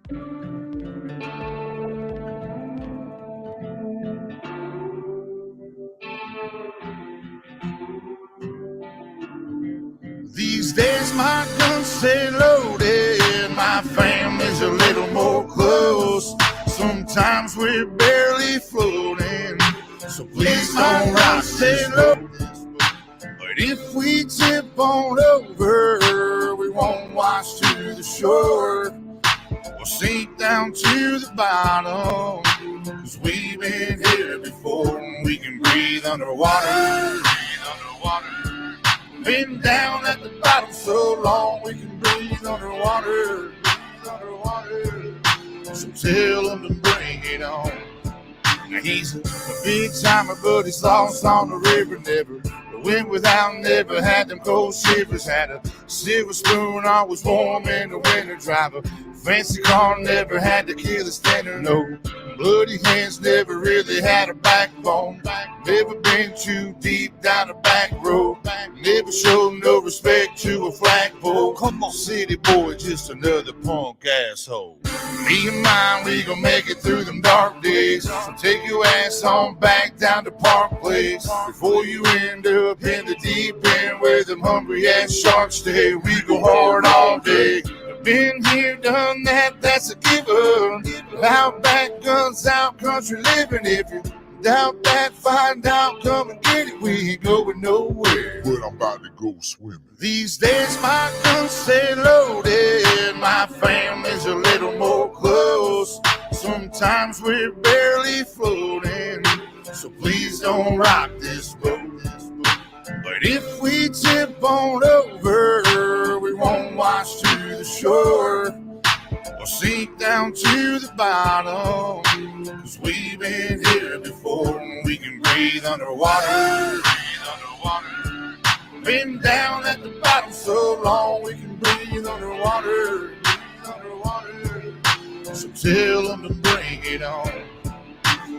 These days my guns stay loaded, my family's a little more close. Sometimes we're barely floating, so please don't rock stay low. But if we tip on over, we won't wash to the shore. We'll sink down to the bottom, 'cause we've been here before and we can breathe underwater. Been down at the bottom so long we can breathe underwater. So tell him to bring it on. Now he's a big timer, but he's lost on the river. Never went without, never had them cold shivers. Had a silver spoon, always warm in the winter. Drive a fancy car, never had to kill a standard. No bloody hands, never really had a backbone. Never been too deep down the back road. Never showed no respect to a flagpole. Come on, city boy, just another punk asshole. Me and mine, we gon' make it through them dark days. So take your ass on back down to Park Place before you end up in the deep end where them hungry ass sharks stay. We go hard all day. Been here, done that, that's a given. Out back, guns out, country living. If you doubt that, find out, come and get it. We ain't going nowhere, but I'm about to go swimming. These days my guns stay loaded, my family's a little more close. Sometimes we're barely floating, so please don't rock this boat. But if we tip on over, we won't wash to the shore. We'll sink down to the bottom, 'cause we've been here before and we can breathe underwater. Been down at the bottom so long we can breathe underwater. So tell them to bring it on.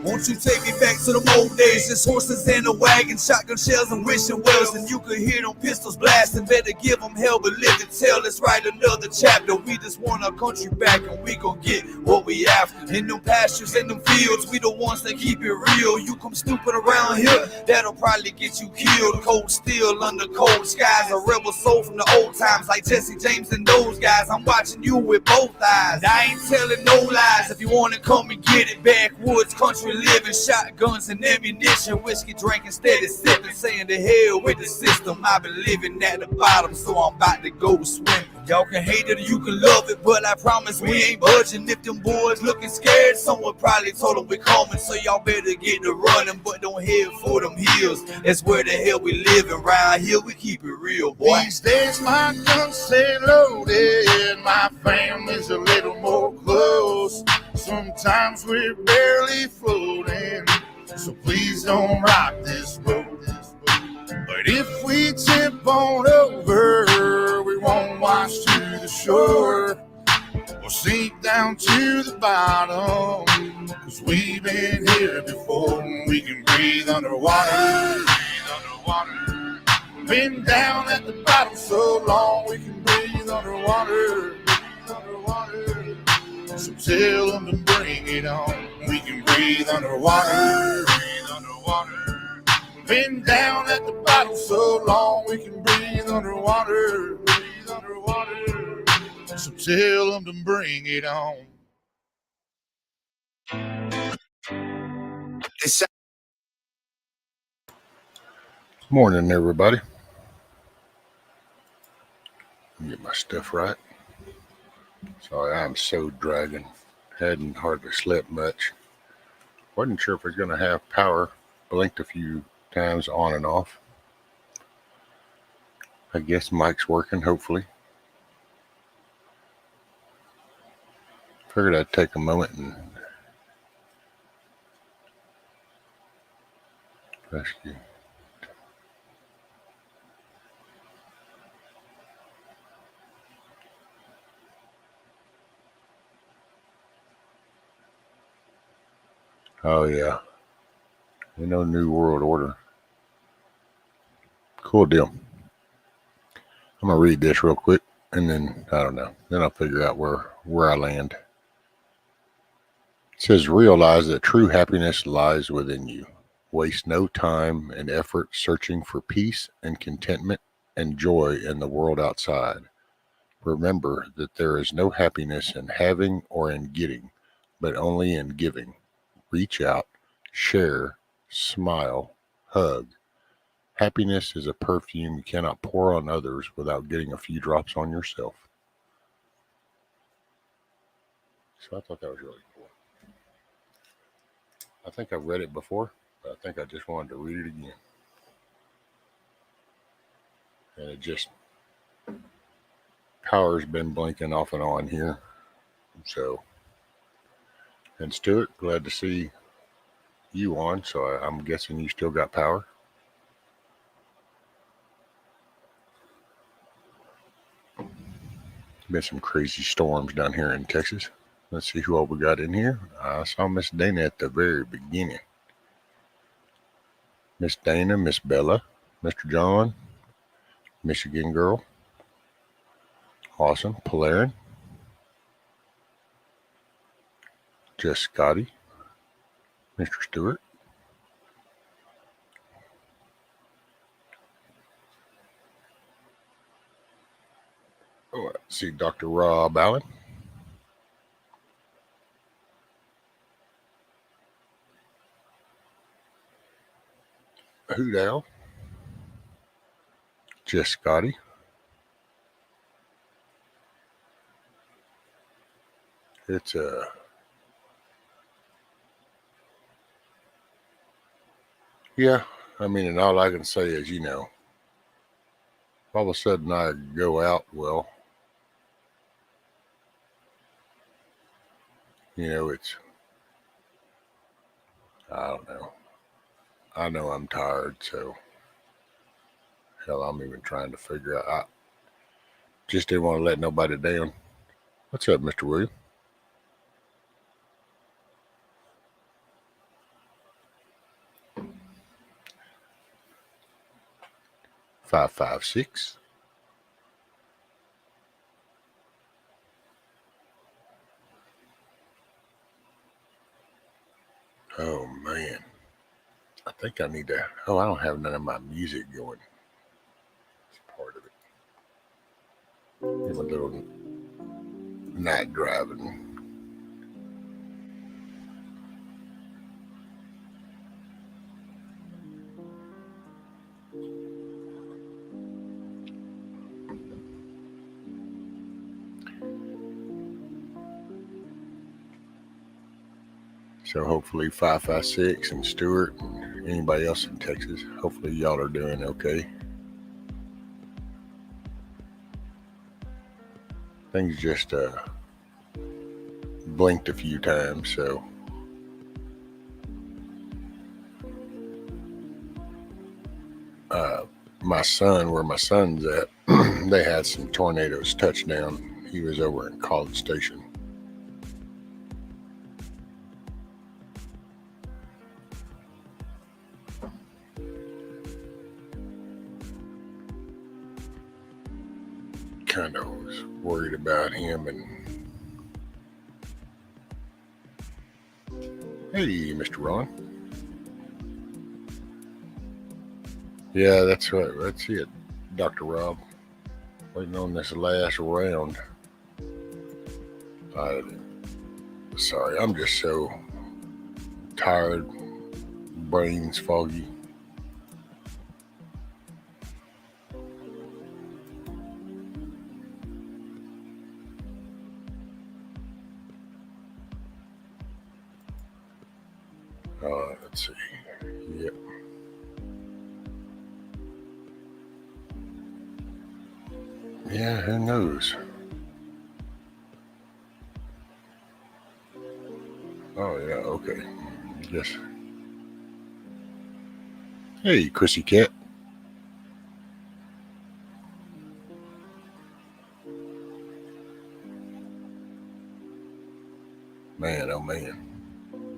Won't you take me back to the old days? Just horses and a wagon, shotgun shells and wishing wells, and you could hear them pistols blasting. Better give them hell, but live to tell. Let's write another chapter. We just want our country back, and we gon' get what we after. In them pastures, in them fields, we the ones that keep it real. You come stupid around here, that'll probably get you killed. Cold steel under cold skies, a rebel soul from the old times, like Jesse James and those guys. I'm watching you with both eyes. I ain't telling no lies. If you wanna come and get it, backwoods country living, shotguns and ammunition, whiskey drinking, steady sipping, saying to hell with the system. I've been living at the bottom, so I'm about to go swimming. Y'all can hate it or you can love it, but I promise we ain't budging. If them boys looking scared, someone probably told them we coming, so y'all better get to running, but don't head for them hills. That's where the hell we living. Right here we keep it real, boy. These days my guns stay loaded, my family's a little more close. Sometimes we're barely floating, so please don't rock this boat. But if we tip on over, we won't wash to the shore. We'll sink down to the bottom, 'cause we've been here before and we can breathe underwater. Been down at the bottom so long we can breathe underwater. So tell them to bring it on. We can breathe underwater. Been down at the bottom so long we can breathe underwater. So tell them to bring it on. Morning, everybody. Get my stuff right. Sorry, I'm so dragging. Hadn't hardly slept much. Wasn't sure if we're going to have power. Blinked a few times on and off. I guess mic's working, hopefully. Figured I'd take a moment and rescue. Oh yeah, you know, New World Order. Cool deal. I'm gonna read this real quick, and then I don't know. Then I'll figure out where I land. It says, realize that true happiness lies within you. Waste no time and effort searching for peace and contentment and joy in the world outside. Remember that there is no happiness in having or in getting, but only in giving. Reach out, share, smile, hug. Happiness is a perfume you cannot pour on others without getting a few drops on yourself. So I thought that was really cool. I think I've read it before, but I think I just wanted to read it again. And it just, power's been blinking off and on here. So, and Stuart, glad to see you on. So I'm guessing you still got power. Been some crazy storms down here in Texas. Let's see who all we got in here. I saw Miss Dana at the very beginning. Miss Dana, Miss Bella, Mr. John, Michigan girl. Awesome. Polarin. Just Scotty. Mr. Stewart. Oh, let's see Dr. Rob Allen. Hoot Owl. Just Scotty. It's yeah, I mean, and all I can say is, all of a sudden I go out, well, it's, I don't know. I know I'm tired, so hell, I'm even trying to figure out. I just didn't want to let nobody down. What's up, Mr. William? 556. Oh man, I think I need to. Oh, I don't have none of my music going. It's part of it. Give a little night driving. So hopefully 556 and Stewart and anybody else in Texas, hopefully y'all are doing okay. Things just blinked a few times, so my son, where my son's at, they had some tornadoes touch down. He was over in College Station. Kind of was worried about him. And hey, Mr. Ron. Yeah, that's right. That's it, Dr. Rob. Waiting on this last round. Sorry, I'm just so tired. Brain's foggy. Let's see. Yep. Yeah, who knows? Oh, yeah, okay. Yes. Hey, Chrissy Cat. Man, oh man.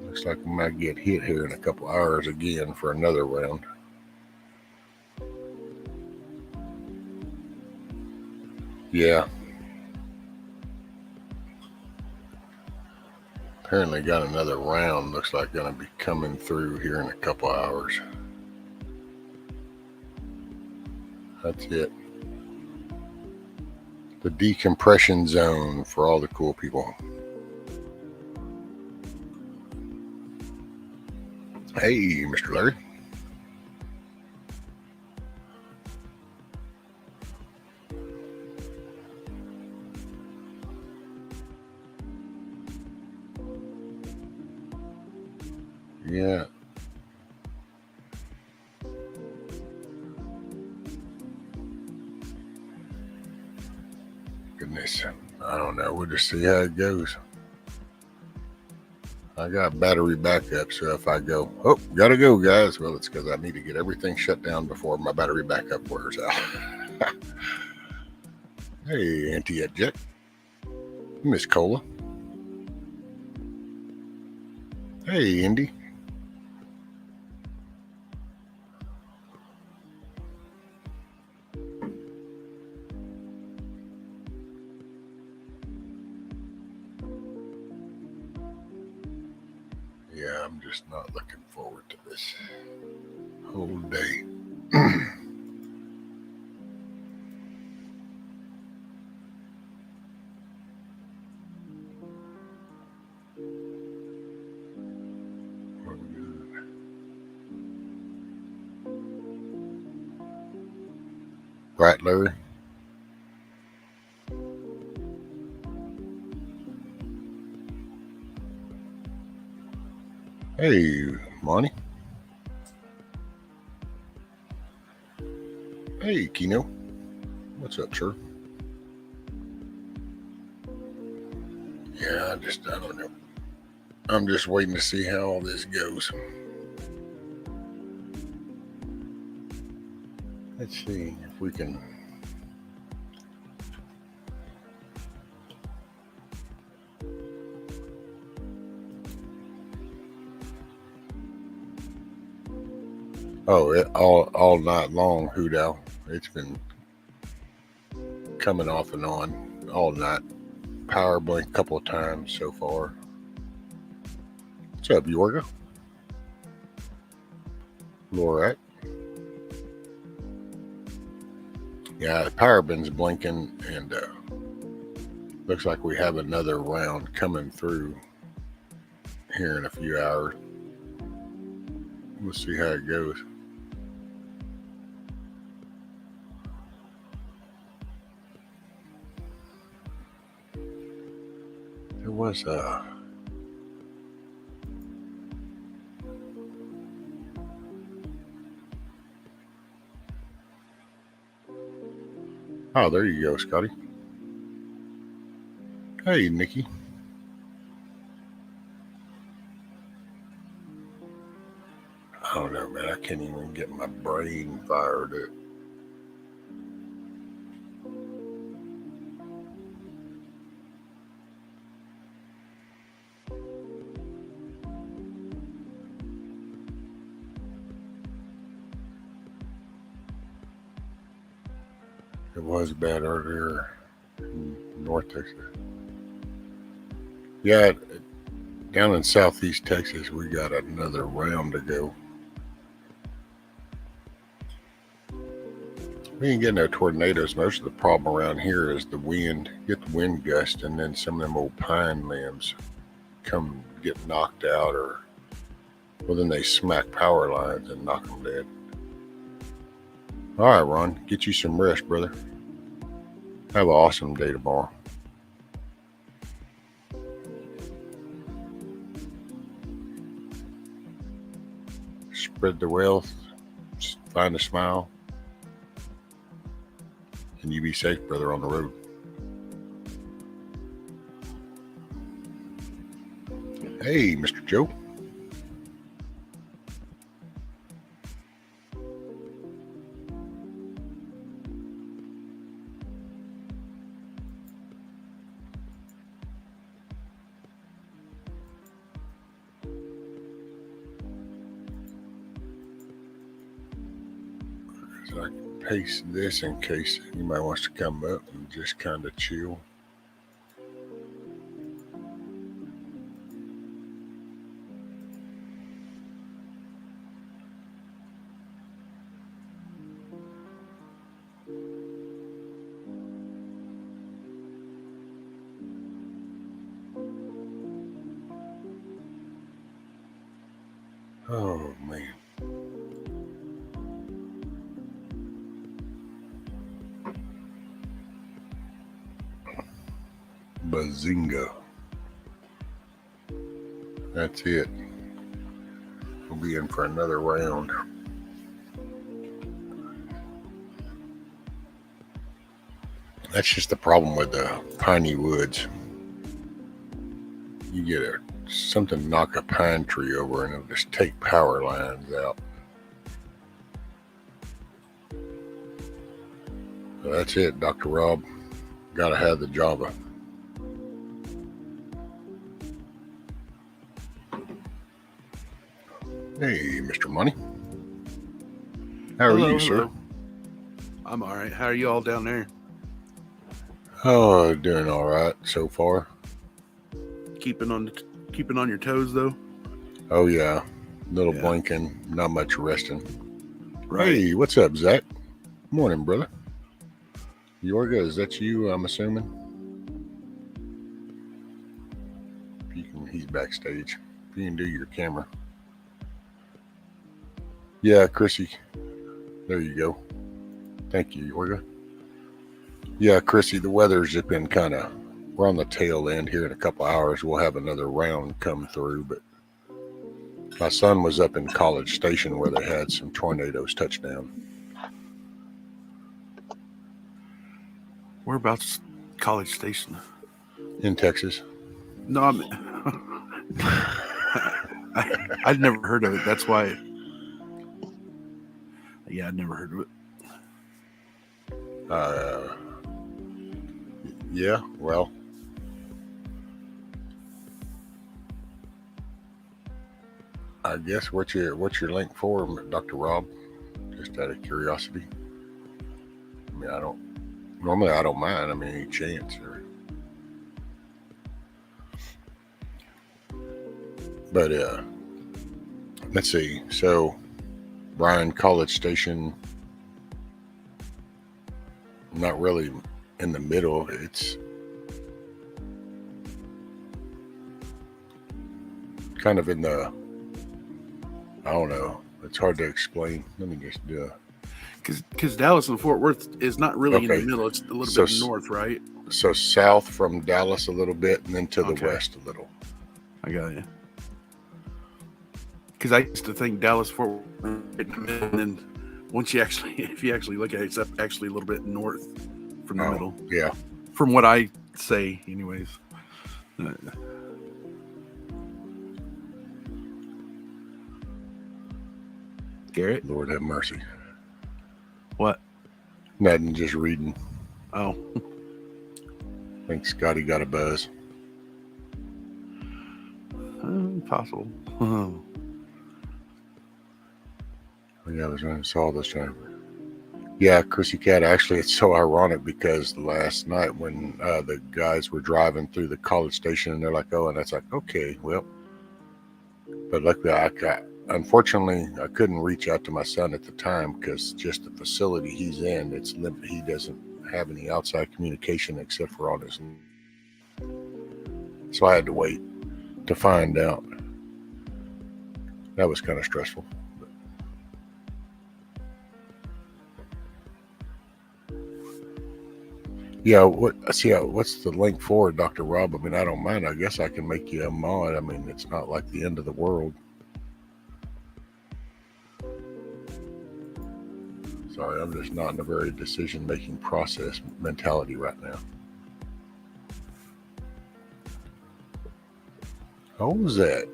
Looks like we might get hit here in a couple hours again for another round. Yeah. Apparently got another round. Looks like going to be coming through here in a couple hours. That's it. The decompression zone for all the cool people. Hey, Mr. Larry. Yeah. Goodness. I don't know. We'll just see how it goes. I got battery backup, so if I go, oh, gotta go, guys. Well, it's because I need to get everything shut down before my battery backup wears out. Hey, anti-eject. Miss Cola. Hey, Indy. Yeah, I'm just not looking forward to this whole day. Right, Larry? Hey, Monty. Hey, Kino. What's up, sir? Yeah, I don't know. I'm just waiting to see how all this goes. Let's see if we can. Oh, all night long, Hoot Owl. It's been coming off and on all night. Power blink a couple of times so far. What's up, Yorga? Lorat. Yeah, the power bin's blinking, and looks like we have another round coming through here in a few hours. We'll see how it goes. There was oh, there you go, Scotty. Hey, Nikki. I don't know, man. I can't even get my brain fired up. It was bad earlier in North Texas. Yeah, down in Southeast Texas, we got another round to go. We ain't getting no tornadoes. Most of the problem around here is the wind. Get the wind gust, and then some of them old pine limbs come get knocked out, or well, then they smack power lines and knock them dead. All right, Ron, get you some rest, brother. Have an awesome day tomorrow. Spread the wealth, find a smile, and you be safe, brother, on the road. Hey, Mr. Joe. So I can paste this in case anybody wants to come up and just kind of chill. Oh, man. Bazinga. That's it. We'll be in for another round. That's just the problem with the piney woods. You get something knock a pine tree over and it'll just take power lines out. So that's it, Dr. Rob. Gotta have the Java. Hey, Mr. Money. How are you, sir? I'm all right. How are you all down there? Oh, doing all right so far. Keeping on your toes, though. Oh yeah, little blinking, not much resting. Right. Hey, what's up, Zach? Morning, brother. Yorga, is that you? I'm assuming. He's backstage. You can do your camera. Yeah, Chrissy. There you go. Thank you, Yorga. Yeah, Chrissy, the weather's just been we're on the tail end here. In a couple hours, we'll have another round come through. But my son was up in College Station where they had some tornadoes touch down. Whereabouts? College Station. In Texas. No, I'd never heard of it. That's why. Yeah, I'd never heard of it. Yeah, well, I guess what's your link for, Dr. Rob? Just out of curiosity. I mean, I don't mind. I mean, any chance but let's see. So, Brian, College Station, not really in the middle. It's kind of in the, I don't know. It's hard to explain. Let me just do it. Because Dallas and Fort Worth is not really in the middle. It's a little bit north, right? So south from Dallas a little bit, and then to the west a little. I got you. Because I used to think Dallas, Fort Worth, and then if you actually look at it, it's actually a little bit north from the middle. Yeah. From what I say, anyways. Garrett? Lord have mercy. What? Nothing, just reading. Oh. I think Scotty got a buzz. Possible. Yeah, I was running saw this time. Yeah, Chrissy Cat, actually, it's so ironic because last night when the guys were driving through the College Station and they're like, oh, and that's like, okay, well. But luckily, unfortunately, I couldn't reach out to my son at the time because just the facility he's in, it's limited. He doesn't have any outside communication except for on his. So I had to wait to find out. That was kind of stressful. Yeah, what's the link for, Dr. Rob? I mean, I don't mind. I guess I can make you a mod. I mean, it's not like the end of the world. Sorry, I'm just not in a very decision-making process mentality right now. How was that?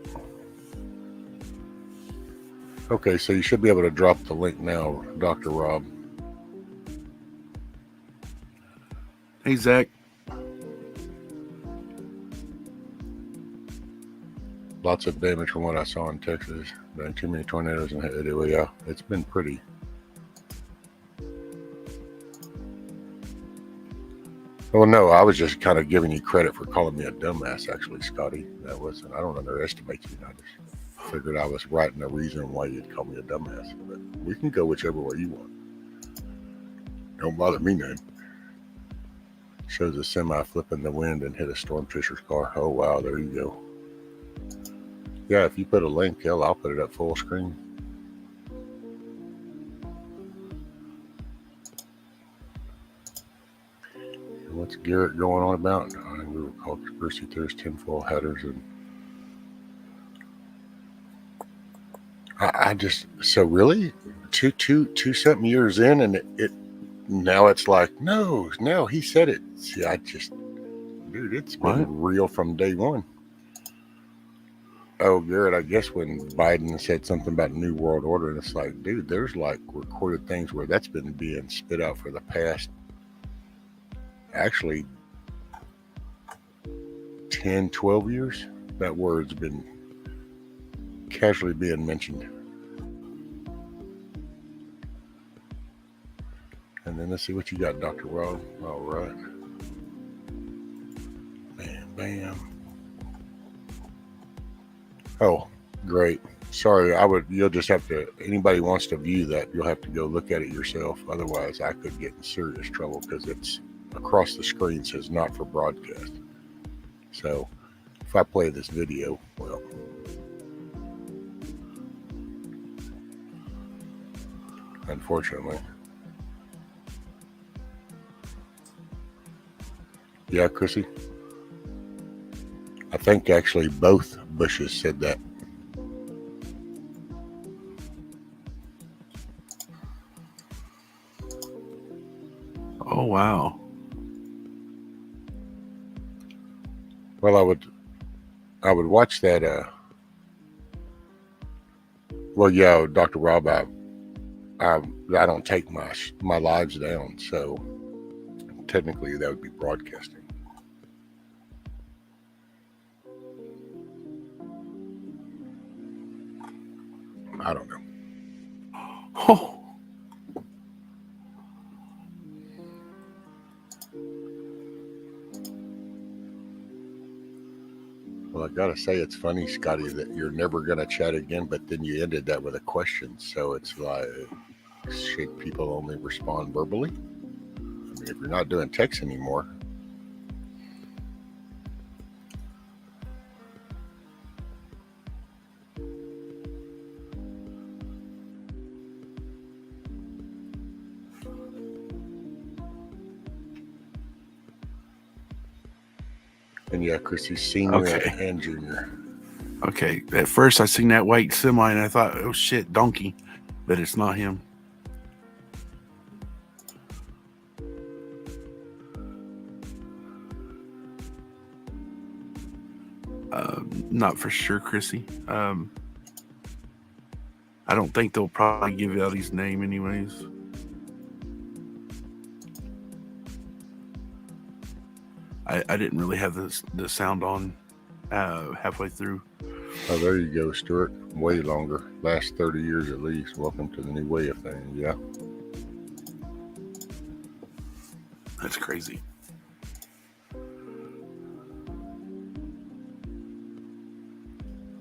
Okay, so you should be able to drop the link now, Dr. Rob. Hey, Zach. Lots of damage from what I saw in Texas. Been too many tornadoes and yeah, it's been pretty. Well, no, I was just kind of giving you credit for calling me a dumbass, actually, Scotty. That wasn't, I don't underestimate you. I just figured I was writing a reason why you'd call me a dumbass. But we can go whichever way you want. Don't bother me none. Shows a semi flip in the wind and hit a storm fisher's car. Oh, wow, there you go. Yeah, if you put a link, hell, I'll put it up full screen. What's Garrett going on about? We were called conspiracy theorists, tinfoil hatters, and I just so really two something years in, and it now it's like no, he said it. See, dude, it's been real from day one. Oh, Garrett, I guess when Biden said something about New World Order, and it's like, dude, there's like recorded things where that's been being spit out for the past, actually, 10, 12 years. That word's been casually being mentioned. And then let's see what you got, Dr. Rob. All right. Bam, bam. Oh, great. Sorry, you'll just have to, anybody wants to view that, you'll have to go look at it yourself. Otherwise, I could get in serious trouble because it's across the screen says not for broadcast. So if I play this video, well, unfortunately. Yeah, Chrissy? I think actually both Bushes said that. Oh, wow. Well, I would watch that. Well, yeah, Dr. Rob, I don't take my lives down, so technically that would be broadcasting. I don't know. Oh. Well, I gotta say, it's funny, Scotty, that you're never gonna chat again, but then you ended that with a question. So it's like, should people only respond verbally? I mean, if you're not doing text anymore. And yeah, Chrissy's senior and junior. Okay. At first, I seen that white semi, and I thought, "Oh shit, donkey," but it's not him. Not for sure, Chrissy. I don't think they'll probably give out his name, anyways. I didn't really have the sound on halfway through. Oh, there you go, Stuart. Way longer. Last 30 years at least. Welcome to the new way of things. Yeah. That's crazy.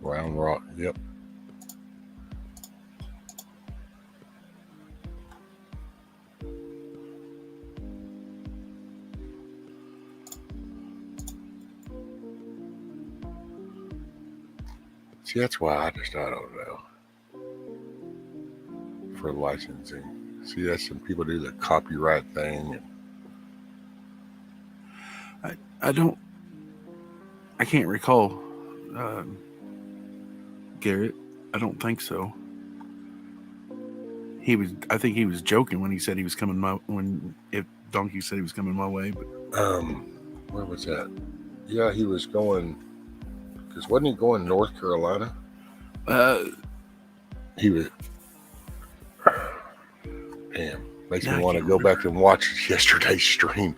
Round Rock. Yep. See, that's why I don't know. For licensing. See, that's some people do the copyright thing. I can't recall, Garrett. I don't think so. I think he was joking when he said he was coming if Donkey said he was coming my way, but where was that? Yeah, he was going, because wasn't he going North Carolina? He was. Damn, makes me want to go back and watch yesterday's stream.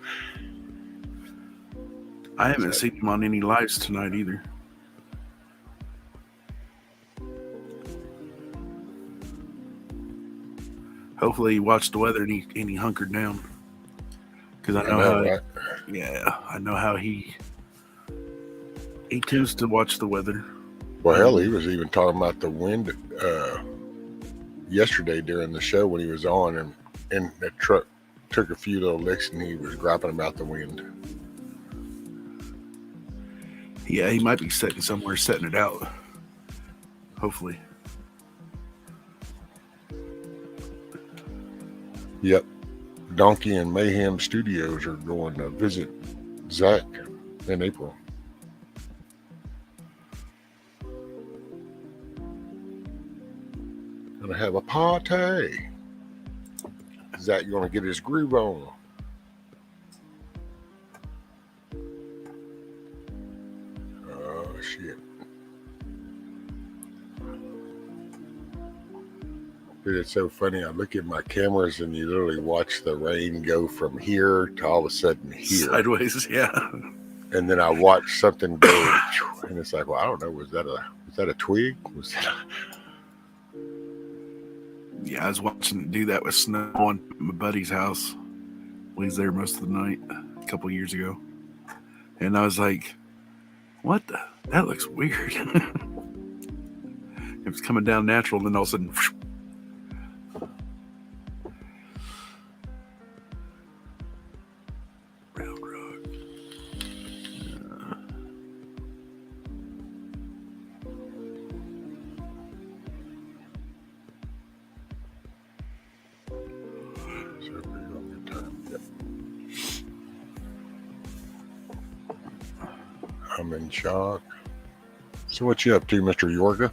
I haven't seen him on any lives tonight either. Hopefully he watched the weather and he hunkered down. Because I know how he tends to watch the weather. Well, hell, he was even talking about the wind yesterday during the show when he was on, and that truck took a few little licks and he was griping about the wind. Yeah, he might be sitting somewhere setting it out. hopefully. Yep. Donkey and Mayhem Studios are going to visit Zach in April. Gonna have a party. Zach gonna get his groove on. Oh shit. Dude, it's so funny. I look at my cameras and you literally watch the rain go from here to all of a sudden here. Sideways, yeah. And then I watch something go and it's like, well, I don't know, was that a twig? Was that Yeah, I was watching it do that with snow on my buddy's house. He was there most of the night a couple of years ago. And I was like, what the? That looks weird. It was coming down natural, and then all of a sudden, whoosh. Round rock. I'm in shock. So what you up to, Mr. Yorga?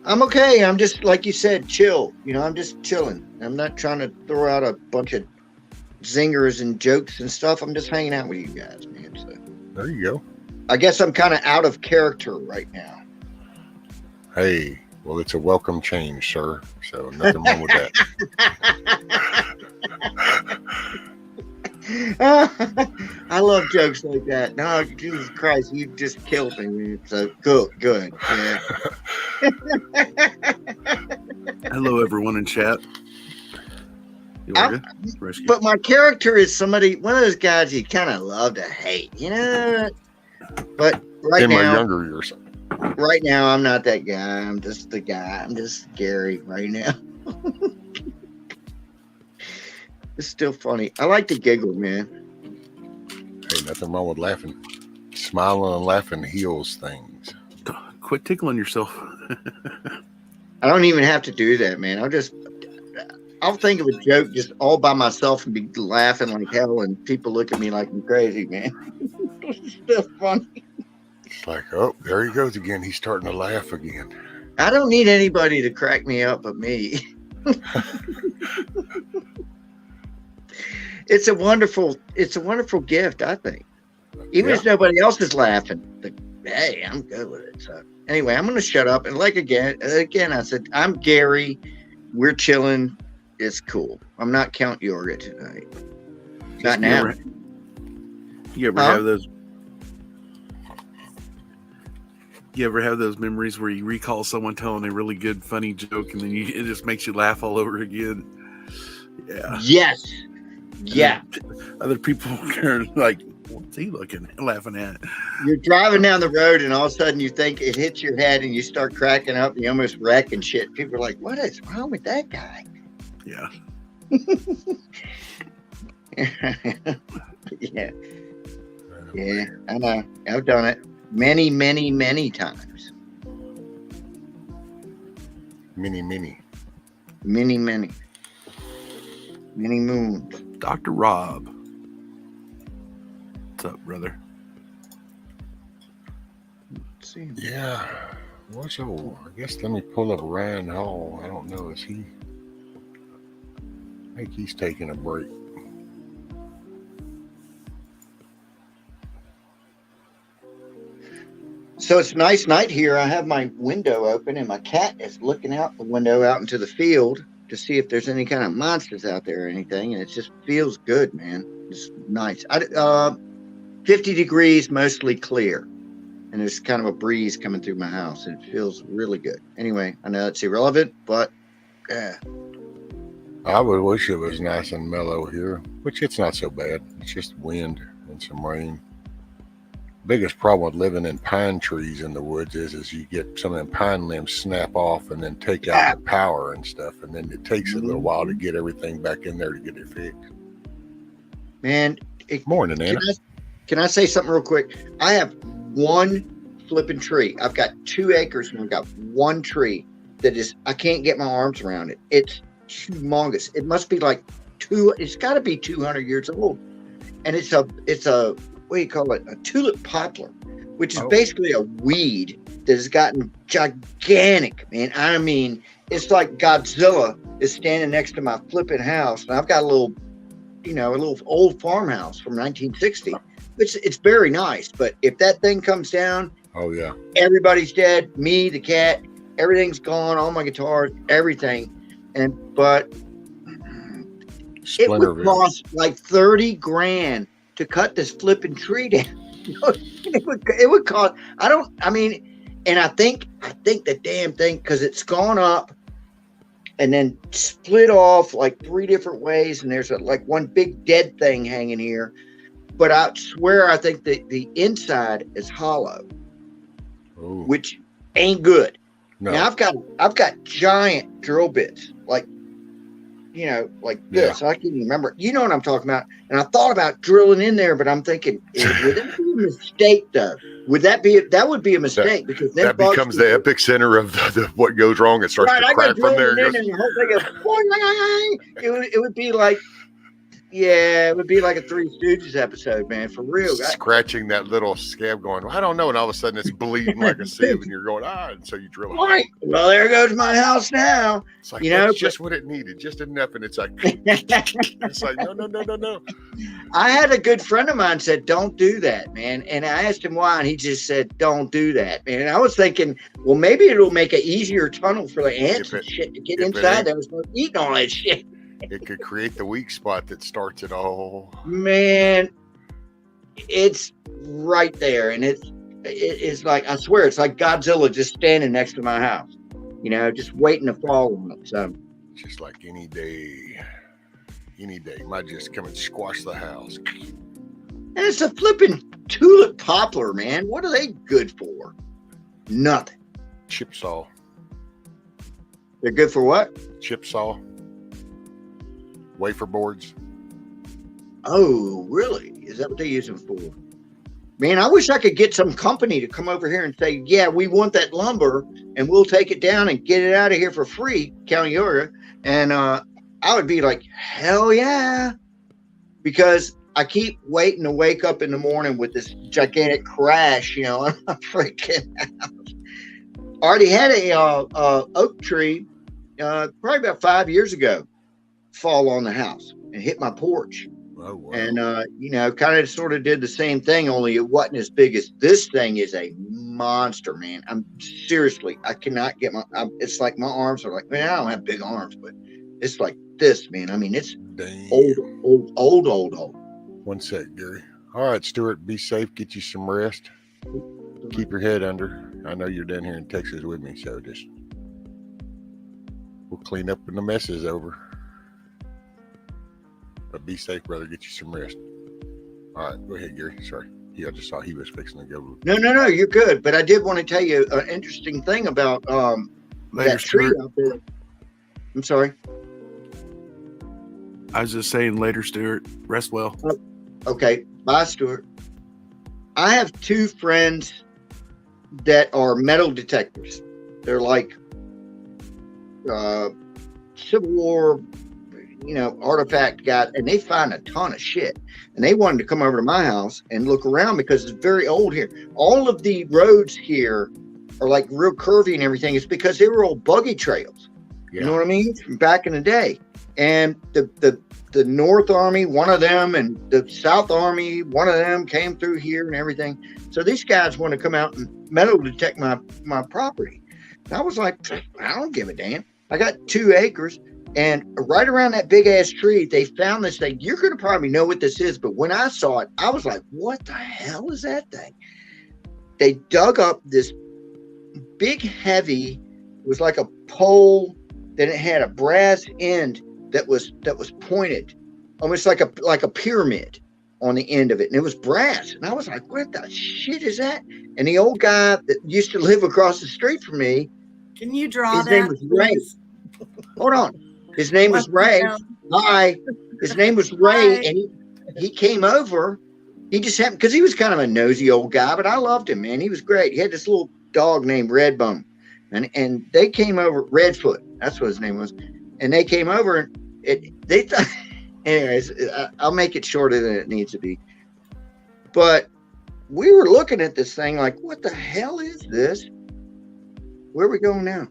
I'm okay. I'm just, like you said, chill. You know, I'm just chilling. I'm not trying to throw out a bunch of zingers and jokes and stuff. I'm just hanging out with you guys, man. So There you go. I guess I'm kind of out of character right now. Hey, well, it's a welcome change, sir. So nothing wrong with that. I love jokes like that. No, Jesus Christ, you just killed me, man. So good. Yeah. Hello, everyone in chat. But my character is somebody, one of those guys you kind of love to hate, you know? But in my younger years. Right now, I'm not that guy. I'm just the guy. I'm just Gary right now. It's still funny. I like to giggle, man. Hey, nothing wrong with laughing. Smiling and laughing heals things. Quit tickling yourself. I don't even have to do that, man. I'll think of a joke just all by myself and be laughing like hell, and people look at me like I'm crazy, man. It's still funny. It's like, oh, there he goes again. He's starting to laugh again. I don't need anybody to crack me up but me. It's a wonderful gift, I think. Even if nobody else is laughing, but hey, I'm good with it. So anyway, I'm gonna shut up. And like again, I said, I'm Gary. We're chilling. It's cool. I'm not Count Yorga tonight. Not now. You ever have those? You ever have those memories where you recall someone telling a really good, funny joke, and then it just makes you laugh all over again? Yeah. Yes. Yeah. Other people are like, what's he laughing at? You're driving down the road, and all of a sudden you think it hits your head, and you start cracking up, and you almost wreck and shit. People are like, what is wrong with that guy? Yeah. Yeah, I know. I've done it many, many, many times. Many. Many moons. Dr. Rob. What's up, brother? Let's see. Yeah. What's old? I guess let me pull up Ryan Hall. I don't know. I think he's taking a break. So it's a nice night here. I have my window open, and my cat is looking out the window out into the field to see if there's any kind of monsters out there or anything. And it just feels good, man. It's nice. 50 degrees, mostly clear. And there's kind of a breeze coming through my house, and it feels really good. Anyway, I know it's irrelevant, but yeah. I would wish it was nice and mellow here, which it's not so bad. It's just wind and some rain. Biggest problem with living in pine trees in the woods is you get some of them pine limbs snap off and then take out the power and stuff, and then it takes a little while to get everything back in there to get it fixed. Man, Morning, Anna. Can I say something real quick? I have one flipping tree. I've got 2 acres and I've got one tree that is, I can't get my arms around it. It's humongous. It must be like it's got to be 200 years old. And it's a, what do you call it? A tulip poplar, which is basically a weed that has gotten gigantic, man. I mean, it's like Godzilla is standing next to my flipping house. And I've got a little old farmhouse from 1960. It's very nice. But if that thing comes down, oh yeah, everybody's dead. Me, the cat, everything's gone. All my guitars, everything. But it would cost like 30 grand to cut this flipping tree down. It would cost. And I think the damn thing, because it's gone up and then split off like 3 different ways, and there's like one big dead thing hanging here. But I swear, I think that the inside is hollow, which ain't good. No. Now I've got giant drill bits, like this. Yeah. I can't even remember. You know what I'm talking about. And I thought about drilling in there, but I'm thinking, would that be a mistake though? That would be a mistake, because then that becomes the epicenter of the what goes wrong. It starts to crack from there. And the whole thing goes, it would be like, yeah, it would be like a Three Stooges episode, man, for real. Scratching that little scab, going, I don't know, and all of a sudden it's bleeding like a sieve, and you're going, and so you drill it. Right. Well, there goes my house now. It's like, that's just what it needed, just enough, and it's like, it's like, no. I had a good friend of mine said, don't do that, man, and I asked him why, and he just said, don't do that, man. And I was thinking, well, maybe it'll make an easier tunnel for the ants and shit to get inside there and start eating all that shit. It could create the weak spot that starts it all. Man, it's right there. And it's like, I swear, it's like Godzilla just standing next to my house, just waiting to fall on it. So just like any day, might just come and squash the house. And it's a flipping tulip poplar, man. What are they good for? Nothing. Chip saw. They're good for what? Chip saw. Wafer boards. Oh, really? Is that what they use them for? Man, I wish I could get some company to come over here and say, yeah, we want that lumber and we'll take it down and get it out of here for free, County Georgia. And I would be like, hell yeah. Because I keep waiting to wake up in the morning with this gigantic crash, on my freaking house. I already had a oak tree probably about 5 years ago fall on the house and hit my porch. Oh, wow. And kind of sort of did the same thing, only it wasn't as big as this thing. Is a monster, man. I'm seriously, I cannot get it's like my arms are like, man, I don't have big arms, but it's like this, man. I mean, it's old. 1 sec, Gary. All right, Stuart, be safe, get you some rest, keep your head under. I know you're down here in Texas with me, so we'll clean up when the mess is over. But be safe, brother. Get you some rest. All right, go ahead, Gary. Sorry. I just saw he was fixing to go. No, you're good. But I did want to tell you an interesting thing about that tree out there. I'm sorry. I was just saying, later, Stuart. Rest well. Okay. Bye, Stuart. I have 2 friends that are metal detectors. They're like Civil War, artifact guy, and they find a ton of shit. And they wanted to come over to my house and look around because it's very old here. All of the roads here are like real curvy and everything. It's because they were old buggy trails. Yeah. You know what I mean? From back in the day. And the North Army, one of them, and the South Army, one of them came through here and everything. So these guys want to come out and metal detect my property. And I was like, I don't give a damn. I got 2 acres. And right around that big ass tree, they found this thing. You're going to probably know what this is, but when I saw it, I was like, what the hell is that thing? They dug up this big, heavy, it was like a pole, then it had a brass end that was pointed, almost like a pyramid on the end of it. And it was brass. And I was like, what the shit is that? And the old guy that used to live across the street from me. Can you draw his that? Name was Ray. Hold on. His name was Ray. Hi. His name was Ray. And he came over He just happened because he was kind of a nosy old guy, but I loved him, man. He was great. He had this little dog named Redbone, and they came over. Redfoot, that's what his name was, and they came over and they thought. Anyways, I'll make it shorter than it needs to be. But we were looking at this thing like, what the hell is this? Where are we going now?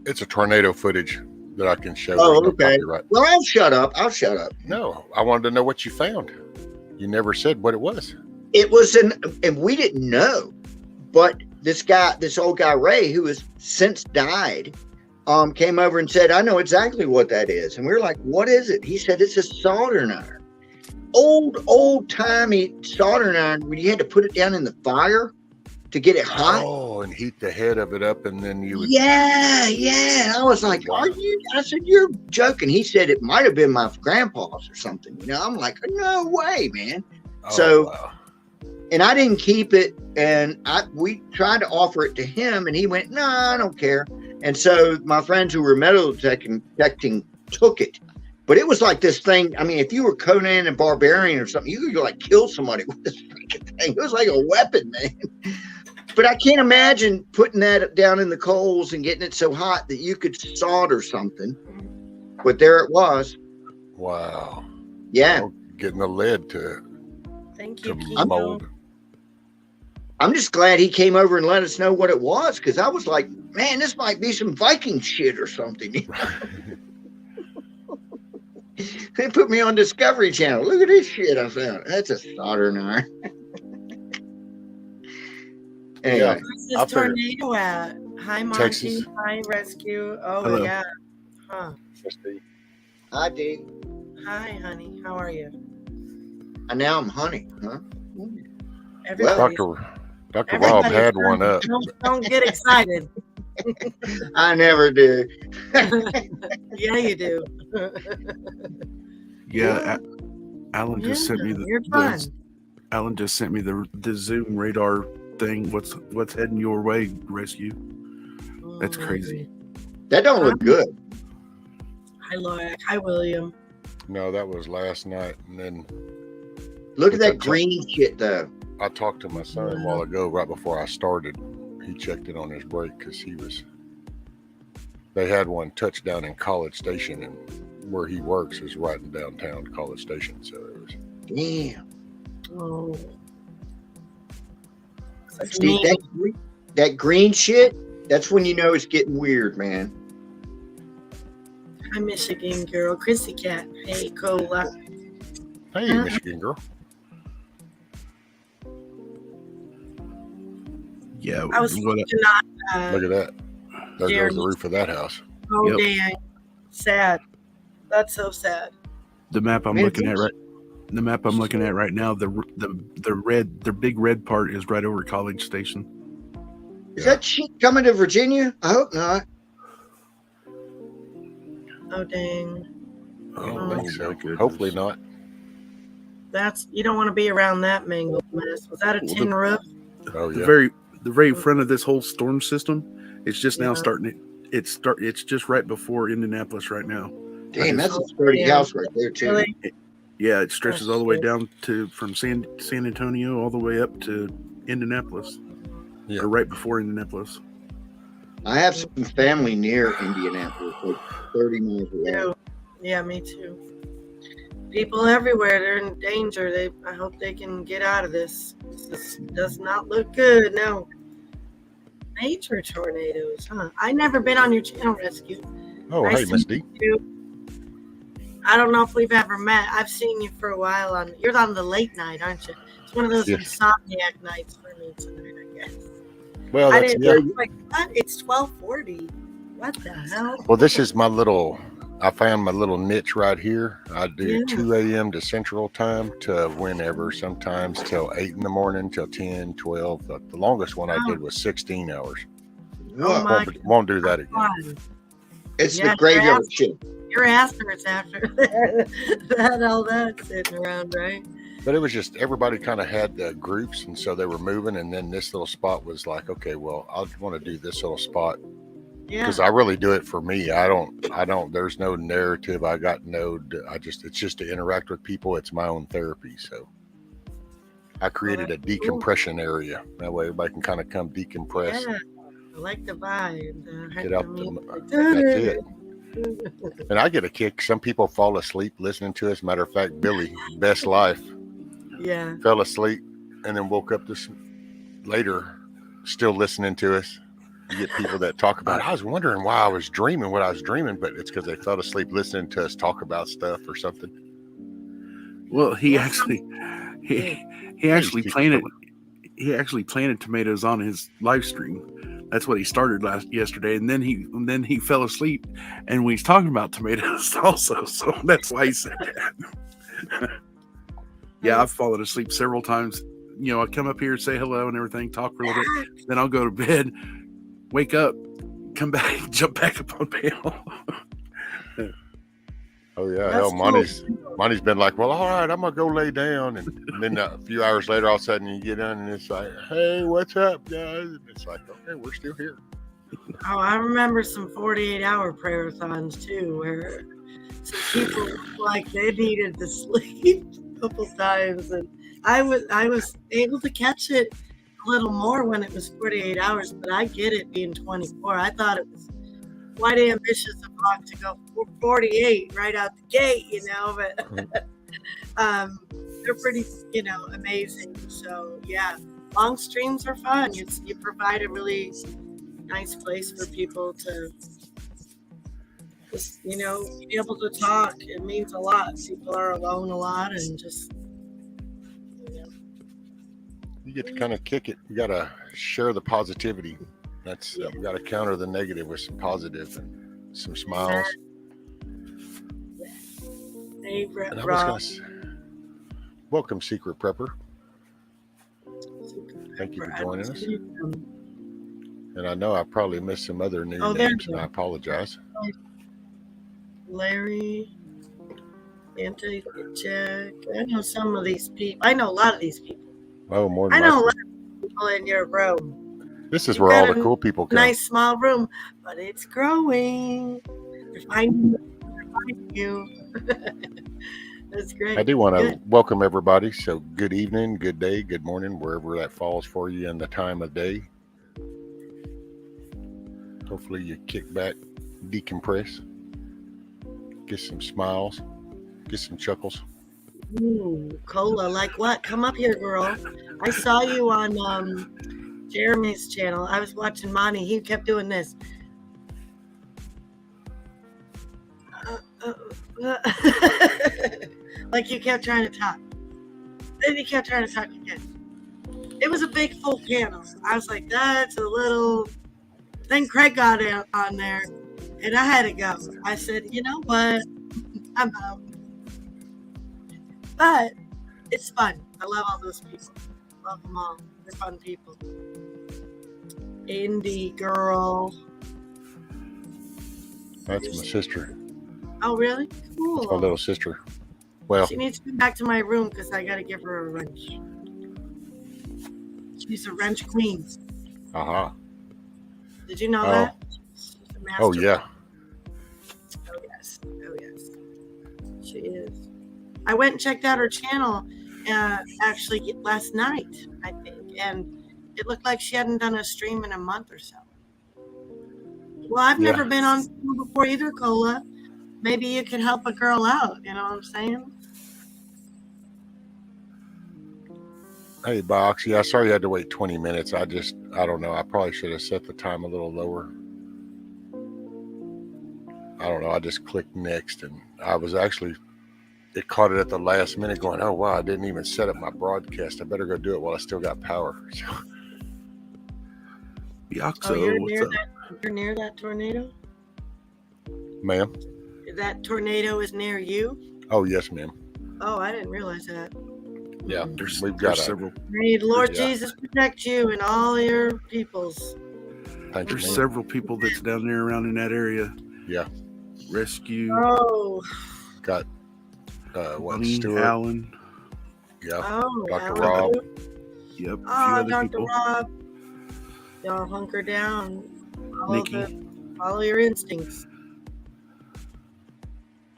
It's a tornado footage that I can show. Oh, There's no okay. copyright. Well, I'll shut up. No, I wanted to know what you found. You never said what it was. It was and we didn't know, but this old guy, Ray, who has since died, came over and said, I know exactly what that is. And we were like, what is it? He said, it's a soldering iron. Old timey soldering iron where you had to put it down in the fire to get it hot. Oh, and heat the head of it up, and then you would. Yeah. I was like, Wow. I said, you're joking. He said it might have been my grandpa's or something. You know, I'm like, no way, man. Oh, So, wow. and I didn't keep it. And we tried to offer it to him, and he went, no, I don't care. And so my friends who were metal detecting took it. But it was like this thing. I mean, if you were Conan and Barbarian or something, you could like kill somebody with this freaking thing. It was like a weapon, man. But I can't imagine putting that down in the coals and getting it so hot that you could solder something. But there it was. Wow. Yeah. Oh, getting the lead to Thank you, mold. I'm just glad he came over and let us know what it was, because I was like, man, this might be some Viking shit or something. They put me on Discovery Channel. Look at this shit I found. That's a soldering iron. Anyway, Where's I this figured- tornado at? Hi, Monty. Texas. Hi, Rescue. Oh, Hello. yeah. Huh. I did. Hi, honey. How are you? And now I'm honey, huh? Everybody. Dr. Rob had one up. Don't get excited. I never do. Yeah, you do. Yeah, Alan just sent me You're fun. Alan just sent me the Zoom radar thing. What's heading your way, Rescue? That's crazy. That don't look good. Hi, Laura. Hi, William. No, that was last night. And then Look at that green shit, though. I talked to my son a while ago, right before I started. He checked it on his break because they had one touchdown in College Station, and where he works is right in downtown College Station. So it was. Damn. Oh. See, that green shit, that's when you know it's getting weird, man. Hi, Michigan girl. Chrissy Cat. Hey, Cola. Hey, Michigan girl. Yeah, I was what- looking at Look at that. There goes Jeremy. the roof of that house. Oh, Yep. dang. Sad. That's so sad. the map I'm Man, looking at right now. The big red part is right over College Station. Is that shit coming to Virginia? I hope not. Oh, dang. I don't Oh, think so. my goodness. Hopefully not. You don't want to be around that mangled mess. Was that a Well, tin roof? Oh, The yeah. very front of this whole storm system, it's just now Yeah. starting. It's just right before Indianapolis right now. Damn, that's a Oh, sturdy damn. house right there, too. Really? Yeah, it stretches all the way shit. down from San Antonio all the way up to Indianapolis, Yeah. or right before Indianapolis. I have some family near Indianapolis, like 30 miles away. Too. Yeah, me too. People everywhere, they're in danger. I hope they can get out of this. This does not look good. No. Major tornadoes, huh? I never been on your channel, Rescue. Oh, Nice hey, to Miss meet D. you. I don't know if we've ever met. I've seen you for a while you're on the late night, aren't you? It's one of those Yes. insomniac nights for me tonight, I guess. Well, I that's, didn't yeah. know. Like, what? It's 12:40. What the hell? Well, this is I found my little niche right here. I do Yeah. 2 a.m. to Central Time to whenever, sometimes till 8 in the morning, till 10, 12. The longest one I Wow. did was 16 hours. Oh, my Won't do that again. God. It's Yeah, the graveyard shit. Your ass hurts after all that sitting around, right? But it was just everybody kind of had the groups, and so they were moving. And then this little spot was like, okay, well, I want to do this little spot Yeah. because I really do it for me. I don't. There's no narrative. It's just to interact with people. It's my own therapy. So I created a decompression area. That way everybody can kind of come decompress. Yeah, I like the vibe. Get out that's it. And I get a kick. Some people fall asleep listening to us. Matter of fact, Billy, best life, Yeah. fell asleep and then woke up this later, still listening to us. You get people that talk about, I was wondering why I was dreaming what I was dreaming, but it's because they fell asleep listening to us talk about stuff or something. Well, he actually planted tomatoes on his live stream. That's what he started yesterday, and then he fell asleep, and we was talking about tomatoes also. So that's why he said that. Yeah, I've fallen asleep several times. You know, I come up here, say hello and everything, talk for a little bit, then I'll go to bed, wake up, come back, jump back up on panel. Oh yeah, That's hell, cool. Monty's been like, well, all right, I'm gonna go lay down, and then a few hours later, all of a sudden you get in, and it's like, hey, what's up, guys? And it's like, okay, we're still here. Oh, I remember some 48-hour prayer-a-thons too, where some people looked like they needed to sleep a couple times, and I was able to catch it a little more when it was 48 hours, but I get it being 24. I thought it was quite ambitious of Hawk to go 48 right out the gate, you know, but they're pretty, you know, amazing. So yeah, long streams are fun. You provide a really nice place for people to just, you know, be able to talk. It means a lot. People are alone a lot, and just, you know. You get to kind of kick it. You got to share the positivity. That's we got to counter the negative with some positive and some smiles. Hey, And I Rob. was welcome, Secret Prepper. Thank you for joining us. And I know I probably missed some other new names, and I apologize. Larry, Anti-Jack. I know some of these people. I know a lot of these people. Oh, more I than know a likely. lot of people in your room. This is You've where all got the a cool people come. Nice small room, but it's growing. They're finding you. That's great. I do want to Good. welcome everybody. So good evening, good day, good morning, wherever that falls for you in the time of day. Hopefully you kick back, decompress, get some smiles, get some chuckles. Ooh, cola, like what? Come up here, girl. I saw you on Jeremy's channel. I was watching Monty. He kept doing this. Like you kept trying to talk. Then he kept trying to talk again. It was a big full panel. I was like, that's a little. Then Craig got on there, and I had to go. I said, you know what? I'm out. But it's fun. I love all those people. Love them all. They're fun people. Indie girl. That's my sister. Oh, really? Cool. That's my little sister. Well, She needs to come back to my room because I got to give her a wrench. She's a wrench queen. uh-huh. Did you know Oh. that? She's a master. Oh, yeah. Oh, yes. Oh, yes. She is. I went and checked out her channel actually last night, I think, and it looked like she hadn't done a stream in a month or so. Well, I've Yeah. never been on before either, Cola. Maybe you could help a girl out, you know what I'm saying? Hey, Box. Yeah, sorry you had to wait 20 minutes. I don't know. I probably should have set the time a little lower. I don't know. I just clicked next, and I was actually, it caught it at the last minute going, oh, wow, I didn't even set up my broadcast. I better go do it while I still got power. So, Yaxo, Oh, you're what's near up? you're near that tornado? ma'am. That tornado is near you? Oh, yes, ma'am. Oh, I didn't realize that. Yeah, There's, we've got there's a, several May the Lord Yeah. Jesus protect you and all your peoples. thank you, there's ma'am. several people that's down there around in that area. Yeah. Rescue, Oh, Got, Bunny, Stuart. Allen. Yeah. oh, Dr. Alan Rob. too? Yep, a few Oh, other Dr. people. Rob. Y'all hunker down. Nikki. Follow your instincts.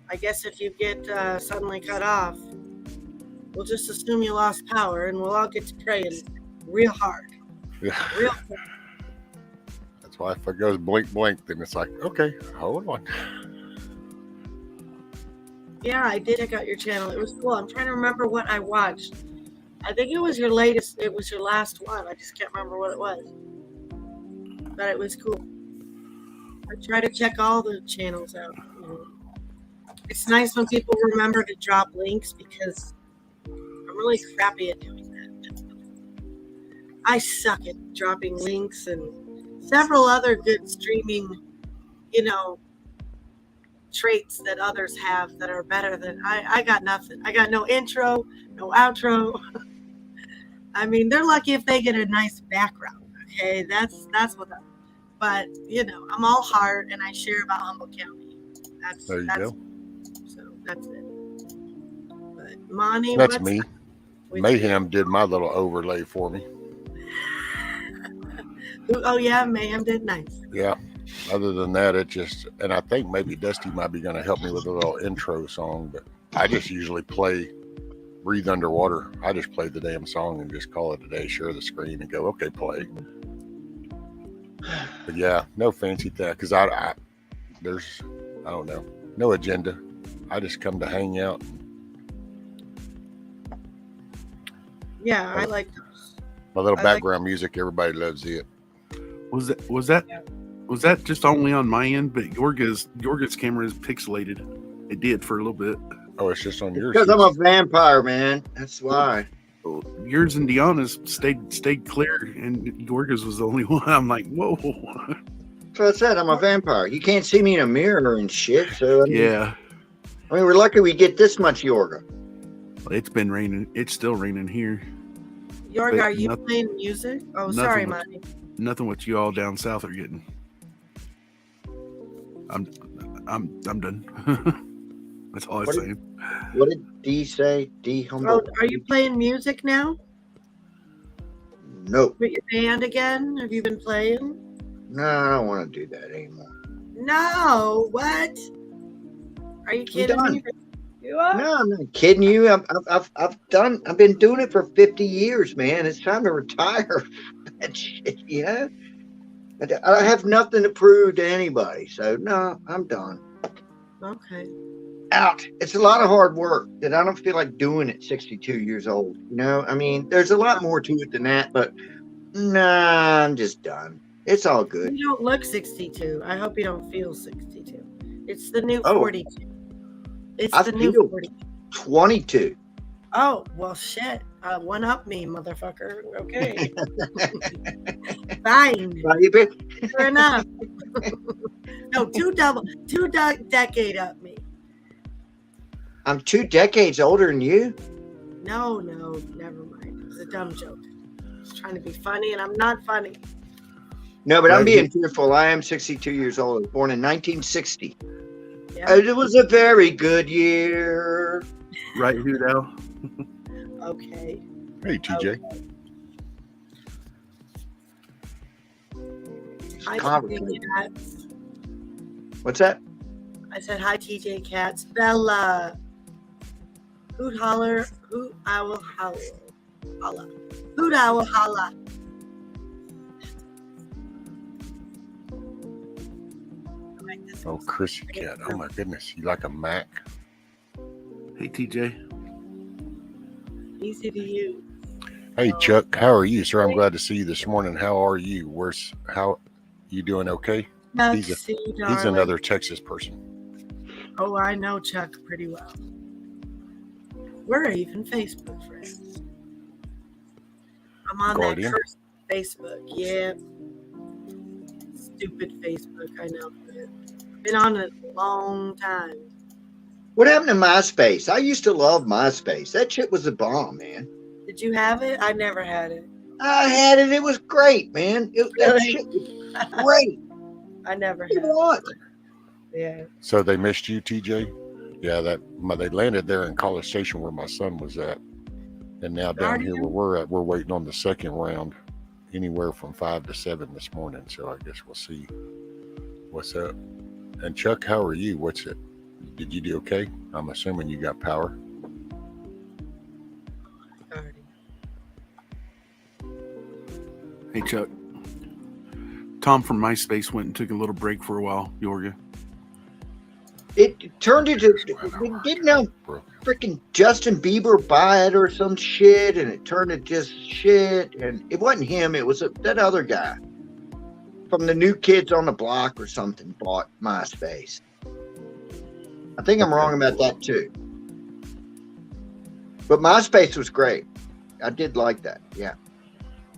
I guess if you get suddenly cut off, We'll just assume you lost power, and we'll all get to praying real hard, Yeah. real hard. That's why if it goes blink, blink, then it's like, okay, hold on. Yeah, I did check out your channel. It was cool. I'm trying to remember what I watched. I think it was your latest. It was your last one. I just can't remember what it was. But it was cool. I try to check all the channels out. You know. It's nice when people remember to drop links because I'm really crappy at doing that. I suck at dropping links and several other good streaming, traits that others have that are better than I got nothing. I got no intro, no outro. I mean, they're lucky if they get a nice background. Okay, that's what. But I'm all heart and I share about Humboldt County. There you go. So that's it. But Monty, That's what's me. up with Mayhem did my little overlay for me. you? Oh yeah, Mayhem did nice. Yeah. Other than that, and I think maybe Dusty might be going to help me with a little intro song, but I just usually play Breathe Underwater. I just play the damn song and just call it a day, share the screen and go, okay, play. But yeah, no fancy thing, because I don't know, no agenda. I just come to hang out. Yeah, I like those. My little background music, everybody loves it. Was that just only on my end? But Yorga's camera is pixelated. It did for a little bit. Oh, it's just on yours. Because I'm a vampire, man. That's why. Yours and Deanna's stayed clear, and Yorga's was the only one. I'm like, whoa. So I said I'm a vampire. You can't see me in a mirror and shit. So Yeah. I mean, we're lucky we get this much Yorga. It's been raining. It's still raining here. Yorga, But are you playing music? Oh, sorry, Monty. Nothing what you all down south are getting. I'm done. That's all I'm saying. What did D say? D Humboldt. Oh, are you playing music now? Nope. With your band again? Have you been playing? No, I don't want to do that anymore. No. What? Are you kidding done. me? You are? No, I'm not kidding you. I've been doing it for 50 years, man. It's time to retire from that shit, yeah. I have nothing to prove to anybody, so no, I'm done. Okay. Out. It's a lot of hard work that I don't feel like doing at 62 years old. I mean, there's a lot more to it than that, but nah, I'm just done. It's all good. You don't look 62. I hope you don't feel 62. It's the new 42. It's I the new feel 42. 22. Oh, well, shit. One up me, motherfucker. Okay. Fine. Fair enough. No, two decade up me. I'm 2 decades older than you. No, never mind. It was a dumb joke. I was trying to be funny, and I'm not funny. No, but I'm being truthful. I am 62 years old. I was born in 1960. Yeah. It was a very good year. Right, Hudo? Okay. Hey, TJ. Okay. Hi, TJ Cats. What's that? I said hi, TJ Cats. Bella. Hoot holler. Hoot owl holler. Holla. Hoot owl holla. Oh, Chrissy Cat. Oh, my goodness. You like a Mac? Hey, TJ. Easy to use. Hey, Chuck. How are you, sir? I'm glad to see you this morning. How are you? How you doing? Okay? He's another Texas person. Oh, I know Chuck pretty well. We're even Facebook friends. I'm on Guardian. that cursed Facebook. Yeah. Stupid Facebook, I know. I've been on it a long time. What happened to MySpace? I used to love MySpace. That shit was a bomb, man. Did you have it? I never had it. I had it. It was great, man. That shit was great. I never You had it. what? Yeah. So they missed you, TJ? Yeah, they landed there in College Station where my son was at. And now down here where we're at, we're waiting on the second round, anywhere from 5 to 7 this morning. So I guess we'll see what's up. And Chuck, how are you? What's it? Did you do okay? I'm assuming you got power. Hey, Chuck. Tom from MySpace went and took a little break for a while. Yorga. It turned into, didn't know freaking Justin Bieber buy it or some shit, and it turned into just shit. And it wasn't him, it was that other guy from the New Kids on the Block or something bought MySpace. I think I'm wrong about that too. But MySpace was great. I did like that. Yeah.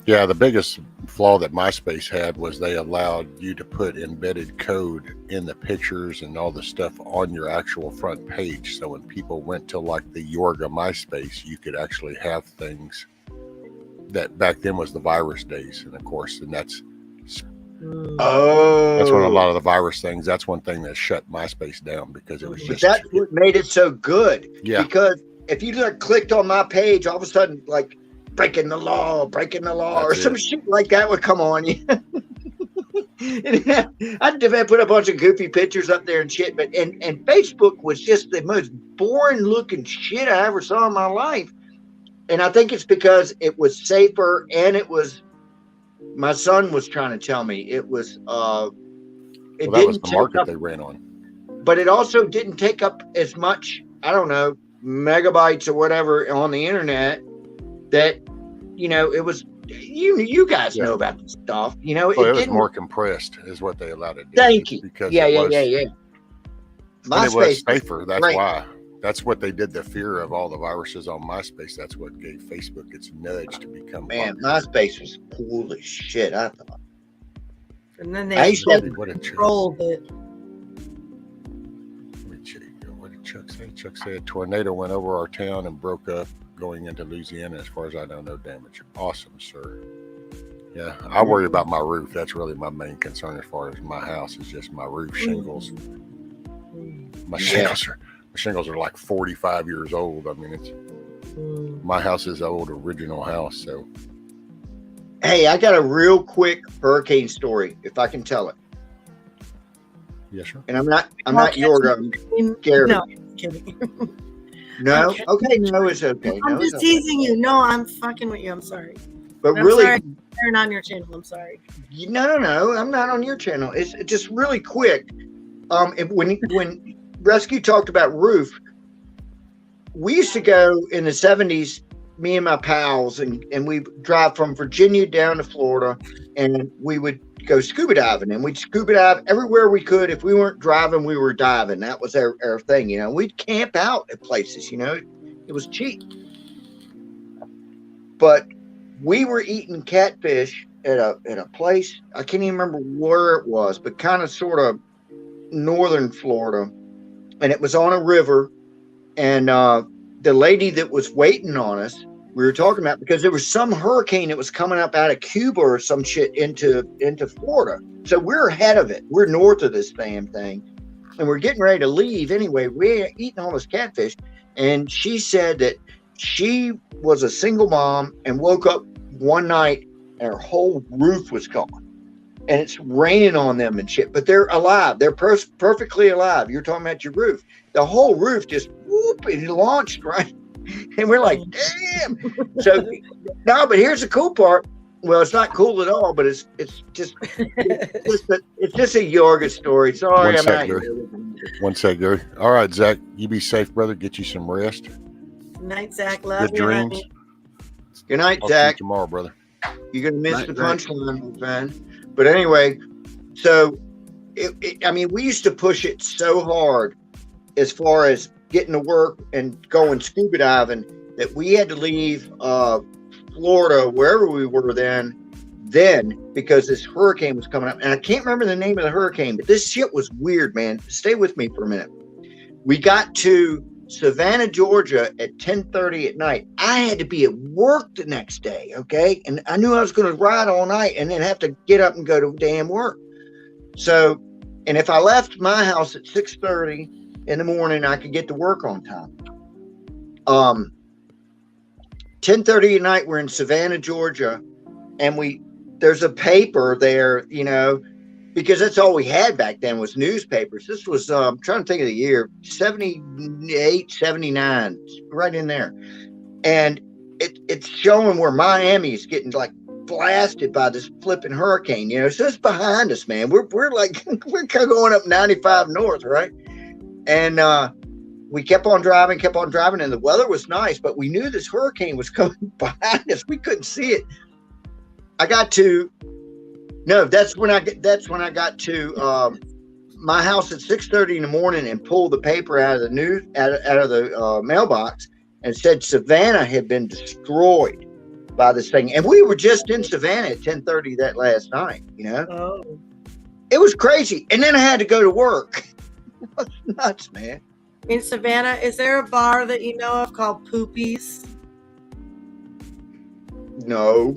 Yeah, the biggest flaw that MySpace had was they allowed you to put embedded code in the pictures and all the stuff on your actual front page. So when people went to like the Yorga MySpace, you could actually have things that back then was the virus days. And of course, and that's when a lot of the virus things, that's one thing that shut MySpace down because it was just. But that's what made it so good. Yeah. Because if you like clicked on my page, all of a sudden, like, breaking the law, or some shit like that would come on you. I'd put a bunch of goofy pictures up there and shit, but and Facebook was just the most boring looking shit I ever saw in my life. And I think it's because it was safer, and it was, my son was trying to tell me it was that was the market they ran on. But it also didn't take up as much, I don't know, megabytes or whatever on the internet. That, you know, it was, you guys know about this stuff, you know. Well, it was more compressed is what they allowed it to do. Thank you. Because yeah. it was safer. That's great. why. That's what they did. The fear of all the viruses on MySpace. That's what gave Facebook its nudge to become. Man, MySpace was cool as shit, I thought. And then they rolled it. What did Chuck say? Chuck said tornado went over our town and broke up going into Louisiana. As far as I know, no damage. Awesome, sir. Yeah, I worry about my roof. That's really my main concern as far as my house is just my roof shingles. My shingles are like 45 years old. I mean, it's my house is an old original house. So, hey, I got a real quick hurricane story if I can tell it. Yes, sir. And I'm not Yorga. I'm Gary. No, I'm kidding. No? Okay, no, it's okay. I'm just teasing you. No, I'm fucking with you. I'm sorry. But I'm really, sorry. Turn on your channel. I'm sorry. No. I'm not on your channel. It's just really quick. When Rescue talked about roof, we used to go in the 70s, me and my pals, and we drive from Virginia down to Florida, and we would go scuba diving, and we'd scuba dive everywhere we could. If we weren't driving, we were diving. That was our thing, you know. We'd camp out at places, you know. It was cheap. But we were eating catfish at a place, I can't even remember where it was, but kind of sort of northern Florida, and it was on a river, and the lady that was waiting on us, we were talking about, because there was some hurricane that was coming up out of Cuba or some shit into Florida. So we're ahead of it. We're north of this damn thing. And we're getting ready to leave. Anyway, we're eating all this catfish. And she said that she was a single mom and woke up one night and her whole roof was gone. And it's raining on them and shit. But they're alive. They're perfectly alive. You're talking about your roof. The whole roof just whoop, it launched, right? And we're like, damn. So no, but here's the cool part. Well, it's not cool at all, but it's just a Yorga story. Sorry, I'm out here. One sec, Gary. All right, Zach, you be safe, brother. Get you some rest. Good night, Zach. Love Good you, dreams. honey. Good night, I'll Zach. see you tomorrow, brother. You're gonna miss the punchline, man. But anyway, so I mean, we used to push it so hard as far as getting to work and going scuba diving that we had to leave Florida, wherever we were then, because this hurricane was coming up. And I can't remember the name of the hurricane, but this shit was weird, man. Stay with me for a minute. We got to Savannah, Georgia at 10:30 at night. I had to be at work the next day, okay? And I knew I was going to ride all night and then have to get up and go to damn work. So, and if I left my house at 6:30 in the morning, I could get to work on time. 10:30 at night, we're in Savannah, Georgia, and there's a paper there, you know, because that's all we had back then was newspapers. This was, I'm trying to think of the year, 78, 79, right in there. And it's showing where Miami is getting like blasted by this flipping hurricane, you know. So it's behind us, man. We're like we're kind of going up 95 north, right? And we kept on driving, and the weather was nice, but we knew this hurricane was coming behind us. We couldn't see it. That's when I got to my house at 6:30 in the morning and pulled the paper out of the news out of the mailbox and said Savannah had been destroyed by this thing. And we were just in Savannah at 10:30 that last night, you know. Oh. It was crazy. And then I had to go to work. That's nuts, man. In Savannah, is there a bar that you know of called Poopies? No.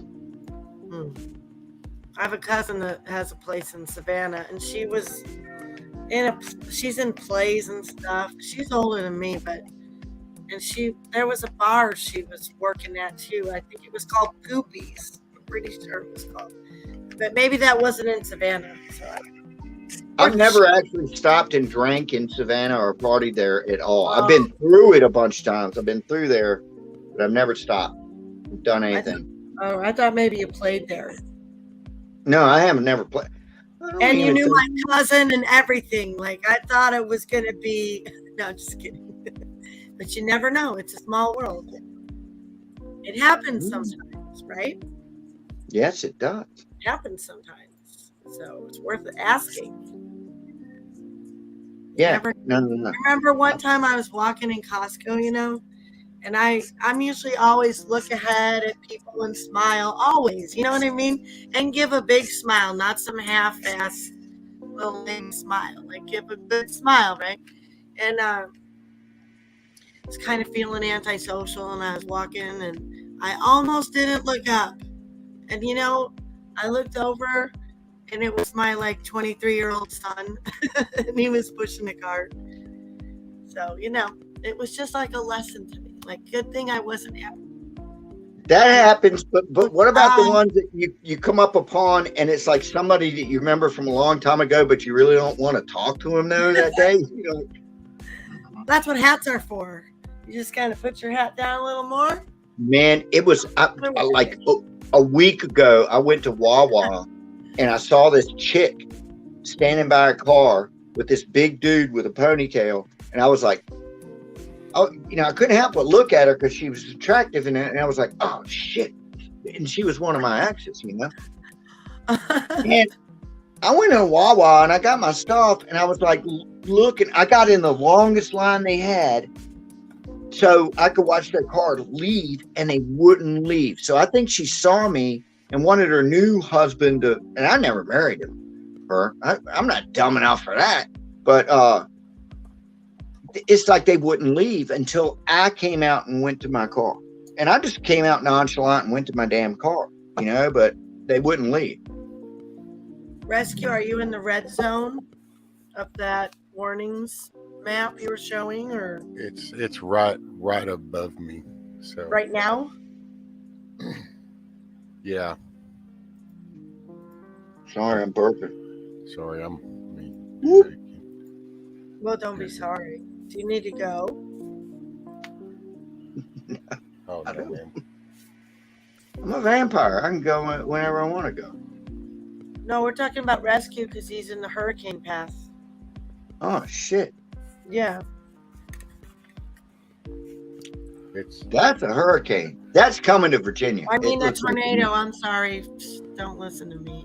I have a cousin that has a place in Savannah, and she's in plays and stuff. She's older than me, there was a bar she was working at too. I think it was called Poopies. I'm pretty sure it was called, but maybe that wasn't in Savannah. So I've never actually stopped and drank in Savannah or partied there at all. I've been through it a bunch of times. I've been through there, but I've never stopped, done anything. I thought maybe you played there. No, I haven't never played. And you knew my cousin and everything. Like, I thought it was going to be... No, just kidding. But you never know. It's a small world. It happens sometimes, right? Yes, it does. It happens sometimes. So it's worth asking. Yeah. No. I remember one time I was walking in Costco, you know, and I'm usually always look ahead at people and smile, always, you know what I mean? And give a big smile, not some half-assed little lame smile. Like, give a good smile, right? And I was kind of feeling antisocial, and I was walking, and I almost didn't look up. And, you know, I looked over, and it was my, 23-year-old son, and he was pushing a cart. So, you know, it was just like a lesson to me. Like, good thing I wasn't happy. That happens, but what about the ones that you come up upon and it's like somebody that you remember from a long time ago, but you really don't want to talk to them though that day? You know? That's what hats are for. You just kind of put your hat down a little more. Man, it was like a week ago. I went to Wawa and I saw this chick standing by a car with this big dude with a ponytail, and I was like, oh, you know, I couldn't help but look at her because she was attractive, and I was like, oh shit, and she was one of my exes, you know. And I went to Wawa and I got my stuff, and I was like looking. I got in the longest line they had, so I could watch their car leave, and they wouldn't leave. So I think she saw me and wanted her new husband to, and I never married her. I'm not dumb enough for that, but it's like they wouldn't leave until I came out and went to my car. And I just came out nonchalant and went to my damn car, you know, but they wouldn't leave. Rescue, are you in the red zone of that warnings map you were showing, or? It's right above me. So right now? Yeah. Sorry, I'm burping. Sorry, I'm me. Well, don't be sorry. Do you need to go? Oh, no, man. I'm a vampire. I can go whenever I want to go. No, we're talking about Rescue because he's in the hurricane path. Oh, shit. Yeah. That's a hurricane. That's coming to Virginia. I mean, a tornado. I'm sorry. Don't listen to me.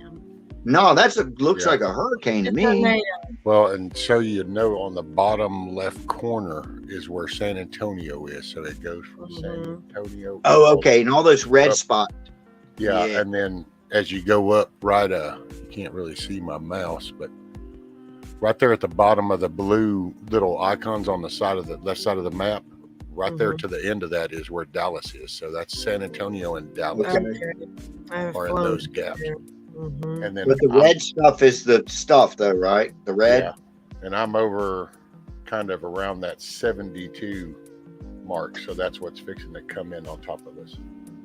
No, looks like a hurricane to me. Tornado. Well, and so you know, on the bottom left corner is where San Antonio is. So it goes from San Antonio. Oh, okay. And all those red spots. Yeah. And then as you go up you can't really see my mouse, but right there at the bottom of the blue little icons on the side of the left side of the map, right there to the end of that is where Dallas is. So that's San Antonio and Dallas are in those gaps. And then, but the red stuff is the stuff, though, right? The red. Yeah. And I'm over kind of around that 72 mark, so that's what's fixing to come in on top of us.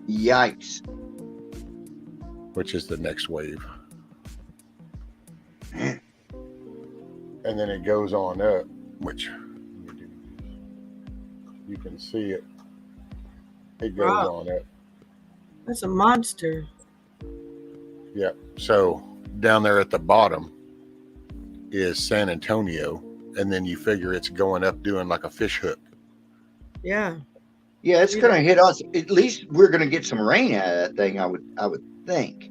Yikes! Which is the next wave. And then it goes on up, which you can see it. It goes on up. That's a monster. Yeah. So down there at the bottom is San Antonio, and then you figure it's going up doing like a fish hook. Yeah. Yeah, it's going to hit us. At least we're going to get some rain out of that thing, I would think.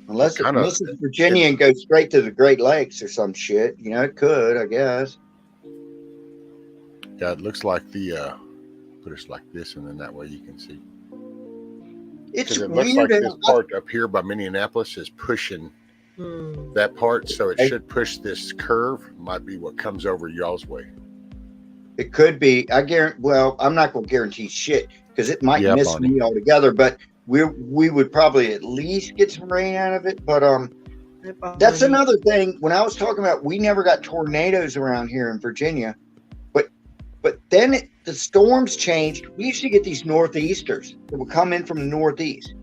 Unless it misses Virginia and goes straight to the Great Lakes or some shit. You know, it could, I guess. Yeah, it looks like the put it like this, and then that way you can see. It's it weird. Looks like this part up here by Minneapolis is pushing that part, so it should push this curve. Might be what comes over y'all's way. It could be. I guarantee. Well, I'm not going to guarantee shit because it might miss me altogether. But we would probably at least get some rain out of it. But that's another thing. When I was talking about, we never got tornadoes around here in Virginia. But then the storms changed. We used to get these northeasters that would come in from the northeast.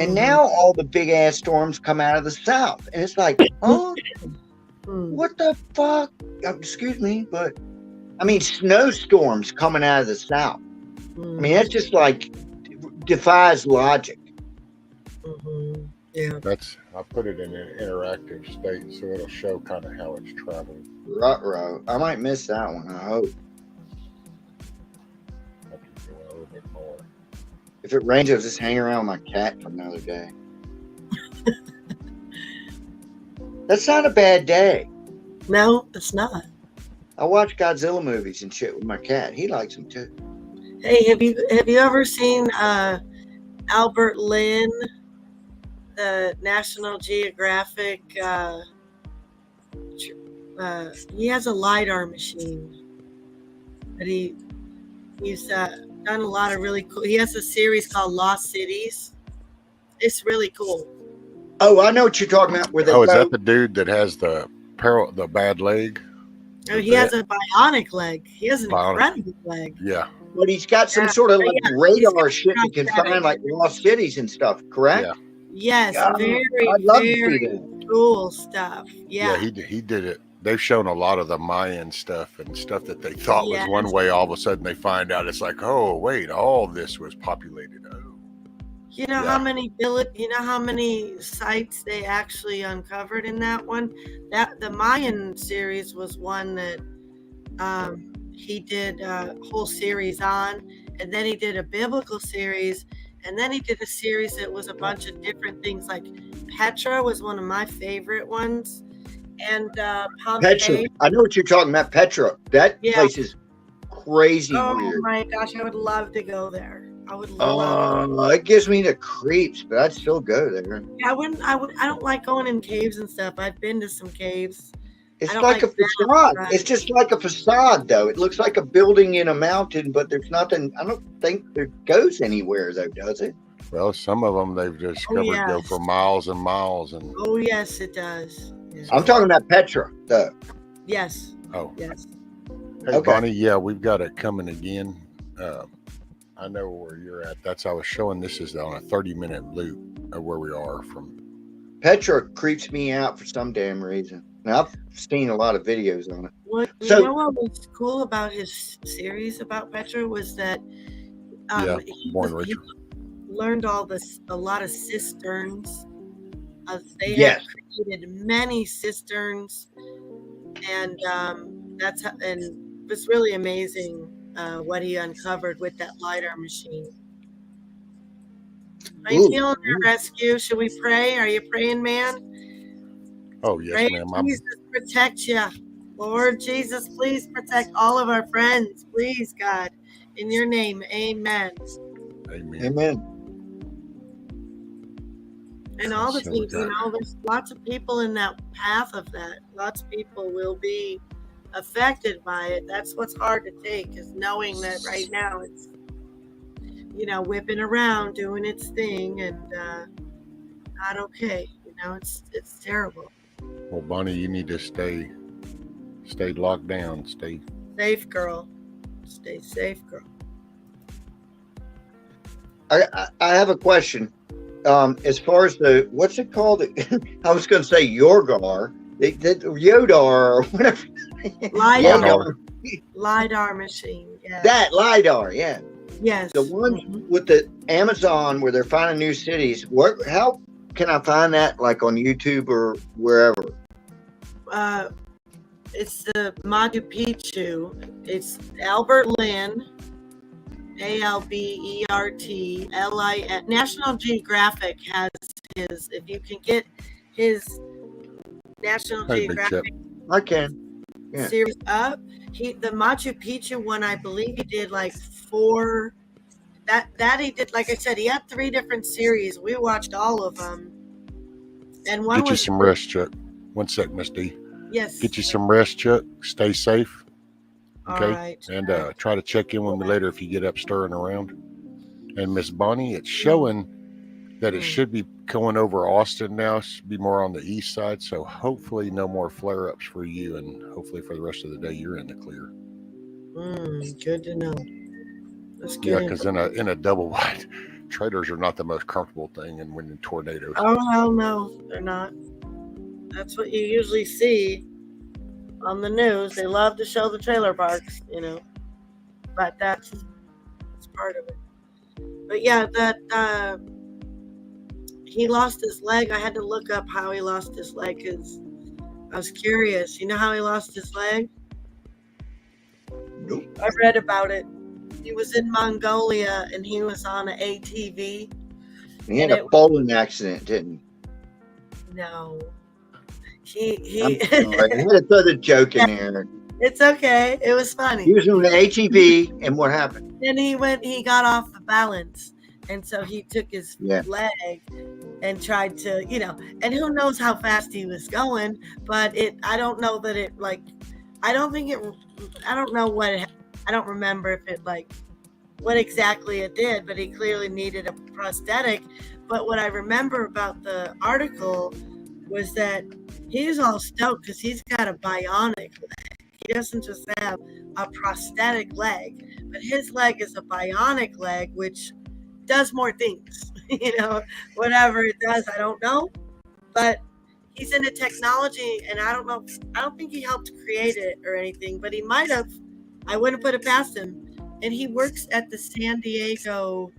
And now all the big ass storms come out of the south. And it's like, oh, what the fuck? Excuse me, but I mean, snowstorms coming out of the south. I mean, that's just like defies logic. Yeah. I put it in an interactive state so it'll show kind of how it's traveling. Ruh-roh. I might miss that one, I hope. If it rains, I'll just hang around with my cat for another day. That's not a bad day. No, it's not. I watch Godzilla movies and shit with my cat. He likes them too. Hey, have you ever seen Albert Lynn, the National Geographic? He has a LiDAR machine, but he's done a lot of really cool. He has a series called Lost Cities. It's really cool. Oh, I know what you're talking about. Is that the dude that has the bad leg? Oh, he has a bionic leg. He has an incredible leg. Yeah. But he's got some sort of like radar shit that can find like lost cities and stuff, correct? Yeah. Yes, very cool stuff. Yeah. Yeah, he did it. They've shown a lot of the Mayan stuff and stuff that they thought was one way. All of a sudden they find out it's like, oh, wait, all this was populated. Oh. You know how many sites they actually uncovered in that one? That the Mayan series was one that he did a whole series on, and then he did a biblical series, and then he did a series that was a bunch of different things. Like Petra was one of my favorite ones, and Pompeii. Petra. I know what you're talking about. Petra. That place is crazy weird. Oh my gosh, I would love to go there. I would love. It gives me the creeps, but I'd still go there. I don't like going in caves and stuff. I've been to some caves. It's like a facade. It's just like a facade, though. It looks like a building in a mountain, but there's nothing. I don't think it goes anywhere, though, does it? Well, some of them they've discovered go for miles and miles. And oh, yes, it does. Yes. I'm talking about Petra, though. Yes. Oh. Yes. Hey, Bonnie, yeah, we've got it coming again. I know where you're at. I was showing this is on a 30-minute loop of where we are from. Petra creeps me out for some damn reason. Now, I've seen a lot of videos on it. You know what was cool about his series about Petra was that he learned a lot of cisterns. They had created many cisterns, and it was really amazing. What he uncovered with that LiDAR machine. Are you feeling the rescue? Should we pray? Are you praying, man? Oh, yes, ma'am. Jesus, protect you. Lord Jesus, please protect all of our friends. Please, God. In your name, amen. Amen. Amen. And all the things, there's lots of people in that path of that. Lots of people will be affected by it. That's what's hard to take, is knowing that right now it's whipping around doing its thing and not okay. It's terrible. Well, Bonnie, you need to stay locked down. Stay safe, girl. Stay safe, girl. I have a question. As far as what's it called? I was going to say Yorgar. Yodar or whatever. LiDAR machine. Yeah. That LiDAR, yeah. Yes. The one with the Amazon where they're finding new cities. How can I find that like on YouTube or wherever? It's the Machu Picchu. It's Albert Lin, ALBERTLIN. National Geographic has his. If you can get his National Hey, Big Chip. Geographic I can. Yeah. series up, the Machu Picchu one, I believe he did like 4. That he did, like I said, he had 3 different series. We watched all of them, and one Get you was some rest, Chuck. 1 sec, Miss D. yes. Get you some rest, Chuck. Stay safe. All Okay. right. And try to check in with me later if you get up stirring around. And Miss Bonnie, it's showing that it should be going over Austin now. It should be more on the east side. So hopefully no more flare-ups for you, and hopefully for the rest of the day you're in the clear. Good to know. That's good. Yeah, because in a double wide, trailers are not the most comfortable thing, and when in tornadoes. Oh hell no, they're not. That's what you usually see on the news. They love to show the trailer parks, but that's part of it. But yeah, that he lost his leg. I had to look up how he lost his leg because I was curious. You know how he lost his leg? Nope. I read about it. He was in Mongolia and he was on an ATV. He had a bowling accident, didn't he? No. I'm sorry. I had to throw the joke in there. It's okay. It was funny. He was on an ATV, and what happened? Then he got off the balance. And so he took his leg and tried to, and who knows how fast he was going, but I don't know that it I don't remember if it what exactly it did, but he clearly needed a prosthetic. But what I remember about the article was that he's all stoked because he's got a bionic leg. He doesn't just have a prosthetic leg, but his leg is a bionic leg, which does more things. Whatever it does, I don't know. But he's into technology, and I don't think he helped create it or anything, but he might have. I wouldn't put it past him. And he works at the San Diego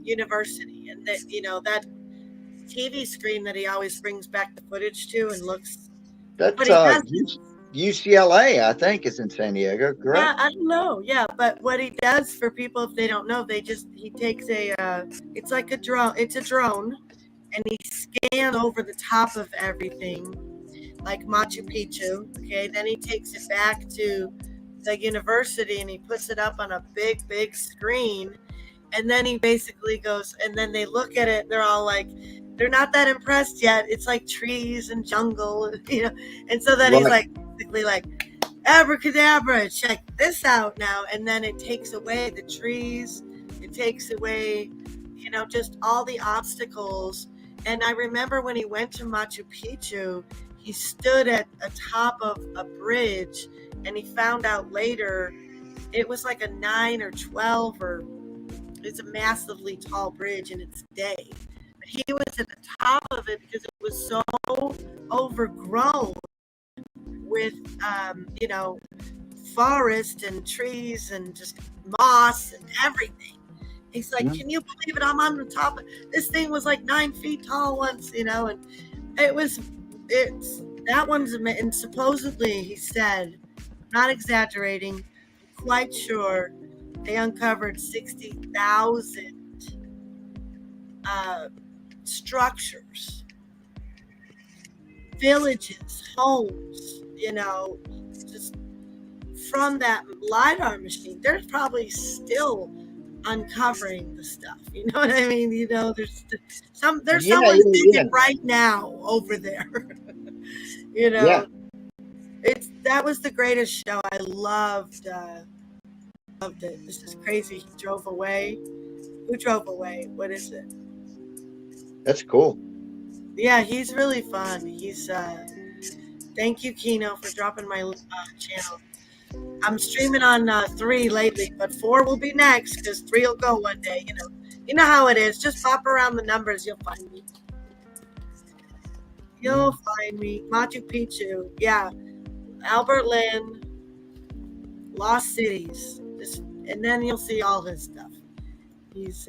University, and that that TV screen that he always brings back the footage to and looks. That's UCLA, I think, is in San Diego, correct? Yeah, I don't know. Yeah, but what he does for people, if they don't know, he takes it's like a drone. It's a drone, and he scans over the top of everything, like Machu Picchu. Okay, then he takes it back to the university and he puts it up on a big, big screen. And then he basically goes, and then they look at it. They're all like, they're not that impressed yet. It's like trees and jungle, And so then he's basically abracadabra, check this out now. And then it takes away the trees. It takes away, just all the obstacles. And I remember when he went to Machu Picchu, he stood at the top of a bridge, and he found out later it was like a 9 or 12 or it's a massively tall bridge in its day. But he was at the top of it because it was so overgrown with, forest and trees and just moss and everything. He's like, can you believe it? I'm on the top of this thing was like 9 feet tall once, and that one's, and supposedly he said, not exaggerating, quite sure, they uncovered 60,000 structures, villages, homes, just from that LiDAR machine. They're probably still uncovering the stuff. You know what I mean? There's someone's digging right now over there. That was the greatest show. I loved it. This is crazy. He drove away. Who drove away? What is it? That's cool. Yeah, he's really fun. He's thank you, Kino, for dropping my channel. I'm streaming on 3 lately, but 4 will be next because 3 will go one day. You know how it is. Just pop around the numbers, you'll find me. You'll find me. Machu Picchu, yeah. Albert Lin, Lost Cities, and then you'll see all his stuff. He's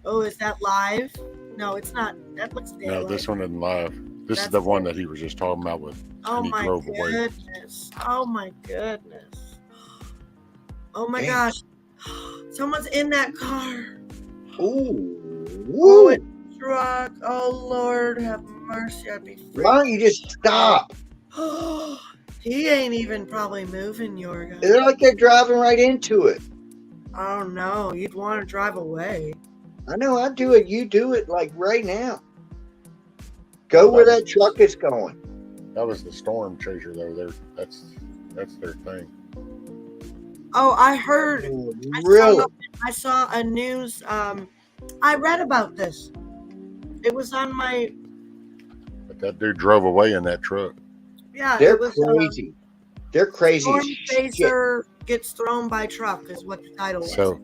Oh, is that live? No, it's not. That looks dead. No, this one isn't live. This is That's the one that he was just talking about with, Oh and he my drove away. goodness. Oh my goodness. Oh my Damn. gosh. Someone's in that car. Ooh. Oh, Woo. it's a truck. Oh Lord, have mercy. I'd be Why don't you just stop? freaked. He ain't even probably moving, Yorga. It's like they're driving right into it. Oh no, you'd want to drive away. I know I do it. You do it like right now. Go where that truck is going. That was the storm chaser though. That's their thing. Oh, I heard. Really? I saw a news. I read about this. It was on my. But that dude drove away in that truck. Yeah, They're it was. crazy. They're crazy Storm as shit. chaser gets thrown by truck is what the title was. So,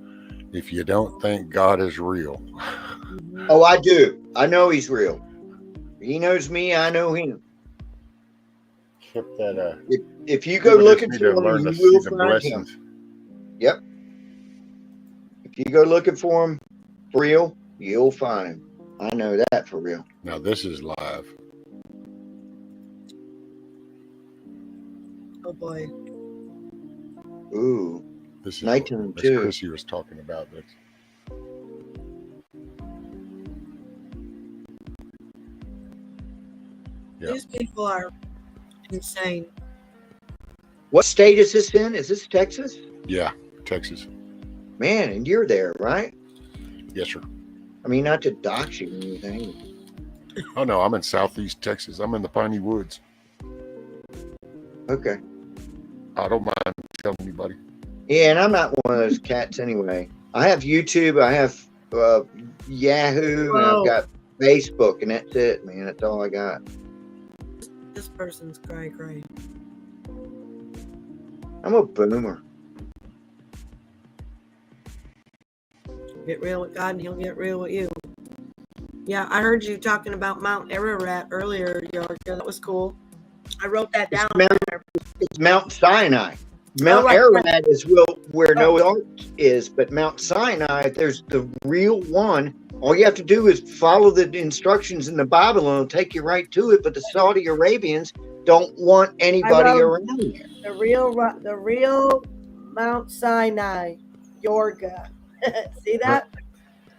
if you don't think God is real, Oh, I do. I know he's real. He knows me. I know him. keep that. If you go People just looking need for to him, learn to you see will the find blessings. him. Yep. If you go looking for him for real, you'll find him. I know that for real. Now this is live. Oh boy. Ooh. This is Nighttime what too. Chrissy was talking about. That's, yeah. These people are insane. What state is this in? Is this Texas? Yeah, Texas. Man, and you're there, right? Yes, sir. I mean, not to dox you or anything. Oh no, I'm in Southeast Texas. I'm in the Piney Woods. Okay. I don't mind telling anybody. Yeah, and I'm not one of those cats anyway. I have YouTube, I have Yahoo, and Whoa. I've got Facebook, and that's it, man. That's all I got. This person's cray. I'm a boomer. Get real with God and he'll get real with you. Yeah, I heard you talking about Mount Ararat earlier, York. That was cool. I wrote that down. It's Mount Sinai. Mount right. Ararat is where Noah's Ark is, but Mount Sinai, there's the real one. All you have to do is follow the instructions in the Bible, and it'll take you right to it. But the Saudi Arabians don't want anybody around there. The real Mount Sinai, Yorga. See that?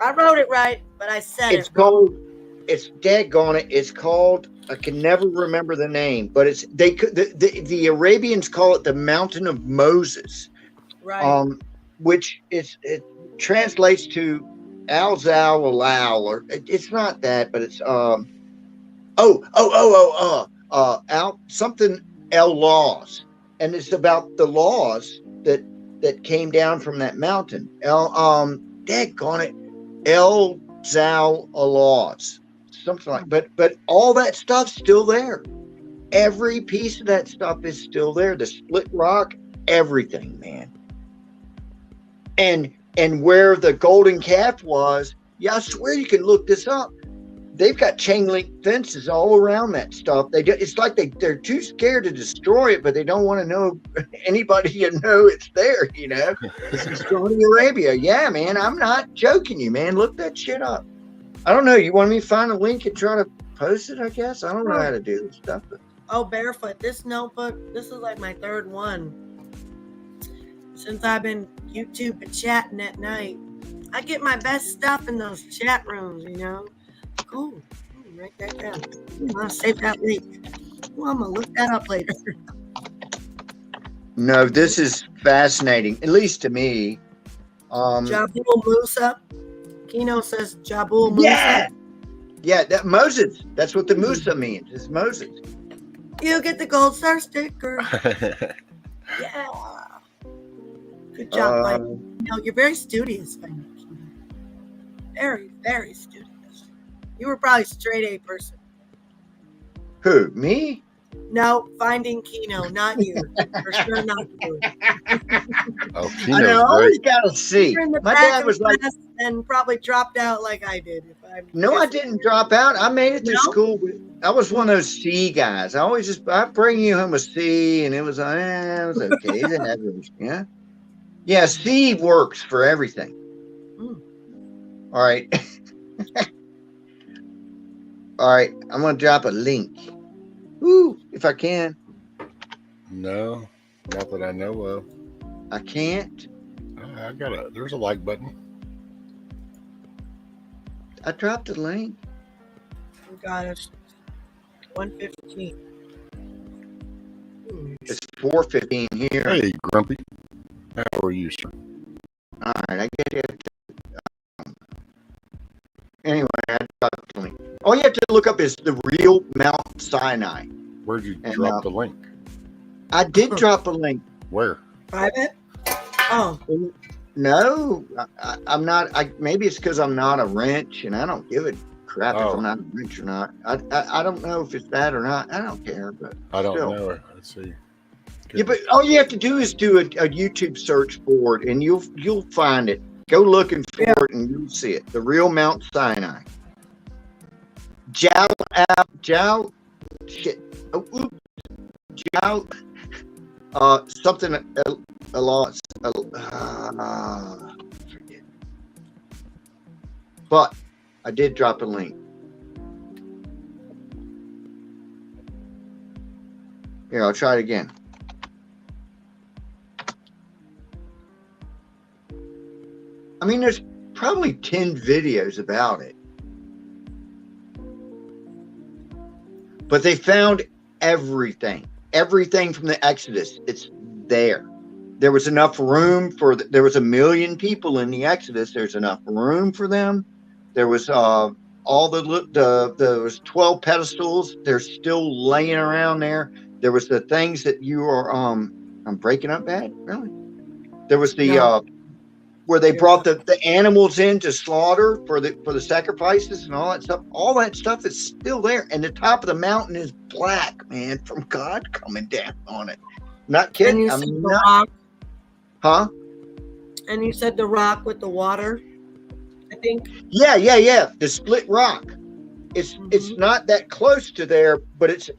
I wrote it right, but I said It's daggone it. It's called, I can never remember the name, but the Arabians call it the Mountain of Moses. right. Which it translates to Al-Zal Alal, or it's not that, but it's something El laws, and it's about the laws that came down from that mountain. Daggone it, El Zal laws, something like. But all that stuff's still there. Every piece of that stuff is still there. The split rock, everything, man. And where the golden calf was, yeah, I swear you can look this up. They've got chain link fences all around that stuff. It's like they're too scared to destroy it, but they don't want to know anybody to know it's there, you know. This is Saudi Arabia. Yeah, man, I'm not joking you, man. Look that shit up. I don't know. You want me to find a link and try to post it, I guess? I don't know how to do this stuff. Oh, Barefoot. This notebook, this is like my third one. Since I've been YouTube and chatting at night. I get my best stuff in those chat rooms, you know. Cool. Write that down. I'll save that link. Well, I'm going to look that up later. No, this is fascinating, at least to me. Jabul Musa. Kino says Jabul Musa. Yeah. Yeah, that Moses. That's what the Musa means. It's Moses. You get the gold star sticker. Yeah. Good job, Mike. No, you're very studious, Kino. Very, very studious. You were probably a straight A person. Who? Me? No, finding Kino, not you. For sure not you. Oh, I know. I always got to see. You're in the My back dad of was the like, class and probably dropped out like I did. no, I didn't drop out. I made it through No? school. But I was one of those C guys. I bring you home a C, and it was okay. He's an average, yeah. Yeah, C works for everything. All right. All right. I'm going to drop a link. Woo, if I can. No, not that I know of. I can't. There's a like button. I dropped the link. We got it. 1:15. It's 4:15 here. Hey, Grumpy. How are you, sir? All right, I get it. Anyway, I dropped the link. All you have to look up is the real Mount Sinai. Where'd you And, drop the link? I did drop a link. Where? Private? Oh, No, I'm not. Maybe it's because I'm not a wrench, and I don't give a crap if I'm not a wrench or not. I don't know if it's that or not. I don't care, but I don't still. know. Let's see. Yeah, but all you have to do is do a YouTube search for it, and you'll find it. Go looking for it, and you'll see it. The real Mount Sinai. Something a lot. Forget. But I did drop a link. Here, I'll try it again. I mean, there's probably 10 videos about it. But they found everything from the Exodus. It's there. There was enough room for, there was 1 million people in the Exodus. There's enough room for them. There was there was 12 pedestals. They're still laying around there. There was the things that you are, I'm breaking up bad, really? There was the, where they brought the animals in to slaughter for the sacrifices and all that stuff. All that stuff is still there. And the top of the mountain is black, man, from God coming down on it. Not kidding. and you said the rock. Huh? And you said the rock with the water, I think. Yeah. The split rock. It's not that close to there, but it's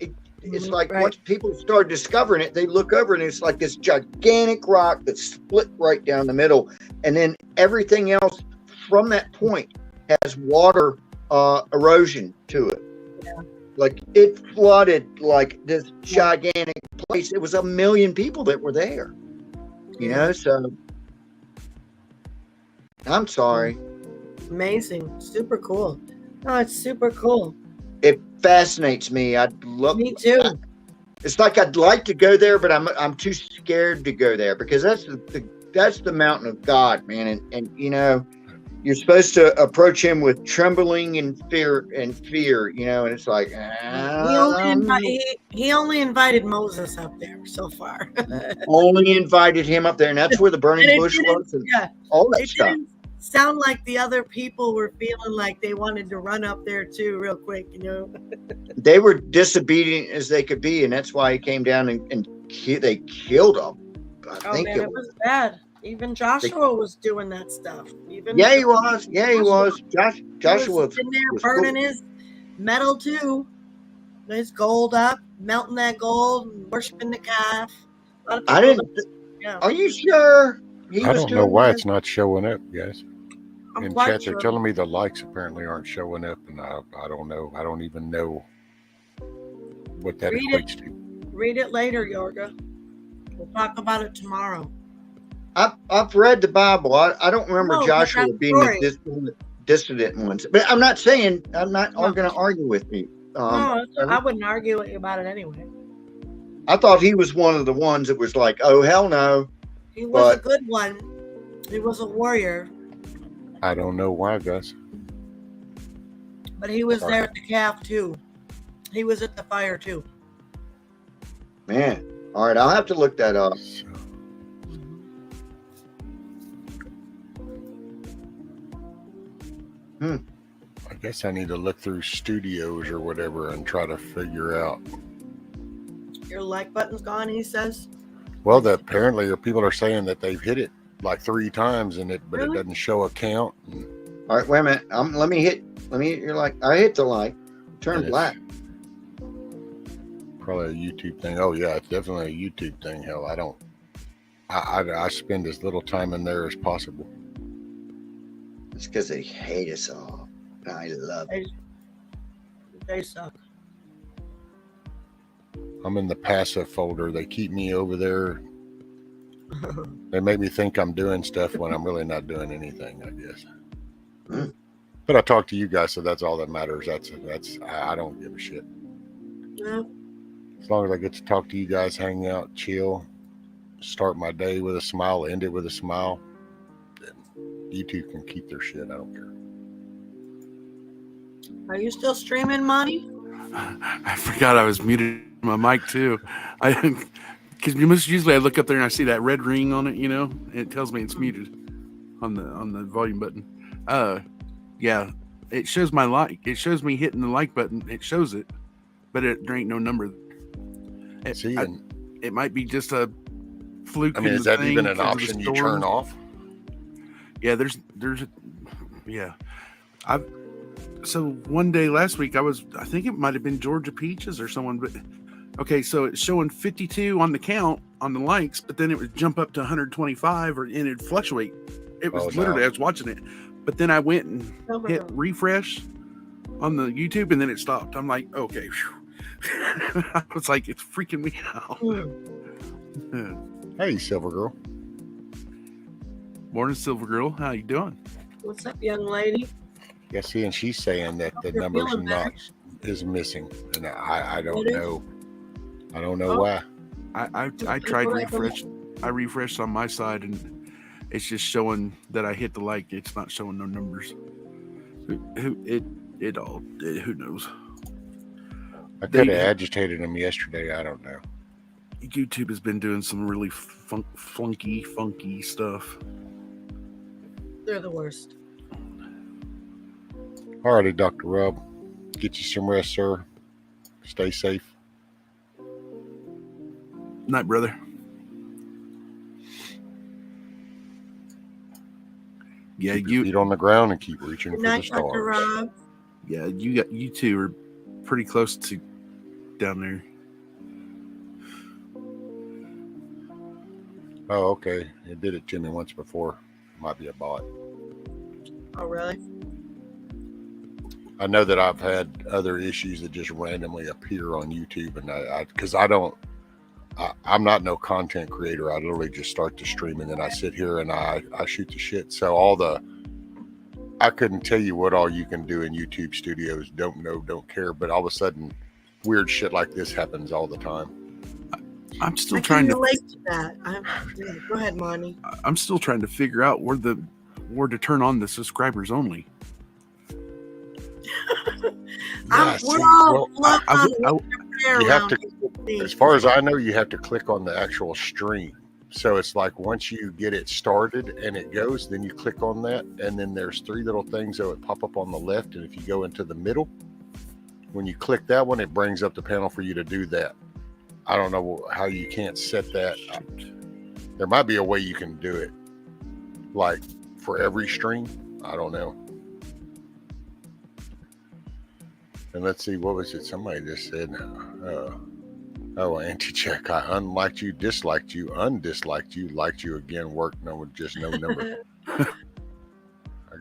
like once people start discovering it, they look over and it's like this gigantic rock that's split right down the middle. And then everything else from that point has water erosion to it. Yeah. Like it flooded like this gigantic place. It was 1 million people that were there. You know, so I'm sorry. Amazing. Super cool. No, it's super cool. It fascinates me. I'd love. Me too. It's like I'd like to go there, but I'm too scared to go there because that's the mountain of God, man. And you know, you're supposed to approach him with trembling and fear, you know, and it's like he only invited Moses up there so far. Only invited him up there, and that's where the burning bush was and all that stuff. Didn't sound like the other people were feeling like they wanted to run up there too real quick, you know. They were disobedient as they could be, and that's why he came down and they killed them. I think it was bad. Even Joshua was doing that stuff. He was. Joshua was in there burning his metal too. His gold up, melting that gold, and worshiping the calf. I didn't. Yeah. Are you sure? I don't know why it's not showing up, guys. I'm In quite chat, sure. they're telling me the likes apparently aren't showing up, and I don't know. I don't even know what that equates to. Read it later, Yorga. We'll talk about it tomorrow. I've read the Bible. I don't remember Joshua being the dissident ones. But I'm not saying I'm not going to argue with you. I wouldn't argue with you about it anyway. I thought he was one of the ones that was like, oh hell no. He was a good one. He was a warrior. I don't know why, guys. But he was there at the calf too. He was at the fire too. Man. All right, I'll have to look that up. I guess I need to look through studios or whatever and try to figure out. Your like button's gone, he says. Well, apparently the people are saying that they've hit it like 3 times but Really? it doesn't show a count. All right, wait a minute. Let me hit your like. I hit the like. Turn black. Probably a YouTube thing. Oh yeah, it's definitely a YouTube thing. Hell, I spend as little time in there as possible. It's because they hate us all. I love it. They suck. I'm in the passive folder. They keep me over there. They make me think I'm doing stuff when I'm really not doing anything, I guess. Hmm. But I talk to you guys, so that's all that matters. I don't give a shit. No. As long as I get to talk to you guys, hang out, chill, start my day with a smile, end it with a smile, then you two can keep their shit. I don't care. Are you still streaming, Monty? I forgot I was muted my mic too. Because usually I look up there and I see that red ring on it, and it tells me it's muted on the volume button. Yeah, it shows my like. It shows me hitting the like button. It shows it, but there ain't no number. It might be just a fluke. I mean, is that even an option you turn off? Yeah, there's yeah. So one day last week I think it might have been Georgia Peaches or someone, but okay, so it's showing 52 on the count on the likes, but then it would jump up to 125 and it'd fluctuate. It was literally, I was watching it, but then I went and hit refresh on the YouTube and then it stopped. I'm like, okay. I was like, it's freaking me out. Hey, Silver Girl. Morning, Silver Girl. How you doing? What's up, young lady? Yeah, see, and she's saying that the numbers is missing, and I don't know. I don't know why. I tried refresh. I refreshed on my side, and it's just showing that I hit the like. It's not showing no numbers. Who knows? I could have agitated them yesterday. I don't know. YouTube has been doing some really funky stuff. They're the worst. Alrighty, Dr. Rob. Get you some rest, sir. Stay safe. Night, brother. Yeah, keep your feet on the ground and keep reaching for the stars. Dr. Rob. Yeah, you two are pretty close to down there. Oh, okay. It did it to me once before. Might be a bot. Oh, really? I know that I've had other issues that just randomly appear on YouTube, and because I'm not no content creator. I literally just start the stream and then I sit here and I shoot the shit. So I couldn't tell you what all you can do in YouTube studios. Don't know, don't care. But all of a sudden, weird shit like this happens all the time. I'm still trying to relate to that. Go ahead, Monty. I'm still trying to figure out where to turn on the subscribers only. You have to, as far as I know, you have to click on the actual stream. So it's like once you get it started and it goes, then you click on that, and then there's three little things that would pop up on the left. And if you go into the middle, when you click that one, it brings up the panel for you to do that. I don't know how you can't set that. There might be a way you can do it, like for every stream. I don't know. And let's see, what was it? Somebody just said, anti-check. I unliked you, disliked you, undisliked you, liked you again, worked no number. I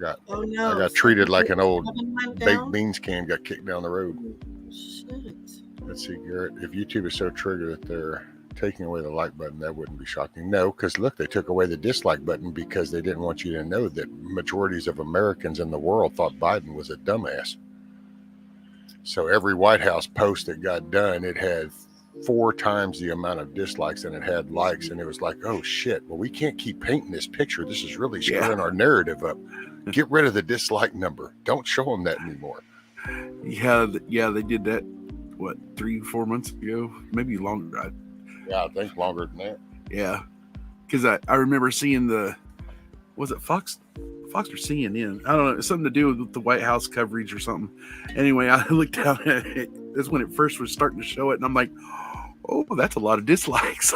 got treated like an old baked beans can, got kicked down the road. Shit. Let's see, Garrett, if YouTube is so triggered that they're taking away the like button, that wouldn't be shocking. No, because look, they took away the dislike button because they didn't want you to know that majorities of Americans in the world thought Biden was a dumbass. So every White House post that got done, it had 4 times the amount of dislikes than it had likes. And it was like, oh shit, well, we can't keep painting this picture. This is really screwing our narrative up. Get rid of the dislike number. Don't show them that anymore. Yeah, they did that, 3-4 months ago? Maybe longer. Yeah, I think longer than that. Yeah, because I remember seeing was it Fox or CNN? I don't know. It's something to do with the White House coverage or something. Anyway, I looked down at it. That's when it first was starting to show it, and I'm like, oh, that's a lot of dislikes.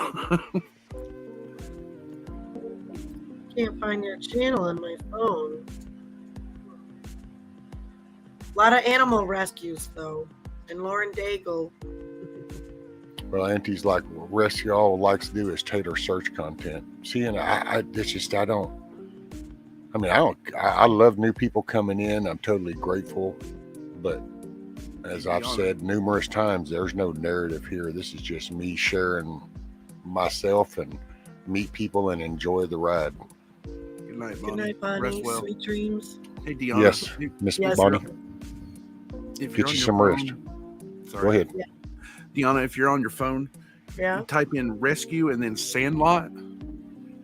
Can't find your channel on my phone. A lot of animal rescues, though. And Lauren Daigle. Well, Auntie's like, rest y'all likes to do is tailor search content. See, and it's just, I I mean, I love new people coming in. I'm totally grateful. But as I've said numerous times, there's no narrative here. This is just me sharing myself and meet people and enjoy the ride. Good night, Bonnie. Good night, Bonnie. Rest well. Sweet dreams. Hey, Deanna. Yes, Miss Yes, Bonnie. If Get you're on you your some phone, rest. Sorry. Go ahead. Deanna, if you're on your phone, Yeah. you type in rescue and then SandLot.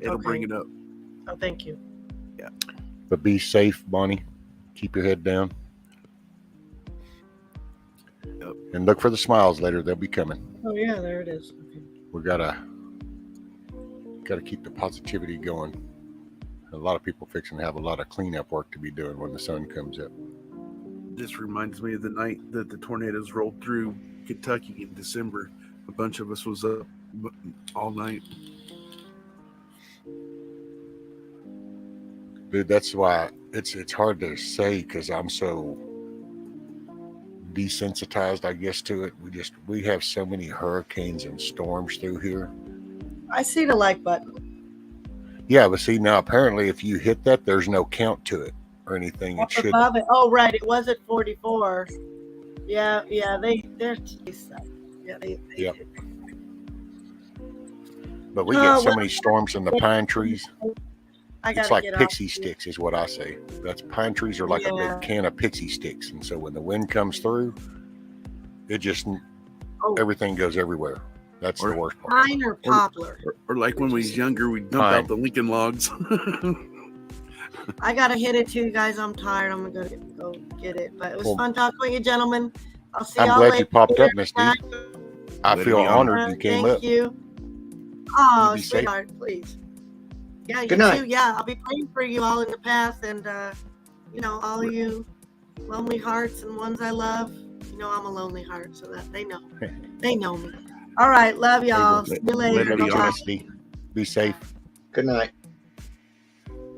It'll Okay. bring it up. Oh, thank you. But be safe, Bonnie. Keep your head down. Yep. And look for the smiles later. They'll be coming. Oh yeah, there it is. Okay. We gotta keep the positivity going. A lot of people fixing to have a lot of cleanup work to be doing when the sun comes up. This reminds me of the night that the tornadoes rolled through Kentucky in December. A bunch of us was up all night. Dude, that's why it's hard to say because I'm so desensitized, I guess, to it. We have so many hurricanes and storms through here. I see the like button. Yeah, but see now apparently if you hit that, there's no count to it or anything. It Up should. above it. Oh right, it was at 44. Yeah, they suck. Yeah, they Yep. do. But we get so well- many storms in the pine trees. I gotta It's like get pixie off. sticks is what I say. That's pine trees are like a Yeah. big can of pixie sticks. And so when the wind comes through, it just Oh. everything goes everywhere. That's the worst part. Pine or poplar. Or like when we was younger, we'd dump Fine. out the Lincoln logs. I gotta hit it too, guys. I'm tired. I'm gonna go get it. But it was Well, fun talking with you, gentlemen. I'll see I'm y'all glad later. you popped up, Miss D. I Glad to feel be on. honored you came Thank up. you. Oh, You be safe. sweetheart, please. Yeah, you Good night. too. Yeah, I'll be praying for you all in the past, and all you lonely hearts and ones I love. You know, I'm a lonely heart, so that they know. They know me. All right, love y'all. See you later. Love you, Bye-bye. Miss D. Be safe. Good night.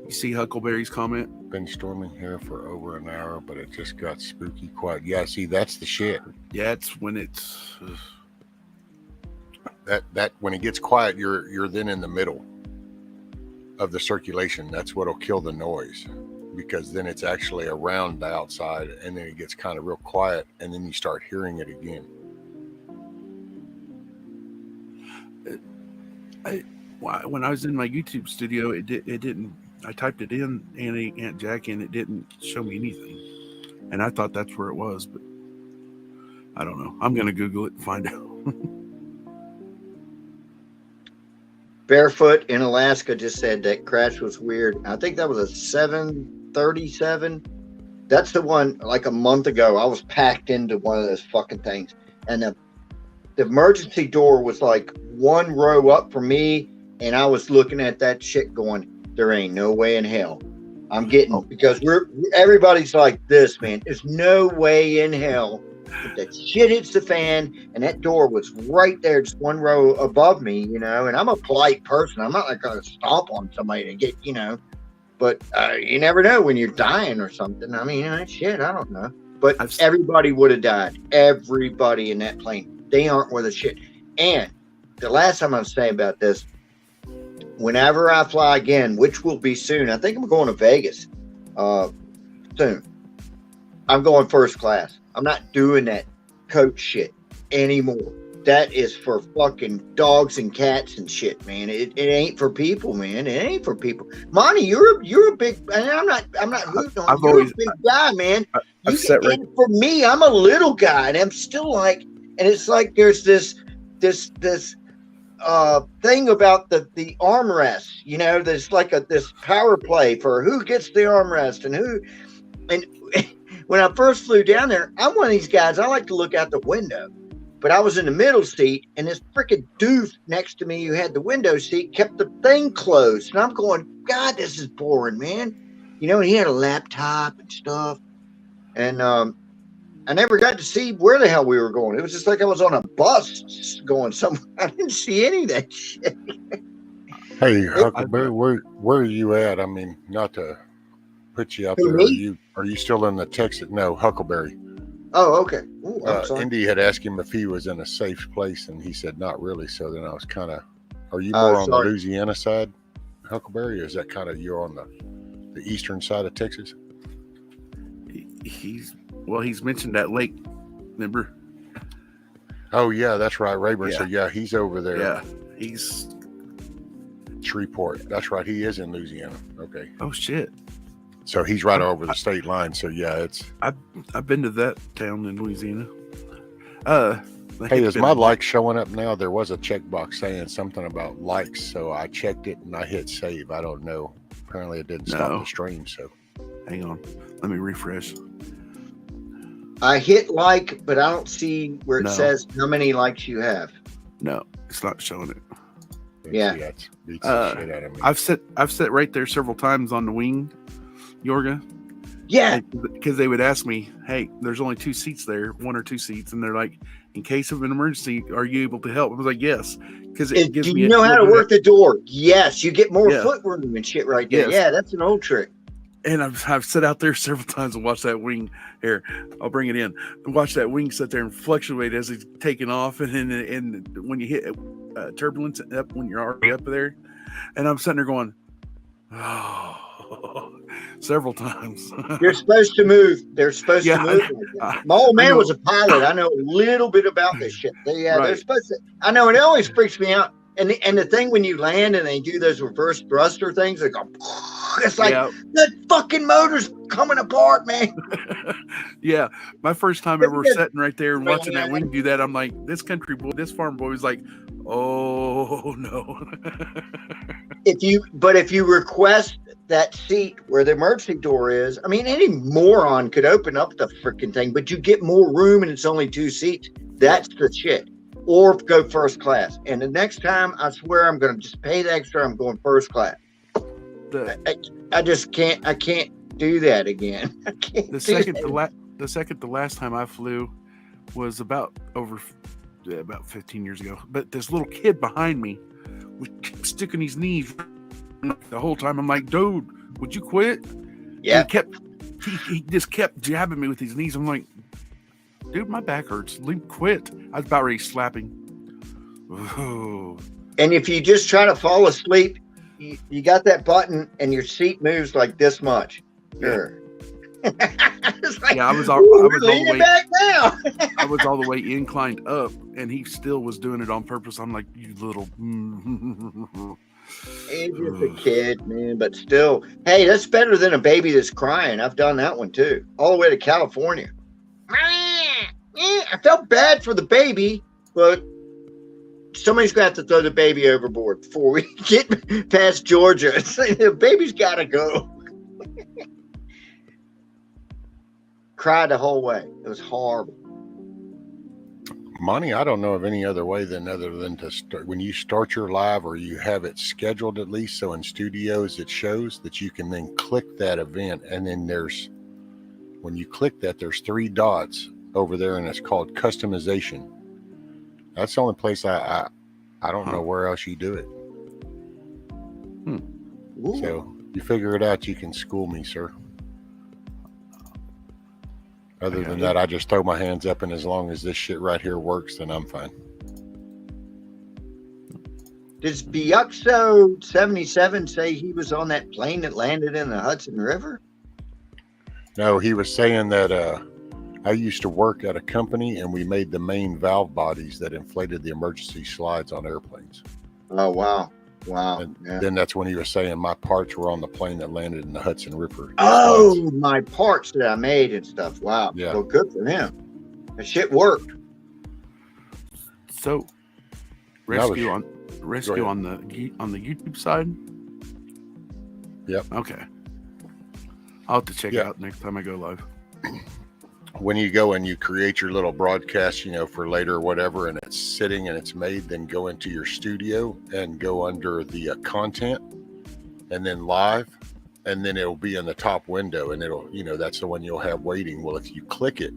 You see Huckleberry's comment? Been storming here for over an hour, but it just got spooky quiet. Yeah, see, that's the shit. Yeah, it's when it's. That when it gets quiet, you're then in the middle of the circulation. That's what'll kill the noise, because then it's actually around the outside, and then it gets kind of real quiet, and then you start hearing it again. When I was in my YouTube studio, it didn't. I typed it in, Aunt Jackie, and it didn't show me anything. And I thought that's where it was, but I don't know. I'm gonna Google it and find out. Barefoot in Alaska just said that crash was weird. I think that was a 737. That's the one. Like a month ago, I was packed into one of those fucking things, and the emergency door was like one row up from me, and I was looking at that shit going, there ain't no way in hell I'm getting, because everybody's like this, man. There's no way in hell that shit hits the fan, and that door was right there, just one row above me, and I'm a polite person. I'm not like gonna stomp on somebody to get, but you never know when you're dying or something. I mean, shit, I don't know. But everybody would have died. Everybody in that plane. They aren't worth a shit. And the last time I was saying about this, whenever I fly again, which will be soon, I think I'm going to Vegas soon. I'm going first class. I'm not doing that coach shit anymore. That is for fucking dogs and cats and shit, man. It ain't for people, man. It ain't for people. Monty, you're a big. And I'm not hooting on you. You're a big guy, man. For me, I'm a little guy, and I'm still like, and it's like there's this thing about the armrest. There's like this power play for who gets the armrest and who. And when I first flew down there, I'm one of these guys. I like to look out the window. But I was in the middle seat, and this freaking doof next to me who had the window seat kept the thing closed. And I'm going, God, this is boring, man. And he had a laptop and stuff. And I never got to see where the hell we were going. It was just like I was on a bus going somewhere. I didn't see any of that shit. Hey, Huckleberry, where are you at? I mean, not to put you up there. Are you still in the Texas? No, Huckleberry. Oh, okay. Ooh, I'm sorry. Indy had asked him if he was in a safe place, and he said not really. So then I was kind of, are you more on the Louisiana side, Huckleberry, or is that kind of you're on the the eastern side of Texas? He's mentioned that lake. Remember? Oh yeah, that's right, Rayburn. Yeah. So yeah, he's over there. Yeah, he's Shreveport. That's right. He is in Louisiana. Okay. oh shit. So he's right over the state line. So yeah, it's. I've been to that town in Louisiana. Hey, is my like showing up now? There was a checkbox saying something about likes, so I checked it and I hit save. I don't know. Apparently, it didn't stop the stream. So, hang on, let me refresh. I hit like, but I don't see where it says how many likes you have. No, it's not showing it. Yeah, that beats the shit out of me. I've sat right there several times on the wing, Yorga. Yeah, because they would ask me, "Hey, there's only 2 seats there, 1 or 2 seats," and they're like, "In case of an emergency, are you able to help?" I was like, "Yes," because it gives do me. You know how to work the door? Yes, you get more foot room and shit right there. Yes. Yeah, that's an old trick. And I've sat out there several times and watched that wing. Here, I'll bring it in. Watch that wing sit there and fluctuate as it's taking off, and when you hit turbulence up when you're already up there, and I'm sitting there going, oh, several times. You're supposed to move. They're supposed to move. My old man was a pilot. I know a little bit about this shit. They're supposed to. I know, and it always freaks me out. And the thing when you land and they do those reverse thruster things, they go, it's like the fucking motor's coming apart, man. Yeah, my first time ever sitting right there and watching that wing do that, I'm like, this country boy, this farm boy was like, oh no. If you request that seat where the emergency door is, I mean, any moron could open up the freaking thing, but you get more room and it's only 2 seats. That's the shit. Or go first class. And the next time, I swear I'm going to just pay the extra. I'm going first class. I just can't. I can't do that again. I can't. The second to last time I flew was about 15 years ago. But this little kid behind me was sticking his knees the whole time. I'm like, dude, would you quit? Yeah. He just kept jabbing me with his knees. I'm like, dude, my back hurts. Quit. I was about ready to slap him. Ooh. And if you just try to fall asleep, you got that button and your seat moves like this much. Sure. I was all the way back now. I was all the way inclined up, and he still was doing it on purpose. I'm like, you little. He's just a kid, man, but still, hey, that's better than a baby that's crying. I've done that one too, all the way to California. I felt bad for the baby, but somebody's going to have to throw the baby overboard before we get past Georgia. The baby's got to go. Cried the whole way. It was horrible. Monty, I don't know of any other way other than to start when you start your live, or you have it scheduled at least. So in studios, it shows that you can then click that event, and then when you click that, there's 3 dots over there, and it's called customization. That's the only place I don't know where else you do it. So you figure it out, you can school me, sir. Other than that, I just throw my hands up, and as long as this shit right here works, then I'm fine. Does Biuxo 77 say he was on that plane that landed in the Hudson River? No, he was saying that I used to work at a company, and we made the main valve bodies that inflated the emergency slides on airplanes. Oh, wow. And then that's when he was saying my parts were on the plane that landed in the Hudson River. Oh, my parts that I made and stuff. Wow. Yeah. Well, good for him. That shit worked. So, rescue on the YouTube side. Yep. Okay. I'll have to check it out next time I go live. When you go and you create your little broadcast, for later or whatever, and it's sitting and it's made, then go into your studio and go under the content and then live, and then it'll be in the top window, and it'll, that's the one you'll have waiting. Well, if you click it,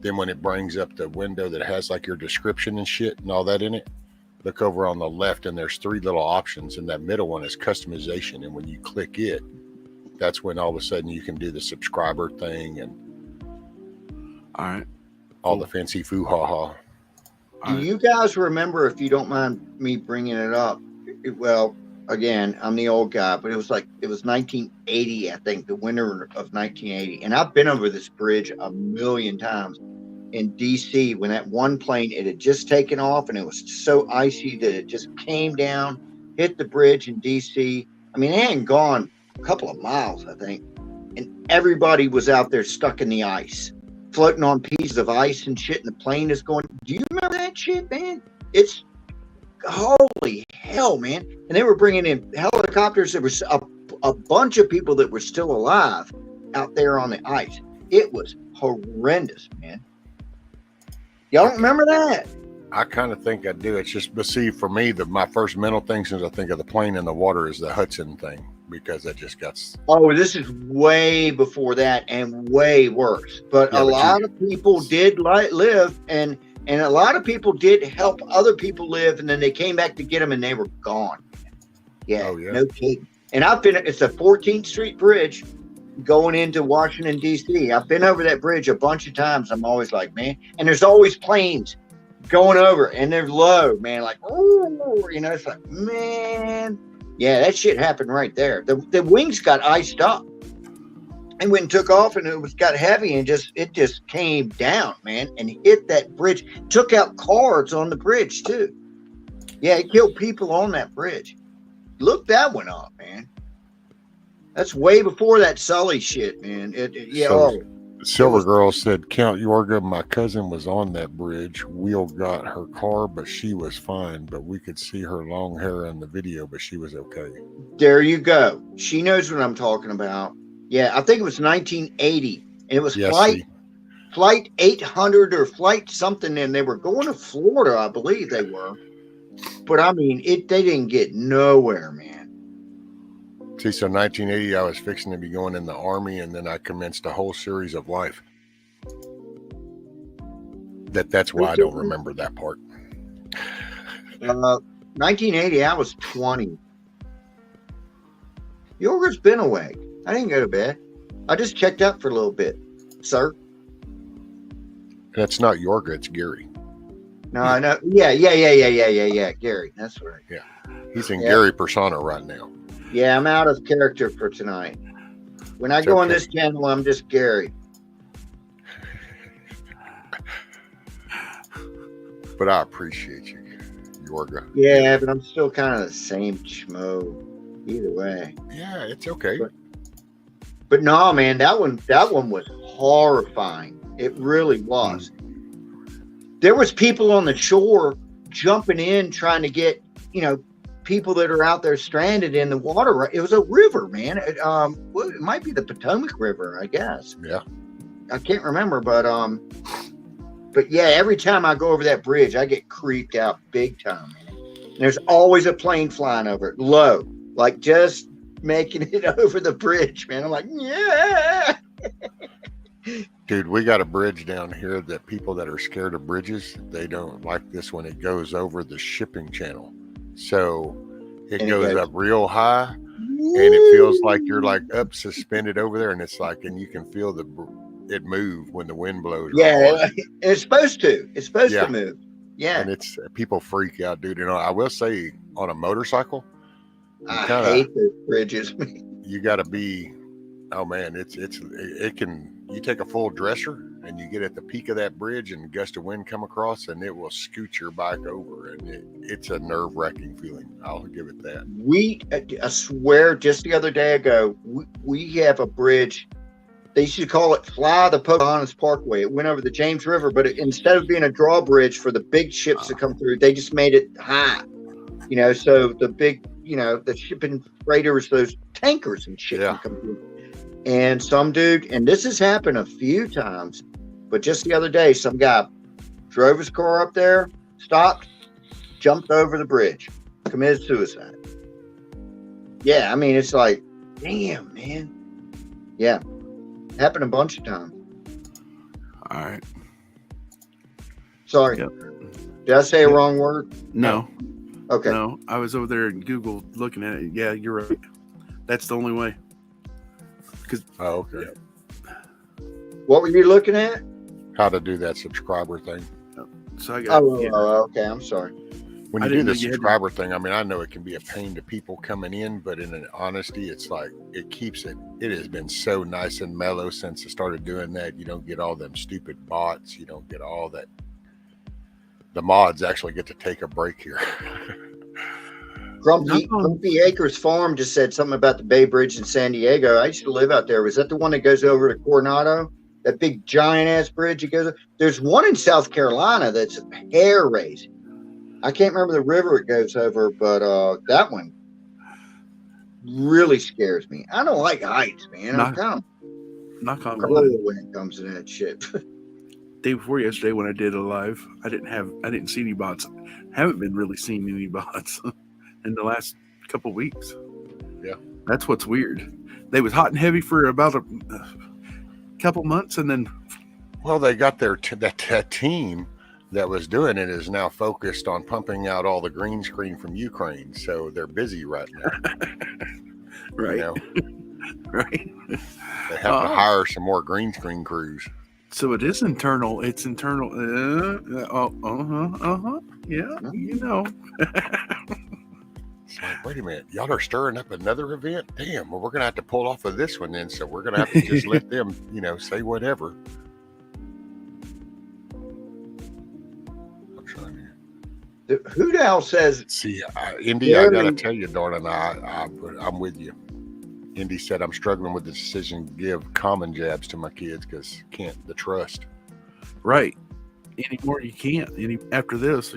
then when it brings up the window that has like your description and shit and all that in it, look over on the left, and there's 3 little options, and that middle one is customization. And when you click it, that's when all of a sudden you can do the subscriber thing and all right, all the fancy foo-ha-ha. Do you guys remember, if you don't mind me bringing it up, well, again, I'm the old guy, but it was 1980, I think, the winter of 1980. And I've been over this bridge a million times in DC when that one plane, it had just taken off and it was so icy that it just came down, hit the bridge in DC. I mean, it hadn't gone a couple of miles, I think. And everybody was out there stuck in the ice, floating on pieces of ice and shit. And the plane is going, do you remember that shit, man? It's holy hell, man. And they were bringing in helicopters. There was a bunch of people that were still alive out there on the ice. It was horrendous, man. Y'all don't remember that? I kind of think I do. It's just, but see, for me, my first mental thing since I think of the plane in the water is the Hudson thing, because that just got. Oh, this is way before that and way worse. But a lot of people did live, and a lot of people did help other people live, and then they came back to get them, and they were gone. Yeah, no kidding. And it's a 14th Street Bridge going into Washington, D.C. I've been over that bridge a bunch of times. I'm always like, man, and there's always planes going over, and they're low, man, like, oh, you know, it's like, man, yeah, that shit happened right there. The wings got iced up and went and took off, and it got heavy, and it just came down, man, and hit that bridge, took out cars on the bridge too. Yeah, it killed people on that bridge. Look that one up, man. That's way before that Sully shit, man. Silver Girl said, Count Yorga, my cousin was on that bridge. Wheel got her car, but she was fine. But we could see her long hair in the video, but she was okay. There you go. She knows what I'm talking about. Yeah, I think it was 1980. And it was flight 800 or flight something. And they were going to Florida, I believe they were. But I mean, they didn't get nowhere, man. See, so 1980, I was fixing to be going in the Army, and then I commenced a whole series of life. That's why I don't remember that part. 1980, I was 20. Yorga's been awake. I didn't go to bed. I just checked out for a little bit, sir. That's not Yorga, it's Gary. No, I know. Yeah. Gary, that's right. Yeah, he's in Gary persona right now. Yeah, I'm out of character for tonight. When I go on this channel, I'm just Gary. But I appreciate you, Yorga. Yeah, but I'm still kind of the same schmo. Either way. Yeah, it's okay. But no, man, that one was horrifying. It really was. There was people on the shore jumping in, trying to get, people that are out there stranded in the water. It was a river, man. It might be the Potomac River, I guess. Yeah. I can't remember, but yeah, every time I go over that bridge, I get creeped out big time, man. And there's always a plane flying over it, low, like just making it over the bridge, man. I'm like, yeah. Dude, we got a bridge down here that people that are scared of bridges, they don't like this when it goes over the shipping channel. So it goes up real high, and it feels like you're like up suspended over there, and it's like, and you can feel it move when the wind blows. Yeah, it's supposed to. It's supposed to move. Yeah, and it's people freak out, dude. I will say, on a motorcycle, I hate those bridges. You got to be. Oh man, it can. You take a full dresser and you get at the peak of that bridge, and a gust of wind come across, and it will scoot your bike over, and it's a nerve-wracking feeling. I'll give it that. I swear, just the other day ago, we have a bridge. They used to call it Fly the Pocahontas Parkway. It went over the James River, but instead of being a drawbridge for the big ships to come through, they just made it high. So the big, the shipping freighters, those tankers and shit can come through. And some dude, and this has happened a few times, but just the other day, some guy drove his car up there, stopped, jumped over the bridge, committed suicide. Yeah, I mean, it's like, damn, man. Yeah, happened a bunch of times. All right. Sorry. Yep. Did I say a wrong word? No. Okay. No, I was over there in Google looking at it. Yeah, you're right. That's the only way. Okay. Yeah. What were you looking at? How to do that subscriber thing. So I got. Okay. I'm sorry. when I you do didn't the know you had to- subscriber thing, I mean, I know it can be a pain to people coming in, but in an honesty, it's like it keeps it. It has been so nice and mellow since I started doing that. You don't get all them stupid bots. You don't get all that. The mods actually get to take a break here. Grumpy Acres Farm just said something about the Bay Bridge in San Diego. I used to live out there. Was that the one that goes over to Coronado? That big giant ass bridge that goes. There's one in South Carolina that's hair raising. I can't remember the river it goes over, but that one really scares me. I don't like heights, man. I'm kind of knock on cold wood. when it comes to that shit. Day before yesterday when I did a live, I didn't see any bots. Haven't been really seeing any bots in the last couple weeks. Yeah, that's what's weird. They was hot and heavy for about a couple months, and then well, they got that team that was doing it is now focused on pumping out all the green screen from Ukraine, so they're busy right now. Right, you know? Right. They have to hire some more green screen crews. So it is internal. It's internal. Yeah, you know. It's like, wait a minute, y'all are stirring up another event? Damn, well, we're going to have to pull off of this one then, so we're going to have to just let them, say whatever. I'm trying to... Who the hell says... See, Indy, I got to tell you, darling, I'm with you. Indy said, I'm struggling with the decision to give common jabs to my kids because the trust. Right. Anymore, you can't. After this,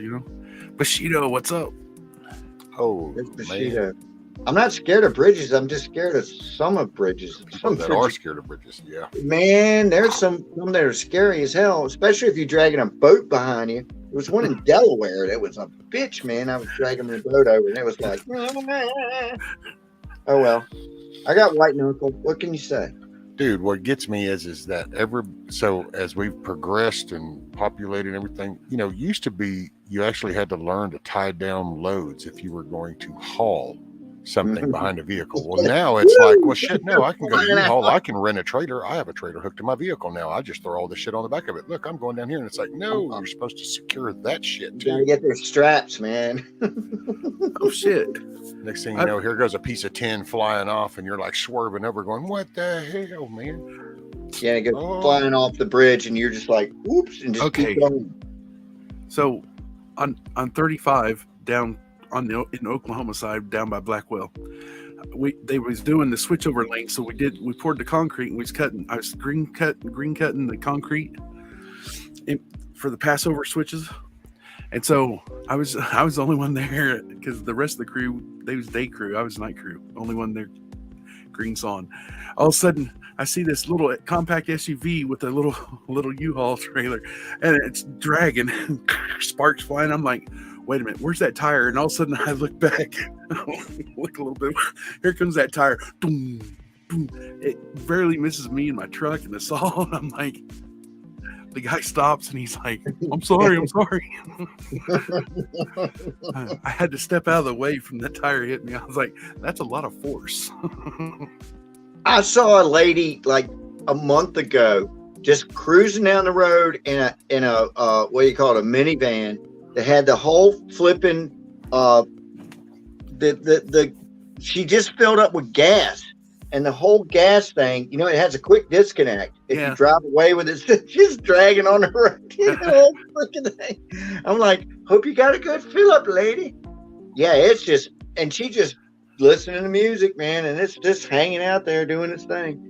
Bushido, what's up? Oh, man. I'm not scared of bridges. I'm just scared of some of bridges. Some that are scared of bridges, yeah. Man, there's some that are scary as hell, especially if you're dragging a boat behind you. There was one in Delaware that was a bitch, man. I was dragging the boat over, and it was like, oh, well. I got white knuckle. What can you say? Dude, what gets me is that as we've progressed and populated everything, used to be you actually had to learn to tie down loads if you were going to haul something behind a vehicle. Well, now it's like, well, shit, no, I can go to U-Haul. I can rent a trailer. I have a trailer hooked to my vehicle now. I just throw all the shit on the back of it. Look, I'm going down here, and it's like, no, you're supposed to secure that shit too. You gotta get their straps, man. Oh, shit. Next thing you know, here goes a piece of tin flying off, and you're like swerving over going, what the hell, man? Yeah, it goes flying off the bridge, and you're just like, oops, and just keep going. So on 35 down in Oklahoma side, down by Blackwell, they was doing the switchover lane. So we poured the concrete, and I was green cutting the concrete for the passover switches. And so I was the only one there because the rest of the crew, they was day crew. I was night crew. Only one there, greens on. All of a sudden, I see this little compact SUV with a little U-Haul trailer, and it's dragging, sparks flying. I'm like, wait a minute, where's that tire? And all of a sudden, I look back, look a little bit. Here comes that tire. Boom, boom. It barely misses me in my truck and the saw. And I'm like. The guy stops and he's like, I'm sorry. I had to step out of the way from that tire hitting me. I was like, that's a lot of force. I saw a lady like a month ago just cruising down the road in a what do you call it, a minivan that had the whole flipping she just filled up with gas. And the whole gas thing, it has a quick disconnect. If you drive away with it, it's just dragging on the road. The whole freaking thing. I'm like, hope you got a good fill up, lady. Yeah, it's just, and she just listening to music, man, and it's just hanging out there doing its thing.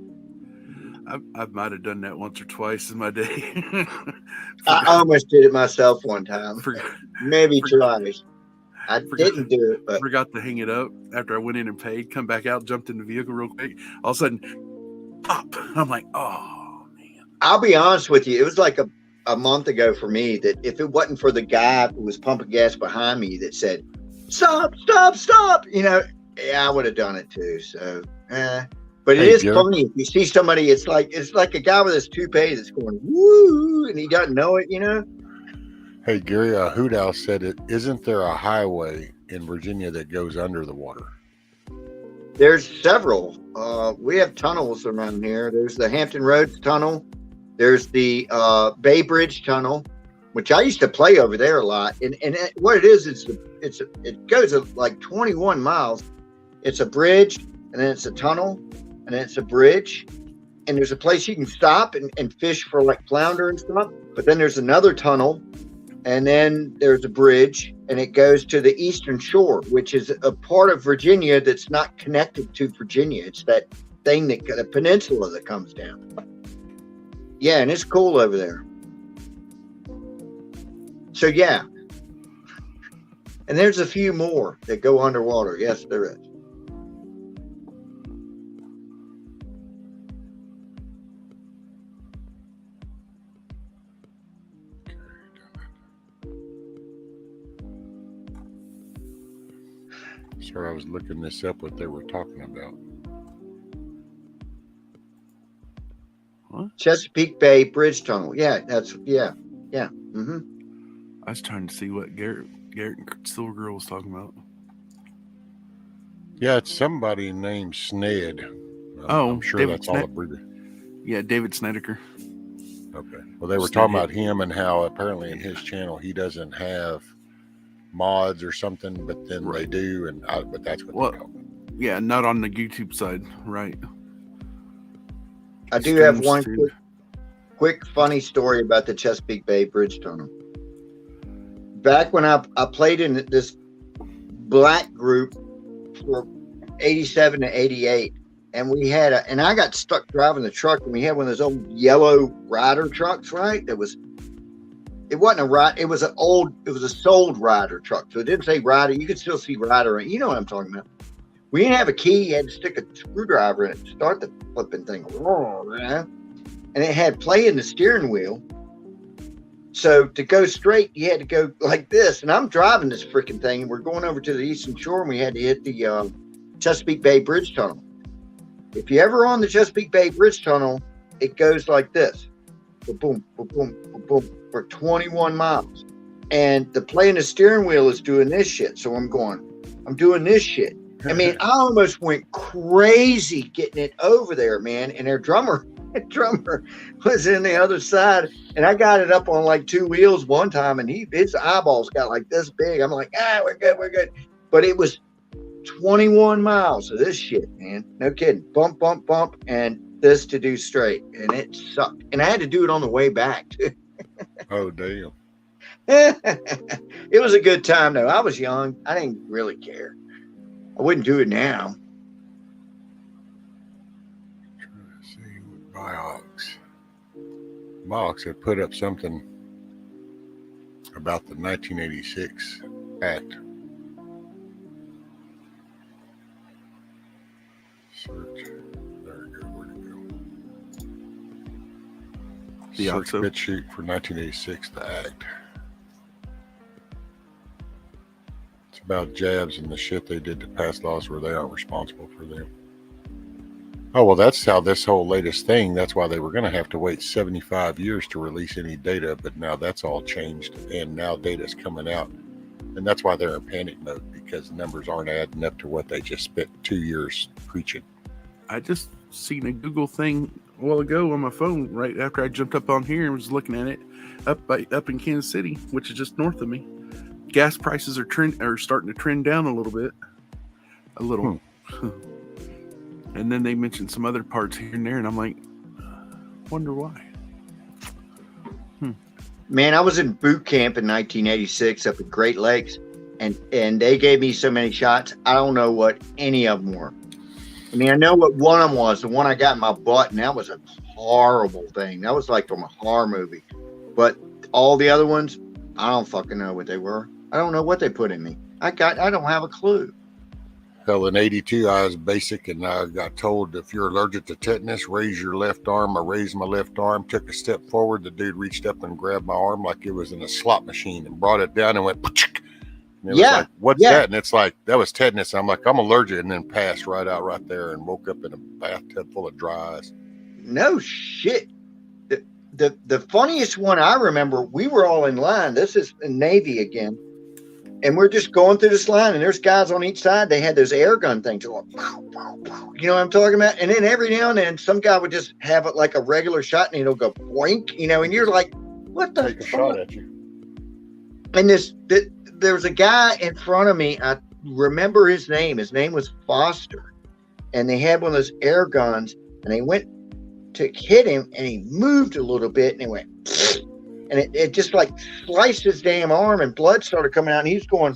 I might have done that once or twice in my day. I almost did it myself one time. Maybe twice. I didn't do it, but forgot to hang it up after I went in and paid, come back out, jumped in the vehicle real quick. All of a sudden, pop. I'm like, oh, man. I'll be honest with you. It was like a month ago for me that if it wasn't for the guy who was pumping gas behind me that said, stop. Yeah, I would have done it too. So, but it is funny. If you see somebody, it's like a guy with his toupee that's going, woo, and he doesn't know it, Hey, Gary, Hoot Owl said isn't there a highway in Virginia that goes under the water? There's several. We have tunnels around here. There's the Hampton Roads Tunnel. There's the Bay Bridge Tunnel, which I used to play over there a lot. And what it is, it goes like 21 miles. It's a bridge, and then it's a tunnel, and then it's a bridge. And there's a place you can stop and fish for like flounder and stuff. But then there's another tunnel, and then there's a bridge, and it goes to the eastern shore, which is a part of Virginia that's not connected to Virginia. It's that thing the peninsula that comes down. Yeah, and it's cool over there. So yeah. And there's a few more that go underwater. Yes, there is. Sorry, I was looking this up, what they were talking about. What? Chesapeake Bay Bridge Tunnel. Yeah, yeah. Mm-hmm. I was trying to see what Garrett and Silver Girl was talking about. Yeah, it's somebody named Sned. I'm sure David that's all abbreviated. Yeah, David Snedeker. Okay. Well, they were talking about him and how apparently in his channel he doesn't have mods or something, but then they do, but that's what they call it. Yeah, not on the YouTube side, right? I do have one quick funny story about the Chesapeake Bay Bridge Tunnel. Back when I played in this black group for 87 to 88, and we had and I got stuck driving the truck, and we had one of those old yellow Ryder trucks, right? It wasn't a Ryder, it was a sold Ryder truck. So it didn't say Ryder. You could still see Ryder. You know what I'm talking about. We didn't have a key. You had to stick a screwdriver in it to start the flipping thing. And it had play in the steering wheel. So to go straight, you had to go like this. And I'm driving this freaking thing, and we're going over to the eastern shore, and we had to hit the Chesapeake Bay Bridge Tunnel. If you're ever on the Chesapeake Bay Bridge Tunnel, it goes like this. Boom, boom, boom, boom, boom, for 21 miles. And the play in the steering wheel is doing this shit. So I'm doing this shit. I mean, I almost went crazy getting it over there, man. And their drummer was in the other side, and I got it up on like two wheels one time, and his eyeballs got like this big. I'm like, we're good. But it was 21 miles of this shit, man. No kidding. Bump, bump, bump, and this to do straight, and it sucked. And I had to do it on the way back too. Oh, damn. It was a good time though. I was young. I didn't really care. I wouldn't do it now. Trying to see what Biox had put up something about the 1986 Act. Search. There we go. Where'd it go? The Search bit sheet for 1986, the Act. It's about jabs and the shit they did to pass laws where they aren't responsible for them. Oh, well, that's how this whole latest thing, that's why they were going to have to wait 75 years to release any data, but now that's all changed, and now data's coming out. And that's why they're in panic mode, because numbers aren't adding up to what they just spent 2 years preaching. I just seen a Google thing a while ago on my phone right after I jumped up on here and was looking at it up in Kansas City, which is just north of me. Gas prices are starting to trend down a little bit. A little. And then they mentioned some other parts here and there, and I'm like, wonder why. Man, I was in boot camp in 1986 up at Great Lakes, and they gave me so many shots. I don't know what any of them were. I mean, I know what one of them was, the one I got in my butt, and that was a horrible thing. That was like from a horror movie. But all the other ones, I don't fucking know what they were. I don't know what they put in me. I don't have a clue. Hell, in 82, I was basic, and I got told if you're allergic to tetanus, raise your left arm. I raised my left arm, took a step forward. The dude reached up and grabbed my arm like it was in a slot machine and brought it down and went, and it was like, what's that? And it's like, that was tetanus. I'm like, I'm allergic, and then passed right out right there and woke up in a bathtub full of dry ice. No shit. The funniest one I remember, we were all in line. This is in Navy again. And we're just going through this line, and there's guys on each side. They had those air gun things. You know what I'm talking about? And then every now and then, some guy would just have it like a regular shot, and it'll go boink, and you're like, what the Take a shot at you. And there was a guy in front of me. I remember his name. His name was Foster, and they had one of those air guns, and they went to hit him, and he moved a little bit, and it went, and it just like sliced his damn arm, and blood started coming out, and he was going,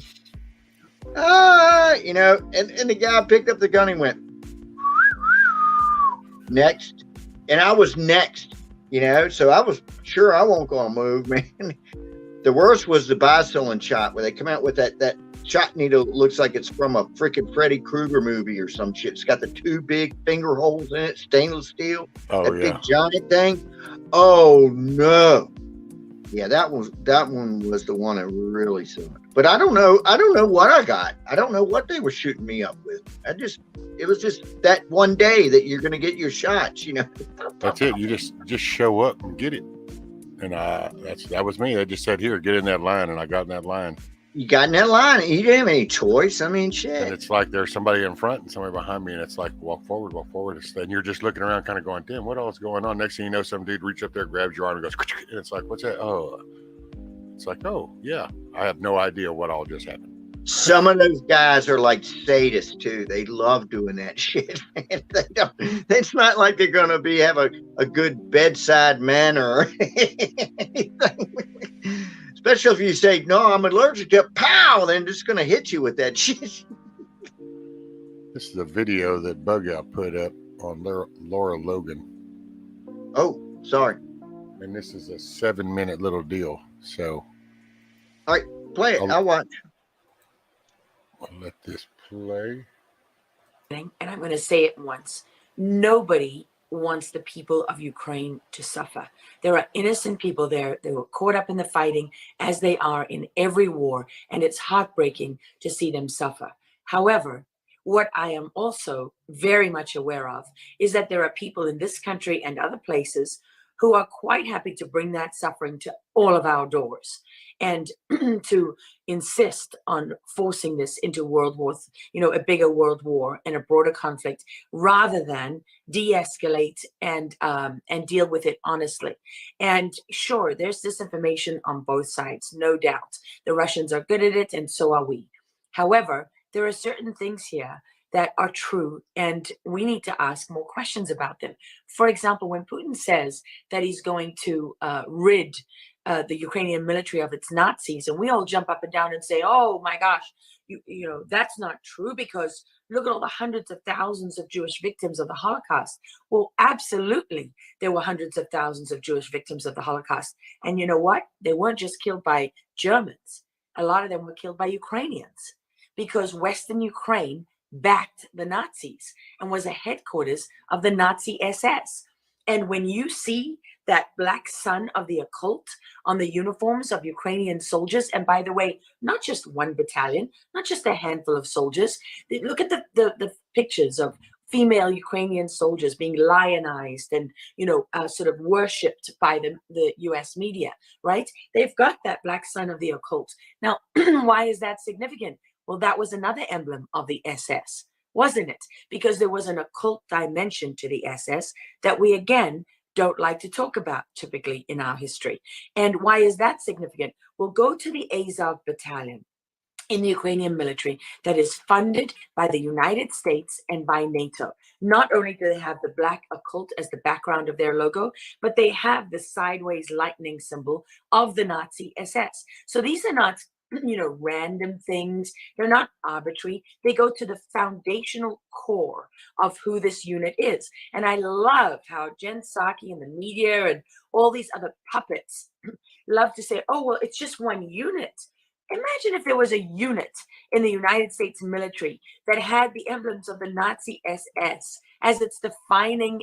you know, and the guy picked up the gun and went, next, and I was next, you know, so I was sure I won't go and move, man. The worst was the bicycling shot where they come out with that shot needle that looks like it's from a freaking Freddy Krueger movie or some shit. It's got the two big finger holes in it, stainless steel. Oh, that yeah. big giant thing. Oh no. Yeah, that one was the one that really sucked. But I don't know what I got. I don't know what they were shooting me up with. It was just that one day that you're gonna get your shots, you know. That's it. You just show up and get it. And that was me. They just said, here, get in that line, and I got in that line. You got in that line. You didn't have any choice. I mean, shit. And it's like there's somebody in front and somebody behind me, and it's like walk forward. And you're just looking around, kind of going, damn, what all is going on? Next thing you know, some dude reaches up there, grabs your arm, and goes, and it's like, what's that? Oh, it's like, oh yeah, I have no idea what all just happened. Some of those guys are like sadists too. They love doing that shit. They don't. It's not like they're gonna have a good bedside manner or anything. Especially if you say, no, I'm allergic to it, pow, then just gonna hit you with that shit. This is a video that Bug Out put up on Laura Logan. Oh, sorry. And this is a 7-minute little deal. So all right, play it. I'll watch. I'll let this play. And I'm going to say it once. Nobody wants the people of Ukraine to suffer. There are innocent people there. They were caught up in the fighting, as they are in every war, and it's heartbreaking to see them suffer. However, what I am also very much aware of is that there are people in this country and other places who are quite happy to bring that suffering to all of our doors and to insist on forcing this into World War, a bigger world war and a broader conflict, rather than de-escalate and deal with it honestly. And sure, there's disinformation on both sides, no doubt. The Russians are good at it, and so are we. However, there are certain things here that are true, and we need to ask more questions about them. For example, when Putin says that he's going to rid the Ukrainian military of its Nazis, and we all jump up and down and say, oh my gosh, you know, that's not true, because look at all the hundreds of thousands of Jewish victims of the Holocaust. Well, absolutely, there were hundreds of thousands of Jewish victims of the Holocaust. And you know what? They weren't just killed by Germans. A lot of them were killed by Ukrainians, because Western Ukraine backed the Nazis and was a headquarters of the Nazi SS. And when you see that black sun of the occult on the uniforms of Ukrainian soldiers, and by the way, not just one battalion, not just a handful of soldiers, look at the pictures of female Ukrainian soldiers being lionized and, sort of worshipped by the US media, right? They've got that black sun of the occult. Now, why is that significant? Well, that was another emblem of the SS, wasn't it? Because there was an occult dimension to the SS that we, again, don't like to talk about typically in our history. And why is that significant? Well, go to the Azov battalion in the Ukrainian military that is funded by the United States and by NATO. Not only do they have the black occult as the background of their logo, but they have the sideways lightning symbol of the Nazi SS. So these are not random things. They're not arbitrary. They go to the foundational core of who this unit is. And I love how Jen Psaki and the media and all these other puppets love to say, oh, well, it's just one unit. Imagine if there was a unit in the United States military that had the emblems of the Nazi SS as its defining,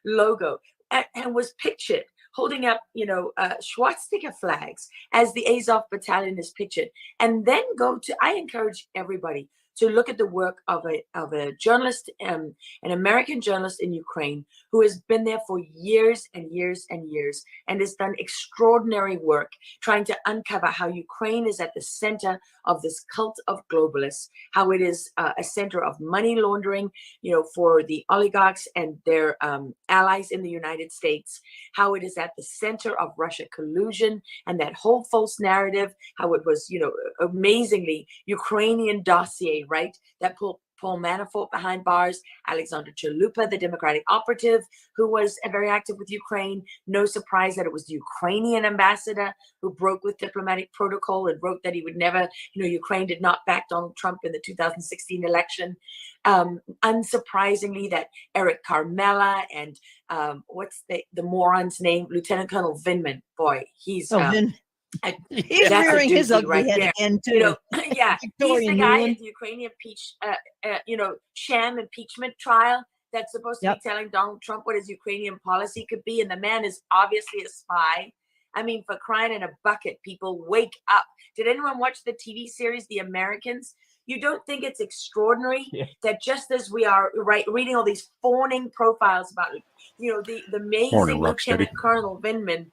logo, and was pictured holding up, swastika flags as the Azov battalion is pictured. And then I encourage everybody to look at the work of a journalist, an American journalist in Ukraine, who has been there for years and years and years, and has done extraordinary work trying to uncover how Ukraine is at the center of this cult of globalists, how it is a center of money laundering, for the oligarchs and their allies in the United States, how it is at the center of Russia collusion and that whole false narrative, how it was, amazingly Ukrainian dossier, right, that Paul Manafort behind bars, Alexander Chalupa, the Democratic operative, who was very active with Ukraine. No surprise that it was the Ukrainian ambassador who broke with diplomatic protocol and wrote that he would never, Ukraine did not back Donald Trump in the 2016 election. Unsurprisingly, that Eric Carmela and what's the moron's name? Lieutenant Colonel Vinman. Boy, he's he's rearing his ugly head again too. Yeah, he's the guy in the Ukrainian sham impeachment trial that's supposed to be telling Donald Trump what his Ukrainian policy could be, and the man is obviously a spy. I mean, for crying in a bucket, people, wake up. Did anyone watch the TV series The Americans? You don't think it's extraordinary that just as we are reading all these fawning profiles about, the amazing Lieutenant Colonel Vinman,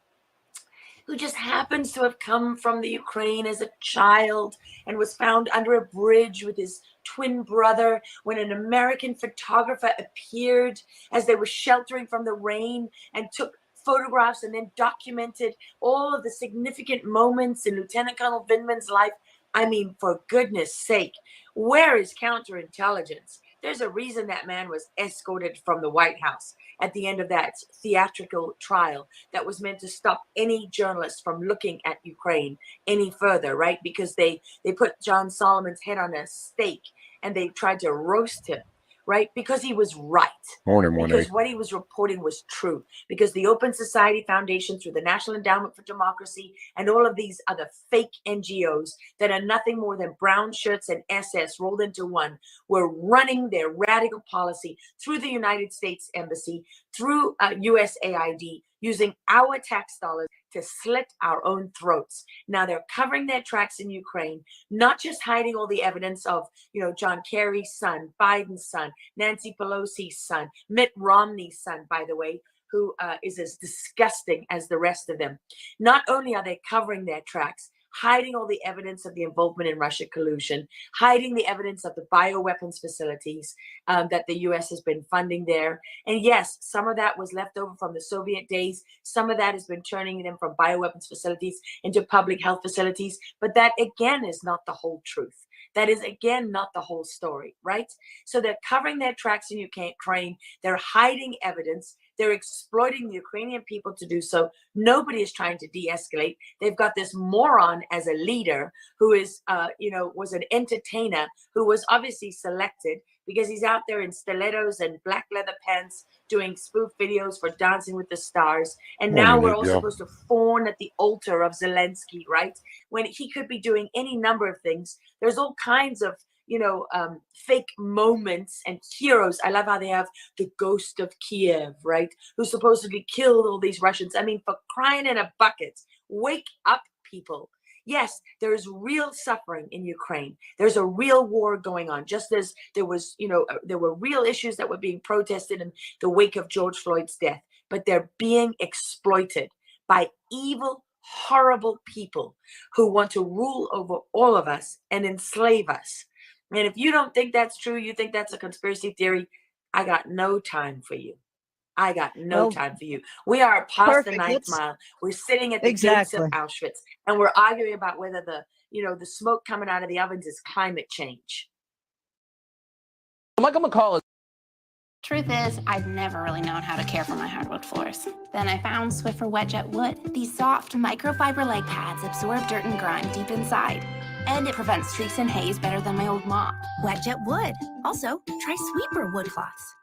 who just happens to have come from the Ukraine as a child and was found under a bridge with his twin brother when an American photographer appeared as they were sheltering from the rain and took photographs and then documented all of the significant moments in Lieutenant Colonel Vinman's life. I mean, for goodness sake, where is counterintelligence? There's a reason that man was escorted from the White House at the end of that theatrical trial that was meant to stop any journalist from looking at Ukraine any further, right? Because they put John Solomon's head on a stake and they tried to roast him, right? Because he was right. Because what he was reporting was true. Because the Open Society Foundation, through the National Endowment for Democracy, and all of these other fake NGOs that are nothing more than brown shirts and SS rolled into one, were running their radical policy through the United States Embassy, through USAID, using our tax dollars to slit our own throats. Now they're covering their tracks in Ukraine, not just hiding all the evidence of, John Kerry's son, Biden's son, Nancy Pelosi's son, Mitt Romney's son, by the way, who is as disgusting as the rest of them. Not only are they covering their tracks, hiding all the evidence of the involvement in Russia collusion, hiding the evidence of the bioweapons facilities that the U.S. has been funding there. And yes, some of that was left over from the Soviet days. Some of that has been turning them from bioweapons facilities into public health facilities. But that, again, is not the whole truth. That is, again, not the whole story, right? So they're covering their tracks in Ukraine. They're hiding evidence. They're exploiting the Ukrainian people to do so. Nobody is trying to de-escalate. They've got this moron as a leader who is, was an entertainer who was obviously selected because he's out there in stilettos and black leather pants doing spoof videos for Dancing with the Stars. And now we're all supposed to fawn at the altar of Zelensky, right? When he could be doing any number of things. There's all kinds of fake moments and heroes. I love how they have the ghost of Kiev, right? Who supposedly killed all these Russians. I mean, for crying in a bucket, wake up, people. Yes, there is real suffering in Ukraine. There's a real war going on, just as there was, there were real issues that were being protested in the wake of George Floyd's death, but they're being exploited by evil, horrible people who want to rule over all of us and enslave us. And if you don't think that's true, you think that's a conspiracy theory, I got no time for you. I got no time for you. We are past the ninth mile. We're sitting at the gates of Auschwitz, and we're arguing about whether the smoke coming out of the ovens is climate change. Michael McCall is. Truth is, I'd never really known how to care for my hardwood floors. Then I found Swiffer Wetjet Wood. These soft microfiber leg pads absorb dirt and grime deep inside. And it prevents streaks and haze better than my old mop. Wetjet Wood. Also, try Sweeper Wood Cloths.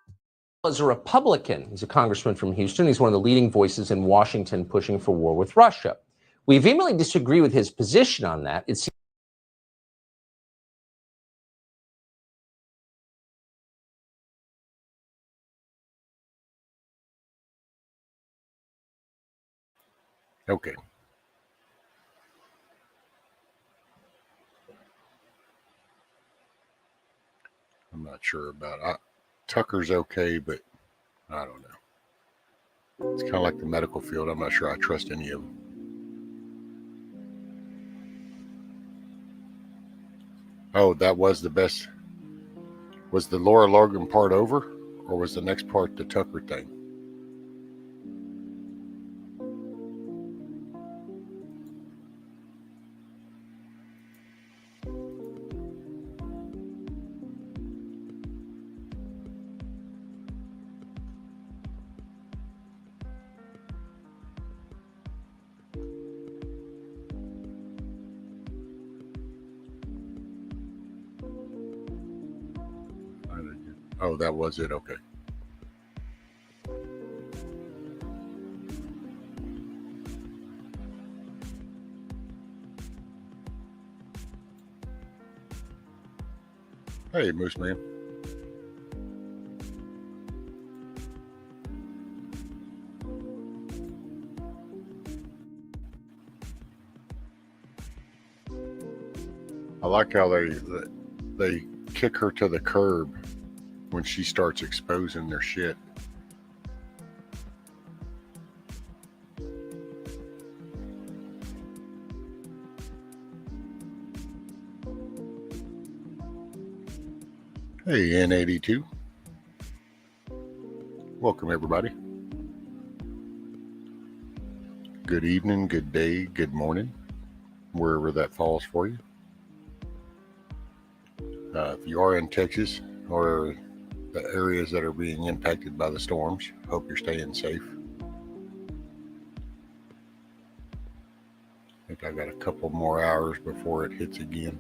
Is a Republican. He's a congressman from Houston. He's one of the leading voices in Washington pushing for war with Russia. We vehemently disagree with his position on that. It's okay. not sure about. Tucker's okay, but I don't know. It's kind of like the medical field. I'm not sure I trust any of them. Oh, that was the best. Was the Laura Logan part over, or was the next part the Tucker thing? Oh, that was it. Okay. Hey, Moose Man. I like how they kick her to the curb when she starts exposing their shit. Hey, N82. Welcome, everybody. Good evening, good day, good morning, wherever that falls for you. If you are in Texas or the areas that are being impacted by the storms, hope you're staying safe. I think I got a couple more hours before it hits again.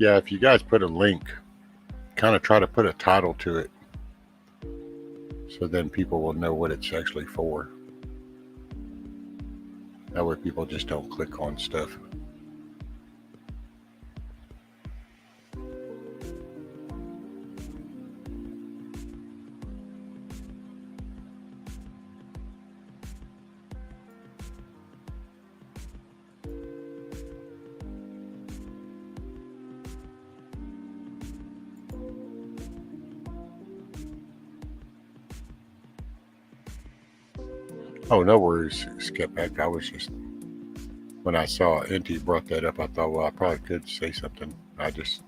Yeah, if you guys put a link, kind of try to put a title to it so then people will know what it's actually for. That way people just don't click on stuff. Oh, no worries, Skip back. I was just, when I saw Inti brought that up, I thought, well, I probably could say something. I just,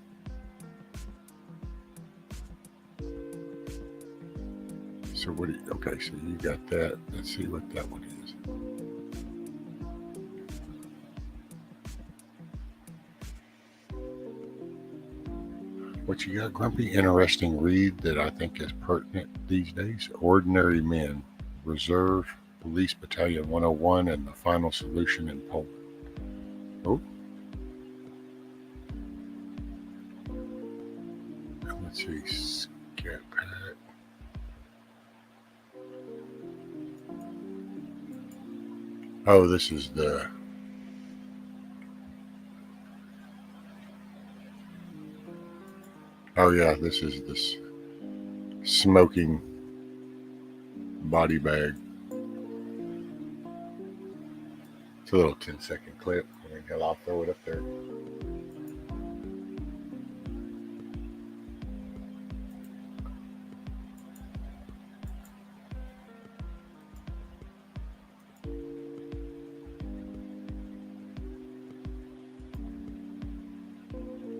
so what do you, okay, so you got that. Let's see what that one is. What you got, Grumpy? Interesting read that I think is pertinent these days. Ordinary Men, Reserve Police Battalion 101 and the Final Solution in Poland. Oh. Let's see. Skip that. Oh, this is the... Oh, yeah, this is this smoking body bag. It's a little 10-second clip. I mean, hell, I'll throw it up there.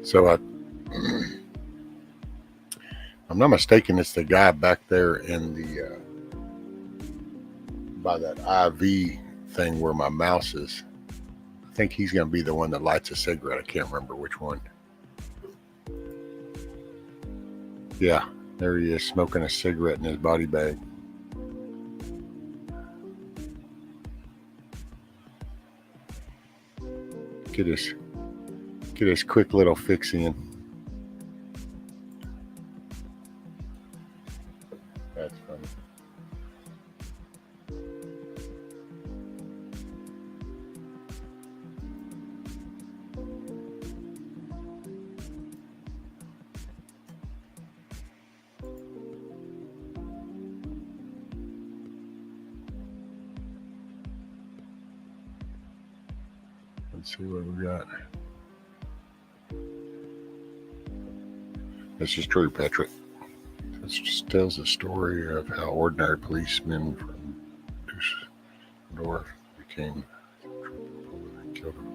So I'm not mistaken, it's the guy back there in the by that IV thing where my mouse is. I think he's going to be the one that lights a cigarette. I can't remember which one. Yeah, there he is, smoking a cigarette in his body bag. Get his quick little fix in. That's funny. Let's see what we got. This is true, Patrick. This just tells the story of how ordinary policemen from Dusseldorf became and killed him.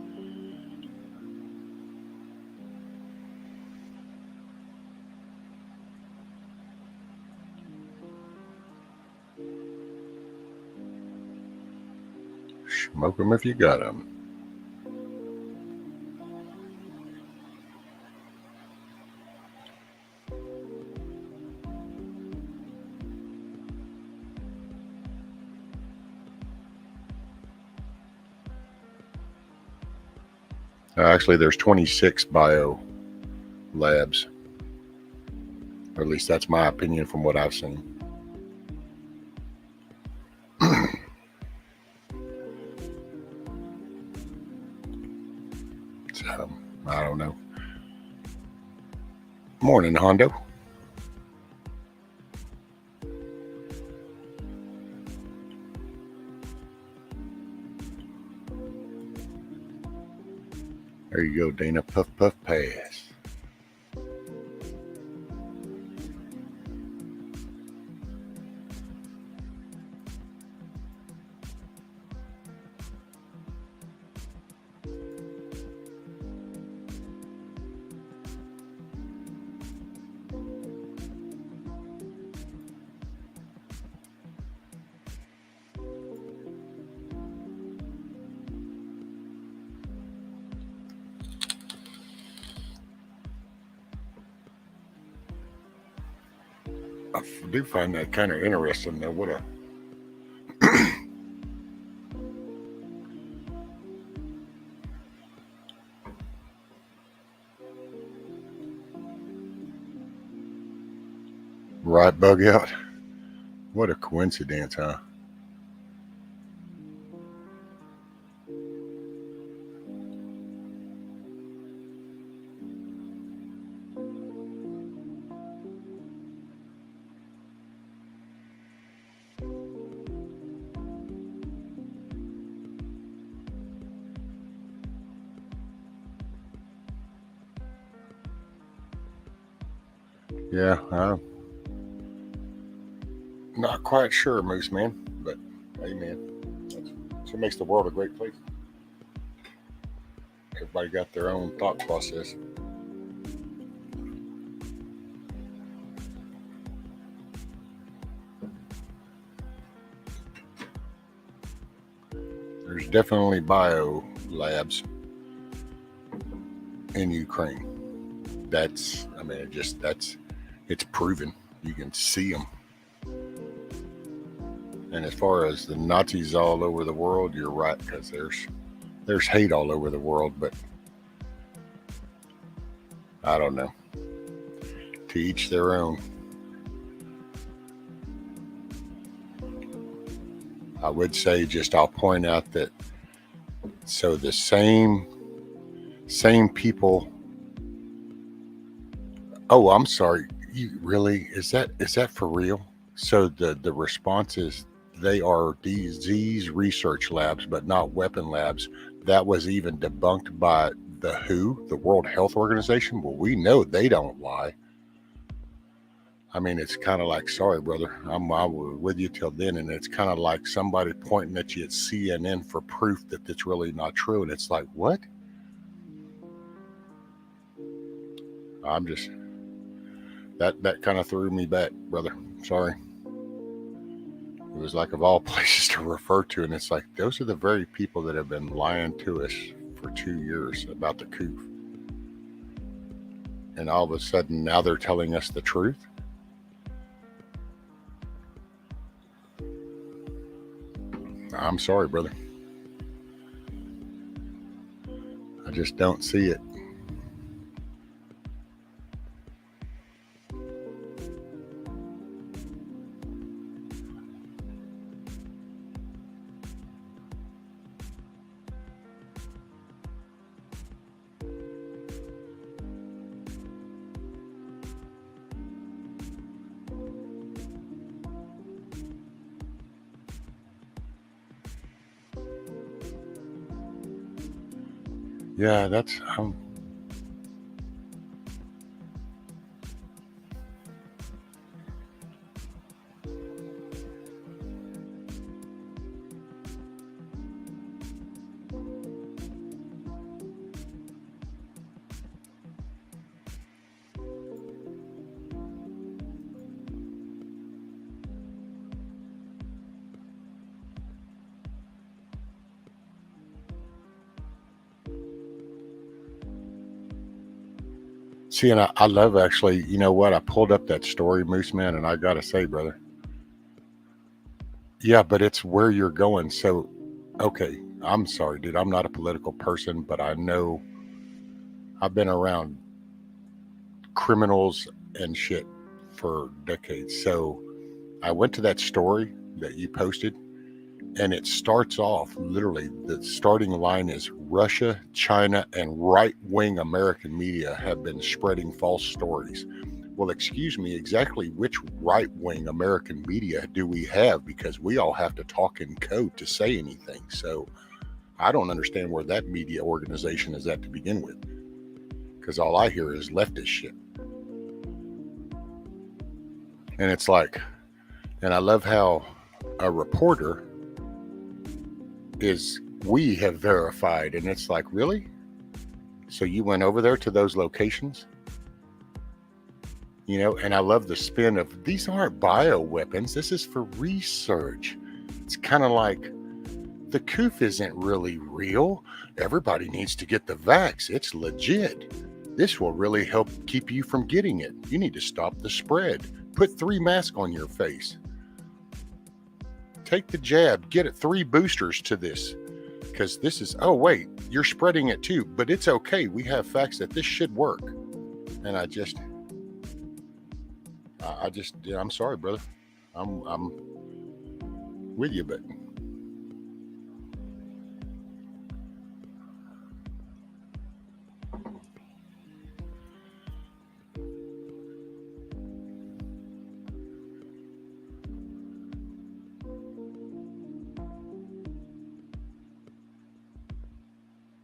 Smoke them if you got them. Actually, there's 26 bio labs. Or at least that's my opinion from what I've seen. So, I don't know. Morning, Hondo. There you go, Dana. Puff, puff, pass. I do find that kind of interesting though. What a right bug out. What a coincidence, huh? Yeah, I'm not quite sure, Moose Man, but hey, man, that's what makes the world a great place. Everybody got their own thought process. There's definitely bio labs in Ukraine. That's, I mean, it's proven. You can see them. And as far as the Nazis all over the world, you're right, because there's hate all over the world, but I don't know. To each their own. I would say, I'll point out that, so the same people. Oh, I'm sorry. You really, is that for real? So the response is they are disease research labs, but not weapon labs. That was even debunked by the WHO, the World Health Organization. Well, we know they don't lie. I mean, it's kind of like, sorry, brother, I was with you till then, and it's kind of like somebody pointing at you at CNN for proof that it's really not true, and it's like, what? I'm just, that kind of threw me back, brother. Sorry. It was like, of all places to refer to, and it's like, those are the very people that have been lying to us for 2 years about the coup. And all of a sudden, now they're telling us the truth. I'm sorry, brother. I just don't see it. Yeah, that's see, and I love actually. You know what? I pulled up that story, Moose Man, and I gotta say, brother. Yeah, but it's where you're going. So, okay, I'm sorry, dude. I'm not a political person, but I know I've been around criminals and shit for decades. So I went to that story that you posted, and it starts off literally, the starting line is Russia, China, and right-wing American media have been spreading false stories. Well, excuse me, exactly which right-wing American media do we have? Because we all have to talk in code to say anything. So I don't understand where that media organization is at to begin with, because all I hear is leftist shit. And it's like, and I love how a reporter is, we have verified, and it's like, really? So you went over there to those locations? You know, and I love the spin of, these aren't bioweapons, this is for research. It's kind of like, the coof isn't really real. Everybody needs to get the vax. It's legit. This will really help keep you from getting it. You need to stop the spread. Put 3 masks on your face. Take the jab. Get it 3 boosters to this. Because this is, oh wait, you're spreading it too. But it's okay. We have facts that this should work. And yeah, I'm sorry, brother. I'm with you, but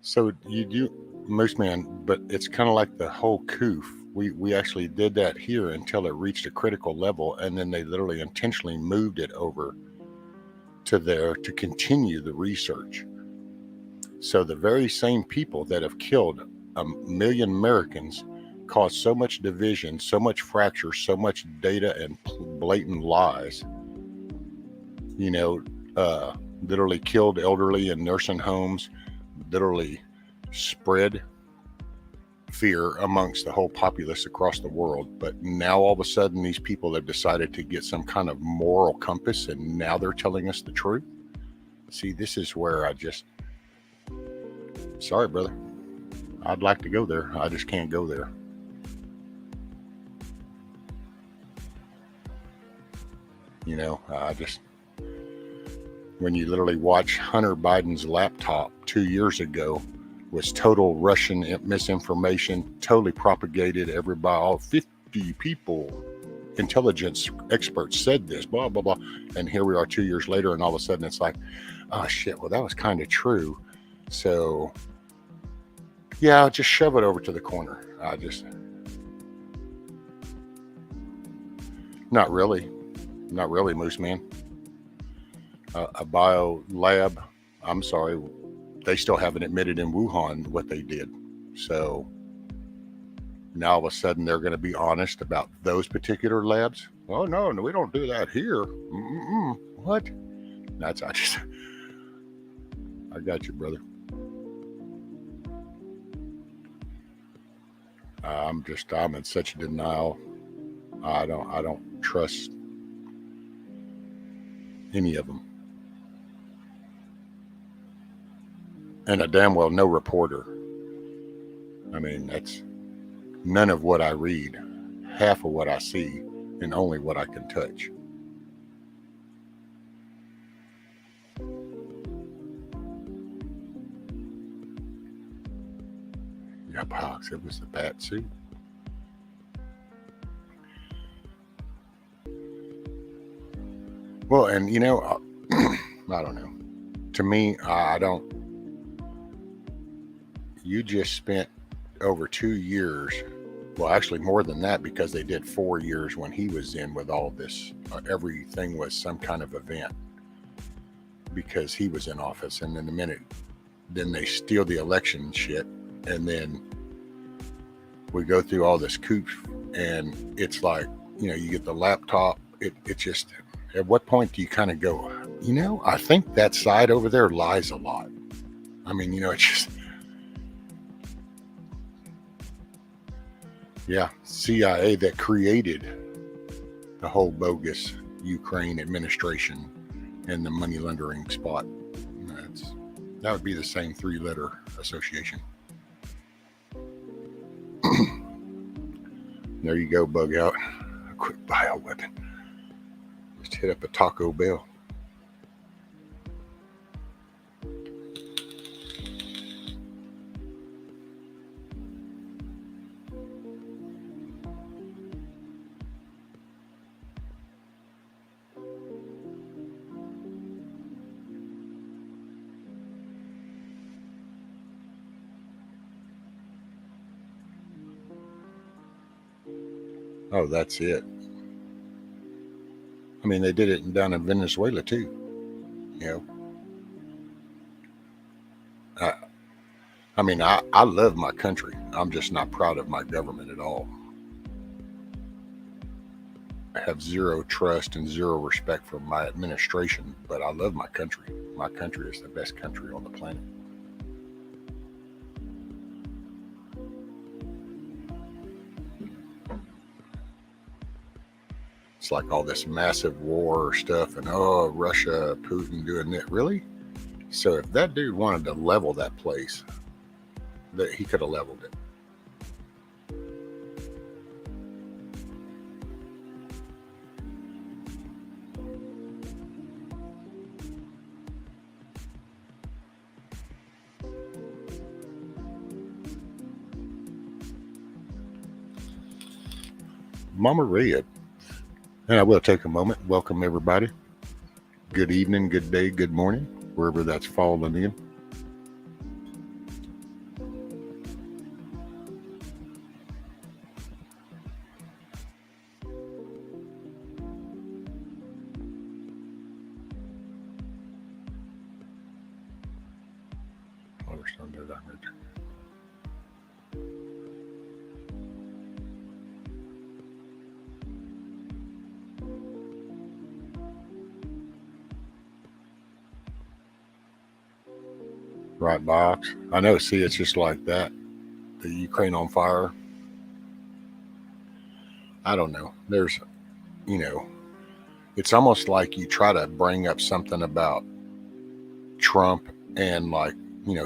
so you do, Moose Man, but it's kind of like the whole coof. We actually did that here until it reached a critical level, and then they literally intentionally moved it over to there to continue the research. So the very same people that have killed 1 million Americans, caused so much division, so much fracture, so much data and blatant lies, you know, literally killed elderly in nursing homes, literally spread fear amongst the whole populace across the world. But now all of a sudden these people have decided to get some kind of moral compass, and now they're telling us the truth. See, this is where I just, sorry, brother, I'd like to go there. I just can't go there. You know, when you literally watch Hunter Biden's laptop 2 years ago was total Russian misinformation, totally propagated. Everybody, all 50 people, intelligence experts said this, blah, blah, blah. And here we are 2 years later, and all of a sudden it's like, oh shit, well, that was kind of true. So yeah, I'll just shove it over to the corner. Not really, Moose Man. A bio lab, I'm sorry, they still haven't admitted in Wuhan what they did. So now all of a sudden they're going to be honest about those particular labs. Oh no, we don't do that here. What? I got you, brother. I'm in such denial. I don't trust any of them. And a damn well no reporter. I mean, that's none of what I read, half of what I see, and only what I can touch. Yeah, Pox, it was the bat suit. Well, and you know, I don't know. To me, I don't. you just spent over 2 years. Well, actually more than that, because they did 4 years when he was in with all this. Everything was some kind of event because he was in office. And then then they steal the election shit. And then we go through all this coup, and it's like, you get the laptop. It just, at what point do you kind of go, I think that side over there lies a lot. I mean, it's just, yeah, CIA that created the whole bogus Ukraine administration and the money laundering spot. That would be the same 3-letter association. There you go, bug out. A quick bioweapon. Just hit up a Taco Bell. Oh, that's it. I mean, they did it down in Venezuela too. I mean, I love my country. I'm just not proud of my government at all. I have zero trust and zero respect for my administration, but I love my country. My country is the best country on the planet. It's like all this massive war stuff and, Russia, Putin doing it. Really? So if that dude wanted to level that place, that he could have leveled it. Mama Red. And I will take a moment. Welcome, everybody. Good evening, good day, good morning, wherever that's falling in. Right box. I know. See, it's just like that. The Ukraine on fire. I don't know. There's, it's almost like you try to bring up something about Trump and like,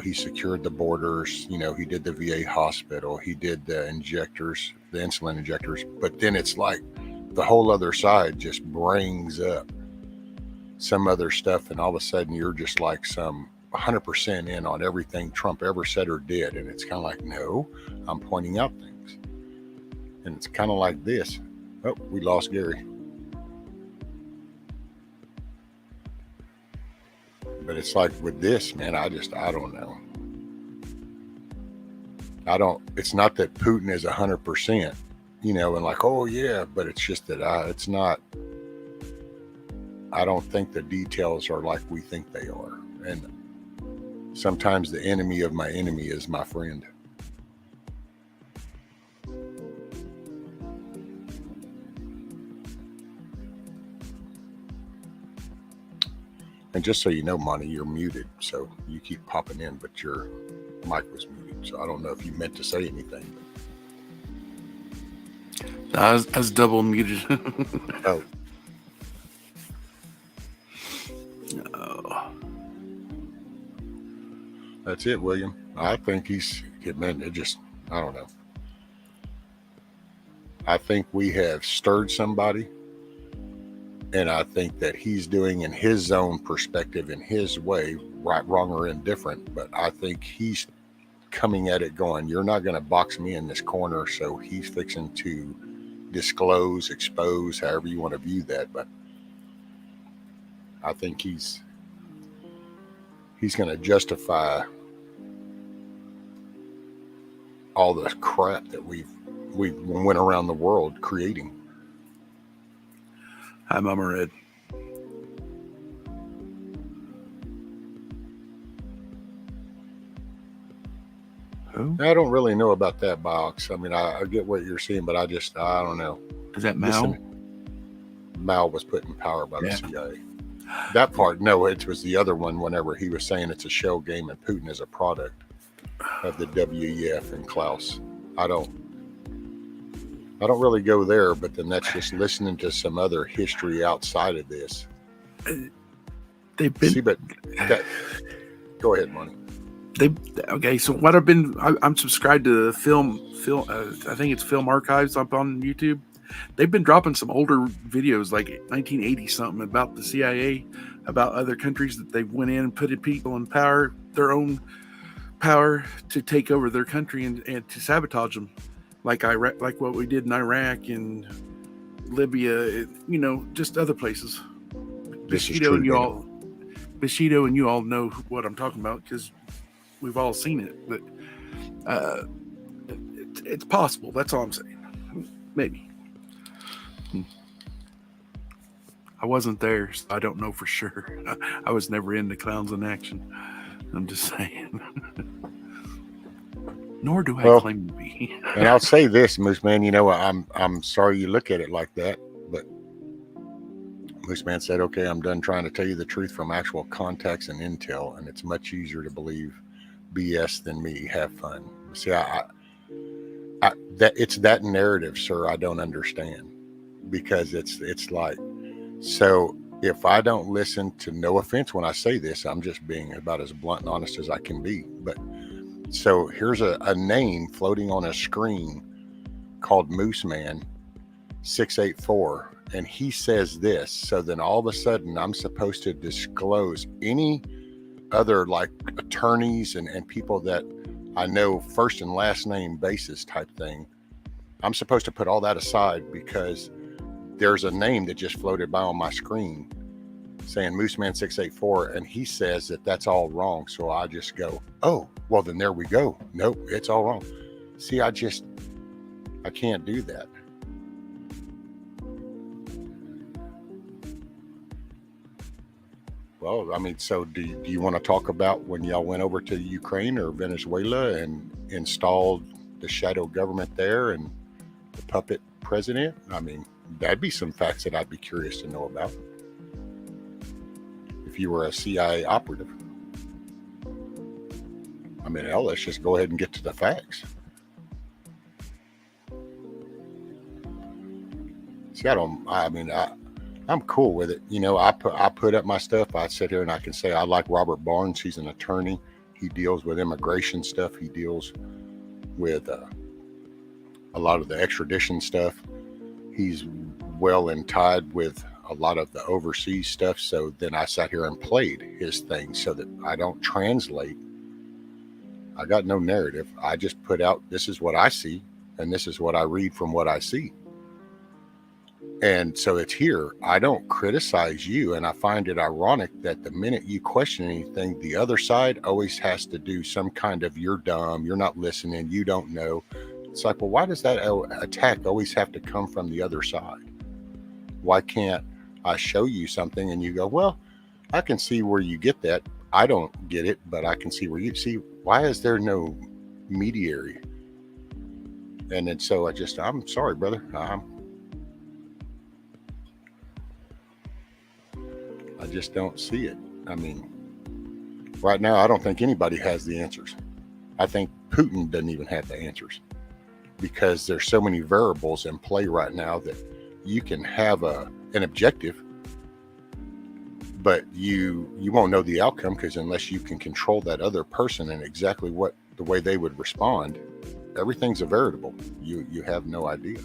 he secured the borders, he did the VA hospital, he did the injectors, the insulin injectors. But then it's like the whole other side just brings up some other stuff. And all of a sudden you're just like some 100% in on everything Trump ever said or did. And it's kind of like, no, I'm pointing out things. And it's kind of like this. Oh, we lost Gary. But it's like with this, man, I don't know. It's not that Putin is 100%, and like, oh yeah, but it's just that it's not, I don't think the details are like we think they are. And sometimes the enemy of my enemy is my friend. And just so you know, Monty, you're muted, so you keep popping in, but your mic was muted. So I don't know if you meant to say anything. I was double muted. Oh. Oh. That's it, William. I think I don't know. I think we have stirred somebody. And I think that he's doing in his own perspective, in his way, right, wrong, or indifferent. But I think he's coming at it going, you're not going to box me in this corner. So he's fixing to disclose, expose, however you want to view that. But I think he's going to justify all the crap that we went around the world creating. Hi, Mama Red. Who? I don't really know about that box. I mean, I get what you're saying, but I don't know. Is that Mao? Mao was put in power by the CIA. That part, no, it was the other one whenever he was saying it's a shell game and Putin is a product of the WEF and Klaus. I don't really go there, but then that's just listening to some other history outside of this. They've been... See, but go ahead, Money. Okay, so what I'm subscribed to film. I think it's Film Archives up on YouTube. They've been dropping some older videos, like 1980 something, about the CIA, about other countries that they went in and put in people in power, their own power to take over their country and to sabotage them, like Iraq, like what we did in Iraq and Libya, just other places. Bushido and you all know what I'm talking about because we've all seen it, but it's possible. That's all I'm saying. Maybe. I wasn't there, so I don't know for sure. I was never into clowns in action. I'm just saying. Nor do I claim to be. And I'll say this, Moose Man, I'm sorry you look at it like that, but Moose Man said, okay, I'm done trying to tell you the truth from actual contacts and intel, and it's much easier to believe BS than me. Have fun. See, it's that narrative, sir, I don't understand, because it's like, so if I don't listen to, no offense when I say this, I'm just being about as blunt and honest as I can be, but so here's a name floating on a screen called Moose Man 684, and he says this, so then all of a sudden I'm supposed to disclose any other like attorneys and people that I know first and last name basis type thing. I'm supposed to put all that aside because there's a name that just floated by on my screen saying Mooseman 684, and he says that that's all wrong. So I just go, oh, well then there we go. Nope, it's all wrong. See, I can't do that. Well, I mean, so do you want to talk about when y'all went over to Ukraine or Venezuela and installed the shadow government there and the puppet president? I mean, that'd be some facts that I'd be curious to know about if you were a CIA operative. I mean, hell, let's just go ahead and get to the facts. See, I'm cool with it. I put up my stuff. I sit here and I can say I like Robert Barnes. He's an attorney. He deals with immigration stuff. He deals with a lot of the extradition stuff. He's well and tied with a lot of the overseas stuff. So then I sat here and played his thing so that I don't translate. I got no narrative. I just put out, this is what I see, and this is what I read from what I see. And so it's here. I don't criticize you. And I find it ironic that the minute you question anything, the other side always has to do some kind of, you're dumb, you're not listening, you don't know. It's like, well, why does that attack always have to come from the other side? Why can't I show you something and you go, well, I can see where you get that. I don't get it, but I can see where you see. Why is there no mediary? And then so I'm sorry, brother. I just don't see it. I mean, right now, I don't think anybody has the answers. I think Putin doesn't even have the answers because there's so many variables in play right now that you can have an objective, but you won't know the outcome because unless you can control that other person and exactly the way they would respond, everything's a variable. You have no idea.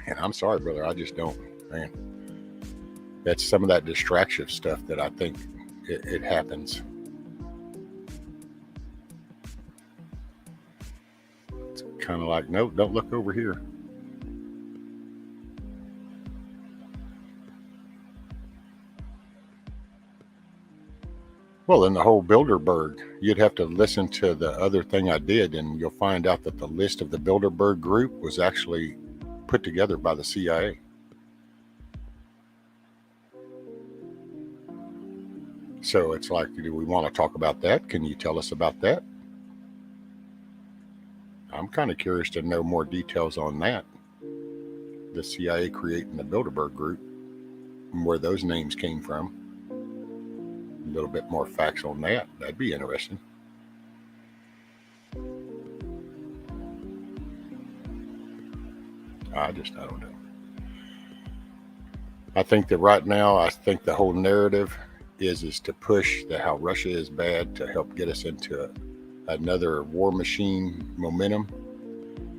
And I'm sorry, brother. I just don't, man. That's some of that distraction stuff that I think it happens. It's kind of like, no, don't look over here. Well, in the whole Bilderberg, you'd have to listen to the other thing I did, and you'll find out that the list of the Bilderberg group was actually put together by the CIA. So it's like, do we want to talk about that? Can you tell us about that? I'm kind of curious to know more details on that. The CIA creating the Bilderberg group, and where those names came from. A little bit more facts on that. That'd be interesting. I don't know. I think that right now, I think the whole narrative is to push how Russia is bad to help get us into another war machine momentum,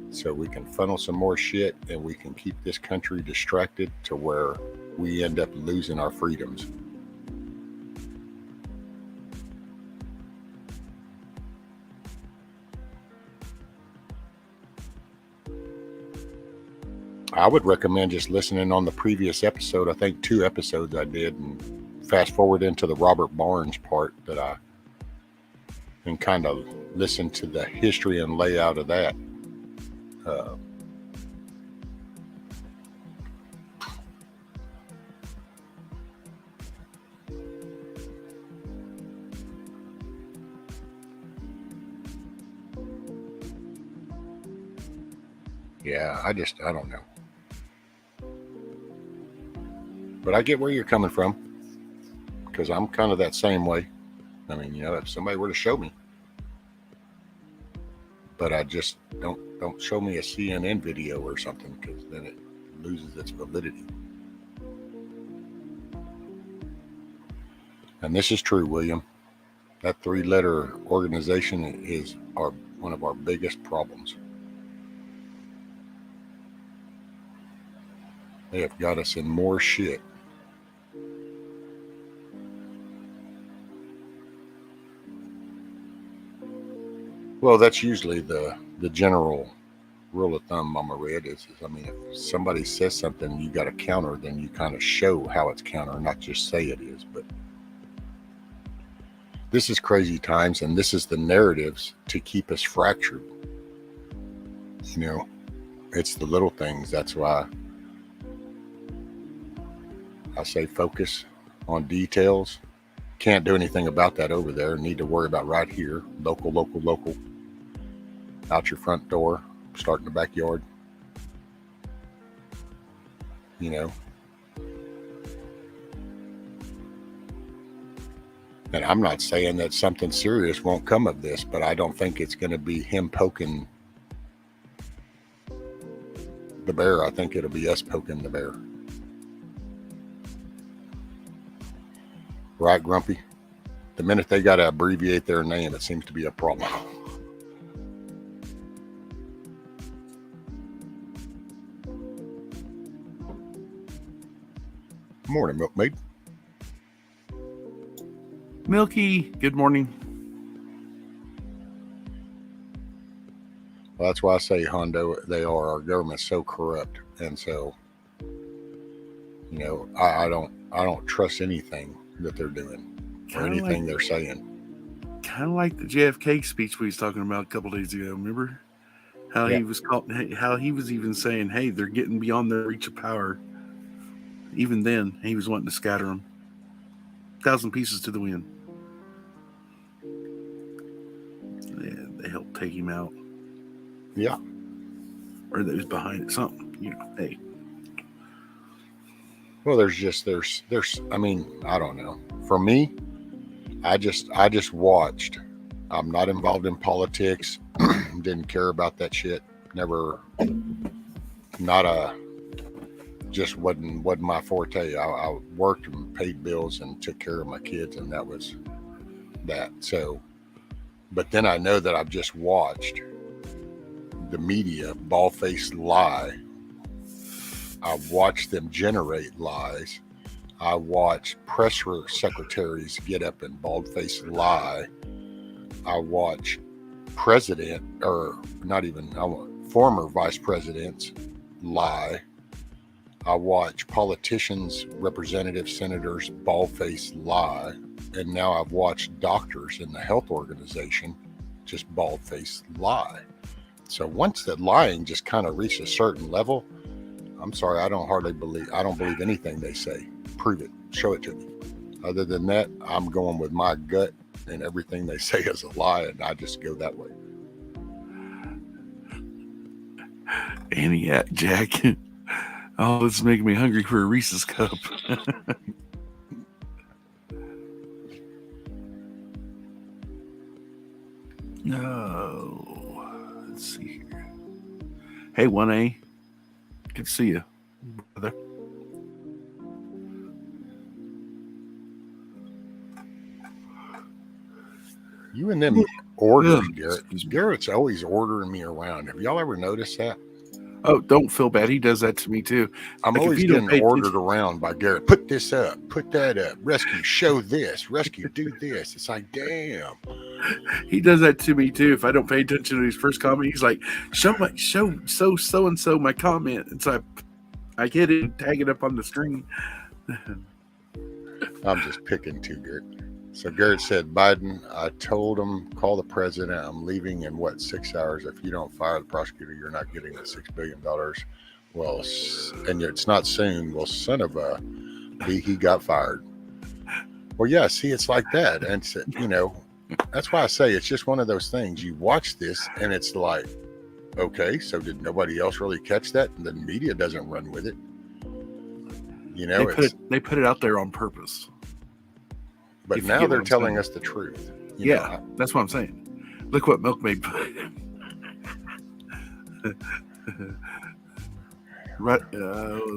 so we can funnel some more shit and we can keep this country distracted to where we end up losing our freedoms. I would recommend just listening on the previous episode. I think 2 episodes I did, and fast forward into the Robert Barnes part and kind of listen to the history and layout of that. Yeah, I don't know. But I get where you're coming from, because I'm kind of that same way. I mean, if somebody were to show me, but I just don't show me a CNN video or something, because then it loses its validity. And this is true, William. That 3-letter organization is one of our biggest problems. They have got us in more shit. Well, that's usually the general rule of thumb Mama read is, if somebody says something, you got to counter, then you kind of show how it's counter, not just say it is. But this is crazy times, and this is the narratives to keep us fractured. It's the little things. That's why I say focus on details. Can't do anything about that over there. Need to worry about right here. Local. Out your front door. Start in the backyard. And I'm not saying that something serious won't come of this, but I don't think it's going to be him poking the bear. I think it'll be us poking the bear. Right, Grumpy? The minute they got to abbreviate their name, it seems to be a problem. Morning, Milkmaid. Milky, good morning. Well, that's why I say, Hondo, our government's so corrupt. And so, I don't trust anything that they're doing or anything they're saying. Kind of like the JFK speech we was talking about a couple days ago. Remember how he was even saying, "Hey, they're getting beyond their reach of power." Even then, he was wanting to scatter them, 1,000 pieces to the wind. Yeah, they helped take him out. Yeah, or that was behind it. Something, Hey. Well, there's. I mean, I don't know. For me, I just watched. I'm not involved in politics. Didn't care about that shit. Never. Just wasn't my forte. I worked and paid bills and took care of my kids, and that was that. So, but then I know that I've just watched the media bald-faced lie. I watched them generate lies. I watched press secretaries get up and bald-faced lie. I watched former vice presidents lie. I watch politicians, representatives, senators, bald-faced lie. and now I've watched doctors in the health organization just bald-faced lie. So once that lying just kind of reached a certain level, I'm sorry, I don't believe anything they say. Prove it, show it to me. Other than that, I'm going with my gut, and everything they say is a lie, and I just go that way. Aniac Jack. Oh, this is making me hungry for a Reese's cup. Oh, let's see here. Hey, 1A. Good to see you, brother. You and them orders, Garrett. Garrett's always ordering me around. Have y'all ever noticed that? Oh, don't feel bad. He does that to me too. I'm Like, always getting ordered around by Garrett. Put this up, put that up, rescue, show this, rescue, do this. It's like, damn. He does that to me too. If I don't pay attention to his first comment, he's like, show so and so my comment. And so I get it and tag it up on the screen. I'm just picking too, Garrett. So Garrett said, Biden, I told him, call the president. I'm leaving in 6 hours. If you don't fire the prosecutor, you're not getting the $6 billion. Well, and it's not soon. Well, son of a, he got fired. Well, yeah, see, it's like that. And, that's why I say it's just one of those things. You watch this and it's like, okay, so did nobody else really catch that? And the media doesn't run with it. They put it out there on purpose. But now they're telling us the truth. That's what I'm saying. Look what Milkmaid put. Right.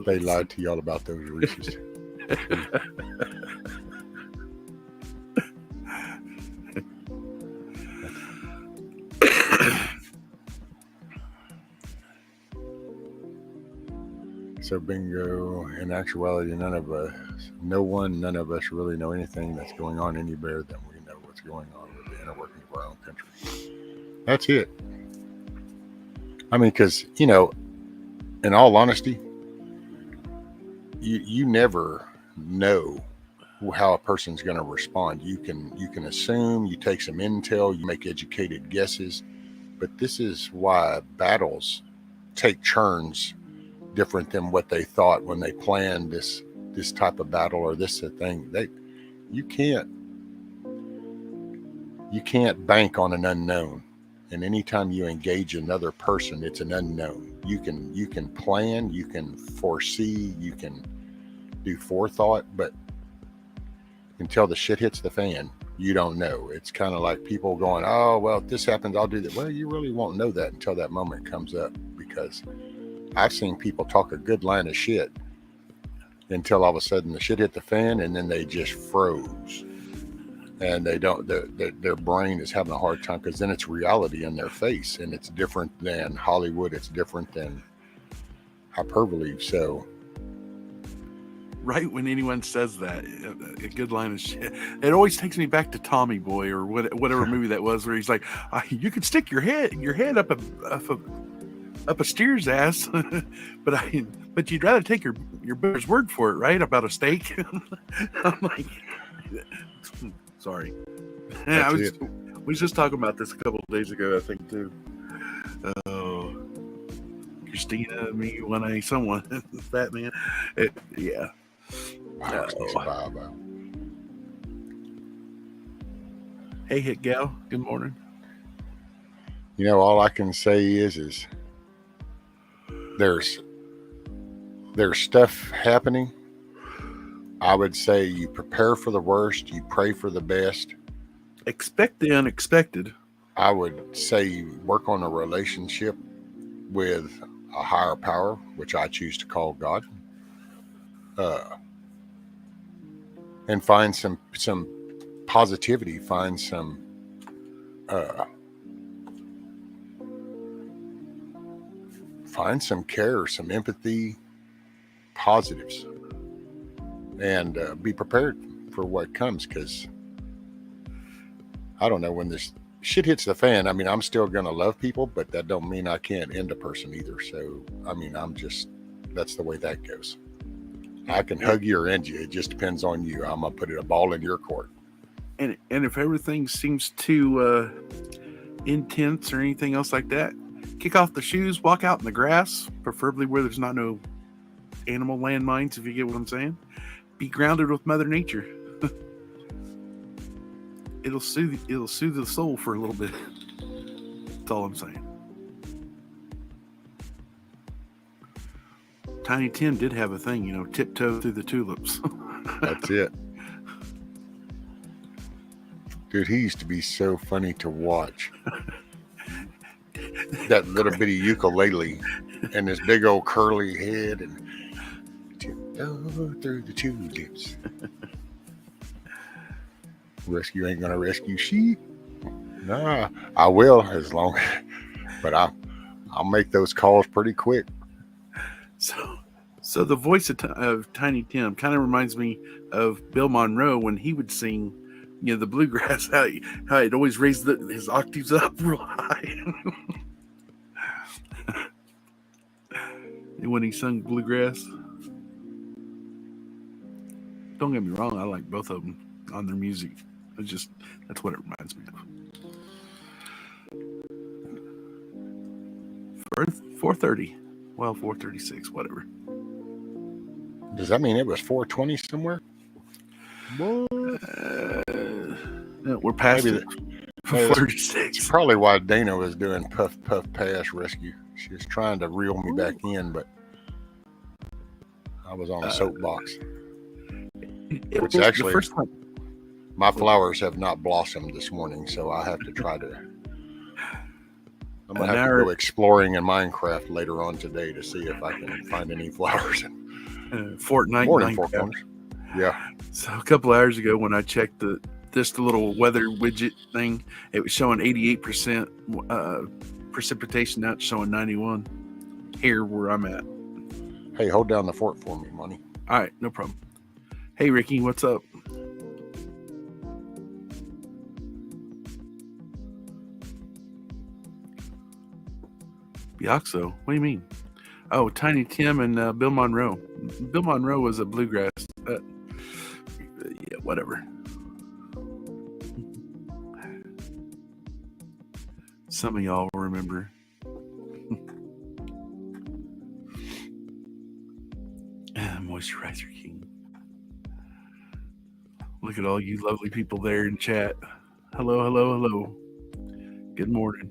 They lied to y'all about those Reese's. So bingo, in actuality, none of us really know anything that's going on any better than we know what's going on with the inner workings of our own country. That's it. I mean, because, in all honesty, you never know how a person's going to respond. You can assume, you take some intel, you make educated guesses, but this is why battles take turns different than what they thought when they planned this type of battle or this thing. You can't bank on an unknown, and anytime you engage another person, it's an unknown. You can plan, you can foresee, you can do forethought, but until the shit hits the fan, you don't know. It's kind of like people going, oh, well, if this happens, I'll do that. Well, you really won't know that until that moment comes up, because I've seen people talk a good line of shit until all of a sudden the shit hit the fan, and then they just froze, and they don't. Their brain is having a hard time, because then it's reality in their face, and it's different than Hollywood. It's different than hyperbole. So, right when anyone says that, a good line of shit, it always takes me back to Tommy Boy or whatever movie that was, where he's like, "You could stick your head up a steer's ass, but you'd rather take your brother's word for it, right? About a steak." I'm like, sorry. I was just talking about this a couple of days ago, I think, too. Christina, me, someone, fat man. Yeah. Hey, Hit Gal. Good morning. All I can say is there's stuff happening. I would say you prepare for the worst, you pray for the best. Expect the unexpected. I would say you work on a relationship with a higher power, which I choose to call God. And find some positivity, find some care, some empathy, positives, and be prepared for what comes, because I don't know, when this shit hits the fan, I mean, I'm still going to love people, but that don't mean I can't end a person either. So, I mean, that's the way that goes. I can hug you or end you. It just depends on you. I'm going to put a ball in your court. And if everything seems too intense or anything else like that, kick off the shoes, walk out in the grass, preferably where there's not no animal landmines, if you get what I'm saying. Be grounded with Mother Nature. It'll soothe the soul for a little bit. That's all I'm saying. Tiny Tim did have a thing, tiptoe through the tulips. That's it. Dude, he used to be so funny to watch. That little bitty ukulele and his big old curly head and tiptoe through the tulips. Rescue ain't gonna rescue sheep. Nah, I will but I'll make those calls pretty quick. So the voice of Tiny Tim kind of reminds me of Bill Monroe when he would sing, the bluegrass. How he'd always raise his octaves up real high. When he sung bluegrass. Don't get me wrong, I like both of them on their music. That's what it reminds me of. 4:30. Well, 4:36, whatever. Does that mean it was 4:20 somewhere? No, we're past it. 4:36. It's probably why Dana was doing puff pass rescue. She was trying to reel me back in, but I was on a soapbox. Which actually, first time. My flowers have not blossomed this morning, so I have to try to. I'm gonna have to go exploring in Minecraft later on today to see if I can find any flowers. Fortnite. More than 4 corners. Yeah. So a couple hours ago, when I checked the little weather widget thing, it was showing 88% precipitation. Now it's showing 91 here where I'm at. Hey, hold down the fort for me, Money. All right, no problem. Hey, Ricky, what's up? Bioxo? What do you mean? Oh, Tiny Tim and Bill Monroe. Bill Monroe was a bluegrass. Yeah, whatever. Some of y'all will remember. Moisturizer King. Look at all you lovely people there in chat. Hello, hello, hello. Good morning.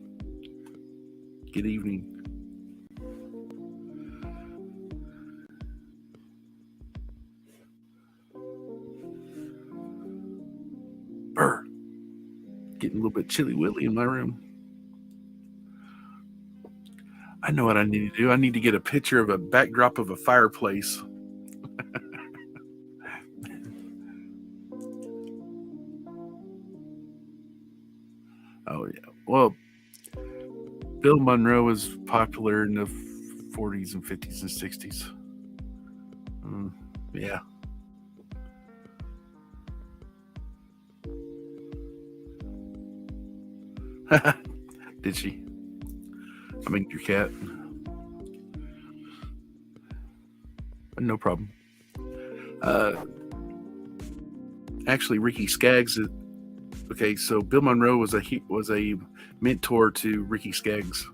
Good evening. Brr. Getting a little bit chilly willy in my room. I know what I need to do. I need to get a picture of a backdrop of a fireplace. Oh, yeah. Well, Bill Monroe was popular in the 40s and 50s and 60s. Yeah. Did she? I mean, your cat. No problem. Actually, Ricky Skaggs. Okay, so Bill Monroe was a mentor to Ricky Skaggs.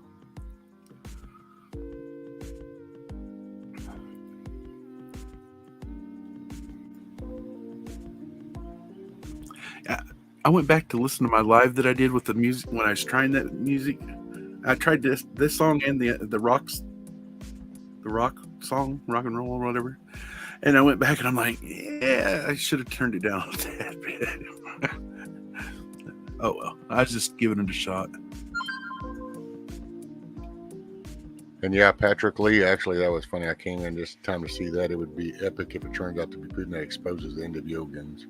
I went back to listen to my live that I did with the music when I was trying that music. I tried this song and the rock song, rock and roll or whatever. And I went back and I'm like, yeah, I should have turned it down a tad bit. Oh well, I was just giving it a shot. And yeah, Patrick Lee, actually, that was funny. I came in just in time to see that. It would be epic if it turns out to be Putin that exposes the NWO guns.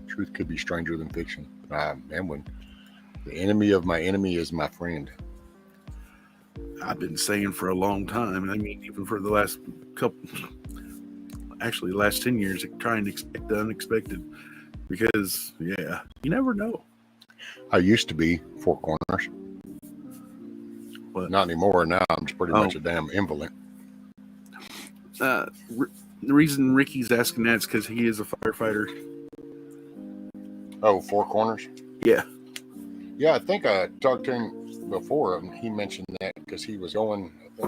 Truth could be stranger than fiction. And when the enemy of my enemy is my friend. I've been saying for a long time. I mean, even for the last last 10 years, trying to expect the unexpected. Because, yeah, you never know. I used to be 4 corners. What? Not anymore. Now I'm just pretty much a damn invalid. The reason Ricky's asking that is because he is a firefighter. Oh, Four Corners. Yeah. Yeah, I think I talked to him before, and he mentioned that because he was going. I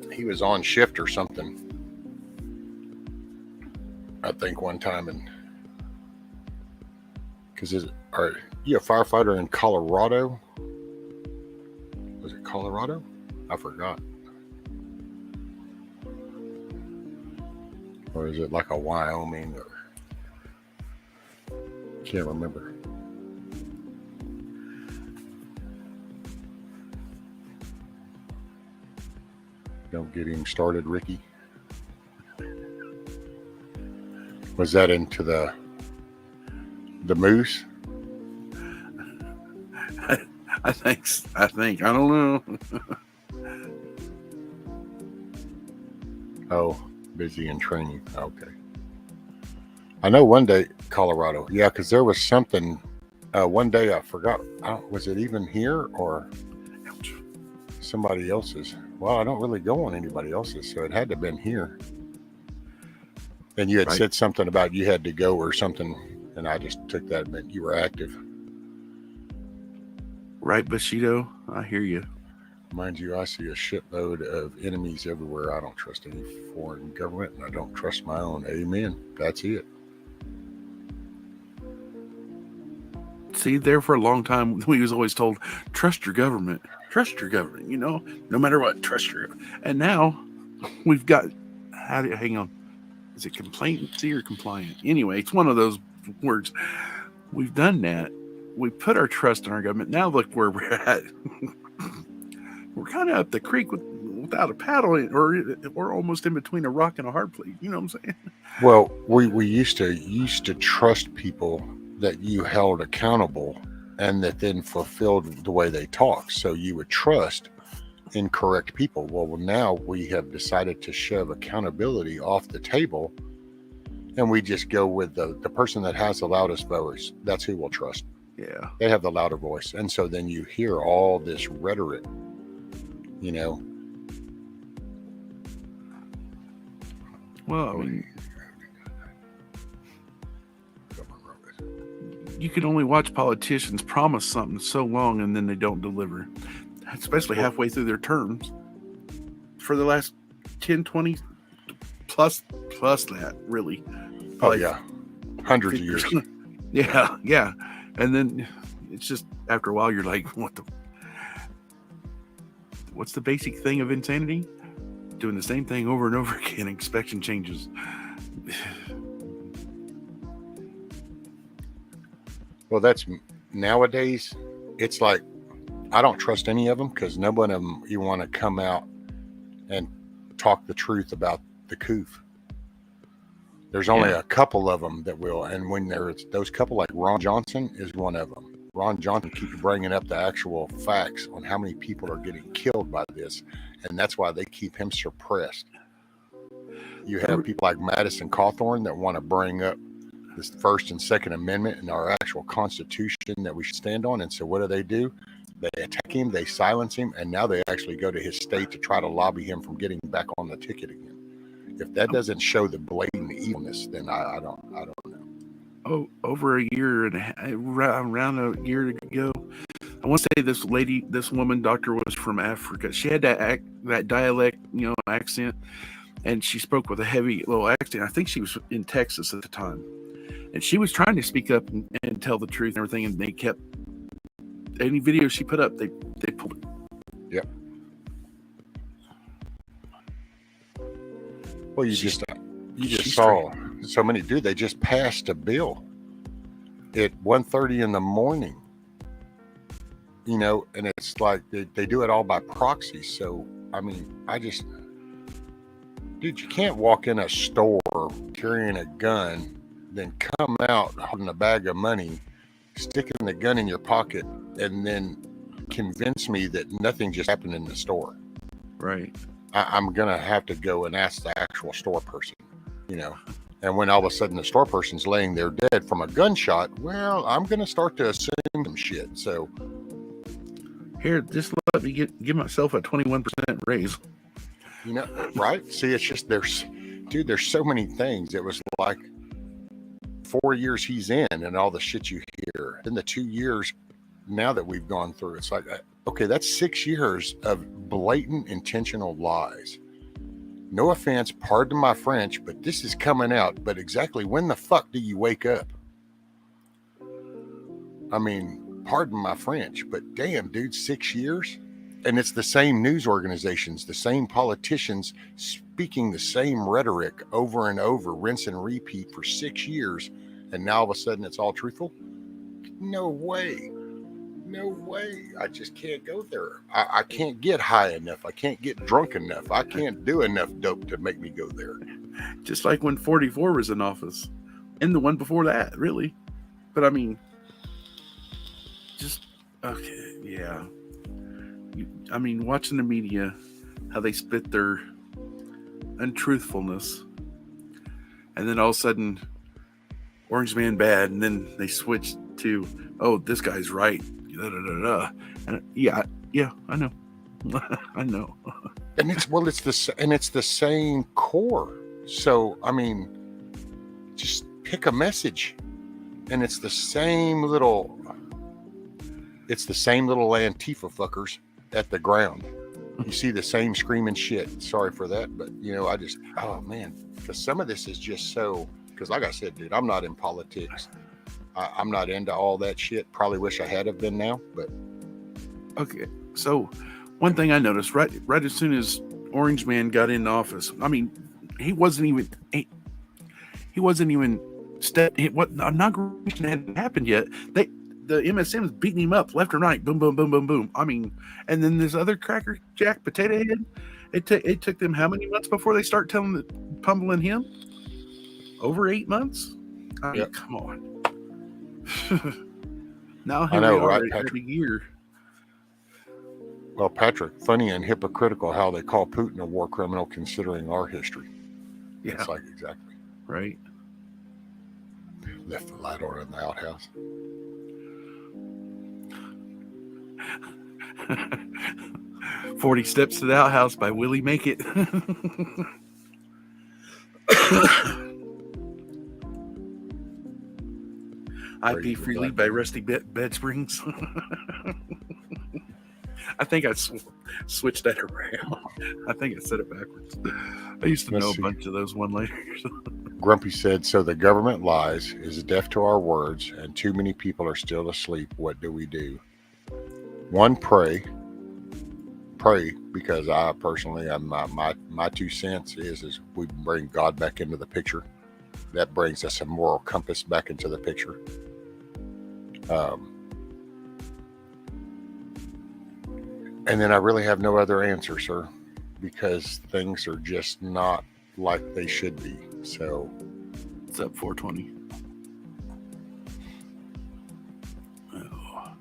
think he was on shift or something. I think one time, and because are you a firefighter in Colorado? Was it Colorado? I forgot. Or is it like a Wyoming? Or can't remember. Don't get him started, Ricky. Was that into the moose? I think. I don't know. Oh, busy in training. Okay. I know one day, Colorado. Yeah, because there was something. One day I forgot. Was it even here or somebody else's? Well, I don't really go on anybody else's, so it had to have been here. And you had said something about you had to go or something, and I just took that meant you were active. Right, Bushido? I hear you. Mind you, I see a shitload of enemies everywhere. I don't trust any foreign government, and I don't trust my own. Amen. That's it. See, there for a long time, we was always told, trust your government. Trust your government, you know, no matter what, trust your government. And now we've got, hang on, is it complainancy or compliant? Anyway, it's one of those words. We've done that. We put our trust in our government. Now look where we're at. We're kind of up the creek without a paddle, or we're almost in between a rock and a hard place. You know what I'm saying? Well, we used to trust people that you held accountable and that then fulfilled the way they talk. So you would trust incorrect people. Well, now we have decided to shove accountability off the table, and we just go with the person that has the loudest voice. That's who we'll trust. Yeah. They have the louder voice. And so then you hear all this rhetoric, you know. Well, I mean, you can only watch politicians promise something so long and then they don't deliver, especially halfway through their terms. For the last 10, 20 plus that, really. Oh, yeah. Hundreds of years. Yeah. And then it's just, after a while, you're like, what's the basic thing of insanity? Doing the same thing over and over again, expecting changes. Well, that's nowadays, it's like, I don't trust any of them because none of them you want to come out and talk the truth about the coup. There's only a couple of them that will, and when there's those couple, like Ron Johnson is one of them. Ron Johnson keeps bringing up the actual facts on how many people are getting killed by this, and that's why they keep him suppressed. You have people like Madison Cawthorn that want to bring up this First and Second Amendment and our actual Constitution that we should stand on, and so what do? They attack him, they silence him, and now they actually go to his state to try to lobby him from getting back on the ticket again. If that doesn't show the blatant evilness, then I don't know. Oh, over a year and around a year ago, I want to say this woman doctor was from Africa. She had that dialect, accent, and she spoke with a heavy little accent. I think she was in Texas at the time, and she was trying to speak up and tell the truth and everything, and they kept any video she put up, they pulled it. Yep. Well, you just saw so many. Dude, they just passed a bill at 1:30 in the morning. And it's like they do it all by proxy. So, I mean, dude, you can't walk in a store carrying a gun, then come out holding a bag of money, sticking the gun in your pocket, and then convince me that nothing just happened in the store. Right. I'm going to have to go and ask the actual store person, and when all of a sudden the store person's laying there dead from a gunshot, well, I'm going to start to assume some shit. So here, just let me give myself a 21% raise. Right? See, it's just, there's so many things. It was like 4 years he's in and all the shit you hear, then the 2 years now that we've gone through, it's like, okay, that's 6 years of blatant intentional lies. No offense, pardon my French, but this is coming out. But exactly when the fuck do you wake up? I mean, pardon my French, but damn, dude, 6 years? And it's the same news organizations, the same politicians speaking the same rhetoric over and over, rinse and repeat for 6 years. And now all of a sudden it's all truthful? No way. No way. I just can't go there. I can't get high enough. I can't get drunk enough. I can't do enough dope to make me go there. Just like when 44 was in office and the one before that, really. But I mean, just, okay, yeah. I mean, watching the media, how they spit their untruthfulness, and then all of a sudden, Orange Man bad, and then they switch to, oh, this guy's right. Da, da, da, da. And yeah, I know. I know. And it's the same core. So I mean, just pick a message, and it's the same little Antifa fuckers at the ground. You see the same screaming shit. Sorry for that, but oh man, because some of this is just so. Because like I said, dude, I'm not in politics. I'm not into all that shit. Probably wish I had have been now, but okay. So one thing I noticed right as soon as Orange Man got in office, I mean, he wasn't even inauguration hadn't happened yet. The MSM's beating him up left and right, boom, boom, boom, boom, boom. I mean, and then this other cracker jack potato head. It took them how many months before they start pummeling him? Over 8 months. I mean, come on. Now I know, right, Patrick? A year. Well, Patrick, funny and hypocritical how they call Putin a war criminal considering our history. Yeah. It's like, exactly. Right. Left the light on in the outhouse. "40 Steps to the Outhouse" by Willie Make It. I Pee Freely by Rusty Bed Springs. I think I switched that around. I think I said it backwards. I used to know a bunch of those one-liners. Grumpy said, so the government lies, is deaf to our words, and too many people are still asleep. What do we do? One, pray. Pray, because I personally, my 2 cents is we bring God back into the picture. That brings us a moral compass back into the picture. And then I really have no other answer, sir, because things are just not like they should be. So it's up 420. Oh.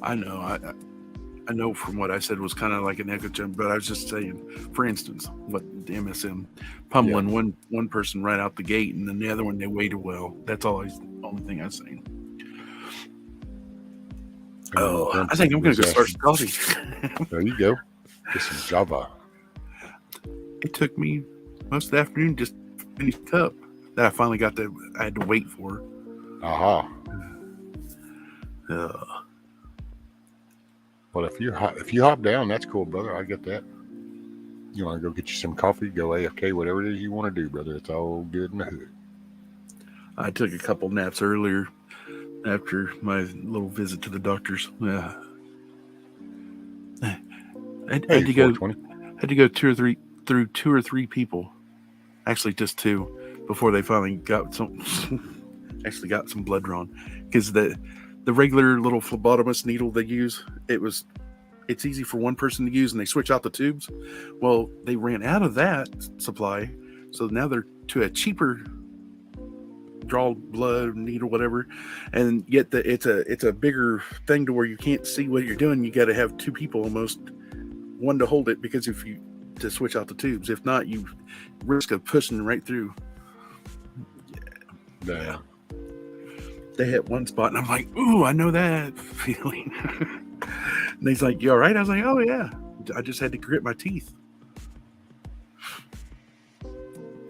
I know. I know from what I said was kind of like an echo chamber, but I was just saying, for instance, what the MSM pummeling one person right out the gate, and then the other one they waited well. That's always the only thing I was saying. Oh, I think I'm going to go start some coffee. There you go. Get some Java. It took me most of the afternoon just to finish the cup that I finally got I had to wait for. Aha. Well, if you hop down, that's cool, brother. I get that. You want to go get you some coffee, go AFK, whatever it is you want to do, brother. It's all good in the hood. I took a couple naps earlier after my little visit to the doctors. I had to go 2 or 3 people, actually just 2, before they finally got some blood drawn, because the regular little phlebotomist needle they use, it's easy for one person to use, and they switch out the tubes. Well, they ran out of that supply, so now they're to a cheaper draw blood needle, whatever, and yet it's a bigger thing to where you can't see what you're doing. You got to have 2 people almost, one to hold it, because to switch out the tubes, if not, you risk of pushing right through. Yeah. They hit one spot, and I'm like, ooh, I know that feeling. And he's like, you all right? I was like, oh yeah, I just had to grit my teeth.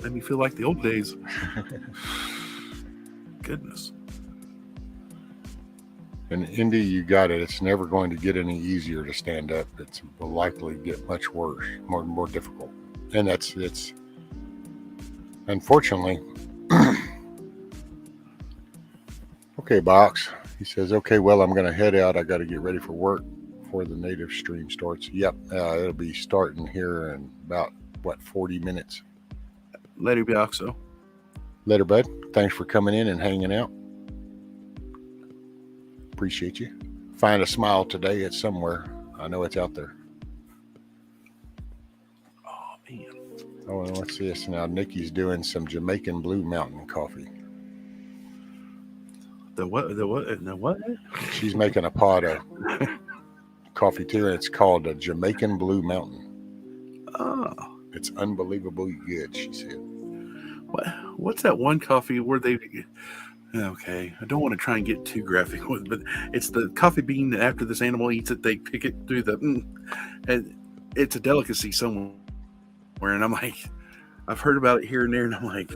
Made me feel like the old days. Goodness. And Indy, you got it. It's never going to get any easier to stand up. It's will likely get much worse, more difficult. And it's unfortunately. Okay, Box. He says, okay, well, I'm going to head out. I got to get ready for work before the native stream starts. Yep, it'll be starting here in about, 40 minutes. Later, Bioxo. Later, bud. Thanks for coming in and hanging out. Appreciate you. Find a smile today. It's somewhere. I know it's out there. Oh, man. Oh, well, what's this? Now, Nikki's doing some Jamaican Blue Mountain coffee. The what? She's making a pot of coffee too, and it's called a Jamaican Blue Mountain. Oh. It's unbelievably good, she said. What's that one coffee where they... Okay, I don't want to try and get too graphic with it, but it's the coffee bean that after this animal eats it, they pick it through the... and it's a delicacy somewhere, and I'm like... I've heard about it here and there, and I'm like,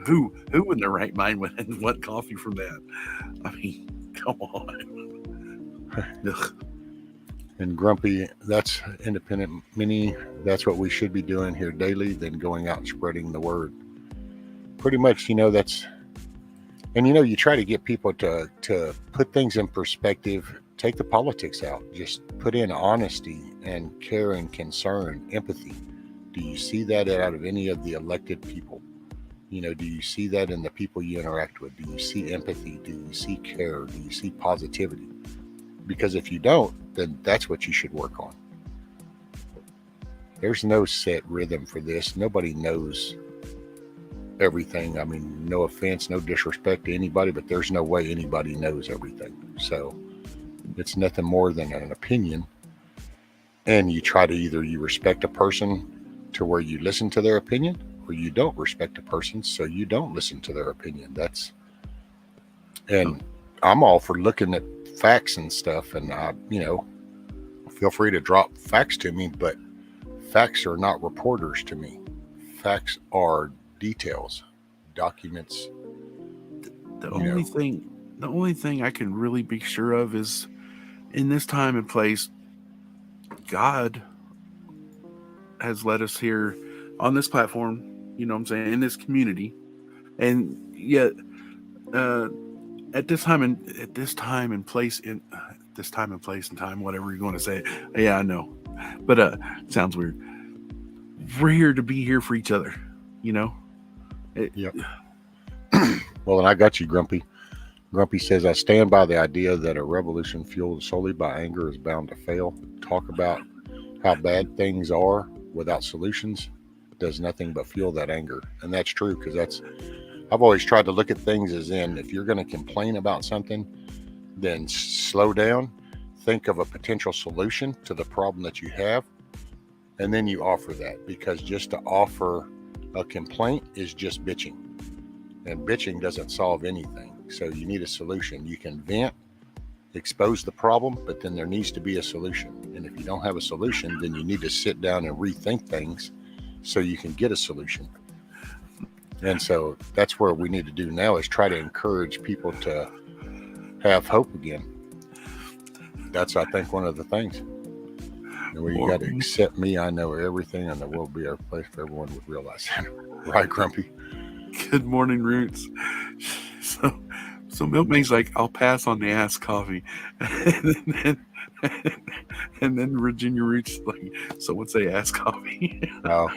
who in their right mind would want coffee from that? I mean, come on. And Grumpy, that's independent mini. That's what we should be doing here daily, then going out and spreading the word. Pretty much, that's, and you try to get people to put things in perspective, take the politics out, just put in honesty and care and concern, empathy. Do you see that out of any of the elected people? Do you see that in the people you interact with? Do you see empathy? Do you see care? Do you see positivity? Because if you don't, then that's what you should work on. There's no set rhythm for this. Nobody knows everything. I mean, no offense, no disrespect to anybody, but there's no way anybody knows everything. So it's nothing more than an opinion. And you try to either you respect a person to where you listen to their opinion, or you don't respect a person, so you don't listen to their opinion. And I'm all for looking at facts and stuff, and feel free to drop facts to me, but facts are not reporters to me. Facts are details, documents. The only thing I can really be sure of is in this time and place, God has led us here on this platform, in this community. And yet, at this time and place, whatever you're going to say. Yeah, I know. But it sounds weird. We're here to be here for each other, Yep. Well, and I got you, Grumpy. Grumpy says, I stand by the idea that a revolution fueled solely by anger is bound to fail. Talk about how bad things are without solutions does nothing but fuel that anger. And that's true, because I've always tried to look at things as in, if you're going to complain about something, then slow down, think of a potential solution to the problem that you have, and then you offer that. Because just to offer a complaint is just bitching, and bitching doesn't solve anything. So you need a solution. You can vent, expose the problem, but then there needs to be a solution. And if you don't have a solution, then you need to sit down and rethink things so you can get a solution. And so that's where we need to do now, is try to encourage people to have hope again. That's, I think, one of the things. And where you got to accept me, I know everything, and the world will be our place if everyone would realize that. Right, Grumpy? Good morning, Roots. So Milkman's like, I'll pass on the ass coffee. And then Virginia Roots like, so what's a ass coffee? Oh.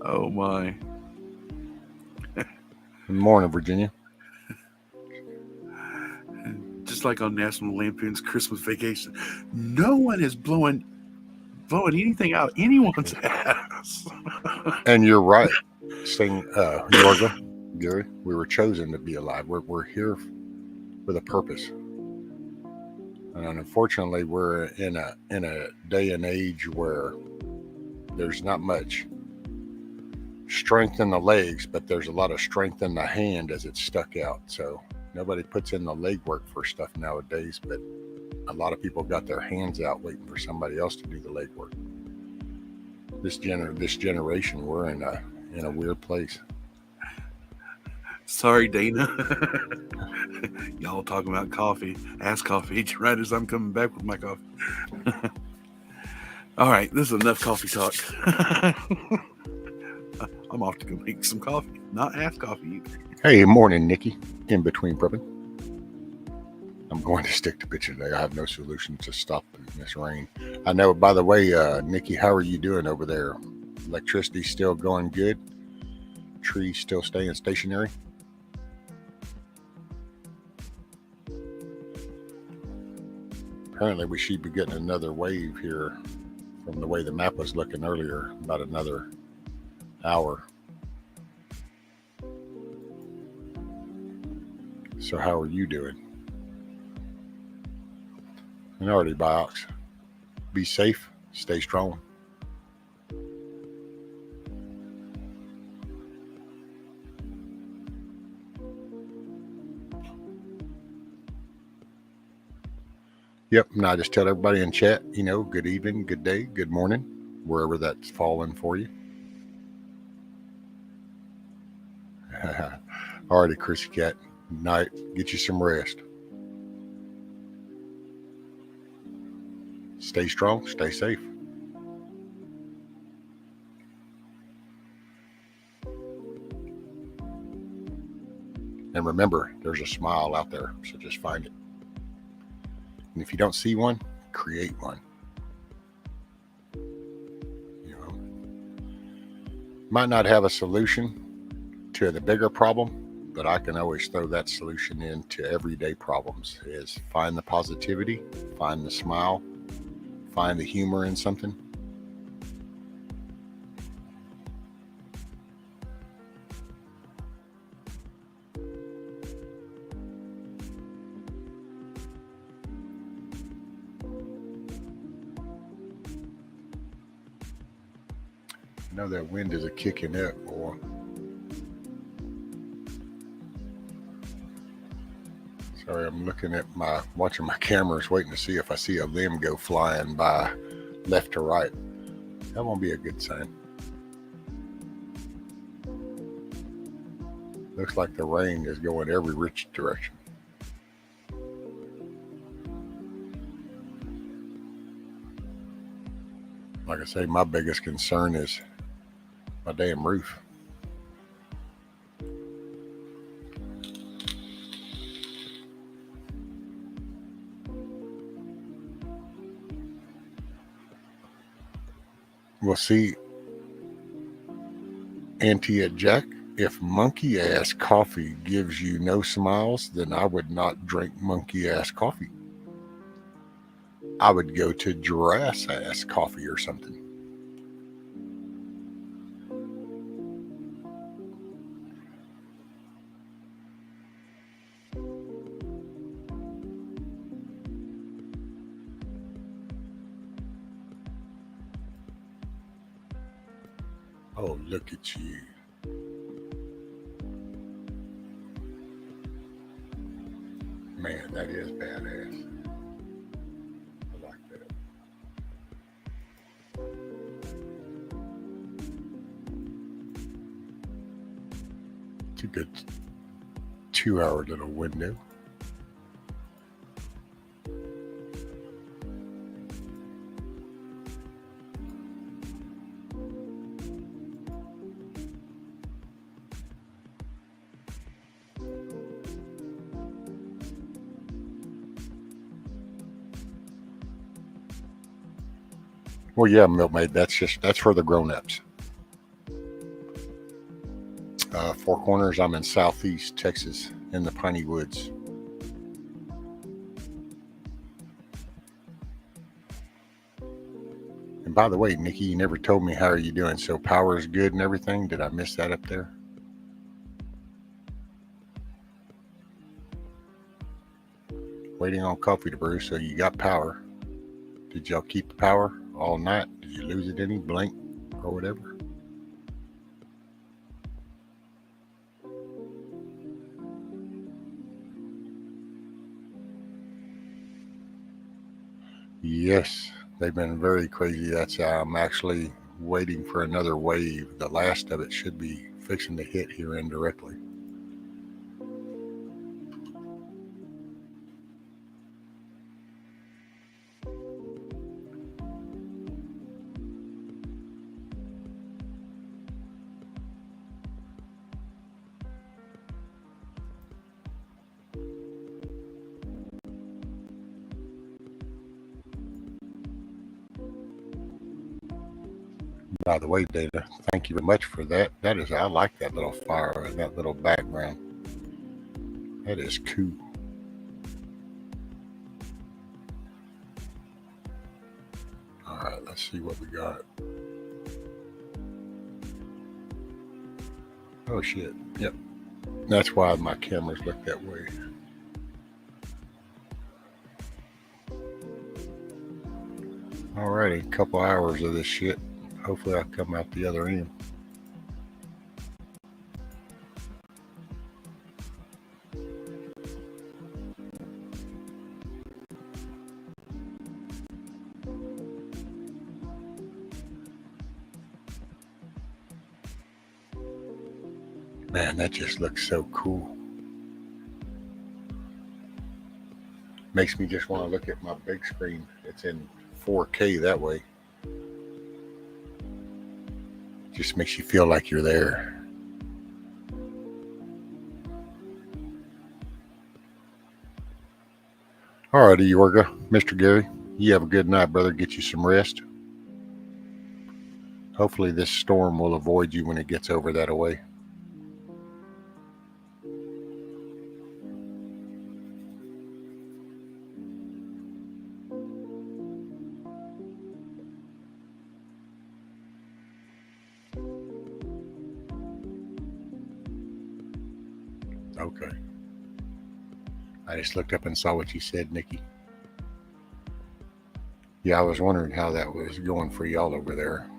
Oh my. Good morning, Virginia. Just like on National Lampoon's Christmas Vacation, no one is blowing anything out anyone's ass. And you're right. Yorga, Gary, we were chosen to be alive. We're here with a purpose. And unfortunately, we're in a day and age where there's not much strength in the legs, but there's a lot of strength in the hand as it's stuck out. So nobody puts in the leg work for stuff nowadays, but a lot of people got their hands out waiting for somebody else to do the leg work. This generation, we're in a weird place. Sorry, Dana. Y'all talking about coffee. Ask coffee right as I'm coming back with my coffee. All right, this is enough coffee talk. I'm off to go make some coffee. Not ask coffee either. Hey, morning, Nikki. In between prepping. I'm going to stick to pitching today. I have no solution to stop this rain. I know, by the way, Nikki, how are you doing over there? Electricity still going good? Trees still staying stationary? Apparently we should be getting another wave here from the way the map was looking earlier, about another hour. So how are you doing? And already Biox. Be safe, stay strong. Yep, and I just tell everybody in chat, good evening, good day, good morning, wherever that's fallen for you. Alrighty, Chrissy Cat, night, get you some rest. Stay strong, stay safe. And remember, there's a smile out there, so just find it. And if you don't see one, create one. Might not have a solution to the bigger problem, but I can always throw that solution into everyday problems. Is find the positivity, find the smile, find the humor in something. I know that wind is a kicking up, boy. Sorry, I'm looking at watching my cameras, waiting to see if I see a limb go flying by left to right. That won't be a good sign. Looks like the rain is going every which direction. Like I say, my biggest concern is my damn roof. We'll see. Auntie at Jack, if monkey ass coffee gives you no smiles, then I would not drink monkey ass coffee. I would go to giraffe ass coffee or something. Oh, look at you. Man, that is badass. I like that. It's a good 2-hour little window. Well, yeah, Milkmaid, that's for the grown-ups. Four Corners, I'm in Southeast Texas in the Piney Woods. And by the way, Nikki, you never told me how are you doing. So power is good and everything. Did I miss that up there? Waiting on coffee to brew, so you got power. Did y'all keep the power all night? Did you lose it any blink or whatever? Yes, they've been very crazy. That's I'm actually waiting for another wave. The last of it should be fixing to hit here indirectly. By the way, Dana, thank you very much for that. I like that little fire and that little background. That is cool. All right, let's see what we got. Oh shit, yep. That's why my cameras look that way. Alrighty, a couple hours of this shit. Hopefully I'll come out the other end. Man, that just looks so cool. Makes me just want to look at my big screen. It's in 4K that way. Just makes you feel like you're there. Alrighty, Yorga, Mr. Gary, you have a good night, brother. Get you some rest. Hopefully this storm will avoid you when it gets over that way. Okay. I just looked up and saw what you said, Nikki. Yeah, I was wondering how that was going for y'all over there.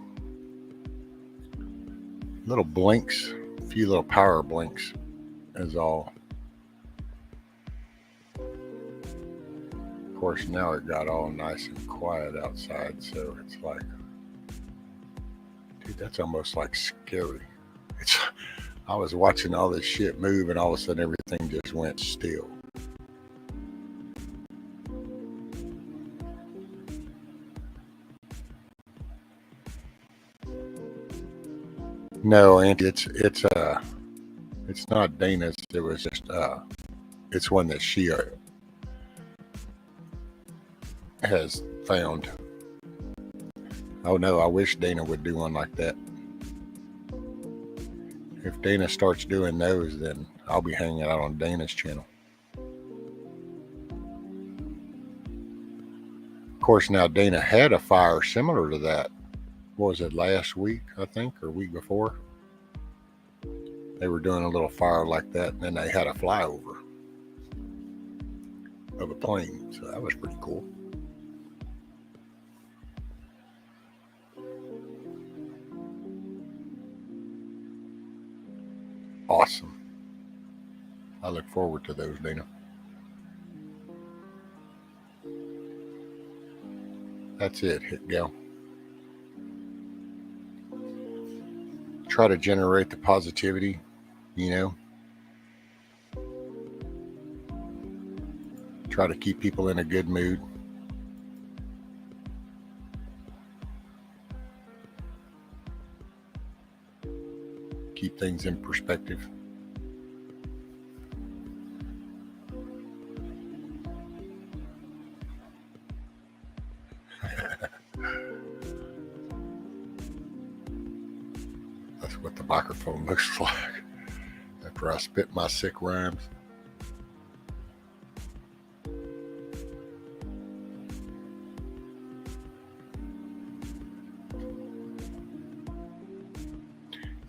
Little blinks, a few little power blinks is all. Of course, now it got all nice and quiet outside, so it's like, dude, that's almost like scary. I was watching all this shit move and all of a sudden everything just went still. No, Auntie, it's not Dana's. It was just it's one that she has found. Oh no, I wish Dana would do one like that. If Dana starts doing those, then I'll be hanging out on Dana's channel. Of course, now Dana had a fire similar to that. What was it, last week, I think, or week before? They were doing a little fire like that, and then they had a flyover of a plane. So that was pretty cool. Awesome. I look forward to those, Dana. That's it, hit go. Try to generate the positivity, you know. Try to keep people in a good mood. Keep things in perspective. That's what the microphone looks like after I spit my sick rhymes.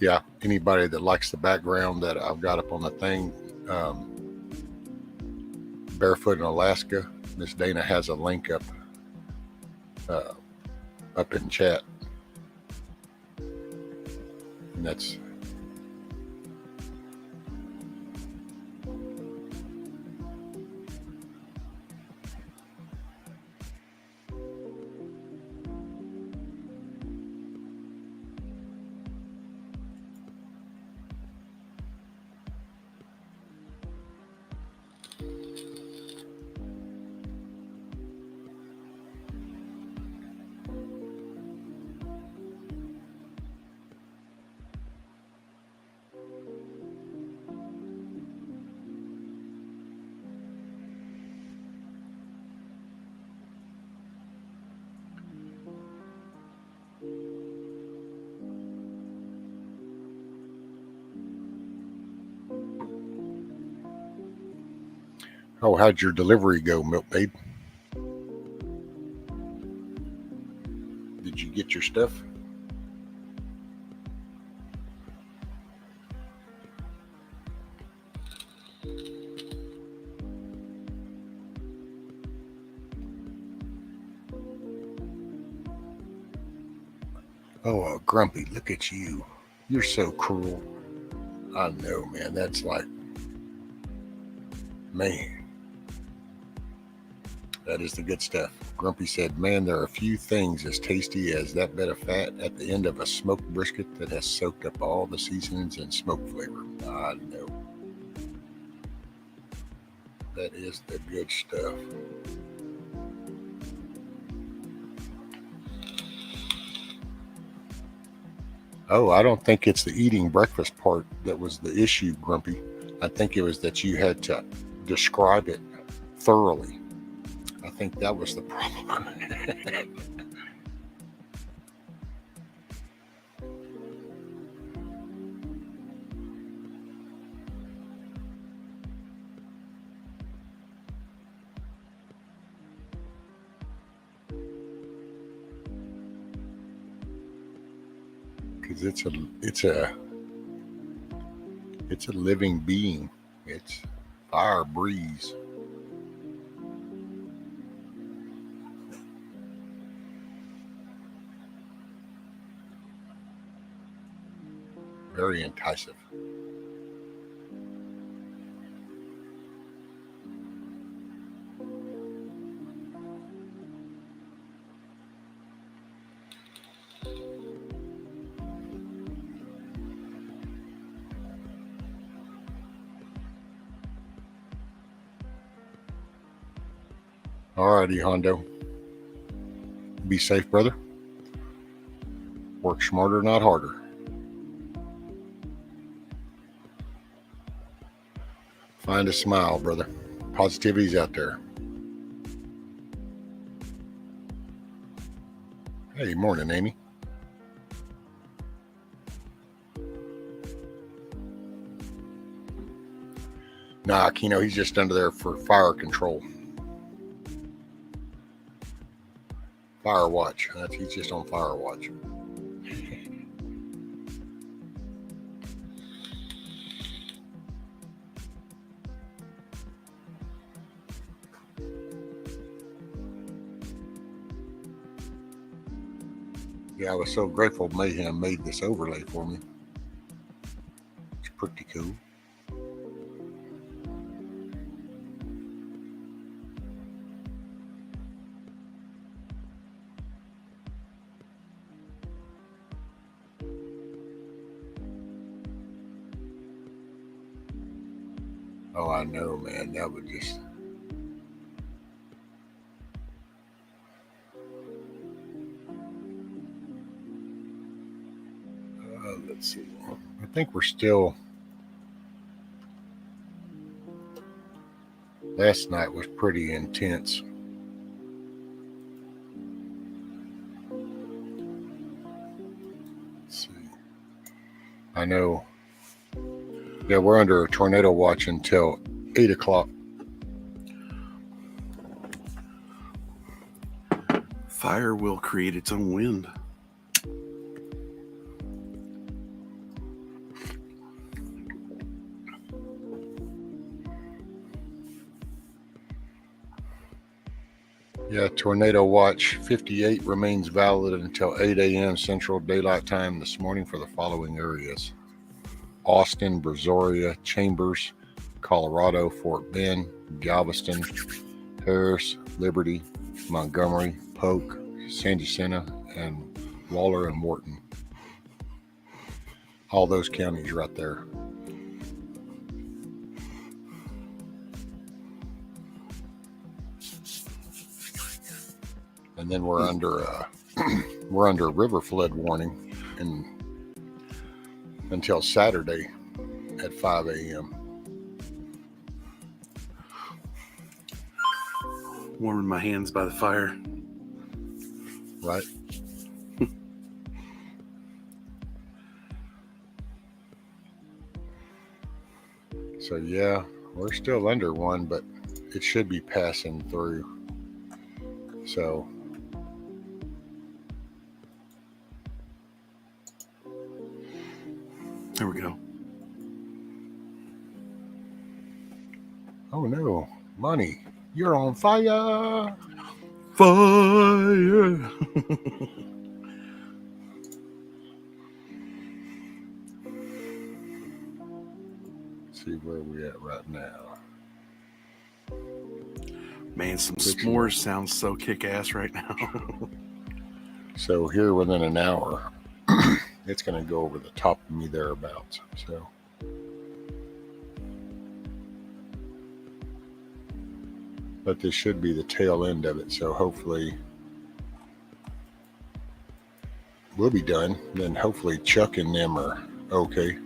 Yeah, anybody that likes the background that I've got up on the thing, Barefoot in Alaska, Miss Dana has a link up in chat. And that's Oh, how'd your delivery go, Milkmaid? Did you get your stuff? Oh, Grumpy, look at you. You're so cruel. I know, man. That's like, man, that is the good stuff. Grumpy said, man, there are a few things as tasty as that bit of fat at the end of a smoked brisket that has soaked up all the seasonings and smoke flavor. I know. That is the good stuff. Oh, I don't think it's the eating breakfast part that was the issue, Grumpy. I think it was that you had to describe it thoroughly. I think that was the problem. Because it's a living being. It's fire breeze. Very enticing. Alrighty, Hondo. Be safe, brother. Work smarter, not harder. Find a smile, brother. Positivity's out there. Hey, morning, Amy. Nah, Keno, he's just under there for fire control. Fire watch. He's just on fire watch. Yeah, I was so grateful Mayhem made this overlay for me. It's pretty cool. Oh, I know, man. That would just... let's see. I think we're still... Last night was pretty intense. Let's see. I know... Yeah, we're under a tornado watch until 8 o'clock. Fire will create its own wind. Yeah, tornado watch 58 remains valid until 8 a.m. Central Daylight Time this morning for the following areas: Austin, Brazoria, Chambers, Colorado, Fort Bend, Galveston, Harris, Liberty, Montgomery, Polk, San Jacinto, and Waller and Morton. All those counties right there. And then we're under a river flood warning until Saturday at 5 a.m. Warming my hands by the fire. Right. So yeah, we're still under one, but it should be passing through. So there we go. oh no, Money, you're on fire. Fire. See where we at right now. Man, some s'mores sounds so kick-ass right now. So here within an hour, it's going to go over the top of me thereabouts. So but this should be the tail end of it. So hopefully we'll be done. Then hopefully Chuck and them are okay.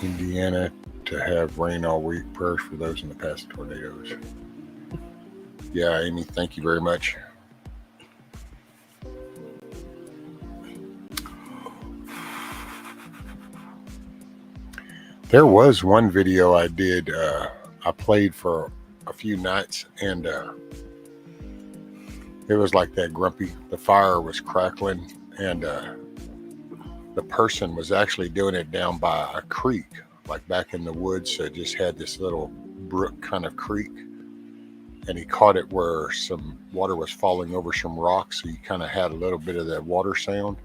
Indiana to have rain all week. Prayers for those in the past tornadoes. Yeah, Amy, thank you very much. There was one video I did. I played for a few nights, and it was like that grumpy. The fire was crackling, and the person was actually doing it down by a creek, like back in the woods. So it just had this little brook kind of creek, and he caught it where some water was falling over some rocks. So you kind of had a little bit of that water sound,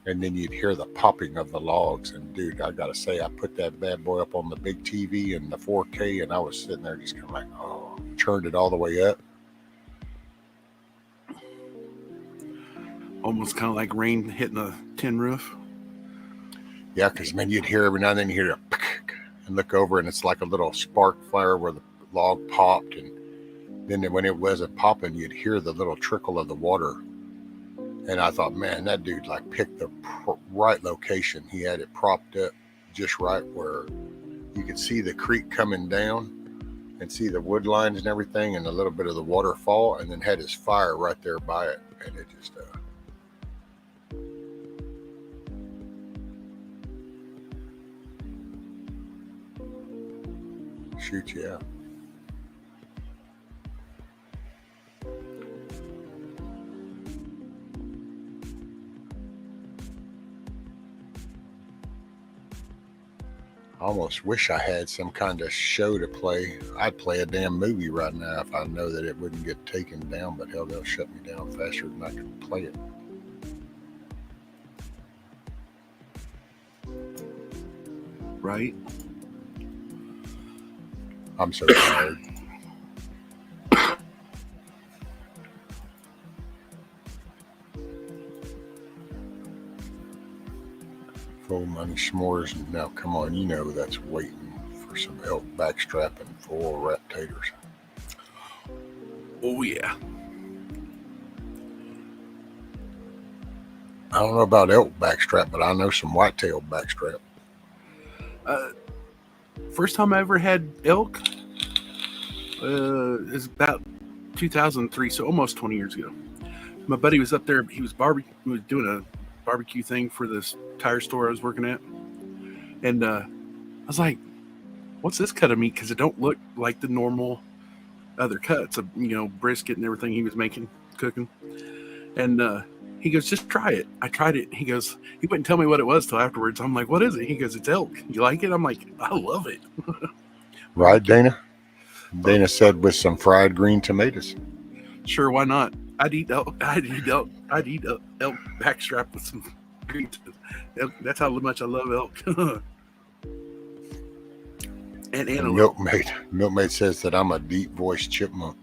and then you'd hear the popping of the logs. And dude, I gotta say, I put that bad boy up on the big TV and the 4K, and I was sitting there just kind of like, oh, turned it all the way up. Almost kind of like rain hitting a tin roof. Yeah, because man, you'd hear every now and then you hear a and look over, and it's like a little spark flare where the log popped, and then when it wasn't popping, you'd hear the little trickle of the water. And I thought, man, that dude like picked the right location. He had it propped up just right where you could see the creek coming down and see the wood lines and everything, and a little bit of the waterfall, and then had his fire right there by it, and it just shoot you out. I almost wish I had some kind of show to play. I'd play a damn movie right now if I know that it wouldn't get taken down, but hell, they'll shut me down faster than I can play it. Right? I'm so tired. Full money s'mores. Now, come on, you know that's waiting for some elk backstrap and full rat taters. Oh, yeah. I don't know about elk backstrap, but I know some whitetail backstrap. First time I ever had elk is about 2003, so almost 20 years ago. My buddy was up there. He was doing a barbecue thing for this tire store I was working at, and I was like, "What's this cut of meat?" Because it don't look like the normal other cuts of brisket and everything he was cooking. And he goes, "Just try it." I tried it. He goes, he wouldn't tell me what it was till afterwards. I'm like, "What is it?" He goes, "It's elk. You like it?" I'm like, "I love it." Right, Dana? Dana said with some fried green tomatoes. Sure, why not? I'd eat elk. I'd eat elk backstrap with some green tomatoes. That's how much I love elk. and antelope. Milkmaid says that I'm a deep voiced chipmunk.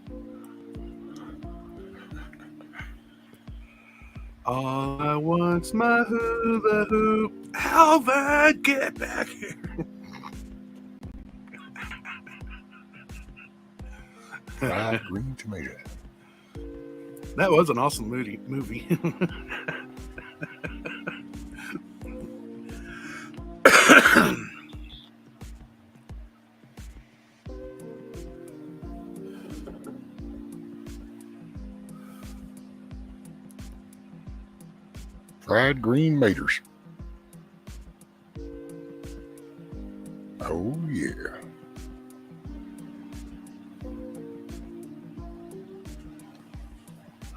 All I want's my hula hoop. Alvin, get back here. Fried green tomatoes. That was an awesome movie. Fried green maters. Oh, yeah.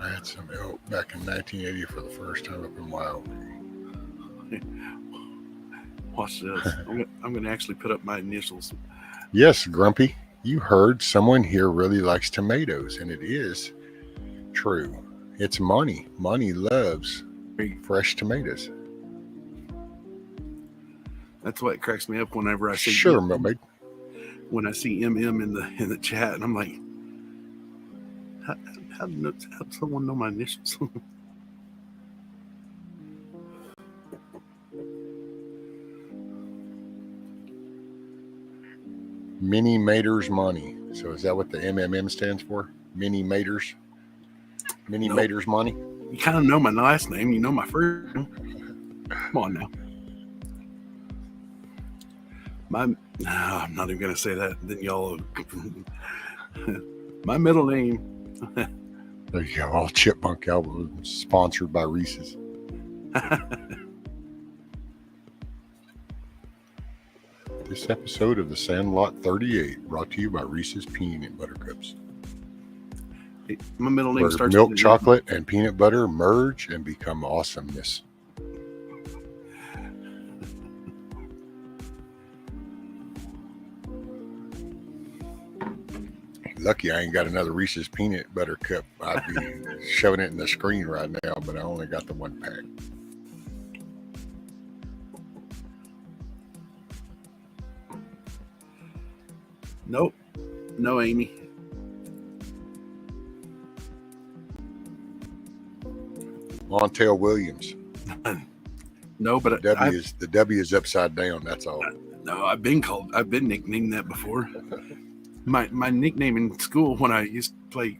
I had some elk back in 1980 for the first time up in Wyoming. Watch this. I'm going to actually put up my initials. Yes, Grumpy, you heard someone here really likes tomatoes, and it is true. It's Monty. Monty loves fresh tomatoes. That's what cracks me up whenever I see Sure, Mermaid. when I see MM in the chat, and I'm like, how does someone know my initials? Mini Maters Money. So is that what the MMM stands for? Mini Maters? Mini Nope. Maters Money? You kind of know my last name. You know my first name. Come on now. I'm not even going to say that. Then y'all. My middle name. There you go. All Chipmunk album sponsored by Reese's. This episode of the SandLot 38 brought to you by Reese's Peanut Butter Cups. My middle name Where starts milk, with chocolate, and peanut butter merge and become awesomeness. Lucky I ain't got another Reese's Peanut Butter Cup. I'd be shoving it in the screen right now, but I only got the one pack. Nope. No, Amy. Montel Williams. No, but the W is upside down. That's all. No, I've been nicknamed that before. My nickname in school when I used to play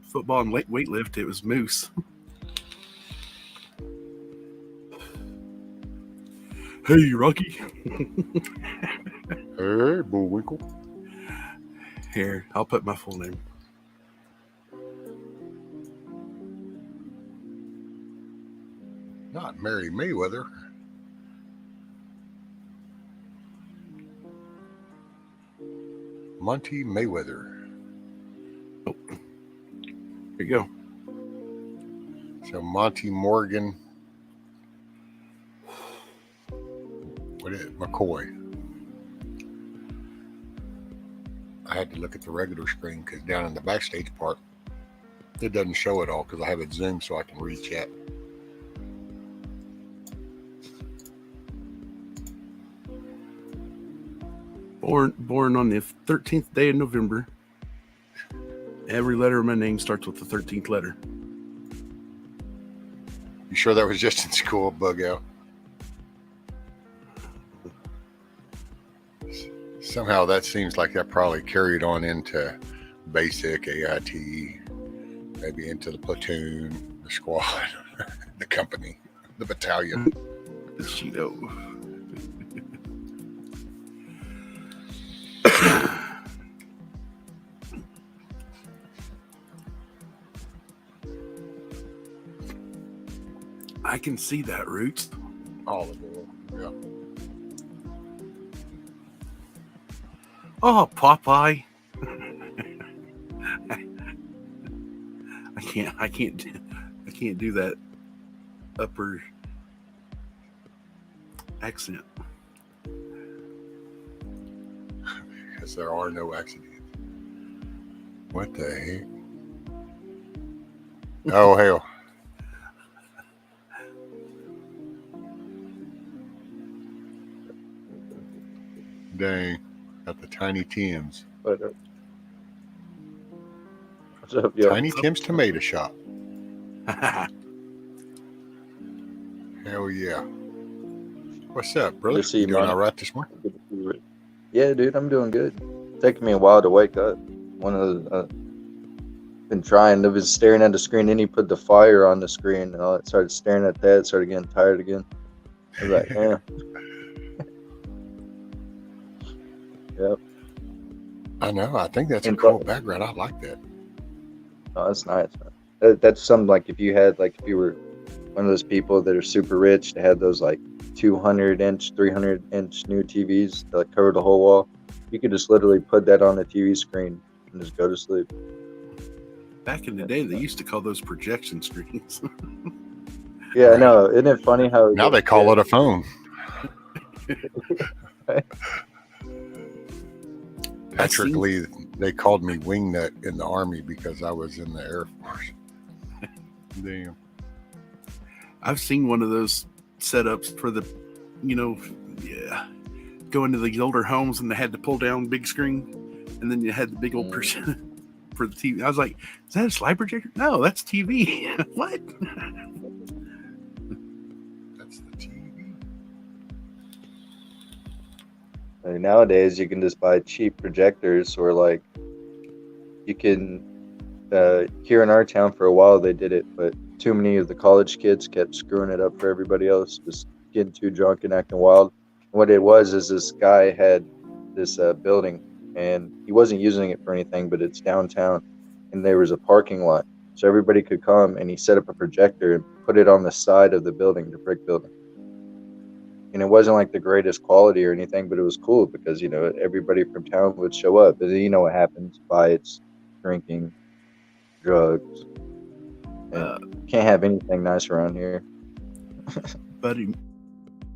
football and weightlift, it was Moose. Hey, Rocky. Hey, Bullwinkle. Here, I'll put my full name. Not Mary Mayweather. Monty Mayweather. Oh. Here you go. So Monty Morgan. What is it? McCoy. I had to look at the regular screen because down in the backstage part, it doesn't show it all because I have it zoomed so I can read chat. Born on the 13th day of November. Every letter of my name starts with the 13th letter. You sure that was just in school? Bug out. Somehow that seems like that probably carried on into basic AIT, maybe into the platoon, the squad, the company, the battalion. The Cheeto. I can see that, Roots. All of them, yeah. Oh, Popeye. I can't do that upper accent. Because there are no accidents. What the heck? Oh, hell. Dang. Got the Tiny Tim's. What's up, yo? Tiny Tim's Tomato Shop. Hell yeah. What's up, brother? Good to see You you, doing man. all right this morning? Yeah, dude, I'm doing good. Taking me a while to wake up. One of the been trying. I was staring at the screen, then he put the fire on the screen, and I started staring at that. Started getting tired again. I was like, yeah. Yep. I know. I think that's a cool background. I like that. Oh, that's nice, man. That's something like if you had, like, if you were one of those people that are super rich. They had those like 200-inch, 300-inch new TVs that covered the whole wall. You could just literally put that on the TV screen and just go to sleep. Back in the day, they used to call those projection screens. Yeah, I know. Isn't it funny how Now they call it a phone. Patrick Lee, they called me wingnut in the Army because I was in the Air Force. Damn. I've seen one of those setups for the, go into the older homes and they had to pull down big screen, and then you had the big old person for the TV. I was like, is that a slide projector? No, that's TV. What? That's the TV. Nowadays, you can just buy cheap projectors, or like you can. Here in our town, for a while they did it, but too many of the college kids kept screwing it up for everybody else, just getting too drunk and acting wild. And what it was is this guy had this building, and he wasn't using it for anything, but it's downtown, and there was a parking lot, so everybody could come, and he set up a projector and put it on the side of the building, the brick building. And it wasn't like the greatest quality or anything, but it was cool because, everybody from town would show up. And you know what happens: fights, drinking, drugs. Can't have anything nice around here. Buddy in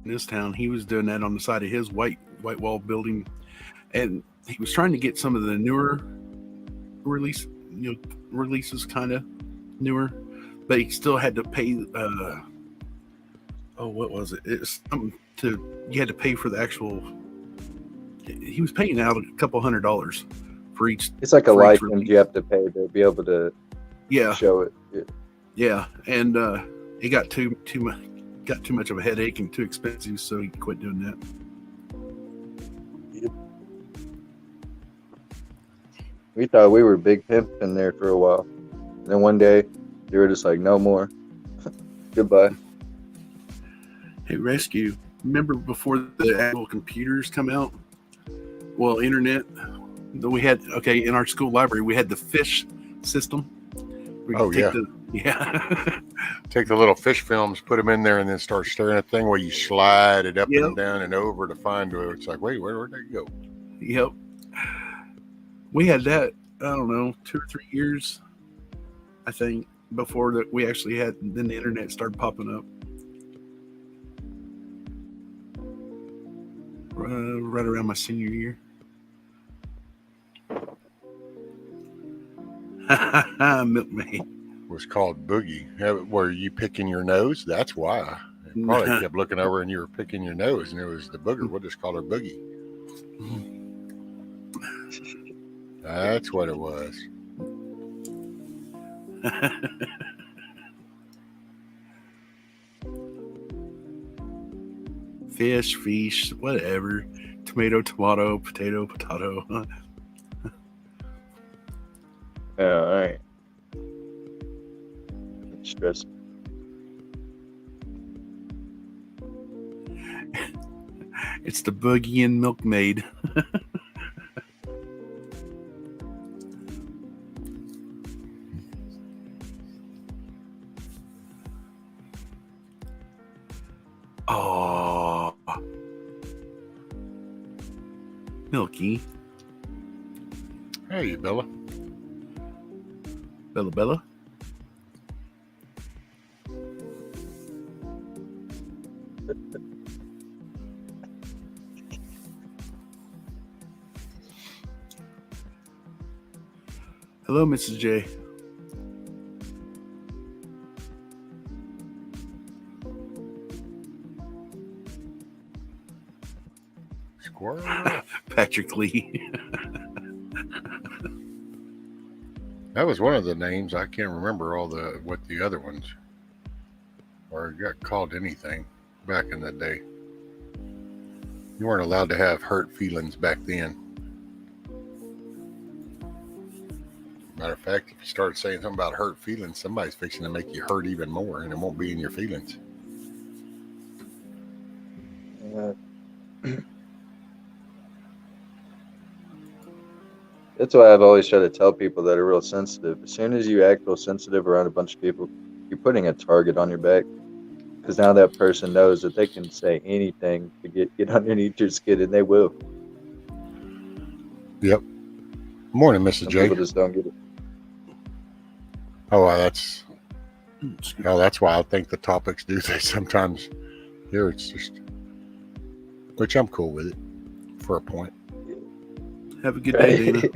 this town, he was doing that on the side of his white wall building, and he was trying to get some of the newer releases, kind of newer, but he still had to pay. What was it? It's something you had to pay for the actual. He was paying out a couple $100 for each. It's like a license you have to pay to be able to show it. Yeah, and it got too much of a headache and too expensive, so he quit doing that. Yep. We thought we were big pimp in there for a while, and then one day they were just like, no more. Goodbye. Hey, Rescue, remember before the actual computers come out? Well, internet, we had, in our school library, we had the fish system. Take the little fish films, put them in there, and then start staring at the thing where you slide it up and down and over to find where it's like, wait, where'd they go? Yep. We had that, I don't know, 2 or 3 years, I think, before that we actually had, then the internet started popping up. Right around my senior year. Milkmaid was called Boogie. Were you picking your nose? That's why. You probably kept looking over and you were picking your nose, and it was the booger. We'll just call her Boogie. That's what it was. Fish, whatever. Tomato, potato. All right. Stress. It's the Boogie and Milkmaid. Oh, Milky. Hey, Bella. Bella. Hello, Mrs. J. Squirrel. Patrick Lee. That was one of the names. I can't remember what the other ones, or got called anything back in the day. You weren't allowed to have hurt feelings back then. Matter of fact, if you start saying something about hurt feelings, somebody's fixing to make you hurt even more, and it won't be in your feelings. That's why I've always tried to tell people that are real sensitive. As soon as you act real sensitive around a bunch of people, you're putting a target on your back. because now that person knows that they can say anything to get underneath your skin, and they will. Yep. Morning, Mrs. Some J. people just don't get it. Oh, that's why I think the topics do they sometimes. Here it's just, which I'm cool with it for a point. Have a good day, Dana.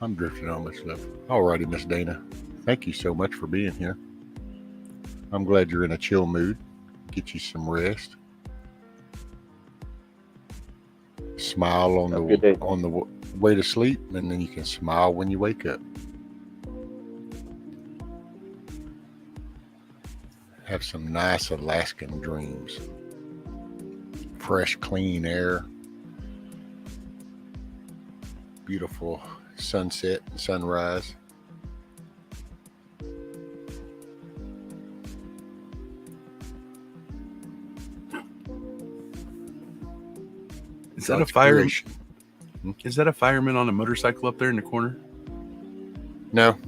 I'm drifting on my stuff. Alrighty, Miss Dana. Thank you so much for being here. I'm glad you're in a chill mood. Get you some rest. Smile on the way to sleep, and then you can smile when you wake up. Have some nice Alaskan dreams. Fresh, clean air. Beautiful sunset and sunrise. Is that a fire? Is that a fireman on a motorcycle up there in the corner? No,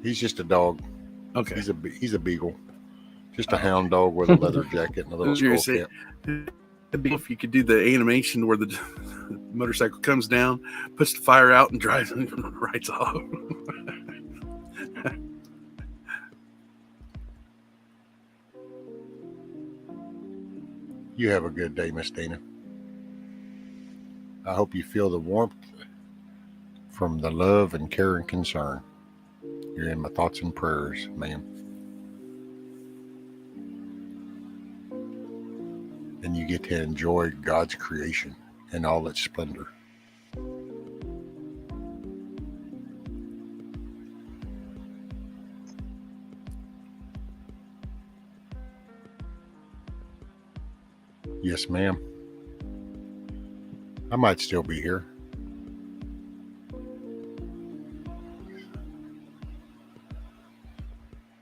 he's just a dog. Okay, he's a beagle, just a hound dog with a leather jacket and a little skull cap. It'd be if you could do the animation where the motorcycle comes down, puts the fire out, and drives and rides off. You have a good day, Miss Dana. I hope you feel the warmth from the love and care and concern. You're in my thoughts and prayers, ma'am. And you get to enjoy God's creation in all its splendor. Yes, ma'am. I might still be here.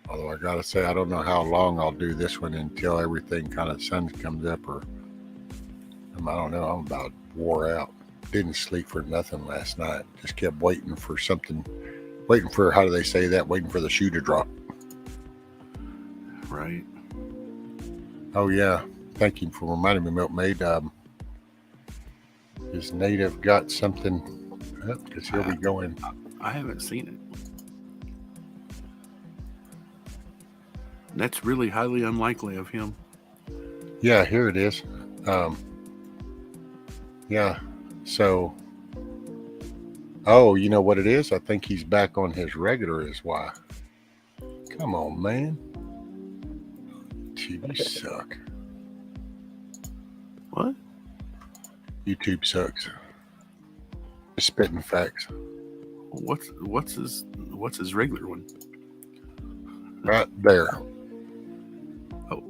Although I gotta say, I don't know how long I'll do this one until everything kind of sun comes up, or I don't know. I'm about wore out. Didn't sleep for nothing last night. Just kept waiting for something. Waiting for, how do they say that? Waiting for the shoe to drop. Right. Oh yeah. Thank you for reminding me, Milkmaid. His native got something up because he'll be going. I haven't seen it. That's really highly unlikely of him. Yeah, here it is. Yeah. So, oh, you know what it is? I think he's back on his regular is why. Come on, man. TV suck. What? YouTube sucks. Just spitting facts. What's his regular one? Right there. Oh.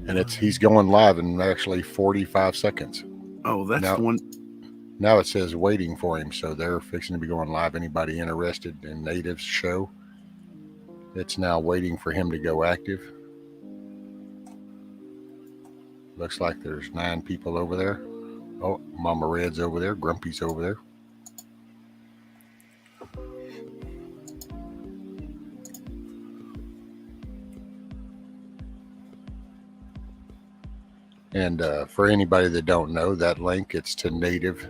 And he's going live in actually 45 seconds. Oh, that's the one. Now it says waiting for him, so they're fixing to be going live. Anybody interested in Native's show? It's now waiting for him to go active. Looks like there's 9 people over there. Oh, Mama Red's over there. Grumpy's over there. And for anybody that don't know, that link, it's to Native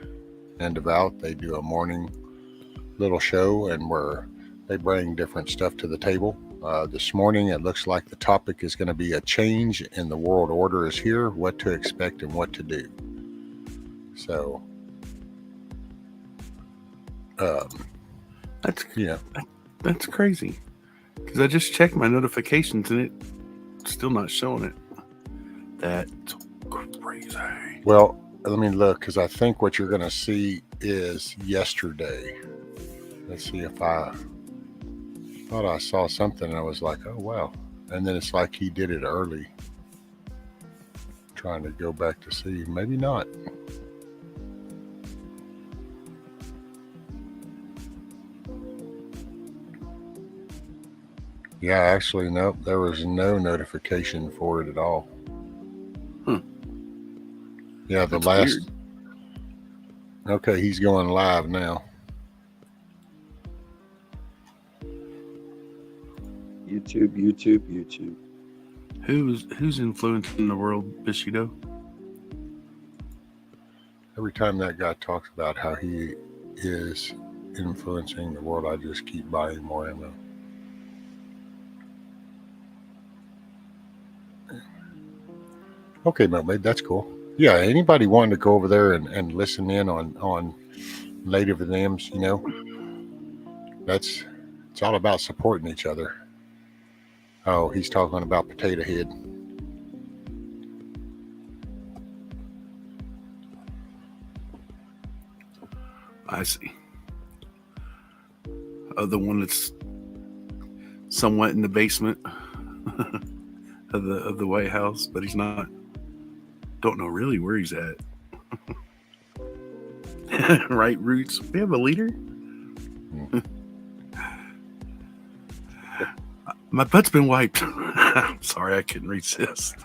and Devout. They do a morning little show and where they bring different stuff to the table. This morning, it looks like the topic is going to be a change in the world order is here, what to expect and what to do. So, that's crazy. Because I just checked my notifications and it's still not showing it. That's crazy. Well, let me look, because I think what you're going to see is yesterday. Let's see if I thought I saw something and I was like, oh wow. And then it's like he did it early. Trying to go back to see. Maybe not. Yeah, actually, nope. There was no notification for it at all. Yeah, the last. Weird. Okay, he's going live now. YouTube. Who's influencing the world, Bushido? Every time that guy talks about how he is influencing the world, I just keep buying more ammo. Okay, Mermaid, that's cool. Yeah, anybody wanting to go over there and listen in on Native of Them's, you know, it's all about supporting each other. Oh, he's talking about Potato Head. I see. The one that's somewhat in the basement of the White House, but he's not. Don't know really where he's at. Right, Roots? We have a leader? My butt's been wiped. Sorry, I couldn't resist.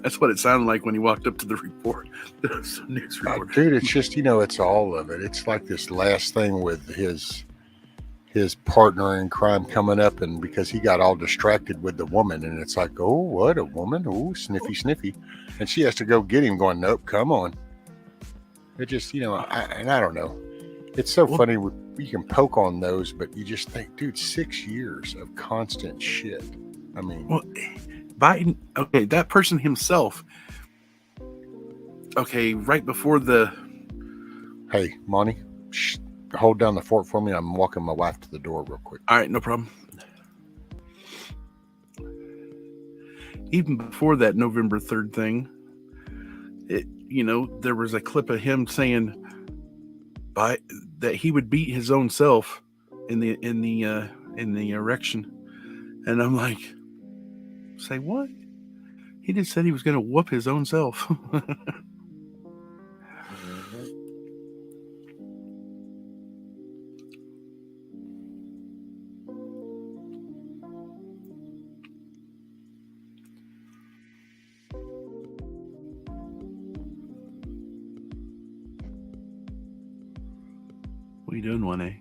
That's what it sounded like when he walked up to the report. The news report. Dude, it's just, you know, it's all of it. It's like this last thing with his partner in crime coming up, and because he got all distracted with the woman, and it's like, oh, what, a woman? Oh, sniffy. And she has to go get him going, nope, come on. It just, you know, I don't know. It's so funny. You can poke on those, but you just think, dude, 6 years of constant shit. I mean, well, Biden, okay, that person himself, okay, right before the... Hey, Monty, hold down the fort for me. I'm walking my wife to the door real quick. All right, no problem. Even before that November 3rd thing, you know, there was a clip of him saying that he would beat his own self in the erection, and I'm like, say what? He just said he was going to whoop his own self. What are you doing, 1A?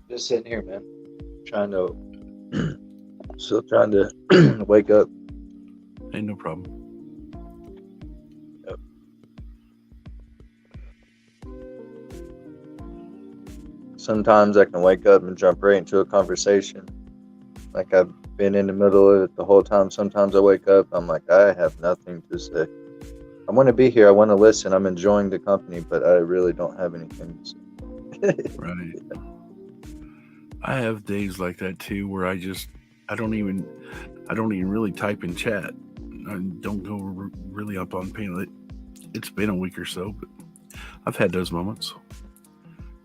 Just sitting here, man. Still trying to wake up. Ain't no problem. Yep. Sometimes I can wake up and jump right into a conversation. Like I've been in the middle of it the whole time. Sometimes I wake up, I'm like, I have nothing to say. I want to be here. I want to listen. I'm enjoying the company, but I really don't have anything to say. Right. I have days like that too, where I don't even really type in chat. I don't go really up on panel. It's been a week or so, but I've had those moments.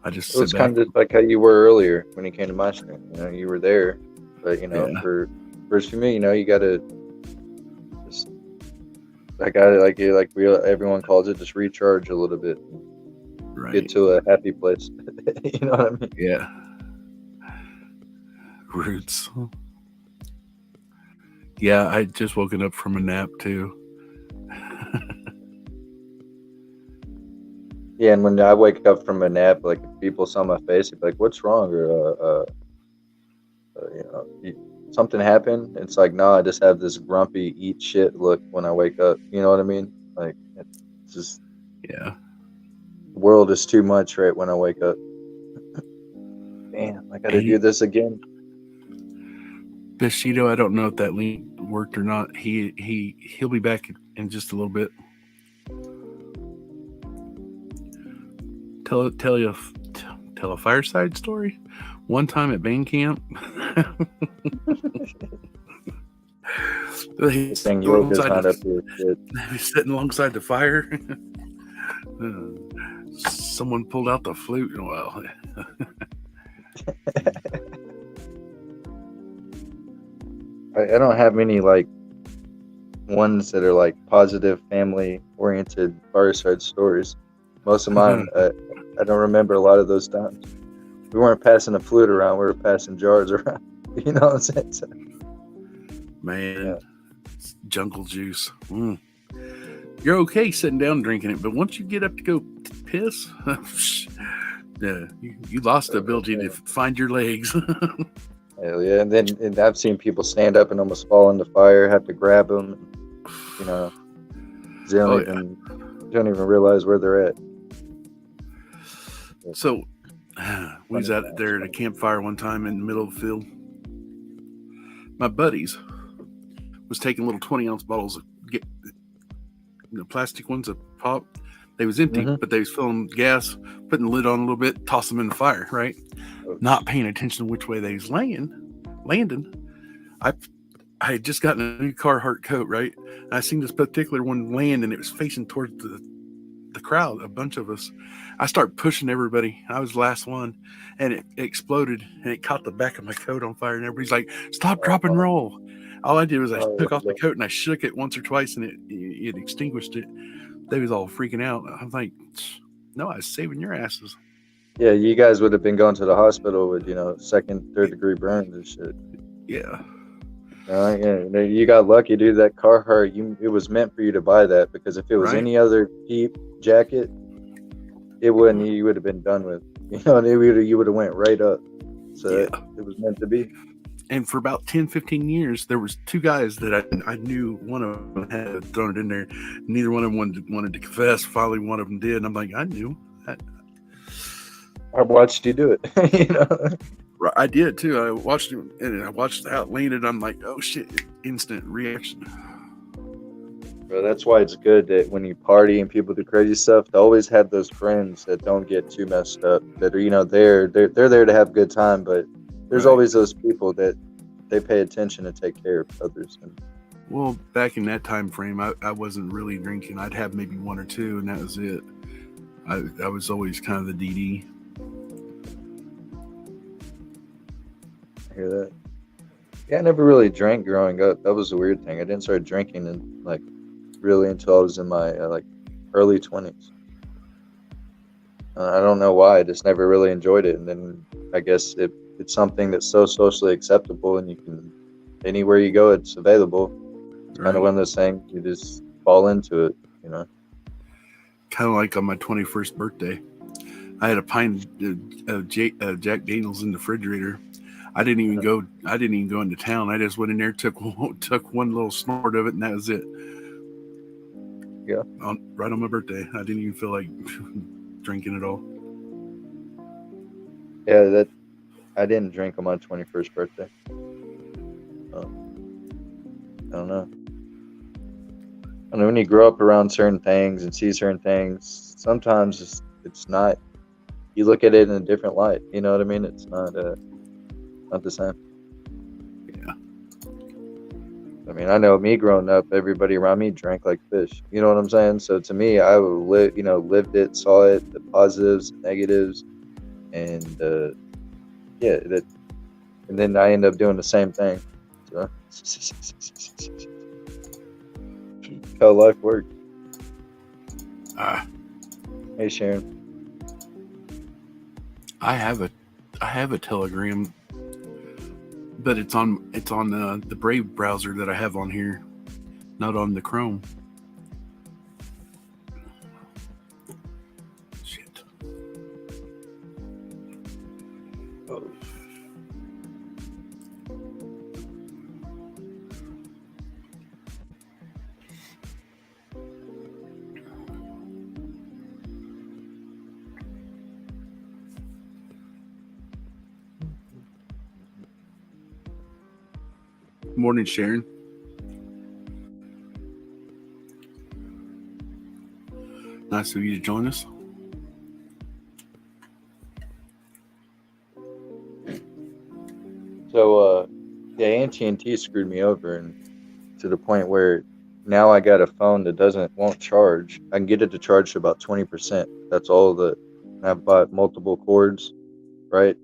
I just It was kind of like how you were earlier when you came to my stream. You know, you were there, but you know, for me, you know, you gotta just everyone calls it, just recharge a little bit, right. Get to a happy place. You know what I mean? Yeah. Roots. Yeah, I just woken up from a nap too. Yeah, and when I wake up from a nap, like if people saw my face, they'd be like, "What's wrong?" Or you know, something happened. It's like, no, I just have this grumpy, eat shit look when I wake up. You know what I mean? Like, it's just, yeah. The world is too much right when I wake up. Damn, I gotta do this again. Bushido, I don't know if that link worked or not. He'll be back in just a little bit. Tell a fireside story. One time at band camp, he's sitting alongside the fire. Someone pulled out the flute, and well, I don't have many like ones that are like positive family oriented fireside stories. Most of mine, I don't remember a lot of those times. We weren't passing a flute around; we were passing jars around. You know what I'm saying? So, man, jungle juice. You're okay sitting down drinking it, but once you get up to go piss, Yeah, you lost the ability to find your legs. Hell yeah. And I've seen people stand up and almost fall in the fire, have to grab them. You know, they don't even realize where they're at. So we was out there at a campfire one time in the middle of the field. My buddies was taking little 20-ounce bottles of plastic ones that pop. They was empty, but they was filling gas, putting the lid on a little bit, toss them in the fire, right? Not paying attention to which way they was landing. I had just gotten a new Carhartt coat, right? And I seen this particular one land, and it was facing towards the crowd, a bunch of us. I start pushing everybody. I was the last one, and it exploded, and it caught the back of my coat on fire, and everybody's like, "Stop, drop, and roll." All I did was I took off the coat and I shook it once or twice, and it extinguished it. They was all freaking out. I'm like, no, I was saving your asses. Yeah, you guys would have been going to the hospital with, second, third degree burns and shit. Yeah. Yeah, you got lucky, dude. That Carhartt, it was meant for you to buy that, because if it was any other cheap jacket, you would have been done with. You would have went right up. So it was meant to be. And for about 10, 15 years, there was two guys that I knew. One of them had thrown it in there. Neither one of them wanted to confess. Finally, one of them did. And I'm like, I knew. I watched you do it. I did too. I watched him, and I watched how it landed. I'm like, oh shit! Instant reaction. Bro, that's why it's good that when you party and people do crazy stuff, to always have those friends that don't get too messed up. That are, they're there to have a good time, but there's always those people that they pay attention to take care of others. Well, back in that time frame, I wasn't really drinking. I'd have maybe one or two, and that was it. I was always kind of the DD. I hear that. Yeah, I never really drank growing up. That was the weird thing. I didn't start drinking really until I was in my early 20s. I don't know why. I just never really enjoyed it. And then I guess it's something that's so socially acceptable, and you can, anywhere you go, it's available. It's kind of one of those things, you just fall into it, Kind of like on my 21st birthday, I had a pint of Jack Daniels in the refrigerator. I didn't even go into town. I just went in there, took one little snort of it, and that was it. Yeah. Right on my birthday. I didn't even feel like drinking at all. Yeah, I didn't drink on my 21st birthday. I don't know. I know when you grow up around certain things and see certain things, sometimes it's not. You look at it in a different light. You know what I mean? It's not the same. Yeah. I mean, I know me growing up, everybody around me drank like fish. You know what I'm saying? So to me, I lived it, saw it, the positives, negatives, and and then I end up doing the same thing. So how life works. Hey, Sharon. I have a Telegram, but it's on the Brave browser that I have on here, not on the Chrome. Shit. Oh. Morning, Sharon. Nice of you to join us. So, AT&T screwed me over, and to the point where now I got a phone that won't charge. I can get it to charge to about 20%. That's all I've bought multiple cords, right?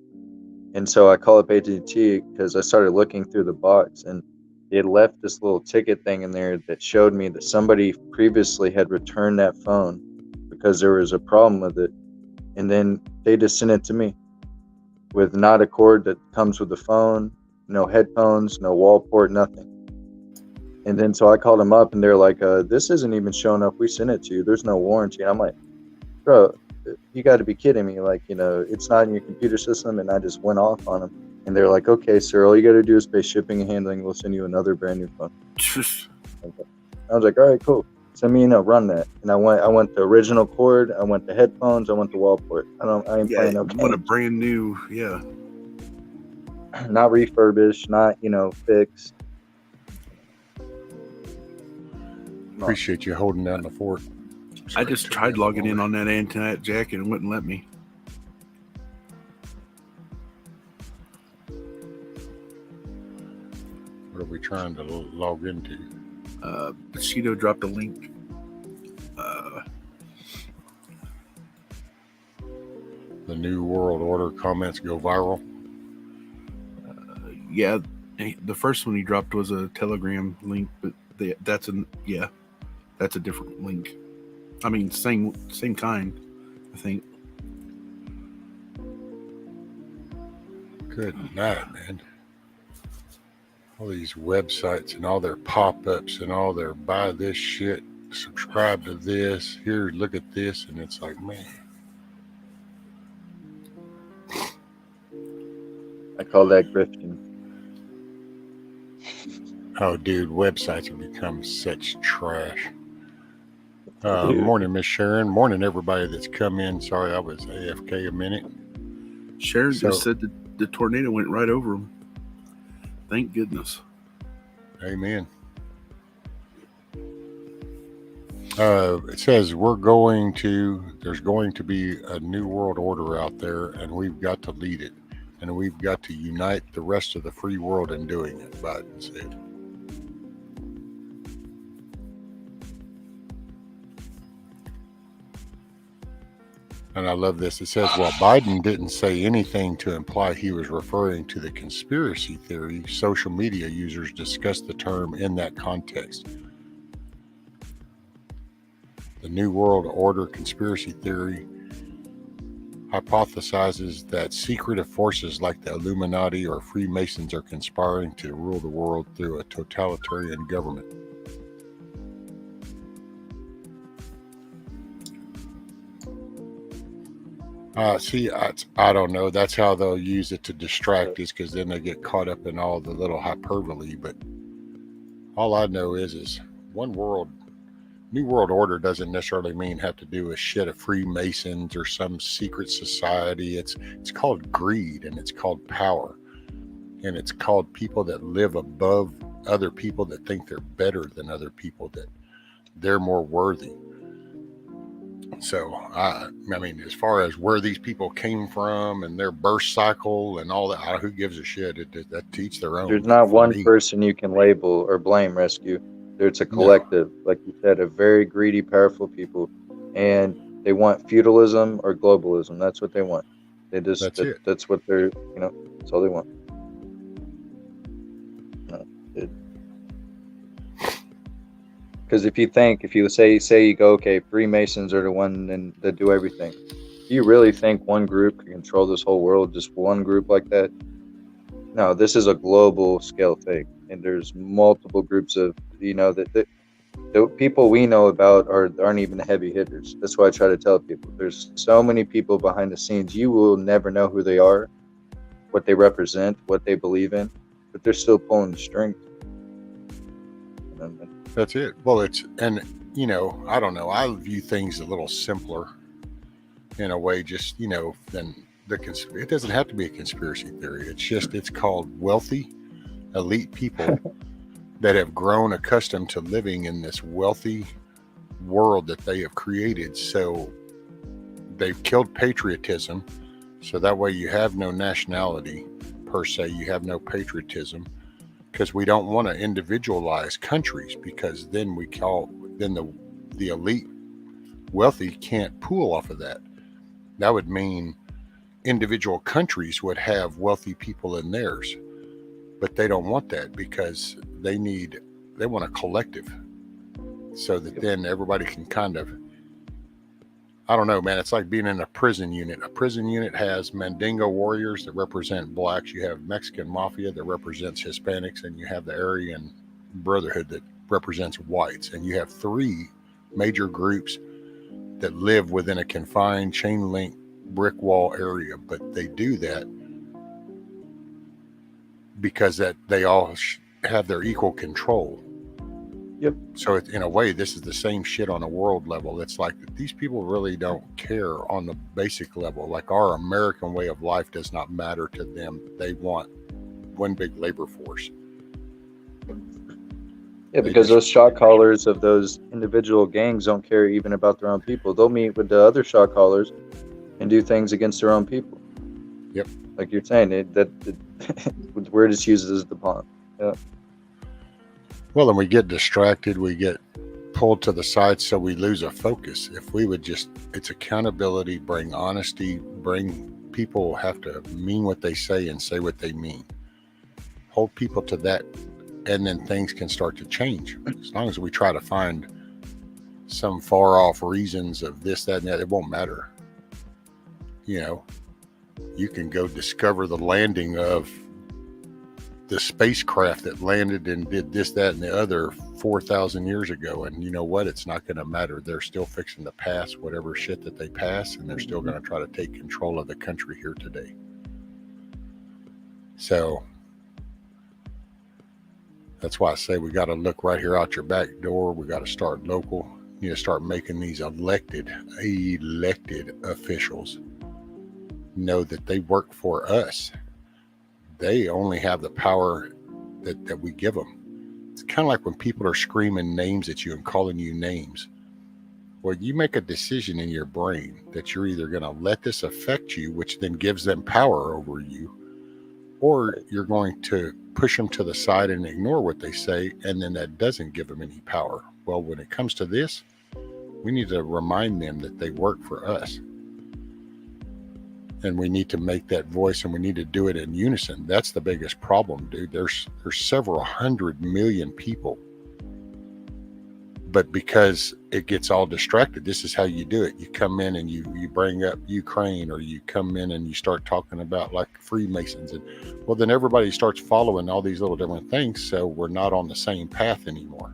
And so I call up AT&T because I started looking through the box, and it left this little ticket thing in there that showed me that somebody previously had returned that phone because there was a problem with it. And then they just sent it to me with not a cord that comes with the phone, no headphones, no wall port, nothing. And then so I called them up, and they're like, this isn't even showing up. We sent it to you. There's no warranty. And I'm like, bro, you got to be kidding me. Like, it's not in your computer system. And I just went off on them. And they're like, okay, sir, all you got to do is pay shipping and handling. We'll send you another brand new phone. I was like, all right, cool. Send me, run that. And I went the original cord. I went the headphones. I went the wall port. I ain't playing no games. Want a brand new, yeah. Not refurbished, not, fixed. Appreciate you holding down the fort. I just tried logging in on that antenna jack and it wouldn't let me. What are we trying to log into? Bushido dropped a link. The New World Order comments go viral. Yeah, the first one he dropped was a Telegram link, but that's a different link. I mean, same kind, I think. Good night, man. All these websites and all their pop-ups and all their buy this shit, subscribe to this, here, look at this, and it's like, man. I call that grifting. Oh, dude, websites have become such trash. Morning, Miss Sharon. Morning, everybody that's come in. Sorry, I was AFK a minute. Sharon just said the tornado went right over them. Thank goodness. Amen. It says there's going to be a new world order out there, and we've got to lead it. And we've got to unite the rest of the free world in doing it, Biden said. And I love this. It says, while Biden didn't say anything to imply he was referring to the conspiracy theory, social media users discussed the term in that context. The New World Order conspiracy theory hypothesizes that secretive forces like the Illuminati or Freemasons are conspiring to rule the world through a totalitarian government. I don't know. That's how they'll use it to distract us, because then they get caught up in all the little hyperbole. But all I know is one world, New World Order doesn't necessarily have to do with shit of Freemasons or some secret society. It's called greed, and it's called power, and it's called people that live above other people, that think they're better than other people, that they're more worthy. So, I mean, as far as where these people came from and their birth cycle and all that, who gives a shit? That teach their own. There's not one person you can label or blame, Rescue. It's a collective, like you said, of very greedy, powerful people, and they want feudalism or globalism. That's what they want. That's what they're, that's all they want. Because if you say you go, okay, Freemasons are the one that do everything. Do you really think one group can control this whole world? Just one group like that? No, this is a global scale thing, and there's multiple groups of, that the people we know about aren't even the heavy hitters. That's why I try to tell people. There's so many people behind the scenes. You will never know who they are, what they represent, what they believe in, but they're still pulling the strings. That's it. Well, I don't know. I view things a little simpler in a way, just, than it doesn't have to be a conspiracy theory. It's called wealthy, elite people that have grown accustomed to living in this wealthy world that they have created. So they've killed patriotism. So that way you have no nationality per se. You have no patriotism, because we don't want to individualize countries, because then the elite wealthy can't pool off of that. That would mean individual countries would have wealthy people in theirs, but they don't want that, because they want a collective, so that then everybody can kind of, I don't know, man. It's like being in a prison unit. A prison unit has Mandingo warriors that represent blacks. You have Mexican mafia that represents Hispanics, and you have the Aryan Brotherhood that represents whites. And you have three major groups that live within a confined chain link brick wall area, but they do that because that they all have their equal control. Yep. So in a way, this is the same shit on a world level. It's like these people really don't care on the basic level. Like our American way of life does not matter to them. They want one big labor force. Yeah, because those shot callers of those individual gangs don't care even about their own people. They'll meet with the other shot callers and do things against their own people. Yep. Like you're saying, we're just used as the pawn. Yeah. Well, then we get distracted. We get pulled to the side, so we lose a focus. If we would just, it's accountability, bring honesty, bring people have to mean what they say and say what they mean. Hold people to that, and then things can start to change. As long as we try to find some far off reasons of this, that, and that, it won't matter. You know, you can go discover the landing of the spacecraft that landed and did this, that, and the other 4,000 years ago. And you know what? It's not going to matter. They're still fixing to pass whatever shit that they pass, and they're still going to try to take control of the country here today. So that's why I say we got to look right here out your back door. We got to start local. You need to start making these elected officials know that they work for us. They only have the power that we give them. It's kind of like when people are screaming names at you and calling you names. Well, you make a decision in your brain that you're either going to let this affect you, which then gives them power over you, or you're going to push them to the side and ignore what they say, and then that doesn't give them any power. Well, when it comes to this, we need to remind them that they work for us. And we need to make that voice, and we need to do it in unison. That's the biggest problem, dude. There's several 100 million people. But because it gets all distracted, this is how you do it. You come in and you bring up Ukraine, or you come in and you start talking about like Freemasons. And well, then everybody starts following all these little different things. So we're not on the same path anymore.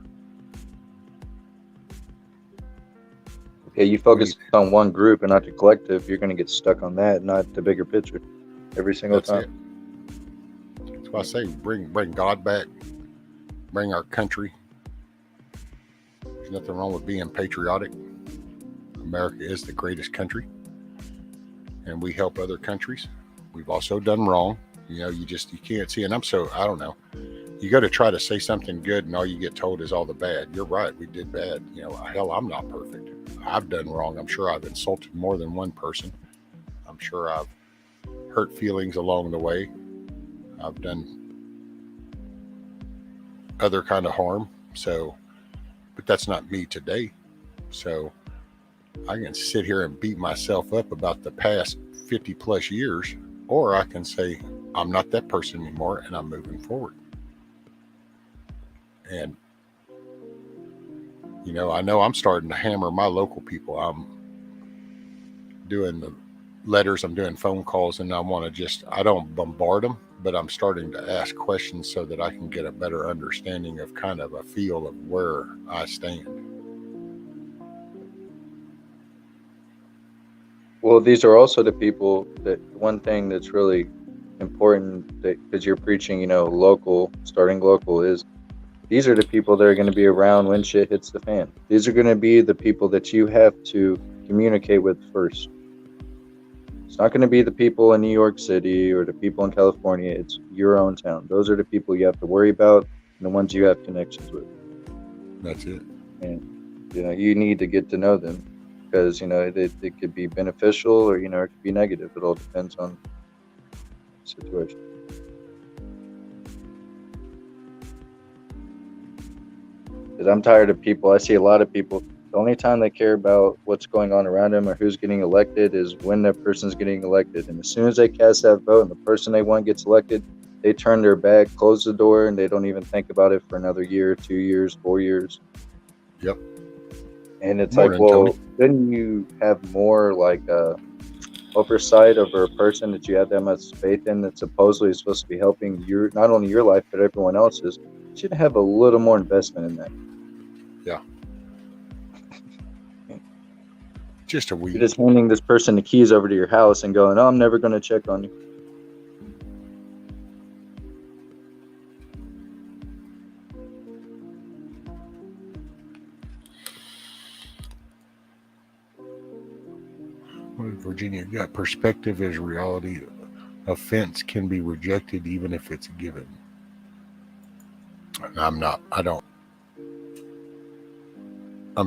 Yeah, you focus on one group and not the collective, you're going to get stuck on that, not the bigger picture every single time. That's why I say bring God back, bring our country. There's nothing wrong with being patriotic. America is the greatest country, and we help other countries. We've also done wrong. You know, you can't see. And I don't know. You go to try to say something good, and all you get told is all the bad. You're right. We did bad. You know, hell, I'm not perfect. I've done wrong. I'm sure I've insulted more than one person. I'm sure I've hurt feelings along the way. I've done other kind of harm. So, but that's not me today. So I can sit here and beat myself up about the past 50 plus years, or I can say, I'm not that person anymore, and I'm moving forward. And you know I'm starting to hammer my local people. I'm doing the letters, I'm doing phone calls, and I don't bombard them, but I'm starting to ask questions so that I can get a better understanding of kind of a feel of where I stand. Well, these are also the people that one thing that's really important, because you're preaching, starting local, is these are the people that are going to be around when shit hits the fan. These are going to be the people that you have to communicate with first. It's not going to be the people in New York City or the people in California. It's your own town. Those are the people you have to worry about and the ones you have connections with. That's it. And, you need to get to know them because, it could be beneficial or, it could be negative. It all depends on the situation. Because I'm tired of people. I see a lot of people. The only time they care about what's going on around them or who's getting elected is when that person's getting elected. And as soon as they cast that vote and the person they want gets elected, they turn their back, close the door, and they don't even think about it for another year, 2 years, 4 years. Yep. And it's shouldn't you have more oversight over a person that you have that much faith in that supposedly is supposed to be helping not only your life but everyone else's? You should have a little more investment in that. Yeah. just a You're week. just handing this person the keys over to your house and going, "Oh, I'm never going to check on you." Virginia, you got perspective is reality. Offense can be rejected even if it's given. I'm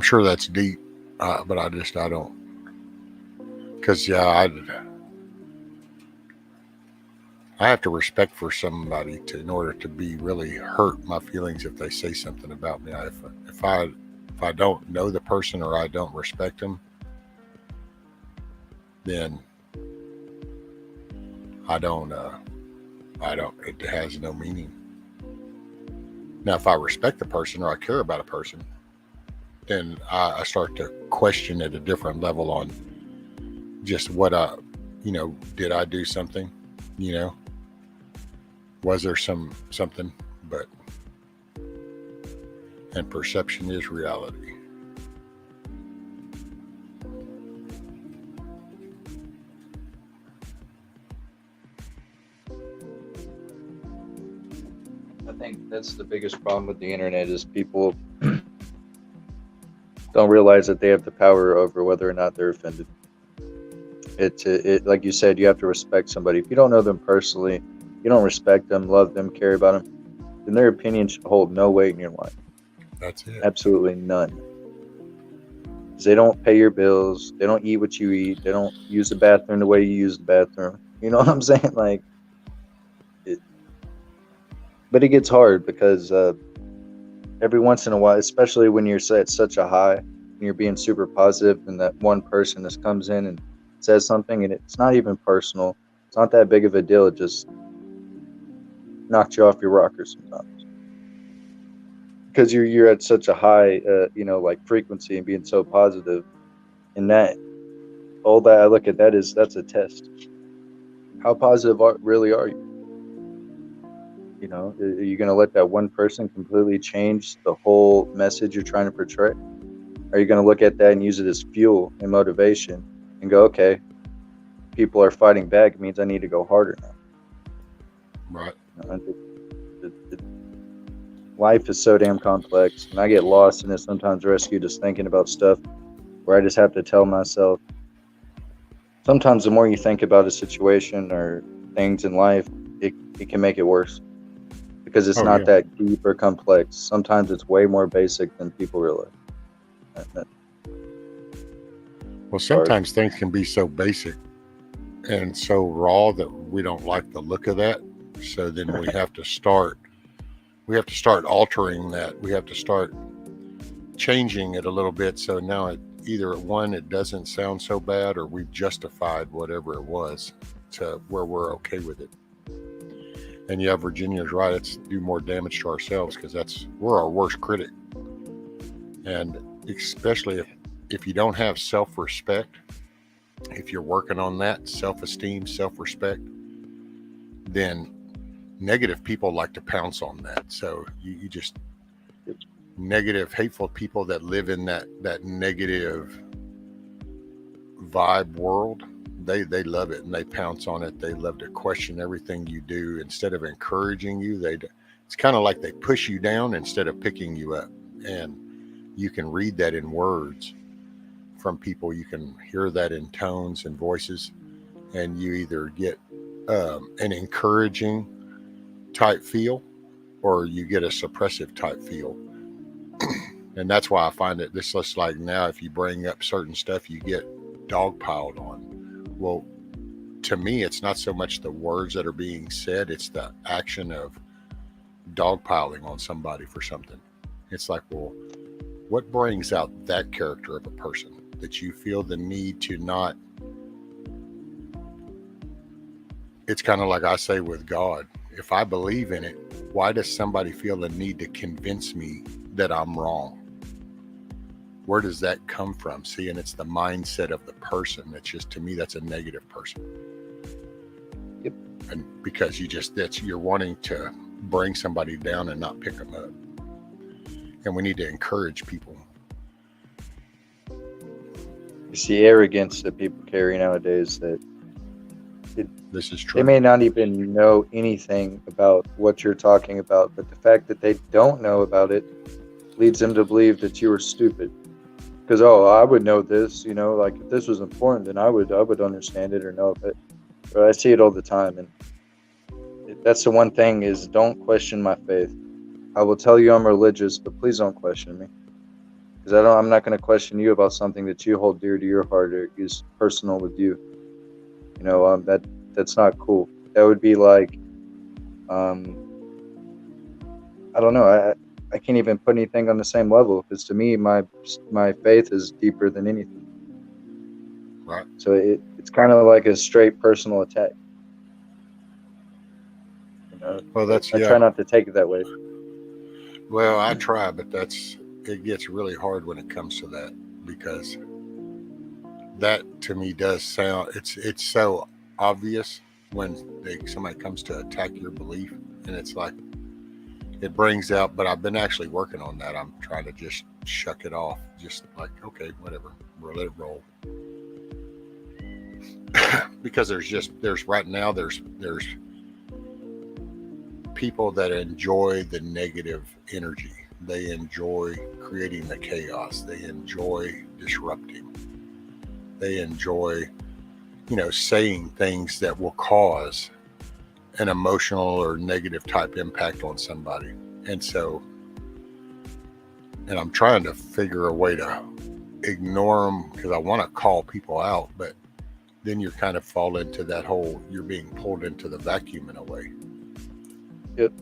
sure that's deep, but I don't. Because, I have to respect for somebody in order to be really hurt my feelings if they say something about me. If I don't know the person or I don't respect them, then it has no meaning. Now, if I respect the person or I care about a person, then I start to question at a different level on just what did I do something? Was there something? And perception is reality. I think that's the biggest problem with the internet is people don't realize that they have the power over whether or not they're offended. It like you said, you have to respect somebody. If you don't know them personally, you don't respect them, love them, care about them, then their opinion should hold no weight in your life. That's it. Absolutely none. Because they don't pay your bills, they don't eat what you eat, they don't use the bathroom the way you use the bathroom. You know what I'm saying? But it gets hard because every once in a while, especially when you're at such a high and you're being super positive, and that one person just comes in and says something, and it's not even personal, it's not that big of a deal, it just knocks you off your rocker sometimes because you're at such a high frequency and being so positive, and all that I look at that's a test. How positive really are you? Are you going to let that one person completely change the whole message you're trying to portray? Are you going to look at that and use it as fuel and motivation and go, okay, people are fighting back, it means I need to go harder now? Right. Life is so damn complex, and I get lost in it sometimes, Rescue, just thinking about stuff where I just have to tell myself, sometimes the more you think about a situation or things in life, it can make it worse. Because it's not that deep or complex. Sometimes it's way more basic than people realize. Well, sometimes things can be so basic and so raw that we don't like the look of that. So then we have to start altering that. We have to start changing it a little bit. So now it doesn't sound so bad, or we've justified whatever it was to where we're okay with it. And yeah, Virginia's right. It's do more damage to ourselves because we're our worst critic. And especially if you don't have self-respect, if you're working on that, self-esteem, self-respect, then negative people like to pounce on that. So you just negative, hateful people that live in that negative vibe world, they love it and they pounce on it. They love to question everything you do. Instead of encouraging you, it's kind of like they push you down instead of picking you up. And you can read that in words from people. You can hear that in tones and voices, and you either get an encouraging type feel or you get a suppressive type feel. And that's why I find that this looks like now, if you bring up certain stuff, you get dogpiled on. Well, to me, it's not so much the words that are being said, it's the action of dogpiling on somebody for something. It's like, well, what brings out that character of a person that you feel the need to not? It's kind of like I say with God, if I believe in it, why does somebody feel the need to convince me that I'm wrong? Where does that come from? See, and it's the mindset of the person. That's just, to me, that's a negative person. Yep. And because you're wanting to bring somebody down and not pick them up. And we need to encourage people. You It's the arrogance that people carry nowadays that This is they true. may not even know anything about what you're talking about, but the fact that they don't know about it leads them to believe that you are stupid. Because, I would know this, like if this was important, then I would understand it or know it. But I see it all the time, and that's the one thing is don't question my faith. I will tell you I'm religious, but please don't question me, because I'm not going to question you about something that you hold dear to your heart or is personal with you. That's not cool. That would be like, I don't know. I can't even put anything on the same level, because to me, my faith is deeper than anything. Right. So it's kind of like a straight personal attack. Well, I try not to take it that way. Well, I try, but it gets really hard when it comes to that, because that to me does sound, it's so obvious when somebody comes to attack your belief, and it's like it brings out. But I've been actually working on that. I'm trying to just shuck it off, just like, okay, whatever, we'll let it roll. Because right now there's people that enjoy the negative energy. They enjoy creating the chaos. They enjoy disrupting. They enjoy, saying things that will cause an emotional or negative type impact on somebody. And I'm trying to figure a way to ignore them, because I want to call people out, but then you kind of fall into that whole, you're being pulled into the vacuum in a way. Yep.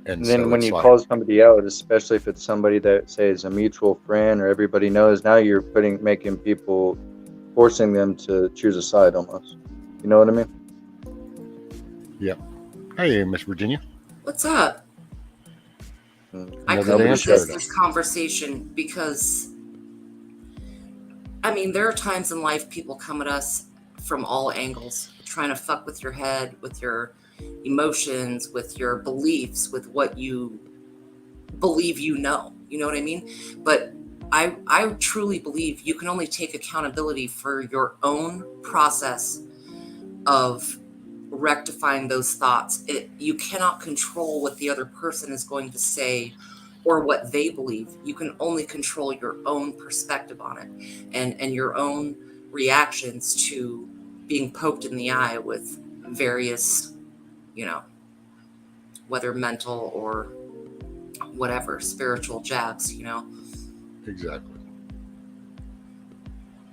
And then so when you call somebody out, especially if it's somebody that, say, is a mutual friend or everybody knows, now you're making people, forcing them to choose a side almost. You know what I mean? Yep. Hey, Miss Virginia. What's up? I couldn't resist this conversation because, there are times in life people come at us from all angles, trying to fuck with your head, with your emotions, with your beliefs, with what you believe you know what I mean? But I truly believe you can only take accountability for your own process of rectifying those thoughts. You cannot control what the other person is going to say or what they believe. You can only control your own perspective on it and your own reactions to being poked in the eye with various, whether mental or whatever, spiritual jabs, Exactly.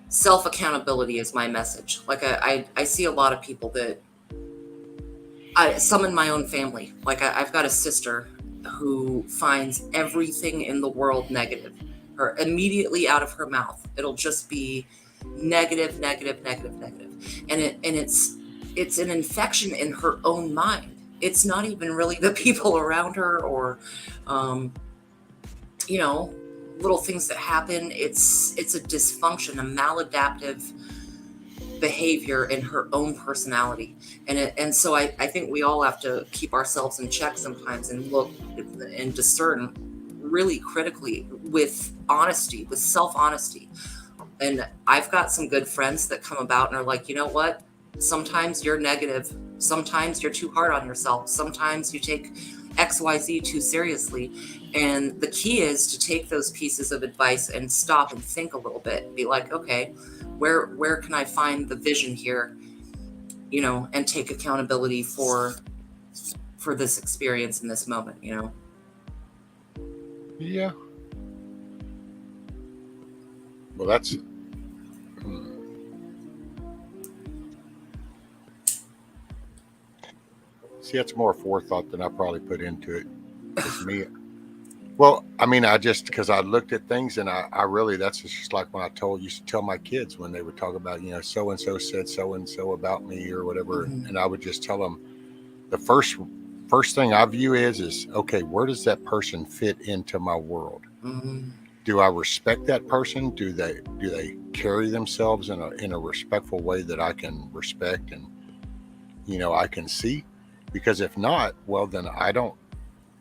Self-accountability is my message. Like I see a lot of people that, some in my own family, like I've got a sister who finds everything in the world negative. Her immediately out of her mouth, it'll just be negative. And it's an infection in her own mind. It's not even really the people around her or, little things that happen. It's a dysfunction, a maladaptive behavior in her own personality. And so I think we all have to keep ourselves in check sometimes and look and discern really critically with honesty, with self-honesty. And I've got some good friends that come about and are like, you know what? Sometimes you're negative. Sometimes you're too hard on yourself. Sometimes you take XYZ too seriously. And the key is to take those pieces of advice and stop and think a little bit and be like, okay, where can I find the vision here, and take accountability for this experience in this moment, Yeah. Well, that's see, that's more forethought than I probably put into it. It's me. Well, I just, because I looked at things and I really, that's just like when I used to tell my kids when they would talk about, so-and-so said so-and-so about me or whatever. Mm-hmm. And I would just tell them the first thing I view is, okay, where does that person fit into my world? Mm-hmm. Do I respect that person? Do they carry themselves in a respectful way that I can respect and, I can see? Because if not, well, then I don't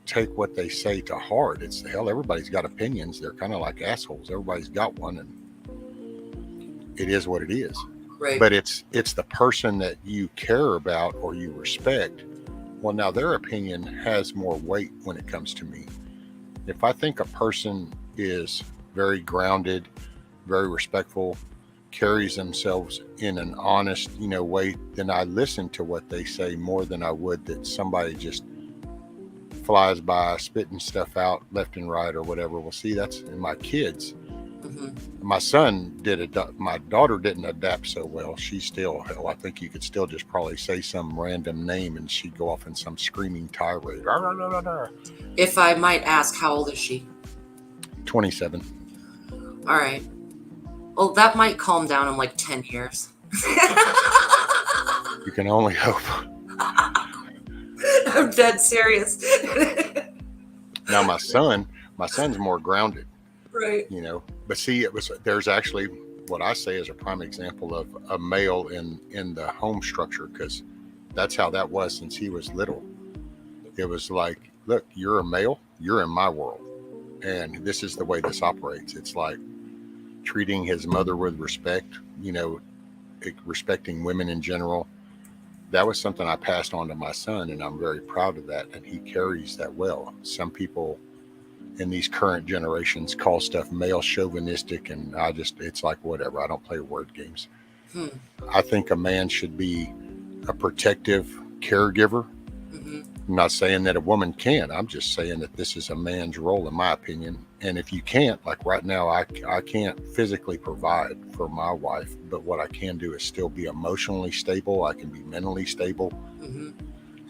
take what they say to heart. It's the hell, everybody's got opinions. They're kind of like assholes. Everybody's got one. it is what it is. Right. But it's the person that you care about or you respect. Well, now their opinion has more weight when it comes to me. If I think a person is very grounded, very respectful, carries themselves in an honest, way, then I listen to what they say more than I would that somebody just flies by spitting stuff out left and right or whatever. Well, see, that's in my kids. My son my daughter didn't adapt so well. She's still, hell, I think you could still just probably say some random name and she'd go off in some screaming tirade. If I might ask, how old is she? 27. All right. Well, that might calm down in like 10 years. You can only hope. I'm dead serious. Now my son's more grounded. Right. But see, there's actually what I say is a prime example of a male in the home structure, because that's how that was since he was little. It was like, look, you're a male, you're in my world, and this is the way this operates. It's like treating his mother with respect, respecting women in general. That was something I passed on to my son, and I'm very proud of that, and he carries that well. Some people in these current generations call stuff male chauvinistic, and it's like, whatever. I don't play word games. I think a man should be a protective caregiver. I'm not saying that a woman can't. I'm just saying that this is a man's role, in my opinion. And if you can't, like right now, I can't physically provide for my wife, but what I can do is still be emotionally stable. I can be mentally stable,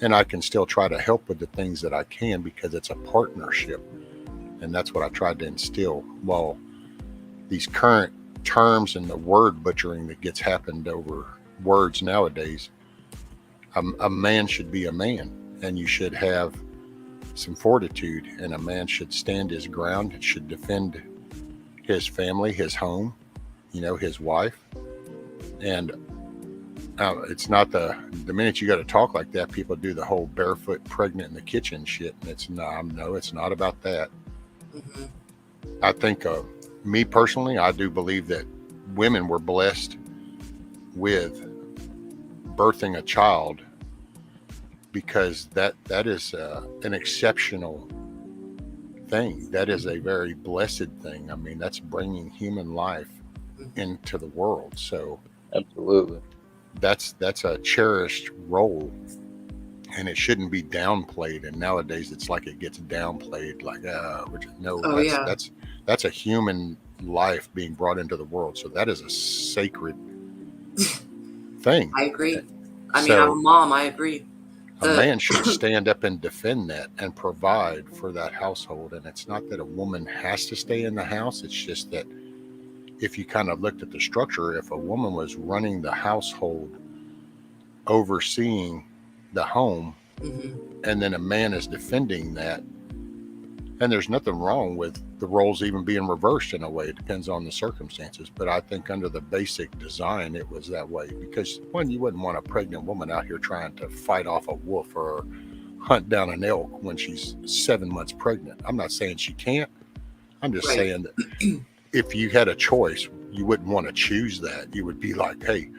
and I can still try to help with the things that I can, because it's a partnership. And that's what I tried to instill. Well, these current terms and the word butchering that gets happened over words nowadays, a man should be a man, and you should have some fortitude, and a man should stand his ground, should defend his family, his home, his wife. And it's not the minute you got to talk like that, people do the whole barefoot pregnant in the kitchen shit, and it's not about that. I think, me personally, I do believe that women were blessed with birthing a child, because that is an exceptional thing. That is a very blessed thing. I mean, that's bringing human life into the world. So absolutely, that's a cherished role, and it shouldn't be downplayed. And nowadays it's like it gets downplayed, like that's a human life being brought into the world. So that is a sacred thing. I agree. I'm a mom. I agree. A man should stand up and defend that and provide for that household. And it's not that a woman has to stay in the house. It's just that if you kind of looked at the structure, if a woman was running the household, overseeing the home, and then a man is defending that, and there's nothing wrong with the roles even being reversed in a way. It depends on the circumstances. But I think under the basic design, it was that way, because one, you wouldn't want a pregnant woman out here trying to fight off a wolf or hunt down an elk when she's 7 months pregnant. I'm not saying she can't. I'm just saying that if you had a choice, you wouldn't want to choose that. You would be like, hey,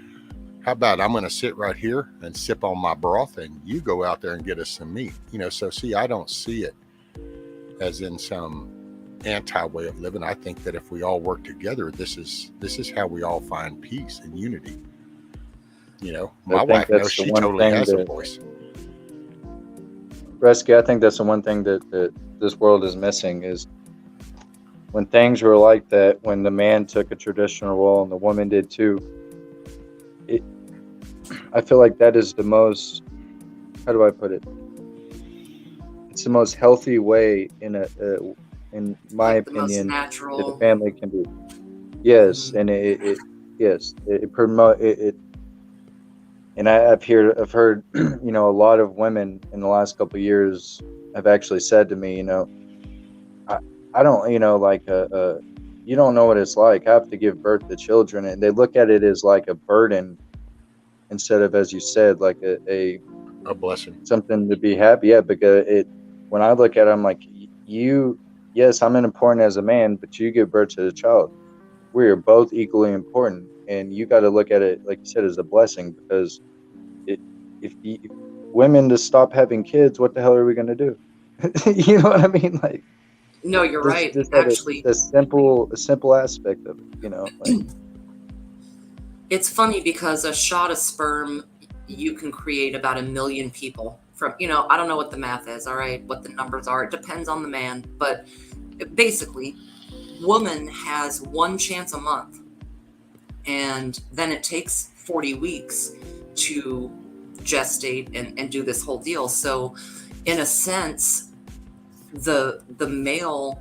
how about I'm going to sit right here and sip on my broth, and you go out there and get us some meat. So see, I don't see it as in some anti-way of living. I think that if we all work together, this is how we all find peace and unity. My wife knows she totally has a voice. Rescue, I think that's the one thing that this world is missing, is when things were like that, when the man took a traditional role and the woman did too. I feel like that is the most, how do I put it? It's the most healthy way in my opinion that a family can be. Yes, and it promote it. And I've heard a lot of women in the last couple of years have actually said to me, I don't, you don't know what it's like. I have to give birth to children, and they look at it as like a burden instead of, as you said, like a blessing, something to be happy. Yeah, because when I look at it, I'm like, yes, I'm important as a man, but you give birth to the child. We are both equally important. and you got to look at it, like you said, as a blessing, because if women to stop having kids, what the hell are we going to do? You know what I mean? Like, No, you're right. just Actually, a simple aspect of it, you know, like. It's funny because a shot of sperm, you can create about 1 million people from, I don't know what the math is, all right, what the numbers are. It depends on the man. But basically, woman has 1 chance a month. And then it takes 40 weeks to gestate and do this whole deal. So in a sense, the male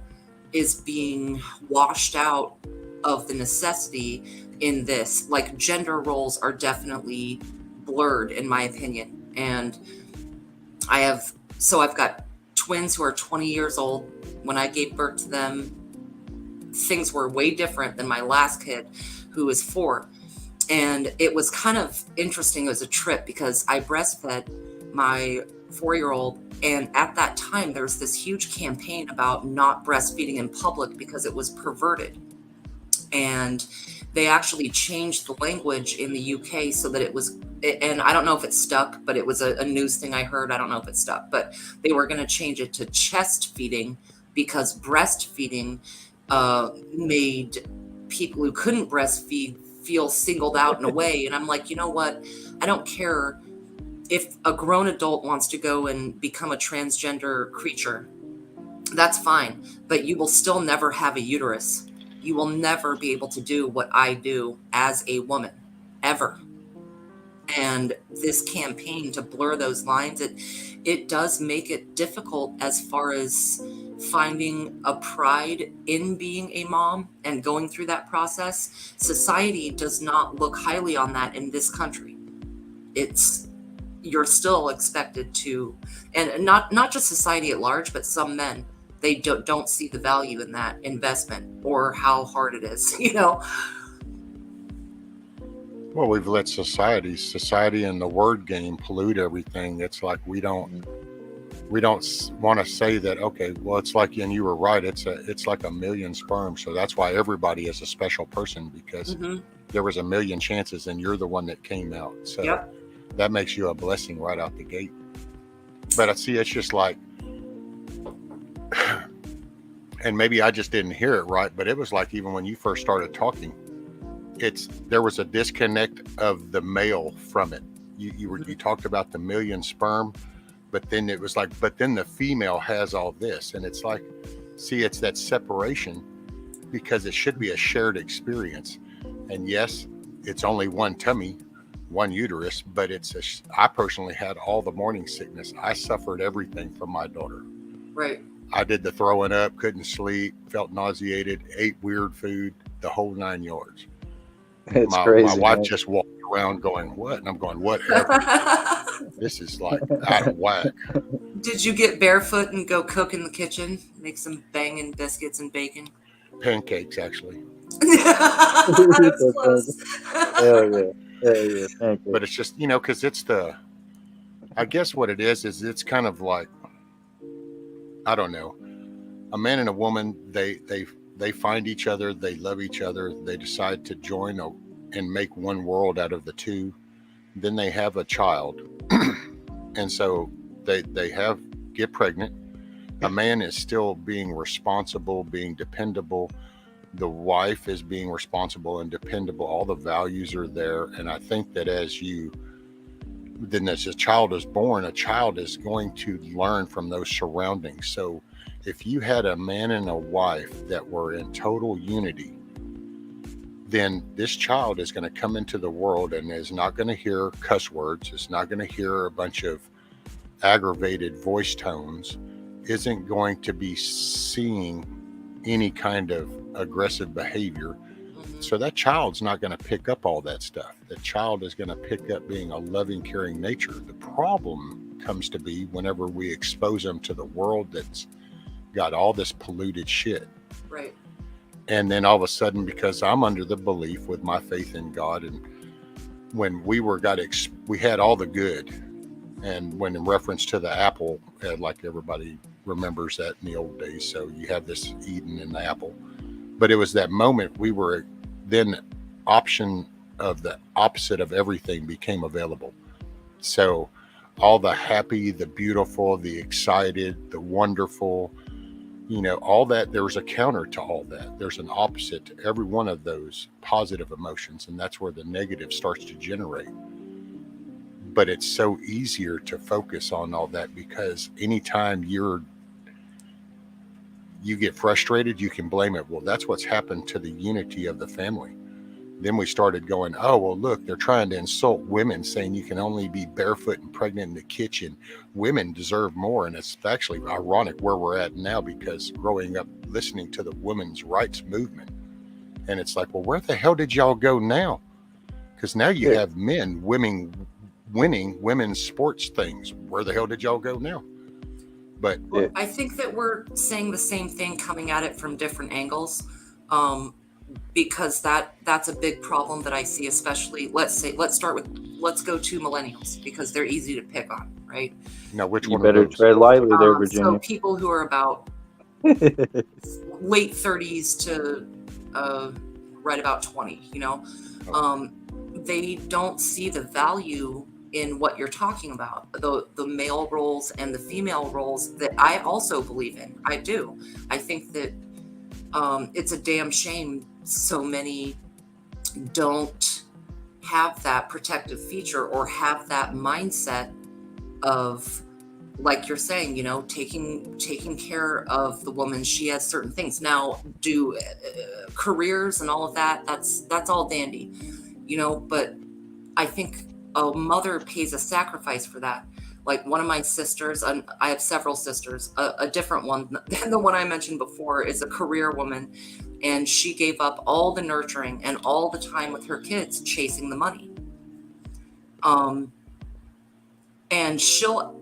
is being washed out of the necessity in this. Like, gender roles are definitely blurred, in my opinion. And I've got twins who are 20 years old. When I gave birth to them, things were way different than my last kid, who is 4. And it was kind of interesting. It was a trip because I breastfed my 4-year-old, and at that time there was this huge campaign about not breastfeeding in public because it was perverted. And they actually changed the language in the UK so that it was, and I don't know if it stuck, but it was a news thing I heard. I don't know if it stuck, but they were going to change it to chest feeding because breastfeeding made people who couldn't breastfeed feel singled out in a way. And I'm like, you know what? I don't care if a grown adult wants to go and become a transgender creature. That's fine, but you will still never have a uterus. You will never be able to do what I do as a woman, ever. And this campaign to blur those lines, it does make it difficult as far as finding a pride in being a mom and going through that process. Society does not look highly on that in this country. You're still expected to, and not just society at large, but some men, they don't see the value in that investment or how hard it is, Well, we've let society and the word game pollute everything. It's like we don't want to say that, okay, well, it's like, and you were right, it's like 1 million sperm. So that's why everybody is a special person, because there was 1 million chances and you're the one that came out. So that makes you a blessing right out the gate. But I see, it's just like, and maybe I just didn't hear it right, but it was like, even when you first started talking, there was a disconnect of the male from it. You talked about the 1 million sperm, but then it was like, but then the female has all this. And it's like, see, it's that separation, because it should be a shared experience. And yes, it's only one tummy, one uterus, but I personally had all the morning sickness. I suffered everything from my daughter. Right. I did the throwing up, couldn't sleep, felt nauseated, ate weird food, the whole 9 yards. It's crazy. My wife just walked around going, what? And I'm going, whatever. This is like out of whack. Did you get barefoot and go cook in the kitchen? Make some banging biscuits and bacon? Pancakes, actually. That's close. Hell yeah. Pancakes. But it's just, because I guess what it is it's kind of like, I don't know, a man and a woman, they find each other, they love each other, they decide to join and make one world out of the two. Then they have a child. And so they get pregnant. A man is still being responsible, being dependable. The wife is being responsible and dependable. All the values are there. And I think that as a child is born, a child is going to learn from those surroundings. So if you had a man and a wife that were in total unity, then this child is going to come into the world and is not going to hear cuss words. It's not going to hear a bunch of aggravated voice tones, isn't going to be seeing any kind of aggressive behavior. So that child's not going to pick up all that stuff. The child is going to pick up being a loving, caring nature. The problem comes to be whenever we expose them to the world that's got all this polluted shit. Right. And then all of a sudden, because I'm under the belief with my faith in God, and when we had all the good, and when in reference to the apple, like everybody remembers that in the old days, so you have this Eden in the apple. But it was that moment we were then of the opposite of everything became available. So all the happy, the beautiful, the excited, the wonderful, all that, there's a counter to all that. There's an opposite to every one of those positive emotions, and that's where the negative starts to generate. But it's so easier to focus on all that, because anytime you get frustrated, you can blame it. Well, that's what's happened to the unity of the family. Then we started going, oh, well, look, they're trying to insult women, saying you can only be barefoot and pregnant in the kitchen. Women deserve more. And it's actually ironic where we're at now, because growing up listening to the women's rights movement, and it's like, well, where the hell did y'all go now? Because now you have men winning women's sports things. Where the hell did y'all go now? But I think that we're saying the same thing, coming at it from different angles. Because that's a big problem that I see, especially, let's go to millennials, because they're easy to pick on, right? Now, which You one? better tread lightly there, Virginia. So people who are about late 30s to right about 20, they don't see the value in what you're talking about, the male roles and the female roles that I also believe in. I do. I think that it's a damn shame so many don't have that protective feature or have that mindset of, like you're saying, taking care of the woman. She has certain things. Now, do careers and all of that, that's all dandy, but I think a mother pays a sacrifice for that. Like one of my sisters, and I have several sisters, a different one than the one I mentioned before, is a career woman, and she gave up all the nurturing and all the time with her kids chasing the money. And she'll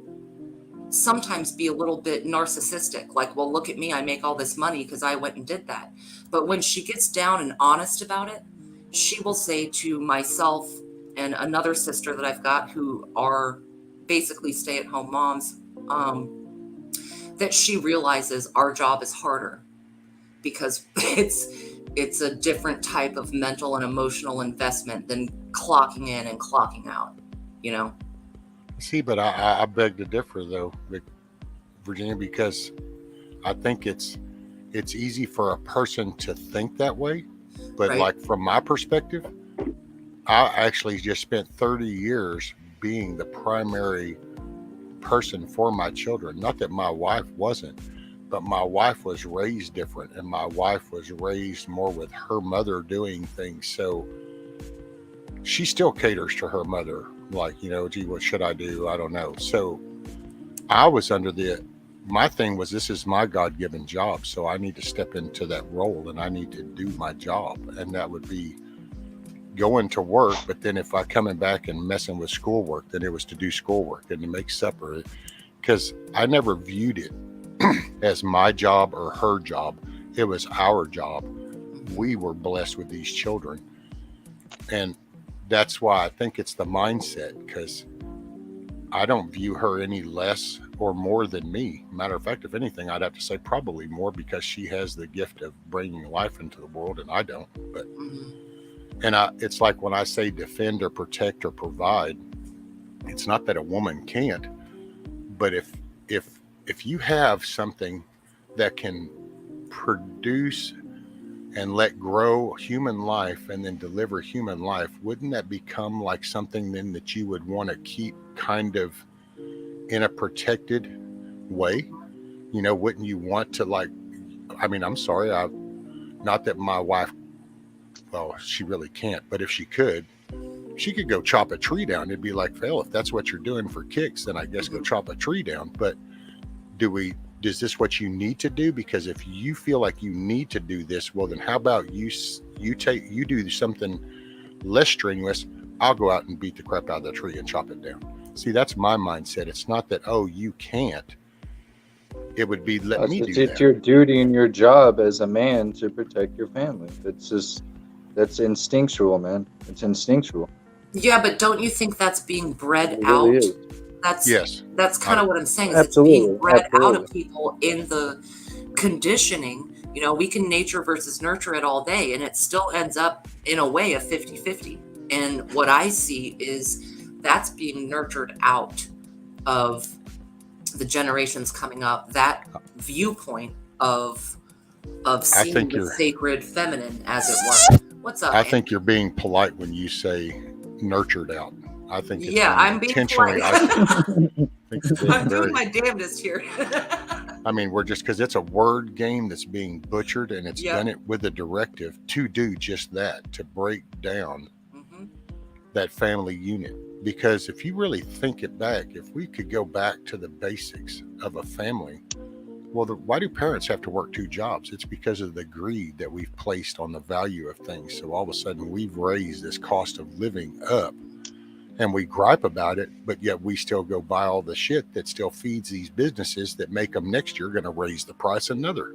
sometimes be a little bit narcissistic, like, well, look at me, I make all this money because I went and did that. But when she gets down and honest about it, she will say to myself and another sister that I've got, who are basically stay-at-home moms, that she realizes our job is harder because it's a different type of mental and emotional investment than clocking in and clocking out, See, but I beg to differ, though, Virginia, because I think it's easy for a person to think that way, but Right. Like from my perspective, I actually just spent 30 years being the primary person for my children. Not that my wife wasn't, but my wife was raised different, and my wife was raised more with her mother doing things. So she still caters to her mother, like, gee, what should I do? I don't know. So I was my thing was, this is my God-given job, so I need to step into that role and I need to do my job. And that would be going to work, but then if I coming back and messing with schoolwork, then it was to do schoolwork and to make supper, because I never viewed it as my job or her job. It was our job. We were blessed with these children, and that's why I think it's the mindset, because I don't view her any less or more than me. Matter of fact, if anything, I'd have to say probably more, because she has the gift of bringing life into the world and I don't. But and it's like when I say defend or protect or provide, it's not that a woman can't, but if you have something that can produce and let grow human life and then deliver human life, wouldn't that become like something then that you would want to keep kind of in a protected way? Wouldn't you want to, like, I mean, I'm sorry, not that my wife, well, she really can't, but if she could go chop a tree down. It'd be like, well, if that's what you're doing for kicks, then I guess go chop a tree down. But is this what you need to do? Because if you feel like you need to do this, well, then how about you do something less strenuous? I'll go out and beat the crap out of the tree and chop it down. See, that's my mindset. It's not that, oh, you can't. It would be, let me do that. It's your duty and your job as a man to protect your family. That's instinctual, man. It's instinctual. Yeah, but don't you think that's being bred It out? really is. That's kind of what I'm saying. Is Absolutely, it's being bred out absolutely. of people in the conditioning. We can nature versus nurture it all day, and it still ends up in a way a 50-50. And what I see is that's being nurtured out of the generations coming up, that viewpoint of seeing the sacred feminine, as it were. What's up? I think you're being polite when you say nurtured out. I think it's I'm being intentionally. polite. I'm doing my damnedest here. I mean, we're just, because it's a word game that's being butchered, and it's done it with a directive to do just that, to break down that family unit. Because if you really think it back, if we could go back to the basics of a family, well, why do parents have to work 2 jobs? It's because of the greed that we've placed on the value of things. So all of a sudden we've raised this cost of living up, and we gripe about it, but yet we still go buy all the shit that still feeds these businesses that make them next year going to raise the price another.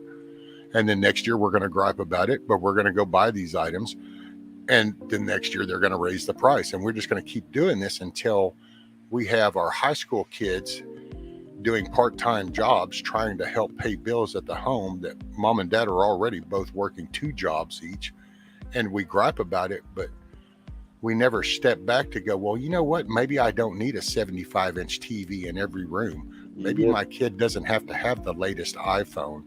And then next year we're going to gripe about it, but we're going to go buy these items. And then next year they're going to raise the price. And we're just going to keep doing this until we have our high school kids doing part-time jobs, trying to help pay bills at the home that mom and dad are already both working 2 jobs each. And we gripe about it, but we never step back to go, well, you know what? Maybe I don't need a 75-inch TV in every room. Maybe my kid doesn't have to have the latest iPhone.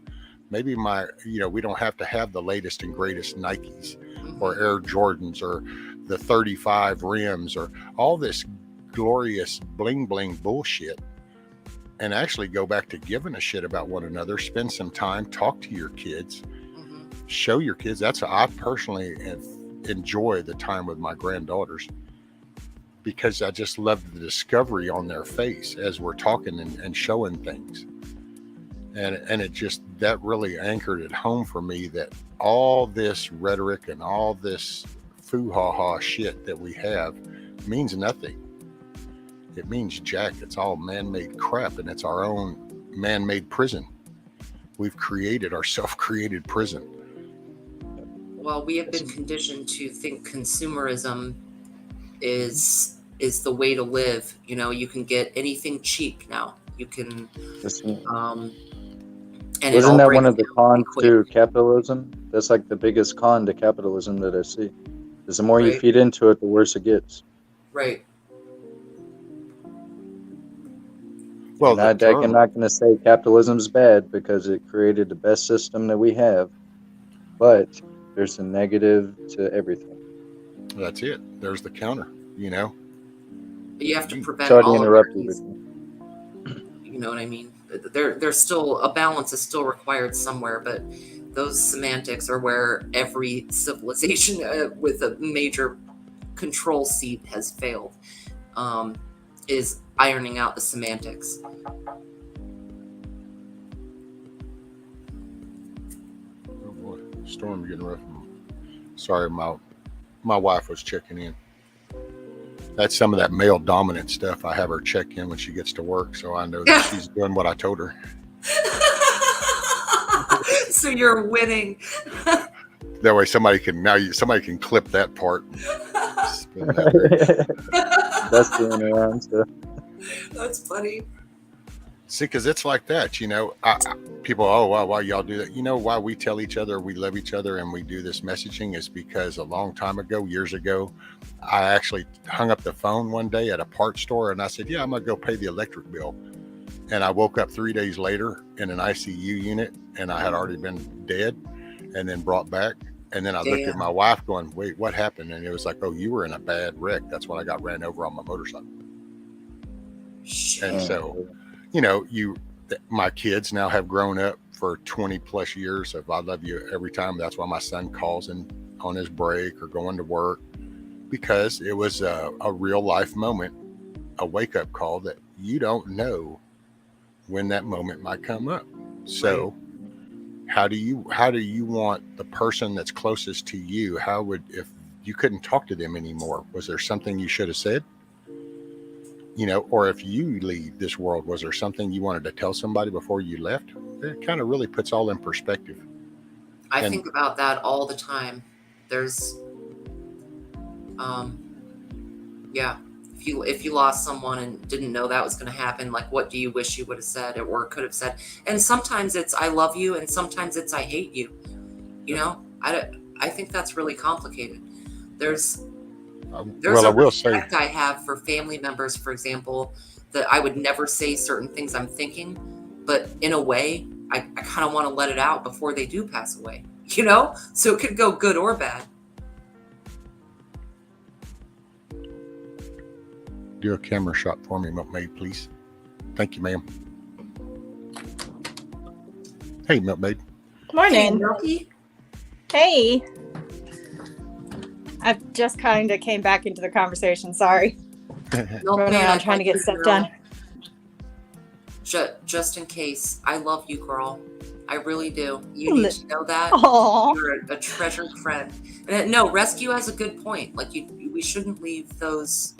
Maybe we don't have to have the latest and greatest Nikes or Air Jordans or the 35 rims or all this glorious bling bling bullshit, and actually go back to giving a shit about one another. Spend some time, talk to your kids, show your kids. That's I personally enjoy the time with my granddaughters, because I just love the discovery on their face as we're talking and showing things. And it just, that really anchored it home for me that all this rhetoric and all this foo-ha-ha shit that we have means nothing. It means jack. It's all man-made crap, and it's our own man-made prison. We've created our self-created prison. Well, we have been conditioned to think consumerism is the way to live. You know, you can get anything cheap now. You can, and isn't that one of the cons to capitalism? That's like the biggest con to capitalism that I see. Is the more you feed into it, the worse it gets. Right. Well, I'm not going to say capitalism's bad, because it created the best system that we have, but there's a negative to everything. That's it. There's the counter, you know. You have to prevent Sorry to all interrupt of these. You know what I mean? There's still a balance is still required somewhere, but those semantics are where every civilization with a major control seat has failed, is ironing out the semantics. Oh boy, storm getting rough. Sorry, my wife was checking in. That's some of that male dominant stuff. I have her check in when she gets to work, so I know that she's doing what I told her. So you're winning. That way somebody can clip that part. That's doing around. So. That's funny. See, because it's like that, you know. People, oh, wow, why y'all do that? You know why we tell each other we love each other and we do this messaging is because a long time ago, years ago, I actually hung up the phone one day at a parts store and I said, yeah, I'm going to go pay the electric bill. And I woke up 3 days later in an ICU unit, and I had already been dead and then brought back. And then I looked at my wife going, wait, what happened? And it was like, oh, you were in a bad wreck. That's when I got ran over on my motorcycle. And so, you know, my kids now have grown up for 20 plus years of I love you every time. That's why my son calls in on his break or going to work, because it was a real life moment, a wake up call that you don't know when that moment might come up. So how do you want the person that's closest to you, if you couldn't talk to them anymore, was there something you should have said? You know, or if you leave this world, was there something you wanted to tell somebody before you left? It kind of really puts all in perspective. I think about that all the time. There's, if you lost someone and didn't know that was going to happen, like, what do you wish you would have said or could have said? And sometimes it's I love you, and sometimes it's I hate you. You know, I think that's really complicated. There's There's Well, I a will say, respect I have for family members, for example, that I would never say certain things I'm thinking, but in a way, I kind of want to let it out before they do pass away, you know? So it could go good or bad. do a camera shot for me, Milkmaid, please. Thank you, ma'am. Hey, Milkmaid. Morning. Hey, Milky. Hey. I just kind of came back into the conversation. Sorry. Running around trying to get stuff done. Just in case, I love you, girl. I really do. You need to know that. Aww. You're a treasured friend. And no, Rescue has a good point. Like we shouldn't leave those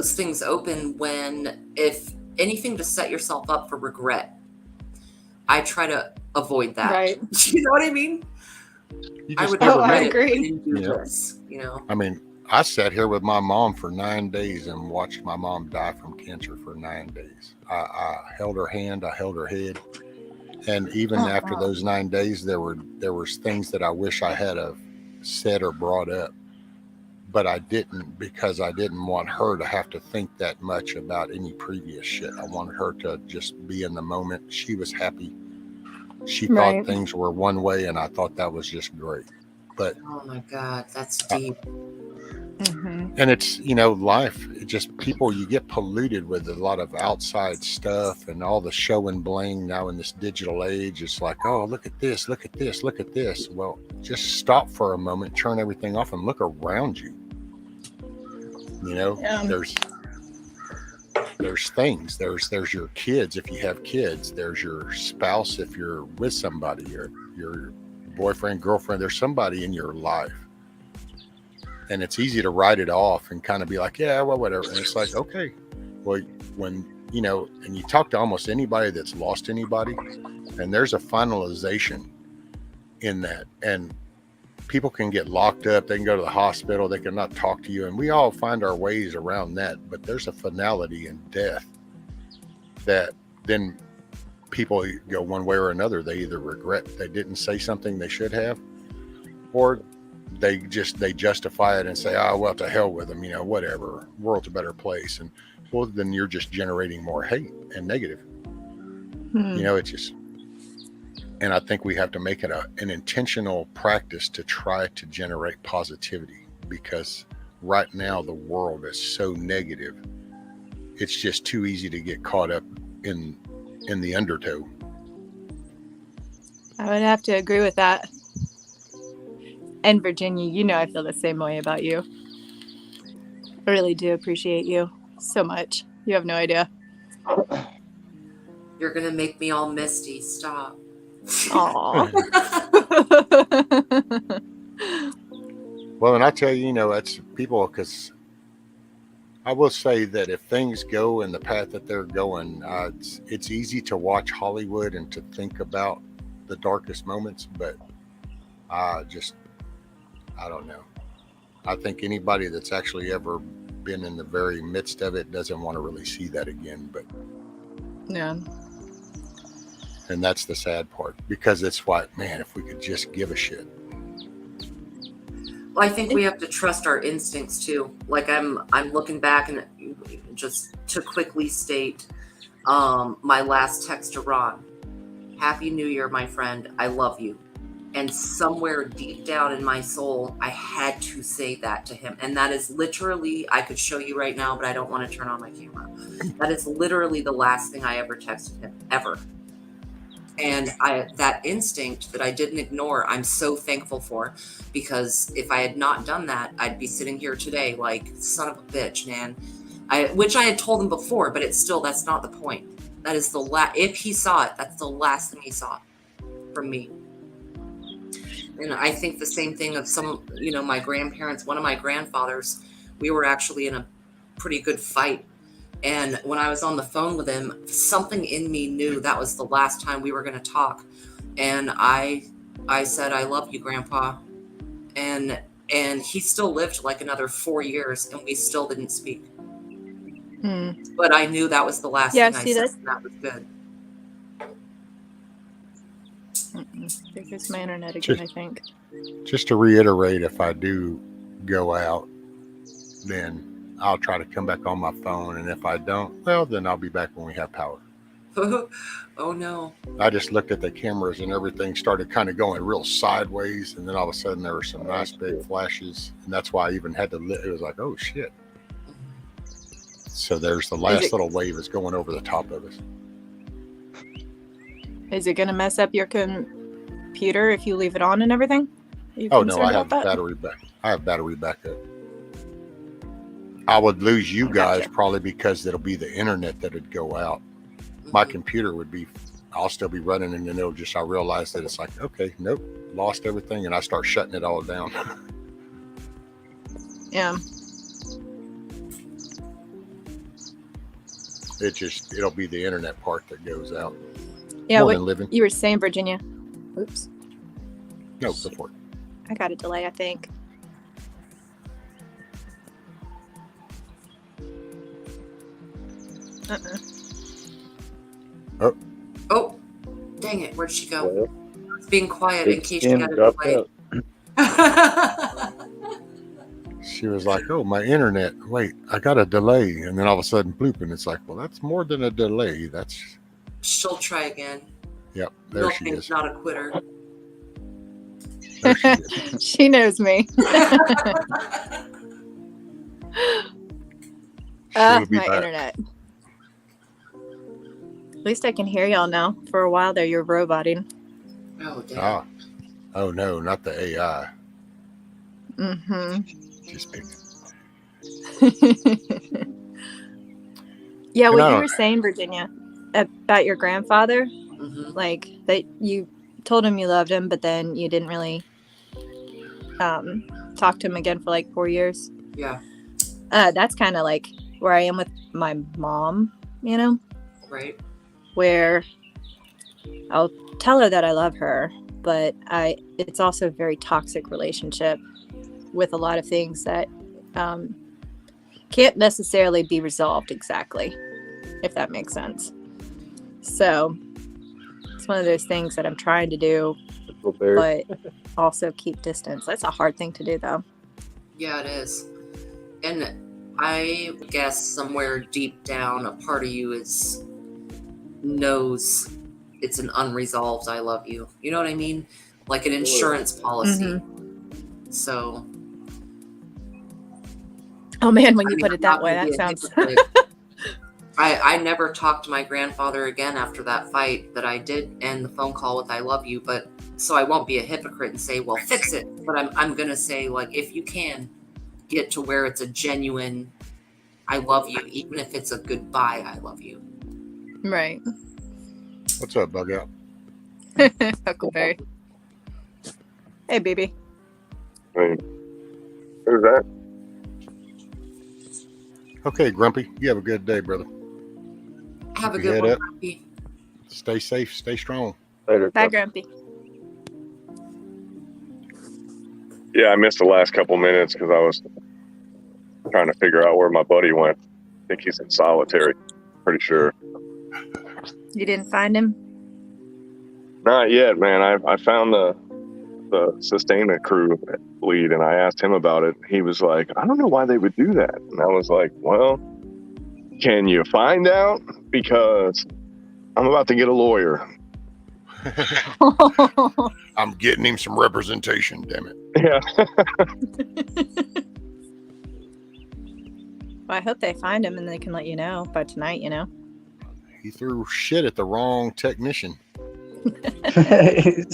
things open when, if anything, to set yourself up for regret. I try to avoid that. Right. You know what I mean? I would I agree. do this, you know. I mean, I sat here with my mom for 9 days and watched my mom die from cancer for 9 days. I held her hand, I held her head, and even after those 9 days, there was things that I wish I had have said or brought up, but I didn't, because I didn't want her to have to think that much about any previous shit. I wanted her to just be in the moment. She was happy. She thought things were one way, and I thought that was just great. But oh my God, that's deep. And it's, you know, life, it just, people, you get polluted with a lot of outside stuff and all the show and bling now in this digital age. It's like, oh, look at this, look at this, look at this. Well, just stop for a moment, turn everything off, and look around you. You know, there's things, there's your kids if you have kids, there's your spouse if you're with somebody, your boyfriend, girlfriend, there's somebody in your life. And it's easy to write it off and kind of be like, yeah, well, whatever. And it's like, okay, well, when, you know, and you talk to almost anybody that's lost anybody, and there's a finalization in that. And people can get locked up, they can go to the hospital, they can not talk to you. And we all find our ways around that. But there's a finality in death that then people go one way or another. They either regret they didn't say something they should have, or they justify it and say, oh, well, to hell with them, you know, whatever, world's a better place. And well, then you're just generating more hate and negative. You know, it's just, and I think we have to make it an intentional practice to try to generate positivity, because right now the world is so negative. It's just too easy to get caught up in the undertow. I would have to agree with that. And Virginia, you know, I feel the same way about you. I really do appreciate you so much. You have no idea. You're going to make me all misty. Stop. Aww. Well, and I tell you, you know, that's people, because I will say that if things go in the path that they're going, it's easy to watch Hollywood and to think about the darkest moments, but I don't know. I think anybody that's actually ever been in the very midst of it doesn't want to really see that again. But yeah. And that's the sad part, because it's like, man, if we could just give a shit. Well, I think we have to trust our instincts too. Like I'm looking back, and just to quickly state my last text to Ron: Happy New Year, my friend. I love you. And somewhere deep down in my soul, I had to say that to him. And that is literally, I could show you right now, but I don't want to turn on my camera. That is literally the last thing I ever texted him, ever. And that instinct that I didn't ignore, I'm so thankful for, because if I had not done that, I'd be sitting here today like, son of a bitch, man. Which I had told him before, but it's still, that's not the point. That is if he saw it, that's the last thing he saw from me. And I think the same thing of some, you know, my grandparents, one of my grandfathers, we were actually in a pretty good fight. And when I was on the phone with him, something in me knew that was the last time we were going to talk. And I said, I love you, Grandpa. And he still lived like another 4 years, and we still didn't speak. But I knew that was the last thing I said, and that was good. There goes my internet again, I think. Just to reiterate, if I do go out, then I'll try to come back on my phone. And if I don't, well, then I'll be back when we have power. Oh, no. I just looked at the cameras and everything started kind of going real sideways. And then all of a sudden there were some nice big flashes. And that's why I even had to, it was like, oh, shit. So there's the last little wave is going over the top of us. Is it going to mess up your computer if you leave it on and everything? Oh, no, I have battery back. I have battery backup. I would lose you guys probably because it'll be the internet that would go out. My computer would be, I'll still be running, and then I realize that it's like, okay, nope, lost everything, and I start shutting it all down. Yeah. It'll be the internet part that goes out. Yeah, what you were saying, Virginia. Oops. No, go for it. I got a delay, I think. Oh, dang it. Where'd she go? Being quiet in case she got a delay. She was like, oh, my internet. Wait, I got a delay. And then all of a sudden, bloop. And it's like, well, that's more than a delay. She'll try again. Yep, there she is. Not a quitter. There she is. She knows me. My internet. At least I can hear y'all now. For a while there, you're roboting. Oh, damn. Oh, no, not the AI. Mm-hmm. Just picking. Yeah, what you were saying, Virginia, about your grandfather, like that you told him you loved him, but then you didn't really talk to him again for like 4 years. Yeah. That's kind of like where I am with my mom, you know? Right. Where I'll tell her that I love her, but it's also a very toxic relationship with a lot of things that can't necessarily be resolved exactly, if that makes sense. So it's one of those things that I'm trying to do, but also keep distance. That's a hard thing to do, though. Yeah, it is. And I guess somewhere deep down, a part of you knows it's an unresolved I love you. You know what I mean? Like an insurance policy. Mm-hmm. So. Oh man, when you put it that way, that sounds. I never talked to my grandfather again after that fight that I did end the phone call with I love you, but so I won't be a hypocrite and say, well, fix it. But I'm going to say, like, if you can get to where it's a genuine I love you, even if it's a goodbye I love you. Right. What's up, Bug Out? Huckleberry. Hey, baby. Hey. Who's that? Okay, Grumpy. You have a good day, brother. Have a good one, Grumpy. Stay safe. Stay strong. Later. Bye, Grumpy. Yeah, I missed the last couple minutes because I was trying to figure out where my buddy went. I think he's in solitary. Pretty sure. You didn't find him? Not yet, man. I found the sustainment crew lead, and I asked him about it. He was like, I don't know why they would do that. And I was like, well, can you find out? Because I'm about to get a lawyer. I'm getting him some representation, damn it. Yeah. Well, I hope they find him and they can let you know by tonight, you know? He threw shit at the wrong technician.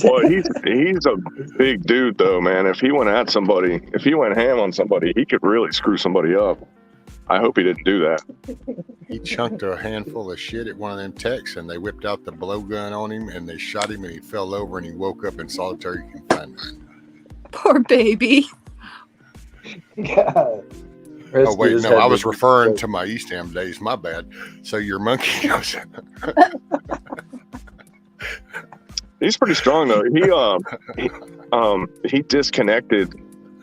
Well, he's a big dude, though, man. If he went ham on somebody, he could really screw somebody up. I hope he didn't do that. He chunked a handful of shit at one of them techs, and they whipped out the blowgun on him, and they shot him, and he fell over, and he woke up in solitary confinement. Poor baby. God. Oh, wait, no, I was referring to my East Ham days. My bad. So your monkey goes... He's pretty strong, though. He disconnected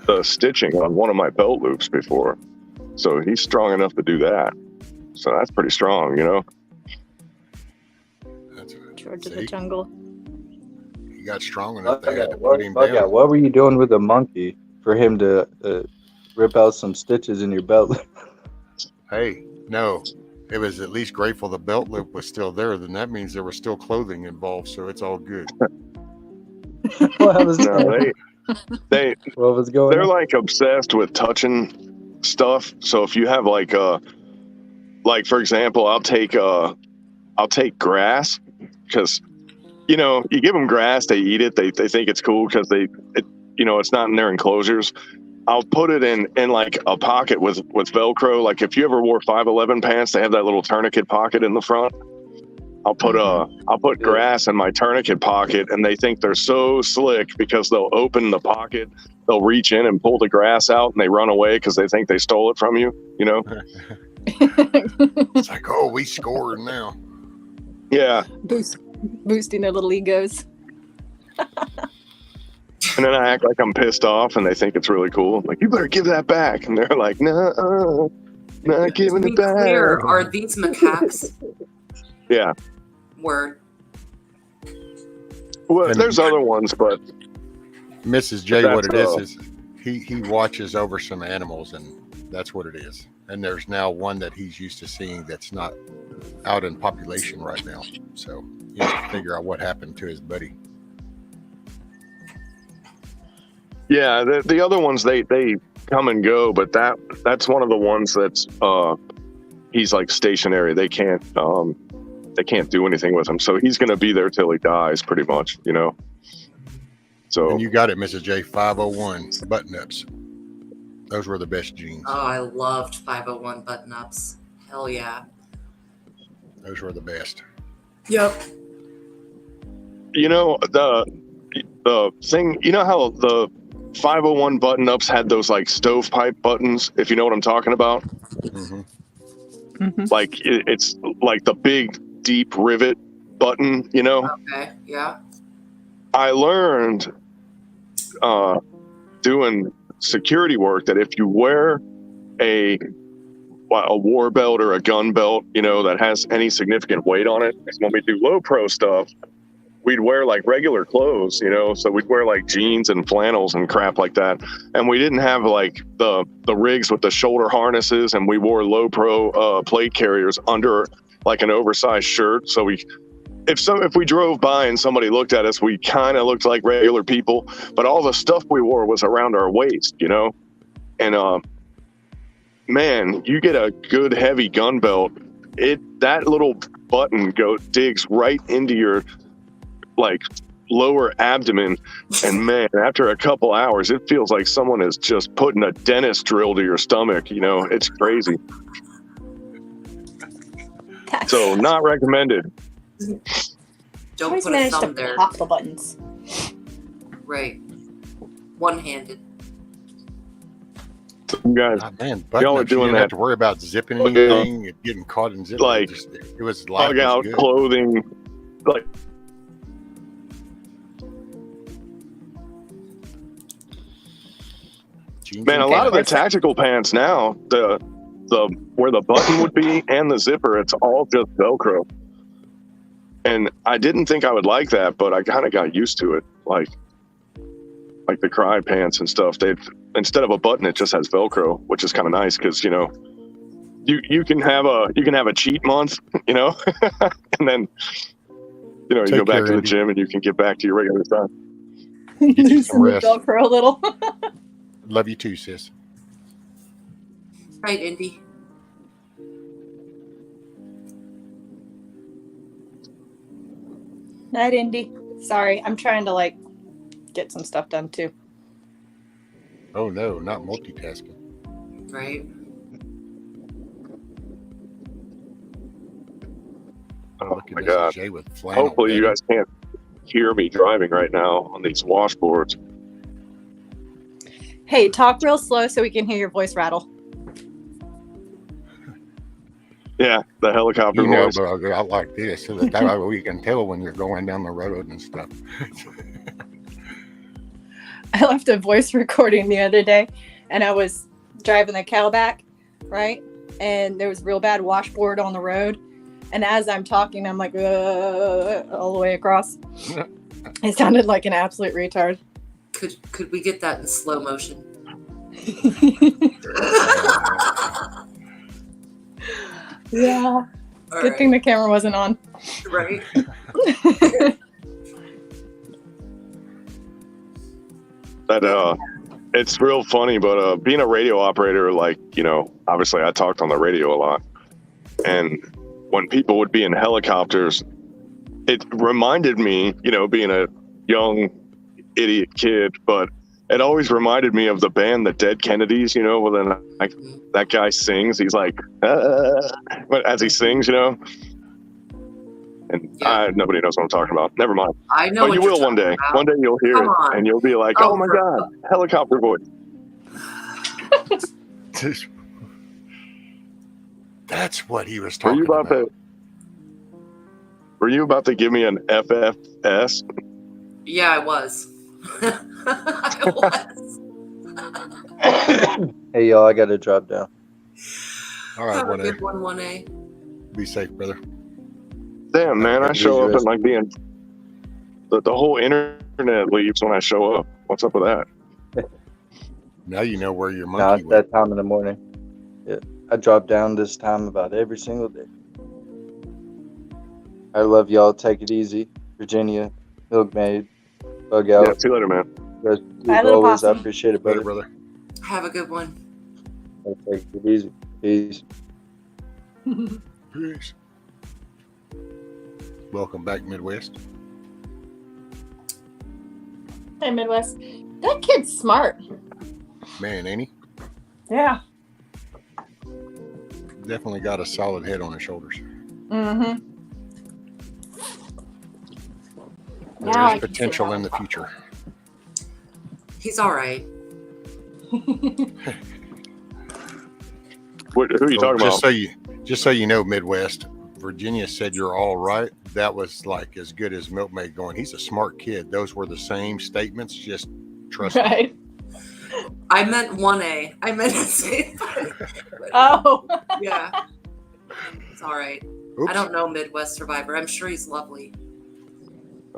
the stitching on one of my belt loops before. So he's strong enough to do that. So that's pretty strong, you know? George of the jungle. got strong enough, they had to put him Bug out. down. What were you doing with the monkey for him to rip out some stitches in your belt? Hey, no, it was at least grateful the belt loop was still there. Then that means there was still clothing involved, so it's all good. What was No, they what was going they're on? like obsessed with touching stuff. So if you have like for example, I'll take grass, because you give them grass, they eat it, they think it's cool because it's not in their enclosures. I'll put it in like a pocket with Velcro. Like if you ever wore 511 pants, they have that little tourniquet pocket in the front. I'll put grass in my tourniquet pocket, and they think they're so slick because they'll open the pocket, they'll reach in and pull the grass out, and they run away because they think they stole it from you. It's like, oh, we scored now. Yeah. Boosting their little egos. And then I act like I'm pissed off, and they think it's really cool. Like, you better give that back. And they're like, no, not giving To it be back. clear, are these macaques? Yeah. Word. Well, there's other ones, but Mrs. J, what it is he watches over some animals, and that's what it is. And there's now one that he's used to seeing that's not out in population right now. So he has to figure out what happened to his buddy. yeah, the other ones they come and go, but that's one of the ones that's he's like stationary. They can't do anything with him, so he's going to be there till he dies, pretty much. So And you got it, Mrs. J. 501 button-ups. Those were the best jeans. Oh, I loved 501 button-ups. Hell yeah. Those were the best. Yep. The thing, how the 501 button-ups had those like stovepipe buttons, if you know what I'm talking about. Mm-hmm. Like it's like the big deep rivet button, Okay, yeah. I learned doing security work that if you wear a war belt or a gun belt, that has any significant weight on it, when we do low pro stuff, we'd wear like regular clothes, so we'd wear like jeans and flannels and crap like that. And we didn't have like the rigs with the shoulder harnesses, and we wore low pro plate carriers under like an oversized shirt. So if we drove by and somebody looked at us, we kind of looked like regular people, but all the stuff we wore was around our waist, and man, you get a good heavy gun belt, that little button digs right into your like lower abdomen, and man, after a couple hours, it feels like someone is just putting a dentist drill to your stomach. It's crazy. So not recommended. Don't Always put a managed thumb to there. pop the buttons. Right. One-handed. You guys, man, y'all are button-ups, you doing didn't have that. to worry about zipping anything and getting caught in zip. Like, it was life bug out was good. clothing, like. Man, a lot of the tactical pants now, the where the button would be and the zipper, it's all just Velcro. And I didn't think I would like that, but I kind of got used to it. Like the cry pants and stuff, instead of a button, it just has Velcro, which is kind of nice because you can have a cheat month, and then you go back to the gym and you can get back to your regular time. Loosen the Velcro a little. Love you too, sis. Right, Indy. Night, Indy. Sorry, I'm trying to get some stuff done too. Oh no, not multitasking. Right. Oh my God. Jay with flannel. Hopefully you guys can't hear me driving right now on these washboards. Hey, talk real slow so we can hear your voice rattle. Yeah, the helicopter voice. But I like this so that way we can tell when you're going down the road and stuff. I left a voice recording the other day, and I was driving the cow back, right? And there was real bad washboard on the road. And as I'm talking, I'm like, all the way across. It sounded like an absolute retard. Could we get that in slow motion? Yeah. Good thing the camera wasn't on. Right. It's real funny, but being a radio operator, like, you know, obviously I talked on the radio a lot, and when people would be in helicopters, it reminded me, you know, being a young idiot kid, but it always reminded me of the band, the Dead Kennedys, you know, when like that guy sings, he's like, but as he sings, you know, and nobody knows what I'm talking about. Never mind. I know. But you will one day. About. One day you'll hear it, and you'll be like, "Oh my God, helicopter voice." That's what he was talking about. Were you about to give me an FFS? Yeah, I was. I was. Hey, y'all, I got to drop down. All right, Have a good one, 1A. Be safe, brother. Damn, man, I show up and like the whole internet leaves when I show up. What's up with that? Now you know where your Nah, monkey it's went. that time in the morning. Yeah, I drop down this time about every single day. I love y'all. Take it easy. Virginia, Milkmaid, Bug Out. Yeah, see you later, man. As always, I appreciate it, brother. Brother. Have a good one. Take it easy. Peace. Peace. Welcome back, Midwest. Hey, Midwest. That kid's smart. Man, ain't he? Yeah. Definitely got a solid head on his shoulders. Mm-hmm. There is potential in the future. He's all right. Who are you talking about? Just so you know, Midwest, Virginia said you're all right. That was like as good as Milkmaid going, he's a smart kid. Those were the same statements. Just trust me. I meant 1A. I meant to say. Oh. Yeah. It's all right. Oops. I don't know Midwest Survivor. I'm sure he's lovely.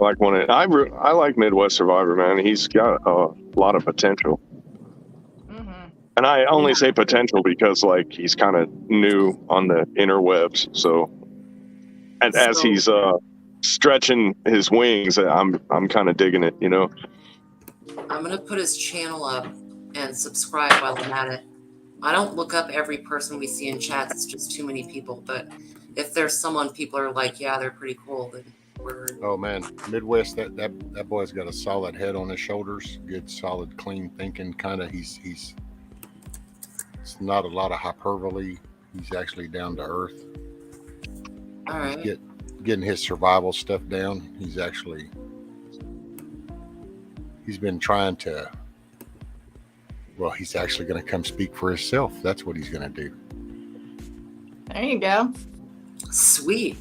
I like I like Midwest Survivor, man. He's got a lot of potential. And I only say potential because, like, he's kind of new on the interwebs. So, and as he's stretching his wings, I'm kind of digging it, you know. I'm gonna put his channel up and subscribe while I'm at it. I don't look up every person we see in chats. It's just too many people. But if there's someone people are like, yeah, they're pretty cool, then we're. Oh man, Midwest, that boy's got a solid head on his shoulders. Good, solid, clean thinking. Kind of, he's. It's not a lot of hyperbole. He's actually down to earth. All right. Getting his survival stuff down. He's been trying to. Well, he's actually going to come speak for himself. That's what he's going to do. There you go. Sweet.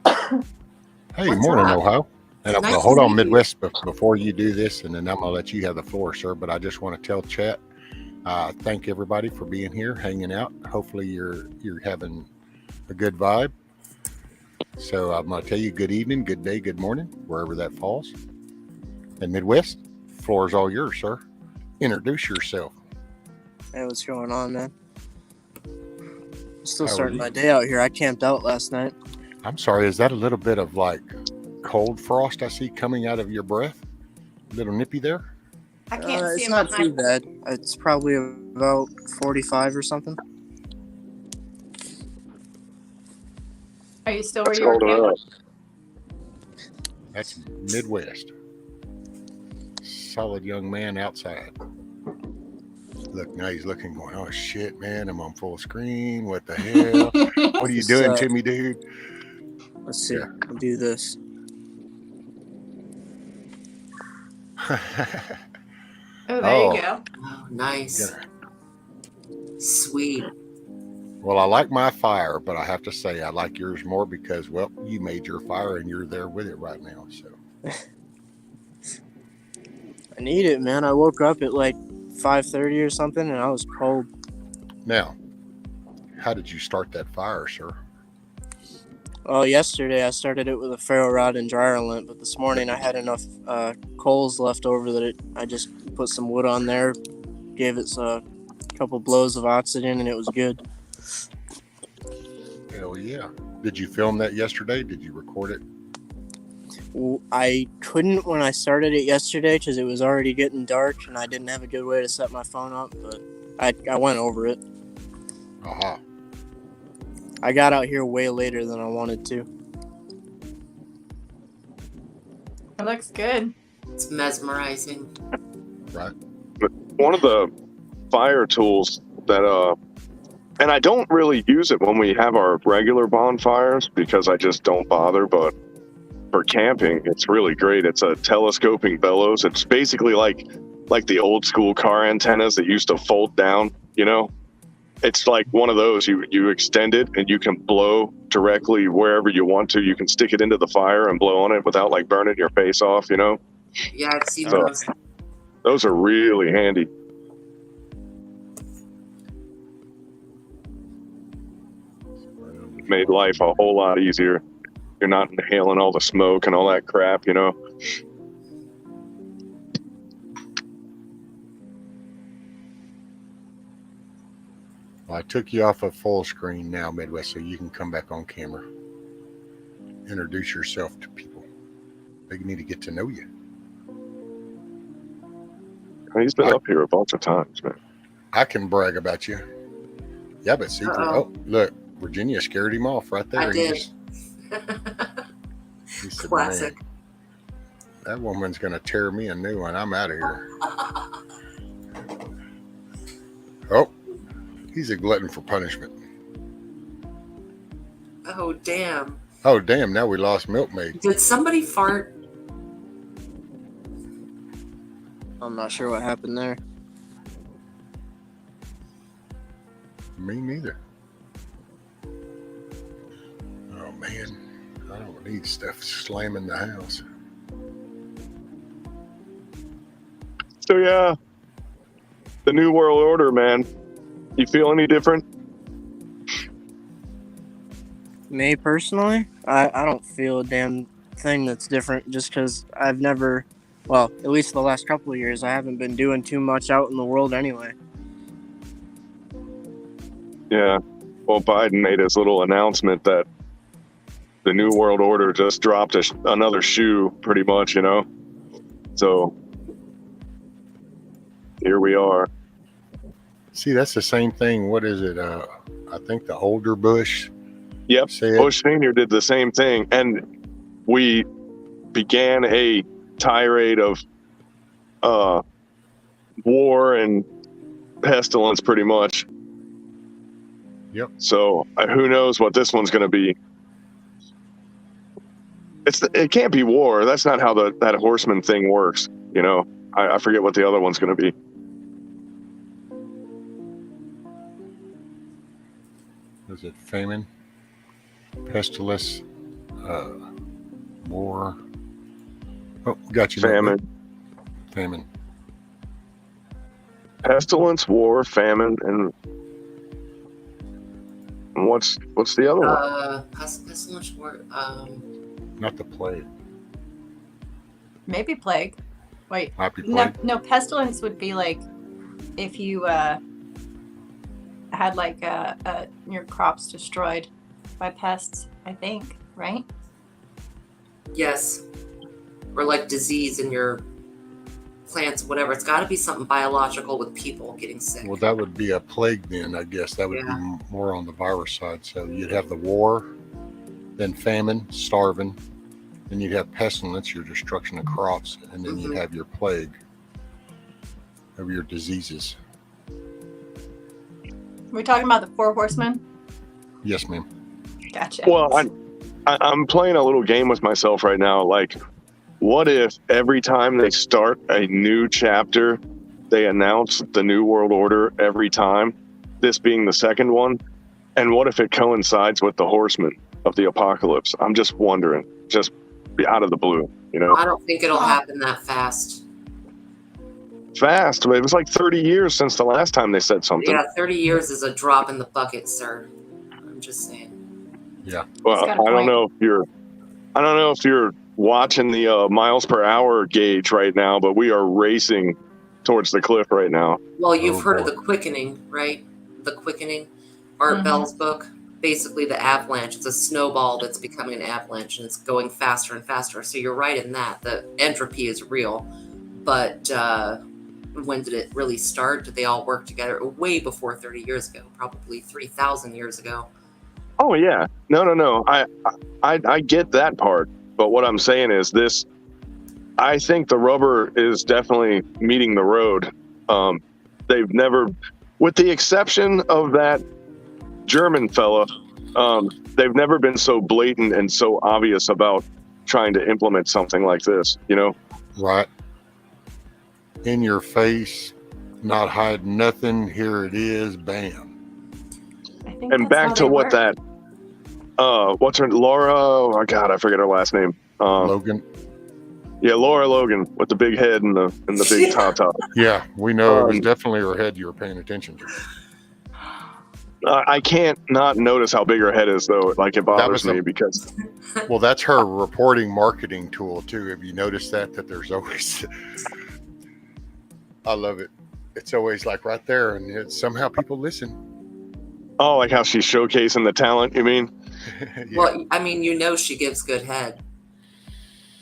Hey, What's morning, up? Ohio. And Nice hold to on, meet you. Midwest, before you do this, and then I'm going to let you have the floor, sir. But I just want to tell chat, thank everybody for being here, hanging out. Hopefully you're having a good vibe. So I'm going to tell you good evening, good day, good morning, wherever that falls. And Midwest, floor is all yours, sir. Introduce yourself. Hey, what's going on, man? I'm still How are starting you? my day out here. I camped out last night. I'm sorry, is that a little bit of like cold frost I see coming out of your breath? A little nippy there? I can't see it's him not on too my- bad. It's probably about 45 or something. Are you still where you were camping? That's Midwest. Solid young man outside. Look, now he's looking going, oh shit, man, I'm on full screen. What the hell? What are you doing to me, dude? Let's see. I'll do this. Oh, there you go. Oh, nice. Sweet. Well, I like my fire, but I have to say I like yours more because, well, you made your fire and you're there with it right now. So I need it, man. I woke up at like 5:30 or something, and I was cold. now, how did you start that fire, sir? Well, yesterday I started it with a ferro rod and dryer lint, but this morning I had enough coals left over that I just put some wood on there, gave it a couple blows of oxygen, and it was good. Hell yeah. Did you film that yesterday? Did you record it? I couldn't when I started it yesterday because it was already getting dark and I didn't have a good way to set my phone up, but I went over it. Aha. I got out here way later than I wanted to. It looks good. It's mesmerizing. Right. But one of the fire tools that and I don't really use it when we have our regular bonfires because I just don't bother, but for camping it's really great. It's a telescoping bellows. It's basically like the old school car antennas that used to fold down, you know. It's like one of those. You extend it and you can blow directly wherever you want to. You can stick it into the fire and blow on it without like burning your face off, you know. Yeah, I've seen So, those. those are really handy. Made life a whole lot easier. You're not inhaling all the smoke and all that crap, you know. Well, I took you off of full screen now, Midwest, so you can come back on camera. Introduce yourself to people. They need to get to know you. He's been up here a bunch of times, man. I can brag about you. Yeah, but see, oh, look, Virginia scared him off right there. I did. He said, Classic. "Man, that woman's going to tear me a new one. I'm out of here." Oh, he's a glutton for punishment. Oh, damn. Oh, damn, now we lost Milkmaid. Did somebody fart? I'm not sure what happened there. Me neither. Oh, man. I don't need stuff slamming the house. So, yeah. The New World Order, man. You feel any different? Me personally, I don't feel a damn thing that's different just because I've never, well, at least the last couple of years, I haven't been doing too much out in the world anyway. Yeah. Well, Biden made his little announcement that the New World Order just dropped another shoe, pretty much, you know? So, here we are. See, that's the same thing. What is it? I think the older Bush. Yep. Bush Sr. did the same thing. And we began a tirade of war and pestilence, pretty much. Yep. So who knows what this one's going to be? It can't be war. That's not how that horseman thing works. You know, I forget what the other one's going to be. Is it famine, pestilence, war? Oh, got you. Famine. Famine. Pestilence, war, famine, and what's the other one? Pestilence, war. Not the plague. Maybe plague. Wait. Happy plague. No, pestilence would be like if you had like your crops destroyed by pests, I think, right? Yes. Or like disease in your plants, whatever. It's got to be something biological with people getting sick. Well, that would be a plague then, I guess. That would be more on the virus side. So you'd have the war, then famine, starving, then you'd have pestilence, your destruction of crops, and then you'd have your plague of your diseases. We're talking about the 4 horsemen? Yes, ma'am. Gotcha. Well, I'm playing a little game with myself right now. Like, what if every time they start a new chapter, they announce the New World Order every time, this being the second one? And what if it coincides with the horsemen of the apocalypse? I'm just wondering, just out of the blue, you know? I don't think it'll happen that fast. Fast. It was like 30 years since the last time they said something. Yeah, 30 years is a drop in the bucket, sir. I'm just saying. Yeah. Well, I don't know if you're watching the miles per hour gauge right now, but we are racing towards the cliff right now. Well, you've heard of The Quickening, right? The Quickening, Art Bell's book. Basically, the avalanche. It's a snowball that's becoming an avalanche, and it's going faster and faster. So you're right in that. The entropy is real. But when did it really start? Did they all work together? Way before 30 years ago, probably 3,000 years ago. Oh, yeah. No. I get that part. But what I'm saying is this. I think the rubber is definitely meeting the road. They've never, with the exception of that German fella, they've never been so blatant and so obvious about trying to implement something like this, you know? Right. In your face, not hiding nothing. Here it is. Bam. And back to what that, what's her, Laura, oh my God, I forget her last name. Logan. Yeah, Laura Logan with the big head and the big top. Yeah, we know it was definitely her head you were paying attention to. I can't not notice how big her head is, though. Like, it bothers me because... Well, that's her reporting marketing tool, too. Have you noticed that there's always... I love it. It's always like right there, and somehow people listen. Oh, like how she's showcasing the talent, you mean? Yeah. Well, I mean, you know she gives good head.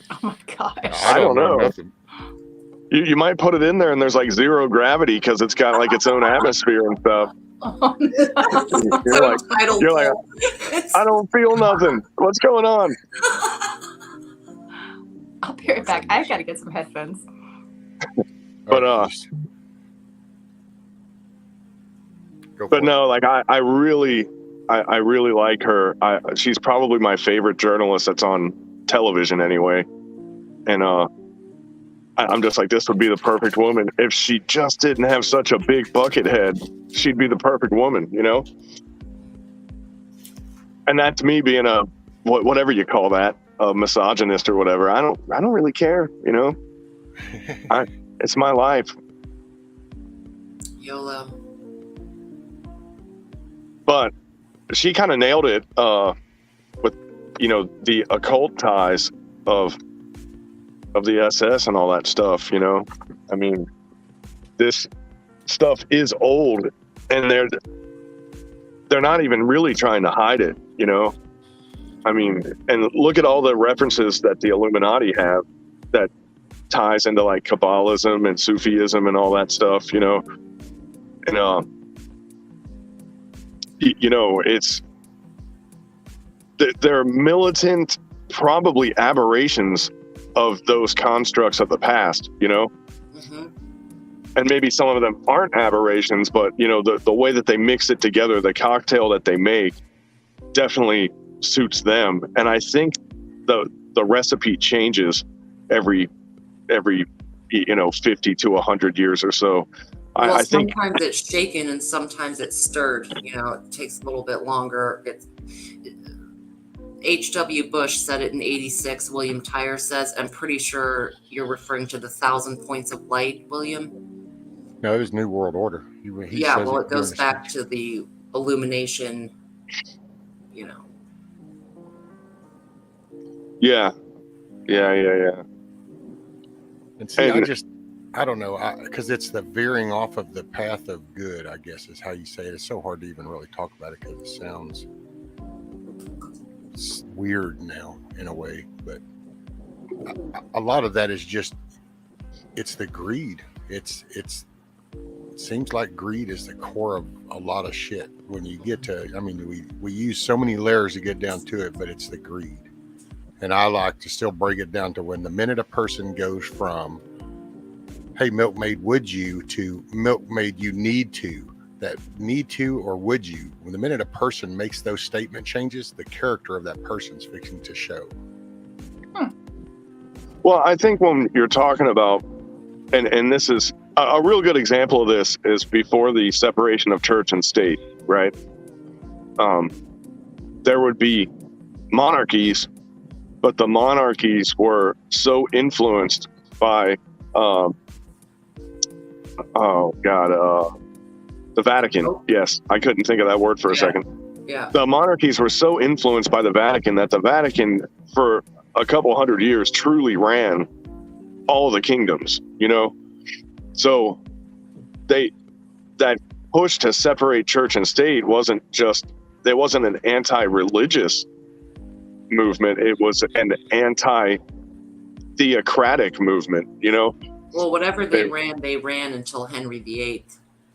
Oh, my gosh. I don't know. Nothing. You might put it in there, and there's like zero gravity because it's got like its own atmosphere and stuff. Oh, no. you're like, I don't feel nothing. What's going on? I'll be right back. I've got to get some headphones. But no, like I really like her. She's probably my favorite journalist that's on television anyway. And I'm just like, this would be the perfect woman. If she just didn't have such a big bucket head, she'd be the perfect woman, you know? And that's me being a, whatever you call that, a misogynist or whatever. I don't really care, you know? It's my life. YOLO. But she kind of nailed it with, you know, the occult ties of the SS and all that stuff, you know? I mean, this stuff is old, and they're not even really trying to hide it, you know? I mean, and look at all the references that the Illuminati have that ties into like Kabbalism and Sufism and all that stuff, you know? And, you know, they're militant, probably aberrations of those constructs of the past, you know? Mm-hmm. And maybe some of them aren't aberrations, but, you know, the way that they mix it together, the cocktail that they make definitely suits them. And I think the recipe changes every, you know, 50 to 100 years or so. Well, I think sometimes it's shaken and sometimes it's stirred. You know, it takes a little bit longer. H.W. Bush said it in 86. William Tyre says, I'm pretty sure you're referring to the 1,000 points of light, William. No, it was New World Order. He Yeah, says well, it goes back to the illumination, you know. Yeah. And see, I don't know, because it's the veering off of the path of good, I guess is how you say it. It's so hard to even really talk about it because it sounds weird now in a way. But a lot of that is just, it's the greed. It seems like greed is the core of a lot of shit. When you get to, I mean, we use so many layers to get down to it, but it's the greed. And I like to still break it down to when the minute a person goes from, hey, milkmaid, would you, to milkmaid, you need to, that need to or would you, when the minute a person makes those statement changes, the character of that person's fixing to show. Well, I think when you're talking about, and this is a real good example of this, is before the separation of church and state, right? There would be monarchies, but the monarchies were so influenced by, the Vatican. Yes, I couldn't think of that word for a second. Yeah. The monarchies were so influenced by the Vatican that the Vatican, for a couple hundred years, truly ran all the kingdoms, you know? So that push to separate church and state there wasn't an anti-religious movement. It was an anti-theocratic movement, you know? Well, whatever they ran until Henry VIII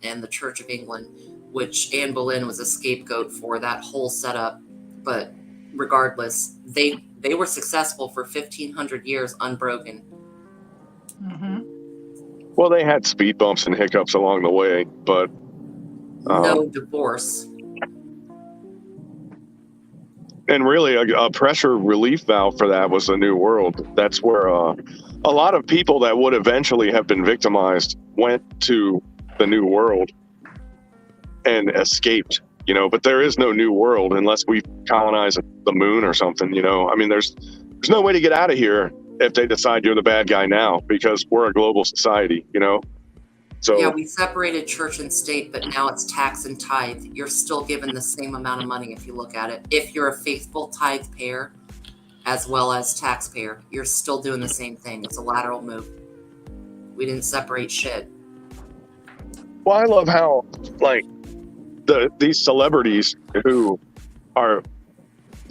and the Church of England, which Anne Boleyn was a scapegoat for that whole setup. But regardless, they were successful for 1,500 years unbroken. Mm-hmm. Well, they had speed bumps and hiccups along the way, but no divorce. And really, a pressure relief valve for that was the New World. That's where a lot of people that would eventually have been victimized went to the New World and escaped, you know. But there is no New World unless we colonize the moon or something, you know. I mean, there's no way to get out of here if they decide you're the bad guy now, because we're a global society, you know. So yeah, we separated church and state, but now it's tax and tithe. You're still given the same amount of money if you look at it. If you're a faithful tithe payer as well as taxpayer, you're still doing the same thing. It's a lateral move. We didn't separate shit. Well, I love how, like, these celebrities who are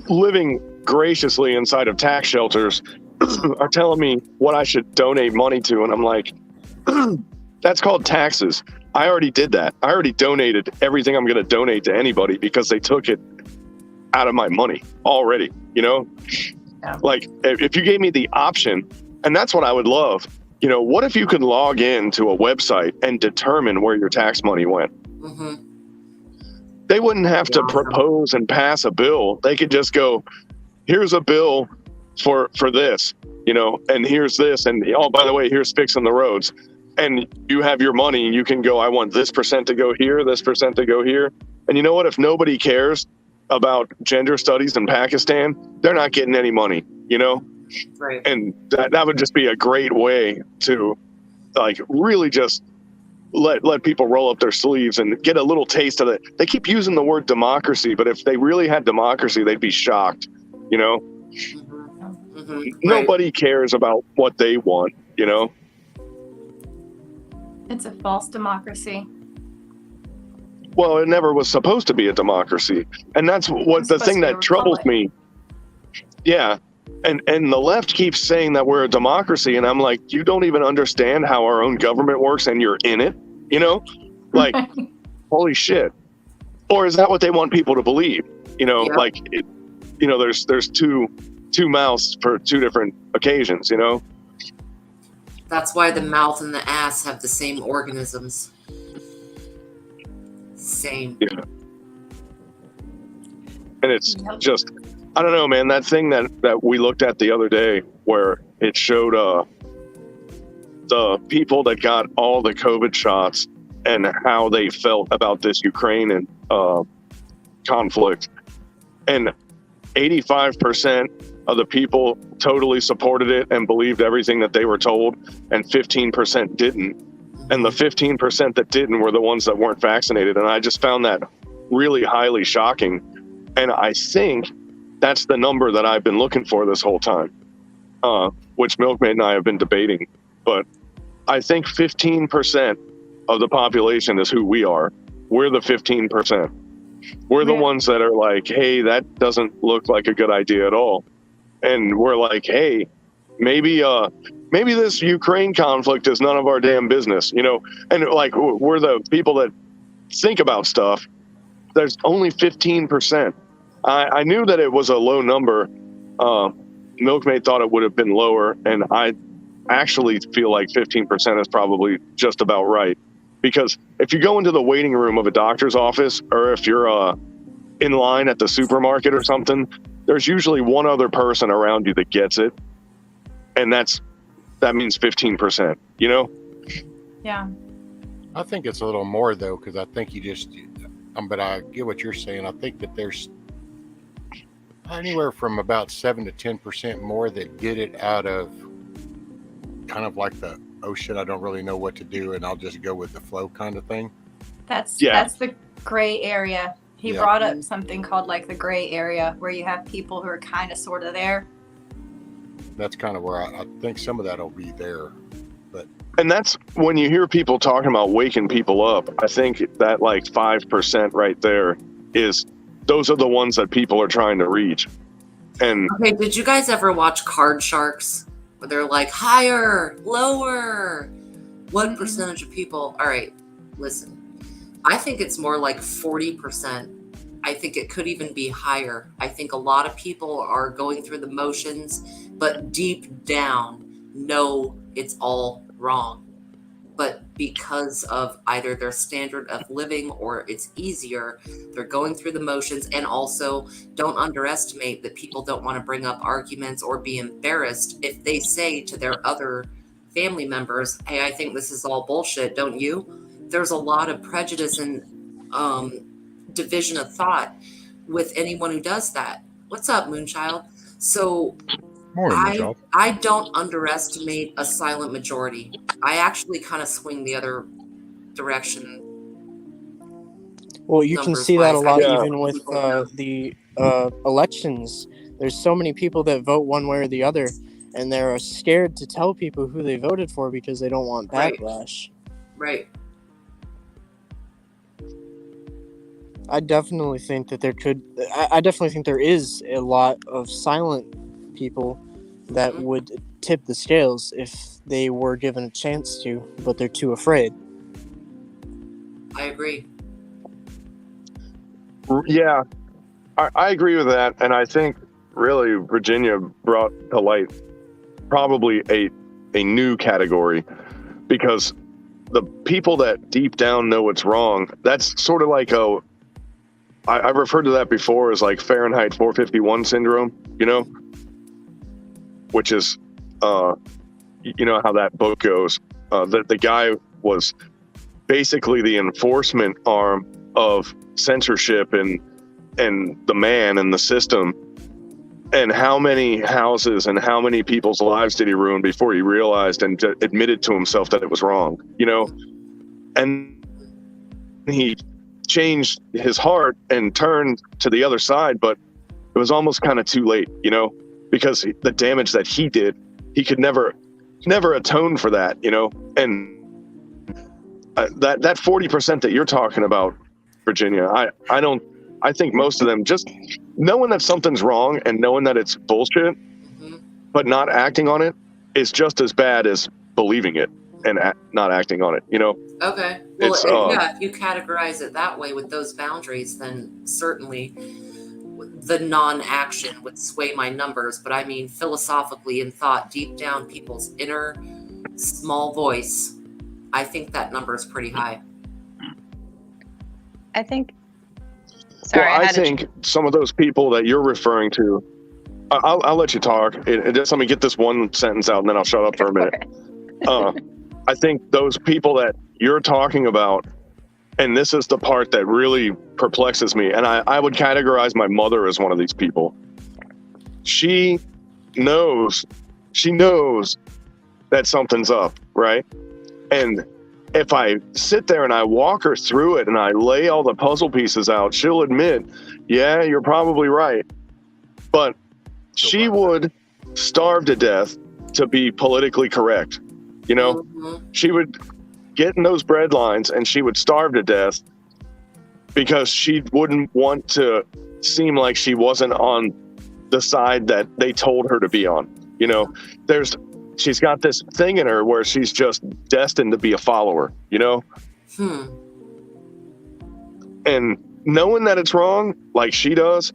living graciously inside of tax shelters are telling me what I should donate money to, and I'm like, that's called taxes. I already did that. I already donated everything I'm going to donate to anybody because they took it out of my money already, you know? Yeah. Like, if you gave me the option, and that's what I would love, you know, what if you could log in to a website and determine where your tax money went? Mm-hmm. They wouldn't have to propose and pass a bill. They could just go, here's a bill for this, you know, and here's this, and oh, by the way, here's fixing the roads. And you have your money, and you can go, I want this percent to go here, this percent to go here. And you know what? If nobody cares about gender studies in Pakistan, they're not getting any money, you know? Right. And that would just be a great way to, like, really just let people roll up their sleeves and get a little taste of it. They keep using the word democracy, but if they really had democracy, they'd be shocked, you know? Mm-hmm. Mm-hmm. Nobody cares about what they want, you know? It's a false democracy. Well, it never was supposed to be a democracy. And that's what the thing that troubles me. Yeah. And the left keeps saying that we're a democracy. And I'm like, you don't even understand how our own government works and you're in it, you know? Like, holy shit. Or is that what they want people to believe? You know, yeah. Like, you know, there's two mouths for two different occasions, you know? That's why the mouth and the ass have the same organisms. Same. Yeah. And it's just, I don't know, man, that thing that we looked at the other day where it showed the people that got all the COVID shots and how they felt about this Ukraine and conflict. And 85% of the people totally supported it and believed everything that they were told, and 15% didn't. And the 15% that didn't were the ones that weren't vaccinated. And I just found that really highly shocking. And I think that's the number that I've been looking for this whole time, which Milkmaid and I have been debating. But I think 15% of the population is who we are. We're the 15%. We're the ones that are like, hey, that doesn't look like a good idea at all. And we're like, hey, maybe this Ukraine conflict is none of our damn business, you know? And like, we're the people that think about stuff. There's only 15%. I knew that it was a low number. Milkmaid thought it would have been lower. And I actually feel like 15% is probably just about right. Because if you go into the waiting room of a doctor's office, or if you're in line at the supermarket or something, there's usually one other person around you that gets it. And that means 15%, you know? Yeah. I think it's a little more, though, because I think but I get what you're saying. I think that there's anywhere from about 7 to 10% more that get it out of kind of like the, oh shit, I don't really know what to do and I'll just go with the flow kind of thing. That's the gray area. He Yeah. brought up something called like the gray area, where you have people who are kind of sort of there. That's kind of where I think some of that will be there. But And that's when you hear people talking about waking people up. I think that like 5% right there is, those are the ones that people are trying to reach. And okay, did you guys ever watch Card Sharks? Where they're like, higher, lower. What percentage of people? All right, listen. I think it's more like 40%. I think it could even be higher. I think a lot of people are going through the motions, but deep down know it's all wrong. But because of either their standard of living or it's easier, they're going through the motions. And also, don't underestimate that people don't want to bring up arguments or be embarrassed if they say to their other family members, hey, I think this is all bullshit, don't you? There's a lot of prejudice and division of thought with anyone who does that. What's up, Moonchild? So Morning, Moonchild. I don't underestimate a silent majority. I actually kind of swing the other direction. Well, you can see that a lot even with Yeah. the elections. There's so many people that vote one way or the other, and they're scared to tell people who they voted for because they don't want backlash. Right. I definitely think that I definitely think there is a lot of silent people that would tip the scales if they were given a chance to, but they're too afraid. I agree. yeah, I agree with that. And I think really Virginia brought to light probably a new category, because the people that deep down know it's wrong, that's sort of like I've referred to that before as like Fahrenheit 451 syndrome, you know, which is, you know how that book goes. The guy was basically the enforcement arm of censorship and the man and the system. And how many houses and how many people's lives did he ruin before he realized and admitted to himself that it was wrong, you know? And he changed his heart and turned to the other side, but it was almost kind of too late, you know, because the damage that he did, he could never atone for that, you know. And that 40% that you're talking about, Virginia, I think most of them, just knowing that something's wrong and knowing that it's bullshit, but not acting on it is just as bad as believing it and not acting on it, you know? Okay. Well, yeah, if you categorize it that way with those boundaries, then certainly the non-action would sway my numbers. But I mean, philosophically and thought deep down, people's inner small voice, I think that number is pretty high. I think. Sorry, well, I think some of those people that you're referring to, I'll let you talk. Just let me get this one sentence out, and then I'll shut up for a minute. I think those people that you're talking about, and this is the part that really perplexes me, and I would categorize my mother as one of these people. She knows that something's up, right? And if I sit there and I walk her through it and I lay all the puzzle pieces out, she'll admit, yeah, you're probably right. But she would starve to death to be politically correct. You know, she would get in those bread lines and she would starve to death because she wouldn't want to seem like she wasn't on the side that they told her to be on. You know, she's got this thing in her where she's just destined to be a follower, you know? And knowing that it's wrong, like she does,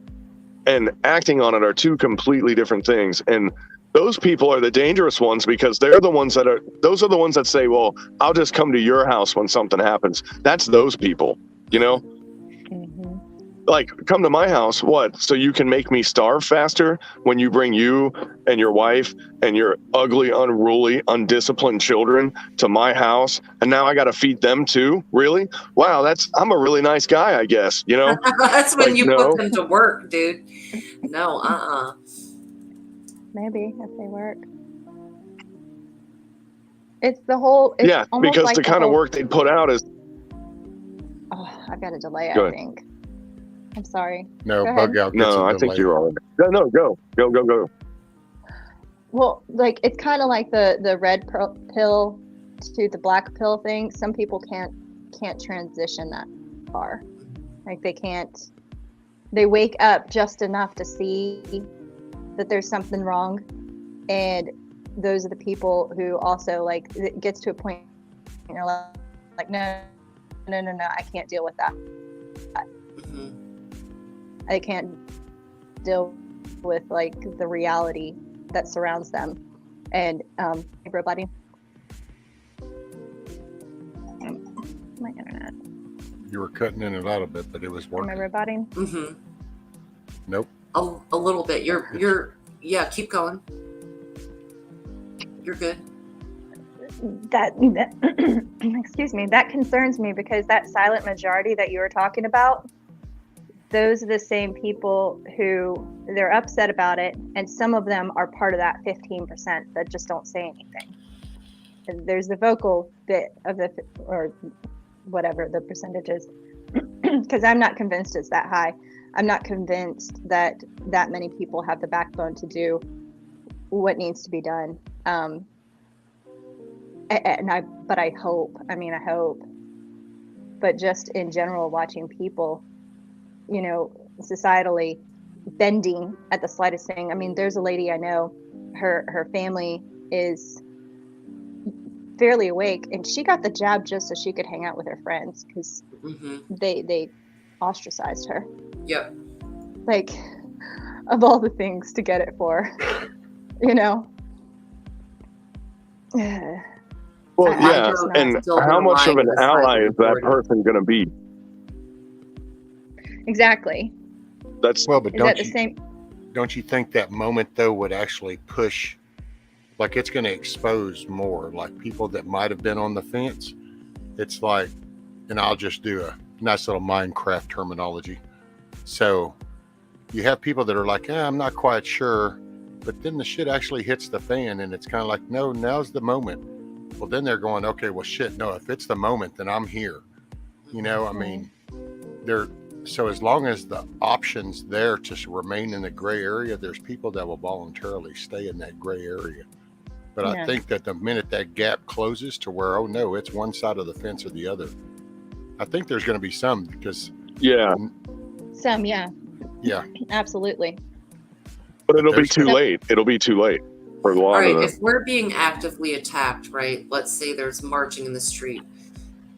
and acting on it are two completely different things. And those people are the dangerous ones, because those are the ones that say, well, I'll just come to your house when something happens. That's those people, you know? Like, come to my house, what? So you can make me starve faster when you bring you and your wife and your ugly, unruly, undisciplined children to my house, and now I got to feed them too? Really? Wow, I'm a really nice guy, I guess, you know? That's when you put them to work, dude. No, Maybe if they work. It's the whole. It's yeah, almost because like the kind of work they'd put out is. Oh, I've got a delay, Go I ahead. think. I'm sorry. No, Go ahead. bug out gets a No, I little think later. you're all right. No, go. Well, like it's kind of like the red pill to the black pill thing. Some people can't transition that far. Like they can't. They wake up just enough to see that there's something wrong, and those are the people who also like it gets to a point, you know, like no, I can't deal with that. I can't deal with like the reality that surrounds them. And everybody, my internet. You were cutting in and out a bit, but it was working. Am I roboting? Mm-hmm. Nope. A little bit. Yeah, keep going. You're good. That excuse me, that concerns me because that silent majority that you were talking about, those are the same people who they're upset about it, and some of them are part of that 15% that just don't say anything. And there's the vocal bit of the, or whatever the percentage is, because I'm not convinced it's that high. I'm not convinced that many people have the backbone to do what needs to be done. But I hope. I hope. But just in general, watching people, you know, societally bending at the slightest thing. I mean, there's a lady I know, her family is fairly awake, and she got the jab just so she could hang out with her friends because they ostracized her. Yep. Like, of all the things to get it for, you know. Well, yeah, and how much of an ally is that person going to be? Exactly. That's well, but Is that the same? Don't you think that moment though would actually push, like it's going to expose more, like people that might have been on the fence? It's like, and I'll just do a nice little Minecraft terminology. So you have people that are like, I'm not quite sure, but then the shit actually hits the fan, and it's kind of like, no, now's the moment. Well, then they're going, okay, well, shit, no, if it's the moment, then I'm here. You know, I mean, so as long as the option's there to remain in the gray area, there's people that will voluntarily stay in that gray area. But I think that the minute that gap closes to where, oh no, it's one side of the fence or the other, I think there's going to be some because. Yeah. Some, yeah. Yeah. Absolutely. But it'll be too late. It'll be too late for a lot of them. If we're being actively attacked, right? Let's say there's marching in the street.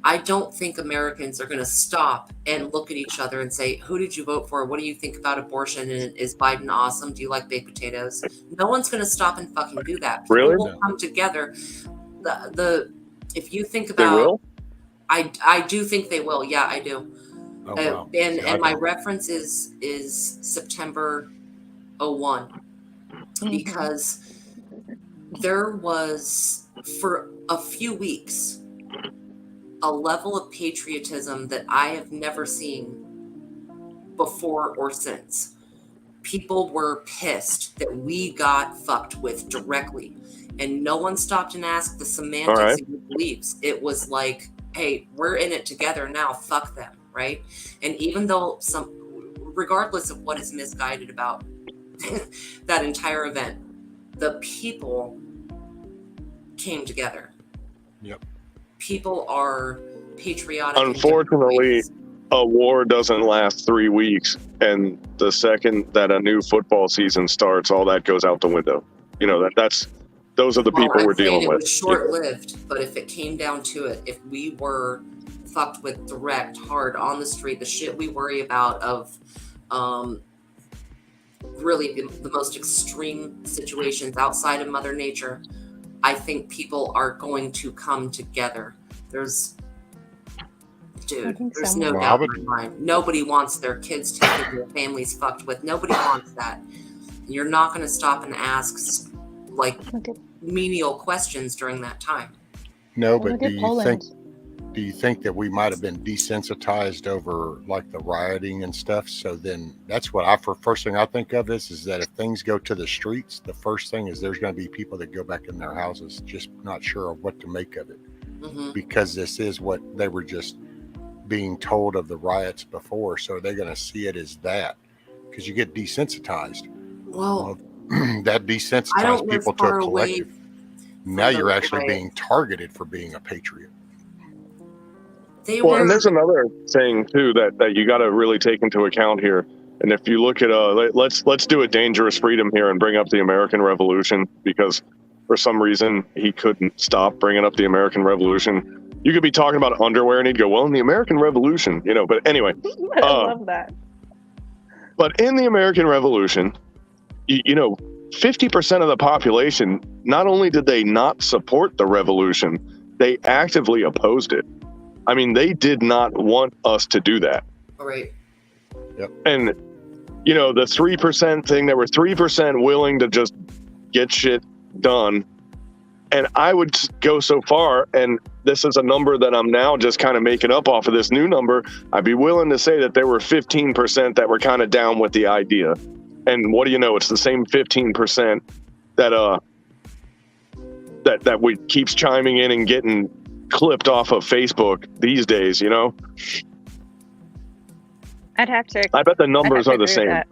I don't think Americans are going to stop and look at each other and say, who did you vote for? What do you think about abortion? And is Biden awesome? Do you like baked potatoes? No one's going to stop and fucking do that. People Really? will come together. If you think about, they will? I do think they will. Yeah, I do. Oh, wow. And my reference is September 01, because there was, for a few weeks, a level of patriotism that I have never seen before or since. People were pissed that we got fucked with directly, and no one stopped and asked the semantics of your beliefs. It was like, hey, we're in it together now, fuck them, right? And even though regardless of what is misguided about that entire event, the people came together. Yep. People are patriotic. Unfortunately, a war doesn't last 3 weeks, and the second that a new football season starts, all that goes out the window. You know, those are the people we're dealing with. It was short-lived, but if it came down to it, if we were fucked with direct, hard on the street, the shit we worry about of really the most extreme situations outside of Mother Nature, I think people are going to come together. There's no doubt in my mind. Nobody wants their kids taken, their families fucked with. Nobody wants that. You're not going to stop and ask like menial questions during that time. No, but do you think that we might have been desensitized over like the rioting and stuff? So then that's what first thing I think of is that if things go to the streets, the first thing is there's going to be people that go back in their houses just not sure of what to make of it, because this is what they were just being told of the riots before, so they're going to see it as that, because you get desensitized. Well, That I desensitized don't live people to far a away collective. from Now the you're actually riot. being targeted for being a patriot. They Well, were. and there's another thing too that you got to really take into account here. And if you look at let's do a dangerous freedom here and bring up the American Revolution, because for some reason he couldn't stop bringing up the American Revolution. You could be talking about underwear and he'd go, well, in the American Revolution, you know. But anyway, I love that. but in the American Revolution, you know, 50% of the population, not only did they not support the revolution, they actively opposed it. I mean, they did not want us to do that. All right. Yep. And, you know, the 3% thing, there were 3% willing to just get shit done. And I would go so far, and this is a number that I'm now just kind of making up off of this new number, I'd be willing to say that there were 15% that were kind of down with the idea. And what do you know? It's the same 15% that we keeps chiming in and getting clipped off of Facebook these days, you know? I'd have to. I bet the numbers are the agree with same. that.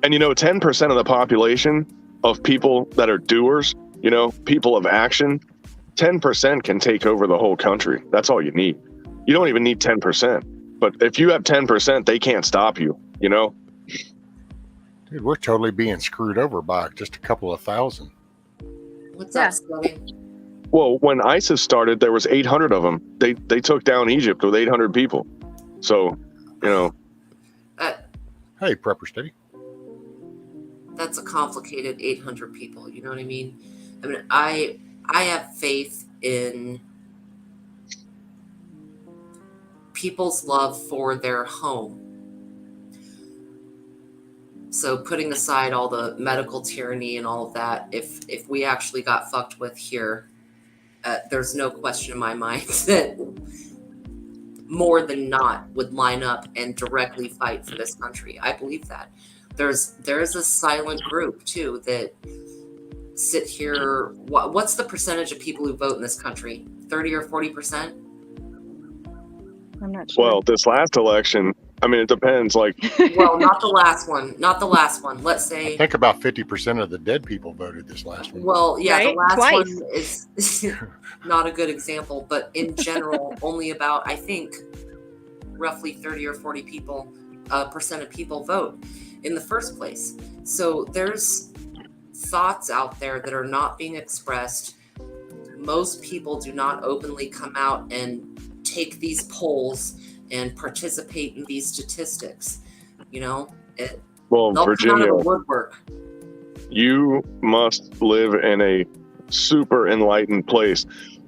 And, you know, 10% of the population of people that are doers, you know, people of action, 10% can take over the whole country. That's all you need. You don't even need 10%. But if you have 10%, they can't stop you, you know? Dude, we're totally being screwed over by just a couple of thousand. What's that, Scotty? Well, when ISIS started, there was 800 of them. They took down Egypt with 800 people. So, you know. Hey, Prepper Steady. That's a complicated 800 people. You know what I mean? I mean, I have faith in people's love for their home. So putting aside all the medical tyranny and all of that, if we actually got fucked with here, there's no question in my mind that more than not would line up and directly fight for this country. I believe that. There's a silent group too that sit here. What's the percentage of people who vote in this country? 30 or 40%? I'm not sure. Well, this last election, I mean, it depends. Like, Well, not the last one. Not the last one. Let's say. I think about 50% of the dead people voted this last one. Well, yeah, Right? the last Twice. one is not a good example, but in general, only about, I think, roughly 30 or 40 percent of people vote in the first place. So there's thoughts out there that are not being expressed. Most people do not openly come out and take these polls and participate in these statistics. You know, well, they'll Virginia, come out of the woodwork. you must live in a super enlightened place,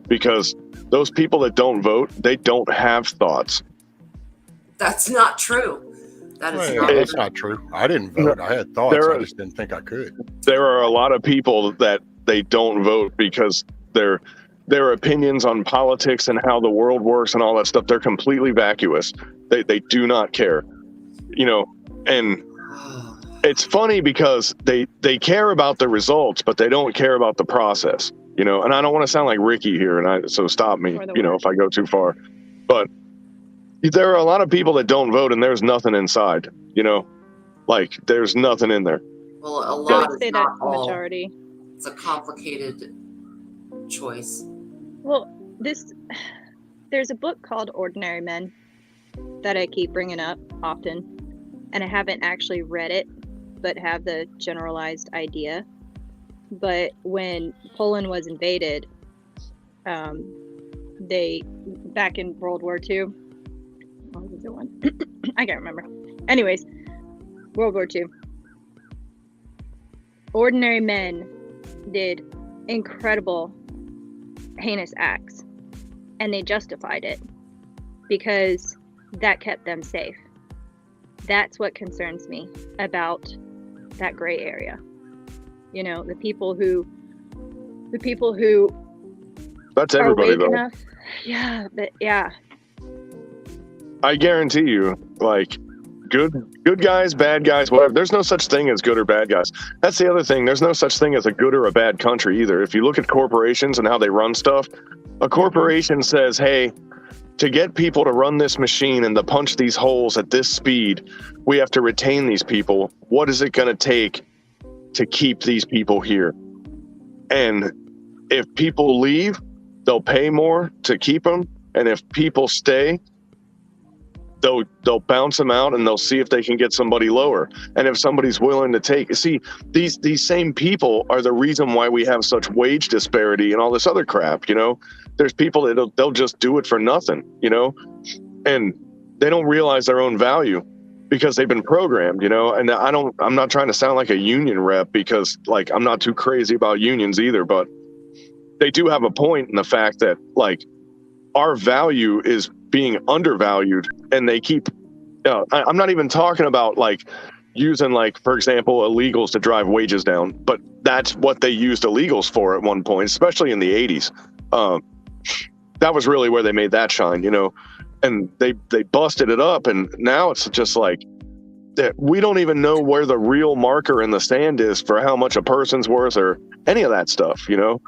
because those people that don't vote, they don't have thoughts. That's not true. That is Well, not that's true. not true. I didn't vote. I had thoughts. There I are- just didn't think I could. There are a lot of people that they don't vote because their opinions on politics and how the world works and all that stuff, they're completely vacuous. They do not care, you know. And it's funny because they care about the results, but they don't care about the process, you know. And I don't want to sound like Ricky here, and so stop me, you know, if I go too far. But there are a lot of people that don't vote, and there's nothing inside, you know, like there's nothing in there. Well, a I lot would is say not that's the all. majority. It's a complicated choice. Well, there's a book called Ordinary Men that I keep bringing up often, and I haven't actually read it, but have the generalized idea. But when Poland was invaded, they, back in World War II, what was the one? I can't remember. Anyways, World War II. Ordinary men did incredible, heinous acts, and they justified it because that kept them safe. That's what concerns me about that gray area. You know, the people who That's are everybody awake though. enough. Yeah, but yeah. I guarantee you, like, good guys, bad guys, whatever. There's no such thing as good or bad guys. That's the other thing. There's no such thing as a good or a bad country either. If you look at corporations and how they run stuff, A corporation says, hey, to get people to run this machine and to punch these holes at this speed, we have to retain these people. What is it going to take to keep these people here? And if people leave, they'll pay more to keep them. And if people stay, they'll bounce them out and they'll see if they can get somebody lower. And if somebody's willing to take, see, these same people are the reason why we have such wage disparity and all this other crap. You know, there's people that they'll just do it for nothing, you know, and they don't realize their own value because they've been programmed, you know. And I'm not trying to sound like a union rep, because like I'm not too crazy about unions either, but they do have a point in the fact that like our value is being undervalued, and they keep, I'm not even talking about like using, like, for example, illegals to drive wages down, but that's what they used illegals for at one point, especially in the 80s. That was really where they made that shine, you know, and they busted it up. And now it's just like that we don't even know where the real marker in the sand is for how much a person's worth or any of that stuff, you know?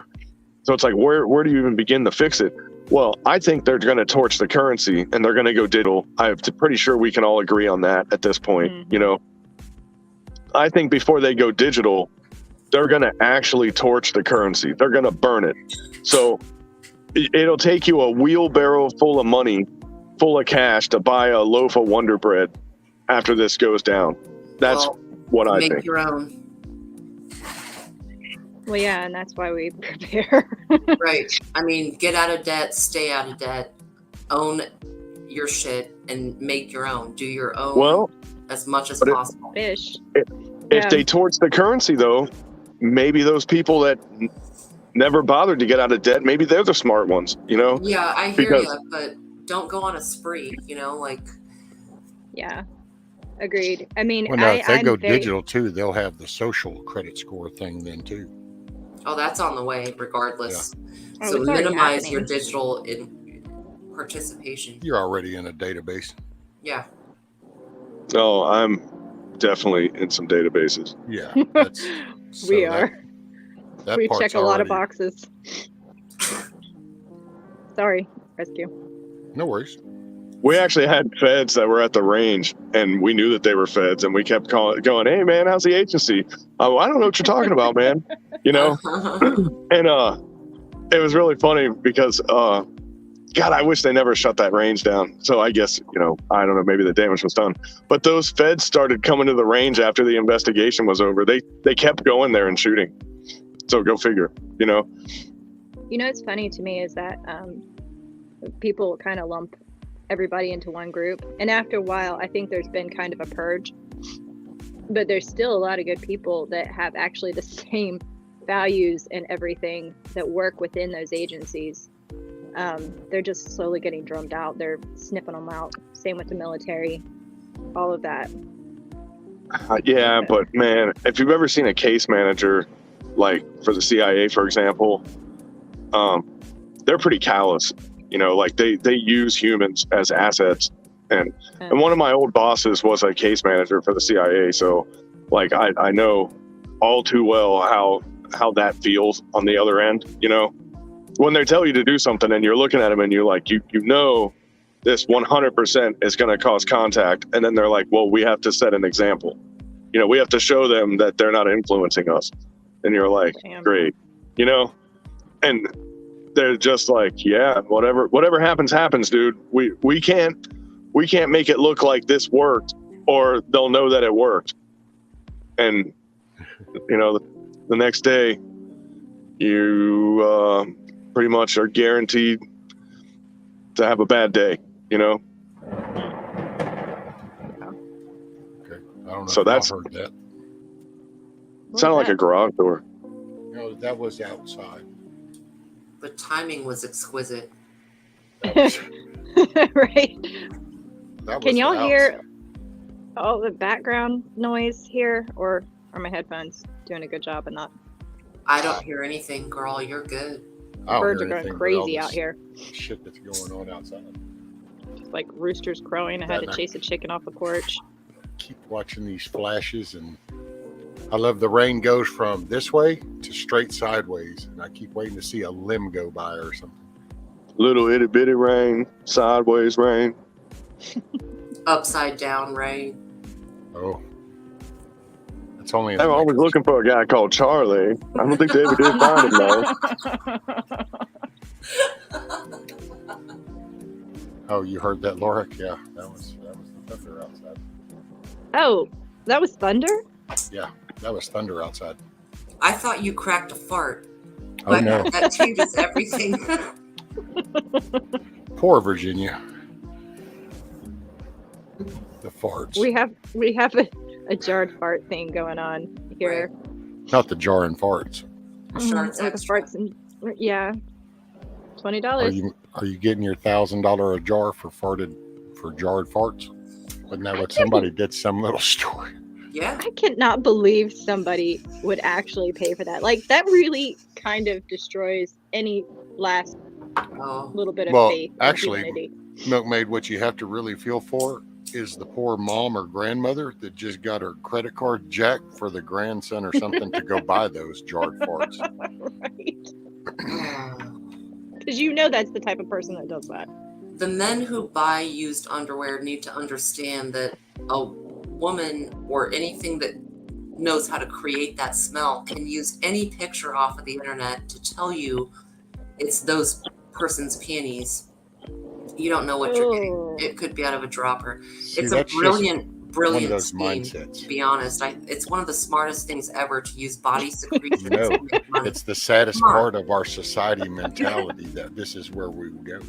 So it's like, where do you even begin to fix it? Well, I think they're going to torch the currency and they're going to go digital. I'm pretty sure we can all agree on that at this point. You know, I think before they go digital, they're going to actually torch the currency. They're going to burn it. So it'll take you a wheelbarrow full of money, full of cash to buy a loaf of Wonder Bread after this goes down. That's what I think. Make your own. Well, yeah, and that's why we prepare. Right. I mean, get out of debt, stay out of debt, own your shit, and make your own. Do your own as much as possible. Fish. If they torch the currency, though, maybe those people that never bothered to get out of debt, maybe they're the smart ones, you know? Yeah, I hear you, but don't go on a spree, you know, like. Yeah, agreed. I mean, well, now, if they go digital too, they'll have the social credit score thing then too. Oh, that's on the way, regardless. Yeah. So minimize your digital participation. You're already in a database. Yeah. Oh, I'm definitely in some databases. Yeah. We are. That we part's check a lot of already- boxes. Sorry, rescue. No worries. We actually had feds that were at the range, and we knew that they were feds, and we kept going, hey, man, how's the agency? Oh, I don't know what you're talking about, man. You know? And it was really funny because, God, I wish they never shut that range down. So I guess, you know, I don't know, maybe the damage was done. But those feds started coming to the range after the investigation was over. They kept going there and shooting. So go figure, you know? You know, what's funny to me is that people kind of lump everybody into one group, and after a while I think there's been kind of a purge, but there's still a lot of good people that have actually the same values and everything that work within those agencies. They're just slowly getting drummed out. They're sniffing them out. Same with the military, all of that. Yeah, but man, if you've ever seen a case manager, like for the CIA, for example, they're pretty callous. You know, like they use humans as assets. And one of my old bosses was a case manager for the CIA. So like, I know all too well how that feels on the other end, you know, when they tell you to do something and you're looking at them and you're like, you know, this 100% is going to cause contact. And then they're like, well, we have to set an example. You know, we have to show them that they're not influencing us. And you're like, great, you know, and they're just like, yeah, whatever happens, dude. We can't make it look like this worked, or they'll know that it worked. And you know, the next day, you pretty much are guaranteed to have a bad day. You know. Okay, I don't know. So if that's y'all heard that. Sounded like a garage door. No, that was outside. The timing was exquisite. Right. Can y'all the hear all the background noise here, or are my headphones doing a good job of not? I don't hear anything, girl. You're good. Birds are going crazy out here. Shit that's going on outside. Just like roosters crowing. I had to chase a chicken off the porch. Keep watching these flashes, and I love the rain goes from this way to straight sideways, and I keep waiting to see a limb go by or something. little itty bitty rain, sideways rain. Upside down rain. Oh. It's only. I'm always looking for a guy called Charlie. I don't think they ever did find him though. Oh, you heard that, Laura? Yeah, that was the thunder outside. Oh, that was thunder? Yeah, that was thunder outside. I thought you cracked a fart. Oh, But no. that changes everything. Poor Virginia. The farts. We have a jarred fart thing going on here. Not the jarring farts. With the farts and yeah, $20. Are you getting your $1,000 a jar for jarred farts? Wasn't that what somebody did? Some little story. Yeah. I cannot believe somebody would actually pay for that. Like that really kind of destroys any last little bit of faith. in Actually, humanity. Milkmaid, what you have to really feel for is the poor mom or grandmother that just got her credit card jacked for the grandson or something to go buy those jarred farts. Right. Because you know that's the type of person that does that. The men who buy used underwear need to understand that a woman or anything that knows how to create that smell can use any picture off of the internet to tell you it's those person's peonies. You don't know what you're getting. It could be out of a dropper. It's a brilliant scheme, mindsets. to be honest. It's one of the smartest things ever to use body secretions. No, to make money. it's the saddest part of our society mentality that this is where we go.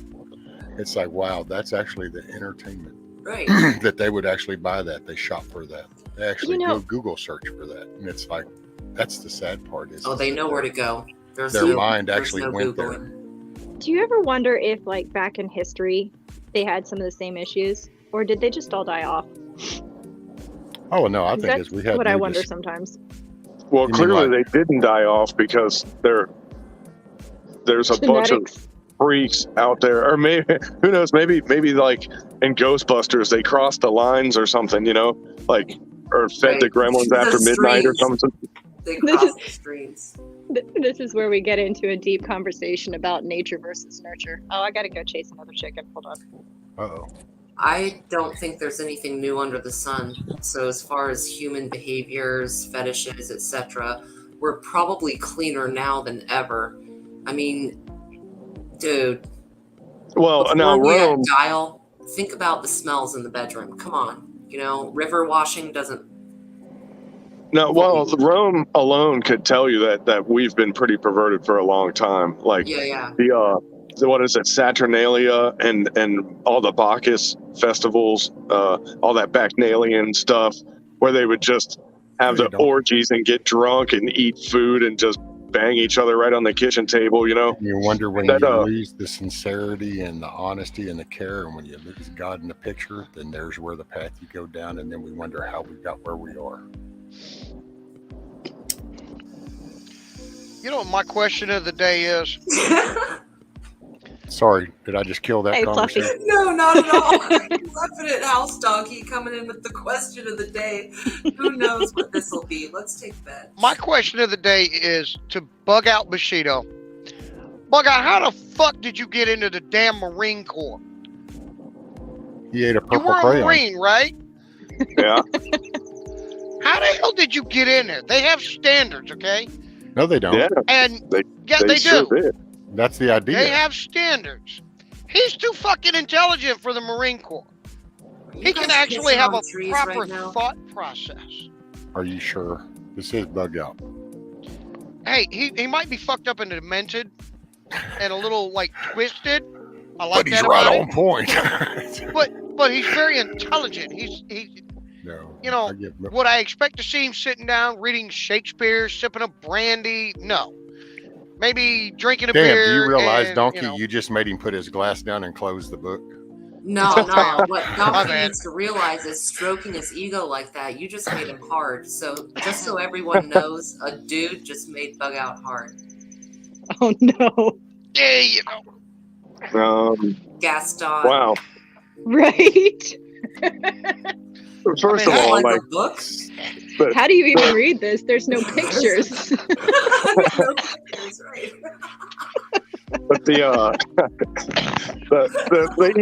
It's like, wow, that's actually the entertainment. Right. That they would actually buy that. They shop for that. They actually go Google search for that. And it's like, that's the sad part. They know where to go. Their mind actually went there. Do you ever wonder if, like, back in history, they had some of the same issues, or did they just all die off? Oh no, I think That's as we have. what I wonder sometimes. Well, clearly they didn't die off because there's a bunch of freaks out there, or maybe who knows? Maybe like in Ghostbusters they crossed the lines or something, like or fed the gremlins after midnight or something. They crossed the streams. This is where we get into a deep conversation about nature versus nurture. Oh, I gotta go chase another chicken. Hold on. Uh-oh. I don't think there's anything new under the sun. So as far as human behaviors, fetishes, etc., we're probably cleaner now than ever. I mean, dude. Well, now Rome. Dial. Think about the smells in the bedroom. Come on, river washing doesn't. No, well, Rome alone could tell you that we've been pretty perverted for a long time. Like the what is it, Saturnalia and all the Bacchus festivals, all that Bacchanalian stuff, where they would just have the orgies and get drunk and eat food and just bang each other right on the kitchen table. You wonder when you lose the sincerity and the honesty and the care, and when you lose God in the picture, then there's where the path you go down, and then we wonder how we got where we are. You know what my question of the day is? Sorry, did I just kill that conversation? Fluffy. No, not at all. Laughing at House Donkey coming in with the question of the day. Who knows what this will be? Let's take that. My question of the day is to Bug Out Bushido. Bug Out, how the fuck did you get into the damn Marine Corps? He ate a purple You were crayon. a Marine, right? Yeah. How the hell did you get in there? They have standards, okay? No, they don't. Yeah, And they they sure do. did. That's the idea. They have standards. He's too fucking intelligent for the Marine Corps. He can actually have a proper thought process. Are you sure? This is Bug Out. Hey, he might be fucked up and demented and a little twisted. I like But he's that right about on point. but he's very intelligent. No. Would I expect to see him sitting down reading Shakespeare, sipping a brandy? No. Maybe drinking a beer. Do you realize, and, Donkey, you just made him put his glass down and close the book? No. What Donkey needs to realize is stroking his ego like that, you just made him hard. So just so everyone knows, a dude just made Bug Out hard. Oh no. Yeah, you know. Gaston. Wow. Right. First of all, like books. How do you even read this? There's no pictures. But the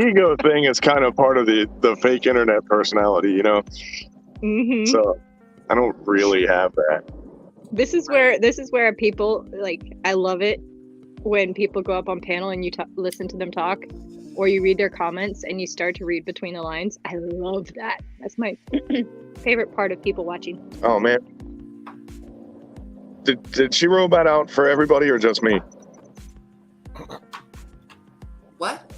ego thing is kind of part of the fake internet personality, you know. Mm-hmm. So I don't really have that. This is where people like. I love it when people go up on panel and you listen to them talk, or you read their comments and you start to read between the lines. I love that. That's my favorite part of people watching. Oh man, did she robot out for everybody or just me? What?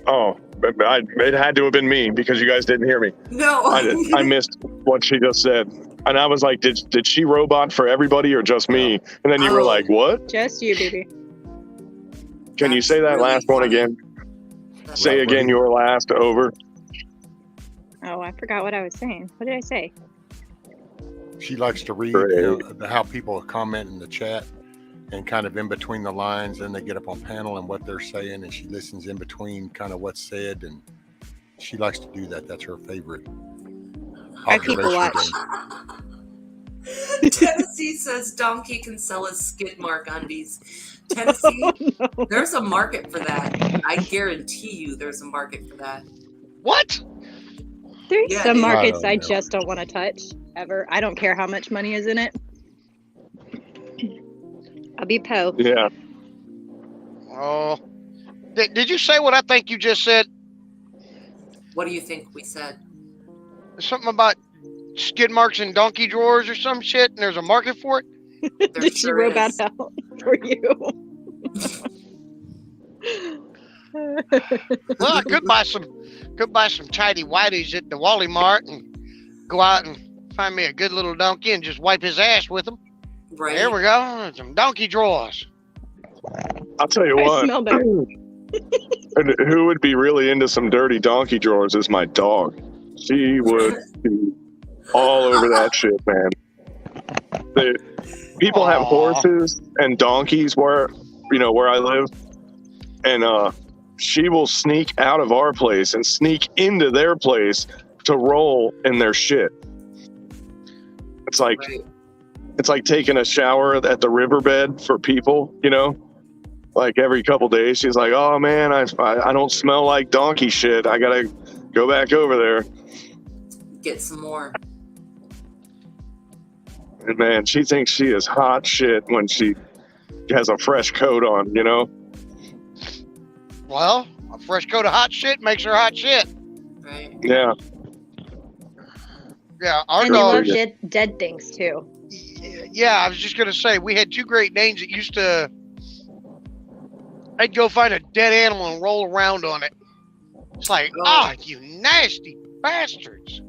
Oh, it had to have been me because you guys didn't hear me. No. I missed what she just said. And I was like, did she robot for everybody or just me? And then you were like, what? Just you, baby. Can you say that really last one again? Say again your last over. Oh, I forgot what I was saying. What did I say? She likes to read how people comment in the chat and kind of in between the lines. Then they get up on panel and what they're saying, and she listens in between kind of what's said, and she likes to do that. That's her favorite. I people watch. Tennessee says Donkey can sell his skid mark undies. Tennessee, there's a market for that. I guarantee you there's a market for that. What? There's Yeah, some dude. markets I just don't want to touch ever. I don't care how much money is in it. I'll be Poe. Yeah. Oh. Did you say what I think you just said? What do you think we said? Something about skid marks and donkey drawers or some shit, and there's a market for it? Did she robot out for you? Well, I could buy some tidy whities at the Wally Mart and go out and find me a good little donkey and just wipe his ass with them. Right. There we go. Some donkey drawers. I'll tell you I what. smell better. And who would be really into some dirty donkey drawers is my dog. She would be all over that shit, man. People have horses and donkeys where I live, and she will sneak out of our place and sneak into their place to roll in their shit. It's like taking a shower at the riverbed for people, you know. Like every couple days, she's like, "Oh man, I don't smell like donkey shit. I gotta go back over there." Get some more. And man, she thinks she is hot shit when she has a fresh coat on, you know? Well, a fresh coat of hot shit makes her hot shit. Right. Yeah. Yeah, our And they love dog. dead things too. Yeah, I was just gonna say we had two Great Danes that used to. I'd go find a dead animal and roll around on it. It's like, you nasty bastards.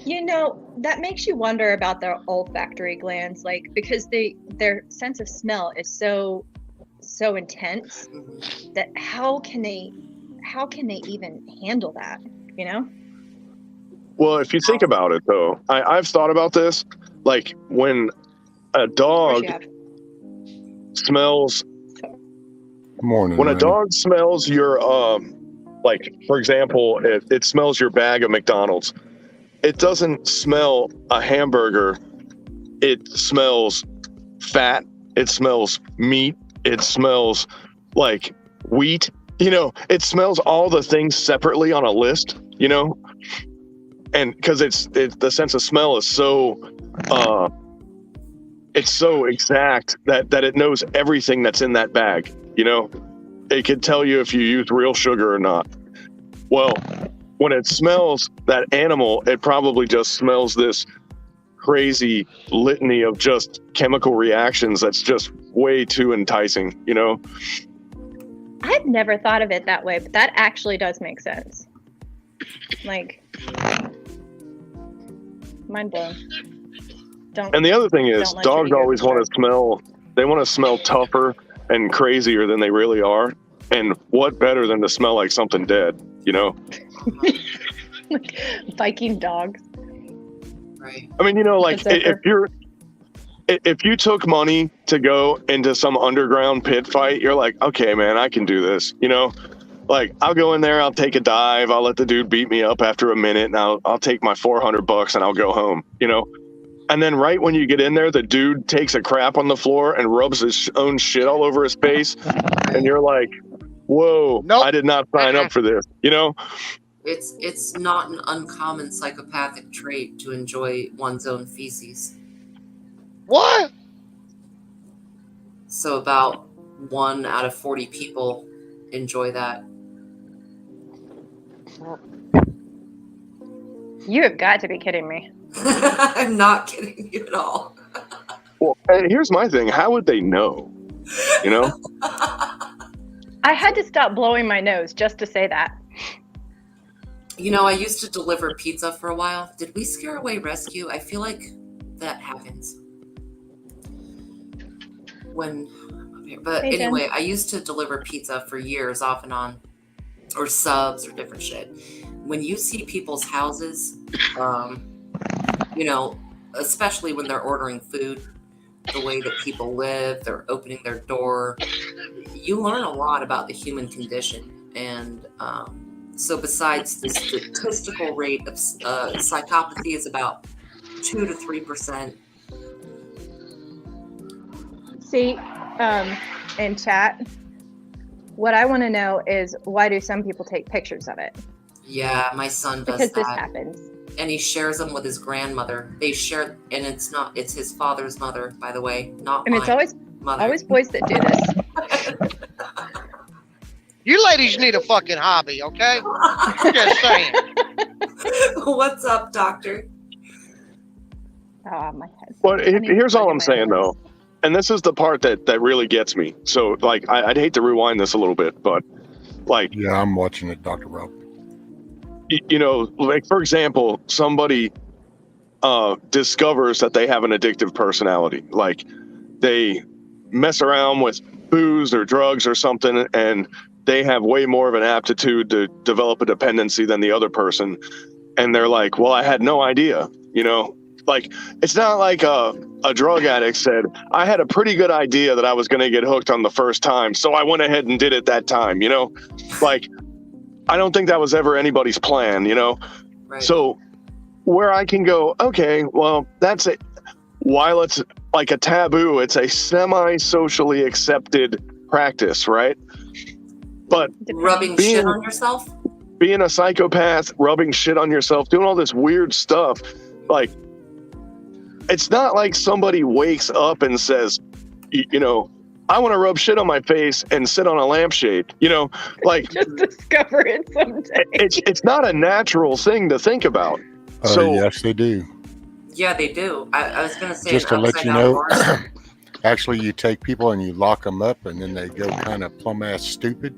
You know, that makes you wonder about their olfactory glands, like because their sense of smell is so intense that how can they even handle that, you know? Well, if you think about it, though, I've thought about this. Like when a dog smells. Morning. When a Ryan. dog smells your, like for example, it smells your bag of McDonald's. It doesn't smell a hamburger. It smells fat. It smells meat. It smells like wheat. You know, it smells all the things separately on a list, you know? And because the sense of smell is so, it's so exact that it knows everything that's in that bag, you know? It can tell you if you used real sugar or not. Well, when it smells that animal, it probably just smells this crazy litany of just chemical reactions that's just way too enticing, you know? I've never thought of it that way, but that actually does make sense. Like, mind blown. And the other thing is, dogs always want to smell tougher and crazier than they really are. And what better than to smell like something dead, you know? Like Viking dogs. Right. I mean, you know, like if you took money to go into some underground pit fight, you're like, okay, man, I can do this. You know, like I'll go in there, I'll take a dive, I'll let the dude beat me up after a minute, and I'll take my $400 and I'll go home. You know, And then right when you get in there, the dude takes a crap on the floor and rubs his own shit all over his face. And you're like, whoa, I did not sign up for this, you know? It's not an uncommon psychopathic trait to enjoy one's own feces. What? So about 1 out of 40 people enjoy that. You have got to be kidding me. I'm not kidding you at all. Well, and here's my thing. How would they know? You know? I had to stop blowing my nose just to say that. You know, I used to deliver pizza for a while. Did we scare away rescue? I feel like that happens. But Hey, anyway, Jen. I used to deliver pizza for years off and on, or subs or different shit. When you see people's houses, you know, especially when they're ordering food, the way that people live, they're opening their door, you learn a lot about the human condition. And so besides the statistical rate of psychopathy is about 2 to 3%. See, in chat, what I want to know is why do some people take pictures of it? Yeah, my son does Because that. this happens. And he shares them with his grandmother. They share, and it's his father's mother, by the way, not And it's mine. always Mother. boys that do this. You ladies need a fucking hobby, okay? I'm just saying. What's up, doctor? Oh, my head. But here's all I'm saying, though. And this is the part that really gets me. So, like, I'd hate to rewind this a little bit, but, like... Yeah, I'm watching it, Dr. Rob. You know, like, for example, somebody discovers that they have an addictive personality. Like, they mess around with booze or drugs or something, and they have way more of an aptitude to develop a dependency than the other person. And they're like, well, I had no idea, you know? Like, it's not like a drug addict said, I had a pretty good idea that I was going to get hooked on the first time, so I went ahead and did it that time, you know? Like, I don't think that was ever anybody's plan, you know? Right. So where I can go, okay, well, that's it. While it's like a taboo, it's a semi-socially accepted practice, right? But Rubbing shit on yourself? Being a psychopath, rubbing shit on yourself, doing all this weird stuff, like, it's not like somebody wakes up and says, you know, I want to rub shit on my face and sit on a lampshade, you know, like just discover it someday. It's not a natural thing to think about. So yes, they do. Yeah, they do. I was going to say, Just to let you upside-down know, bar. actually, you take people and you lock them up, and then they go kind of plumb ass stupid,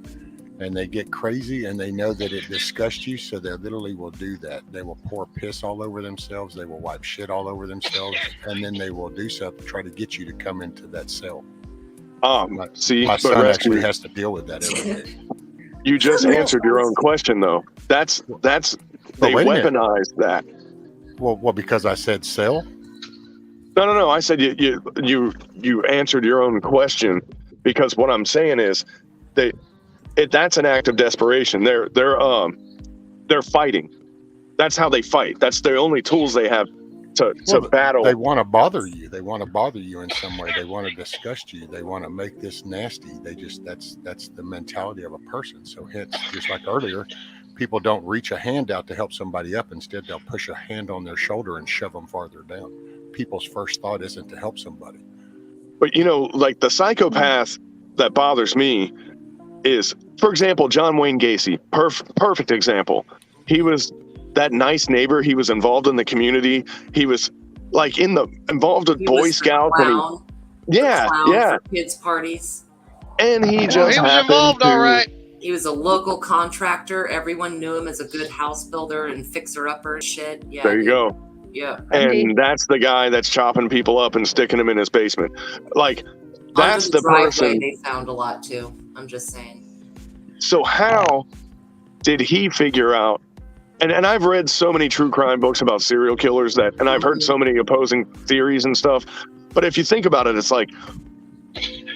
and they get crazy, and they know that it disgusts you, so they literally will do that. They will pour piss all over themselves. They will wipe shit all over themselves, and then they will do something to try to get you to come into that cell. See, my but son rescue- actually has to deal with that every day. You just answered your own question, though. That's they wait a minute. weaponized that. Well, because I said cell. No. I said you answered your own question, because what I'm saying is that's an act of desperation. They're fighting. That's how they fight. That's the only tools they have to battle. They want to bother you. They want to bother you in some way. They want to disgust you. They want to make this nasty. That's the mentality of a person. So hence, just like earlier, people don't reach a hand out to help somebody up. Instead, they'll push a hand on their shoulder and shove them farther down. People's first thought isn't to help somebody. But, you know, like the psychopath that bothers me is, for example, John Wayne Gacy. Perfect example. He was that nice neighbor. He was involved in the community. He was like involved with Boy Scouts. Clown, Yeah. for kids' parties. And he just he was happened involved, to, all right. He was a local contractor. Everyone knew him as a good house builder and fixer-upper and shit. Yeah. There you go. Yeah. And that's the guy that's chopping people up and sticking them in his basement. Like, that's Under the driveway, person. They found a lot too. I'm just saying. So how did he figure out? And I've read so many true crime books about serial killers and I've heard so many opposing theories and stuff. But if you think about it, it's like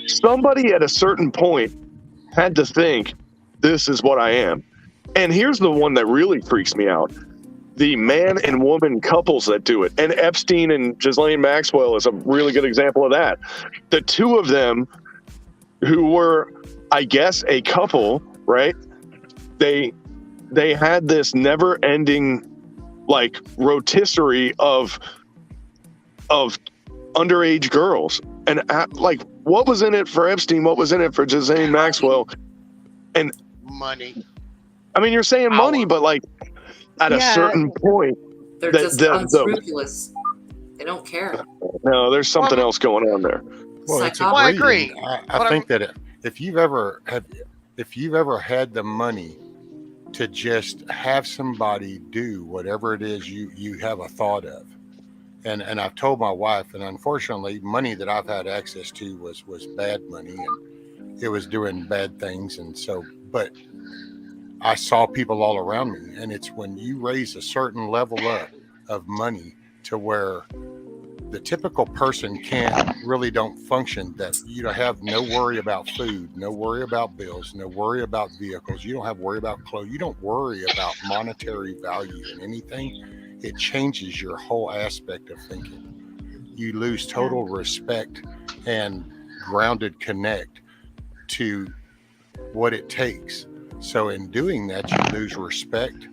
somebody at a certain point had to think, this is what I am. And here's the one that really freaks me out. the man and woman couples that do it. And Epstein and Ghislaine Maxwell is a really good example of that. The two of them, who were, I guess, a couple, right? They had this never-ending, like, rotisserie of underage girls. And like, what was in it for Epstein? What was in it for Ghislaine Maxwell? And money. I mean, you're saying money, but like, at a certain point, they're just unscrupulous. They don't care. No, there's something else going on there. Well, it's Well, I agree. I think that if you've ever had the money to just have somebody do whatever it is you have a thought of, and I've told my wife, and unfortunately, money that I've had access to was bad money, and it was doing bad things, and so, but I saw people all around me, and it's when you raise a certain level up of money to where the typical person don't function, that you don't have no worry about food, no worry about bills, no worry about vehicles, you don't have worry about clothes, you don't worry about monetary value in anything. It changes your whole aspect of thinking. You lose total respect and grounded connect to what it takes. So in doing that, you lose respect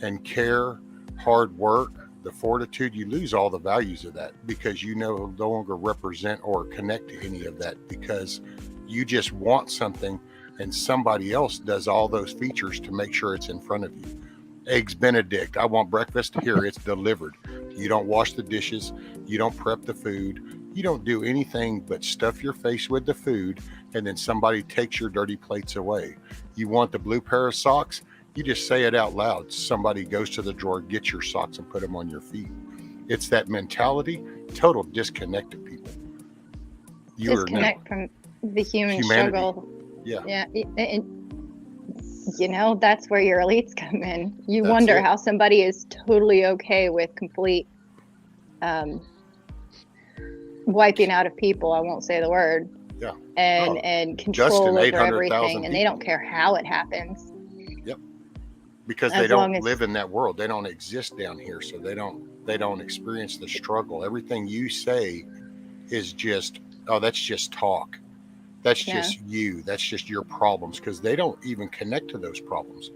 and care, hard work, the fortitude. You lose all the values of that because you no longer represent or connect to any of that, because you just want something and somebody else does all those features to make sure it's in front of you. Eggs Benedict, I want breakfast, here it's delivered. You don't wash the dishes, you don't prep the food, you don't do anything but stuff your face with the food, and then somebody takes your dirty plates away. You want the blue pair of socks, you just say it out loud. Somebody goes to the drawer, gets your socks, and put them on your feet. It's that mentality, total disconnect of people. Disconnect from the humanity. Struggle. Yeah. And, you know, that's where your elites come in. You wonder how somebody is totally okay with complete wiping out of people. I won't say the word. Yeah. And control over everything, and they don't care how it happens. Yep. Because they don't live in that world. They don't exist down here, so they don't experience the struggle. Everything you say is just, oh, that's just talk. That's just you. That's just your problems, because they don't even connect to those problems.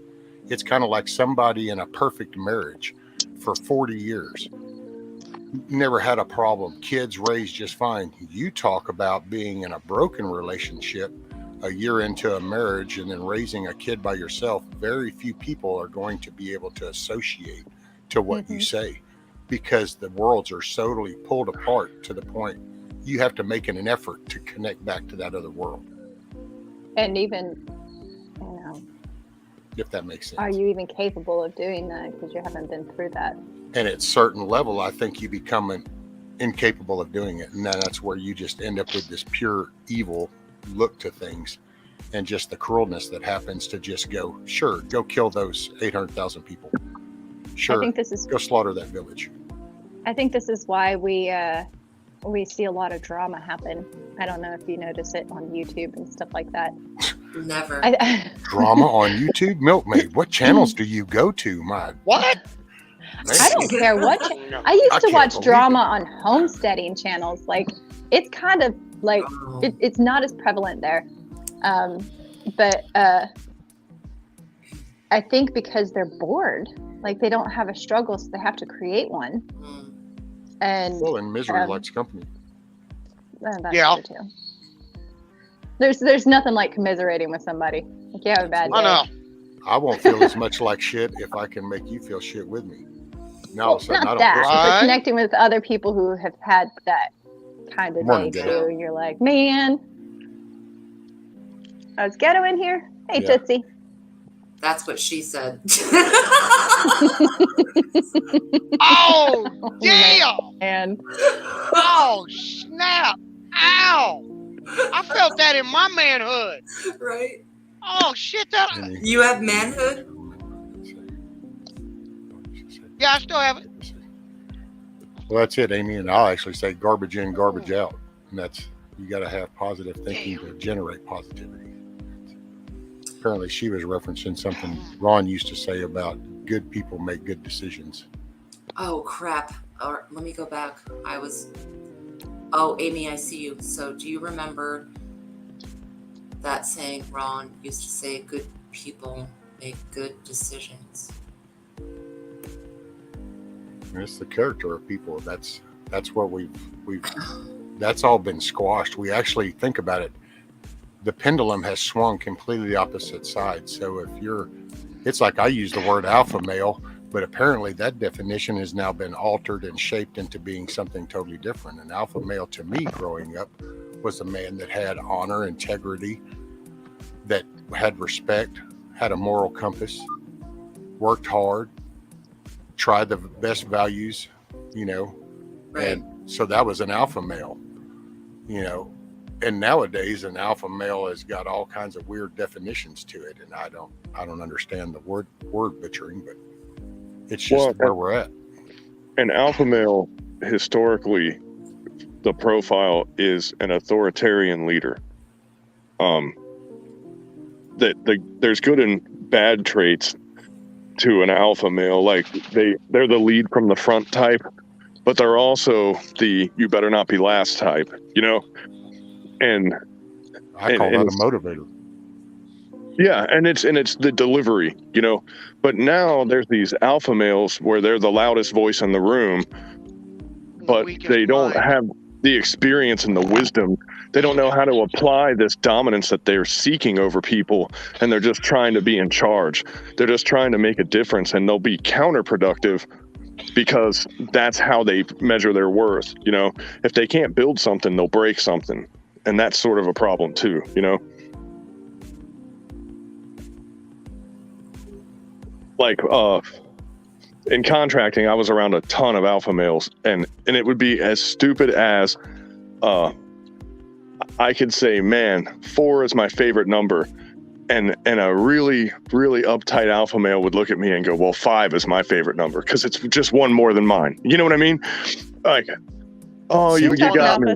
It's kind of like somebody in a perfect marriage for 40 years. Never had a problem. Kids raised just fine. You talk about being in a broken relationship a year into a marriage and then raising a kid by yourself. Very few people are going to be able to associate to what you say, because the worlds are totally pulled apart to the point you have to make an effort to connect back to that other world. And even, you know, if that makes sense. Are you even capable of doing that because you haven't been through that? And at a certain level, I think you become incapable of doing it. And then that's where you just end up with this pure evil look to things, and just the cruelness that happens to just go, sure, go kill those 800,000 people. Sure, I think go slaughter that village. I think this is why we see a lot of drama happen. I don't know if you notice it on YouTube and stuff like that. Never. Drama on YouTube? Milkmaid, what channels do you go to? What? I don't care what. I used to watch drama on homesteading channels. Like, it's kind of like, it's not as prevalent there. But I think because they're bored, like they don't have a struggle, so they have to create one. And misery likes company. That's true too. There's nothing like commiserating with somebody. Like, you have a bad day. I know. I won't feel as much like shit if I can make you feel shit with me. No, well, not that. But connecting with other people who have had that kind of day too. And you're like, man, I was ghetto in here. Hey, Tootsie. That's what she said. Oh, yeah. And oh, snap. Ow. I felt that in my manhood. Right. Oh, shit. You have manhood? Yeah, I still have it. Well, that's it, Amy. And I'll actually say garbage in, garbage out. And that's, you got to have positive thinking to generate positivity. Apparently she was referencing something Ron used to say about good people make good decisions. Oh crap! Or let me go back. Amy, I see you. So do you remember that saying Ron used to say, "Good people make good decisions"? And it's the character of people. That's what we've that's all been squashed. We actually think about it. The pendulum has swung completely the opposite side. So it's like I use the word alpha male, but apparently that definition has now been altered and shaped into being something totally different. An alpha male to me growing up was a man that had honor, integrity, that had respect, had a moral compass, worked hard, tried the best values, Right. And so that was an alpha male, and nowadays an alpha male has got all kinds of weird definitions to it, and I don't understand the word butchering, but it's just where we're at. An alpha male, historically, the profile is an authoritarian leader. There's good and bad traits to an alpha male. Like they're the lead from the front type, but they're also the you better not be last type, and I call that a motivator. Yeah, and it's the delivery, but now there's these alpha males where they're the loudest voice in the room, but they don't have the experience and the wisdom. They don't know how to apply this dominance that they're seeking over people, and they're just trying to be in charge. They're just trying to make a difference, and they'll be counterproductive because that's how they measure their worth. If they can't build something, they'll break something, and that's sort of a problem too. Like in contracting, I was around a ton of alpha males, and it would be as stupid as I could say, man, 4 is my favorite number, and a really, really uptight alpha male would look at me and go, well, 5 is my favorite number because it's just one more than mine. You know what I mean? Like, oh, you got me.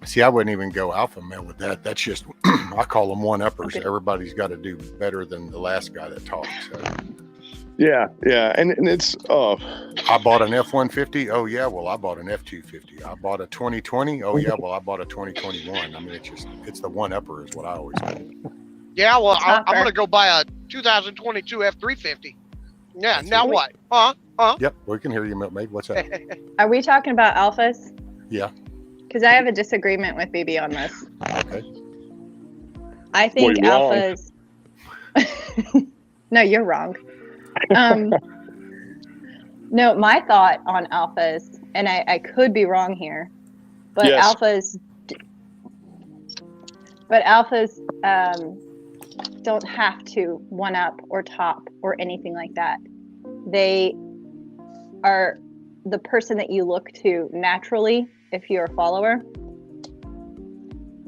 See, I wouldn't even go alpha male with that. That's just, I call them one-uppers. Okay. Everybody's got to do better than the last guy that talks. So. Yeah, and it's, I bought an F-150. Oh, yeah, well, I bought an F-250. I bought a 2020. Oh, yeah, well, I bought a 2021. I mean, it's the one-upper is what I always call it. Yeah, well, I'm going to go buy a 2022 F-350. Yeah, that's now what? Huh? Yep, we can hear you, Milkmaid. What's up? Are we talking about alphas? Yeah. Because I have a disagreement with BB on this. Okay. I think alphas. No, you're wrong. No, my thought on alphas, and I could be wrong here, but yes. alphas don't have to one up or top or anything like that. They are the person that you look to naturally if you're a follower,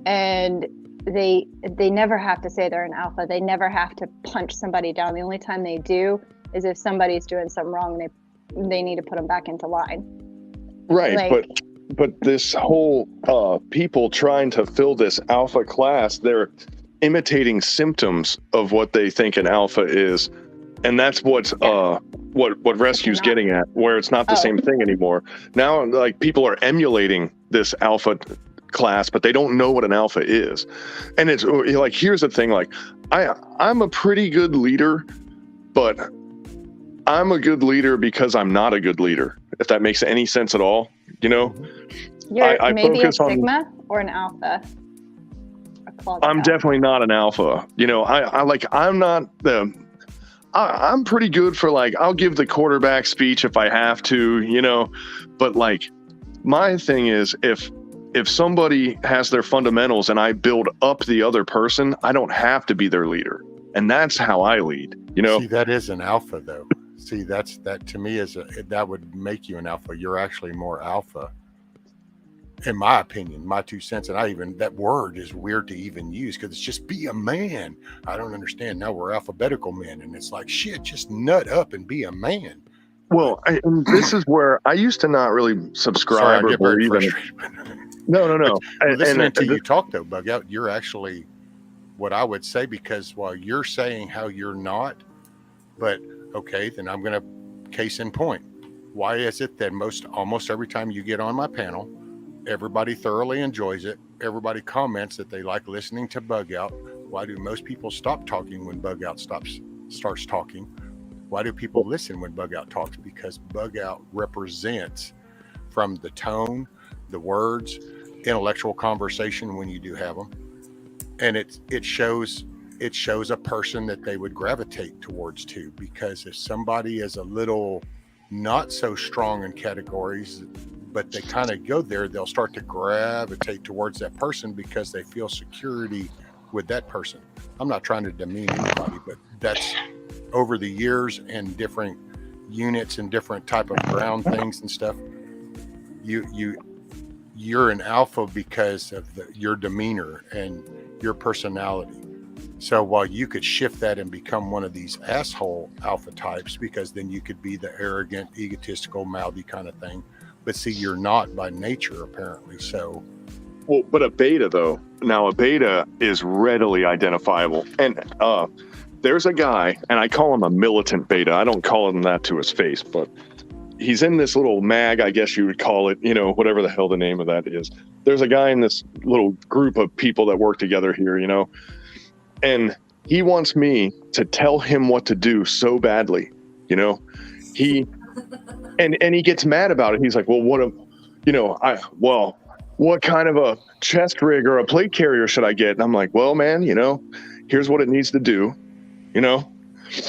and they never have to say they're an alpha. They never have to punch somebody down. The only time they do is if somebody's doing something wrong and they need to put them back into line. Right, like, but this whole people trying to fill this alpha class, they're imitating symptoms of what they think an alpha is, and that's what Rescue's getting at, where it's not the same thing anymore. Now, like, people are emulating this alpha class, but they don't know what an alpha is. And it's like, here's the thing, like, I'm a pretty good leader, but I'm a good leader because I'm not a good leader, if that makes any sense at all. You're I maybe a focus sigma or an alpha. I'm definitely not an alpha. I'm not the I'm pretty good for, like, I'll give the quarterback speech if I have to, but, like, my thing is if somebody has their fundamentals and I build up the other person, I don't have to be their leader. And that's how I lead, See, that is an alpha, though. See, that to me that would make you an alpha. You're actually more alpha, in my opinion, my 2 cents. And that word is weird to even use because it's just be a man. I don't understand. Now we're alphabetical men, and it's like, shit, just nut up and be a man. Well, and this is where I used to not really subscribe or believe in it. No. Listening to you talk, though, Bug Out, you're actually what I would say, because while you're saying how you're not, but Okay, then I'm going to case in point. Why is it that almost every time you get on my panel, everybody thoroughly enjoys it? Everybody comments that they like listening to Bug Out. Why do most people stop talking when Bug Out starts talking? Why do people listen when Bug Out talks? Because Bug Out represents, from the tone, the words, intellectual conversation when you do have them, and it shows a person that they would gravitate towards too. Because if somebody is a little not so strong in categories, but they kind of go there, they'll start to gravitate towards that person because they feel security with that person. I'm not trying to demean anybody, but that's over the years and different units and different type of ground things and stuff. You're an alpha because of your demeanor and your personality. So while you could shift that and become one of these asshole alpha types, because then you could be the arrogant, egotistical, mouthy kind of thing. But see, you're not by nature, apparently. So, well, but a beta though. Now a beta is readily identifiable, and there's a guy, and I call him a militant beta. I don't call him that to his face, but he's in this little mag, I guess you would call it, you know, whatever the hell the name of that is. There's a guy in this little group of people that work together here, you know. And he wants me to tell him what to do so badly, you know. And he gets mad about it. He's like, well, what kind of a chest rig or a plate carrier should I get? And I'm like, well, man, you know, here's what it needs to do, you know.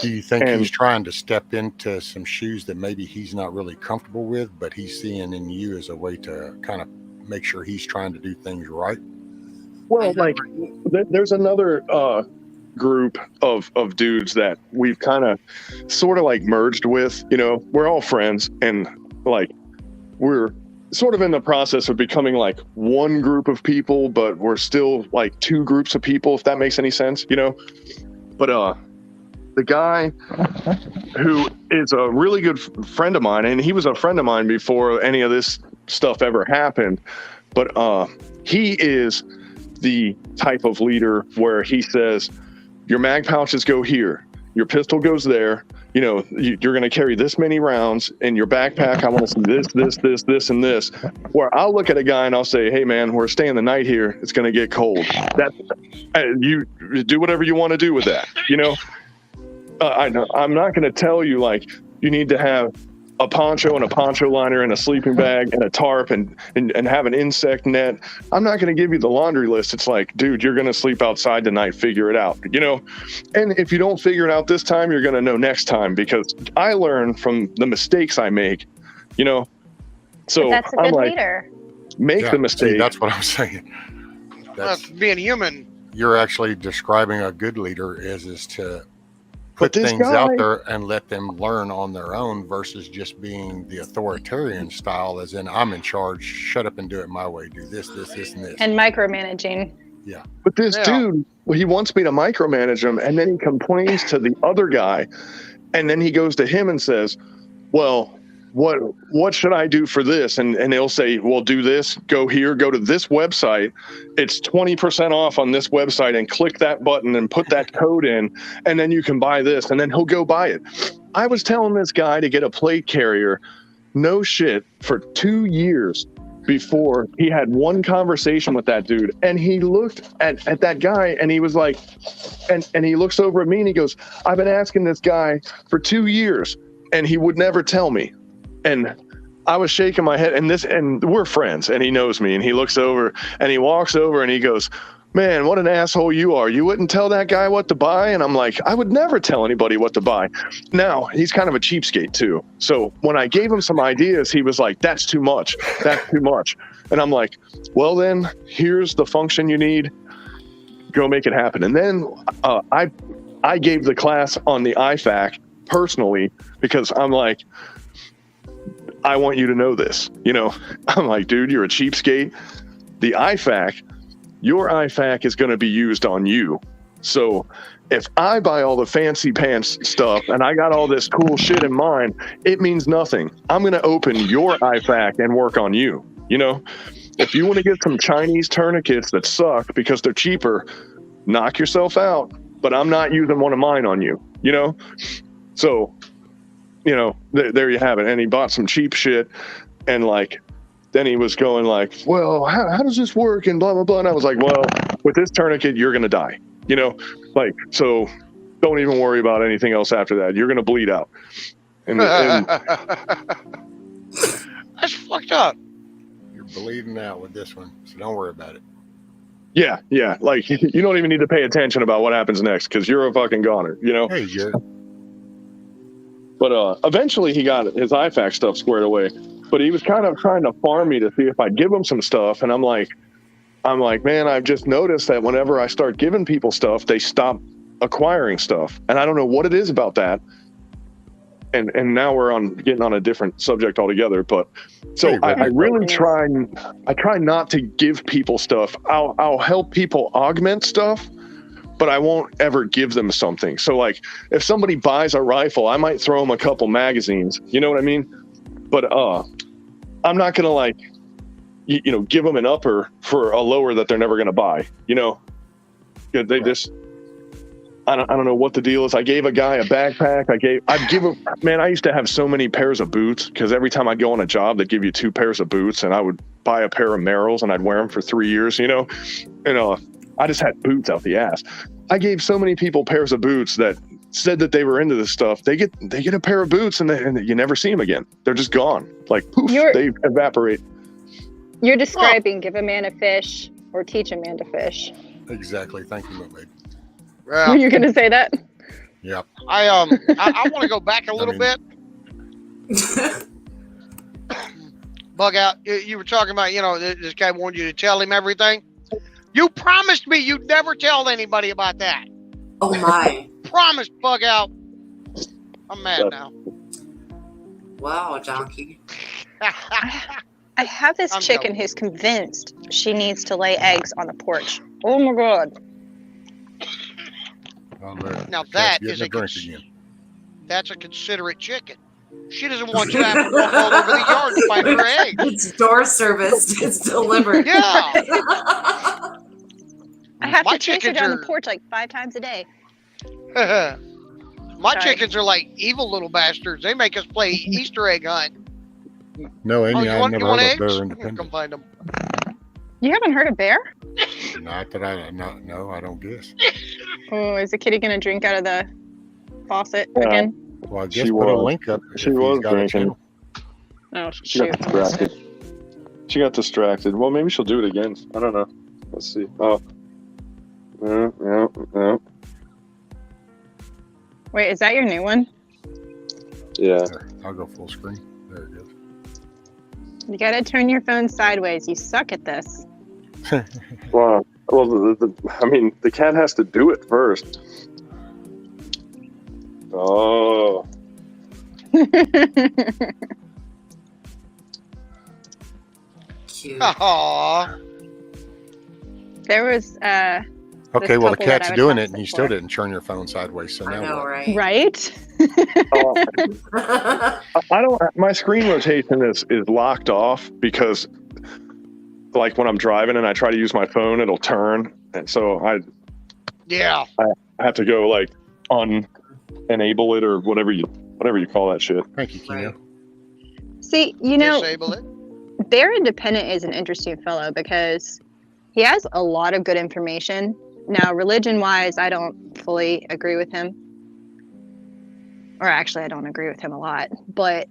Do you think he's trying to step into some shoes that maybe he's not really comfortable with, but he's seeing in you as a way to kind of make sure he's trying to do things right? Well, like there's another group of dudes that we've kind of sort of like merged with, you know. We're all friends, and like we're sort of in the process of becoming like one group of people, but we're still like two groups of people, if that makes any sense, you know. But the guy who is a really good friend of mine, and he was a friend of mine before any of this stuff ever happened, but he is the type of leader where he says, your mag pouches go here, your pistol goes there, you know, you're going to carry this many rounds in your backpack. I want to see this, and this. Where I'll look at a guy and I'll say, hey man, we're staying the night here. It's going to get cold. You do whatever you want to do with that, you know. I'm not going to tell you like you need to have a poncho and a poncho liner and a sleeping bag and a tarp and have an insect net. I'm not going to give you the laundry list. It's like, dude, you're going to sleep outside tonight. Figure it out, you know? And if you don't figure it out this time, you're going to know next time, because I learn from the mistakes I make, you know? So but that's a good leader. Make the mistake. See, that's what I'm saying. That's being human. You're actually describing a good leader is to put things out there and let them learn on their own, versus just being the authoritarian style, as in I'm in charge, shut up and do it my way, do this, and this. And micromanaging. Yeah. But this dude, he wants me to micromanage him, and then he complains to the other guy, and then he goes to him and says, well, what should I do for this? And they'll say, well, do this, go here, go to this website. It's 20% off on this website, and click that button and put that code in, and then you can buy this. And then he'll go buy it. I was telling this guy to get a plate carrier, no shit, for 2 years before he had one conversation with that dude. And he looked at that guy and he was like, and he looks over at me and he goes, I've been asking this guy for 2 years and he would never tell me. And I was shaking my head, and we're friends, and he knows me, and he looks over and he walks over and he goes, man, what an asshole you are. You wouldn't tell that guy what to buy? And I'm like, I would never tell anybody what to buy. Now, he's kind of a cheapskate too. So when I gave him some ideas, he was like, that's too much. That's too much. And I'm like, well, then here's the function you need. Go make it happen. And then I gave the class on the IFAC personally, because I'm like, I want you to know this, you know. I'm like, dude, you're a cheapskate. The IFAC, your IFAC is going to be used on you. So if I buy all the fancy pants stuff and I got all this cool shit in mind, it means nothing. I'm going to open your IFAC and work on you. You know, if you want to get some Chinese tourniquets that suck because they're cheaper, knock yourself out. But I'm not using one of mine on you, you know. So you know, there you have it. And he bought some cheap shit, and like, then he was going like, well, how does this work? And blah, blah, blah. And I was like, well, with this tourniquet, you're going to die, you know, like, so don't even worry about anything else after that. You're going to bleed out. And that's fucked up. You're bleeding out with this one, so don't worry about it. Yeah. Like, you don't even need to pay attention about what happens next, because you're a fucking goner, you know? Hey, you. But eventually he got his IFAC stuff squared away. But he was kind of trying to farm me to see if I'd give him some stuff. And I'm like, man, I've just noticed that whenever I start giving people stuff, they stop acquiring stuff. And I don't know what it is about that. And now we're getting on a different subject altogether. But so I really try not to give people stuff. I'll help people augment stuff, but I won't ever give them something. So like if somebody buys a rifle, I might throw them a couple magazines. You know what I mean? But I'm not gonna like, you know, give them an upper for a lower that they're never gonna buy. You know, they just, I don't know what the deal is. I gave a guy a backpack. I used to have so many pairs of boots, because every time I'd go on a job, they'd give you 2 pairs of boots, and I would buy a pair of Merrells and I'd wear them for 3 years. You know, and I just had boots out the ass. I gave so many people pairs of boots that said that they were into this stuff. They get a pair of boots and you never see them again. They're just gone. Like poof, they evaporate. You're describing give a man a fish or teach a man to fish. Exactly. Thank you, babe. Were you going to say that? Yep. I want to go back a little bit. Bug out. You were talking about, you know, this guy wanted you to tell him everything. You promised me you'd never tell anybody about that. Oh my. Promise, Bug out. I'm mad now. Wow, Donkey. I have this chicken who's convinced she needs to lay eggs on the porch. Oh my God. Now that is that's a considerate chicken. She doesn't want you having to walk all over the yard to find her eggs. It's door serviced. It's delivered. Yeah. I have to chase her down the porch like 5 times a day. My chickens are like evil little bastards. They make us play Easter egg hunt. No, Amy, I've never heard of Bear Independent. Come find them. You haven't heard of Bear? Not that I don't guess. Oh, is the kitty going to drink out of the faucet again? Well, I guess put a link up. She was drinking. Oh, she got distracted. She got distracted. Well, maybe she'll do it again. I don't know. Let's see. Oh. Yeah. Wait, is that your new one? Yeah. There, I'll go full screen. There it goes. You gotta turn your phone sideways. You suck at this. Well, I mean, the cat has to do it first. Oh. Cute. Aww. There was okay, well the cat's doing it and you still didn't turn your phone sideways, so now I know, what? right? Right? I don't. My screen rotation is locked off because, like, when I'm driving and I try to use my phone, it'll turn, and so I have to go like unenable it or whatever you call that shit. Thank you, Kino. Right. See, you know, Disable it. Bear Independent is an interesting fellow because he has a lot of good information. Now, religion-wise, I don't fully agree with him. Or actually, I don't agree with him a lot. But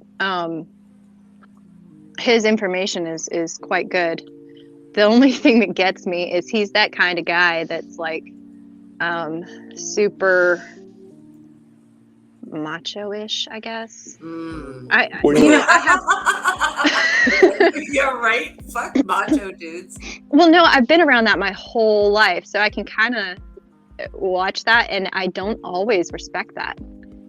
his information is quite good. The only thing that gets me is he's that kind of guy that's like super macho-ish, I guess. You're right. Fuck macho dudes. Well, no, I've been around that my whole life, so I can kind of watch that, and I don't always respect that.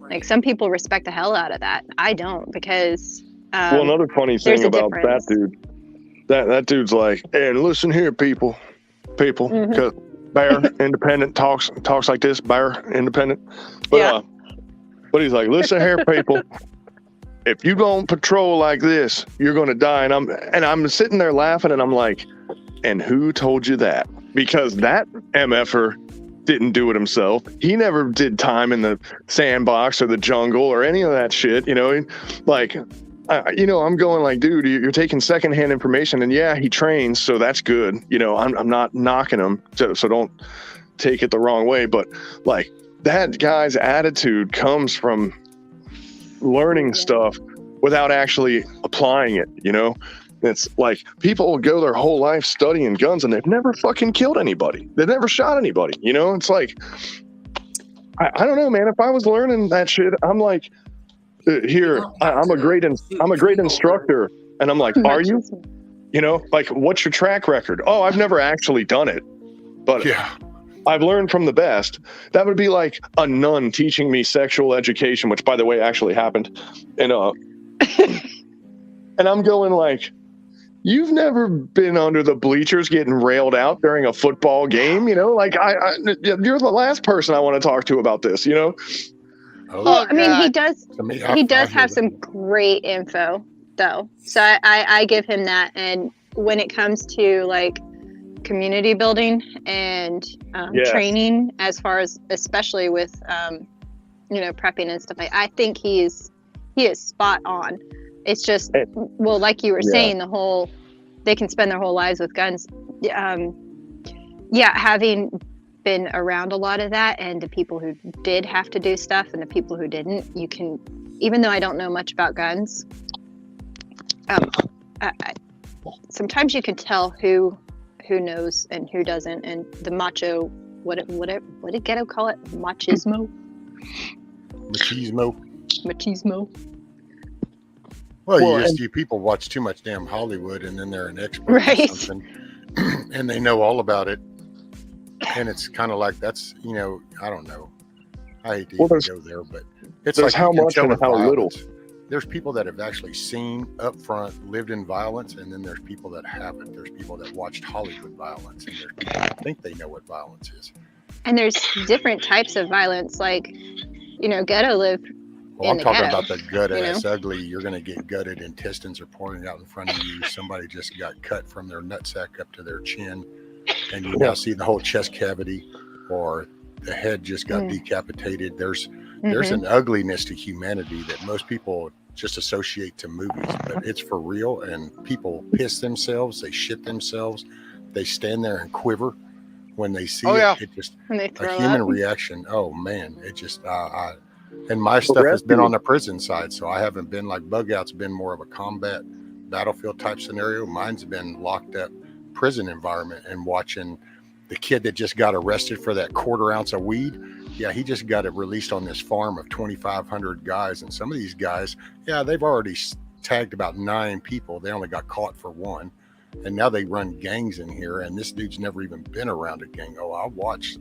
Like, some people respect the hell out of that. I don't, because well, another funny thing about that dude, that dude's like, and listen here, people, because Bear Independent talks like this, Bear Independent, but but he's like, listen here, people. If you don't patrol like this, you're going to die. And I'm sitting there laughing, and I'm like, and who told you that? Because that MFer didn't do it himself. He never did time in the sandbox or the jungle or any of that shit. Like, I'm going like, dude, you're taking secondhand information, and yeah, he trains, so that's good. I'm not knocking him, so don't take it the wrong way. But like, that guy's attitude comes from learning stuff without actually applying it. It's like people will go their whole life studying guns and they've never fucking killed anybody. They've never shot anybody. It's like, I don't know, man. If I was learning that shit, I'm like, I'm a great instructor, and I'm like, are you? Like, what's your track record? Oh, I've never actually done it, but I've learned from the best. That would be like a nun teaching me sexual education, which, by the way, actually happened, and and I'm going like, you've never been under the bleachers getting railed out during a football game, like you're the last person I want to talk to about this, Well, I mean, he does have some great info though. So I give him that. And when it comes to like community building and training, as far as, especially with, prepping and stuff, I think he is spot on. It's just, well, like you were saying, they can spend their whole lives with guns. Having been around a lot of that, and the people who did have to do stuff and the people who didn't, you can, even though I don't know much about guns, sometimes you can tell who knows and who doesn't. And the macho, what did Ghetto call it? Machismo. Well, you people watch too much damn Hollywood, and then they're an expert in something, and they know all about it. And it's kind of like, that's, I don't know. I hate to even go there, but it's like how much and how little. There's people that have actually seen up front, lived in violence, and then there's people that haven't. There's people that watched Hollywood violence, and there's people that think they know what violence is. And there's different types of violence. Like, Ghetto lived I'm talking about the gutted. It's ugly. You're going to get gutted, intestines are pouring out in front of you. Somebody just got cut from their nutsack up to their chin, and you now see the whole chest cavity, or the head just got decapitated. There's an ugliness to humanity that most people just associate to movies, but it's for real. And people piss themselves, they shit themselves, they stand there and quiver when they see it. It just a human reaction. Oh man, it just and my stuff has been on the prison side, so I haven't been like Bug Out's been more of a combat battlefield type scenario. Mine's been locked up prison environment and watching the kid that just got arrested for that 1/4 ounce of weed. Yeah, he just got it released on this farm of 2,500 guys, and some of these guys, they've already tagged about 9 people. They only got caught for 1, and now they run gangs in here, and this dude's never even been around a gang. Oh, I watched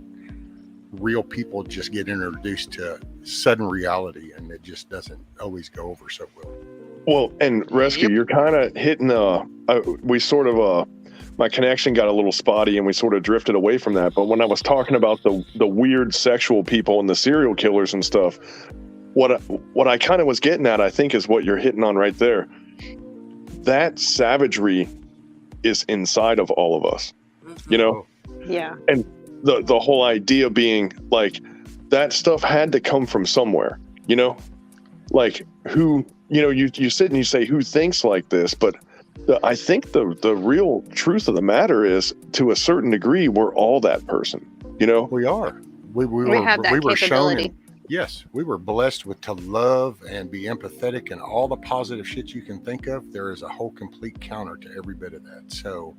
real people just get introduced to sudden reality, and it just doesn't always go over so well. Well, and Rescue, you're kind of hitting my connection got a little spotty and we sort of drifted away from that. But when I was talking about the weird sexual people and the serial killers and stuff, what I kind of was getting at, I think, is what you're hitting on right there. That savagery is inside of all of us, Yeah. And the whole idea being like, that stuff had to come from somewhere, like who, you sit and you say, who thinks like this? But I think the real truth of the matter is, to a certain degree, we're all that person, We are. We have that capability. Yes, we were blessed to love and be empathetic and all the positive shit you can think of. There is a whole complete counter to every bit of that. So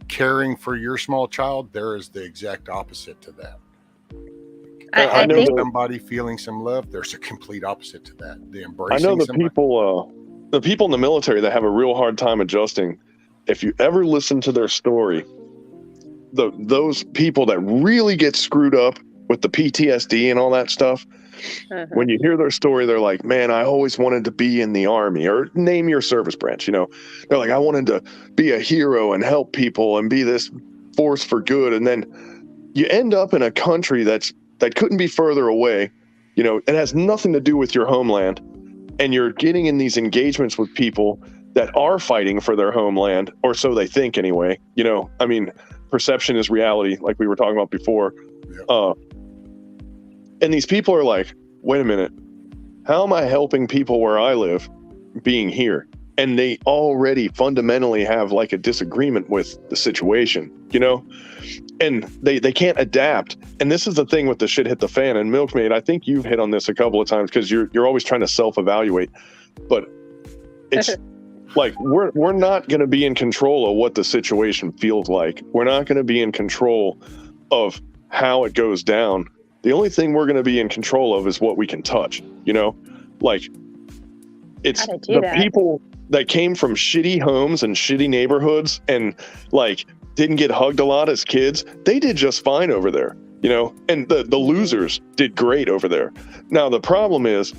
caring for your small child, there is the exact opposite to that. I know somebody feeling some love, there's a complete opposite to that. The embracing I know somebody. the people in the military that have a real hard time adjusting. If you ever listen to their story, those people that really get screwed up with the PTSD and all that stuff, when you hear their story, they're like, man, I always wanted to be in the Army, or name your service branch, they're like, I wanted to be a hero and help people and be this force for good. And then you end up in a country that couldn't be further away. It has nothing to do with your homeland. And you're getting in these engagements with people that are fighting for their homeland, or so they think anyway. Perception is reality, like we were talking about before. And these people are like, wait a minute, how am I helping people where I live being here? And they already fundamentally have like a disagreement with the situation, you know? And they can't adapt. And this is the thing with the shit hit the fan. And Milkmaid, I think you've hit on this a couple of times because you're always trying to self-evaluate. But it's like we're not going to be in control of what the situation feels like. We're not going to be in control of how it goes down. The only thing we're going to be in control of is what we can touch, you know? Like, it's the people that came from shitty homes and shitty neighborhoods and like didn't get hugged a lot as kids. They did just fine over there, you know? And the losers did great over there. Now, the problem is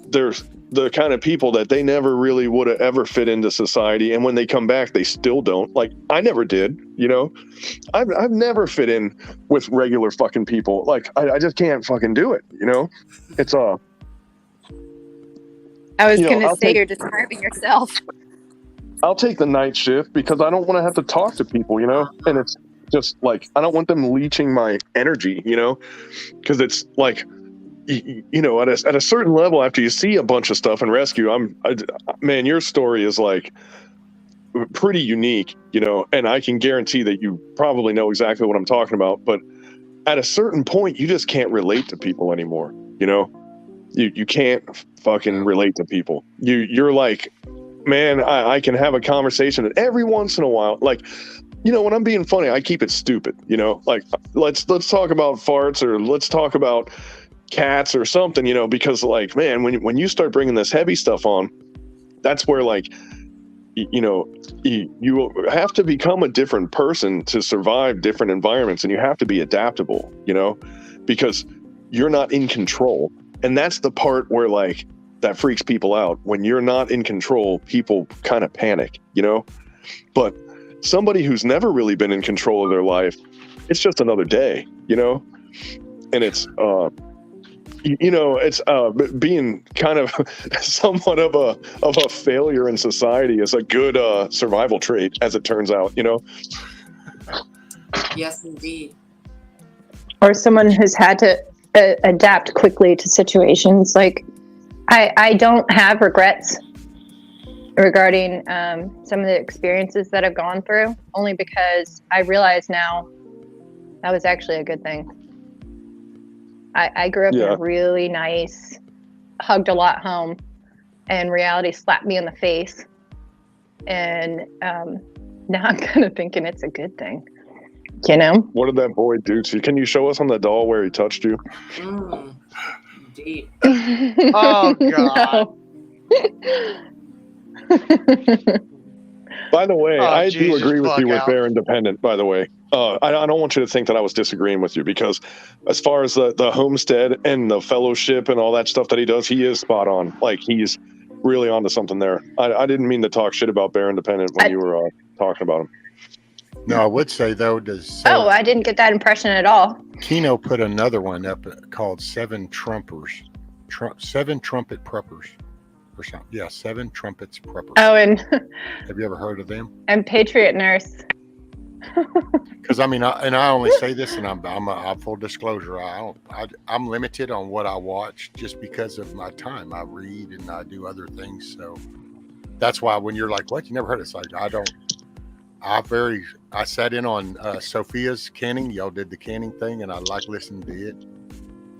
there's the kind of people that they never really would have ever fit into society. And when they come back, they still don't. Like, I never did, you know? I've never fit in with regular fucking people. Like, I just can't fucking do it, you know? It's I was going to say you're describing yourself. I'll take the night shift because I don't want to have to talk to people, you know? And it's just like, I don't want them leeching my energy, you know? Because it's like, you know, at a certain level, after you see a bunch of stuff in rescue, man, your story is like pretty unique, you know, and I can guarantee that you probably know exactly what I'm talking about. But at a certain point, you just can't relate to people anymore, you know? You can't fucking relate to people. You're like, man, I can have a conversation, and every once in a while, like, you know, when I'm being funny, I keep it stupid, you know, like let's talk about farts or let's talk about cats or something, you know, because like, man, when you start bringing this heavy stuff on, that's where like, you know, you have to become a different person to survive different environments, and you have to be adaptable, you know, because you're not in control. And that's the part where like that freaks people out. When you're not in control, people kind of panic, you know? But somebody who's never really been in control of their life, it's just another day, you know? And it's, you know, it's being kind of somewhat of a failure in society is a good survival trait, as it turns out, you know? Yes, indeed. Or someone who's had to adapt quickly to situations. Like, I don't have regrets regarding some of the experiences that I've gone through, only because I realize now that was actually a good thing. I grew up in a really nice, hugged a lot home, and reality slapped me in the face. And now I'm kind of thinking it's a good thing. You know? What did that boy do to you? Can you show us on the doll where he touched you? Indeed. Oh, God. By the way, I do Jesus, agree with you with out. Bear Independent, by the way. I don't want you to think that I was disagreeing with you, because as far as the homestead and the fellowship and all that stuff that he does, he is spot on. Like, he's really onto something there. I didn't mean to talk shit about Bear Independent when you were talking about him. No, I would say, though, I didn't get that impression at all. Keno put another one up called Seven Trumpers. Seven Trumpet Preppers. Or something. Yeah, Seven Trumpets Preppers. Oh, and have you ever heard of them? And Patriot Nurse. Because I mean, I only say this, and I'm full disclosure. I'm limited on what I watch just because of my time. I read and I do other things, so that's why when you're like, "What? You never heard it?" It's like I sat in on Sophia's canning. Y'all did the canning thing, and I like listening to it.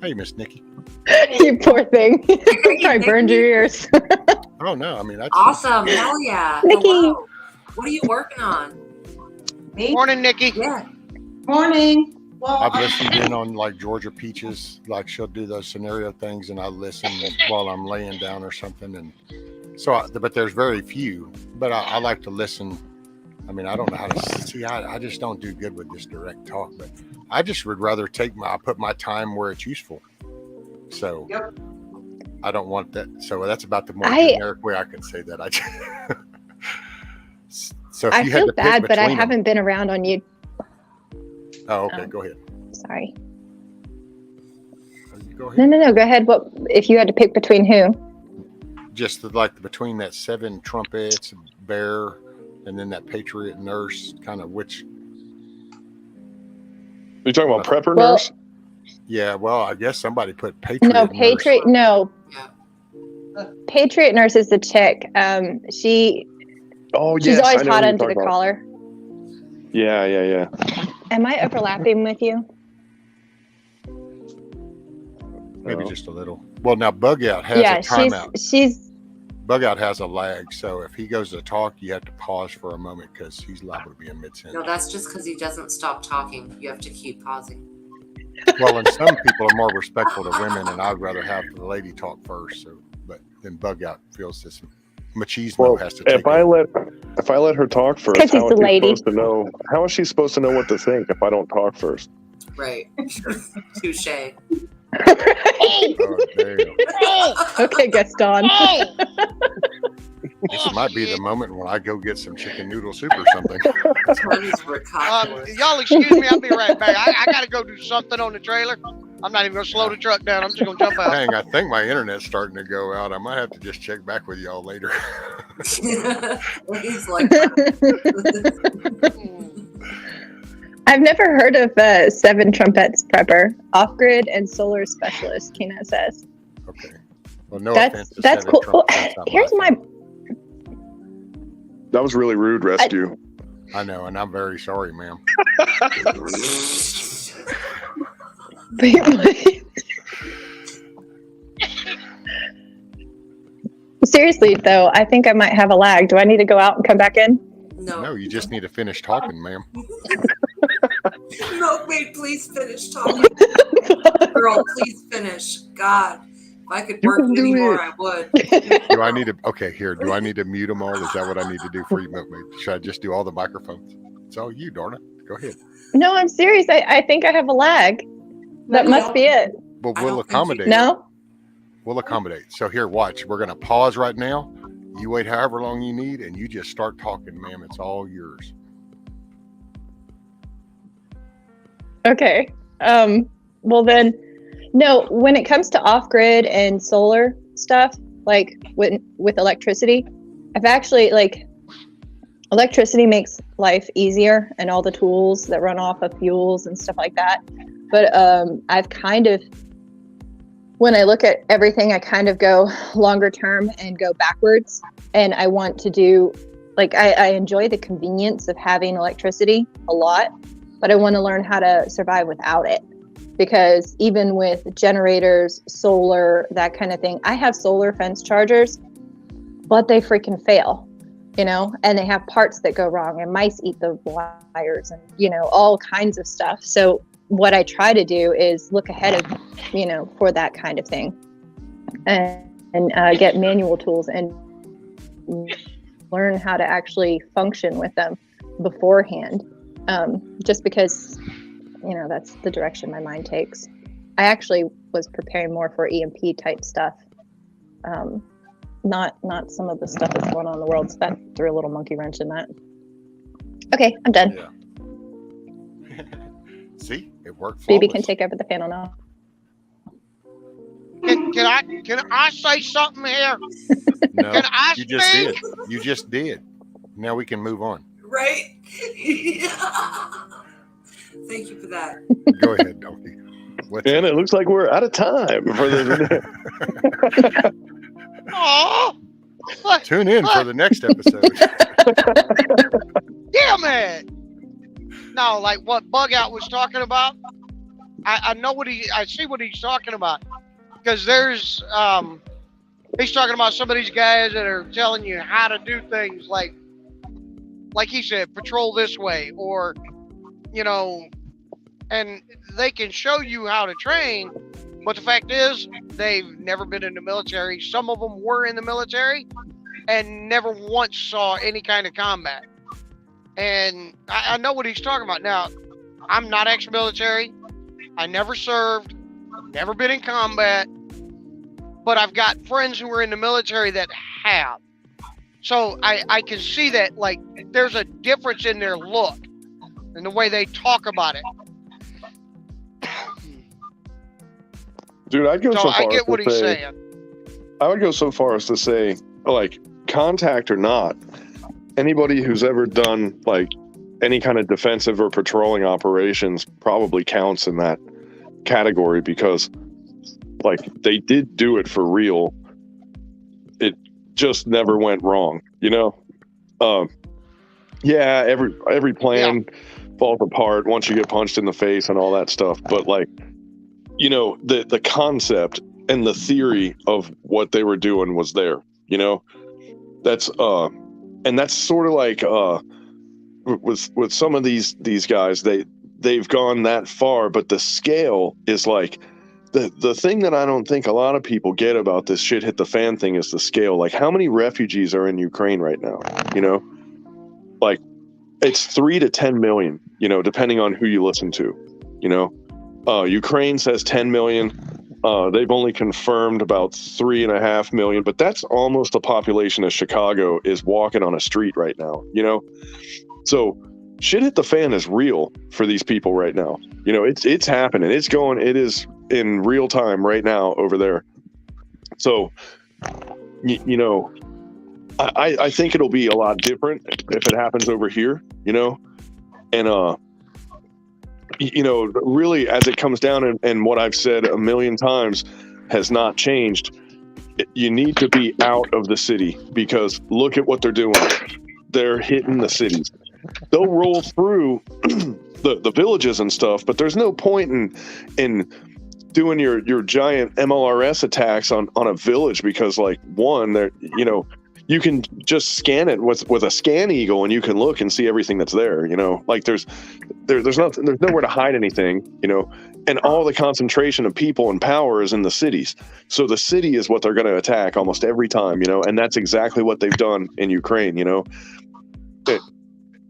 Hey, Miss Nikki. You poor thing. I burned your ears. Oh no, I mean that's awesome. Hell yeah, Nikki. Hello. What are you working on? Me? Morning, Nikki. Yeah. Morning. Well, I've listened in on like Georgia Peaches, like she'll do those scenario things, and I listen while I'm laying down or something. And so, but there's very few. But I like to listen. I mean, I don't know how to see. I just don't do good with this direct talk. But I just would rather put my time where it's useful. So I don't want that. So that's about the more generic way I can say that. So if I you had feel to pick bad, but I between haven't been around on you. Oh, okay. Go ahead. Sorry. Go ahead. No. Go ahead. What if you had to pick between who? Just between that Seven Trumpets, Bear, and then that Patriot Nurse, kind of which? You talking about prepper Well- nurse? Yeah, well, I guess somebody put Patriot No, nurse. Patriot. No, Patriot nurse is the chick. She's yes, always I know hot who you're under the talking about. collar. Yeah. Am I overlapping with you? Maybe just a little. Well, now Bug Out has a timeout. she's Bug Out has a lag, so if he goes to talk, you have to pause for a moment because he's liable to be in mid-sentence. No, that's just because he doesn't stop talking. You have to keep pausing. Well, and some people are more respectful to women, and I'd rather have the lady talk first. So, but then Bug Out feels this machismo has to take if I let her talk first, 'Cause he's how the is she lady. supposed to know? How is she supposed to know what to think if I don't talk first? Right. Touche. Oh, damn. Okay, Gaston. This might be the moment when I go get some chicken noodle soup or something. Y'all excuse me, I'll be right back. I gotta go do something on the trailer. I'm not even gonna slow the truck down. I'm just gonna jump out. Dang, I think my internet's starting to go out. I might have to just check back with y'all later. He's like, I've never heard of Seven Trumpets Prepper, off-grid and solar specialist. Kina says. Okay. Well, no offense to That's Seven cool. Well, Trumpets, that's not here's my my. That was really rude, Rescue. I know, and I'm very sorry, ma'am. Seriously, though, I think I might have a lag. Do I need to go out and come back in? No, you just need to finish talking, ma'am. Milkmaid, please finish talking. Girl, please finish. God, if I could work anymore, I would. Do I need to? Okay, here. Do I need to mute them all? Is that what I need to do for you, Milkmaid? Should I just do all the microphones? It's all you, Darna. Go ahead. No, I'm serious. I think I have a lag. That must be it. But we'll accommodate. No? We'll accommodate. So here, watch. We're going to pause right now. You wait however long you need, and you just start talking, ma'am. It's all yours. Okay. Well then, no, when it comes to off-grid and solar stuff, like with electricity, I've actually, electricity makes life easier and all the tools that run off of fuels and stuff like that. But I've kind of, when I look at everything, I kind of go longer term and go backwards. And I want to do, I enjoy the convenience of having electricity a lot, but I want to learn how to survive without it. Because even with generators, solar, that kind of thing, I have solar fence chargers, but they freaking fail, and they have parts that go wrong and mice eat the wires and, all kinds of stuff. So what I try to do is look ahead of, for that kind of thing and get manual tools and learn how to actually function with them beforehand. Just because, that's the direction my mind takes. I actually was preparing more for EMP type stuff. Not some of the stuff that's going on in the world. So that threw a little monkey wrench in that. Okay, I'm done. Yeah. See, it worked. Baby can take over the panel now. Can I say something here? No, Can I you just speak? did. You just did. Now we can move on. Right? Thank you for that. Go ahead, Donkey. And it looks like we're out of time for this. Tune in for the next episode. Damn it! No, like what Bug Out was talking about. I know I see what he's talking about. Because there's, he's talking about some of these guys that are telling you how to do things like he said, patrol this way, or, and they can show you how to train, but the fact is they've never been in the military. Some of them were in the military and never once saw any kind of combat. And I know what he's talking about. Now, I'm not ex-military. I never served, never been in combat, but I've got friends who are in the military that have. So I can see that, there's a difference in their look and the way they talk about it. Dude, I'd go so far I get what as to he's say, saying. I would go so far as to say, contact or not, anybody who's ever done any kind of defensive or patrolling operations probably counts in that category, because like they did do it for real. It just never went wrong, you know? Yeah, every plan falls apart once you get punched in the face and all that stuff. But like, you know, the concept and the theory of what they were doing was there, you know? That's and that's sort of like with some of these guys, they've gone that far, but the scale is like the thing that I don't think a lot of people get about this shit hit the fan thing is the scale. Like, how many refugees are in Ukraine right now? You know, like it's 3 to 10 million, you know, depending on who you listen to, you know. Ukraine says 10 million. They've only confirmed about 3.5 million, but that's almost the population of Chicago is walking on a street right now, you know? So shit hit the fan is real for these people right now. You know, it's happening. It is in real time right now over there. So, you know, I think it'll be a lot different if it happens over here, you know? And, you know, really, as it comes down, and what I've said a million times has not changed, you need to be out of the city, because look at what they're doing. They're hitting the cities. They'll roll through the villages and stuff, but there's no point in doing your giant MLRS attacks on a village, because like, one, they're, you know, you can just scan it with a scan eagle and you can look and see everything that's there, you know, like there's nowhere to hide anything, you know, and all the concentration of people and power is in the cities. So the city is what they're going to attack almost every time, you know, and that's exactly what they've done in Ukraine, you know.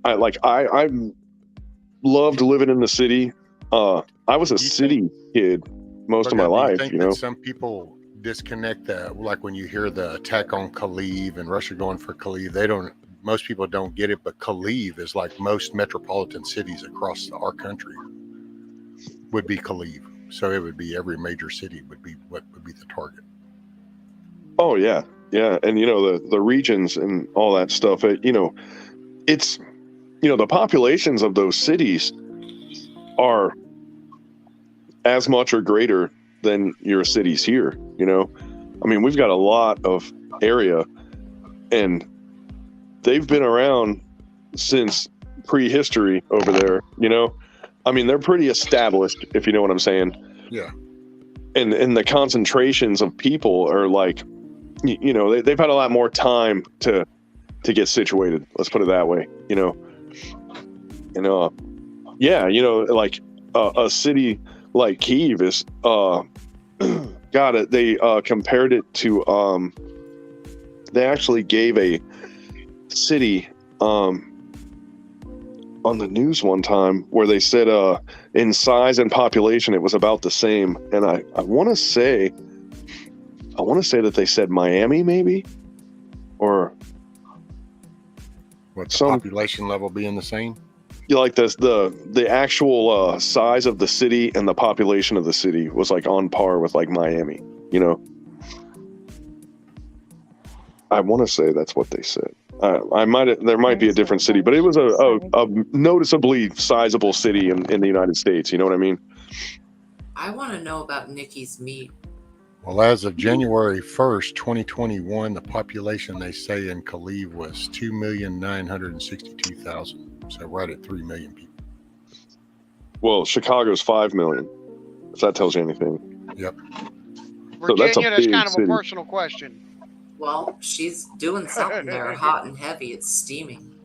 I loved living in the city. I was a city kid most of my life, you know. Some people disconnect that, like when you hear the attack on Kyiv and Russia going for Kyiv, most people don't get it, but Kyiv is like most metropolitan cities across our country would be Kyiv. So it would be every major city would be what would be the target. Oh yeah. And you know, the regions and all that stuff, you know, it's, you know, the populations of those cities are as much or greater than your cities here, you know. I mean, we've got a lot of area, and they've been around since prehistory over there, you know. I mean, they're pretty established, if you know what I'm saying. Yeah. And the concentrations of people are like, you know, they've had a lot more time to get situated, let's put it that way, you know. And yeah, you know, like a city like Kyiv is they compared it to they actually gave a city on the news one time where they said in size and population it was about the same, and I want to say that they said Miami, maybe, or what, the population level being the same. You like the actual size of the city and the population of the city was like on par with like Miami, you know. I want to say that's what they said. There might be a different city, but it was a noticeably sizable city in the United States. You know what I mean? I want to know about Nikki's meat. Well, as of January 1st, 2021, the population, they say, in Kyiv was 2,962,000. So right at 3 million people. Well, Chicago's 5 million, if that tells you anything. Yep. Virginia, that's kind of a personal question. Well, she's doing something there, hot and heavy. It's steaming.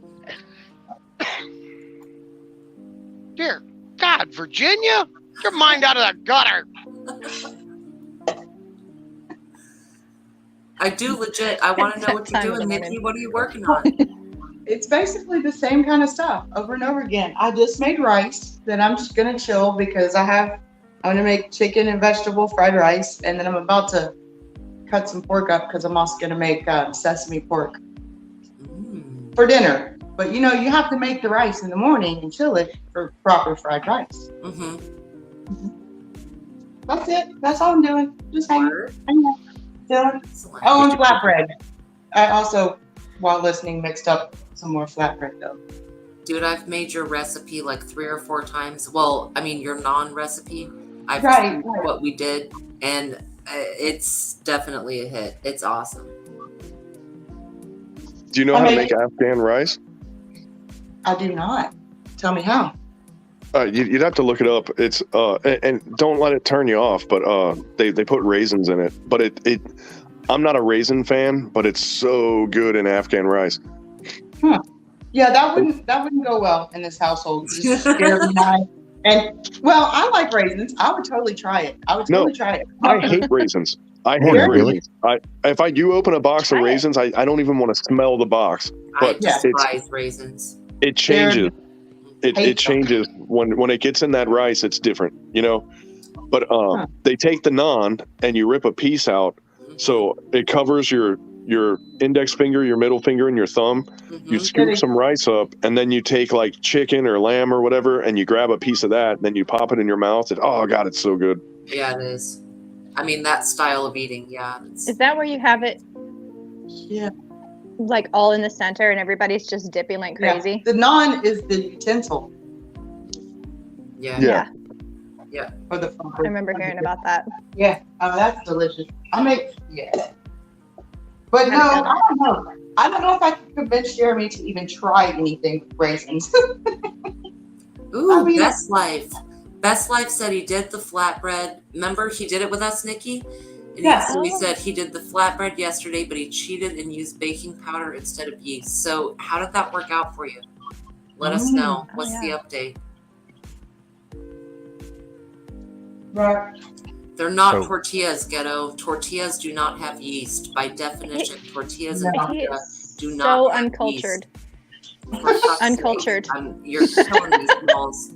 Dear God, Virginia, get your mind out of the gutter. I do legit. I want to know what you're doing, Nikki. What are you working on? It's basically the same kind of stuff over and over again. I just made rice that I'm just going to chill because I'm going to make chicken and vegetable fried rice. And then I'm about to cut some pork up because I'm also going to make sesame pork for dinner. But, you know, you have to make the rice in the morning and chill it for proper fried rice. That's it. That's all I'm doing. Just hanging out. Chilling. Oh, and flatbread. I also, while listening, mixed up some more flatbread, though. Dude, I've made your recipe like 3 or 4 times. Well, I mean, your non-recipe. I've Right, tweaked right. what we did, and it's definitely a hit. It's awesome. Do you know how to make Afghan rice? I do not. Tell me how. You'd have to look it up. It's and don't let it turn you off. But they put raisins in it. But it I'm not a raisin fan, but it's so good in Afghan rice. Huh. Yeah, that wouldn't go well in this household. Just scared me night. And well, I like raisins. I would totally try it. Try it. I hate raisins. I hate raisins. If I do open a box of raisins, I don't even want to smell the box. But I despise raisins. It changes. It changes when it gets in that rice. It's different, you know. But they take the naan and you rip a piece out, so it covers your index finger, your middle finger, and your thumb. You scoop some rice up, and then you take like chicken or lamb or whatever, and you grab a piece of that, and then you pop it in your mouth. Oh God, it's so good. Yeah, it is. I mean, that style of eating, yeah. Is that where you have it? Yeah. Like all in the center, and everybody's just dipping like crazy. The naan is the utensil. Yeah. For the I remember hearing about that. Yeah. Oh, that's delicious. But no, I don't know. I don't know if I can convince Jeremy to even try anything with raisins. Ooh, Best Life. Best Life said he did the flatbread. Remember, he did it with us, Nikki? And he said he did the flatbread yesterday, but he cheated and used baking powder instead of yeast. So how did that work out for you? Let us know. What's the update? Right. They're not tortillas, Ghetto. Tortillas do not have yeast. By definition, tortillas and pizza do not have uncultured. Yeast. Uncultured. You're killing these balls.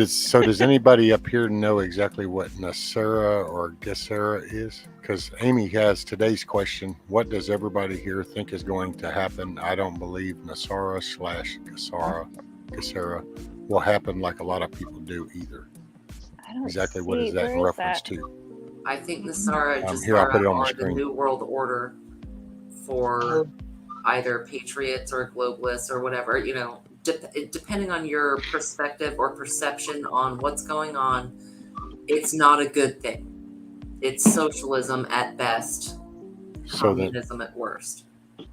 So does anybody up here know exactly what Nasara or Gesera is? Because Amy has today's question. What does everybody here think is going to happen? I don't believe Nasara/Gesera will happen like a lot of people do either. Exactly what is that in reference to? I think Nasara just here, I'll put it on the are the screen. New World Order for either patriots or globalists or whatever, you know, depending on your perspective or perception on what's going on, it's not a good thing. It's socialism at best, communism at worst.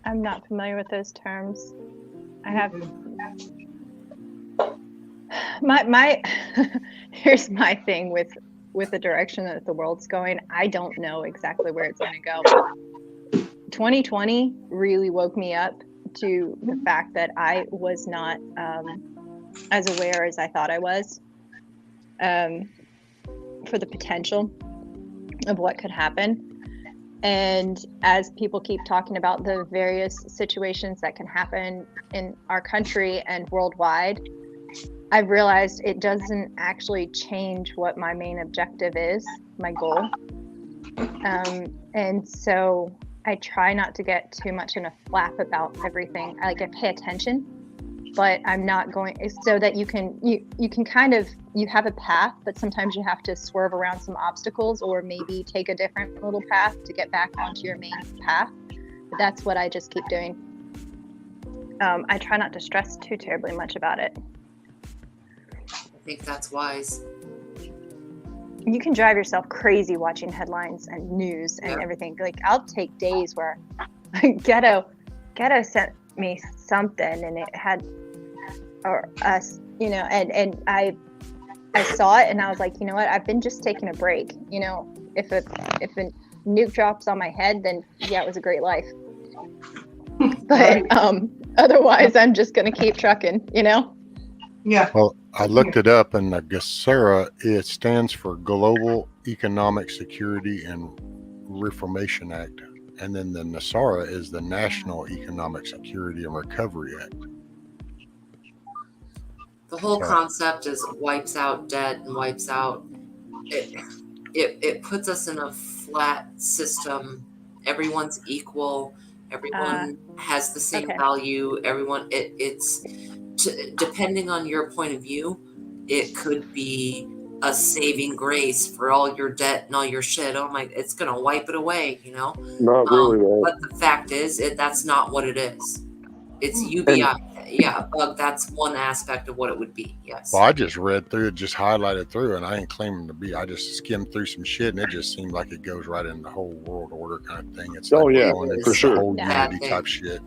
I'm not familiar with those terms. I have my here's my thing with the direction that the world's going. I don't know exactly where it's going to go. 2020 really woke me up to the fact that I was not as aware as I thought I was for the potential of what could happen. And as people keep talking about the various situations that can happen in our country and worldwide, I've realized it doesn't actually change what my main objective is, my goal. And so I try not to get too much in a flap about everything. I pay attention, but I'm not going, so that you can kind of, you have a path, but sometimes you have to swerve around some obstacles or maybe take a different little path to get back onto your main path. But that's what I just keep doing. I try not to stress too terribly much about it. I think that's wise. You can drive yourself crazy watching headlines and news and everything. Like, I'll take days where Ghetto sent me something and it had, or us, you know, and I saw it and I was like, you know what, I've been just taking a break. You know, if a nuke drops on my head, then yeah, it was a great life. But otherwise, I'm just gonna keep trucking, you know. Yeah. Well, I looked it up, and the GESERA, it stands for Global Economic Security and Reformation Act, and then the NASARA is the National Economic Security and Recovery Act. The whole concept is wipes out debt and wipes out it puts us in a flat system. Everyone's equal. Everyone has the same value. Everyone, it's depending on your point of view, it could be a saving grace for all your debt and all your shit. Oh my, it's gonna wipe it away, you know. Not really, but the fact is, that's not what it is. It's UBI. yeah, a bug, that's one aspect of what it would be. Yes. Well, I just read through it, just highlighted through, and I ain't claiming to be. I just skimmed through some shit, and it just seemed like it goes right in the whole world order kind of thing. It's like yeah, going into for sure. the whole Yeah. unity type shit.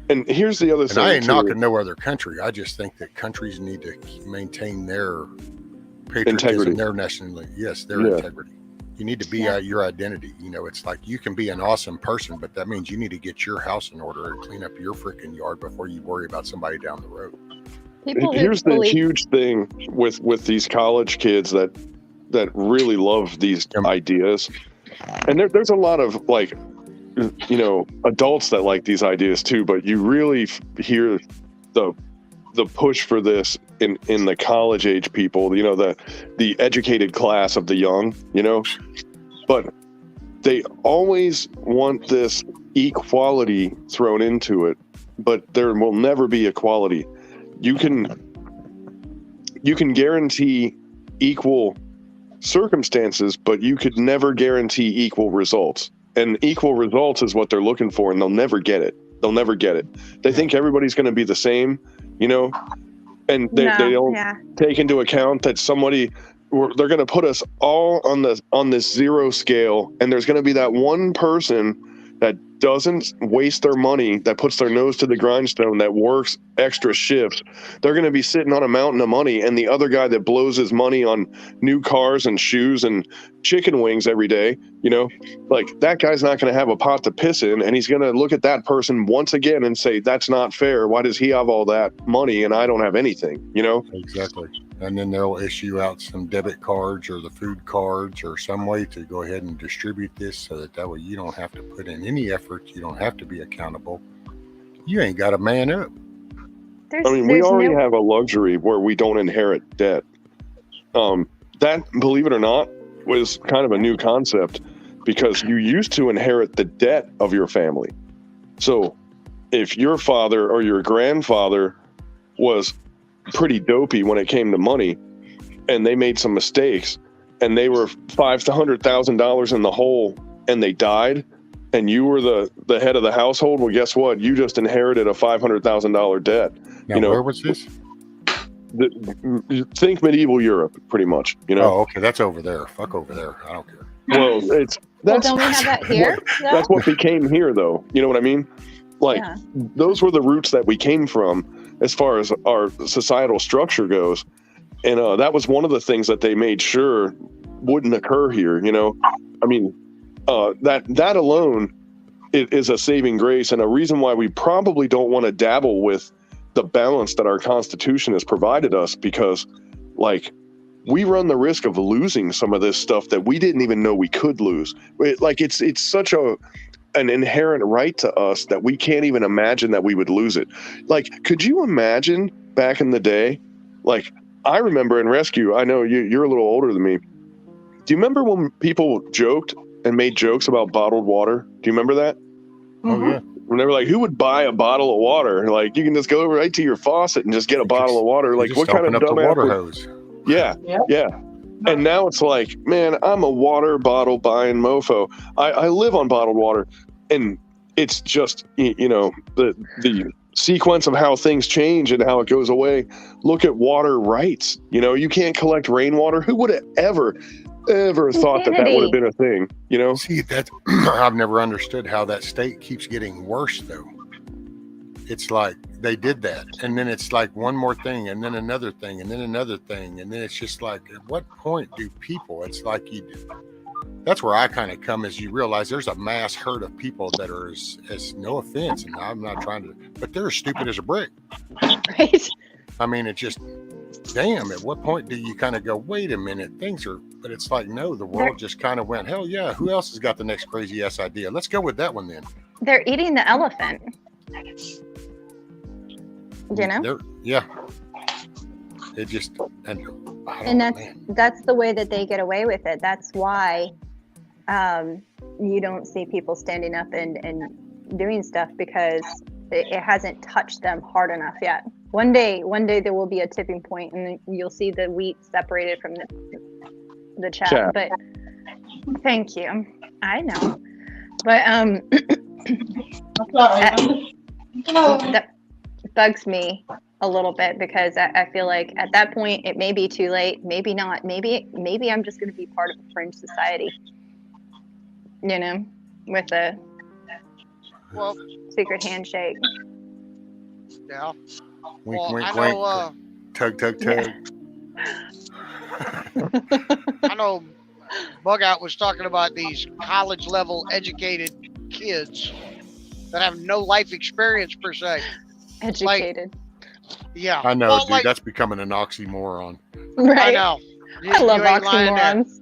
And here's the other And thing. I ain't too. knocking no other country. I just think that countries need to maintain their patriotism, Integrity. their nationality. Yes, their Yeah. integrity. You need to be your identity. You know, it's like you can be an awesome person, but that means you need to get your house in order and clean up your freaking yard before you worry about somebody down the road. People who Here's the believe huge thing with these college kids that really love these ideas, and there's a lot of like, you know, adults that like these ideas too, but you really hear the push for this in the college age people, you know, the educated class of the young, you know, but they always want this equality thrown into it, but there will never be equality. You can guarantee equal circumstances, but you could never guarantee equal results. And equal results is what they're looking for, and they'll never get it. They'll never get it. They think everybody's going to be the same, you know, and they don't take into account that they're going to put us all on this zero scale, and there's going to be that one person that doesn't waste their money, that puts their nose to the grindstone, that works extra shifts. They're going to be sitting on a mountain of money, and the other guy that blows his money on new cars and shoes and chicken wings every day, you know, like that guy's not going to have a pot to piss in, and he's going to look at that person once again and say, that's not fair. Why does he have all that money and I don't have anything, you know? Exactly. And then they'll issue out some debit cards or the food cards or some way to go ahead and distribute this so that way you don't have to put in any effort. You don't have to be accountable. You ain't got to man up. I mean, we already have a luxury where we don't inherit debt. That, believe it or not, was kind of a new concept because you used to inherit the debt of your family. So if your father or your grandfather was pretty dopey when it came to money and they made some mistakes and they were $500,000 to $100,000 in the hole and they died and you were the head of the household, well, guess what? You just inherited a $500,000 debt. Now, you know, where was this? Think medieval Europe, pretty much. You know. Oh, okay, that's over there. Fuck over there. I don't care. Well, don't we have that here? That's what became here, though. You know what I mean? Like those were the roots that we came from, as far as our societal structure goes, and that was one of the things that they made sure wouldn't occur here. You know, I mean, that alone is a saving grace and a reason why we probably don't want to dabble with the balance that our Constitution has provided us, because like we run the risk of losing some of this stuff that we didn't even know we could lose. Like it's such an inherent right to us that we can't even imagine that we would lose it. Like, could you imagine back in the day? Like, I remember in rescue, I know you're a little older than me. Do you remember when people joked and made jokes about bottled water? Do you remember that? Oh, yeah. When they were like, who would buy a bottle of water? Like, you can just go right to your faucet and just get a bottle of water. Like, what kind of open up the dumbass water would- hose? Yeah. And now it's like, man, I'm a water bottle buying mofo. I live on bottled water. And it's just, you know, the sequence of how things change and how it goes away. Look at water rights. You know, you can't collect rainwater. Who would have ever thought that would have been a thing, you know? See, that I've never understood how that state keeps getting worse, though. It's like they did that, and then it's like one more thing, and then another thing, and then another thing, and then it's just like, at what point do people? It's like that's where I kind of come, as you realize there's a mass herd of people that are as no offense, and I'm not trying to, but they're as stupid as a brick. Right. I mean, it just, damn, at what point do you kind of go, wait a minute, things are, but it's like, no, the world just kind of went, hell yeah, who else has got the next crazy ass idea? Let's go with that one then. They're eating the elephant. You know? Yeah. It just, and that's the way that they get away with it. That's why you don't see people standing up and doing stuff, because it hasn't touched them hard enough yet. One day there will be a tipping point, and you'll see the wheat separated from the chaff. But thank you. I know. But bugs me a little bit because I feel like at that point it may be too late, maybe not, maybe I'm just going to be part of a fringe society, you know, with a secret handshake. Yeah. Wink, Well, wink, I know. Tug, tug, tug. I know. Bug Out was talking about these college level educated kids that have no life experience per se. Educated. Yeah. I know, Well, dude. That's becoming an oxymoron. Right. I know. I love ain't lying there. oxymorons.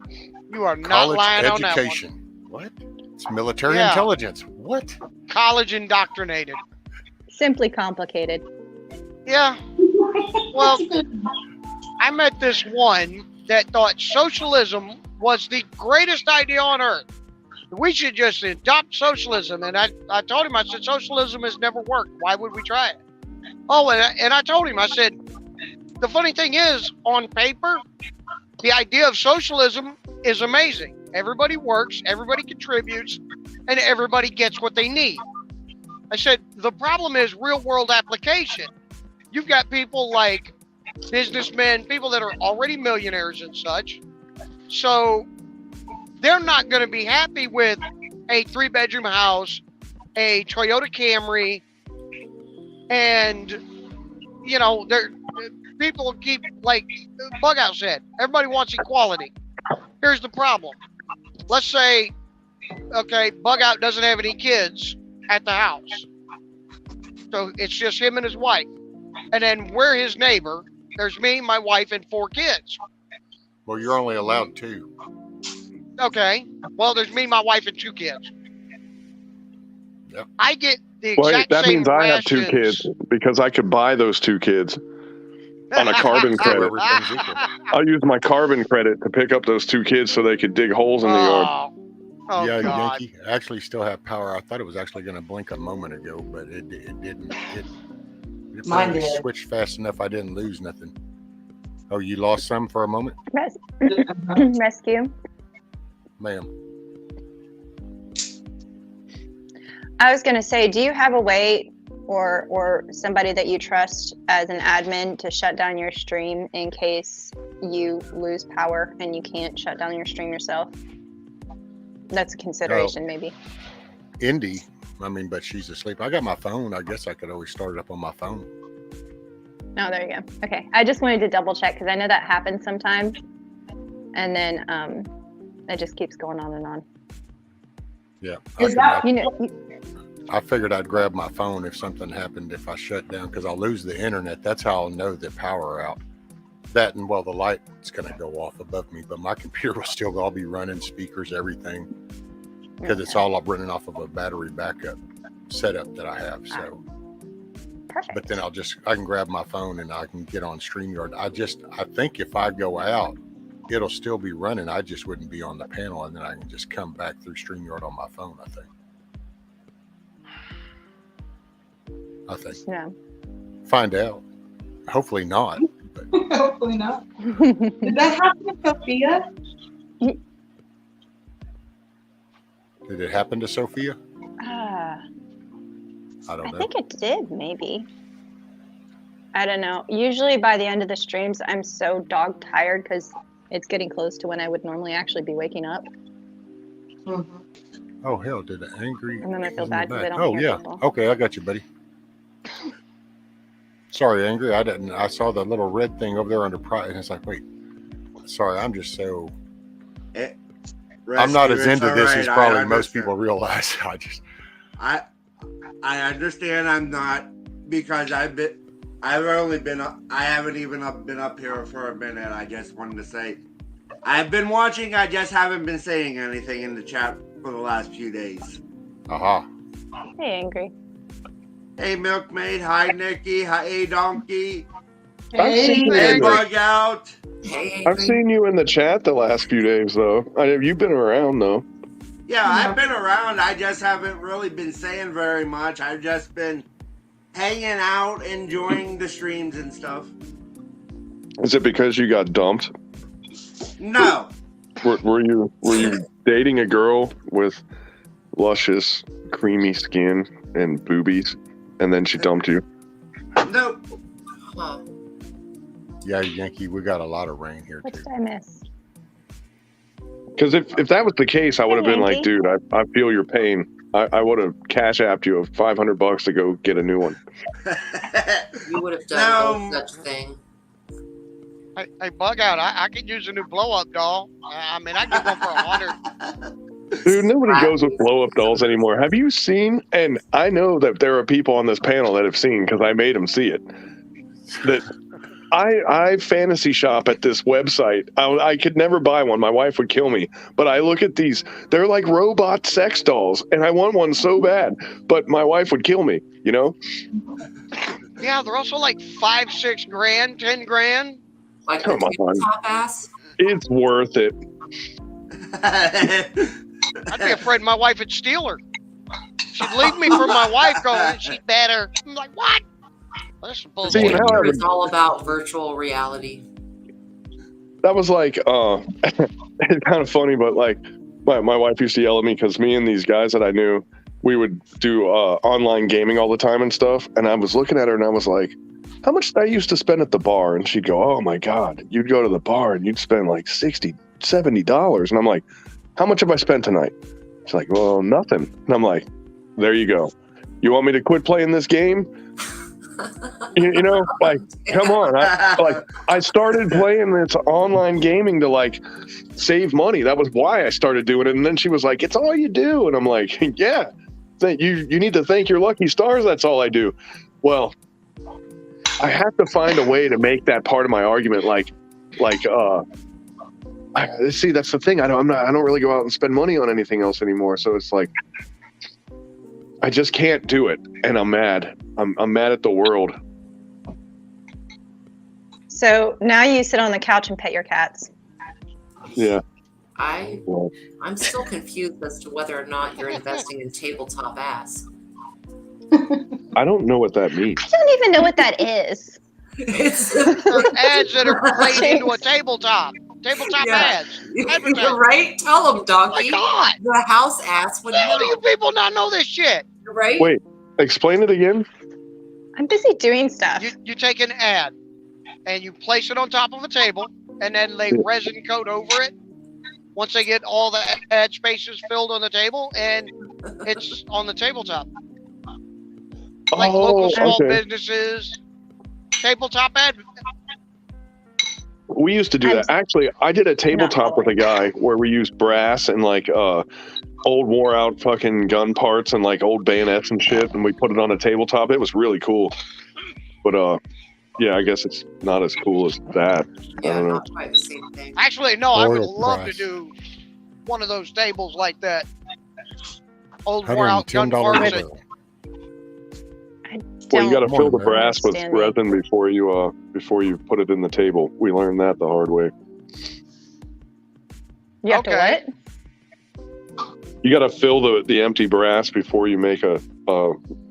You are not College lying education. on that What? It's military Yeah. intelligence. What? one. College indoctrinated. Simply complicated. Yeah. Well, I met this one that thought socialism was the greatest idea on earth. We should just adopt socialism. And I told him, I said, socialism has never worked. Why would we try it? Oh, and I told him, I said, the funny thing is, on paper, the idea of socialism is amazing. Everybody works, everybody contributes, and everybody gets what they need. I said, the problem is real world application. You've got people like businessmen, people that are already millionaires and such. So they're not going to be happy with a 3-bedroom house, a Toyota Camry, and, you know, people keep, like Bug Out said, everybody wants equality. Here's the problem. Let's say, okay, Bug Out doesn't have any kids at the house. So it's just him and his wife. And then we're his neighbor. There's me, my wife, and 4 kids. Well, you're only allowed 2. Okay. Well, there's me, my wife, and 2 kids. Yep. I get the Well, exact that same means I have 2 rations. kids because I could buy those 2 kids on a carbon So credit. everything's equal. I'll use my carbon credit to pick up those 2 kids so they could dig holes in the yard. Oh, yeah, God. Yankee actually still have power. I thought it was actually going to blink a moment ago, but it didn't. It Mine finally did. switched fast enough I didn't lose nothing. Oh, you lost some for a moment? Rescue. Ma'am. I was going to say, do you have a way or somebody that you trust as an admin to shut down your stream in case you lose power and you can't shut down your stream yourself? That's a consideration, maybe. Indy, but she's asleep. I got my phone. I guess I could always start it up on my phone. Oh, there you go. Okay. I just wanted to double check because I know that happens sometimes. And then it just keeps going on and on. Yeah. I I figured I'd grab my phone if something happened if I shut down because I'll lose the internet. That's how I'll know that power out. That and, well, the light's going to go off above me, but my computer will still all be running, speakers, everything, because it's all running off of a battery backup setup that I have. So, perfect. But then I can grab my phone and I can get on StreamYard. I think if I go out, it'll still be running. I just wouldn't be on the panel, and then I can just come back through StreamYard on my phone, I think. Yeah. Find out. Hopefully not. But. Hopefully not. Did that happen to Sophia? Did it happen to Sophia? I I don't know. think it did, maybe. I don't know. Usually by the end of the streams, I'm so dog tired because it's getting close to when I would normally actually be waking up. Oh, hell, did it angry? And then I feel bad because I don't Oh, hear yeah. people. Okay, I got you, buddy. Sorry, Angry. I saw the little red thing over there under pride, and it's like, wait. Sorry, I'm just so. I'm not as into this as probably most people realize. I understand I'm not because I haven't even been up here for a minute. I just wanted to say I've been watching. I just haven't been saying anything in the chat for the last few days. Aha. Hey, Angry. Hey, Milkmaid. Hi, Nikki. Hi, Donkey. Hey, Bug Out. I've seen you in the chat the last few days, though. You've been around, though. Yeah, I've been around. I just haven't really been saying very much. I've just been hanging out, enjoying the streams and stuff. Is it because you got dumped? No. Were you dating a girl with luscious, creamy skin and boobies, and then she dumped you? Nope. Huh. Yeah, Yankee, we got a lot of rain here What too. did I miss? Because if that was the case, I would have been like, Yankee. dude, I feel your pain. I would have cash apped you $500 to go get a new one. You would have done no such thing. Hey, Bug Out, I could use a new blow-up doll. I mean, I get one for 100. Dude, nobody goes with blow-up dolls anymore. Have you seen, and I know that there are people on this panel that have seen, because I made them see it, that I fantasy shop at this website. I could never buy one. My wife would kill me. But I look at these. They're like robot sex dolls, and I want one so bad. But my wife would kill me, you know? Yeah, they're also like $5, $6 grand, $10 grand. Like come on, top ass. It's worth it. I'd be afraid my wife would steal her. She'd leave me for my wife going, she'd better. I'm like, what? This is bullshit. It's all about virtual reality. That was like, it's kind of funny, but like, my wife used to yell at me because me and these guys that I knew, we would do online gaming all the time and stuff. And I was looking at her and I was like, how much did I used to spend at the bar? And she'd go, oh my God, you'd go to the bar and you'd spend like $60, $70. And I'm like, how much have I spent tonight? She's like, well, nothing. And I'm like, there you go. You want me to quit playing this game? You know, like, come on. I started playing this online gaming to like save money. That was why I started doing it. And then she was like, it's all you do. And I'm like, yeah, you need to thank your lucky stars. That's all I do. Well, I have to find a way to make that part of my argument. See, that's the thing. I don't really go out and spend money on anything else anymore. So it's like, I just can't do it. And I'm mad. I'm mad at the world. So now you sit on the couch and pet your cats. Yeah. I'm still confused as to whether or not you're investing in tabletop ass. I don't know what that means. I don't even know what that is. It's ads that are played into a tabletop. Tabletop ads. You're right? Tell them, donkey. My God. The house ass would How do know. you people not know this shit? Right? Wait, explain it again. I'm busy doing stuff. You take an ad and you place it on top of a table and then they resin coat over it. Once they get all the ad spaces filled on the table and it's on the tabletop. Like local small businesses, tabletop ad. We used to do that. Actually, I did a tabletop with a guy where we used brass and like old wore out fucking gun parts and like old bayonets and shit, and we put it on a tabletop. It was really cool. But yeah, I guess it's not as cool as that. I don't know. Not quite the same thing. Actually, no, I would Oil love brass. to do one of those tables like that. Old wore out gun $110 parts. bill. Well, you got to fill the Don't brass with understand resin before you put it in the table. We learned that the hard way. You have to what? You got to fill the empty brass before you make a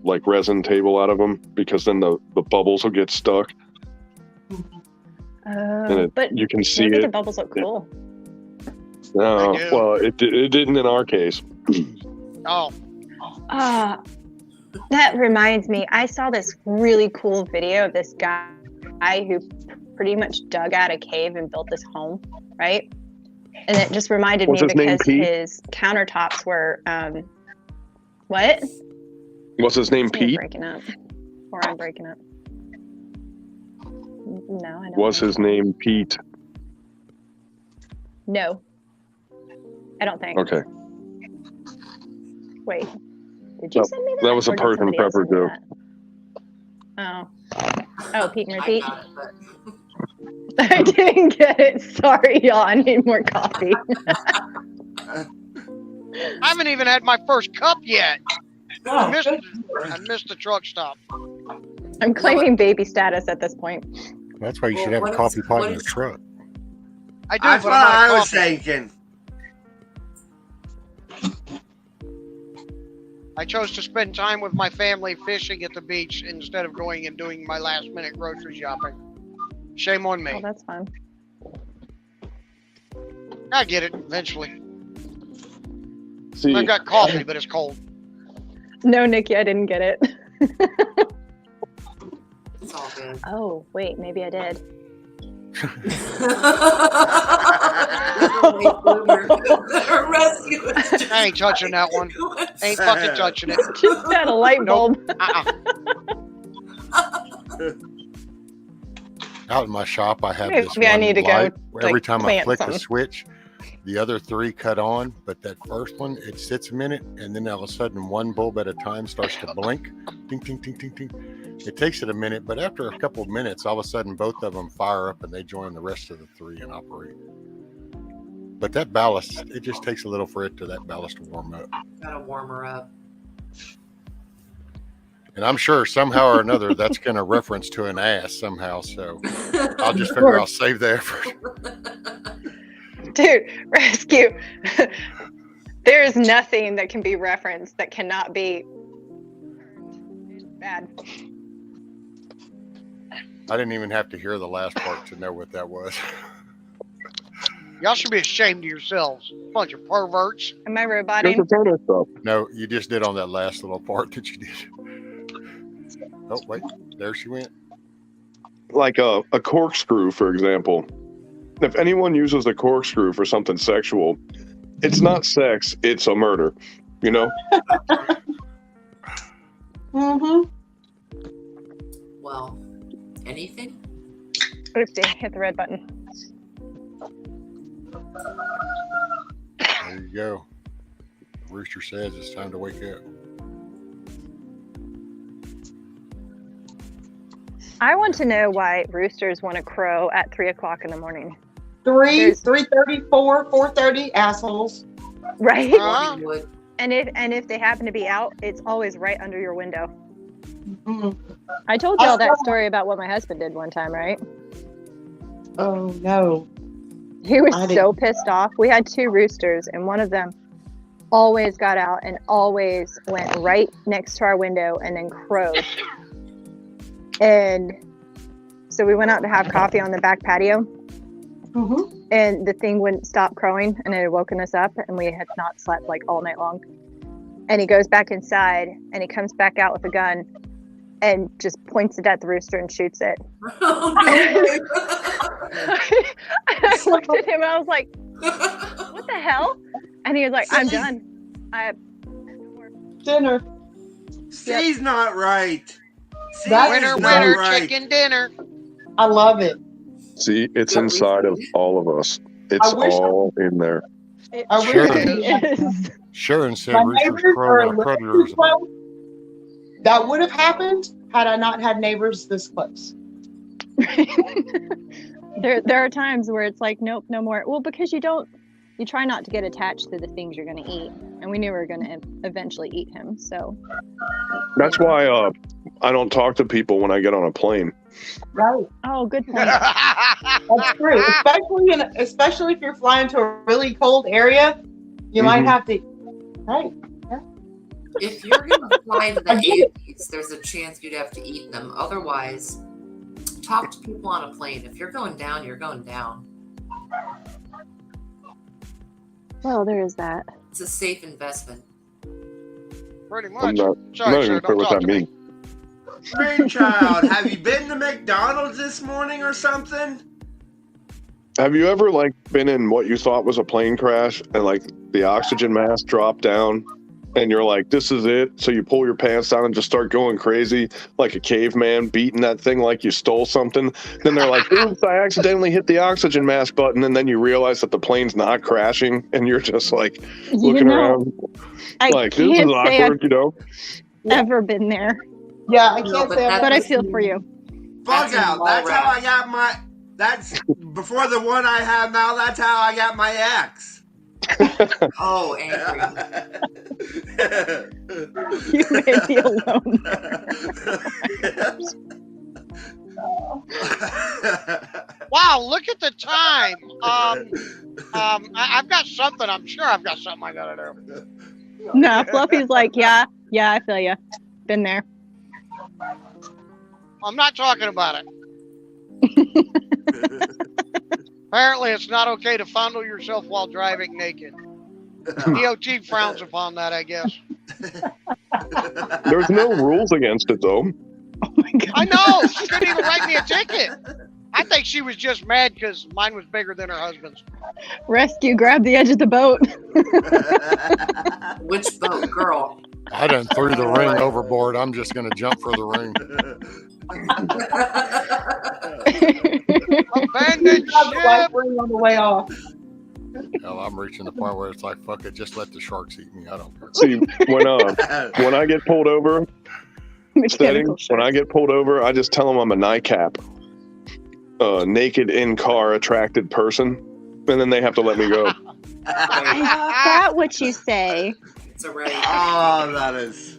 like resin table out of them, because then the bubbles will get stuck. And But you can see maybe it. the bubbles look cool. No, well, it didn't in our case. Oh. That reminds me, I saw this really cool video of this guy who pretty much dug out a cave and built this home, right? And it just reminded me because his countertops were, what? What's his name, Pete? Breaking up. Or I'm breaking up. No, I don't. What's his name, Pete? No. I don't think. Okay. Wait. Did you send me that? That was a Or did person somebody else prepper send me joke. that? Oh, Pete and Repeat. I didn't get it. Sorry, y'all. I need more coffee. I haven't even had my first cup yet. I missed the truck stop. I'm claiming baby status at this point. That's why you should have a coffee pot in your truck. I do, That's but what I'm I out of was coffee. thinking. I chose to spend time with my family fishing at the beach instead of going and doing my last minute grocery shopping. Shame on me. Oh, that's fun. I get it eventually. See, I've got coffee, but it's cold. No, Nikki, I didn't get it. It's all good. Oh, wait, maybe I did. I ain't touching that one. Ain't fucking touching it. Just had a light bulb. Out in my shop, I have Maybe this I one need to go, light. Every like, time I plant flick the something. switch, the other three cut on, but that first one, it sits a minute, and then all of a sudden, one bulb at a time starts to blink. Ding, ding, ding, ding, ding. It takes it a minute, but after a couple of minutes, all of a sudden, both of them fire up, and they join the rest of the three and operate. But that ballast, it just takes a little for that ballast to warm up. Gotta warm her up. And I'm sure somehow or another that's going to reference to an ass somehow. So I'll just figure I'll save the effort. Dude, rescue. There is nothing that can be referenced that cannot be bad. I didn't even have to hear the last part to know what that was. Y'all should be ashamed of yourselves. Bunch of perverts. Am I roboting? No, you just did on that last little part that you did. Oh, wait, there she went. Like a corkscrew, for example. If anyone uses a corkscrew for something sexual, it's not sex, it's a murder, you know? Mm-hmm. Well, anything? Oopsie, hit the red button. There you go. The rooster says it's time to wake up. I want to know why roosters want to crow at 3 o'clock in the morning. 3:30, 4:30, assholes. Right? Uh-huh. And if they happen to be out, it's always right under your window. Mm-hmm. I told y'all that story about what my husband did one time, right? Oh no. He was so pissed off. We had 2 roosters, and one of them always got out and always went right next to our window and then crowed. And so we went out to have coffee on the back patio. Mm-hmm. And the thing wouldn't stop crowing, and it had woken us up, and we had not slept like all night long. And he goes back inside, and he comes back out with a gun and just points it at the rooster and shoots it. I looked at him and I was like, what the hell? And he was like, I'm done. Dinner. She's not right. Winner, winner, chicken dinner. I love it. See, it's inside of all of us. It's all in there. Sharon said My roosters neighbors crow are when a predator really is close. That would have happened had I not had neighbors this close. There are times where it's like, nope, no more. Well, because you try not to get attached to the things you're going to eat. And we knew we were going to eventually eat him. So That's why I don't talk to people when I get on a plane. Right. Oh, good point. That's true. Especially if you're flying to a really cold area, you might have to. Right. Yeah. If you're going to fly to the Andes, there's a chance you'd have to eat them. Otherwise, talk to people on a plane. If you're going down, you're going down. Well, there is that. It's a safe investment. Pretty much. I'm not even clear what that means. Brainchild, have you been to McDonald's this morning or something? Have you ever been in what you thought was a plane crash and the oxygen mask dropped down and you're like, this is it? So you pull your pants down and just start going crazy like a caveman, beating that thing like you stole something. Then they're like, oops, I accidentally hit the oxygen mask button. And then you realize that the plane's not crashing and you're just looking around this is awkward, Ever been there. Yeah, I can't say but I feel for you. Bug out. That's how I got my. That's before the one I have now. That's how I got my ex. Oh, angry. You may be alone. Wow, look at the time. I've got something. I'm sure I've got something I gotta do. No, Fluffy's like, yeah, I feel you. Been there. I'm not talking about it. Apparently, it's not okay to fondle yourself while driving naked. DOT frowns upon that, I guess. There's no rules against it, though. I know. She couldn't even write me a ticket. I think she was just mad because mine was bigger than her husband's. Rescue, grab the edge of the boat. Which boat, girl? I done threw the ring overboard. I'm just going to jump for the ring. Abandoned ship. Ring on the way off. Hell, I'm reaching the point where it's like, fuck it, just let the sharks eat me. I don't care. See, when I get pulled over, when I get pulled over, I just tell them I'm a NICAP, naked in-car attracted person, and then they have to let me go. Is that what you say? It's a right. Oh, that is.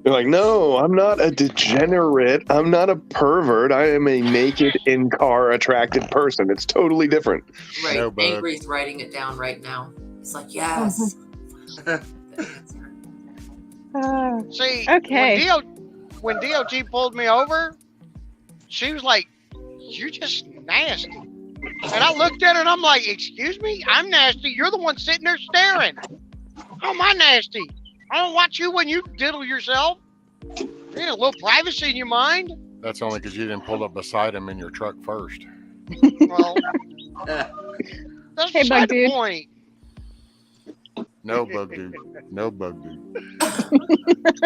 They're like, no, I'm not a degenerate. I'm not a pervert. I am a naked in-car attracted person. It's totally different. Right. No, bud. Angry's writing it down right now. It's like, yes. See, Okay. when DOT pulled me over, she was like, "You're just nasty." And I looked at her and I'm like, "Excuse me? I'm nasty. You're the one sitting there staring. How am I nasty? I don't watch you when you diddle yourself. You need a little privacy in your mind." That's only because you didn't pull up beside him in your truck first. Well, that's Hey, beside Bug the Dude. point. No, Bug Dude. No, Bug Dude.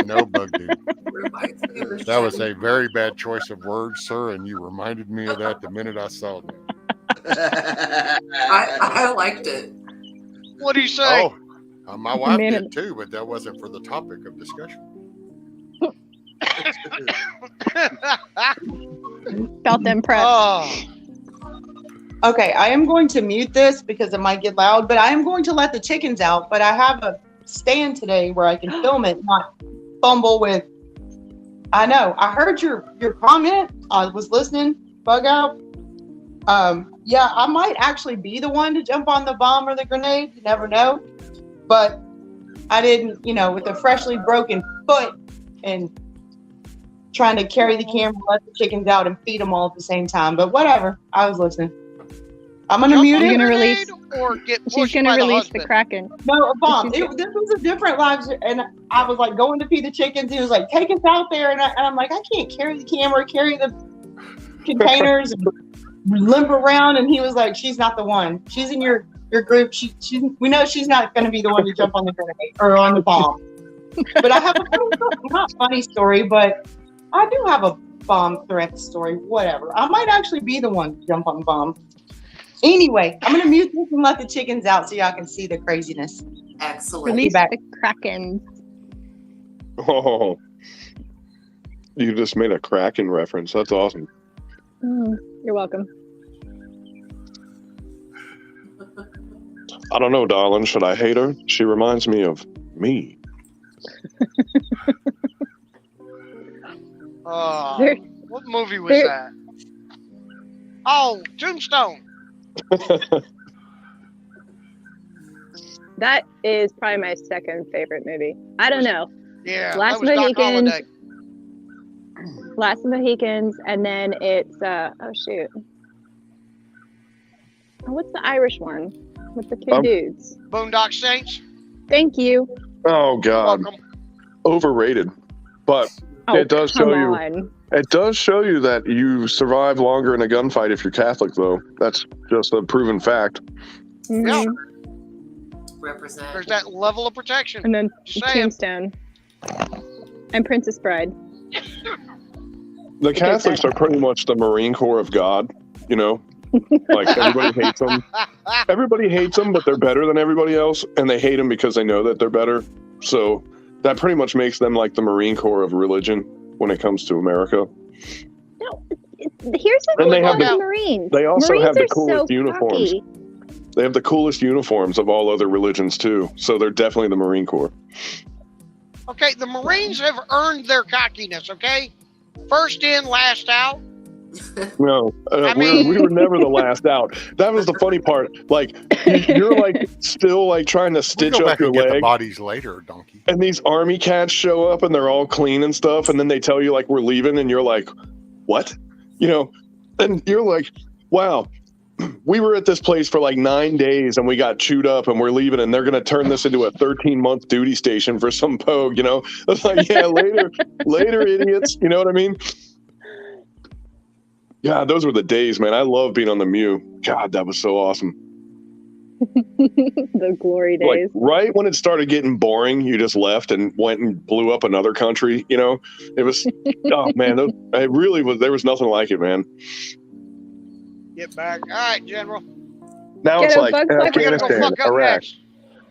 No, Bug Dude. That was a very bad choice of words, sir, and you reminded me of that the minute I saw that. I liked it. What do you say? Oh, my wife did too, but that wasn't for the topic of discussion. Felt impressed. Oh. Okay, I am going to mute this because it might get loud, but I am going to let the chickens out. But I have a stand today where I can film it, not fumble with. I know. I heard your comment. I was listening. Bug out. Yeah, I might actually be the one to jump on the bomb or the grenade. You never know. But I didn't, with a freshly broken foot and trying to carry the camera, let the chickens out and feed them all at the same time. But whatever. I was listening. I'm going to mute it. She's going to release the Kraken. No, a bomb. This was a different live, and I was like going to feed the chickens. He was like, "Take us out there," and I'm like, "I can't carry the camera, carry the containers, and limp around." And he was like, "She's not the one. She's in your group. We know she's not going to be the one to jump on the grenade or on the bomb." But I have a not funny story, but I do have a bomb threat story. Whatever. I might actually be the one to jump on the bomb. Anyway, I'm going to mute this and let the chickens out so y'all can see the craziness. Excellent. Release the Kraken. Oh, you just made a Kraken reference. That's awesome. You're welcome. I don't know, darling. Should I hate her? She reminds me of me. What movie was that? Oh, Tombstone. That is probably my second favorite movie. I don't know. Yeah, Last that was Doc Mohicans. Holliday. Last Mohicans, and then it's what's the Irish one with the two dudes? Boondock Saints. Thank you. Oh God, overrated. But it does show you. It does show you that you survive longer in a gunfight if you're Catholic, though. That's just a proven fact. Yeah. Represent. There's that level of protection. And then Just saying. Tombstone. And Princess Bride. The Catholics are pretty much the Marine Corps of God, Like everybody hates them. Everybody hates them, but they're better than everybody else, and they hate them because they know that they're better. So that pretty much makes them like the Marine Corps of religion when it comes to America. No, here's the thing about the Marines. They also Marines have the are coolest so uniforms. cocky. They have the coolest uniforms of all other religions too. So they're definitely the Marine Corps. Okay, the Marines have earned their cockiness, okay? First in, last out. No, we were never the last out. That was the funny part. Like you're like still like trying to stitch We'll go up back your and get the leg, bodies later, donkey. and these army cats show up and they're all clean and stuff, and then they tell you like we're leaving, and you're like, what? And you're like, wow, we were at this place for like 9 days and we got chewed up and we're leaving and they're going to turn this into a 13-month duty station for some pogue, you know? It's like, yeah, later, idiots. You know what I mean? Yeah, those were the days, man. I love being on the Mew. God, that was so awesome. The glory days. Like right when it started getting boring, you just left and went and blew up another country. You know, it was, oh man, it really was. There was nothing like it, man. Get back. All right, General. Now it's like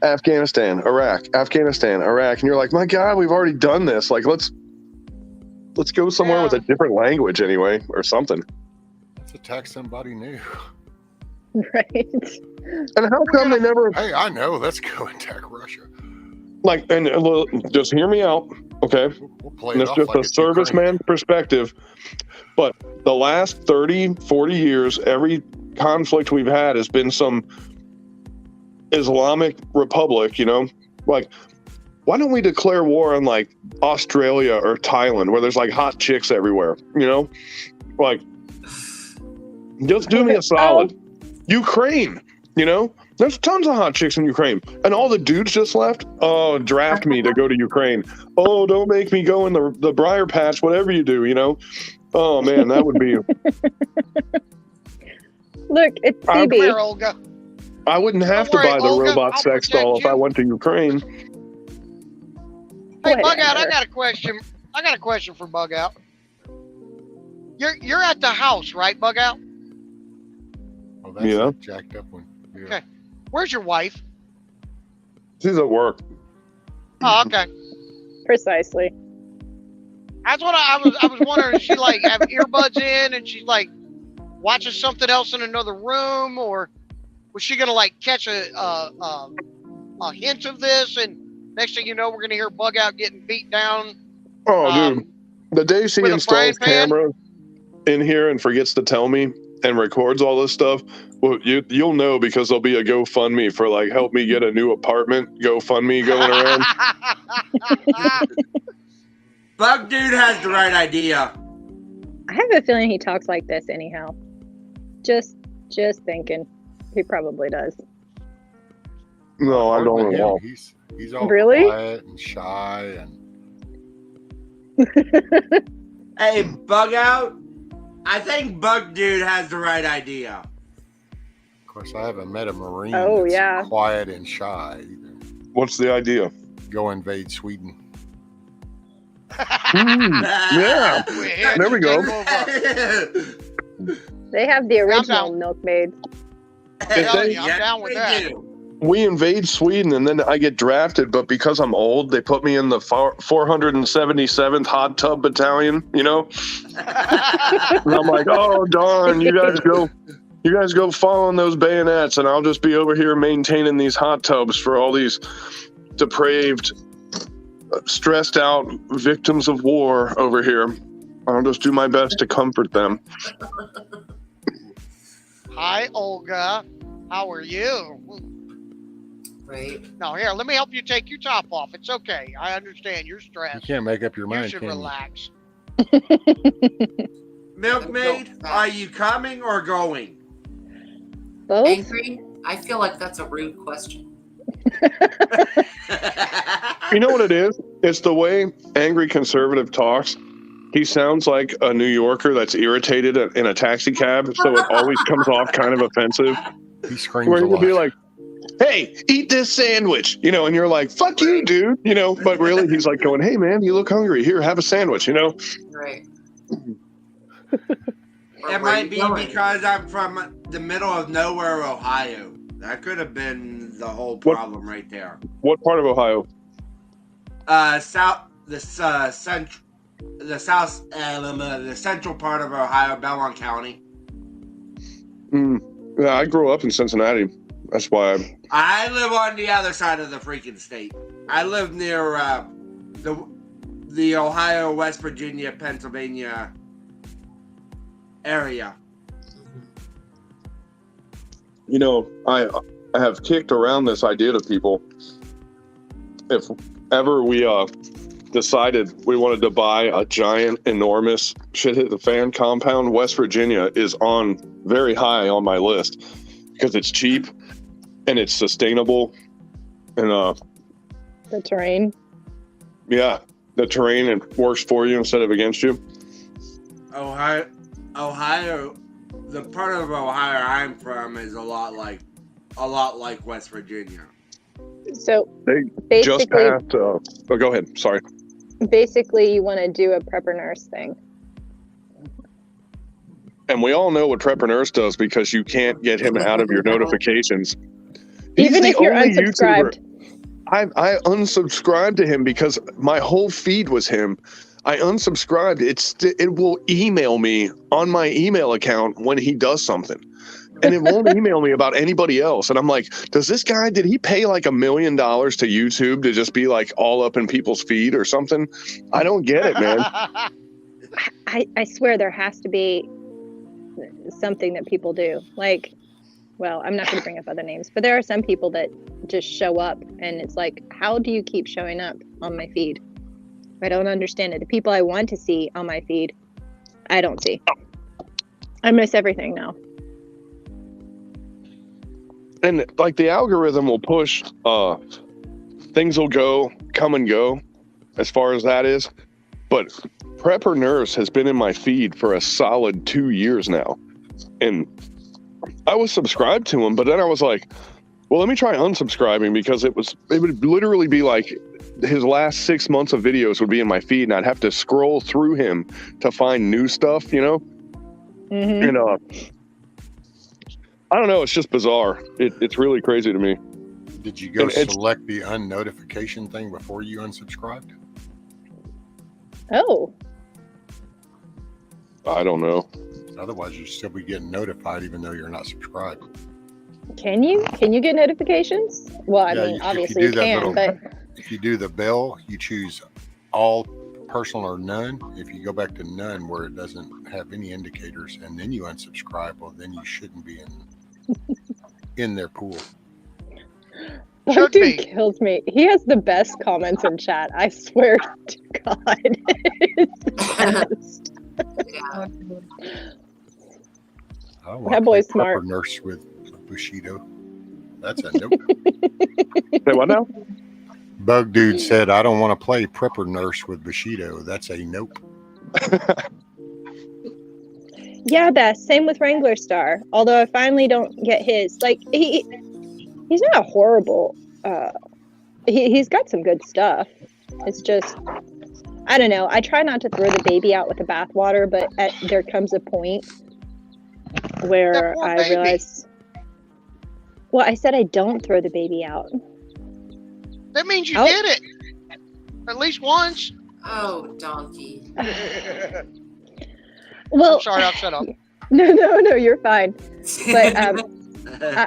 Afghanistan, Iraq, and you're like, my God, we've already done this. Like, let's go somewhere with a different language anyway, or something. Let's attack somebody new. Right. And how come they never? Hey, I know. Let's go attack Russia. Like, and just hear me out, okay? We'll play and it it's off just like a it's serviceman perspective. But the last 30, 40 years, every conflict we've had has been some Islamic republic, you know? Like, why don't we declare war on like Australia or Thailand where there's like hot chicks everywhere, you know? Like, just do me a solid. Ukraine, you know? There's tons of hot chicks in Ukraine. And all the dudes just left. Oh, draft me to go to Ukraine. Oh, don't make me go in the briar patch, whatever you do, you know? Oh, man, that would be... Look, it's CB. Here, Olga. I wouldn't have to buy the robot sex doll if I went to Ukraine. Hey, Bug Out, I got a question. I got a question for Bug Out. You're at the house, right, Bug Out? Oh, that's a jacked up one. Yeah. Okay. Where's your wife? She's at work. Oh, okay. Precisely. That's what I was wondering. Is she like have earbuds in and she's like watching something else in another room, or was she gonna like catch a hint of this, and next thing you know we're gonna hear Bug Out getting beat down? Oh, dude, the day she installs cameras in here and forgets to tell me and records all this stuff, well, you'll know, because there'll be a GoFundMe for like help me get a new apartment GoFundMe going around. Bug Dude has the right idea. I have a feeling he talks like this anyhow. Just thinking. He probably does. No, I don't at all. He's all really quiet and shy and. Hey, Bug Out. I think Bug Dude has the right idea. Of course, I haven't met a Marine that's quiet and shy either. What's the idea? Go invade Sweden. Yeah, there we go. They have the original milkmaids. I'm down with that. We invade Sweden and then I get drafted, but because I'm old, they put me in the 477th Hot Tub Battalion, you know? And I'm like, oh, darn, you guys go fall on those bayonets and I'll just be over here maintaining these hot tubs for all these depraved, stressed out victims of war over here. I'll just do my best to comfort them. Hi, Olga. How are you? Right. Now, here, let me help you take your top off. It's okay. I understand you're stressed. You can't make up your mind. You should relax. Milkmaid, are you coming or going? Both? Angry? I feel like that's a rude question. You know what it is? It's the way Angry Conservative talks. He sounds like a New Yorker that's irritated in a taxi cab, so it always comes off kind of offensive. He screams where a he would lot. be like, hey, eat this sandwich, you know, and you're like, fuck you, dude, you know, but really he's like going, hey, man, you look hungry. Here, have a sandwich, you know? Right. It might be because I'm from the middle of nowhere, Ohio. That could have been the whole problem right there. What part of Ohio? The central part of Ohio, Belmont County. Yeah, I grew up in Cincinnati. That's why I live on the other side of the freaking state. I live near the Ohio, West Virginia, Pennsylvania area. You know, I have kicked around this idea to people. If ever we decided we wanted to buy a giant, enormous shit hit the fan compound, West Virginia is on very high on my list. because it's cheap and it's sustainable. And The terrain. yeah, the terrain, it works for you instead of against you. Ohio, the part of Ohio I'm from is a lot like West Virginia. So They basically, just passed. Oh, go ahead. Sorry. basically, you want to do a prepper nurse thing. And we all know what Prepper Nurse does because you can't get him out of your notifications. Even if you're unsubscribed. I unsubscribed to him because my whole feed was him. I unsubscribed. It will email me on my email account when he does something. And it won't email me about anybody else. And I'm like, did he pay like $1 million to YouTube to just be like all up in people's feed or something? I don't get it, man. I swear there has to be something that people do. Like, well, I'm not going to bring up other names, but there are some people that just show up and it's like, how do you keep showing up on my feed? I don't understand it. The people I want to see on my feed, I don't see. I miss everything now. And like the algorithm will push, things will come and go as far as that is. But Prepper Nurse has been in my feed for a solid 2 years now. And I was subscribed to him, but then I was like, well, let me try unsubscribing because it would literally be like his last 6 months of videos would be in my feed and I'd have to scroll through him to find new stuff, you know? Mm-hmm. And I don't know, it's just bizarre. It's really crazy to me. Did you go select the unnotification thing before you unsubscribed? Oh. I don't know. Otherwise, you'd still be getting notified even though you're not subscribed. Can you get notifications? Well, I mean, obviously you can, but if you do the bell, you choose all, personal, or none. If you go back to none where it doesn't have any indicators and then you unsubscribe, well, then you shouldn't be in their pool. That dude kills me. He has the best comments in chat. I swear to God. It's the best. I don't want That to boy's play smart. Prepper Nurse with Bushido. That's a nope. Say what now? Bug Dude said, I don't want to play Prepper Nurse with Bushido. That's a nope. Yeah, Beth. Same with Wrangler Star. Although I finally don't get his. Like, he's not horrible. He's got some good stuff. It's just, I don't know. I try not to throw the baby out with the bathwater, but there comes a point where I realize. Well, I said I don't throw the baby out. That means you did it. At least once. Oh, donkey. Well, I'm sorry, I'll shut up. No, you're fine. But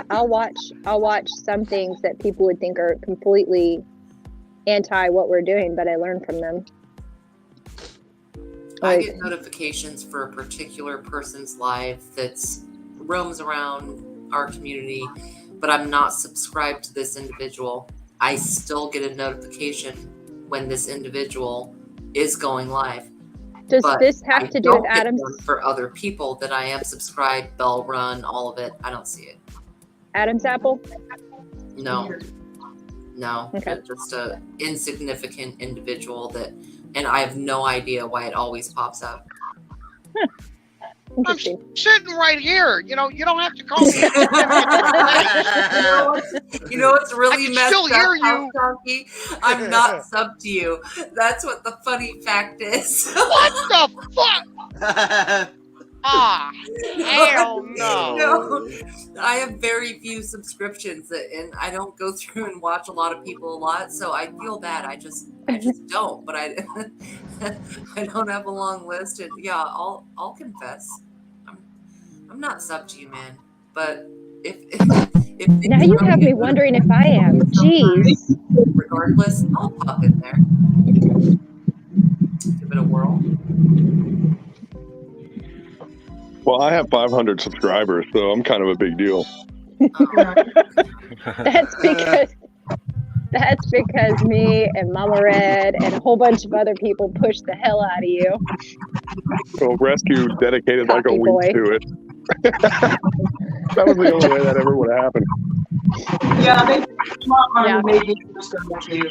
I'll watch some things that people would think are completely anti what we're doing, but I learn from them. I get notifications for a particular person's live that's roams around our community, but I'm not subscribed to this individual. I still get a notification when this individual is going live. Does this have to do with Adam's? For other people that I am subscribed, bell run, all of it, I don't see it. Adam's apple? No. Okay. Just a insignificant individual and I have no idea why it always pops up. I'm sitting right here. You know, you don't have to call me. You know what's really messed still up, hear you. Donkey? I'm not subbed to you. That's what the funny fact is. What the fuck? Hell no. I have very few subscriptions and I don't go through and watch a lot of people a lot, so I feel bad. I just don't, but I don't have a long list, and yeah, I'll confess. I'm not subbed to you, man. But if now you have me wondering if I am. Jeez. Regardless, I'll pop in there. Give it a whirl. Well, I have 500 subscribers, so I'm kind of a big deal. That's because me and Mama Red and a whole bunch of other people pushed the hell out of you. So Rescue dedicated like a week to it. That was the only way that ever would have happened. Yeah, they maybe too.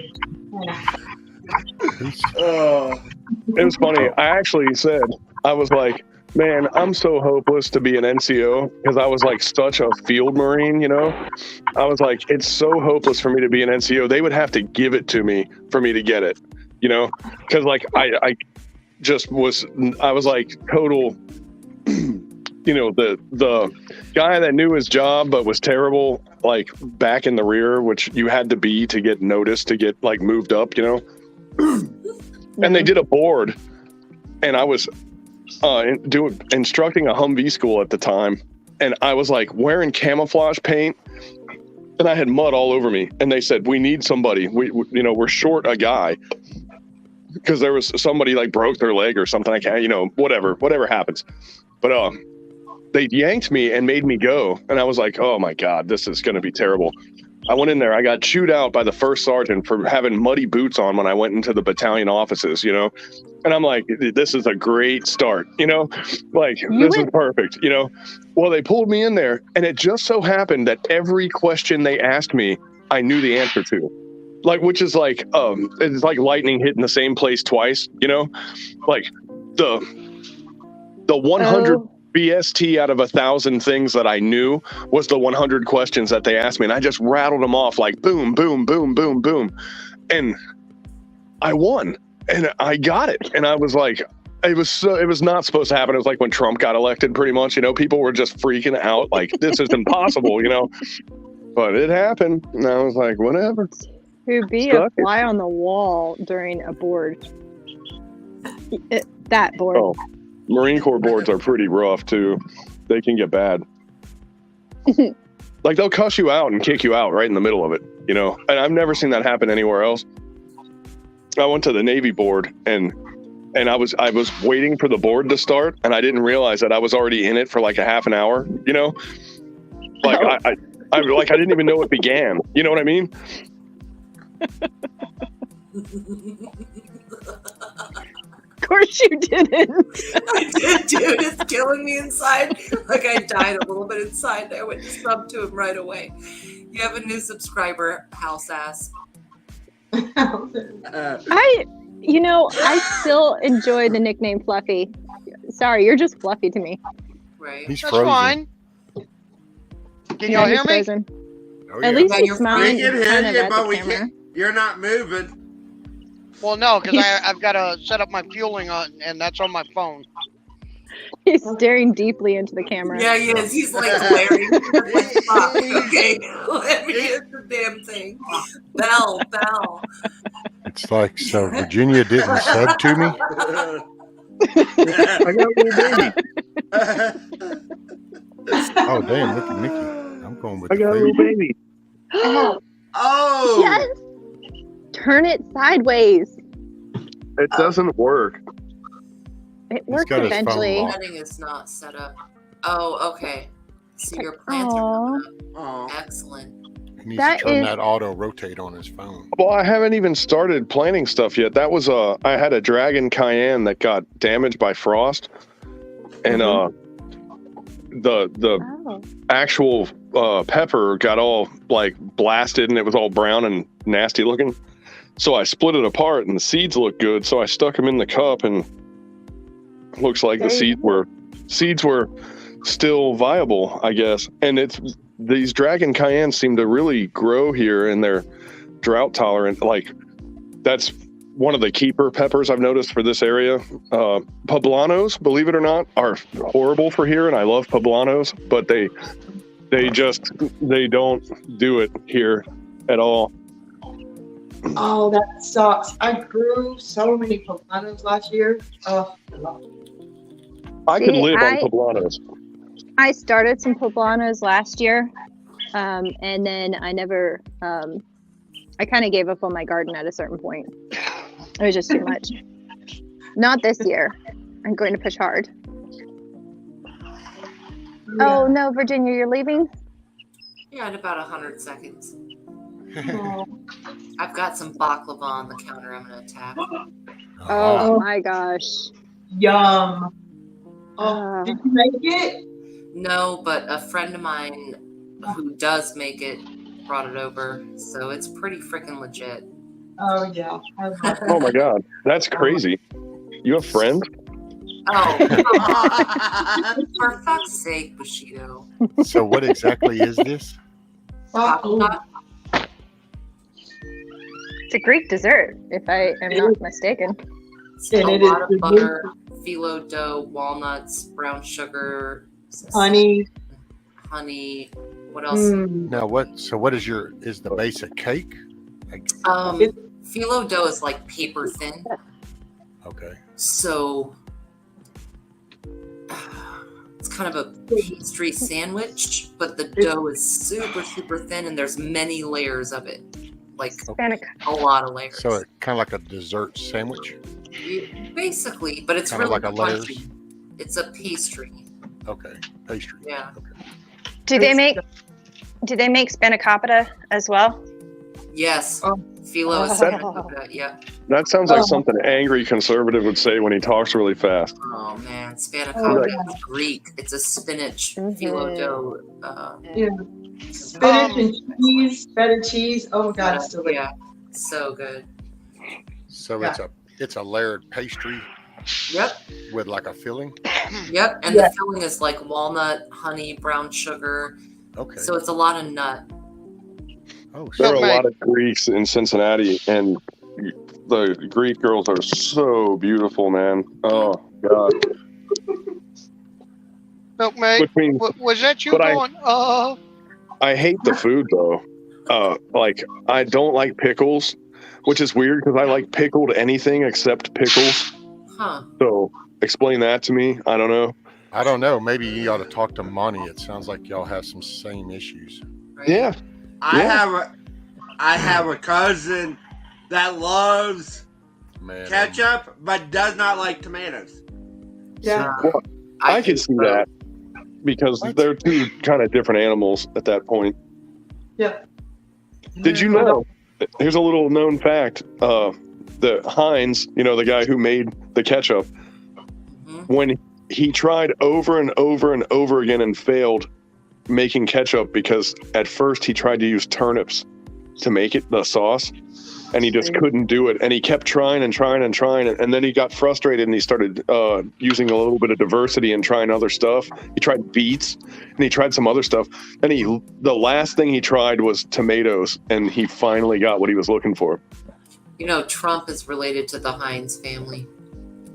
It was funny. I actually said, I was like, man, I'm so hopeless to be an NCO because I was like such a field Marine, you know? I was like, it's so hopeless for me to be an NCO. They would have to give it to me for me to get it, you know? Because like I was like total, you know, the guy that knew his job but was terrible, like back in the rear, which you had to be to get noticed, to get like moved up, you know? And they did a board, and I was instructing a Humvee school at the time, and I was like wearing camouflage paint, and I had mud all over me. And they said, "We need somebody. We're short a guy because there was somebody like broke their leg or something. I can't, whatever happens." But they yanked me and made me go, and I was like, "Oh my God, this is going to be terrible." I went in there. I got chewed out by the first sergeant for having muddy boots on when I went into the battalion offices, you know? And I'm like, this is a great start, you know? Like, this is perfect, you know? Well, they pulled me in there, and it just so happened that every question they asked me, I knew the answer to. Like, which is like, it's like lightning hitting the same place twice, you know? Like, the 100 BST out of 1,000 things that I knew was the 100 questions that they asked me, and I just rattled them off like boom, boom, boom, boom, boom, and I won, and I got it, and I was like, it was not supposed to happen. It was like when Trump got elected, pretty much, you know, people were just freaking out like this is impossible, you know, but it happened, and I was like, whatever. To be a fly on the wall during a board, that board. Oh. Marine Corps boards are pretty rough too. They can get bad. Like they'll cuss you out and kick you out right in the middle of it, you know. And I've never seen that happen anywhere else. I went to the Navy board and I was waiting for the board to start, and I didn't realize that I was already in it for like a half an hour, you know. Like I didn't even know it began. You know what I mean? Of course you didn't. I did, dude. It's killing me inside. Like I died a little bit inside. I went to sub to him right away. You have a new subscriber, house ass. I still enjoy the nickname Fluffy. Sorry, you're just Fluffy to me. Right. That's fine. Can y'all hear me? Frozen. At least he's smiling. We can hear you, but we can't. You're not moving. Well, no, because I've got to set up my fueling on, and that's on my phone. He's staring deeply into the camera. Yeah, he is. He's like glaring. Fuck. Okay, let me get the damn thing. Bell. It's like, so Virginia didn't sub to me? I got a little baby. Oh, damn, look at Nikki. I'm going with I got a little baby. Oh! Yes! Turn it sideways. It doesn't work. It works eventually. Setting is not set up. Oh, okay. So your plants are coming up. Excellent. He needs to turn that auto rotate on his phone. Well, I haven't even started planting stuff yet. That was I had a Dragon Cayenne that got damaged by frost, and the actual pepper got all like blasted, and it was all brown and nasty looking. So I split it apart, and the seeds look good. So I stuck them in the cup, and looks like the seeds were still viable, I guess. And these Dragon Cayennes seem to really grow here, and they're drought tolerant. Like that's one of the keeper peppers I've noticed for this area. Poblanos, believe it or not, are horrible for here, and I love poblanos, but they don't do it here at all. Oh, that sucks. I grew so many poblanos last year. Oh, I could live on poblanos. I started some poblanos last year, and then I never. I kind of gave up on my garden at a certain point. It was just too much. Not this year. I'm going to push hard. Yeah. Oh no, Virginia, you're leaving? Yeah, in about 100 seconds. I've got some baklava on the counter I'm going to tap. Oh my gosh. Yum. Oh, did you make it? No, but a friend of mine who does make it brought it over, so it's pretty freaking legit. Oh yeah. I love it. Oh my God, that's crazy. You have friends? Oh, come on. For fuck's sake, Bushido. So what exactly is this? It's a Greek dessert, if I am not mistaken. It's a lot of butter, phyllo dough, walnuts, brown sugar, honey. What else? Now what? So what is the basic cake? Phyllo dough is like paper thin. Okay. So it's kind of a pastry sandwich, but the dough is super, super thin, and there's many layers of it, like a lot of layers. So it's kind of like a dessert sandwich. Basically, but it's Kinda really like a layers? crunchy. It's a pastry. Okay, pastry. Yeah. Okay. Do they make spanakopita as well? Yes. Phyllo is spanakopita. Yeah. That sounds like something angry conservative would say when he talks really fast. Oh man, spanakopita is Greek. It's a spinach phyllo dough. Yeah. Spinach and cheese, feta cheese. Oh my God, it's delicious. Yeah, so good. So it's a layered pastry. Yep. With like a filling. Yep, and the filling is like walnut, honey, brown sugar. Okay. So it's a lot of nut. Oh, there are a lot of Greeks in Cincinnati, and the Greek girls are so beautiful, man. Oh God. Milkmaid, was that you going? I hate the food though. Like I don't like pickles, which is weird because I like pickled anything except pickles. Huh. So explain that to me. I don't know. I don't know. Maybe you ought to talk to Monty. It sounds like y'all have some same issues. Yeah. I have a cousin that loves ketchup but does not like tomatoes. Yeah. Well, I can see that because they're two kind of different animals at that point. Yep. Did you know? Here's a little known fact. The Heinz, the guy who made the ketchup, when he tried over and over and over again and failed making ketchup because at first he tried to use turnips to make it the sauce, and he just couldn't do it, and he kept trying and trying and trying, and then he got frustrated and he started using a little bit of diversity and trying other stuff. He tried beets and he tried some other stuff, and the last thing he tried was tomatoes, and he finally got what he was looking for. Trump is related to the Heinz family.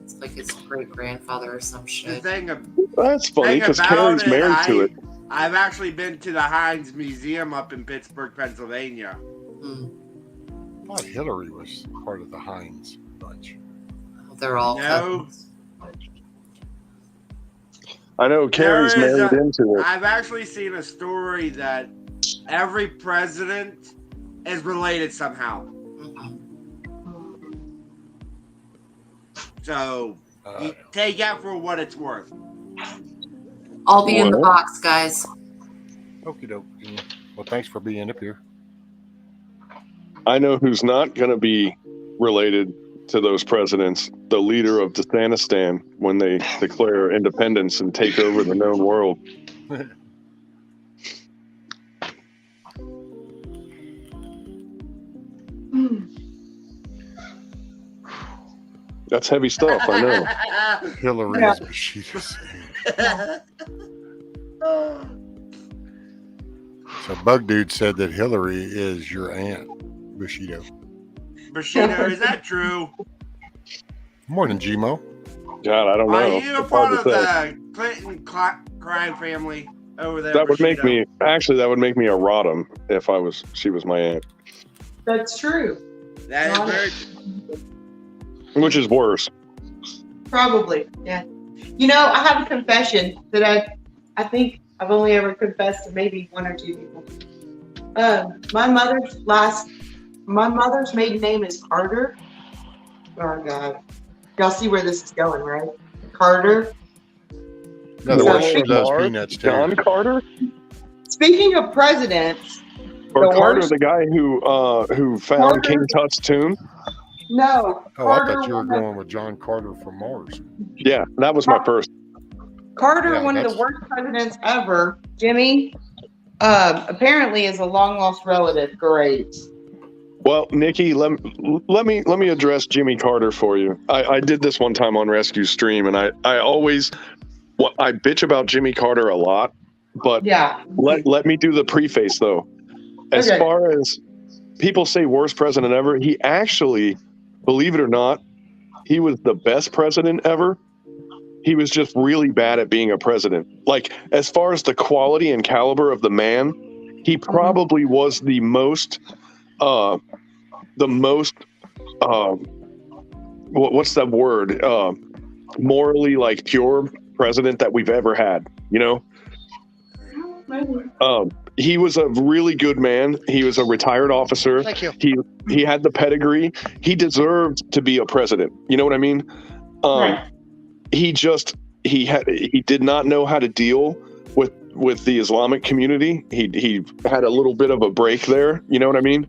It's like his great grandfather or some shit. That's funny because Carrie's married to it. I've actually been to the Heinz Museum up in Pittsburgh, Pennsylvania. I thought Hillary was part of the Heinz bunch. They're all cousins. I know Carrie's married into it. I've actually seen a story that every president is related somehow. So you take out for what it's worth. I'll be in the box, guys. Okie doke. Well, thanks for being up here. I know who's not going to be related to those presidents. The leader of Dagestan when they declare independence and take over the known world. That's heavy stuff, I know. Hillary is what she was saying. So Bug Dude said that Hillary is your aunt, Bushido. Bushido, is that true? Morning, Gmo. God, I don't know. Are you a part of the Clinton crime family over there? That would make me a Rodham if she was my aunt. That's true. That is very Which is worse? Probably, yeah. I have a confession that I think I've only ever confessed to maybe one or two people. My mother's maiden name is Carter. Oh God, y'all see where this is going, right? Carter. In other words, she loves peanuts too. John Carter. Speaking of presidents, or Carter, the guy who found Carter. King Tut's tomb. No. Oh, I thought you were going with John Carter from Mars. Yeah, that was my first. Carter, Yeah, one of the that's- worst presidents ever. Jimmy, apparently is a long lost relative. Great. Well, Nikki, let me address Jimmy Carter for you. I did this one time on Rescue Stream, and I bitch about Jimmy Carter a lot, but Yeah. let me do the preface though. As Okay. far as people say worst president ever, he actually, believe it or not, he was the best president ever. He was just really bad at being a president. Like, as far as the quality and caliber of the man, he probably was the most what's that word? Morally like pure president that we've ever had, you know? He was a really good man. He was a retired officer. Thank you. He had the pedigree. He deserved to be a president. You know what I mean? Right. He did not know how to deal with the Islamic community. He had a little bit of a break there. You know what I mean?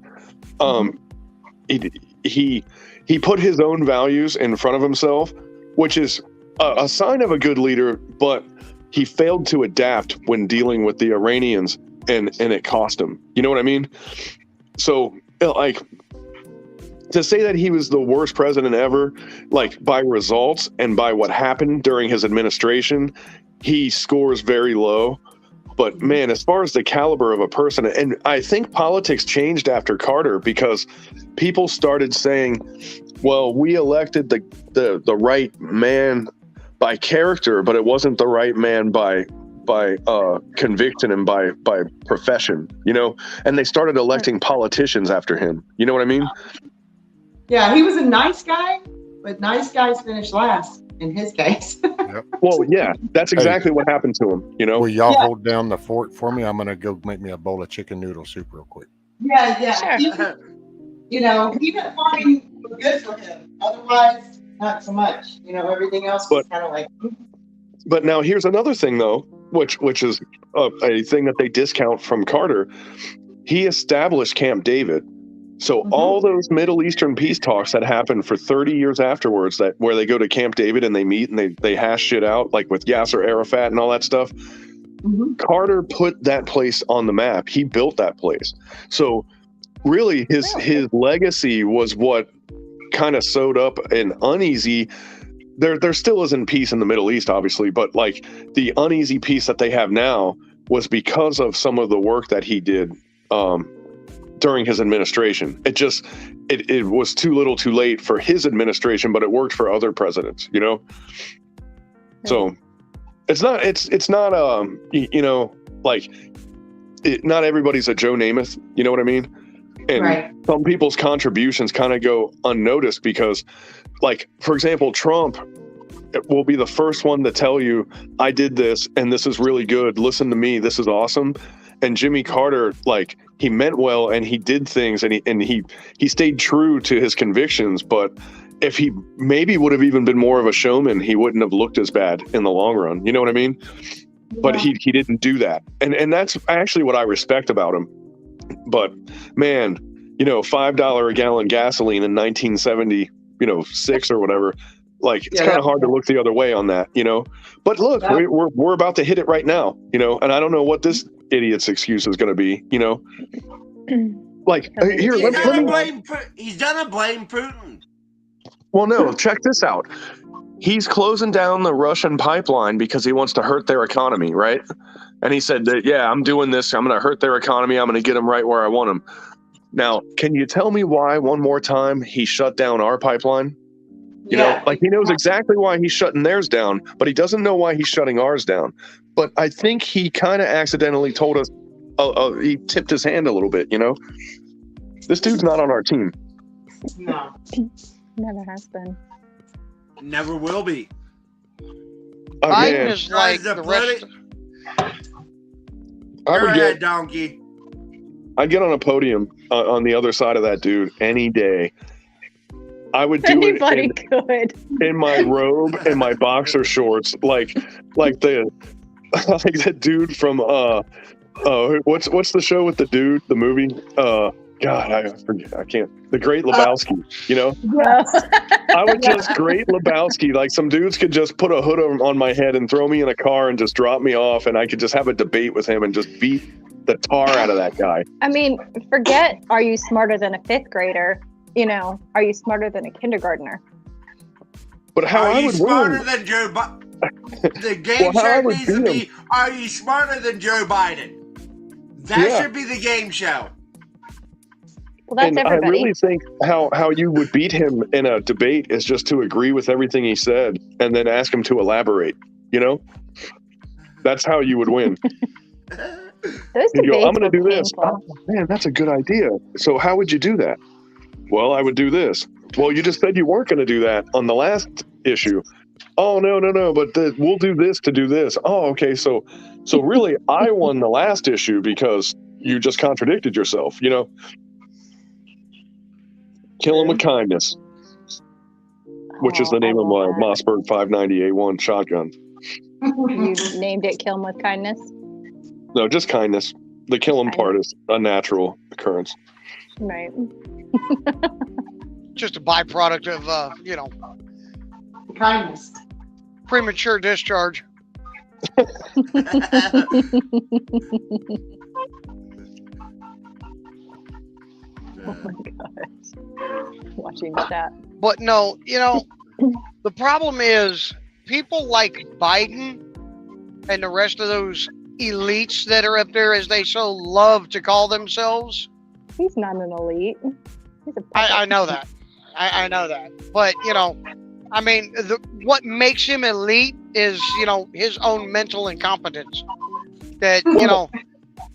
He put his own values in front of himself, which is a sign of a good leader, but he failed to adapt when dealing with the Iranians, and it cost him. You know what I mean? So, like, to say that he was the worst president ever, like, by results and by what happened during his administration, he scores very low. But man, as far as the caliber of a person, and I think politics changed after Carter because people started saying, well, we elected the right man by character, but it wasn't the right man by conviction and by profession, you know? And they started electing politicians after him. You know what I mean? Yeah, he was a nice guy, but nice guys finish last in his case. Well, yeah, that's exactly what happened to him, you know? Will y'all hold down the fort for me? I'm going to go make me a bowl of chicken noodle soup real quick. Yeah. You know, even farming was good for him. Otherwise, not so much. You know, everything else was kind of like. But now here's another thing, though, which is a thing that they discount from Carter. He established Camp David. So all those Middle Eastern peace talks that happened for 30 years afterwards, where they go to Camp David and they meet and they hash shit out, like with Yasser Arafat and all that stuff. Carter put that place on the map. He built that place. So really his legacy was what kind of sewed up an uneasy. There still isn't peace in the Middle East, obviously, but like the uneasy peace that they have now was because of some of the work that he did during his administration. It was too little too late for his administration, but it worked for other presidents, you know? So it's not not everybody's a Joe Namath, you know what I mean? And some people's contributions kind of go unnoticed because, like, for example, Trump will be the first one to tell you, I did this and this is really good. Listen to me. This is awesome. And Jimmy Carter, like, he meant well and he did things and he stayed true to his convictions. But if he maybe would have even been more of a showman, he wouldn't have looked as bad in the long run. You know what I mean? Yeah. But he didn't do that. And that's actually what I respect about him. But man, you know, $5 a gallon gasoline in 1976 or whatever, like, it's kind of hard to look the other way on that, you know. But look, we're about to hit it right now, you know, and I don't know what this idiot's excuse is going to be, you know. Like, here, he's gonna blame Putin. Well, no, check this out. He's closing down the Russian pipeline because he wants to hurt their economy, right? And he said that, yeah, I'm doing this. I'm going to hurt their economy. I'm going to get them right where I want them. Now, can you tell me why, one more time, he shut down our pipeline? You know, like, he knows exactly why he's shutting theirs down, but he doesn't know why he's shutting ours down. But I think he kind of accidentally told us, he tipped his hand a little bit, you know? This dude's not on our team. No. Never has been. Never will be. Biden is like the rest. Go ahead, donkey. I'd get on a podium on the other side of that dude any day. I would do Anybody could. In my robe and my boxer shorts, like the dude from what's the show with the dude, the movie? God, I forget. I can't. The Great Lebowski, you know? Yes. I would just Great Lebowski. Like some dudes could just put a hood on my head and throw me in a car and just drop me off, and I could just have a debate with him and just beat the tar out of that guy. I mean, forget, are you smarter than a 5th grader? You know, are you smarter than a kindergartner? But how Are I you would smarter win. than Joe Biden? The game Well, how I show would needs to beat be, are you smarter than Joe Biden? That Yeah. should be the game show. Well, that's And everybody. I really think how you would beat him in a debate is just to agree with everything he said and then ask him to elaborate. You know, that's how you would win. Those You go, I'm debates going to were do this. painful. Oh, man, that's a good idea. So how would you do that? Well, I would do this. Well, you just said you weren't going to do that on the last issue. Oh, no, but we'll do this to do this. Oh, okay. So really, I won the last issue because you just contradicted yourself, you know? Kill him with kindness, which is the name of my Mossberg 590A1 shotgun. You named it Kill 'em with Kindness? No, just kindness. The kill him part is a natural occurrence. Right. Just a byproduct of, kindness. Premature discharge. Oh my gosh. Watching chat. But no, the problem is people like Biden and the rest of those elites that are up there, as they so love to call themselves. He's not an elite. He's a I know that. I know that. But, I mean, what makes him elite is, his own mental incompetence. That,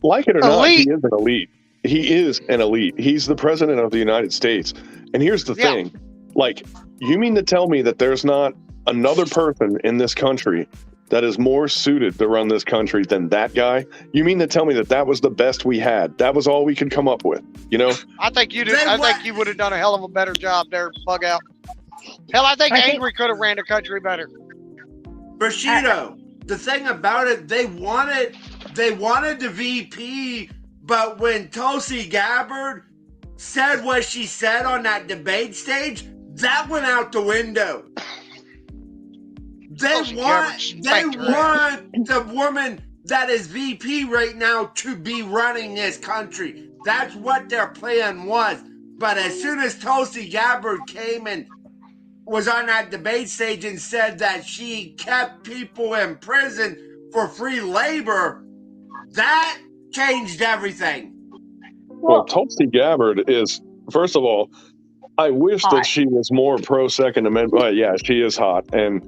Like it or not, elite. he is an elite. He is an elite. He's the president of the United States. And here's the thing. Like, you mean to tell me that there's not another person in this country that is more suited to run this country than that guy? You mean to tell me that was the best we had? That was all we could come up with, you know? I think you did. I think you would have done a hell of a better job there, Bug Out. Hell, I think Angry could have ran the country better. Bushido, the thing about it, they wanted the VP, but when Tulsi Gabbard said what she said on that debate stage, that went out the window. They want the woman that is VP right now to be running this country. That's what their plan was. But as soon as Tulsi Gabbard came and was on that debate stage and said that she kept people in prison for free labor, that changed everything. Well, Tulsi Gabbard is, first of all, I wish that she was more pro Second Amendment. Well, yeah, she is hot, and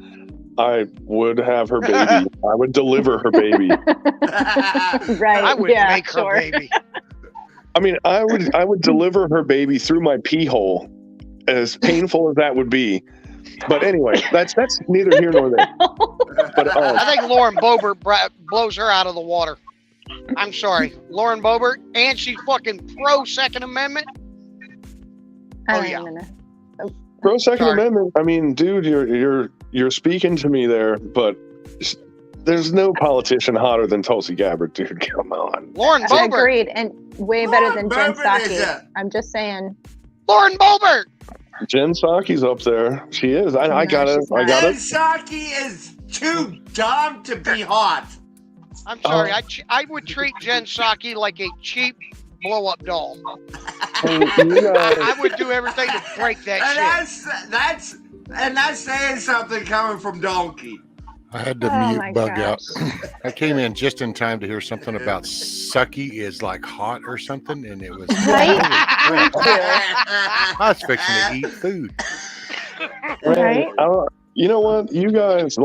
I would have her baby. I would deliver her baby. Right. I would make her baby. I mean, I would deliver her baby through my pee hole, as painful as that would be. But anyway, that's neither here nor there. But I think Lauren Boebert blows her out of the water. I'm sorry, Lauren Boebert, and she's fucking pro Second Amendment. Oh yeah. Pro Second Amendment. I mean, dude, you're speaking to me there, but there's no politician hotter than Tulsi Gabbard, dude. Come on. Lauren Boebert. Agreed, and way better than Jen Boebert is Psaki. I'm just saying. Lauren Boebert. Jen Psaki's up there. She is. I got it. Jen Psaki is too dumb to be hot. I'm sorry. I would treat Jen Psaki like a cheap blow-up doll. I would do everything to break that shit. That's saying something coming from Donkey. I had to mute Bug Out. I came in just in time to hear something about sucky is like hot or something, and it was. I was fixing to eat food. Right? You know what? You guys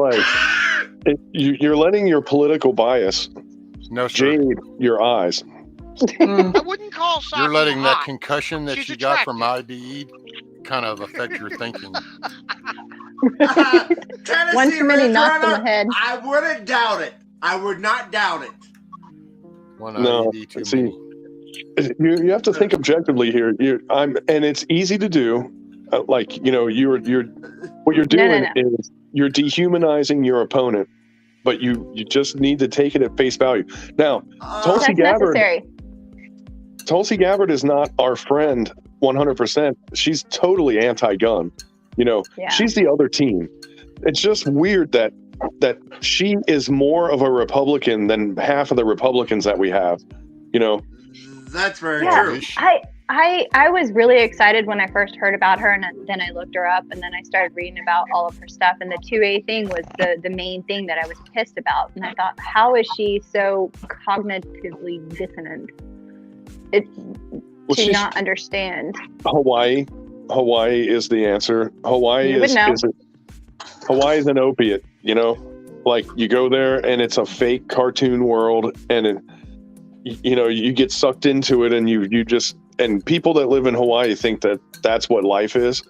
you're letting your political bias jade your eyes. I wouldn't call Psaki You're letting that hot. concussion that She's you got from IBE kind of affect your thinking. One too many knocks on the head. I wouldn't doubt it. I would not doubt it. No, see, you have to think objectively here. And it's easy to do. What you're doing is you're dehumanizing your opponent, but you just need to take it at face value. Now, Tulsi Tulsi Gabbard is not our friend 100%. She's totally anti-gun. You know, she's the other team. It's just weird that she is more of a Republican than half of the Republicans that we have. You know, That's very Yeah, true. I was really excited when I first heard about her, and then I looked her up, and then I started reading about all of her stuff. And the 2A thing was the main thing that I was pissed about. And I thought, how is she so cognitively dissonant? To not understand. Hawaii is the answer. Hawaii You would know. Hawaii is an opiate. You know, like you go there and it's a fake cartoon world, and you know, you get sucked into it, and you just, and people that live in Hawaii think that that's what life is.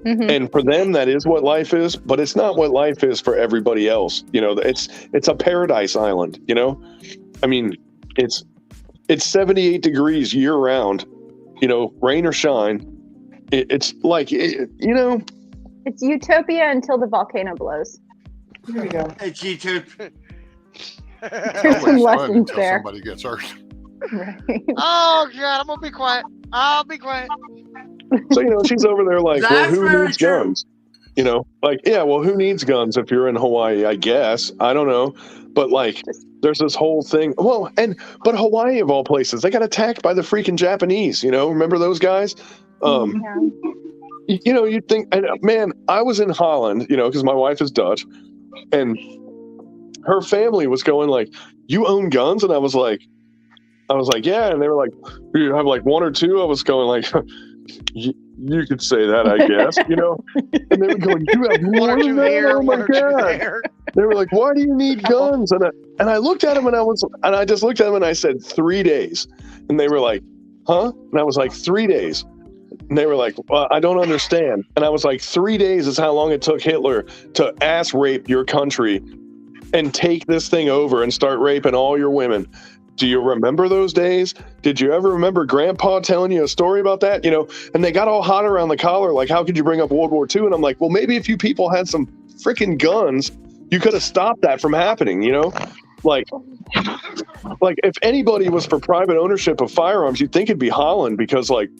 Mm-hmm. And for them, that is what life is, but it's not what life is for everybody else. You know, it's a paradise island, you know? I mean, it's 78 degrees year round, you know, rain or shine. It's like, you know. It's utopia until the volcano blows. There you go. It's YouTube. There's some lessons until there. somebody gets hurt. Right. Oh God, I'm gonna be quiet. I'll be quiet. So, you know, she's over there like, well, That's who very needs true. guns? You know, like, yeah, well, who needs guns if you're in Hawaii? I guess. I don't know. But like, there's this whole thing. Well, but Hawaii, of all places, they got attacked by the freaking Japanese. You know, remember those guys? You know, you'd think, and man, I was in Holland, you know, because my wife is Dutch, and her family was going like, you own guns? And I was like, yeah. And they were like, do you have like one or two? I was going like, you could say that, I guess, you know. And they were going, you have more than that? Oh my God. They were like, why do you need guns? And I looked at them, and I just looked at them and I said, 3 days. And they were like, huh? And I was like, 3 days. And they were like, well, I don't understand. And I was like, 3 days is how long it took Hitler to ass rape your country and take this thing over and start raping all your women. Do you remember those days? Did you ever remember Grandpa telling you a story about that? You know, and they got all hot around the collar, like, how could you bring up World War II? And I'm like, well, maybe if you people had some freaking guns, you could have stopped that from happening, you know? Like if anybody was for private ownership of firearms, you'd think it'd be Holland, because like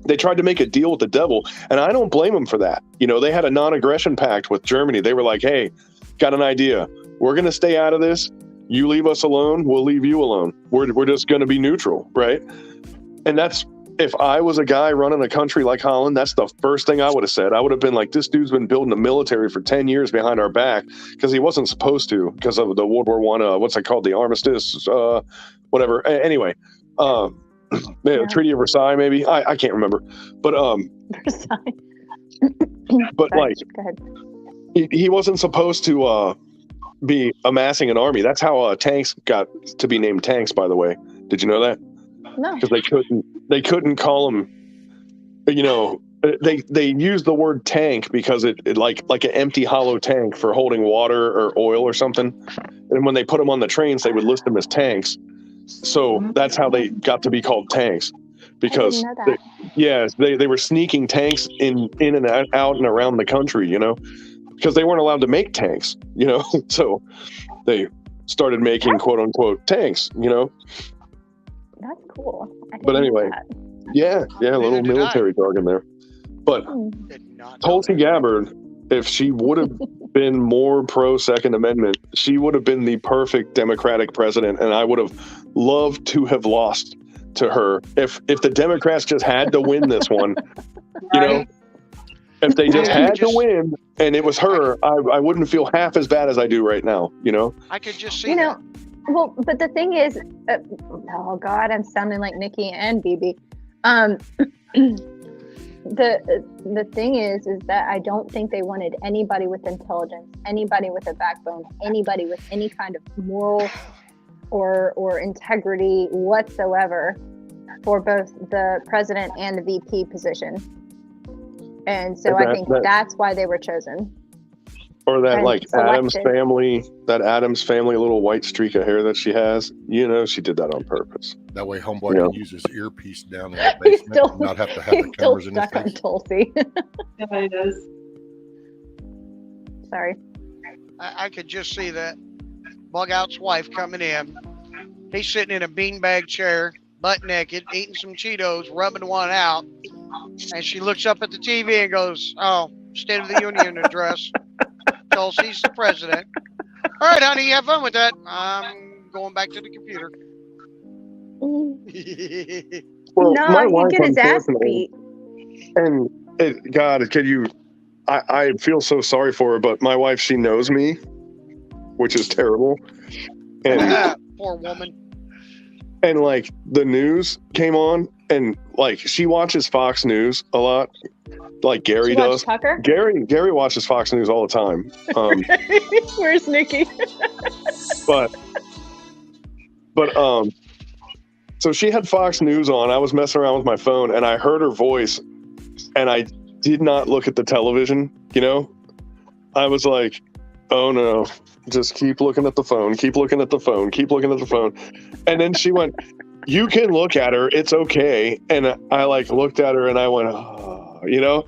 they tried to make a deal with the devil, and I don't blame them for that. You know, they had a non-aggression pact with Germany. They were like, hey, got an idea. We're going to stay out of this. You leave us alone, we'll leave you alone. We're just going to be neutral, right? And that's, if I was a guy running a country like Holland, that's the first thing I would have said. I would have been like, this dude's been building a military for 10 years behind our back, because he wasn't supposed to, because of the World War I, what's it called? The armistice, whatever. Anyway, the Treaty of Versailles, maybe. I can't remember. But but like, Go ahead. he wasn't supposed to be amassing an army. That's how tanks got to be named tanks, by the way. Did you know that? No. Because they couldn't call them, you know, they used the word tank because it like an empty hollow tank for holding water or oil or something. And when they put them on the trains, they would list them as tanks. So that's how they got to be called tanks, because they were sneaking tanks in and out and around the country, you know, because they weren't allowed to make tanks, you know. So they started making quote unquote tanks, you know. That's cool. I didn't But know anyway, that. yeah, a little military jargon there. But Tulsi Gabbard, if she would have been more pro Second Amendment, she would have been the perfect Democratic president, and I would have loved to have lost to her if the Democrats just had to win this one, you know. If they just had to win and it was her, I wouldn't feel half as bad as I do right now, you know. I could just see You know, well, but the thing is, oh God, I'm sounding like Nikki and BB. The thing is that I don't think they wanted anybody with intelligence, anybody with a backbone, anybody with any kind of moral or integrity whatsoever for both the president and the VP position. And so I think that's why they were chosen. Or that And like selected. Adam's family little white streak of hair that she has, you know, she did that on purpose. That way homeboy Yeah. can use his earpiece down in the basement and not have to have the cameras in his stuck on face. Tulsi. Yeah, he does. Sorry. I could just see that Bug Out's wife coming in. He's sitting in a beanbag chair, butt naked, eating some Cheetos, rubbing one out. And she looks up at the TV and goes, "Oh, State of the Union address. Tulsi's the president. All right, honey, have fun with that. I'm going back to the computer." Well, No, my he'd wife, get his ass unfortunately, beat. and God, could you? I feel so sorry for her, but my wife, she knows me, which is terrible. And Poor woman. and like the news came on, and like she watches Fox News a lot, like Gary She watched does. Tucker? Gary watches Fox News all the time. Where's Nikki? But so she had Fox News on. I was messing around with my phone and I heard her voice and I did not look at the television, you know? I was like, oh no, just keep looking at the phone, keep looking at the phone, keep looking at the phone. And then she went, you can look at her, it's okay. And I like looked at her and I went, oh, you know?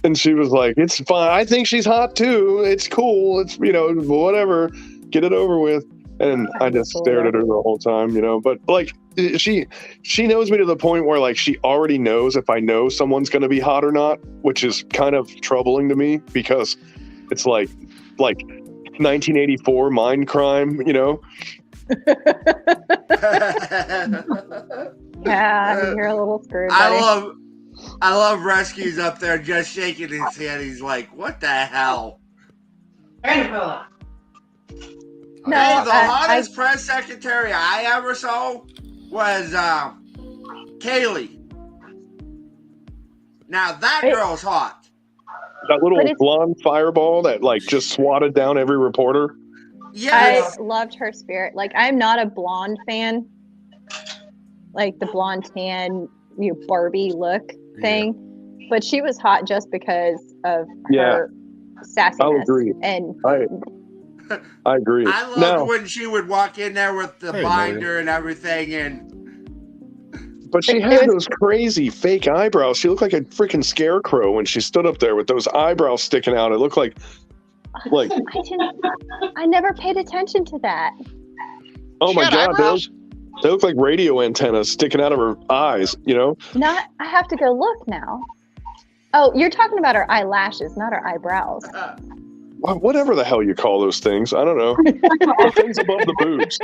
And she was like, it's fine. I think she's hot too. It's cool. It's, you know, whatever. Get it over with. And I just stared at her the whole time, you know. But like, she knows me to the point where like she already knows if I know someone's going to be hot or not, which is kind of troubling to me because it's like 1984 mind crime, you know. Yeah, you're a little screwed, buddy. I love Rescue's up there just shaking his head. He's like, what the hell? No, hey, the hottest press secretary I ever saw was Kaylee. Now that girl's hot. That little blonde fireball that like just swatted down every reporter. Yes. I loved her spirit. Like, I'm not a blonde fan. Like the blonde tan, Barbie look thing. But she was hot just because of her sassiness. I'll agree. And I agree. I loved when she would walk in there with the binder and everything, but she had those crazy fake eyebrows. She looked like a freaking scarecrow when she stood up there with those eyebrows sticking out. It looked like I never paid attention to that. Oh my God, they look like radio antennas sticking out of her eyes, you know? I have to go look now. Oh, you're talking about her eyelashes, not her eyebrows. Whatever the hell you call those things. I don't know. The things above the boobs.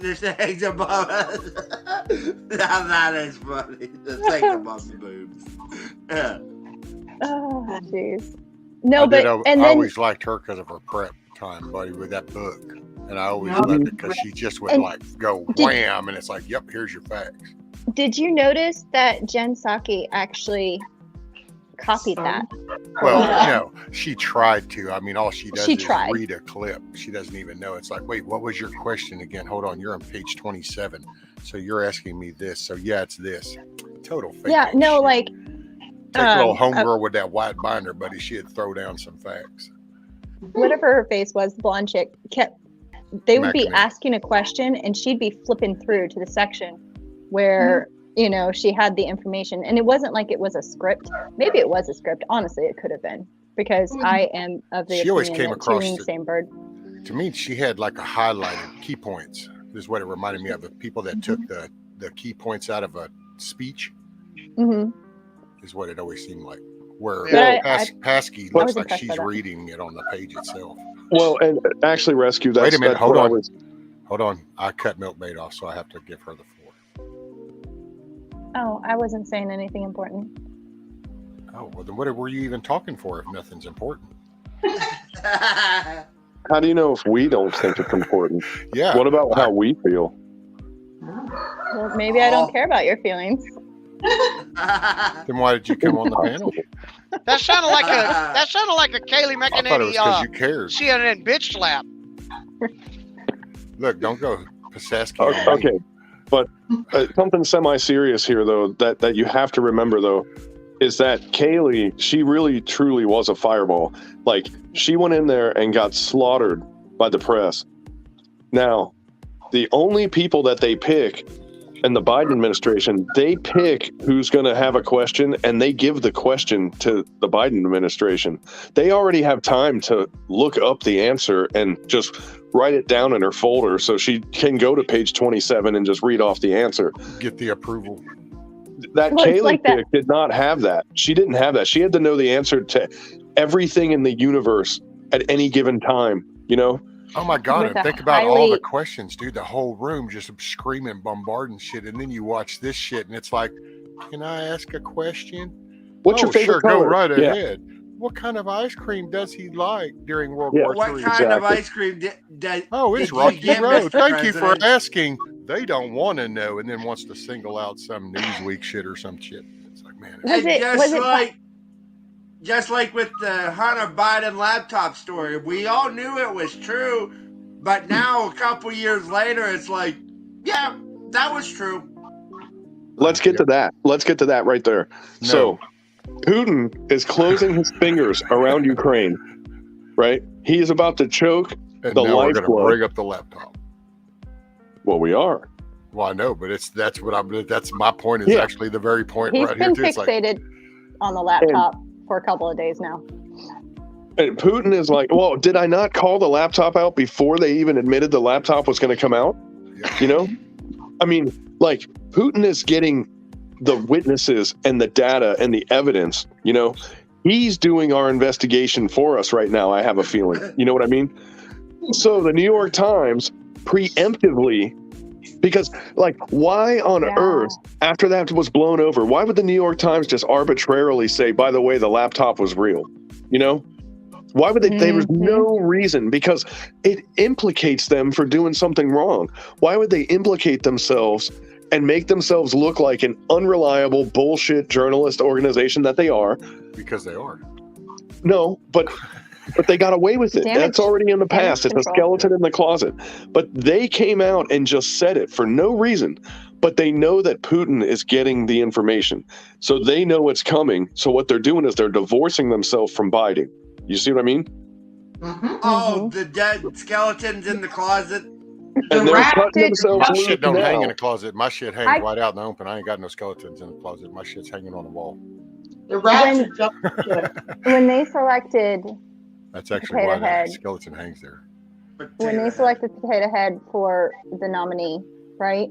The things above us. Now that is funny. The things above the boobs. Yeah. Oh, jeez. No, I always liked her because of her prep time, buddy, with that book. And I always loved it because she just would go wham, and it's like, yep, here's your facts. Did you notice that Jen Psaki actually copied that? Well, she tried to. I mean, all she does is tried. read a clip. She doesn't even know. It's like, wait, what was your question again? Hold on, you're on page 27. So you're asking me this. So yeah, it's this. Total fake. Yeah, no, like that little homegirl with that white binder, buddy. She'd throw down some facts. Whatever her face was, the blonde chick they would be asking a question and she'd be flipping through to the section where she had the information, and it wasn't like it was a script. Maybe it was a script. Honestly, it could have been, because I am of the she always opinion came that across Turing same bird. To me, she had like a highlighted key points. This is what it reminded me of people that took the key points out of a speech. Mm-hmm. Is what it always seemed like. Where Paskey I looks like she's reading it on the page itself. Well, and actually, Rescue. Wait a minute. Hold on. I cut Milkmaid off, so I have to give her the floor. Oh, I wasn't saying anything important. Oh, well, then what were you even talking for if nothing's important? How do you know if we don't think it's important? Yeah. What about how we feel? Well, maybe I don't care about your feelings. Then why did you come on the panel? That sounded like a Kaylee I thought it was because you cared. CNN bitch slap. Look, don't go Pasaski. Okay, but something semi-serious here, though, that you have to remember, though, is that Kaylee, she really, truly was a fireball. Like, she went in there and got slaughtered by the press. Now, the only people that they pick and the Biden administration, they pick who's going to have a question, and they give the question to the Biden administration. They already have time to look up the answer and just write it down in her folder so she can go to page 27 and just read off the answer. Get the approval. That Kaylee chick did not have that. She didn't have that. She had to know the answer to everything in the universe at any given time, you know? Oh my God, and think about all the questions, dude. The whole room just screaming, bombarding shit. And then you watch this shit and it's like, can I ask a question? What's your favorite color? Go right ahead. What kind of ice cream does he like during World War III? What kind of ice cream does it's Rocky Road. Thank you for asking. They don't want to know, and then wants to single out some Newsweek shit or some shit. It's like, man. Just like with the Hunter Biden laptop story, we all knew it was true, but now a couple years later, it's like, yeah, that was true. Let's get to that. Let's get to that right there. No. So, Putin is closing his fingers around Ukraine, right? He is about to choke And the now we're going to lifeblood. bring up the laptop. Well, we are. Well, I know, but that's my point. Is actually the very point He's right been here. Too. It's like, fixated on the laptop for a couple of days now. And Putin is like, well, did I not call the laptop out before they even admitted the laptop was going to come out? You know? I mean, like, Putin is getting the witnesses and the data and the evidence, you know? He's doing our investigation for us right now, I have a feeling. You know what I mean? So the New York Times preemptively, because, like, why on earth, after that was blown over, why would the New York Times just arbitrarily say, by the way, the laptop was real? You know? Why would they? There was no reason, because it implicates them for doing something wrong. Why would they implicate themselves and make themselves look like an unreliable bullshit journalist organization that they are? Because they are. No, but they got away with it. That's already in the past. It's a skeleton in the closet. But they came out and just said it for no reason. But they know that Putin is getting the information. So they know it's coming. So what they're doing is they're divorcing themselves from Biden. You see what I mean? Oh, the dead skeletons in the closet. And they're cutting themselves My loose shit don't hang now. in the closet. My shit hangs right out in the open. I ain't got no skeletons in the closet. My shit's hanging on the wall. The rats are jumping. When they selected That's actually Potato why that Head. skeleton hangs there. when they selected Potato Head for the nominee, right?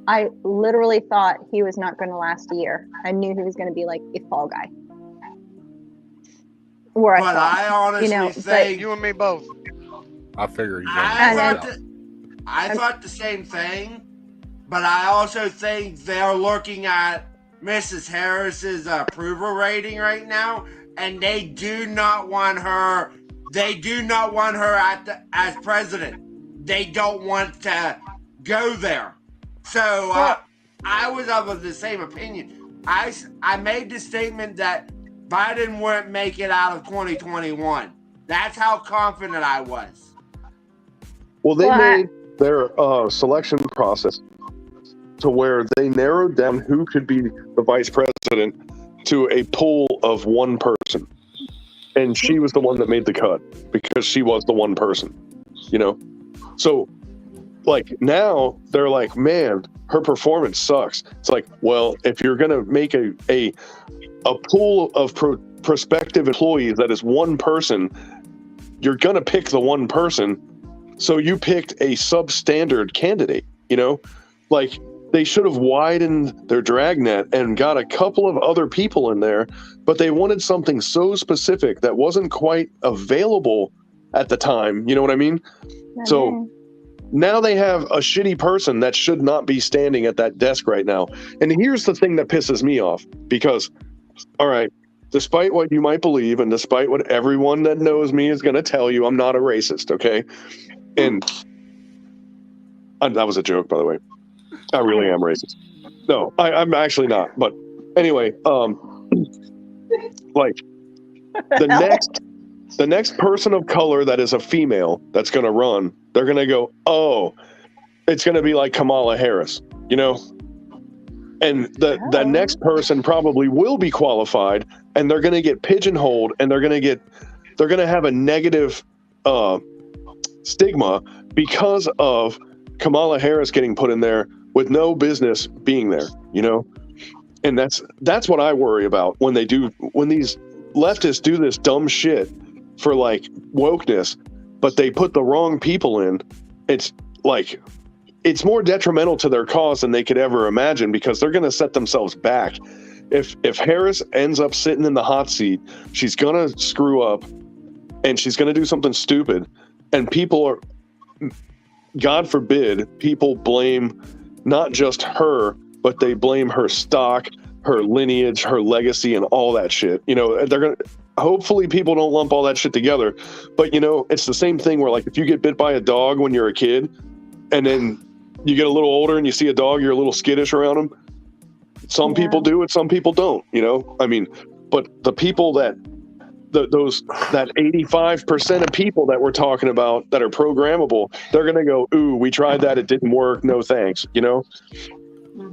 I literally thought he was not going to last a year. I knew he was going to be like a fall guy. But I honestly think you and me both. I figured he's I thought the same thing, but I also think they're looking at Mrs. Harris's approval rating right now, and they do not want her. They do not want her as president. They don't want to go there. So I was of the same opinion. I made the statement that Biden wouldn't make it out of 2021. That's how confident I was. Well, they made their selection process to where they narrowed down who could be the vice president to a pool of one person. And she was the one that made the cut because she was the one person, you know? So, like, now they're like, man, her performance sucks. It's like, well, if you're going to make a pool of prospective employees that is one person, you're going to pick the one person. So you picked a substandard candidate, you know? Like, they should have widened their dragnet and got a couple of other people in there, but they wanted something so specific that wasn't quite available at the time. You know what I mean? So now they have a shitty person that should not be standing at that desk right now. And here's the thing that pisses me off, because, all right, despite what you might believe and despite what everyone that knows me is going to tell you, I'm not a racist, okay? And that was a joke, by the way. I really am racist. No, I'm actually not. But anyway, like the next person of color that is a female that's going to run, they're going to go, oh, it's going to be like Kamala Harris, you know? And the next person probably will be qualified, and they're going to get pigeonholed, and they're going to have a negative stigma because of Kamala Harris getting put in there with no business being there, you know? And that's what I worry about when these leftists do this dumb shit for like wokeness, but they put the wrong people in. It's like, it's more detrimental to their cause than they could ever imagine, because they're going to set themselves back. If Harris ends up sitting in the hot seat, she's going to screw up and she's going to do something stupid. And people are, God forbid, people blame not just her, but they blame her stock, her lineage, her legacy, and all that shit. You know, they're going to, hopefully people don't lump all that shit together. But, you know, it's the same thing where, like, if you get bit by a dog when you're a kid and then you get a little older and you see a dog, you're a little skittish around them. Some people do it, some people don't, you know? I mean, but the people that 85% of people that we're talking about that are programmable, they're going to go, ooh, we tried that, it didn't work, no thanks, you know?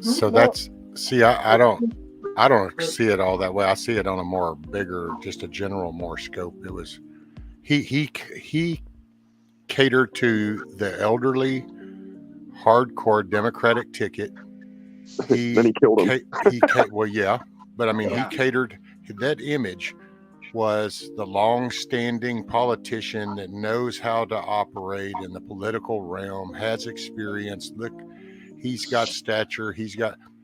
So that's, see, I don't see it all that way. I see it on a more bigger, just a general more scope. It was, he catered to the elderly, hardcore Democratic ticket. Then he killed him. Well, yeah, but I mean, he catered, that image was the long-standing politician that knows how to operate in the political realm, has experience. Look, he's got stature.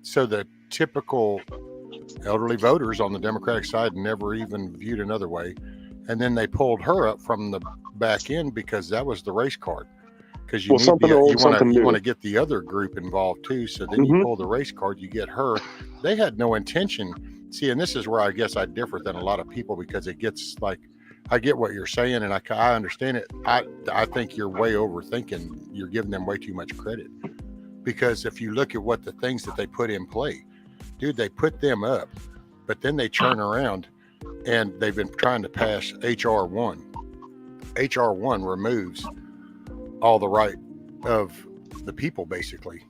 So the typical elderly voters on the Democratic side never even viewed another way. And then they pulled her up from the back end because that was the race card. Because you want to get the other group involved too. So then you pull the race card, you get her. They had no intention. See, and this is where I guess I differ than a lot of people, because it gets like, I get what you're saying and I understand it. I think you're way overthinking. You're giving them way too much credit, because if you look at what the things that they put in play, dude, they put them up, but then they turn around and they've been trying to pass HR 1. HR 1 removes all the right of the people, basically.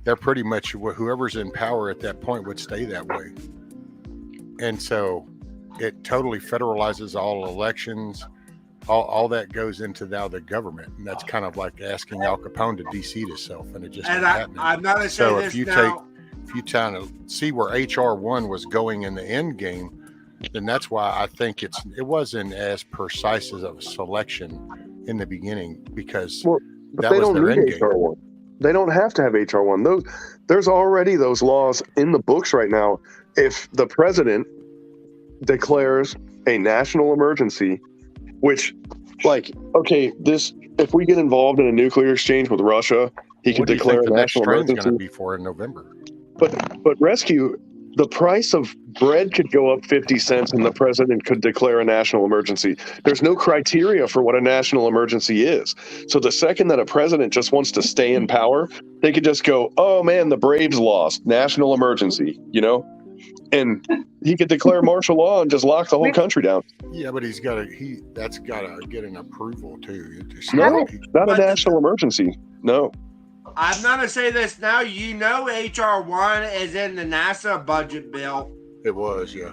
They're pretty much, whoever's in power at that point would stay that way. And so it totally federalizes all elections. All that goes into now the government. And that's kind of like asking Al Capone to de-seat himself. And it just ain't happening. I'm not going to say so this if you now. if you kind of see where HR 1 was going in the end game, then that's why I think it wasn't as precise as a selection in the beginning, because that was their end game. HR1. They don't have to have HR1. There's already those laws in the books right now. If the president declares a national emergency, which, like, okay, if we get involved in a nuclear exchange with Russia, he could declare a national emergency. Going to be for in November. But rescue, the price of bread could go up 50 cents and the president could declare a national emergency. There's no criteria for what a national emergency is. So the second that a president just wants to stay in power, they could just go, oh man, the Braves lost, national emergency, you know? And he could declare martial law and just lock the whole country down. Yeah, but that's got to get an approval too. No, not a national emergency. No. I'm going to say this now. You know, HR 1 is in the NASA budget bill. It was, yeah.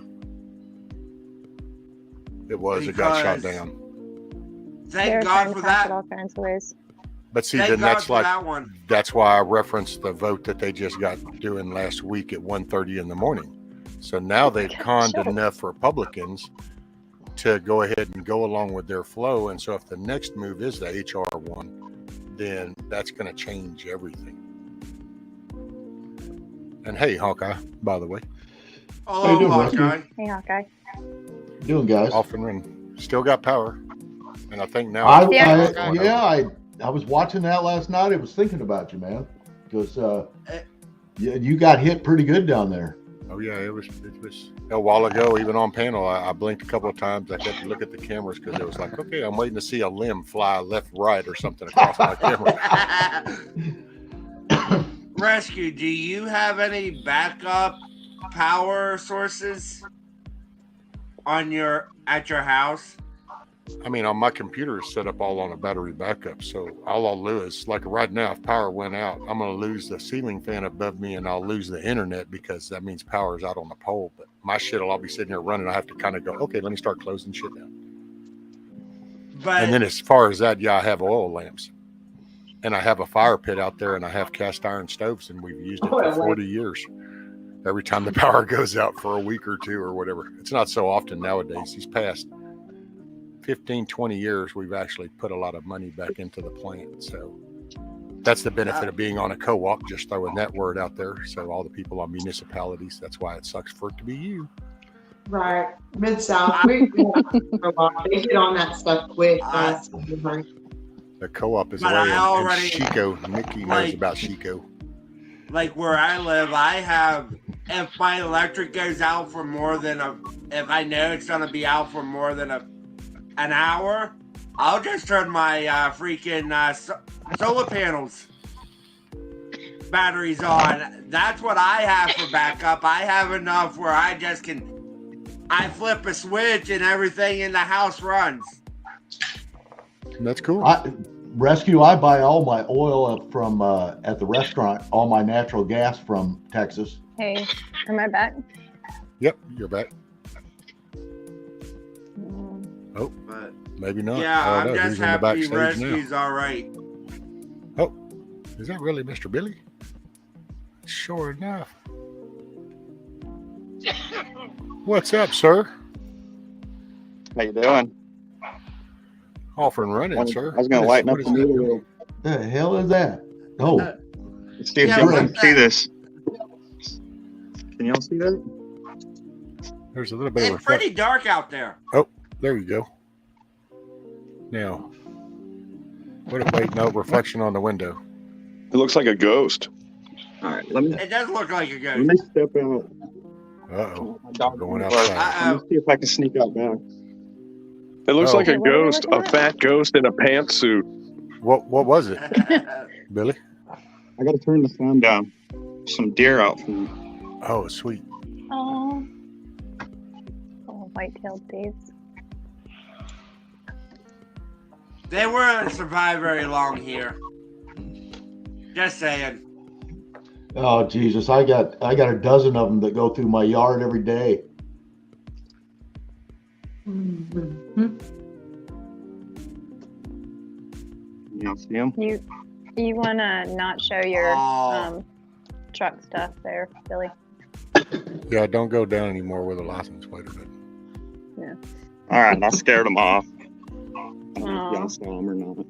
It was. It got shot down. Thank God for that. All kinds of ways. But see, then that's why I referenced the vote that they just got doing last week at 1:30 in the morning. So now they've conned enough Republicans to go ahead and go along with their flow. And so if the next move is the HR 1, then that's going to change everything. And hey, Hawkeye, by the way. Oh, how you doing, Hawkeye. Hey, Hawkeye. Doing, guys? Off and running. Still got power. And I think now... I was watching that last night. I was thinking about you, man. Because you got hit pretty good down there. Oh, yeah. It was a while ago, even on panel, I blinked a couple of times. I had to look at the cameras because it was like, okay, I'm waiting to see a limb fly left, right, or something across my camera. Rescue, do you have any backup power sources at your house? I mean, on my computer is set up all on a battery backup. So all I'll do is, like right now, if power went out, I'm going to lose the ceiling fan above me and I'll lose the internet because that means power is out on the pole. But my shit will all be sitting here running. I have to kind of go, okay, let me start closing shit down. And then as far as that, yeah, I have oil lamps. And I have a fire pit out there, and I have cast iron stoves, and we've used it for 40 years. Every time the power goes out for a week or two or whatever. It's not so often nowadays. These past 15, 20 years, we've actually put a lot of money back into the plant. So that's the benefit of being on a co-op, just throwing that word out there. So all the people on municipalities, that's why it sucks for it to be you. Right. Mid-South. They get on that stuff quick. The co-op is But way, I and already- Chico, Mickey knows about Chico. Like where I live, I have, if my electric goes out for more than if I know it's going to be out for more than an hour, I'll just turn my freaking solar panels batteries on. That's what I have for backup. I have enough where I flip a switch and everything in the house runs. That's cool. Rescue, I buy all my oil from at the restaurant, all my natural gas from Texas. Hey, am I back? Yep, you're back. Oh, But maybe not. yeah, I don't I'm know. just Who's in the happy backstage Rescue's now? all right. Oh, is that really Mr. Billy? Sure enough. What's up, sir? How you doing? Off and running, sir. I was going to lighten up the meter. The hell is that? Oh, Let's see if y'all can see this. Can y'all see that? There's a little bit of It's pretty dark out there. Oh, there you go. Now, wait, no reflection on the window. It looks like a ghost. All right, let me does look like a ghost. let me step out. Uh-oh. Going Let outside. me see if I can sneak out back. It looks Oh. like a ghost, a fat ghost in a pantsuit. What was it, Billy? I got to turn the sound down. Some deer out from. Oh, sweet. Oh, little white-tailed thieves. They weren't survive very long here. Just saying. oh Jesus! I got a dozen of them that go through my yard every day. Y'all see them? You want to not show your truck stuff there, Billy? Yeah, don't go down anymore with a license plate or nothing. Yeah. All right, I scared them off. I don't know Aw. if y'all saw them or not.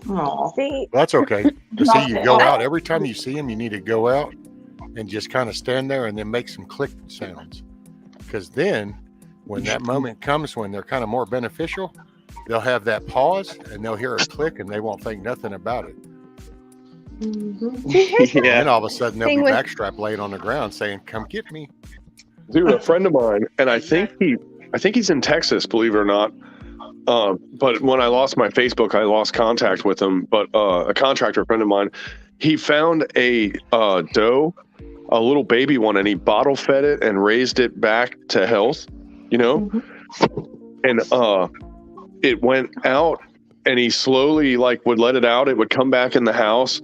Oh, See, That's okay. To see you go out, every time you see them, you need to go out and just kind of stand there and then make some click sounds. Because then, when that moment comes when they're kind of more beneficial, they'll have that pause and they'll hear a click and they won't think nothing about it. And then all of a sudden they'll be Thing with- backstrapped laying on the ground saying, "Come get me." Dude, a friend of mine, and I think he's in Texas, believe it or not. But when I lost my Facebook, I lost contact with him. But a contractor friend of mine, he found a doe, a little baby one, and he bottle fed it and raised it back to health, you know? And it went out, and he slowly would let it out. It would come back in the house.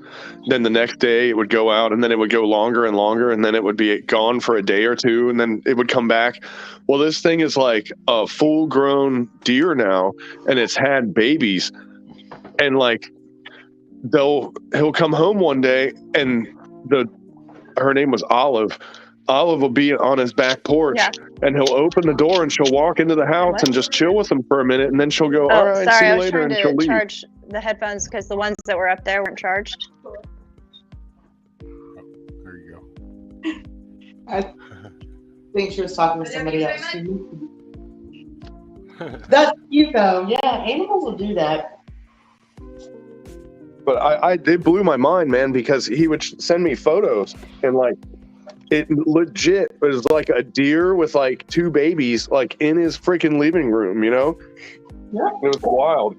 Then the next day it would go out, and then it would go longer and longer, and then it would be gone for a day or two, and then it would come back. Well, this thing is like a full-grown deer now, and it's had babies. And he'll come home one day, and her name was Olive. Olive will be on his back porch, and he'll open the door, and she'll walk into the house and just chill with him for a minute, and then she'll go, "All right, sorry, see I you was later," trying and she'll to leave. charge the headphones because the ones that were up there weren't charged. There you go. I think she was talking to somebody else. That's cute though. Yeah, animals will do that. But it blew my mind, man, because he would send me photos, and it legit was like a deer with two babies in his freaking living room, you know? Yeah. It was wild.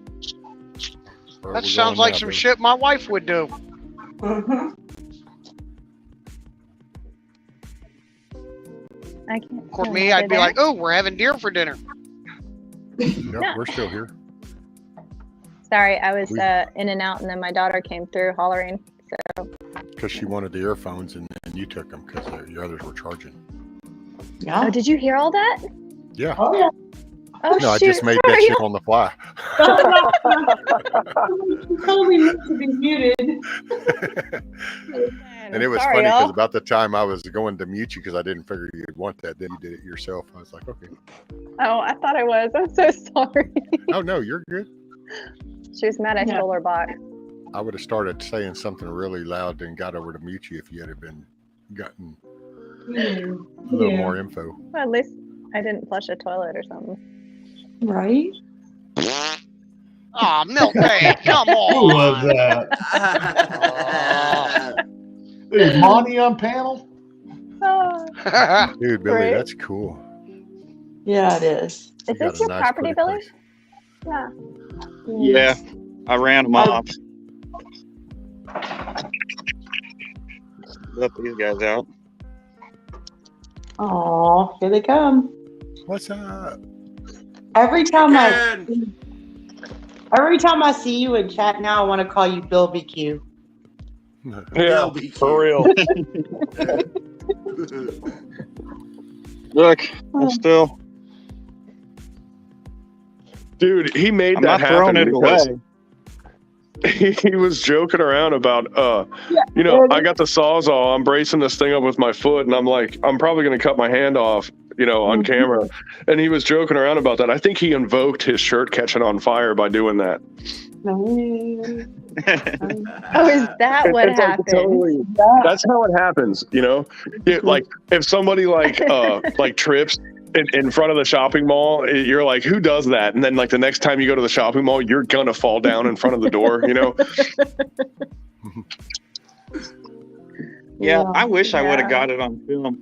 That sounds like some shit my wife would do. I can't. Of course, me, I'd be like, "Oh, we're having deer for dinner." Nope, we're still here. Sorry, I was in and out, and then my daughter came through hollering. So. Because she wanted the earphones, and you took them because your others were charging. Oh, did you hear all that? Yeah. Oh yeah. Oh, No, I shoot, just made that sorry. shit on the fly. Totally meant to be muted. And it was Sorry, funny because y'all. about the time I was going to mute you because I didn't figure you'd want that, then you did it yourself. I was like, okay. Oh, I thought I was. I'm so sorry. Oh no, you're good. She was mad I stole her box. I would have started saying something really loud and got over to mute you if you had gotten a little more info. Well, at least I didn't flush a toilet or something. Right? Oh, milk dad, come Who on. was that? Is Monty on panel? Dude, Billy, Right. that's cool. Yeah, it is. You Is got this a your nice, property, pretty Billy? place. Yeah. Yeah, I ran them off. Let these guys out. Oh, here they come. What's up? Every time I see you in chat now, I want to call you Bill BQ. Yeah, for real. Look, I'm still. Dude, he made I'm that not throwing happen it because away. he was joking around about, I got the Sawzall, I'm bracing this thing up with my foot, and I'm like, I'm probably going to cut my hand off, on camera. And he was joking around about that. I think he invoked his shirt catching on fire by doing that. Oh, is that what It's like happened? totally, that's how it happens, like if somebody like trips in front of the shopping mall, you're like, who does that? And then like the next time you go to the shopping mall, you're gonna fall down in front of the door, Yeah, I wish I would have got it on film.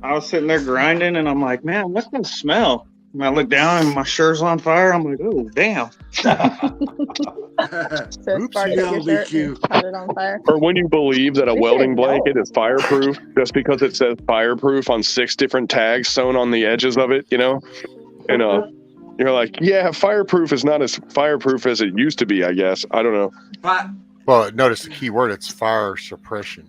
I was sitting there grinding, and I'm like, man, what's that smell? And I look down, and my shirt's on fire. I'm like, oh, damn. So it sparked your shirt and caught it on fire. Or when you believe that a We welding didn't know. blanket is fireproof just because it says fireproof on 6 different tags sewn on the edges of it, and you're like, yeah, fireproof is not as fireproof as it used to be, I guess. I don't know. Well, notice the key word, it's fire suppression.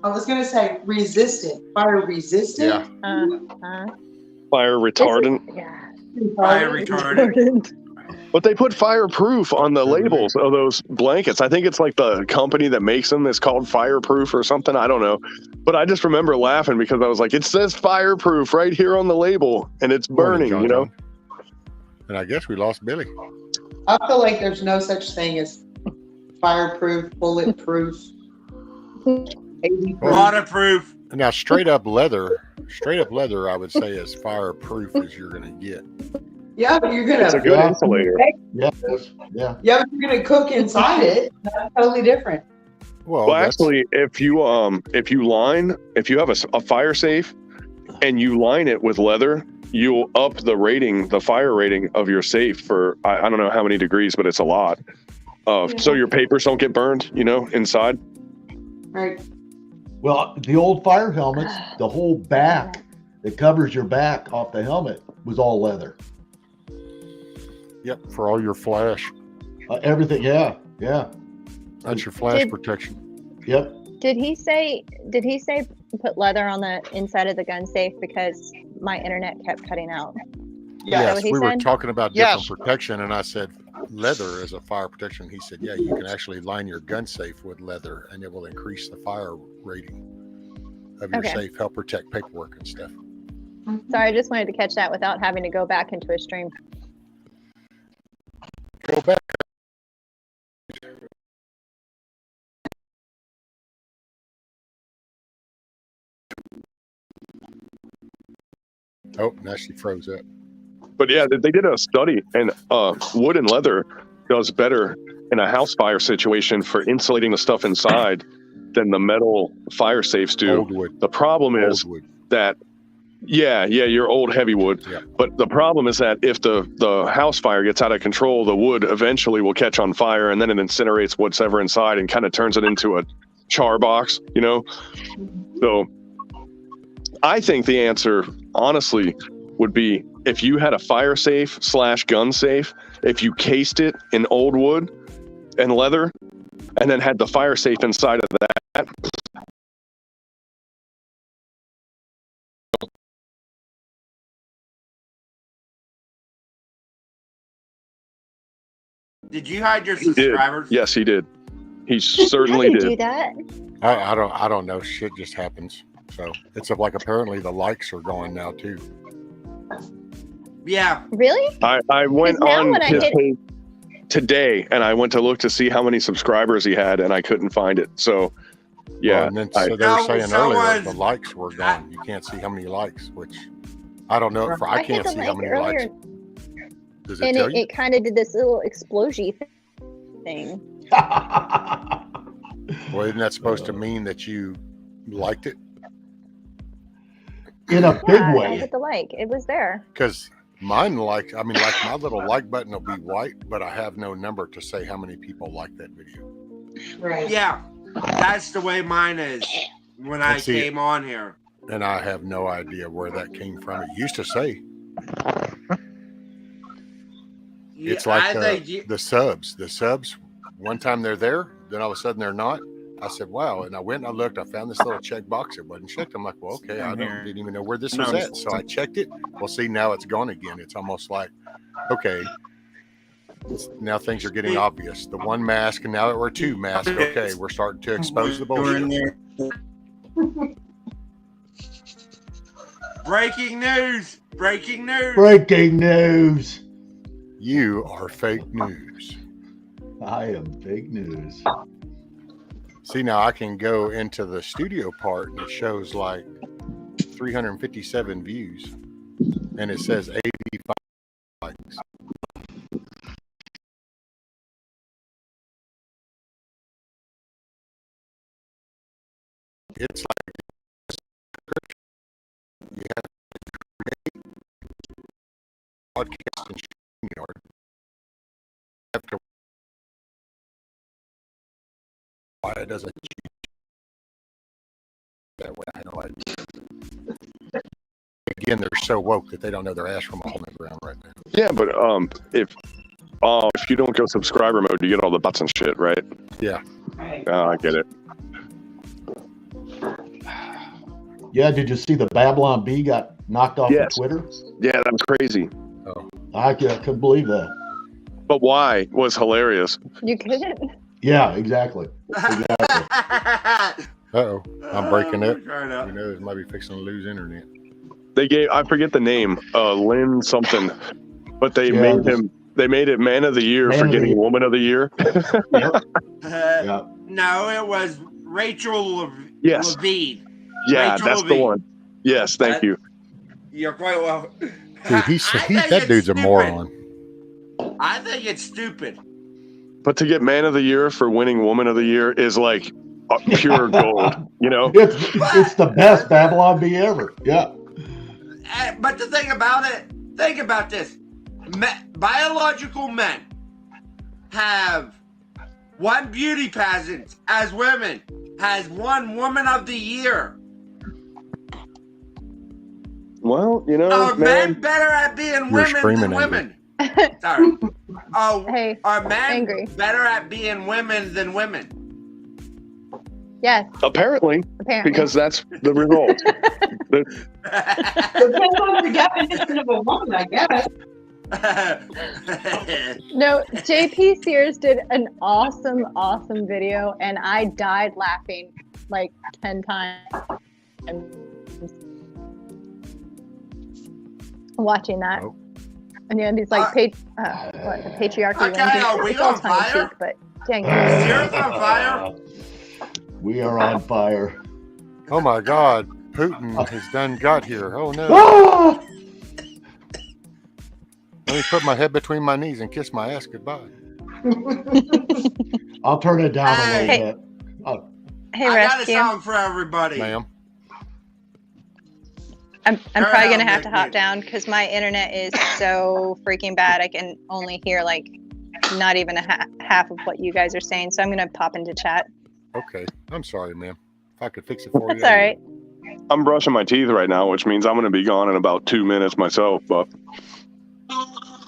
I was going to say resistant, fire resistant. Yeah. Fire retardant. Fire retardant. But they put fireproof on the labels of those blankets. I think it's like the company that makes them is called Fireproof or something. I don't know. But I just remember laughing because I was like, it says fireproof right here on the label and it's burning, John. And I guess we lost Billy. I feel like there's no such thing as fireproof, bulletproof, waterproof. Now, straight up leather, I would say as fireproof as you're going to get. Yeah, but you're gonna. It's a good insulator. Yeah. Yeah, but you're gonna cook inside it. That's totally different. Well, actually, if you have a fire safe and you line it with leather, you'll up the fire rating of your safe for I don't know how many degrees, but it's a lot. So your papers don't get burned, inside. Right. Well, the old fire helmets, the whole back that covers your back off the helmet was all leather. Yep, for all your flash. Everything, yeah. That's your flash Did- protection. Yep. Did he say put leather on the inside of the gun safe because my internet kept cutting out? Is that Yes, what he we were said? talking about different protection, and I said leather as a fire protection. He said, yeah, you can actually line your gun safe with leather, and it will increase the fire rating of your Okay. safe, help protect paperwork and stuff. Sorry, I just wanted to catch that without having to go back into a stream. Go back. Oh, now she froze up. But yeah, they did a study, and wood and leather does better in a house fire situation for insulating the stuff inside than the metal fire safes do. Old wood. The problem is that, your old heavy wood. Yeah. But the problem is that if the house fire gets out of control, the wood eventually will catch on fire, and then it incinerates whatever inside and kind of turns it into a char box, So I think the answer, honestly, would be if you had a fire safe / gun safe, if you cased it in old wood and leather, and then had the fire safe inside of that, Did you hide your He did. subscribers? Yes, he did. He certainly did. do that? I don't know. Shit just happens. So it's like apparently the likes are gone now too. Yeah. Really? I went 'Cause now on when I his hit- page today and I went to look to see how many subscribers he had and I couldn't find it. So yeah. Well, and then so they were saying earlier the likes were gone. You can't see how many likes, which I don't know. I hit can't the see how like many earlier, likes. Does it and tell you? it kind of did this little explosion thing. Well, isn't that supposed to mean that you liked it? In a big I way. hit the like. It was there. Because mine like my little like button will be white, but I have no number to say how many people like that video. Right. Yeah. That's the way mine is when I And see, came on here. And I have no idea where that came from. It used to say. It's like the subs. The subs, one time they're there, then all of a sudden they're not. I said, wow. And I went and I looked. I found this little check box. It wasn't checked. I'm like, well, okay. I didn't even know where this was at. So I checked it. Well, see, now it's gone again. It's almost like, okay, now things are getting obvious. The one mask, and now that we're two masks, okay, we're starting to expose the bullshit. Breaking news! Breaking news! Breaking news! You are fake news. I am fake news. See, now I can go into the studio part and it shows like 357 views and it says 85 likes. It's like you have to create podcast and StreamYard. You have to why it doesn't that way. I have no idea. Again, they're so woke that they don't know their ass from a hole in the ground right now. Yeah, but if you don't go subscriber mode, you get all the bots and shit, right? Yeah. I get it. Yeah, did you see the Babylon Bee got knocked off of Twitter? Yeah, that was crazy. Oh. I couldn't believe that. But why was hilarious. You couldn't? Yeah, exactly. Uh-oh, I'm breaking up. You know, it might be fixing to lose internet. They gave, I forget the name, Lynn something, but they made it Man of the Year for getting Woman of the Year. No, it was Rachel Yes. Levine. Yeah, Rachel that's Levine. the one. Yes, thank you. You're quite well. Dude, that dude's a moron. I think it's stupid. But to get Man of the Year for winning Woman of the Year is like pure gold, you know? It's the best Babylon Bee ever. Yeah. But the thing about it, think about this. Biological men have won beauty pageants as women, has won Woman of the Year. Well, you know, Are men better at being women than women? Sorry. Are men better at being women than women? Yes. Apparently, because that's the result. Depends on the definition of a woman, I guess. No, JP Sears did an awesome video, and I died laughing like 10 times watching that. And yeah, these like patriarchy. Okay, it's all tongue in cheek, but dang it. Sears on fire. We are on fire. Oh my God, Putin has done got here. Oh no. Let me put my head between my knees and kiss my ass goodbye. I'll turn it down a little bit. Hey, I got a Rescue. song for everybody. Ma'am. I'm probably gonna have to hop down because my internet is so freaking bad. I can only hear like not even half of what you guys are saying. So I'm gonna pop into chat. Okay, I'm sorry, ma'am. If I could fix it for you. That's all right. I'm brushing my teeth right now, which means I'm going to be gone in about 2 minutes myself. But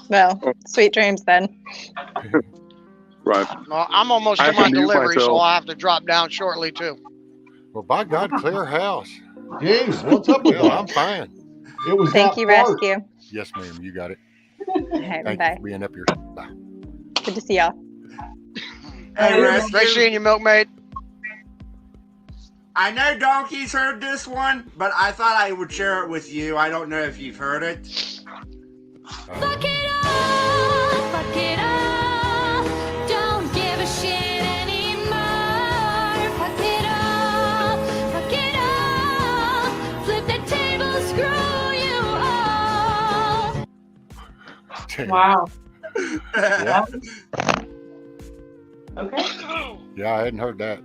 Well, sweet dreams then. Right. Well, I'm almost I to my can mute delivery, so myself. I'll have to drop down shortly too. Well, by God, clear house. Jeez, what's up with Yeah, that? I'm fine. It was Thank that you, part. Rescue. Yes, ma'am. You got it. Okay, Thank bye. you for being up here. Bye. Good to see y'all. Hey, Great seeing you, Milkmaid. I know Donkey's heard this one, but I thought I would share it with you. I don't know if you've heard it. Fuck it all, fuck it all. Don't give a shit anymore. Fuck it all, fuck it all. Flip the table, screw you all. Wow. Yeah. Okay. Yeah, I hadn't heard that.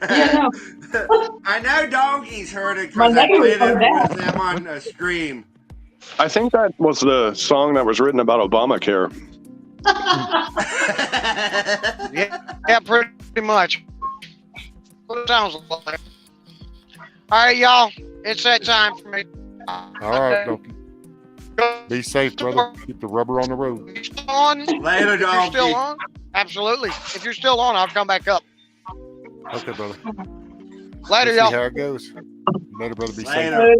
Yeah, no. I know Donkey's heard it My because I neighbor played heard it that. with them on a stream. I think that was the song that was written about Obamacare. Yeah, pretty much. What it sounds like. All right, y'all. It's that time for me. All right, Donkey. Be safe, brother. Keep the rubber on the road. On? Later, If you're Donkey. still on? Absolutely. If you're still on, I'll come back up. Okay, brother. Later, See y'all. how it goes. Later, brother. Be safe. Later.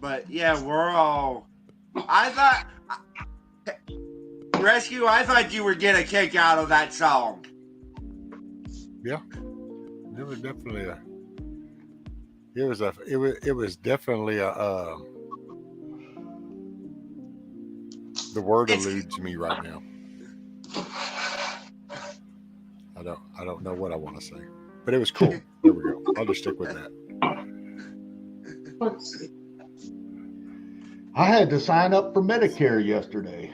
But yeah, we're all. I thought. Rescue, I thought you were getting a kick out of that song. Yeah. It was definitely a. It was definitely a. The word eludes me right now. I don't know what I want to say, but it was cool. There we go. I'll just stick with that. Let's see. I had to sign up for Medicare yesterday.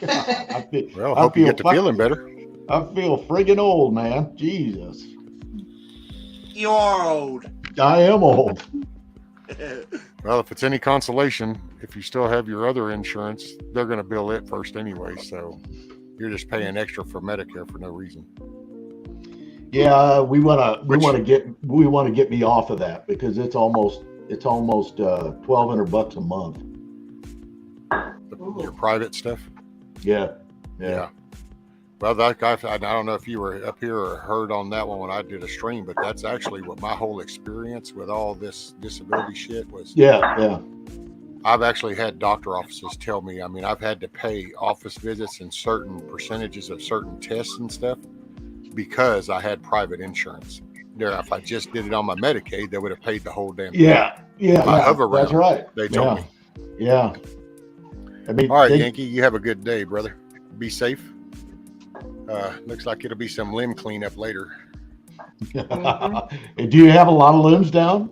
Well, I hope you get to feeling better. I feel friggin' old, man. Jesus. You're old. I am old. Well, if it's any consolation, if you still have your other insurance, they're going to bill it first anyway. So you're just paying extra for Medicare for no reason. Yeah, we want to get me off of that because it's almost $1,200 a month. Your private stuff. Yeah. Well, I don't know if you were up here or heard on that one when I did a stream, but that's actually what my whole experience with all this disability shit was. Yeah. I've actually had doctor offices tell me, I mean, I've had to pay office visits and certain percentages of certain tests and stuff because I had private insurance. There, if I just did it on my Medicaid, they would have paid the whole damn thing. My hover round, that's right. They told me. Yeah. I mean, all right, Yankee, you have a good day, brother. Be safe. Looks like it'll be some limb cleanup later. Do you have a lot of limbs down?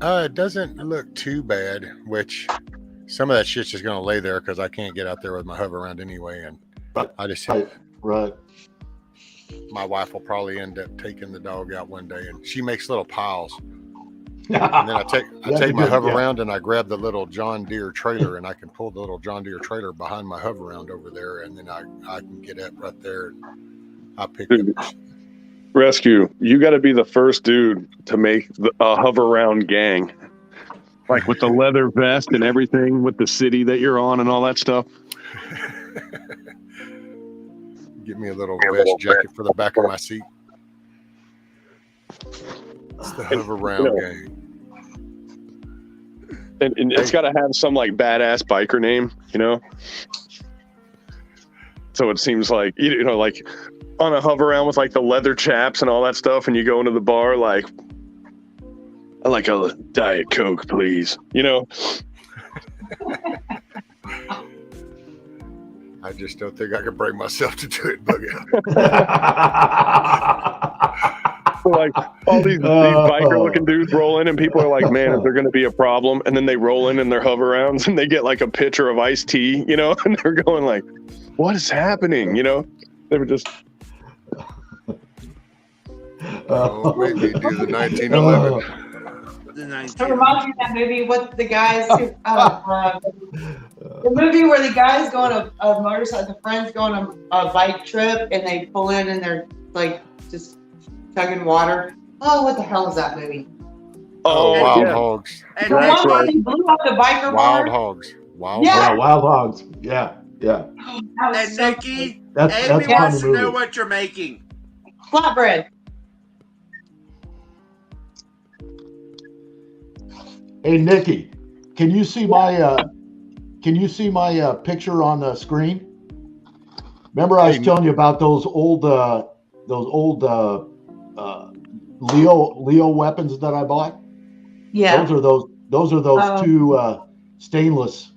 It doesn't look too bad, which some of that shit's just going to lay there because I can't get out there with my hover around anyway. And I just, right. My wife will probably end up taking the dog out one day and she makes little piles. And then I take my hover around and I grab the little John Deere trailer and I can pull the little John Deere trailer behind my hover around over there. And then I can get up right there and I pick up. Rescue, you got to be the first dude to make a hover around gang. Like with the leather vest and everything with the city that you're on and all that stuff. Get me a little vest jacket for the back of my seat. It's the hover around gang. And it's got to have some like badass biker name, you know? So it seems like, you know, like on a hover around with like the leather chaps and all that stuff, and you go into the bar like, I like a Diet Coke, please. You know? I just don't think I can bring myself to do it, Bug Like all these biker looking dudes roll in and people are like, man, is there going to be a problem? And then they roll in their hover rounds and they get like a pitcher of iced tea, you know, and they're going like, what is happening? You know, they were just. Maybe do the 1911. It reminds me of that movie with the guys who, the movie where the guys go on a motorcycle, the friends go on a bike trip and they pull in and they're like just chugging water. Oh, what the hell is that movie? Oh, Wild Hogs. And the one where he blew up the biker Wild bar. Hogs. Wild Hogs. Yeah. And Nikki, That's Amy a wants funny to know movie. what you're making. Flatbread. Hey, Nikki, can you see my picture on the screen? Remember I was telling you about those old Leo weapons that I bought? Yeah. Those are those two stainless.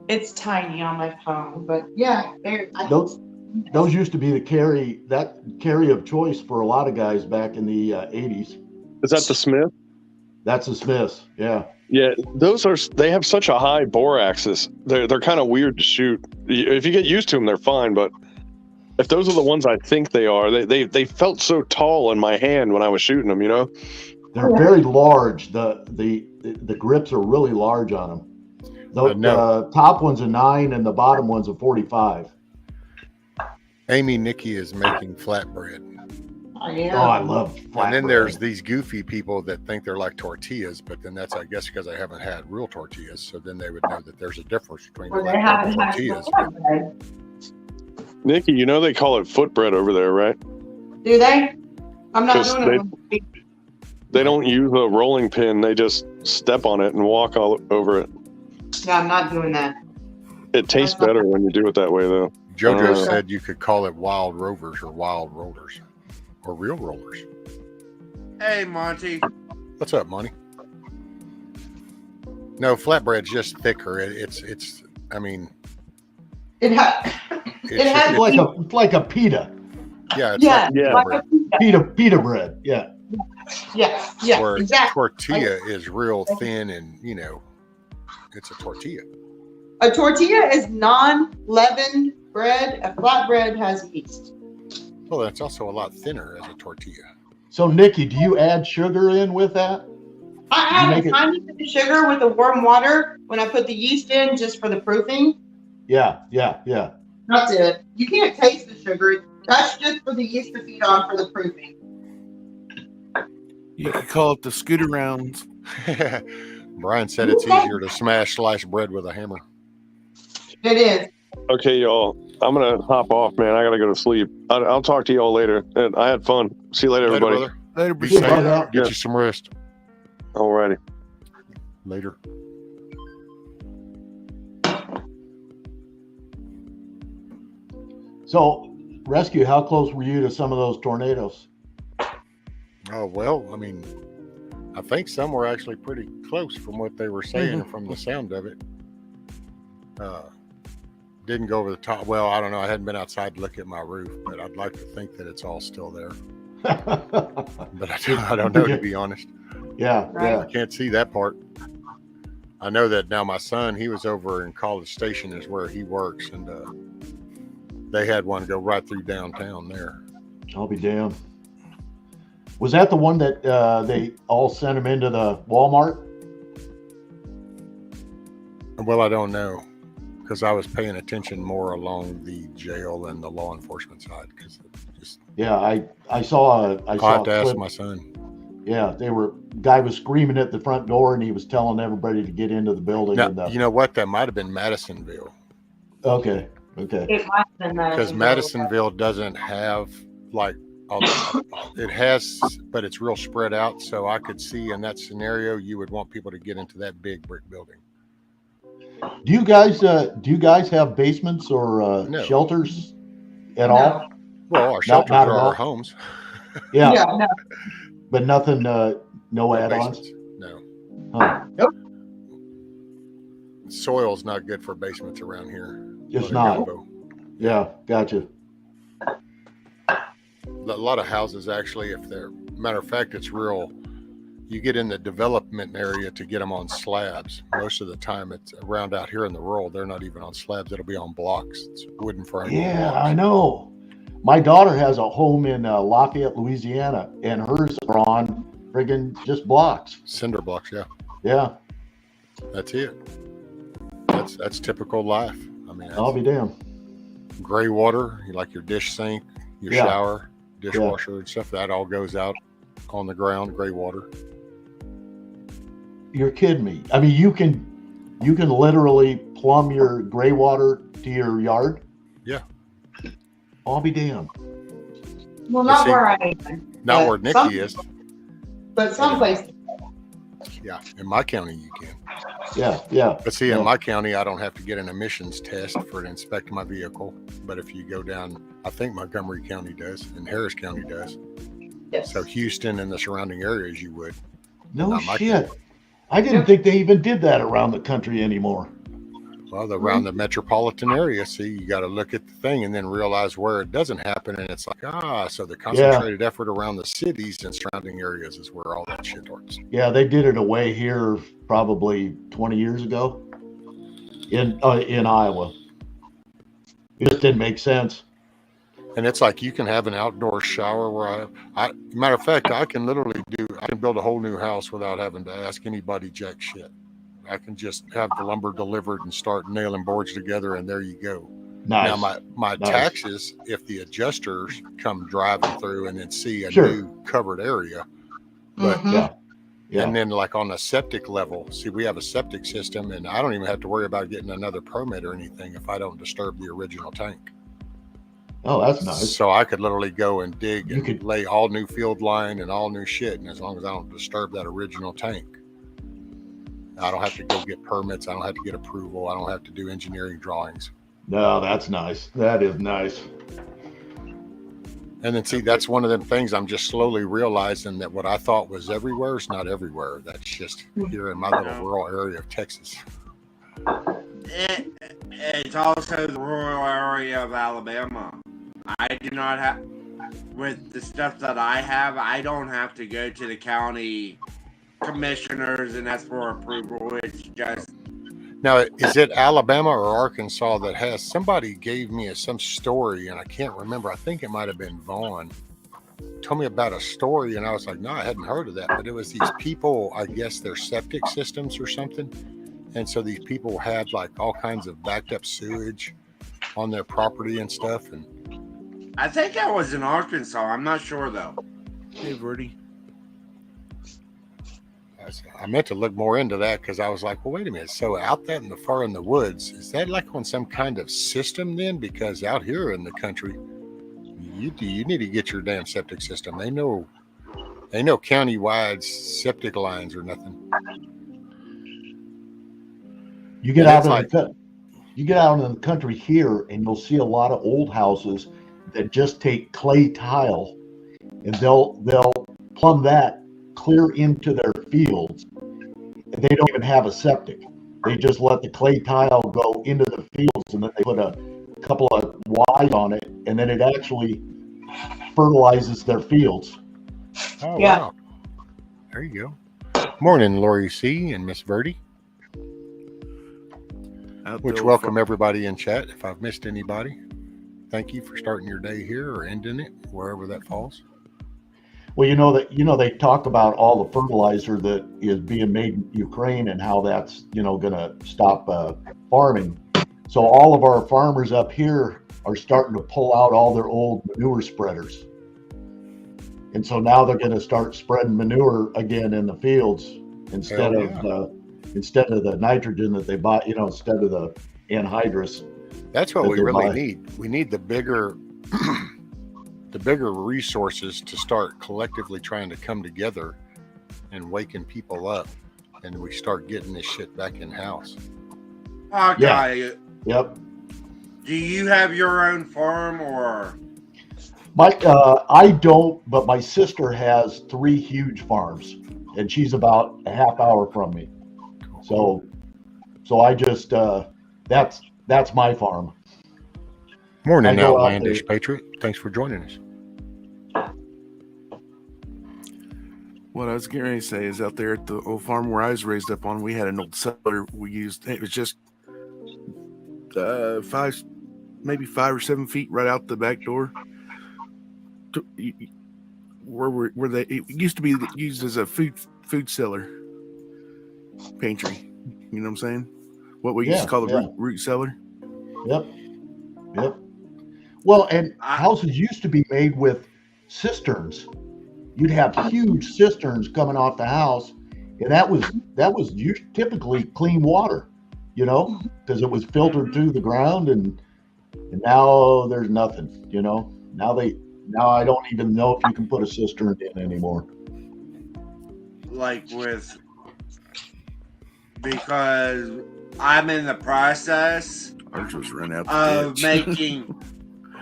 It's tiny on my phone, but yeah, Those used to be the carry of choice for a lot of guys back in the 80s. Is that the Smith? That's the Smiths, yeah. Yeah, they have such a high bore axis. They're kind of weird to shoot. If you get used to them, they're fine. But if those are the ones I think they are, they felt so tall in my hand when I was shooting them. You know, they're very large. The grips are really large on them. The top one's a 9 and the bottom one's a 45. Amy Nikki is making flatbread. Oh, yeah. I love flatbread. And then there's these goofy people that think they're like tortillas, but then that's, I guess, because they haven't had real tortillas. So then they would know that there's a difference between flatbread and tortillas. Nikki, you know they call it footbread over there, right? Do they? I'm not doing it. They don't use a rolling pin. They just step on it and walk all over it. Yeah, I'm not doing that. It tastes better when you do it that way, though. JoJo said you could call it wild rovers or wild rollers or real rollers. Hey, Monty. What's up, Monty? No, flatbread's just thicker. It's. I mean, it has like a pita. Yeah, like pita bread. Yeah. Yeah, Where exactly. Tortilla is real thin and it's a tortilla. A tortilla is non-leavened bread. A flatbread has yeast. Well, that's also a lot thinner as a tortilla. So, Nikki, do you add sugar in with that? I add a tiny bit of sugar with the warm water when I put the yeast in, just for the proofing. Yeah. That's it. You can't taste the sugar. That's just for the yeast to feed on for the proofing. You could call it the scooter rounds. Brian said it's easier to smash sliced bread with a hammer. It is. Okay, y'all. I'm gonna hop off, man. I gotta go to sleep. I'll talk to y'all later. I had fun. See you later, everybody. Brother. Later, be safe. Get you some rest. Alrighty. Later. So, Rescue, how close were you to some of those tornadoes? Oh, well, I mean, I think some were actually pretty close from what they were saying and from the sound of it. Didn't go over the top. Well, I don't know. I hadn't been outside to look at my roof, but I'd like to think that it's all still there. But I don't know, to be honest. Yeah. I can't see that part. I know that now my son, he was over in College Station is where he works, and they had one go right through downtown there. I'll be damned. Was that the one that they all sent him into the Walmart? Well, I don't know, because I was paying attention more along the jail and the law enforcement side. Because I saw I have to ask my son. Yeah, guy was screaming at the front door, and he was telling everybody to get into the building. Now, you know what? That might have been Madisonville. Okay. It might have been because Madisonville doesn't have it has, but it's real spread out. So I could see in that scenario, you would want people to get into that big brick building. Do you guys have basements or shelters at all? Well, our shelters are our homes. Yeah. No. But nothing, no add-ons? No. Huh. Nope. Soil's not good for basements around here. It's not. Yeah, gotcha. A lot of houses actually, matter of fact, it's real. You get in the development area to get them on slabs. Most of the time, it's around out here in the rural. They're not even on slabs. It'll be on blocks. It's wooden frame. Yeah, I know. My daughter has a home in Lafayette, Louisiana, and hers are on friggin' just blocks. Cinder blocks, yeah. Yeah. That's it. That's typical life. I mean, I'll be damned. Gray water, like your dish sink, your shower, dishwasher, and stuff. That all goes out on the ground. Gray water. You're kidding me. I mean, you can literally plumb your gray water to your yard. Yeah. I'll be damned. Well, not where I am. Not where Nikki is. But some places. Yeah, in my county you can. Yeah. But see, in my county, I don't have to get an emissions test for to inspect my vehicle. But if you go down, I think Montgomery County does, and Harris County does. Yes. So Houston and the surrounding areas, you would. No Not my shit. I didn't think they even did that around the country anymore. Well, around the metropolitan area, see, you got to look at the thing and then realize where it doesn't happen. And it's like, so the concentrated effort around the cities and surrounding areas is where all that shit starts. Yeah, they did it away here probably 20 years ago in Iowa. It just didn't make sense. And it's like you can have an outdoor shower where matter of fact, I can build a whole new house without having to ask anybody jack shit. I can just have the lumber delivered and start nailing boards together, and there you go. Nice. Now my Nice. taxes, if the adjusters come driving through and then see a new covered area, but Yeah. and then like on a septic level, see, we have a septic system, and I don't even have to worry about getting another permit or anything if I don't disturb the original tank. Oh, that's nice. So I could literally go and dig and lay all new field line and all new shit, and as long as I don't disturb that original tank, I don't have to go get permits. I don't have to get approval. I don't have to do engineering drawings. No, that's nice. That is nice. And then see, that's one of them things I'm just slowly realizing that what I thought was everywhere is not everywhere. That's just here in my little rural area of Texas. It's also the rural area of Alabama. I do not have, with the stuff that I have, I don't have to go to the county commissioners and ask for approval. It's just. Now, is it Alabama or Arkansas that has, somebody gave me some story and I can't remember. I think it might have been Vaughn. Told me about a story and I was like, no, I hadn't heard of that. But it was these people, I guess their septic systems or something. And so these people had like all kinds of backed up sewage on their property and stuff. And I think that was in Arkansas. I'm not sure though. Hey, Verdi. I meant to look more into that because I was like, well, wait a minute. So out that in the far in the woods, is that like on some kind of system then? Because out here in the country, you need to get your damn septic system. They know county-wide septic lines or nothing. You get out in the country here, and you'll see a lot of old houses that just take clay tile, and they'll plumb that clear into their fields. And they don't even have a septic. They just let the clay tile go into the fields, and then they put a couple of wide on it, and then it actually fertilizes their fields. Oh, wow. There you go. Morning, Lori C. and Miss Verdi. Which welcome everybody in chat. If I've missed anybody, thank you for starting your day here or ending it, wherever that falls. Well, they talk about all the fertilizer that is being made in Ukraine and how that's, going to stop farming. So all of our farmers up here are starting to pull out all their old manure spreaders. And so now they're going to start spreading manure again in the fields instead of the nitrogen that they buy, instead of the anhydrous. That's what we really need. We need the bigger resources to start collectively trying to come together and waking people up, and we start getting this shit back in house. Okay. Yep. Do you have your own farm or? I don't, but my sister has 3 huge farms, and she's about a half hour from me. So I just that's my farm. Morning, Outlandish Patriot. Thanks for joining us. What I was getting ready to say is out there at the old farm where I was raised up on, we had an old cellar we used. It was just 5 or 7 feet right out the back door. It used to be used as a food cellar, pantry. You know what I'm saying? What we used to call the root cellar. Yep. Well, and houses used to be made with cisterns. You'd have huge cisterns coming off the house, and that was typically clean water, because it was filtered through the ground, and now there's nothing, Now I don't even know if you can put a cistern in anymore. Like with because I'm in the process Ours was run out the of ditch. making.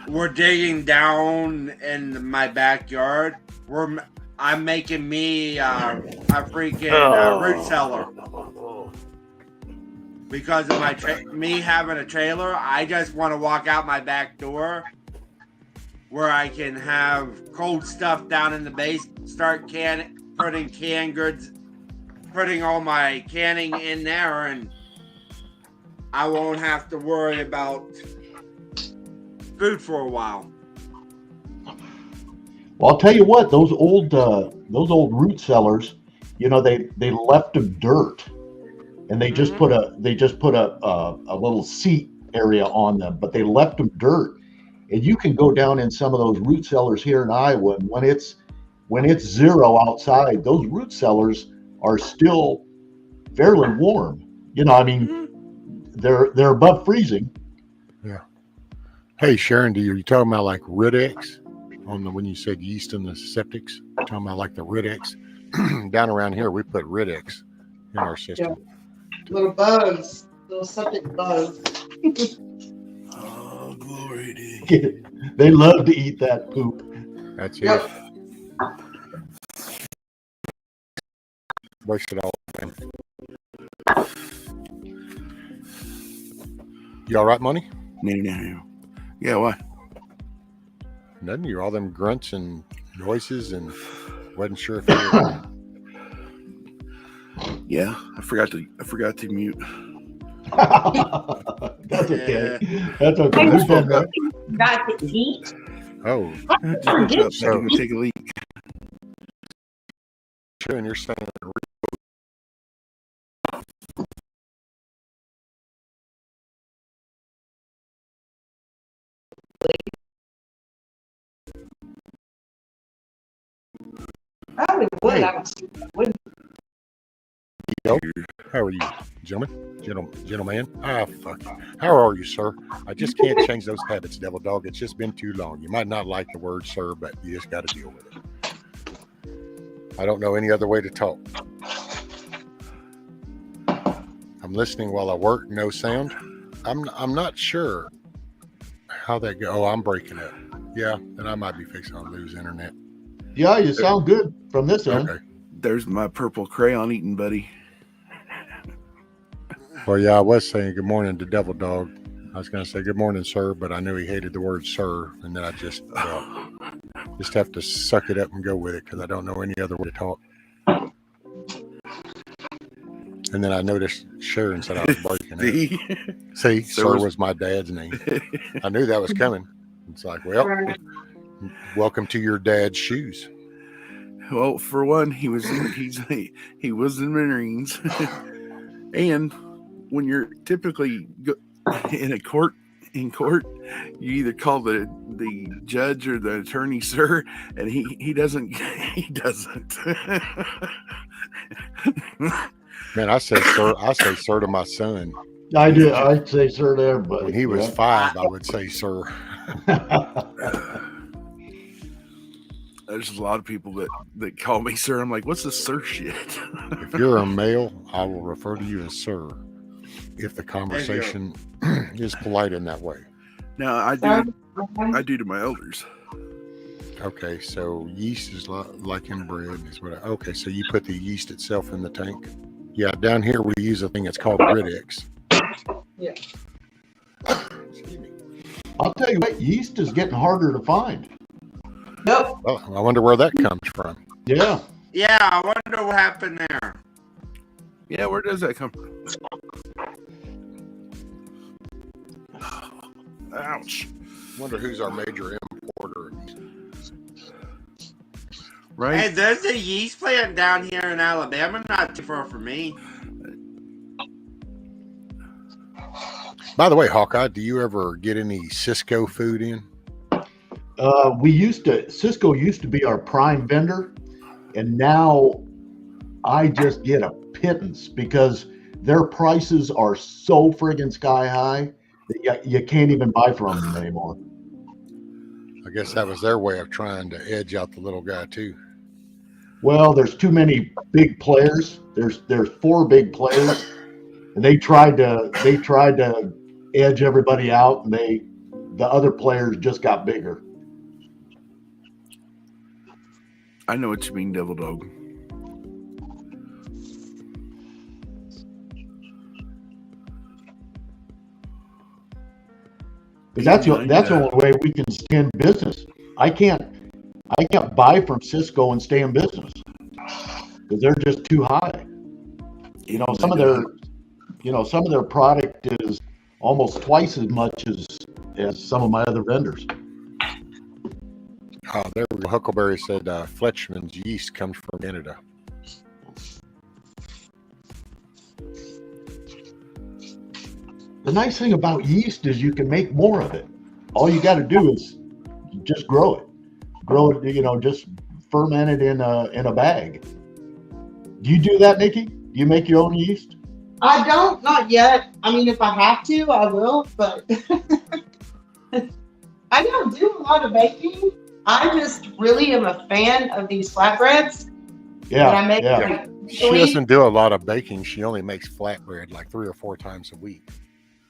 We're digging down in my backyard. I'm making me a freaking root cellar. Because of my me having a trailer, I just want to walk out my back door where I can have cold stuff down in the base, start putting canned goods, putting all my canning in there, and I won't have to worry about food for a while. Well, I'll tell you what, those old root cellars, you know, they left them dirt, and they just put a little seat area on them, but they left them dirt. And you can go down in some of those root cellars here in Iowa, and when it's 0 outside, those root cellars are still fairly warm. You know, I mean, they're above freezing. Yeah. Hey, Sharon, you talking about like Rid-X on when you said yeast in the septics? You're talking about like the Rid-X? Down around here, we put Rid-X in our system. Yeah. Little bugs, little septic bugs. Oh, glory. They love to eat that poop. That's it. Yep. Waste it all. You all right, Money? No. Yeah, why? Nothing. You're all them grunts and noises, and wasn't sure if you were. Yeah, I forgot to mute. That's okay. That's okay. We've been there. Got to eat. Oh, so I'm gonna take a leak. Sure, and you're saying. Probably would. Hey. I would. How are you, gentleman? Ah, fuck. How are you, sir? I just can't change those habits, devil dog. It's just been too long. You might not like the word, sir, but you just got to deal with it. I don't know any other way to talk. I'm listening while I work. No sound. I'm not sure how that go. Oh, I'm breaking up. Yeah, then I might be fixing to lose internet. Yeah, you sound good from this end. Okay. There's my purple crayon eating buddy. Well, yeah, I was saying good morning to Devil Dog. I was going to say good morning, sir, but I knew he hated the word sir, and then I just have to suck it up and go with it because I don't know any other way to talk. And then I noticed Sharon said I was breaking it. See, sir was my dad's name. I knew that was coming. It's like, well, welcome to your dad's shoes. Well, for one, he was in Marines, and when you're typically in court, you either call the judge or the attorney sir, and he doesn't. Man, I say sir to my son. I do. I'd say sir to everybody. When he was 5, I would say sir. There's a lot of people that call me sir. I'm like, what's this sir shit? If you're a male, I will refer to you as sir if the conversation is polite in that way. Now, I do to my elders. Okay, so yeast is like in bread. Okay, so you put the yeast itself in the tank? Yeah, down here we use a thing that's called Rid-X. Yeah. I'll tell you what, yeast is getting harder to find. Nope. Well, I wonder where that comes from. Yeah. Yeah, I wonder what happened there. Yeah, where does that come from? Ouch. Wonder who's our major importer. Right. Hey, there's a yeast plant down here in Alabama, not too far from me. By the way, Hawkeye, do you ever get any Cisco food in? Cisco used to be our prime vendor, and now I just get a pittance because their prices are so friggin' sky high that you can't even buy from them anymore. I guess that was their way of trying to edge out the little guy too. Well, there's too many big players. There's 4 big players, And they tried to edge everybody out, and the other players just got bigger. I know what you mean, Devil Dog. Because that's the only way we can stay in business. I can't buy from Cisco and stay in business because they're just too high. You know, some of their product is almost twice as much as some of my other vendors. Oh, there we go. Huckleberry said Fletchman's yeast comes from Canada. The nice thing about yeast is you can make more of it. All you got to do is just grow it. You know, just ferment it in a bag. Do you do that, Nikki? Do you make your own yeast? I don't, not yet. I mean, if I have to, I will, but I don't do a lot of baking. I just really am a fan of these flatbreads. Yeah, I make yeah. She doesn't do a lot of baking. She only makes flatbread like 3 or 4 times a week.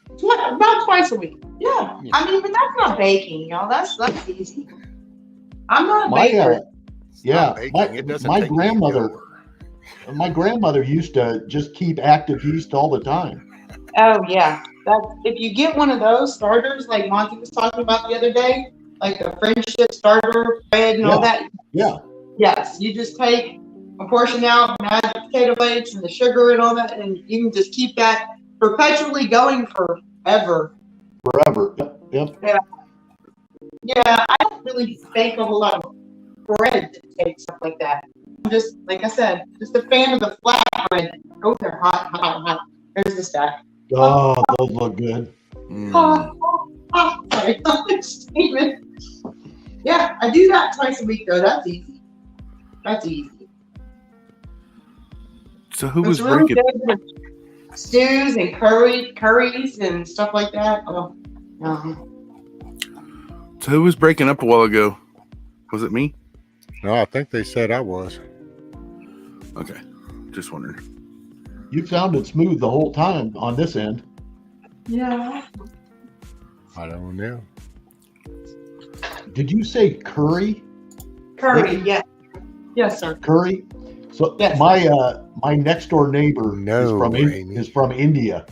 About twice a week. Yeah. I mean, but that's not baking, y'all. That's easy. I'm not a baker. My grandmother used to just keep active yeast all the time. Oh yeah. If you get one of those starters like Monty was talking about the other day, like a friendship starter bread and all that. Yeah. Yes. You just take a portion out, and add the potato flakes and the sugar and all that, and you can just keep that perpetually going forever. Forever. Yep. Yeah. Yeah, I don't really bake a whole lot of bread that takes stuff like that. I'm just, like I said, just a fan of the flat bread. Oh, they're hot. There's the stack. Oh, those look good. Sorry. Yeah, I do that twice a week though. That's easy. So who was really breaking? Stews and curries and stuff like that. Oh, So who was breaking up a while ago? Was it me? No, I think they said I was. Okay, just wondering. You sounded smooth the whole time on this end. Yeah. I don't know. Did you say curry? Curry, yes. Yes, sir. Curry? So yes. My next door neighbor is from India.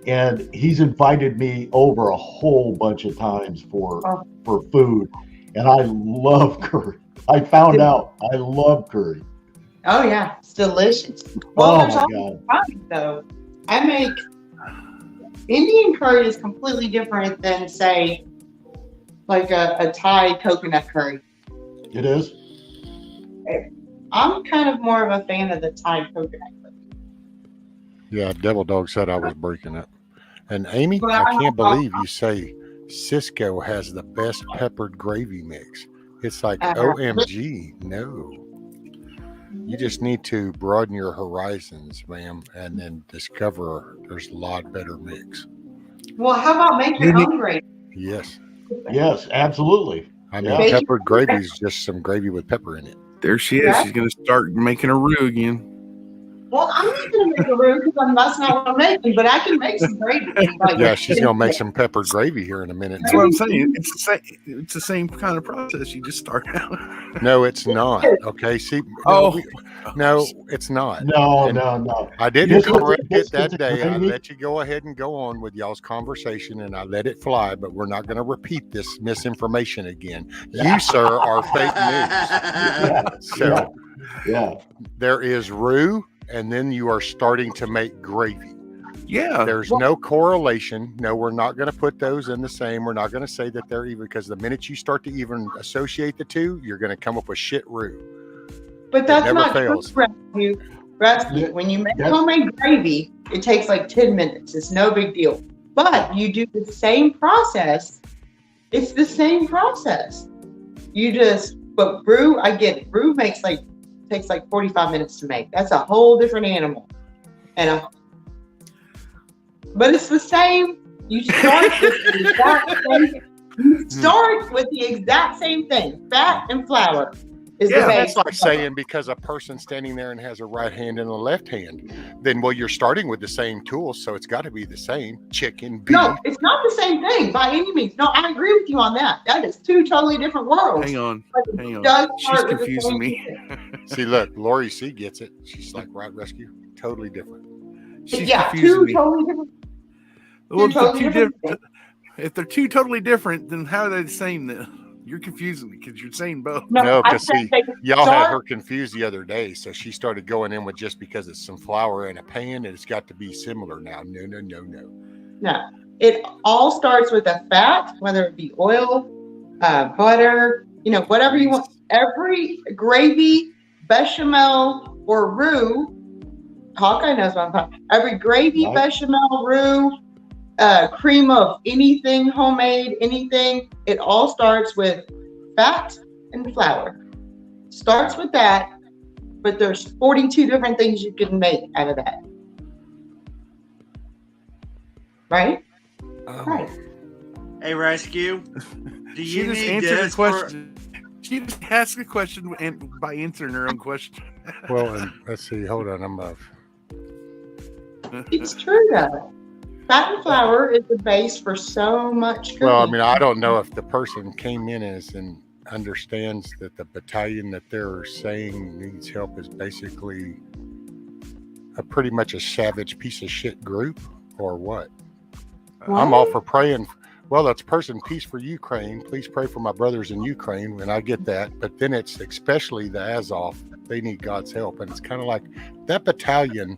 And he's invited me over a whole bunch of times for food. And I love curry. I found out I love curry. Oh yeah, it's delicious. Well, Oh my God. Though, I make Indian curry is completely different than say like a Thai coconut curry. It is? I'm kind of more of a fan of the Thai coconut curry. Yeah, Devil Dog said I was breaking it. And Amy, I can't believe you say Cisco has the best peppered gravy mix. It's like, OMG, no. You just need to broaden your horizons, ma'am, and then discover there's a lot better mix. Well, how about make your own gravy? Yes. Yes, absolutely. I mean, peppered gravy is just some gravy with pepper in it. There she is. She's going to start making a roux again. Well, I'm not going to make a roux because that's not what I'm making, but I can make some gravy. Yeah, she's going to make some peppered gravy here in a minute. That's what I'm saying. It's the same kind of process. You just start out. No, it's not. Okay, see. No, it's not. No. I didn't correct it that day. I let you go ahead and go on with y'all's conversation, and I let it fly, but we're not going to repeat this misinformation again. You, sir, are fake news. So, there is roux, and then you are starting to make gravy. Yeah. There's no correlation. No, we're not going to put those in the same. We're not going to say that they're even, because the minute you start to even associate the two, you're going to come up with shit roux. But that's never not fails. Rescue. When you make homemade gravy, it takes like 10 minutes. It's no big deal. But you do the same process. It's the same process. But roux, I get it. Roux takes like 45 minutes to make. That's a whole different animal. But it's the same. You start with the exact same thing. Fat and flour. is the Yeah, base. that's like saying because a person standing there and has a right hand and a left hand, then well, you're starting with the same tools, so it's got to be the same. Chicken, beef. No, it's not the same thing by any means. No, I agree with you on that. That is two totally different worlds. Hang on. But it Hang on. does She's start with the confusing same me. thing. See, look, Lori C gets it. She's like, right, rescue, totally different. She's Yeah, confusing two me. totally different. Well, totally if they're two totally different, then how are they the same? Then you're confusing me because you're saying both. No, I because said see, they y'all had start- her confused the other day, so she started going in with just because it's some flour in a pan, and it's got to be similar now. No, no, no, no. No, it all starts with a fat, whether it be oil, butter, whatever you want. Every gravy, bechamel, or roux, Hawkeye knows what I'm talking about. Every gravy, bechamel, roux, cream of anything, homemade, anything, it all starts with fat and flour. Starts with that, but there's 42 different things you can make out of that. Right? Right. Hey, Rescue. Do She you just need answered a this for? question. She just asked a question and by answering her own question. Well, and let's see. Hold on, I'm It's true though. Fat and flour is the base for so much cooking. Well, I mean, I don't know if the person came in and understands that the battalion that they're saying needs help is basically pretty much a savage piece of shit group or what. I'm all for praying. Well, that's person peace for Ukraine. Please pray for my brothers in Ukraine. And I get that. But then it's especially the Azov. They need God's help. And it's kind of like that battalion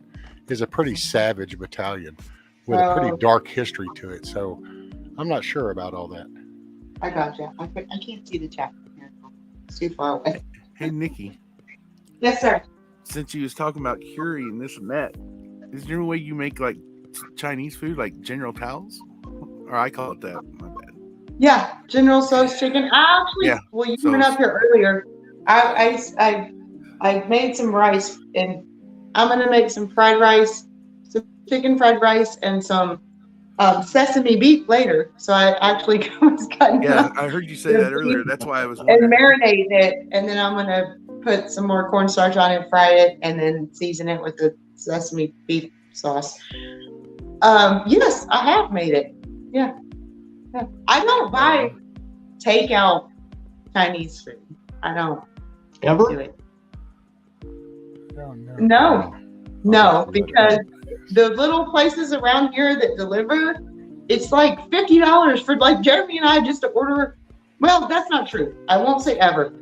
is a pretty savage battalion with a pretty dark history to it. So I'm not sure about all that. I got you. I can't see the chat from here. It's too far away. Hey, Nikki. Yes, sir. Since you was talking about curry and this and that, is there a way you make like Chinese food, like General Tao's? Or I call it that. My bad. Yeah, General Tso's chicken. Well, you went up here earlier. I made some rice, and I'm gonna make some fried rice, some chicken fried rice, and some sesame beef later. So I actually was cutting. Yeah, I heard you say that earlier. That's why I was and wondering. marinate it, and then I'm gonna put some more cornstarch on it, fry it, and then season it with the sesame beef sauce. Yes, I have made it. Yeah. I don't buy takeout Chinese food. I don't ever do it. No, because the little places around here that deliver, it's like $50 for like Jeremy and I just to order. Well, that's not true. I won't say ever.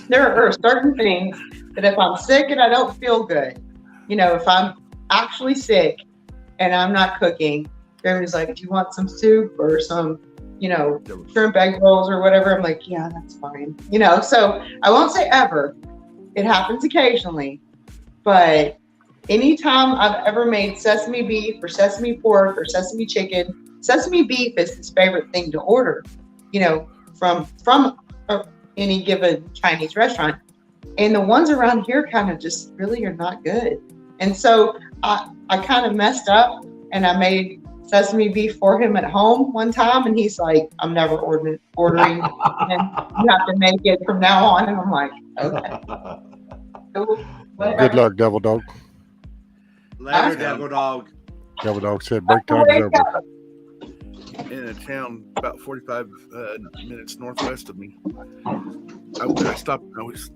There are certain things that if I'm sick and I don't feel good, if I'm actually sick and I'm not cooking, Jeremy's like, do you want some soup or some, shrimp egg rolls or whatever? I'm like, yeah, that's fine. So I won't say ever. It happens occasionally. But anytime I've ever made sesame beef or sesame pork or sesame chicken, sesame beef is his favorite thing to order, from any given Chinese restaurant. And the ones around here kind of just really are not good. And so I kind of messed up and I made sesame beef for him at home one time, and he's like, I'm never ordering and you have to make it from now on. And I'm like, okay. Good luck, Devil Dog. Later, Devil Dog. Devil Dog said break time is over. In a town about 45 minutes northwest of me. I was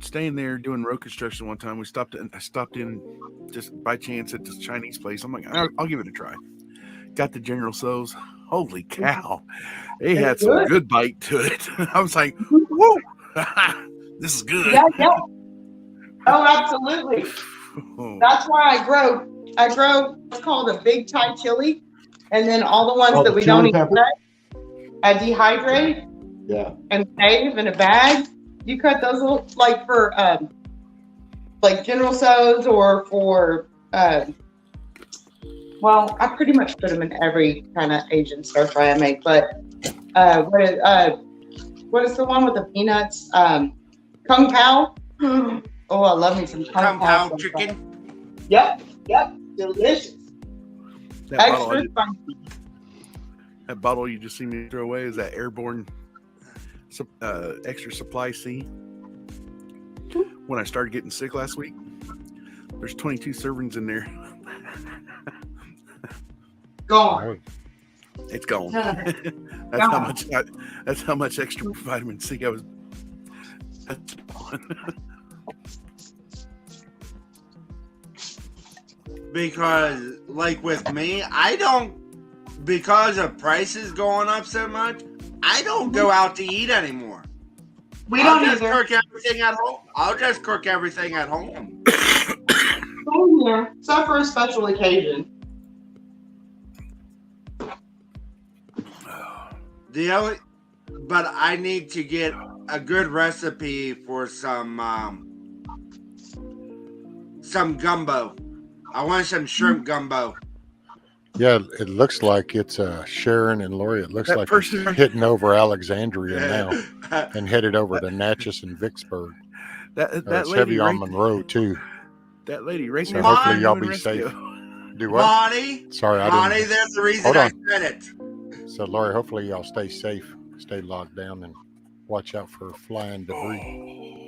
staying there doing road construction one time. I stopped in just by chance at this Chinese place. I'm like, I'll give it a try. Got the General Tso's. Holy cow. It had some good bite to it. I was like, whoa, this is good. Yeah. Oh, absolutely. That's why I grow what's called a big Thai chili. And then all the ones that we don't eat, I dehydrate and save in a bag. You cut those little, like for like General Tso's or for well, I pretty much put them in every kind of Asian stir fry I make. But what is the one with the peanuts? Kung Pao. Oh, I love me some Kung Pao chicken. Yep, delicious. Extra spicy. That bottle you just see me throw away is that Airborne Extra Supply C. when I started getting sick last week. There's 22 servings in there. Gone. It's gone. Gone. That's how much extra vitamin C I was. Because, like with me, because of prices going up so much, I don't go out to eat anymore. We don't just either. cook everything at home. I'll just cook everything at home. Same here, except for a special occasion. But I need to get a good recipe for some gumbo. I want some shrimp gumbo. Yeah, it looks like it's Sharon and Lori. It looks That like person- it's hitting over Alexandria now and headed over to Natchez and Vicksburg. That It's lady heavy right on Monroe too. That lady right So there. hopefully y'all Human be safe. rescue. Do what? Bonnie, Sorry, I Bonnie, didn't. there's the reason Hold I on. said it. So Lori, hopefully y'all stay safe, stay locked down, and watch out for flying debris.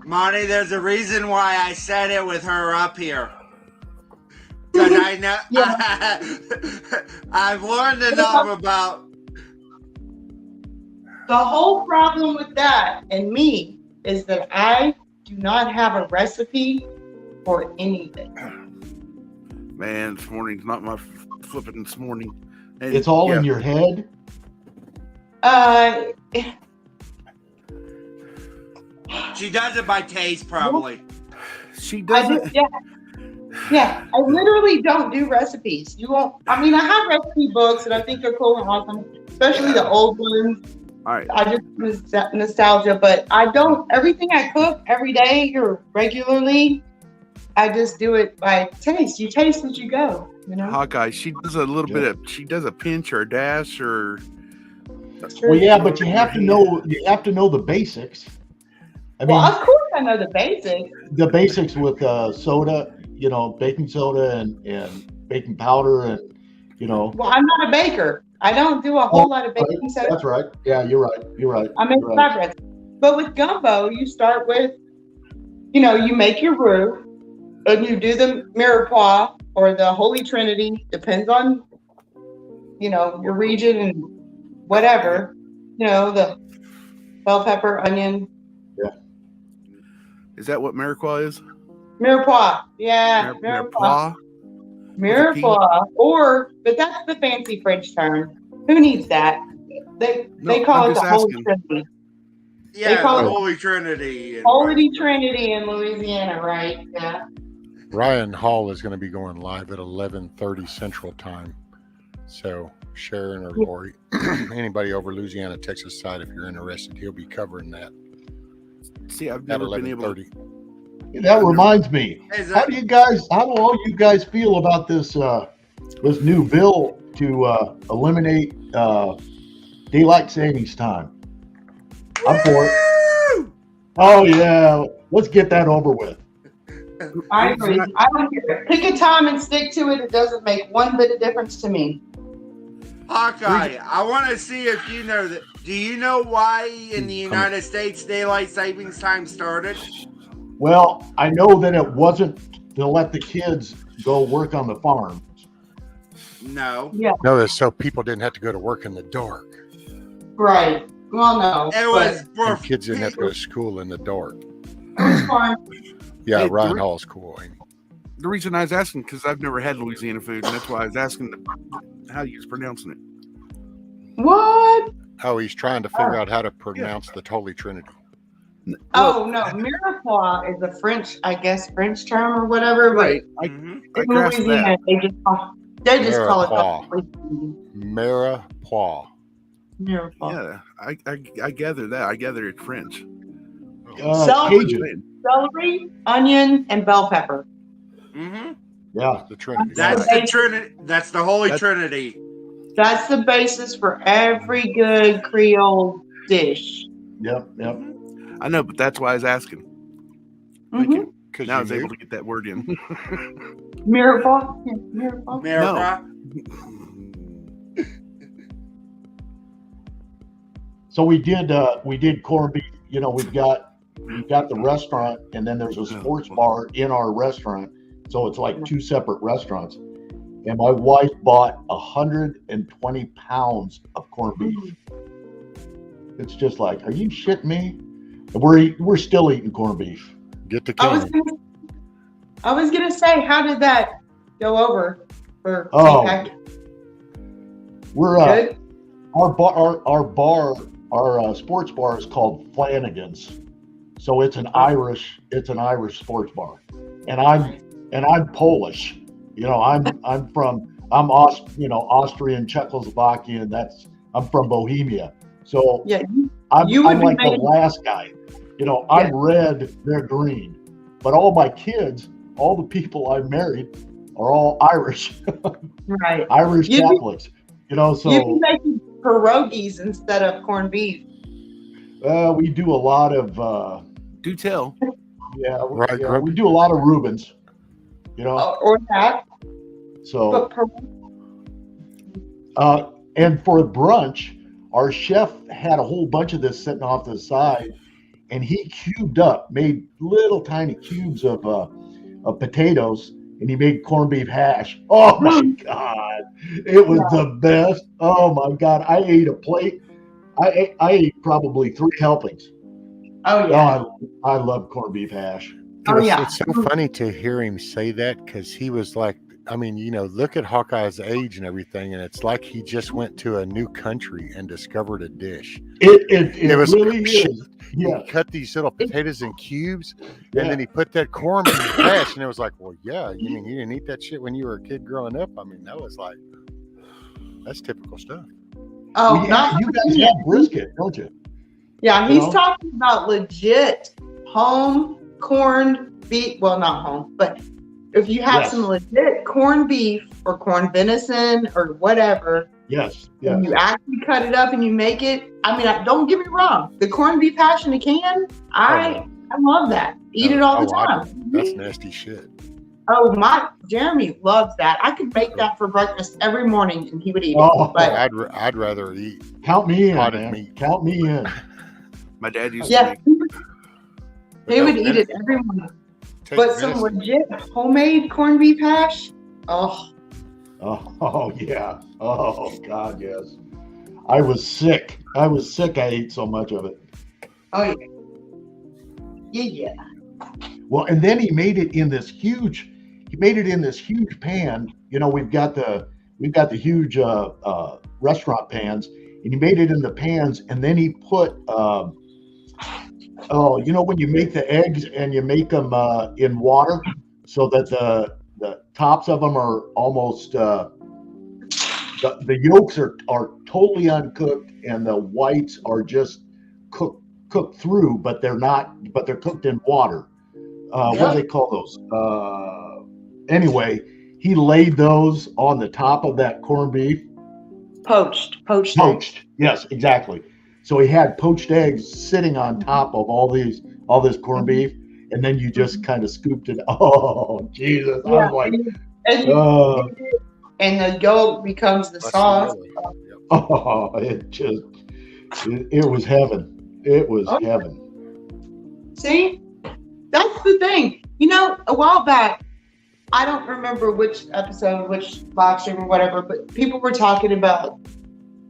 Monty, there's a reason why I said it with her up here. Because I know I've learned enough about. The whole problem with that and me is that I do not have a recipe for anything. Man, this morning's not my flipping this morning. And It's all in your head. She does it by taste, probably. She I doesn't. do, yeah. I literally don't do recipes. You won't. I mean, I have recipe books and I think they're cool and awesome, especially the old ones. All right. I just nostalgia, but I don't. Everything I cook every day or regularly, I just do it by taste. You taste as you go. You know. Hawkeye, she does a little bit of. She does a pinch or a dash or. Well, yeah, but you have to know. You have to know the basics. I mean, Well, of course I know the basics. the basics with soda, baking soda and baking powder, and Well, I'm not a baker. I don't do a whole lot of baking soda. That's right. Yeah, you're right. You're right. I make You're right. flatbreads. But with gumbo, you start with, you make your roux, and you do the mirepoix or the Holy Trinity, depends on, your region and whatever. The bell pepper, onion. Is that what mirepoix is? Mirepoix. Yeah. Mirepoix. Mirepoix. But that's the fancy French term. Who needs that? They call it the Holy Trinity. Yeah, They call the it Holy Trinity. Holy Trinity in Louisiana, right? Yeah. Ryan Hall is going to be going live at 11:30 Central Time. So Sharon or Lori, anybody over Louisiana, Texas side, if you're interested, he'll be covering that. See, I've at never been able 11:30. That reminds me. How do all you guys feel about this new bill to eliminate daylight savings time? I'm for it. Oh yeah, let's get that over with. I agree. I don't care. Pick a time and stick to it. It doesn't make one bit of difference to me. Hawkeye, I want to see if you know that. Do you know why in the United States daylight savings time started? Well, I know that it wasn't to let the kids go work on the farm. No. Yeah. No, it's so people didn't have to go to work in the dark. Right. Well, no. It was for And kids didn't have to go to school in the dark. farm. Yeah, Hey, Ryan the- Hall's cool. Ain't he? The reason I was asking because I've never had Louisiana food, and that's why I was asking how you was pronouncing it. What? Oh, he's trying to figure out how to pronounce the Holy Trinity. Oh no, mirepoix is a French, I guess, French term or whatever. But Right. I in grasped Louisiana, that. they just call it the Mirepoix. Holy Trinity. Mirepoix. Mirepoix. Yeah, I gather that. I gather it's French. Cajun. Celery, onion, and bell pepper. Mm-hmm. Yeah, the Trinity. That's the Trinity. That's the Holy Trinity. That's the basis for every good Creole dish. Yep. I know, but that's why I was asking. Thank you. Now I was able to get that word in. Mirepoix. Yeah, mirepoix. Mirepoix. So we did corned beef. You know, we've got the restaurant, and then there's a sports bar in our restaurant. So it's like two separate restaurants. And my wife bought 120 pounds of corned beef. It's just like, are you shitting me? And we're still eating corned beef. Get the I was gonna say, how did that go over for feedback? We're our sports bar is called Flanagan's, so it's an Irish sports bar, and I'm Polish. You know, I'm Austrian, Czechoslovakian. I'm from Bohemia, so yeah, I'm like the last guy. You know, I'm red, they're green, but all my kids, all the people I married, are all Irish, right? Irish Catholics. You know, so you'd be making pierogies instead of corned beef. We do a lot of. Do tell. Yeah, right. We do a lot of Reubens. You know, or that. So. And for brunch, our chef had a whole bunch of this sitting off to the side, and he made little tiny cubes of potatoes, and he made corned beef hash. Oh my God, it was the best. Oh my God, I ate a plate. I ate probably 3 helpings. Oh yeah, I love corned beef hash. It's so funny to hear him say that, because he was like, I mean, you know, look at Hawkeye's age and everything, and it's like he just went to a new country and discovered a dish. It was really is. Yeah. He cut these little potatoes in cubes, and then he put that corned beef hash, and it was like, well, yeah, you mean you didn't eat that shit when you were a kid growing up? I mean, that was like, that's typical stuff. Oh, well, yeah, you guys have brisket, don't you? Yeah, he's talking about legit home corned beef. Well, not home, but if you have some legit corned beef or corned venison or whatever, and you actually cut it up and you make it. I mean, don't get me wrong. The corned beef hash in a can, I love that. Eat it all the time. That's nasty shit. Oh, Jeremy loves that. I could make that for breakfast every morning and he would eat it. But I'd rather eat. Count me in, potted man. meat. Count me in. My dad used to. He would eat it every morning. But some legit homemade corned beef hash, oh yeah. Oh God, yes. I was sick. I ate so much of it. Oh yeah. Well, and then he made it in this huge pan. You know, we've got the huge restaurant pans, and he made it in the pans, and then he put you know when you make the eggs and you make them in water, so that the tops of them are almost the yolks are totally uncooked, and the whites are just cooked through, but they're cooked in water. What do they call those? Anyway, he laid those on the top of that corned beef. Poached. Yes, exactly. So he had poached eggs sitting on top of all this corned beef, and then you just kind of scooped it. Oh, Jesus! I was like, and the yolk becomes the sauce. Oh, it was heaven. It was heaven. See, that's the thing. You know, a while back, I don't remember which episode, which live stream or whatever, but people were talking about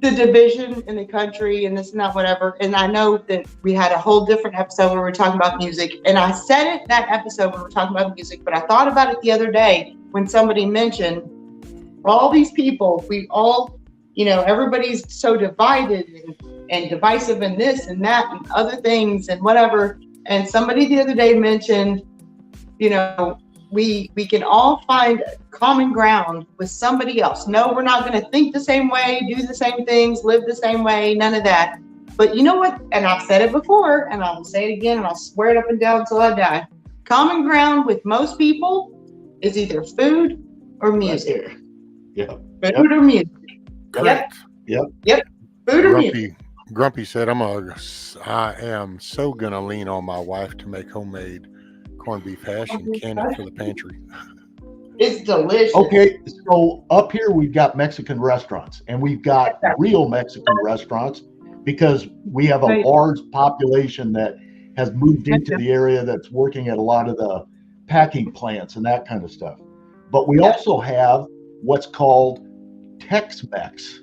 the division in the country and this and that, whatever. And I know that we had a whole different episode where we were talking about music. And I said it that episode when we were talking about music, but I thought about it the other day when somebody mentioned all these people, we all, you know, everybody's so divided and divisive and this and that and other things and whatever. And somebody the other day mentioned, you know, we can all find common ground with somebody else. No, we're not going to think the same way, do the same things, live the same way, none of that. But you know what? And I've said it before, and I'll say it again, and I'll swear it up and down until I die. Common ground with most people is either food or music. Right. Yeah. Food or music. Correct. Yep. Food or music. Grumpy said, I am so gonna lean on my wife to make homemade corned beef hash and can it for the pantry. It's delicious. Okay, so up here we've got Mexican restaurants, and we've got real Mexican restaurants, because we have a Right. large population that has moved into the area that's working at a lot of the packing plants and that kind of stuff. But we also have what's called Tex-Mex.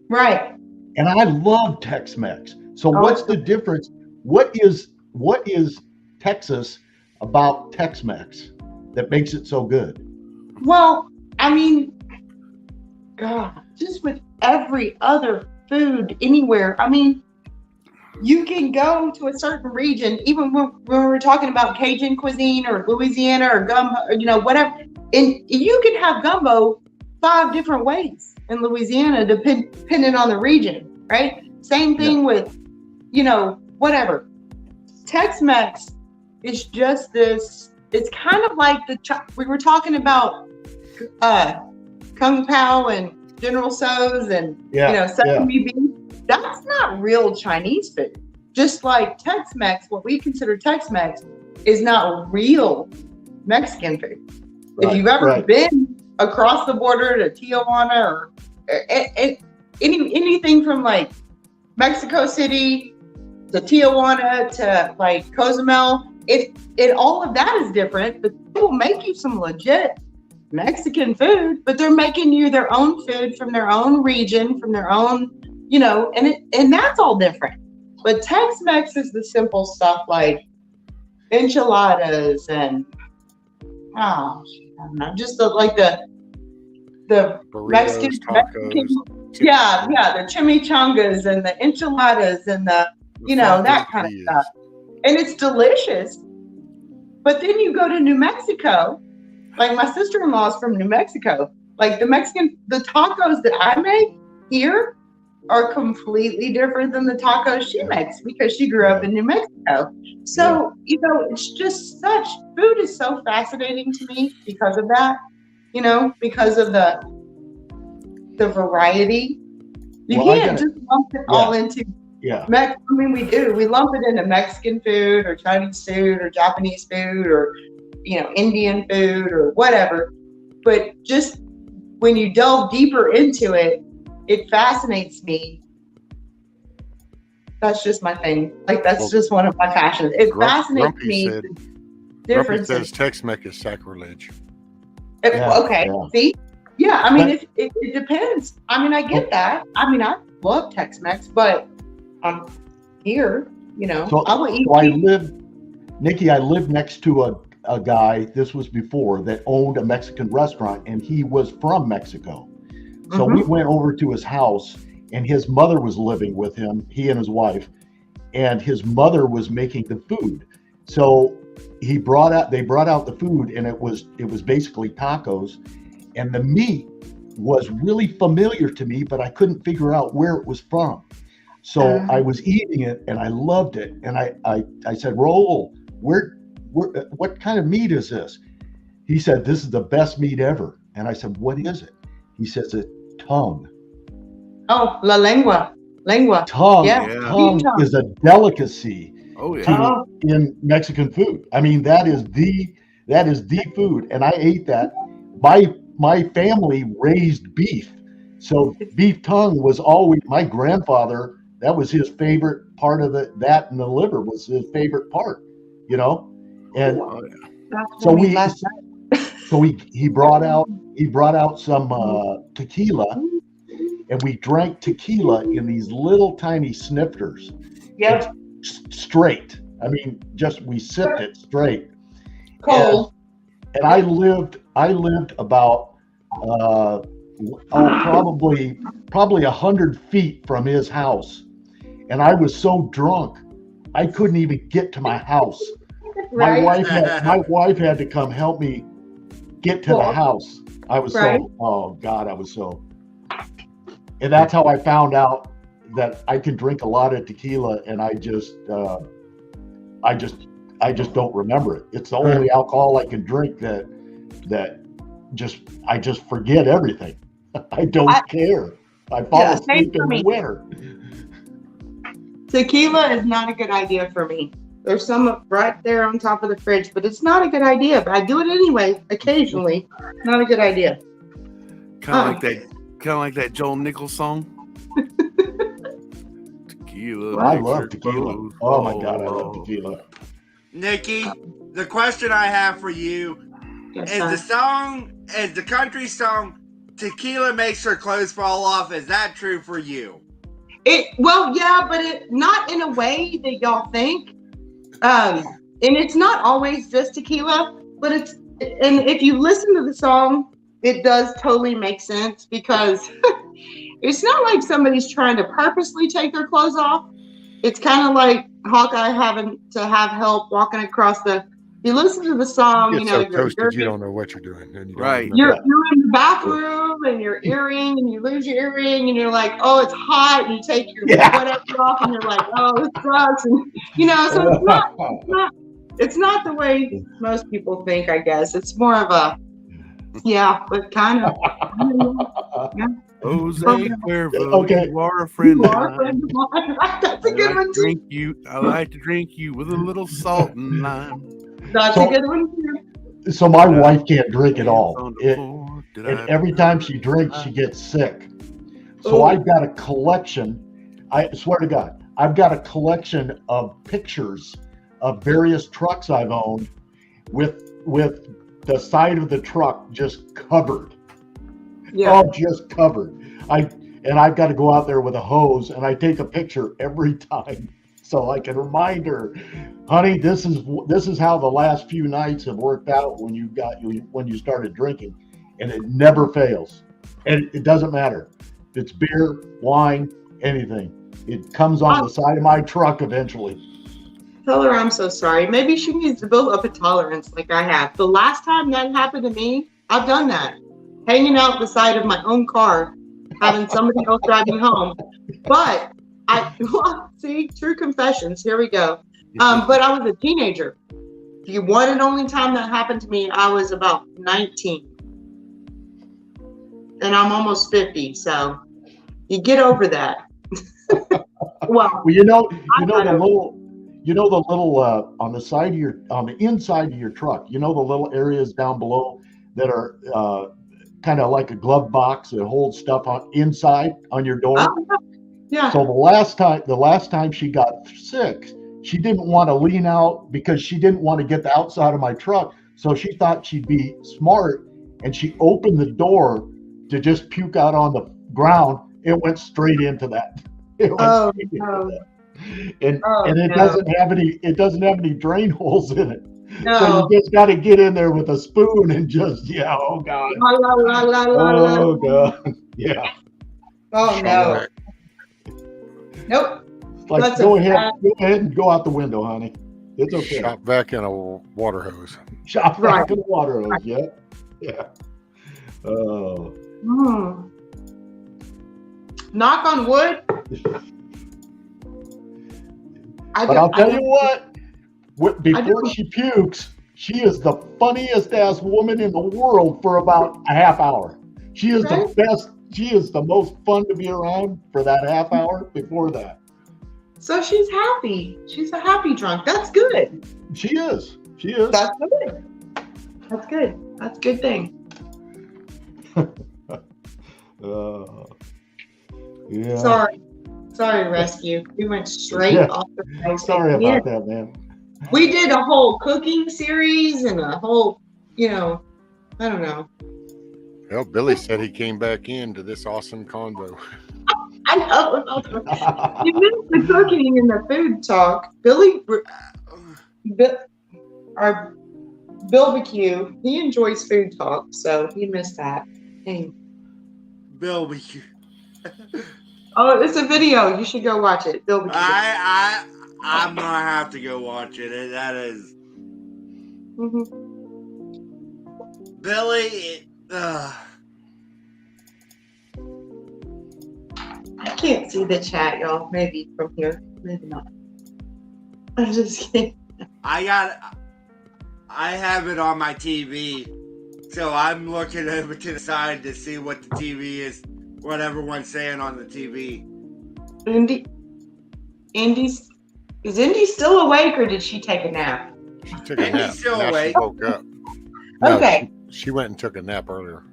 Right. And I love Tex-Mex. So Oh, what's the difference? What is Texas about Tex-Mex that makes it so good? Well, I mean, God, just with every other food anywhere. I mean, you can go to a certain region, even when we're talking about Cajun cuisine or Louisiana or gumbo, or, whatever, and you can have gumbo 5 different ways in Louisiana, depending on the region, right? Same thing with, whatever. Tex-Mex is just this, it's kind of like we were talking about Kung Pao and General Tso's and, sesame beef. That's not real Chinese food. Just like Tex-Mex, what we consider Tex-Mex is not real Mexican food. If you've ever been across the border to Tijuana or anything from like Mexico City to Tijuana to like Cozumel, it all of that is different, but they will make you some legit Mexican food, but they're making you their own food from their own region, from their own, and that's all different. But Tex-Mex is the simple stuff like enchiladas and just the burritos, Mexican, tacos, the chimichangas and the enchiladas and the that kind of stuff, and it's delicious. But then you go to New Mexico, like my sister-in-law is from New Mexico. Like the tacos that I make here are completely different than the tacos she makes because she grew up in New Mexico. So, it's just food is so fascinating to me because of that, because of the variety. You can't just lump it all into we do. We lump it into Mexican food or Chinese food or Japanese food or, Indian food or whatever. But just when you delve deeper into it, it fascinates me. That's just my thing. Like, that's just one of my passions. It fascinates me. Grumpy says Tex-Mex is sacrilege. See? Yeah, I mean, it depends. I mean, I get that. I mean, I love Tex-Mex, but I'm here, So I lived next to a guy, this was before, that owned a Mexican restaurant, and he was from Mexico. So we went over to his house, and his mother was living with him, he and his wife, and his mother was making the food. So they brought out the food, and it was basically tacos, and the meat was really familiar to me, but I couldn't figure out where it was from. So I was eating it, and I loved it, and I said, Raul, what kind of meat is this? He said, this is the best meat ever. And I said, what is it? He says, it's tongue. Oh, la lengua. Tongue is a delicacy in Mexican food. I mean, that is the food, and I ate that. My family raised beef, so beef tongue was always my grandfather. That was his favorite part of that, and the liver was his favorite part. And so he brought out some tequila, and we drank tequila in these little tiny snifters. Yep. Straight. I mean, we sipped it straight. Cold. And I lived about probably 100 feet from his house, and I was so drunk I couldn't even get to my house. Right. My wife had to come help me get to the house. I was and that's how I found out that I can drink a lot of tequila, and I just don't remember it. It's the only alcohol I can drink that I just forget everything. I don't care. I fall asleep in the winter. Tequila is not a good idea for me. There's some right there on top of the fridge, but it's not a good idea. But I do it anyway, occasionally. Not a good idea. Kind of like that Joel Nichols song. Tequila. I makes love her tequila. clothes Oh my God, I fall love off. tequila. Nikki, the question I have for you Yes, is sir. the country song Tequila Makes Her Clothes Fall Off. Is that true for you? Well, yeah, but it not in a way that y'all think. And it's not always just tequila, but and if you listen to the song, it does totally make sense because it's not like somebody's trying to purposely take their clothes off. It's kind of like Hawkeye having to have help walking across the. You listen to the song, You you get know, so toasted you don't know what you're doing, and you don't Right. you're remember. in the bathroom and your earring and you lose your earring and you're like, oh, it's hot, and you take your whatever off and you're like, oh, this sucks, and so it's not the way most people think, I guess. It's more of a but kind of. Yeah. Jose Cuervo, Okay. you are a friend You of are a mine. friend of mine. That's a good one too. I like to drink you with a little salt and lime. That's So- a good one too. So my wife can't drink at all. On the floor, did And I every time she drinks, she gets sick. So I've got a collection. I swear to God, I've got a collection of pictures of various trucks I've owned with the side of the truck just covered. Yeah. Oh, just covered. I've got to go out there with a hose and I take a picture every time so I can remind her, honey, this is how the last few nights have worked out when you started drinking, and it never fails. And it doesn't matter. It's beer, wine, anything. It comes on the side of my truck eventually. Tell her I'm so sorry. Maybe she needs to build up a tolerance like I have. The last time that happened to me, I've done that. Hanging out the side of my own car, having somebody else drive me home. But see, true confessions. Here we go. But I was a teenager. The one and only time that happened to me, I was about 19. And I'm almost 50, so you get over that. Well, you know the little on the side of on the inside of your truck, the little areas down below that are kind of like a glove box that holds stuff on inside on your door. Yeah. So the last time she got sick, she didn't want to lean out because she didn't want to get the outside of my truck. So she thought she'd be smart, and she opened the door to just puke out on the ground. It went straight into that. It went straight into that. And it doesn't have any drain holes in it. No. So you just got to get in there with a spoon and just oh God. Oh God. Yeah. Oh no. Nope. Like go ahead and go out the window, honey. It's okay. Shop back in a water hose. Shop back in a water hose. Yeah. Yeah. Oh. Knock on wood. But I'll tell you what, before she pukes, she is the funniest ass woman in the world for about a half hour. She is the best. She is the most fun to be around for that half hour before that. So she's happy. She's a happy drunk. That's good. She is. She is. That's good. That's good. That's a good thing. Yeah. Sorry, rescue. We went straight off the rails. Sorry about that, man. We did a whole cooking series and a whole, I don't know. Well, Billy said he came back into this awesome convo. I know. You missed the cooking and the food talk. Our Billbecue, he enjoys food talk, so he missed that. Dang. Billbecue. Oh, it's a video. You should go watch it. Billbecue. I'm gonna have to go watch it. That is Billy. I can't see the chat, y'all. Maybe from here, maybe not. I'm just kidding. I have it on my TV, so I'm looking over to the side to see what the TV is, what everyone's saying on the TV. Is Indy still awake, or did she take a nap? She took a nap. Indy's still Now awake. she woke up. No, Okay. She went and took a nap earlier.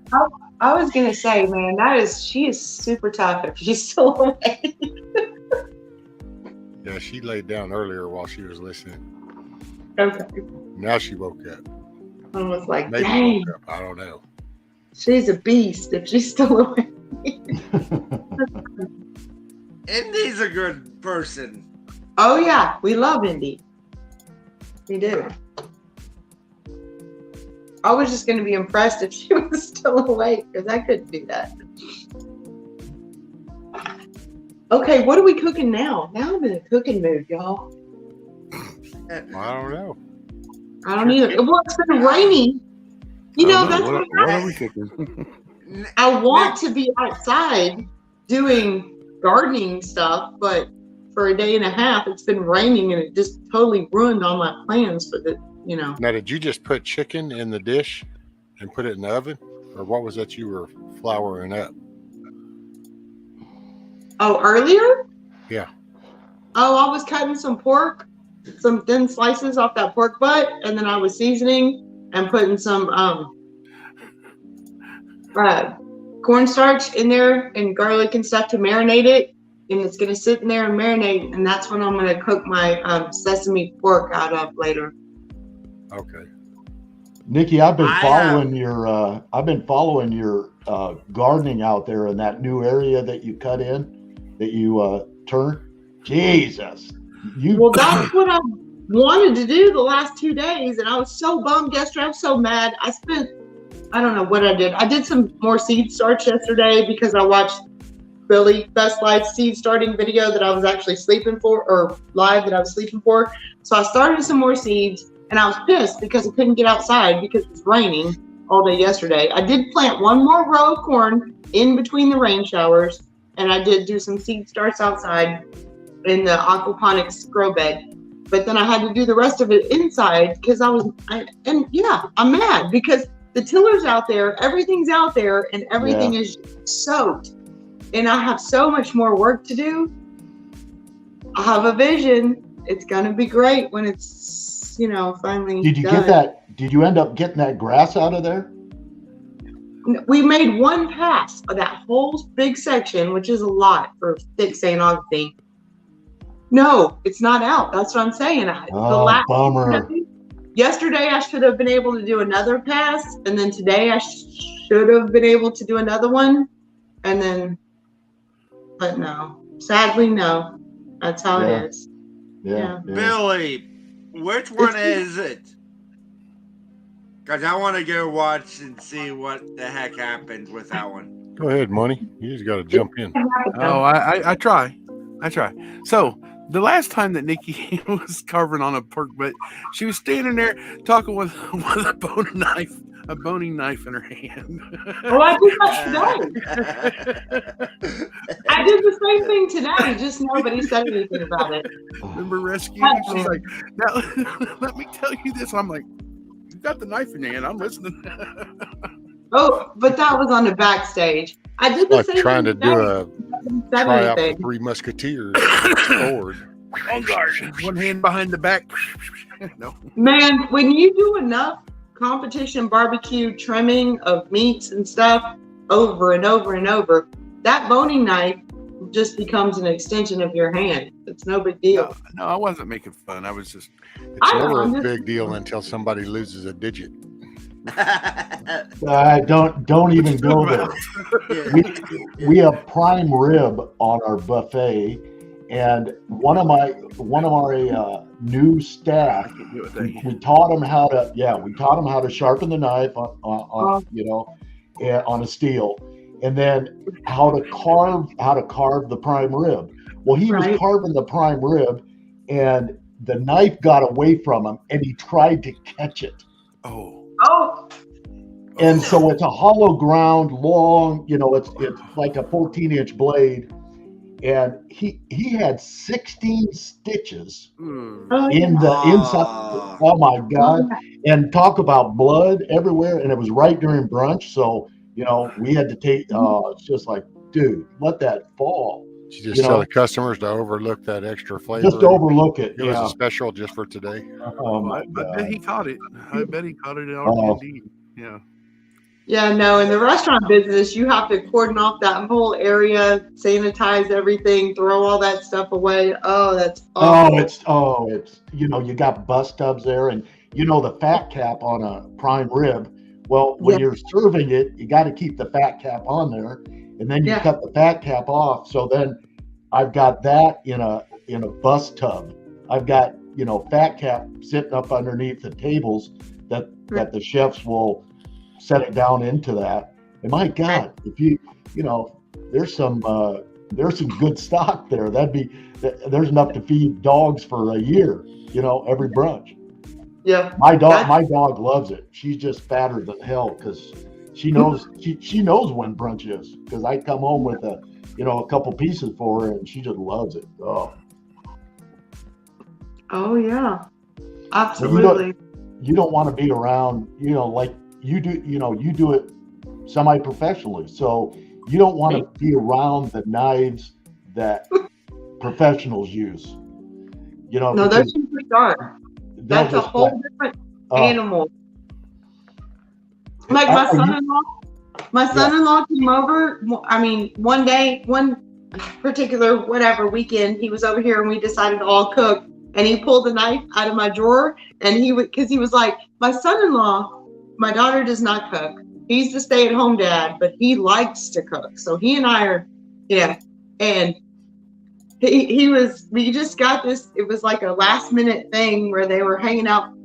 I was gonna say, man, she is super tough if she's still awake. Yeah, she laid down earlier while she was listening. Okay. Now she woke up. I was like, Maybe dang, woke up. I don't know. she's a beast if she's still awake. Indy's a good person. Oh yeah, we love Indy. We do. I was just going to be impressed if she was still awake because I couldn't do that. Okay, what are we cooking now? Now I'm in a cooking mood, y'all. I don't know. I don't either. Well, it's been rainy. You know, that's what are we cooking? I want to be outside doing gardening stuff, but for a day and a half, it's been raining and it just totally ruined all my plans for the, you know. Now, did you just put chicken in the dish and put it in the oven? Or what was that you were flouring up? Oh, earlier? Yeah. Oh, I was cutting some pork, some thin slices off that pork butt, and then I was seasoning and putting some cornstarch in there and garlic and stuff to marinate it. And it's going to sit in there and marinate, and that's when I'm going to cook my sesame pork out of later. Okay. Nikki, I've been following your gardening out there in that new area that you cut in, that you turned. Jesus, Well, that's what I wanted to do the last 2 days, and I was so bummed yesterday. I was so mad. I don't know what I did. I did some more seed starts yesterday because I watched Billy Best Life's seed starting video that I was actually sleeping for, or live that I was sleeping for. So I started some more seeds, and I was pissed because I couldn't get outside because it was raining all day yesterday. I did plant one more row of corn in between the rain showers, and I did do some seed starts outside in the aquaponics grow bed. But then I had to do the rest of it inside because I'm mad because the tiller's out there, everything's out there, and everything is soaked. And I have so much more work to do. I have a vision. It's gonna be great when it's, finally Did you done. get that? Did you end up getting that grass out of there? We made one pass of that whole big section, which is a lot for thick St. Augustine. No, it's not out. That's what I'm saying. Bummer. Yesterday, I should have been able to do another pass, and then today I should have been able to do another one, and then, but no. Sadly, no. That's how it is. Yeah. Billy, which one is it? Because I want to go watch and see what the heck happened with that one. Go ahead, Money. You just got to jump in. Oh, I try. So the last time that Nikki was carving on a pork butt, she was standing there talking with a boning knife in her hand. Well, I did that today. I did the same thing today, just nobody said anything about it. Remember Rescue? She's like, now let me tell you this. I'm like, you got the knife in your hand. I'm listening. Oh, but that was on the backstage. I did the Like same trying to thing do today. a try out the Three Musketeers sword. On guard. One hand behind the back. No. Man, when you do enough competition barbecue trimming of meats and stuff over and over and over, that boning knife just becomes an extension of your hand. It's no big deal. No, I wasn't making fun. I was just. It's never a big deal until somebody loses a digit. Don't even go there. We have prime rib on our buffet, and one of our new staff, we taught them how to sharpen the knife on a steel, and then how to carve the prime rib. Well, he was carving the prime rib, and the knife got away from him, and he tried to catch it. Oh. And so it's a hollow ground, long, it's like a 14-inch blade. And he had 16 stitches in the inside. Oh my God. And talk about blood everywhere. And it was right during brunch. So, we had to take, it's just like, dude, let that fall. You just tell the customers to overlook that extra flavor. Just overlook it. It was a special just for today. Oh my I God. bet he caught it. I bet he caught it indeed. Yeah. Yeah, no, in the restaurant business, you have to cordon off that whole area, sanitize everything, throw all that stuff away. Oh, that's awful. It's you got bus tubs there, and the fat cap on a prime rib. Well, when Yeah. you're serving it, you got to keep the fat cap on there, and then you Yeah. cut the fat cap off. So then I've got that in a bus tub. I've got fat cap sitting up underneath the tables that the chefs will set it down into that. And my God, if there's some good stock there. There's enough to feed dogs for a year. Every brunch. Yeah. My dog loves it. She's just fatter than hell because she knows she knows when brunch is, because I come home with a couple pieces for her and she just loves it. Oh yeah, But absolutely. you don't want to be around, like you do. You do it semi-professionally, so you don't want to be around the knives that professionals use. No, because they're super sharp. they'll That's a just whole different uh, animal. Like my son-in-law came over. I mean, one day, one particular weekend, he was over here and we decided to all cook. And he pulled the knife out of my drawer, and because he was like, my son-in-law, my daughter does not cook. He's the stay-at-home dad, but he likes to cook. So he and I are, and we just got this. It was like a last-minute thing where they were hanging out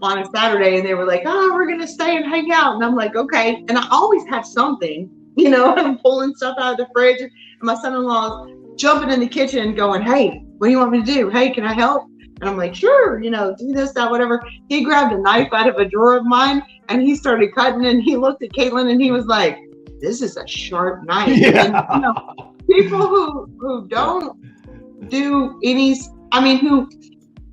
on a Saturday, and they were like, "Oh, we're gonna stay and hang out." And I'm like, "Okay." And I always have something, I'm pulling stuff out of the fridge, and my son-in-law's jumping in the kitchen, going, "Hey, what do you want me to do? Hey, can I help?" And I'm like, "Sure, do this, that, whatever." He grabbed a knife out of a drawer of mine and he started cutting, and he looked at Caitlin and he was like, "This is a sharp knife." Yeah. And people who don't do who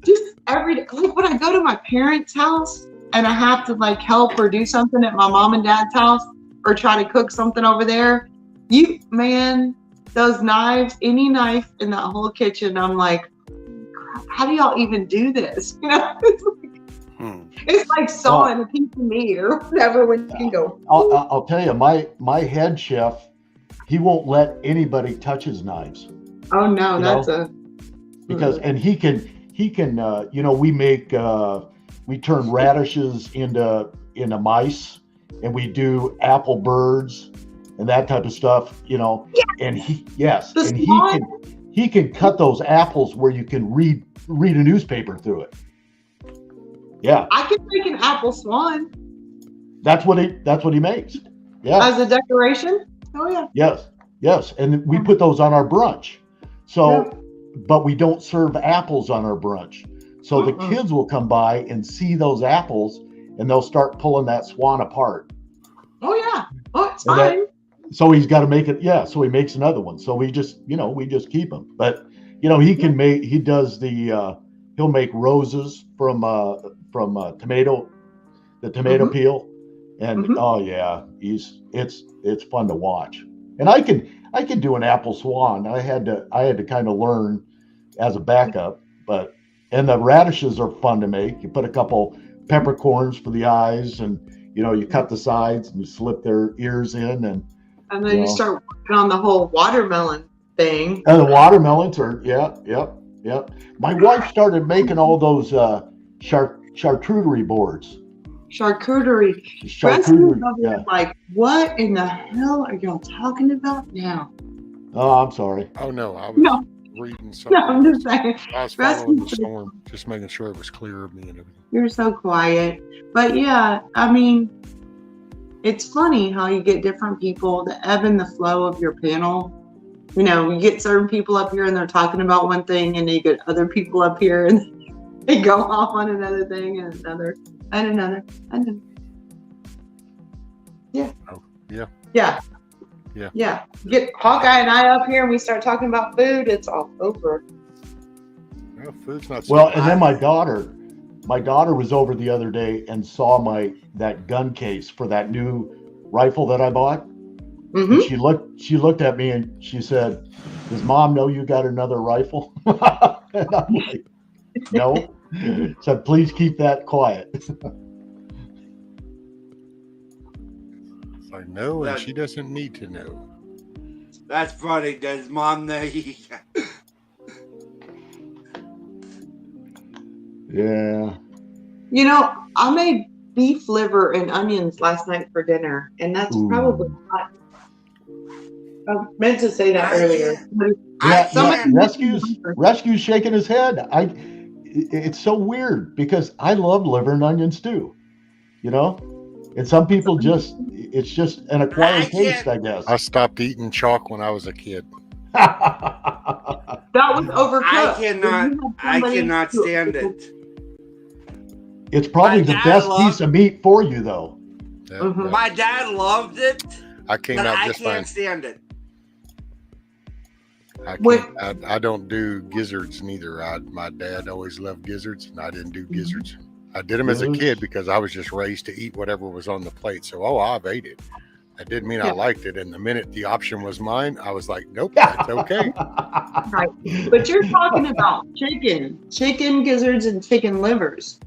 just every day, like when I go to my parents' house and I have to like help or do something at my mom and dad's house or try to cook something over there, those knives, any knife in that whole kitchen, I'm like, how do y'all even do this? It's like sawing a piece of meat or whatever when you can go. I'll tell you, my head chef, he won't let anybody touch his knives. Oh no, that's because and he can we turn radishes into mice, and we do apple birds and that type of stuff, and he can cut those apples where you can read a newspaper through it. Yeah. I can make an apple swan. That's what he makes. Yeah. As a decoration? Oh yeah. Yes. And we put those on our brunch. So but we don't serve apples on our brunch. So the kids will come by and see those apples and they'll start pulling that swan apart. Oh yeah. Oh, it's fine. So he's got to make it. Yeah. So he makes another one. So we just keep them. But he does he'll make roses from tomato peel. And oh yeah, it's fun to watch. And I can do an apple swan. I had to kind of learn as a backup, and the radishes are fun to make. You put a couple peppercorns for the eyes, and you cut the sides and you slip their ears in, and then you start working on the whole watermelon thing. And the watermelons are yep. My wife started making all those charcuterie boards. Charcuterie. Yeah. Like, what in the hell are y'all talking about now? Oh, I'm sorry. Oh no, I was reading something. No, I'm just saying. I was following the storm, just making sure it was clear of me and everything. You're so quiet. But yeah, it's funny how you get different people, the ebb and the flow of your panel. You get certain people up here and they're talking about one thing, and you get other people up here and they go off on another thing and another. Yeah. Oh, yeah. Yeah. Yeah. Yeah. Get Hawkeye and I up here and we start talking about food, it's all over. Well, food's not so well, and then my daughter was over the other day and saw that gun case for that new rifle that I bought. And she looked at me and she said, "Does Mom know you got another rifle?" And I'm like, "No." Said, "Please keep that quiet." I know, and she doesn't need to know. That's funny. Does Mom know? Yeah. You know, I made beef liver and onions last night for dinner, and that's probably not. I meant to say that earlier. Yeah, Rescue's shaking his head. It's so weird because I love liver and onion stew, you know, and some people it's just an acquired taste, I guess. I stopped eating chalk when I was a kid. That was overcooked. I cannot stand it. It's probably the best piece of meat for you, though. My dad loved it. I came but out I just can't fine. stand it. I don't do gizzards neither. My dad always loved gizzards, and I didn't do gizzards. I did them as a kid because I was just raised to eat whatever was on the plate. So, I've ate it. That didn't mean I liked it. And the minute the option was mine, I was like, nope, that's okay. Right. But you're talking about chicken gizzards and chicken livers.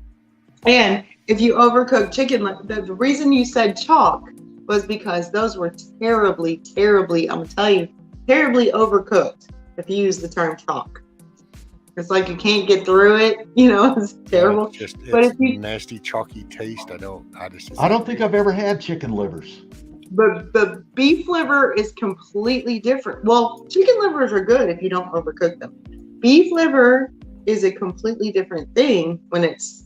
And if you overcook chicken, the reason you said chalk was because those were terribly, I'm telling you, terribly overcooked, if you use the term chalk. It's like you can't get through it, it's terrible. It's but if you, nasty, chalky taste. I don't think I've ever had chicken livers. But the beef liver is completely different. Well, chicken livers are good if you don't overcook them. Beef liver is a completely different thing when it's,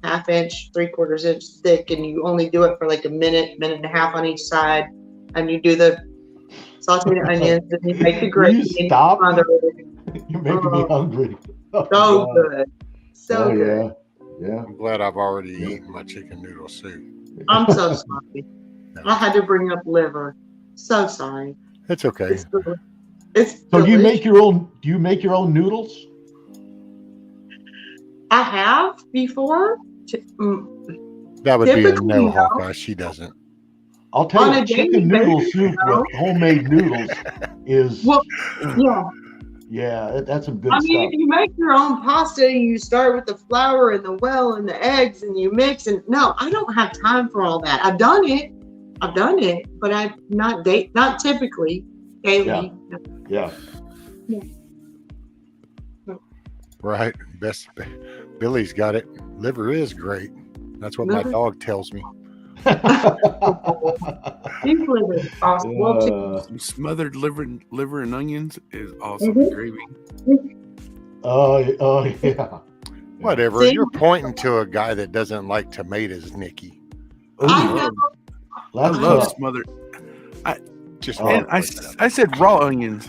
half inch, 3/4 inch thick, and you only do it for like a minute and a half on each side, and you do the sauteed onions, and you make the gravy. Stop. You're making me hungry. So good. So good. Yeah. I'm glad I've already eaten my chicken noodle soup. I'm so sorry. I had to bring up liver. So sorry. It's okay. It's so delicious. do you make your own noodles? I have before. That would be a no, Hawkeye. She doesn't. I'll tell you, chicken noodle soup with homemade noodles is. Well, yeah. Yeah, that's some good stuff. If you make your own pasta, you start with the flour and the well and the eggs, and you mix. And no, I don't have time for all that. I've done it, but I'm not typically daily. Yeah. Right. Billy's got it. Liver is great. That's what my dog tells me. Beef liver is awesome. Some smothered liver and onions is awesome. Gravy. Oh yeah. Whatever. See? You're pointing to a guy that doesn't like tomatoes, Nikki. I love smothered. I said raw onions.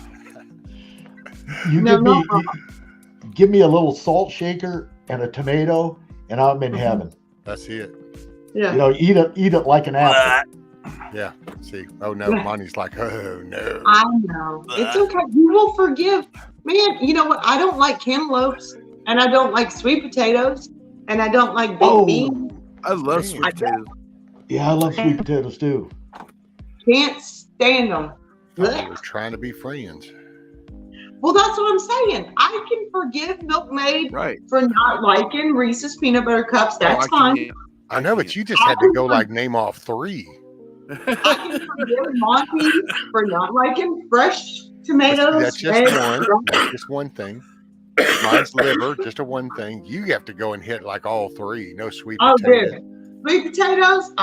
Give me a little salt shaker and a tomato, and I'm in heaven. That's it. Yeah. Eat it like an apple. Yeah. See. Oh no, Monty's like, oh no. I know. It's okay. You will forgive. Man, you know what? I don't like cantaloupes, and I don't like sweet potatoes, and I don't like baked beans. I love sweet potatoes. Yeah, I love sweet potatoes too. Can't stand them. We're trying to be friends. Well, that's what I'm saying. I can forgive Milkmaid for not liking Reese's peanut butter cups. That's fine. I know, but you just had to go name off 3. I can forgive Monty for not liking fresh tomatoes. That's just one thing. Mine's liver, just a one thing. You have to go and hit all 3. No sweet potatoes. Dude. Sweet potatoes?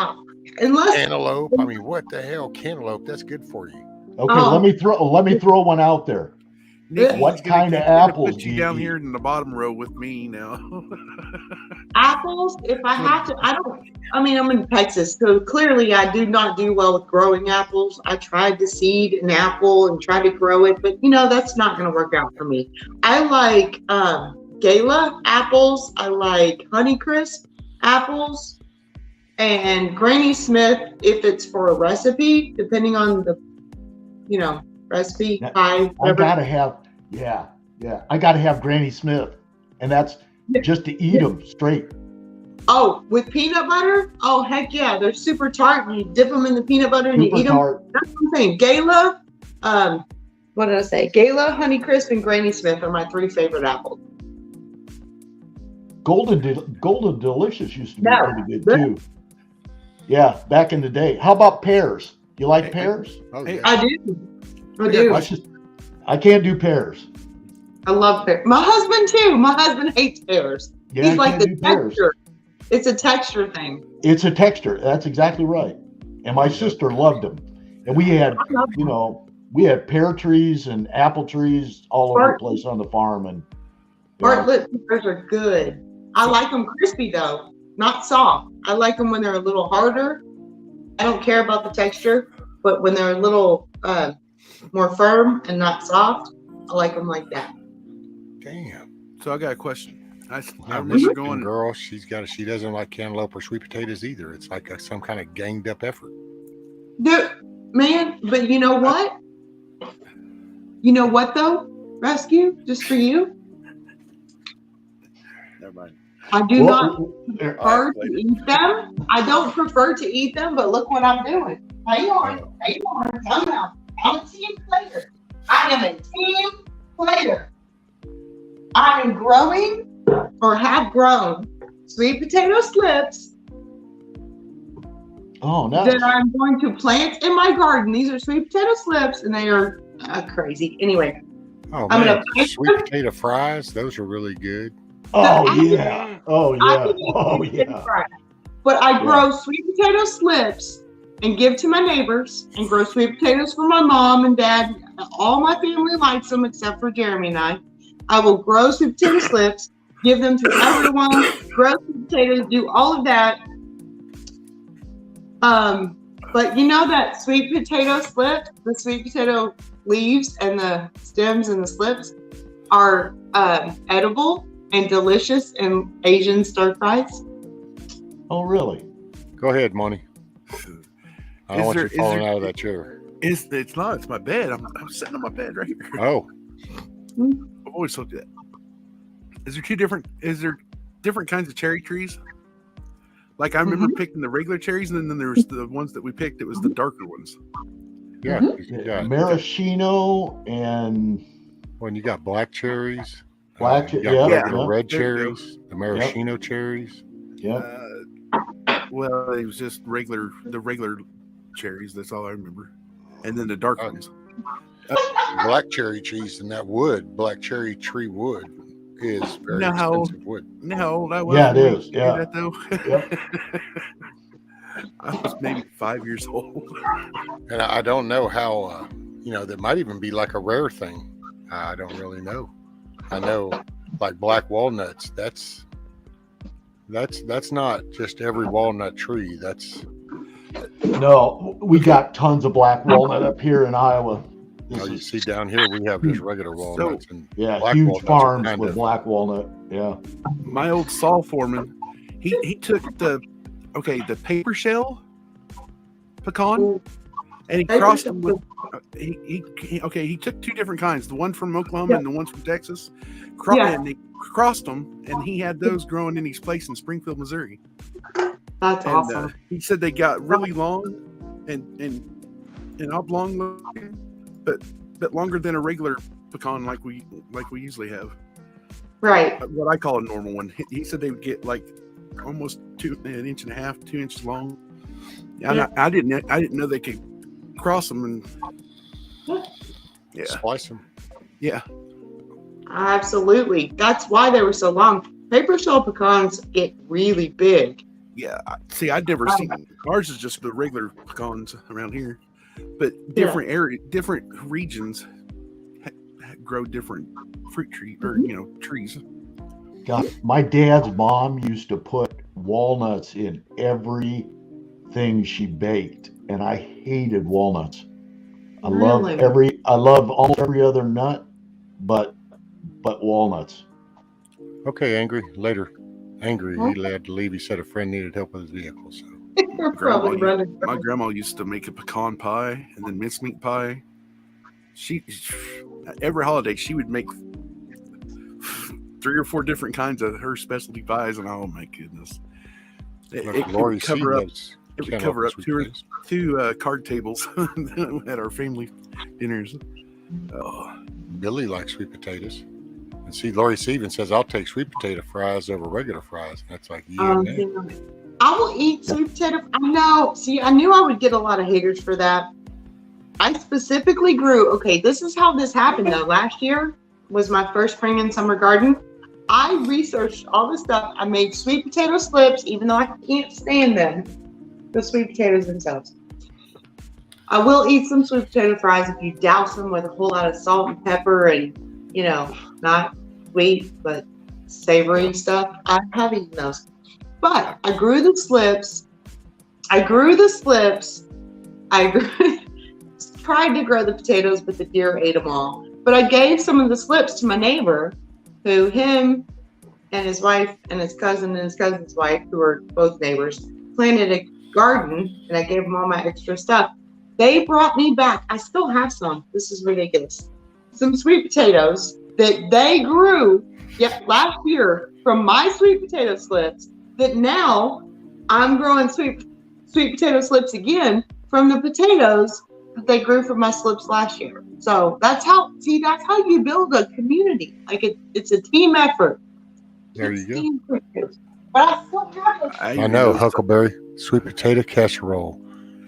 Unless cantaloupe. I mean, what the hell? Cantaloupe, that's good for you. Okay, let me throw one out there. Nikki, what kind of apples do you down here in the bottom row with me now? Apples, if I have to, I'm in Texas, so clearly I do not do well with growing apples. I tried to seed an apple and try to grow it, but that's not going to work out for me. I like Gala apples. I like Honeycrisp apples and Granny Smith if it's for a recipe, depending on the, recipe. I gotta have, I gotta have Granny Smith, and that's just to eat them straight. Oh, with peanut butter? Oh, heck yeah, they're super tart. You dip them in the peanut butter and you eat them. That's what I'm saying. Gala, what did I say? Gala, Honeycrisp, and Granny Smith are my 3 favorite apples. Golden Delicious used to be pretty good too. Yeah, back in the day. How about pears? You like pears? Oh, Hey, yeah. I do. I do. I can't do pears. I love pears. My husband too. My husband hates pears. Yeah, He's I like can't the do pears. texture. It's a texture thing. It's a texture. That's exactly right. And my sister loved them. And we had, you know, we had pear trees and apple trees all over the place on the farm. And Bartlett pears are good. I like them crispy though, not soft. I like them when they're a little harder. I don't care about the texture, but when they're a little more firm and not soft, I like them like that. Damn. So I got a question. I Yeah, remember Michigan going. girl, she doesn't like cantaloupe or sweet potatoes either. It's like some kind of ganged up effort. Man, but you know what? You know what though? Rescue, just for you. Never mind. I do not prefer to eat them. I don't prefer to eat them, but look what I'm doing. Hang on. Come out. I'm a team player. I am a team player. I am growing or have grown sweet potato slips. Oh, nice. That I'm going to plant in my garden. These are sweet potato slips, and they are crazy. Anyway, Oh, I'm man. gonna plant Sweet potato fries, those are really good. Oh, yeah. Oh, yeah. Oh, yeah. But I grow sweet potato slips and give to my neighbors, and grow sweet potatoes for my mom and dad. All my family likes them except for Jeremy and I. I will grow sweet potato slips, give them to everyone, grow sweet potatoes, do all of that. But you know that sweet potato slip, the sweet potato leaves and the stems and the slips are edible and delicious in Asian stir fries. Oh, really? Go ahead, Monty. I don't want you falling out of that chair. It's not. It's my bed. I'm sitting on my bed right here. Oh. I've always told you that. Is there different kinds of cherry trees? Like I remember picking the regular cherries, and then there was the ones that we picked. It was the darker ones. Yeah. Maraschino and when you got black cherries, black, you got regular red cherries, the maraschino cherries. Yeah. Well, it was just the regular cherries. That's all I remember, and then the dark ones. Black cherry trees and that wood, black cherry tree wood, is very expensive wood. No, that wasn't. Yeah, it is. Yeah. That, though. Yep. I was maybe 5 years old. And I don't know how, that might even be like a rare thing. I don't really know. I know like black walnuts, that's not just every walnut tree. No, we got tons of black walnut up here in Iowa. You see down here, we have just regular walnuts. And black huge walnuts farms with black walnut. Yeah. My old saw foreman, he took the paper shell pecan, and he crossed them with. He took two different kinds, the one from Oklahoma and the ones from Texas. And they crossed them, and he had those growing in his place in Springfield, Missouri. That's awesome. He said they got really long and oblong, but longer than a regular pecan like we usually have. Right. What I call a normal one. He said they would get like almost an inch and a half, 2 inches long. I didn't know they could cross them and splice them. Yeah. Absolutely. That's why they were so long. Paper shell pecans get really big. Yeah. See, I'd never seen ours is just the regular pecans around here, but different regions grow different fruit tree or trees. God, my dad's mom used to put walnuts in everything she baked, and I hated walnuts. I love almost every other nut, but walnuts. Okay, later. He had to leave. He said a friend needed help with his vehicle. So my grandma used to make a pecan pie and then mincemeat pie. She every holiday she would make 3 or 4 different kinds of her specialty pies, and oh my goodness, it would cover up. It would cover up two card tables at our family dinners. Oh. Billy likes sweet potatoes. And see, Lori Stevens says, I'll take sweet potato fries over regular fries. And that's like, I will eat sweet potato. I know. See, I knew I would get a lot of haters for that. I specifically grew. Okay, this is how this happened though. Last year was my first spring and summer garden. I researched all this stuff. I made sweet potato slips, even though I can't stand them. The sweet potatoes themselves. I will eat some sweet potato fries if you douse them with a whole lot of salt and pepper and, you know, not sweet, but savory stuff. I have eaten those. But I grew the slips. I tried to grow the potatoes, but the deer ate them all. But I gave some of the slips to my neighbor, who him and his wife and his cousin and his cousin's wife, who are both neighbors, planted a garden, and I gave them all my extra stuff. They brought me back. I still have some. This is ridiculous. Some sweet potatoes that they grew last year from my sweet potato slips, that now I'm growing sweet potato slips again from the potatoes that they grew from my slips last year. So that's how you build a community. Like it's a team effort. There you go. But I still have I know, Huckleberry. Sweet potato casserole.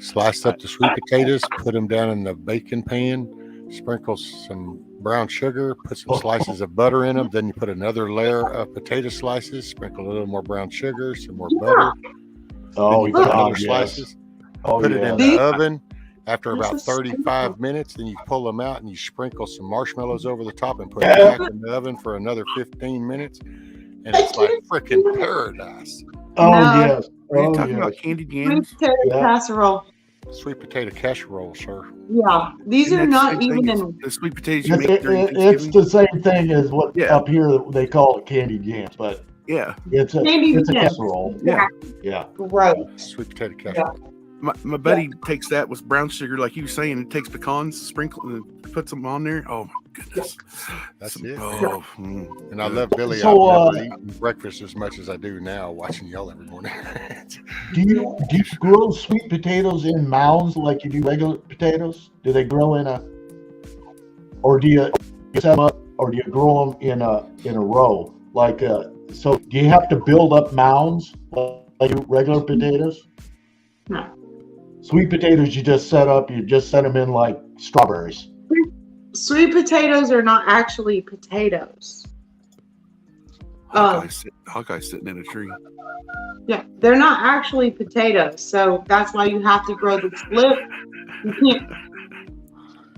Slice up the sweet potatoes, put them down in the baking pan, sprinkle some brown sugar, put some slices of butter in them. Then you put another layer of potato slices, sprinkle a little more brown sugar, some more butter. Oh, then you put God, other yes. slices, Oh, put it in yes. the oven. After about 35 minutes, then you pull them out and you sprinkle some marshmallows over the top and put it back in the oven for another 15 minutes. And it's like freaking paradise. Oh, No. yes. Are you Oh, talking yes. about candied sweet yams? potato casserole. Sweet potato casserole, sir. Yeah, these Isn't are that not the same even thing as in. the sweet potatoes you It's, make during it's Thanksgiving? the same thing as what Yeah. up here they call it candied yams, but Yeah. it's a Candied yams. casserole. Yeah. Yeah. Gross. Sweet potato casserole. My buddy takes that with brown sugar, like you were saying, and takes pecans, sprinkle, and puts them on there. Oh my goodness, That's it. Oh, And I love Billy. So, I've never eaten breakfast as much as I do now, watching y'all every morning. Do you grow sweet potatoes in mounds like you do regular potatoes? Do they grow in a, or do you set them up, or do you grow them in a row? Like so, do you have to build up mounds like you do regular potatoes? No. Sweet potatoes, you just set them in like strawberries. Sweet potatoes are not actually potatoes. Hawkeye's sitting in a tree. Yeah, they're not actually potatoes. So that's why you have to grow the slip. You can't.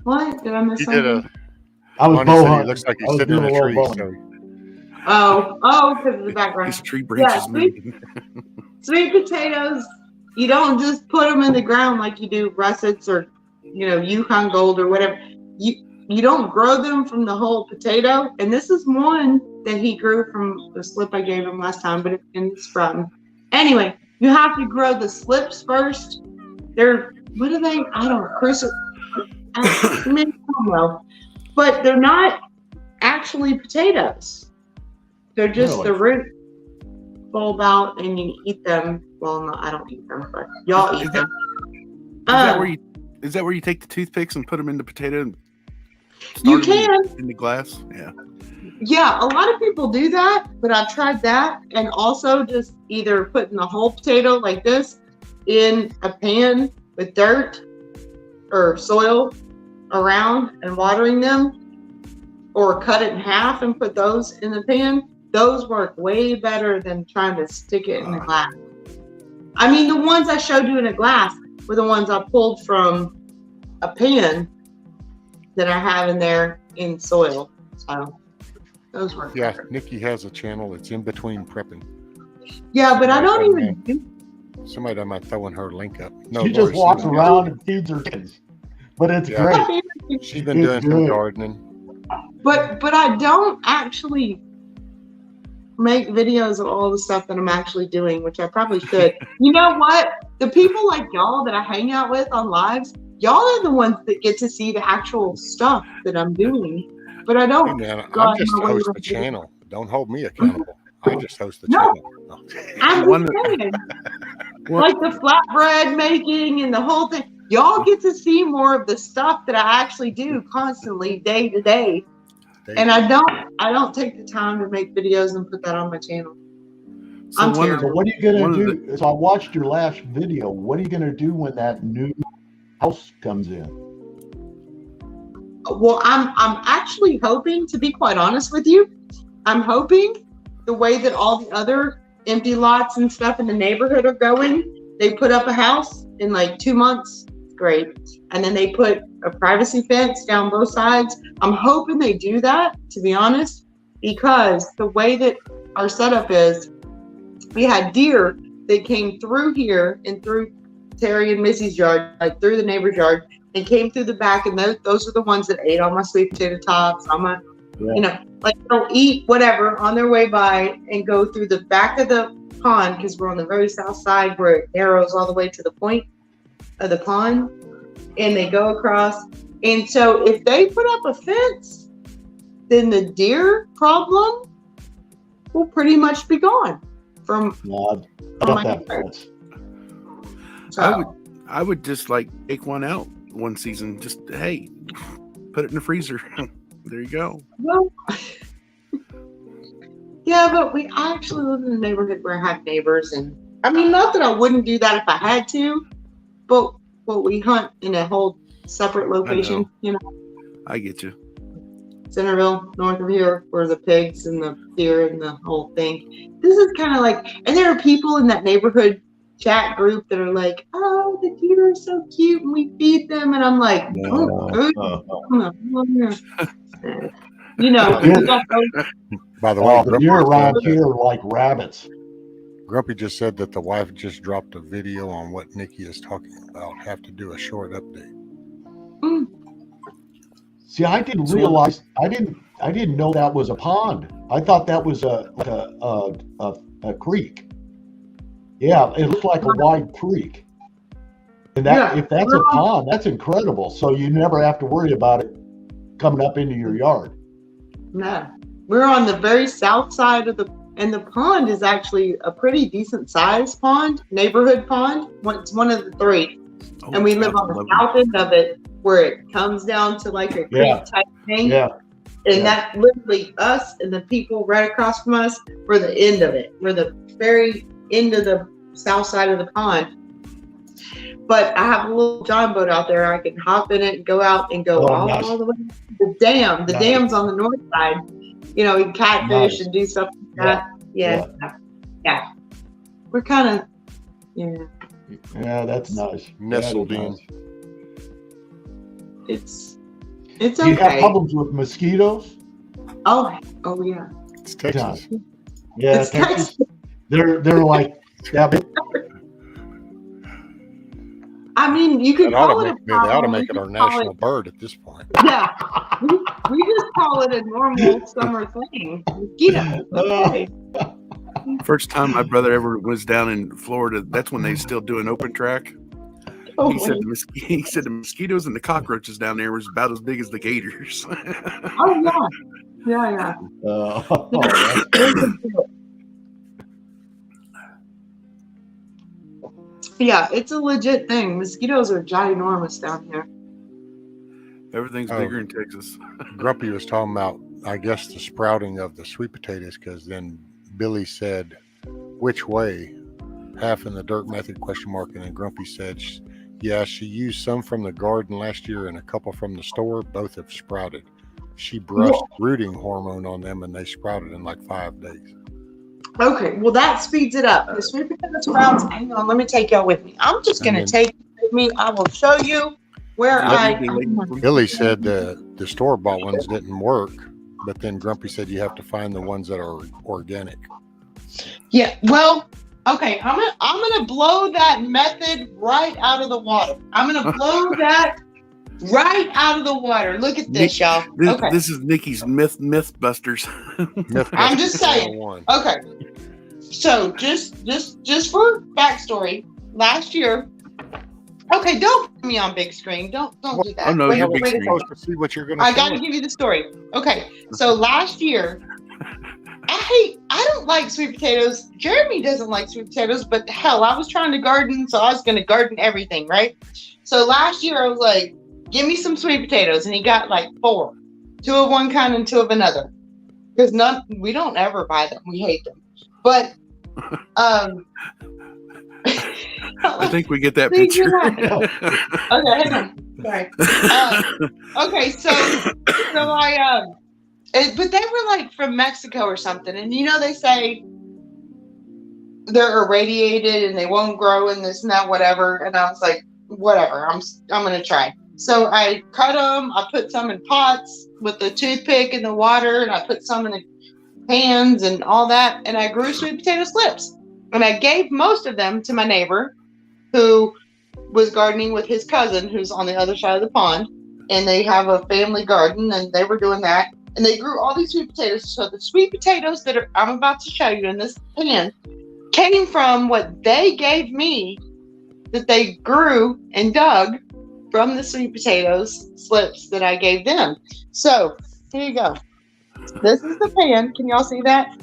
What? Did I miss something? I was Bonnie bow said he hunting. looks like I he's was sitting in doing a a tree. little So Oh, because of the background. His tree branches moving. Sweet potatoes, you don't just put them in the ground like you do russets or, Yukon Gold or whatever. You don't grow them from the whole potato. And this is one that he grew from the slip I gave him last time, but it's from. Anyway, you have to grow the slips first. They're, what are they? I don't know. But they're not actually potatoes. They're just the root bulb out and you eat them. Well, no, I don't eat them, but y'all eat them. Is that where you take the toothpicks and put them in the potato and You start them can. in the glass? Yeah. Yeah, a lot of people do that, but I've tried that and also just either putting the whole potato like this in a pan with dirt or soil around and watering them, or cut it in half and put those in the pan. Those work way better than trying to stick it in a glass. I mean, the ones I showed you in a glass were the ones I pulled from a pan that I have in there in soil. So those work yeah, better. Nikki has a channel that's in between prepping. Yeah, but I don't even do. Somebody done mind throwing her link up. No, She just Lori, walks was- around and feeds her kids. But it's great. She's been It's doing some good. gardening. But I don't actually make videos of all the stuff that I'm actually doing, which I probably should. You know what? The people like y'all that I hang out with on lives, y'all are the ones that get to see the actual stuff that I'm doing. But I Hey don't. man, go I'm out just my way host to the do it. channel. Don't hold me accountable. I just host the No. channel. No. I'm just saying. Like the flatbread making and the whole thing. Y'all get to see more of the stuff that I actually do constantly, day to day. And I don't take the time to make videos and put that on my channel. So I'm one of So the, what are you gonna one of do? the, So I watched your last video. What are you gonna do when that new house comes in? Well, I'm actually hoping, to be quite honest with you, I'm hoping the way that all the other empty lots and stuff in the neighborhood are going, they put up a house in like 2 months. Great. And then they put a privacy fence down both sides. I'm hoping they do that, to be honest, because the way that our setup is, we had deer that came through here and through Terry and Missy's yard, like through the neighbor's yard, and came through the back, and those are the ones that ate all my sweet potato tops, all my, you know, like they'll eat whatever on their way by and go through the back of the pond, because we're on the very south side where it narrows all the way to the point of the pond, and they go across. And so if they put up a fence, then the deer problem will pretty much be gone from Got that fence. I would just like take one out one season. Just, hey, put it in the freezer. There you go. Well, yeah, but I actually live in a neighborhood where I have neighbors, and I mean, not that I wouldn't do that if I had to, but we hunt in a whole separate location, you know. I get you. Centerville, north of here, where the pigs and the deer and the whole thing. This is kind of like, and there are people in that neighborhood chat group that are like, oh, the deer are so cute and we feed them, and I'm like, you know, By the way, the deer around here are like rabbits. Grumpy just said that the wife just dropped a video on what Nikki is talking about. Have to do a short update. See, I didn't realize. I didn't know that was a pond. I thought that was a creek. Yeah, it looked like a wide creek. And that if that's a pond, that's incredible. So you never have to worry about it coming up into your yard. No, we're on the very south side of and the pond is actually a pretty decent sized pond, neighborhood pond. It's one of the three. And we live on the south end of it, where it comes down to like a creek type thing. Yeah. And that literally, us and the people right across from us, we're the end of it. We're the very end of the south side of the pond. But I have a little john boat out there. I can hop in it and go out and go all the way to the dam. The dam's on the north side. You know, we can catfish and do stuff like that. Yeah. We're kind of, Yeah, that's nice. Nestled in. It's Do okay. you have problems with mosquitoes? Oh yeah. It's Texas. Yeah, It's Texas. They're like, yeah, I mean, you could They ought call to it a make, they ought to problem. make it You our could call national bird at this point. Yeah, we just call it a normal summer thing. Mosquitoes. Okay. First time my brother ever was down in Florida, that's when they still doing open track. Oh, He said the mosquitoes and the cockroaches down there was about as big as the gators. Oh yeah. Yeah, it's a legit thing. Mosquitoes are ginormous down here. Everything's bigger in Texas. Grumpy was talking about, I guess, the sprouting of the sweet potatoes, because then Billy said, which way? Half in the dirt method, ? And then Grumpy said, yeah, she used some from the garden last year and a couple from the store. Both have sprouted. She brushed rooting hormone on them and they sprouted in like 5 days. Okay, well that speeds it up. The sweet potato sprouts, hang on, let me take y'all with me. I'm just gonna take you with me. I will show you where Billy said the store-bought ones didn't work, but then Grumpy said you have to find the ones that are organic. Yeah, well, okay, I'm gonna blow that method right out of the water. I'm gonna blow that right out of the water. Look at this, y'all. Okay. This is Nikki's Mythbusters. I'm just saying. Okay. So just for backstory, last year. Okay, don't put me on big screen. Don't do that. Oh no, Wait, you're big wait, screen. wait. To see what you're gonna. I got to give you the story. Okay, so last year, I don't like sweet potatoes. Jeremy doesn't like sweet potatoes, but hell, I was trying to garden, so I was going to garden everything, right? So last year I was like, give me some sweet potatoes, and he got like 4, 2 of one kind and 2 of another, because we don't ever buy them. We hate them. But I think we get that See, picture. you're right. Okay, hang on. Sorry. Okay, so I but they were like from Mexico or something, and they say they're irradiated and they won't grow and this and that, whatever. And I was like, whatever, I'm gonna try. So I cut them. I put some in pots with the toothpick and the water, and I put some in the pans and all that. And I grew sweet potato slips, and I gave most of them to my neighbor, who was gardening with his cousin, who's on the other side of the pond. And they have a family garden, and they were doing that. And they grew all these sweet potatoes. So the sweet potatoes that I'm about to show you in this pan came from what they gave me, that they grew and dug from the sweet potatoes slips that I gave them. So here you go. This is the pan. Can y'all see that?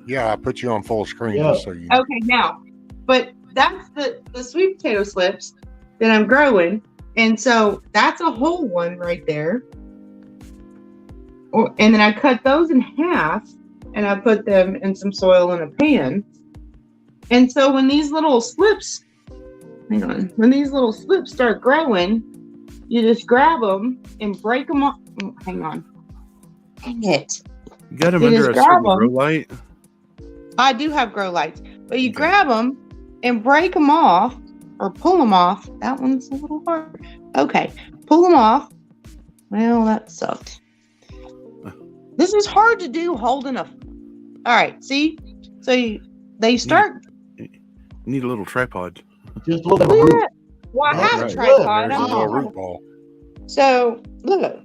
Yeah, I put you on full screen Yeah. just so you know. Okay, now, but that's the sweet potato slips that I'm growing. And so that's a whole one right there. And then I cut those in half, and I put them in some soil in a pan. And so when these little slips, when these little slips start growing, you just grab them and break them off. Hang on. Dang it. You got them You under a just grab certain grow 'em. light. I do have grow lights, but you grab them and break them off or pull them off. That one's a little hard. Okay, pull them off. Well, that sucked. This is hard to do holding a. All right, see? So they start. You need a little tripod. Just look at Yeah. the root. Well, I have a Right. tripod. There's a I little don't root have- ball. So look,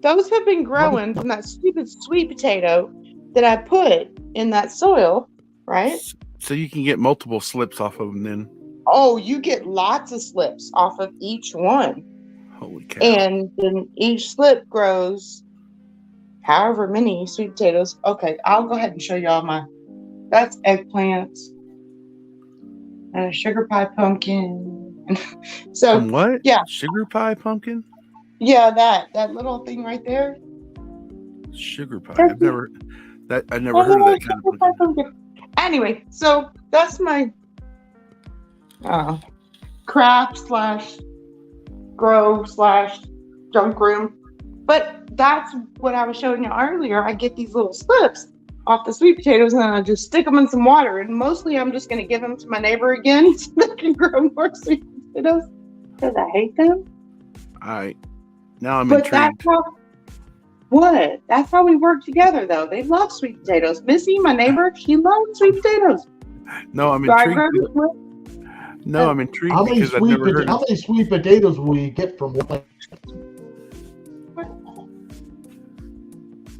those have been growing from that stupid sweet potato that I put in that soil, right? So you can get multiple slips off of them then. Oh, you get lots of slips off of each one. Holy cow. And then each slip grows however many sweet potatoes. Okay, I'll go ahead and show y'all that's eggplants and a sugar pie pumpkin. So From what? yeah, Sugar pie pumpkin? yeah, that little thing right there. Sugar pie. I've never heard of that kind of pumpkin. Anyway, so that's my craft / grow / junk room. But that's what I was showing you earlier. I get these little slips off the sweet potatoes, and I just stick them in some water. And mostly I'm just going to give them to my neighbor again so they can grow more sweet potatoes because I hate them. All right. Now I'm But intrigued. that's how we work together, though. They love sweet potatoes. Missy, my neighbor, she loves sweet potatoes. No, I'm So I intrigued. grew the slip. No, I'm intrigued How many because I've never heard how of many sweet potatoes will you get from one?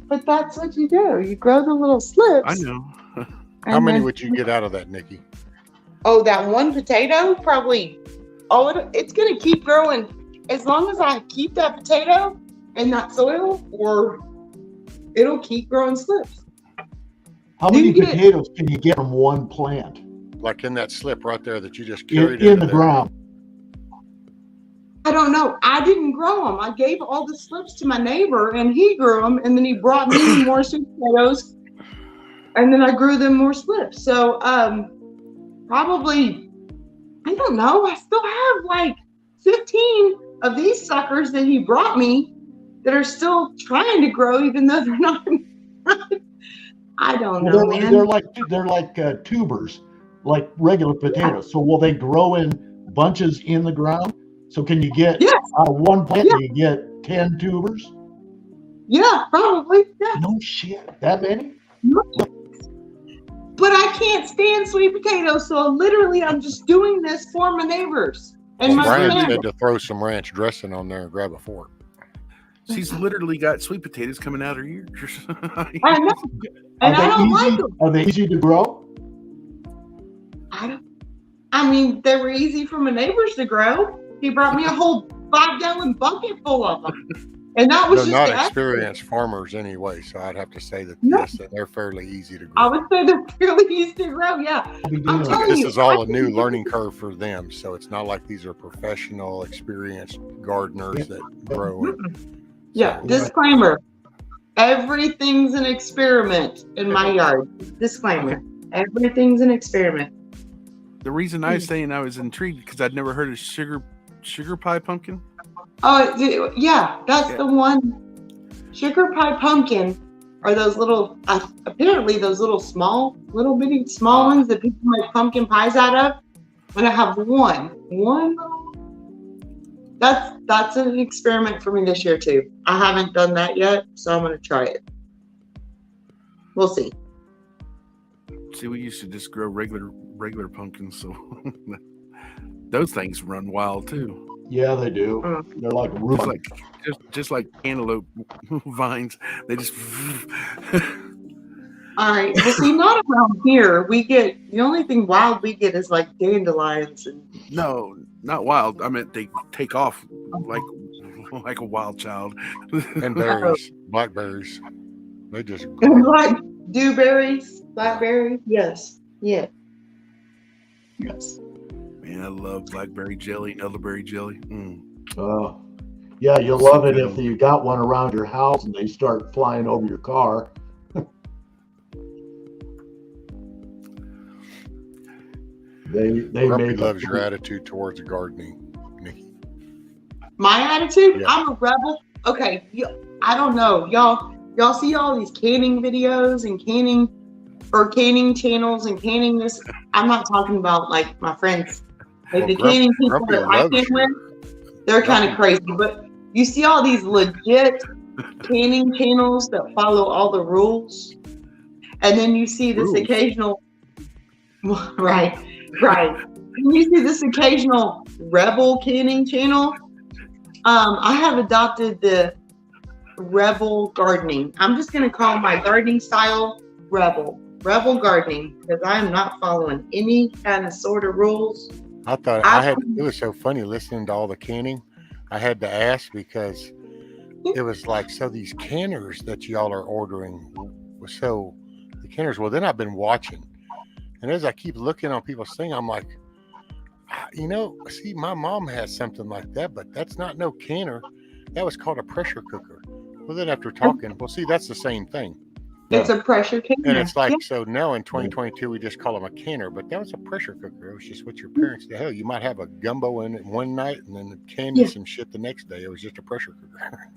But that's what you do. You grow the little slips. I know. How many would you get out of that, Nikki? Oh, that one potato? Probably. Oh, it's going to keep growing. As long as I keep that potato in that soil, or it'll keep growing slips. How many potatoes can you get from one plant? Like in that slip right there that you just In, carried in into the there. ground. I don't know. I didn't grow them. I gave all the slips to my neighbor, and he grew them, and then he brought me more sweet potatoes, and then I grew them more slips. So probably, I don't know. I still have like 15 of these suckers that he brought me that are still trying to grow, even though they're not. I don't know, man. They're like tubers, like regular potatoes. So will they grow in bunches in the ground? So can you get out of one plant? You get 10 tubers? Yeah, probably. Yeah. No shit, that many? But I can't stand sweet potatoes, so literally I'm just doing this for my neighbors and my Brian friends. said to throw some ranch dressing on there and grab a fork. She's literally got sweet potatoes coming out her ears. I know. And I don't like easy? them. Are they easy to grow? I mean, they were easy for my neighbors to grow. He brought me a whole 5-gallon bucket full of them. And that was They're just not the extra. experienced farmers anyway, so I'd have to say that yes, that they're fairly easy to grow. I would say they're really easy to grow, yeah. I'm telling This you, is all a new learning curve for them, so it's not like these are professional, experienced gardeners that grow. Yeah, disclaimer. Everything's an experiment in my yard. Disclaimer. Everything's an experiment. The reason I was saying I was intrigued because I'd never heard of sugar pie pumpkin. Oh, yeah, that's the one. Sugar pie pumpkin are those little, apparently those little little bitty small ones that people make pumpkin pies out of. And I have one. That's an experiment for me this year too. I haven't done that yet, so I'm gonna try it. We'll see. See, we used to just grow regular pumpkins, so those things run wild too. Yeah, they do. They're like roots. Just like cantaloupe vines. They just. All right. Well, see, not around here. The only thing wild we get is like dandelions and. No, not wild. I meant they take off like a wild child. And berries, blackberries. They just. Like dewberries, blackberries. Yes. Yeah. Yes. Man, I love blackberry jelly, elderberry jelly. Yeah, you'll love it if you got one around your house and they start flying over your car. They Grumpy loves your attitude towards gardening, Nikki. My attitude? Yeah. I'm a rebel. Okay, I don't know, y'all see all these canning videos and canning channels and canning this. I'm not talking about like my friends. Like the canning people that I can with, they're kind of crazy. But you see all these legit canning channels that follow all the rules, and then you see this occasional, right. And you see this occasional rebel canning channel. I have adopted the rebel gardening. I'm just gonna call my gardening style rebel gardening because I am not following any kind of sort of rules. I thought it was so funny listening to all the canning. I had to ask because it was like, so these canners that y'all are ordering, the canners, well, then I've been watching. And as I keep looking on people's thing, I'm like, see, my mom has something like that, but that's not no canner. That was called a pressure cooker. Well, then after talking, well, see, that's the same thing. It's a pressure canner. And it's like, so now in 2022, we just call them a canner, but that was a pressure cooker. It was just what your parents did. Hell, you might have a gumbo in it one night and then can you some shit the next day. It was just a pressure cooker.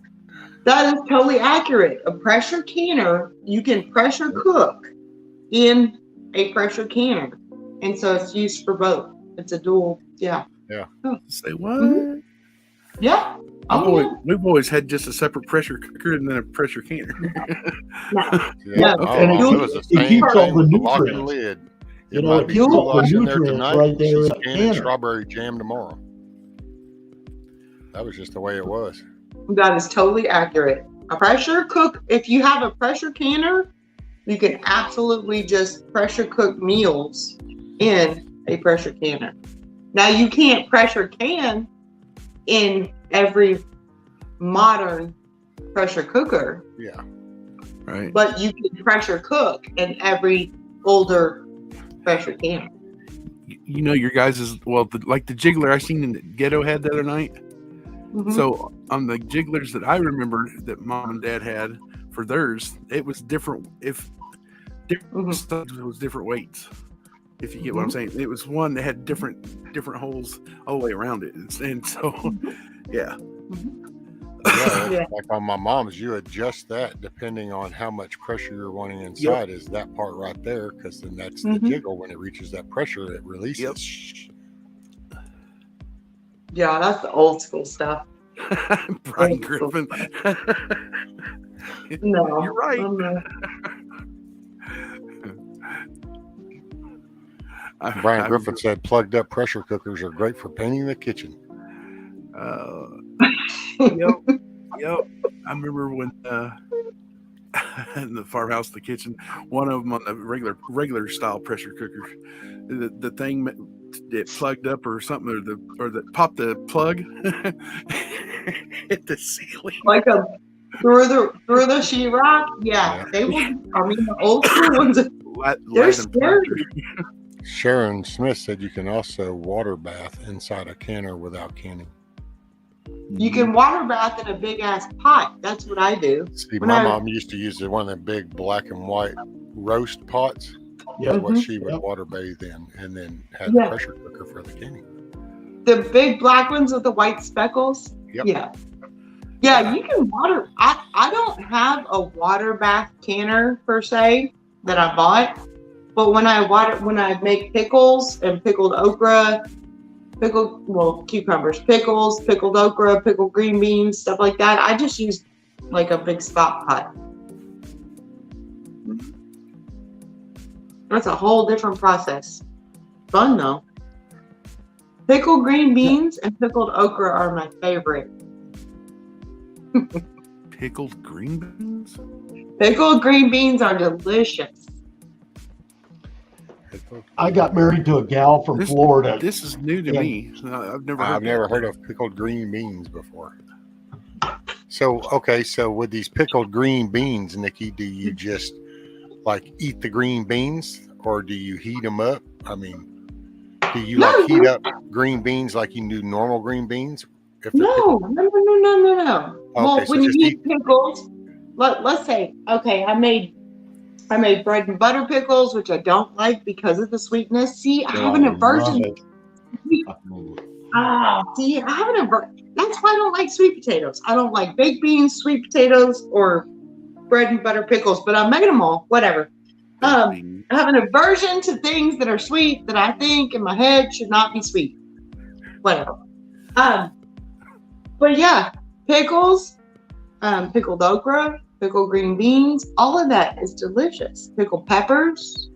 That is totally accurate. A pressure canner, you can pressure cook in a pressure canner. And so it's used for both. It's a dual, yeah. Say what? Mm-hmm. Yeah. We've always had just a separate pressure cooker and then a pressure canner. It was the same keeps all the thing with the lock and nutrients. lid. It keeps all the nutrients right there in the canning canner. strawberry jam tomorrow. That was just the way it was. That is totally accurate. A pressure cook, if you have a pressure canner, you can absolutely just pressure cook meals in a pressure canner. Now you can't pressure can in every modern pressure cooker. Yeah. Right. But you can pressure cook in every older pressure canner. Your guys is like the jiggler I seen in the ghetto had the other night. Mm-hmm. So on the jigglers that I remember that mom and dad had for theirs, it was different. Stuff, it was different weights. If you get what I'm saying, it was one that had different holes all the way around it, and so yeah. Like on my mom's, you adjust that depending on how much pressure you're wanting inside. Is that part right there? Because then that's the jiggle. When it reaches that pressure, it releases. Yeah, that's the old school stuff. Brian Griffin. No, you're right. Brian Griffin said plugged up pressure cookers are great for painting the kitchen. Yep. I remember when in the farmhouse, the kitchen, one of them on the regular style pressure cooker, the thing it plugged up or something, or the popped the plug hit the ceiling like a through the sheetrock. Yeah, they will. I mean, the old school ones. They're scary. Sharon Smith said you can also water bath inside a canner without canning. You can water bath in a big ass pot. That's what I do. See, my mom used to use one of the big black and white roast pots. Yeah. Is what Mhm. she would water bathe in, and then had Yeah. the pressure cooker for the canning. The big black ones with the white speckles. Yep. Yeah. Yeah, you can water. I don't have a water bath canner per se that I bought, but when I make pickles and pickled okra, cucumbers, pickles, pickled okra, pickled green beans, stuff like that, I just use like a big stock pot. That's a whole different process. Fun though. Pickled green beans and pickled okra are my favorite. Pickled green beans? Pickled green beans are delicious. I got married to a gal from Florida. This is new to me. I've never heard of pickled green beans before. So, okay, so with these pickled green beans, Nikki, do you just like eat the green beans, or do you heat them up? I mean, do you like heat up green beans like you do normal green beans? No. Well, so when you just eat pickles, let's say, okay, I made bread and butter pickles, which I don't like because of the sweetness. See, I have an aversion. See, I have an aversion. That's why I don't like sweet potatoes. I don't like baked beans, sweet potatoes, or bread and butter pickles, but I'm making them all, whatever. I have an aversion to things that are sweet that I think in my head should not be sweet. Whatever. But yeah, pickles, pickled okra, pickled green beans, all of that is delicious. Pickled peppers.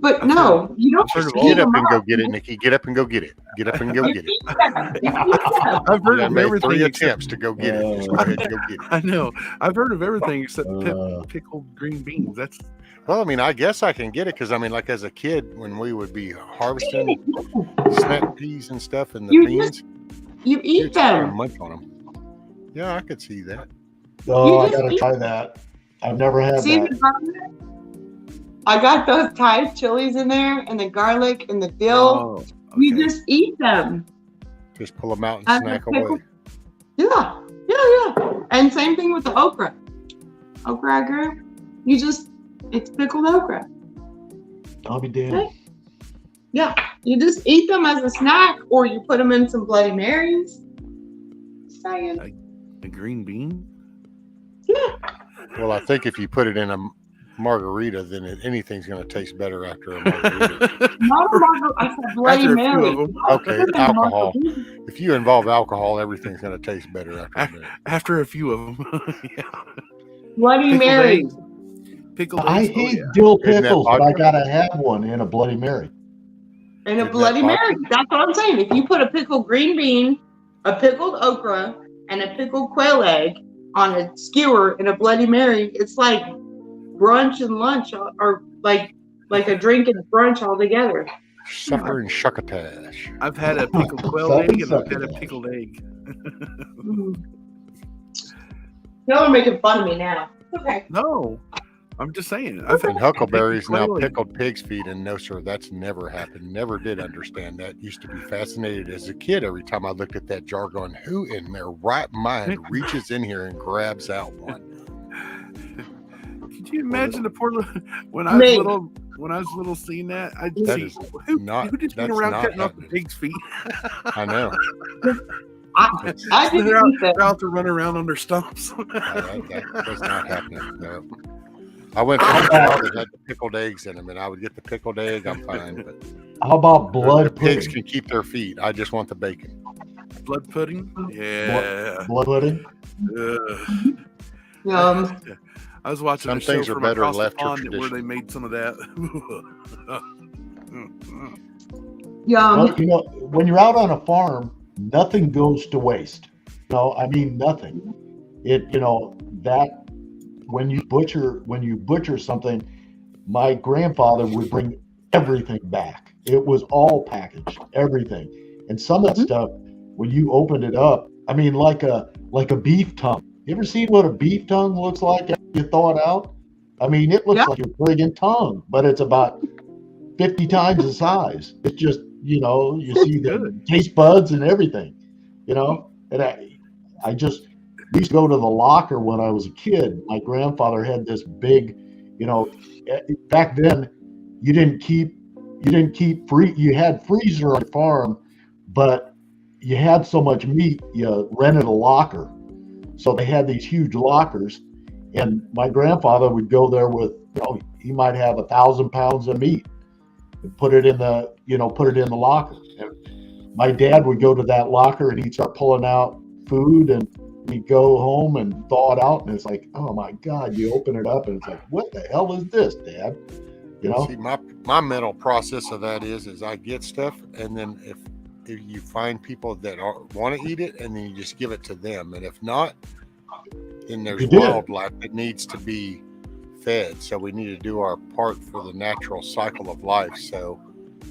But no, you don't just Get up and go get it, Nikki. Get up and go get it. Get up and go get it. I've heard of made everything 3 except- attempts to go get it. Just go ahead and go get it. I know. I've heard of everything except pickled green beans. That's Well, I mean, I guess I can get it because I mean, like as a kid, when we would be harvesting snap peas and stuff and the beans, you eat them. Munch on them. Yeah, I could see that. Oh, I gotta try that. I've never had See that. the garlic? I got those Thai chilies in there and the garlic and the dill. You just eat them. Just pull them out and And snack the pickle- away. Yeah. And same thing with the okra. Okra I grew. It's pickled okra. I'll be damned. Yeah. You just eat them as a snack or you put them in some Bloody Marys. Saying. a green bean. Well, I think if you put it in a margarita, then anything's going to taste better after a margarita. Not a margarita, I said Bloody After a few Mary. of them. Okay, alcohol. If you involve alcohol, everything's going to taste better after a minute. After a few of them. Yeah. Bloody Pickled Mary. eggs. Pickled I eggs. hate Oh, yeah. dill Isn't that pickles, but I vodka? gotta have one in a Bloody Mary. And a Isn't Bloody that Mary. That's what I'm saying. If you put a pickled green bean, a pickled okra, and a pickled quail egg on a skewer in a Bloody Mary, it's like brunch and lunch, or like a drink and brunch all together. Supper and shuckatash. I've had a pickled quail egg and I've had a pickled egg. Y'all are making fun of me now. Okay. No, I'm just saying. And huckleberries now quail egg. pickled pig's feet, and no, sir, that's never happened. Never did understand that. Used to be fascinated as a kid every time I looked at that jar, going, "Who in their right mind reaches in here and grabs out one?" Could you imagine the poor little when I was little seeing that? I'd That see is who that's did get around not cutting off the happening. pig's feet. I know. I didn't they're, out, eat that. they're out to run around on their stumps. That was not happening. No. I went from a jar that had the pickled eggs in them, and I would get the pickled egg. I'm fine, but How about blood the pigs pudding? can keep their feet. I just want the bacon. Blood pudding? Yeah. Blood pudding? I was watching Some a show things are from better across the left to pond where tradition. they made some of that. Well, you know, when you're out on a farm, nothing goes to waste. No, I mean nothing. That when you butcher something, my grandfather would bring everything back. It was all packaged, everything. And some of that stuff, when you opened it up, I mean, like a beef tongue. You ever seen what a beef tongue looks like after you thaw it out? I mean, it looks like a friggin' tongue, but it's about 50 times the size. It's just, you see the taste buds and everything, And we used to go to the locker when I was a kid. My grandfather had this big, You know, back then you didn't keep free. You had freezer on your farm, but you had so much meat, you rented a locker. So they had these huge lockers, and my grandfather would go there with, he might have 1,000 pounds of meat and put it in the locker. And my dad would go to that locker and he'd start pulling out food, and he'd go home and thaw it out. And it's like, oh my God, you open it up and it's like, what the hell is this, Dad? See, my mental process of that is I get stuff, and then if you find people that want to eat it, and then you just give it to them, and if not, then there's wildlife that needs to be fed. So we need to do our part for the natural cycle of life. So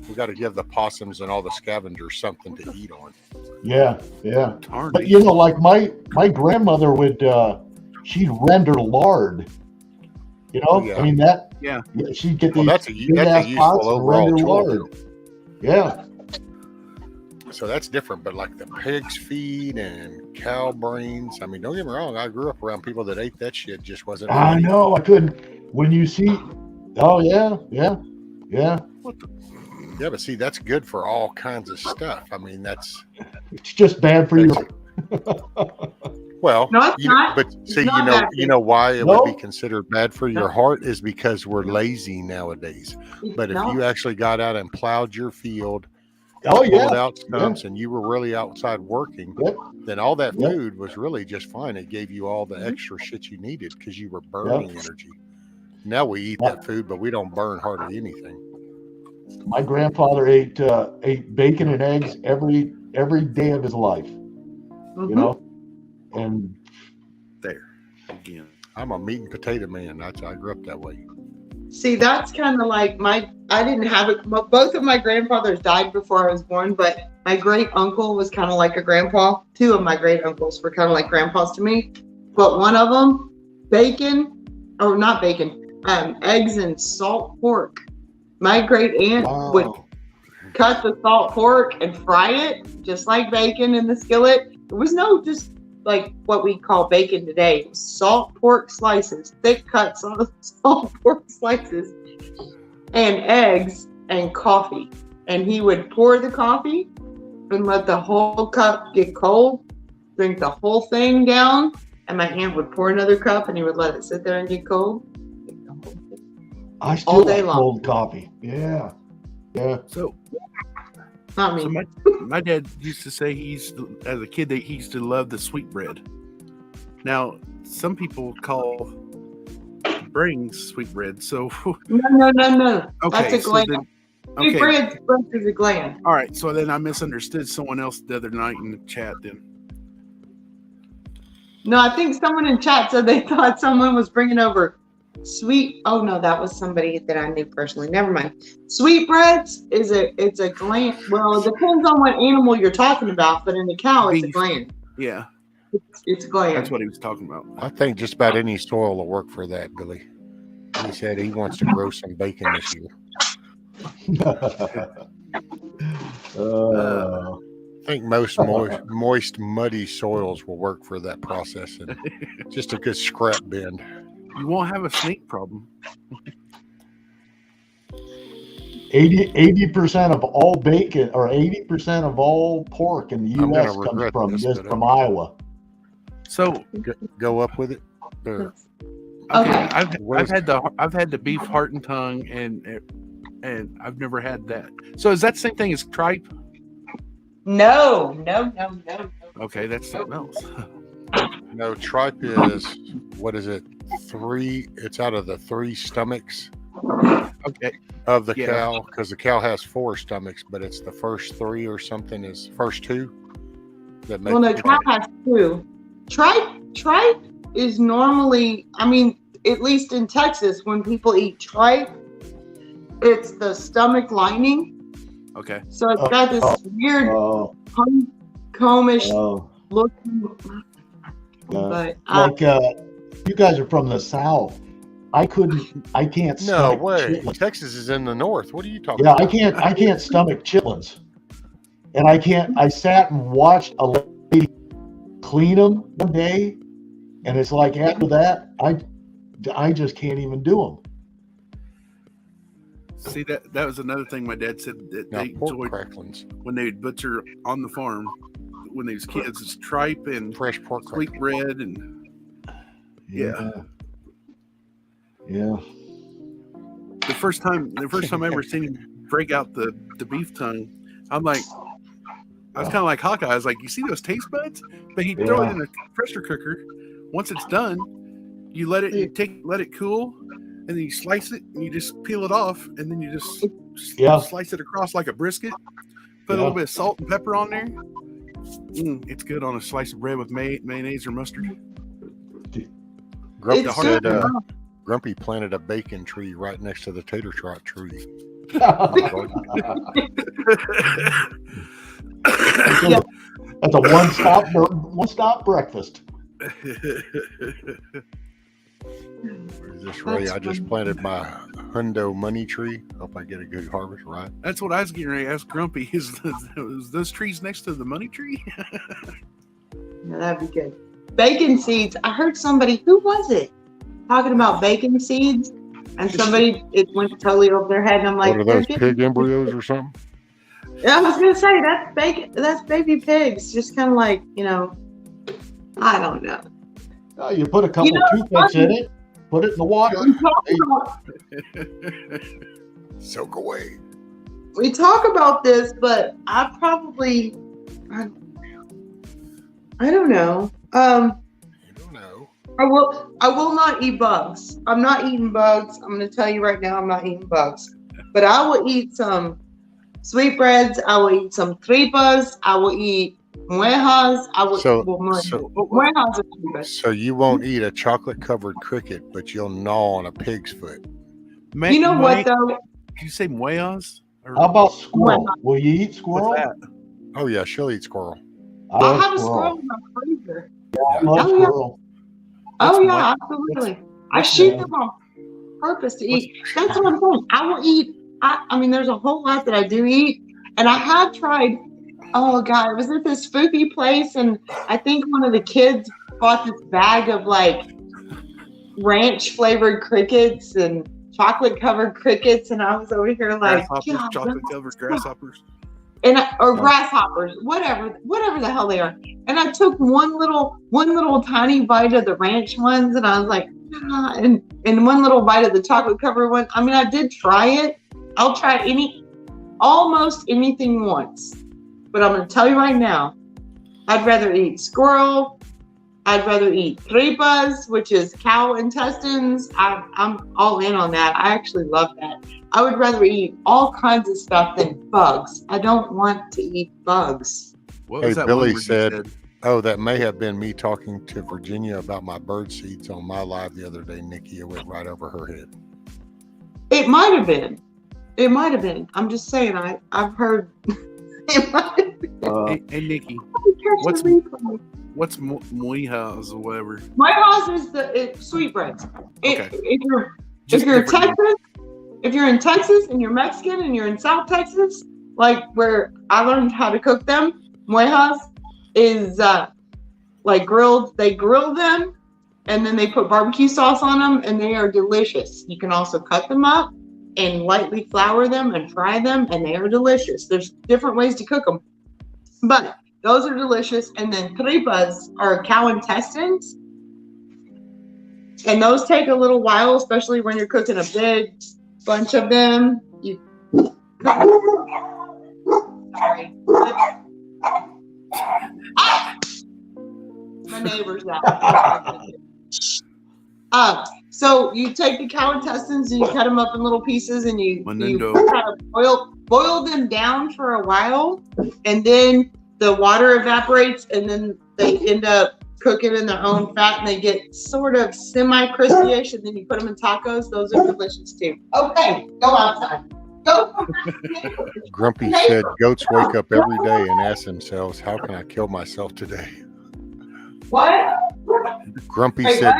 we got to give the possums and all the scavengers something to eat on. Yeah. But like my grandmother would, she'd render lard. I mean that. Yeah. She'd get these that's a useful overall tool. Yeah. So that's different, but like the pig's feet and cow brains. I mean, don't get me wrong. I grew up around people that ate that shit. Just wasn't. I know. I couldn't. When you see, oh yeah. Yeah, but see, that's good for all kinds of stuff. I mean, it's just bad for you. Well, no, it's not. But see, you know why it would be considered bad for your heart is because we're lazy nowadays. But if you actually got out and plowed your field, pulled out stumps, and you were really outside working, then all that food was really just fine. It gave you all the extra shit you needed because you were burning energy. Now we eat that food, but we don't burn hardly anything. My grandfather ate bacon and eggs every day of his life. And there again, I'm a meat and potato man. I grew up that way. See, that's kind of like I didn't have it. Both of my grandfathers died before I was born, but my great uncle was kind of like a grandpa. Two of my great uncles were kind of like grandpas to me, but one of them, eggs and salt pork. My great aunt would cut the salt pork and fry it just like bacon in the skillet. It was just like what we call bacon today. It was salt pork slices, thick cuts of salt pork slices, and eggs and coffee. And he would pour the coffee and let the whole cup get cold, drink the whole thing down, and my aunt would pour another cup and he would let it sit there and get cold. I still like cold coffee. Yeah. So, not me. So my dad used to say as a kid, that he used to love the sweetbread. Now, some people call brings sweetbread. So no. Okay, that's a gland. Sweetbread is a gland. All right. So then I misunderstood someone else the other night in the chat. Then. No, I think someone in chat said they thought someone was bringing over sweet. Oh no, that was somebody that I knew personally. Never mind. Sweetbreads it's a gland. Well, it depends on what animal you're talking about, but in the cow, it's a gland. Yeah, it's a gland. That's what he was talking about. I think just about any soil will work for that, Billy. He said he wants to grow some bacon this year. I think most moist, muddy soils will work for that process, and just a good scrap bin. You won't have a snake problem. 80% of all bacon, or 80% of all pork in the U.S. comes from Iowa. So go up with it. Okay, I've had the beef heart and tongue, and I've never had that. So is that the same thing as tripe? No. Okay, that's something else. No, tripe is, what is it? It's out of the 3 stomachs of the cow, because the cow has 4 stomachs, but it's the first 3 or something is first 2 that make cow has 2. Tripe is normally, at least in Texas, when people eat tripe, it's the stomach lining. Okay. So it's got this weird honeycombish looking. But you guys are from the South. I can't. No way. Chitlins. Texas is in the north. What are you talking about? I can't stomach chitlins, and I sat and watched a lady clean them one day, and it's like after that, I just can't even do them. See, that was another thing my dad said that Now, they pork enjoyed cracklings. when they would butcher on the farm when they was kids. Is tripe and fresh pork sweetbread and Yeah. the first time I ever seen him break out the beef tongue, I was kind of like Hawkeye. I was like, you see those taste buds? But he'd throw it in a pressure cooker. Once it's done, you let it cool, and then you slice it and you just peel it off, and then you just slice it across like a brisket. Put a little bit of salt and pepper on there. It's good on a slice of bread with mayonnaise or mustard. Grumpy planted a bacon tree right next to the tater trot tree. That's a one-stop breakfast. This Ray, I just planted my hundo money tree. Hope I get a good harvest, right? That's what I was getting ready to ask Grumpy. Is those trees next to the money tree? Yeah, that'd be good. Bacon seeds. I heard somebody, who was it, talking about bacon seeds, and somebody, it went totally over their head, and I'm like, what are those, pig embryos or something? Yeah, I was gonna say that's bacon. That's baby pigs. Just kind of like, I don't know. You put a couple toothpicks in it, put it in the water. Soak away. We talk about this, but I don't know. I will not eat bugs. I'm not eating bugs. I'm going to tell you right now, I'm not eating bugs. But I will eat some sweetbreads. I will eat some tripas. I will eat muejas. So you won't eat a chocolate-covered cricket, but you'll gnaw on a pig's foot. You know what, though? Did you say muejas? How about squirrel? Will you eat squirrel? What's that? Oh, yeah, she'll eat squirrel. I have a squirrel in my freezer. I love squirrel. Yeah, absolutely. I shoot them on purpose to eat. That's what I'm saying. I will eat. I mean, there's a whole lot that I do eat, and I have tried. Oh God, I was at this spooky place, and I think one of the kids bought this bag of like ranch flavored crickets and chocolate covered crickets, and I was over here like, chocolate covered grasshoppers. Or grasshoppers, whatever the hell they are. And I took one little tiny bite of the ranch ones, and I was like, and one little bite of the chocolate covered one. I mean, I did try it. I'll try almost anything once, but I'm going to tell you right now, I'd rather eat squirrel. I'd rather eat tripas, which is cow intestines. I'm all in on that. I actually love that. I would rather eat all kinds of stuff than bugs. I don't want to eat bugs. Hey, Billy said, oh, that may have been me talking to Virginia about my bird seeds on my live the other day, Nikki. It went right over her head. It might have been. I'm just saying, I've heard. It might have been. Hey, Nikki, what's muejas or whatever? Muejas is the sweetbreads. Okay. If you're in Texas and you're Mexican and you're in South Texas, like where I learned how to cook them, muejas is like grilled. They grill them and then they put barbecue sauce on them, and they are delicious. You can also cut them up and lightly flour them and fry them, and they are delicious. There's different ways to cook them, but those are delicious. And then tripas are cow intestines, and those take a little while, especially when you're cooking a big bunch of them. Sorry. My neighbor's out. So you take the cow intestines and you cut them up in little pieces, and you kind of boil them down for a while, and then the water evaporates, and then they end up cooking in their own fat, and they get sort of semi-crispy-ish, and then you put them in tacos. Those are delicious too. Okay, go outside. Go. Grumpy said goats wake up every day and ask themselves, how can I kill myself today? What? Grumpy said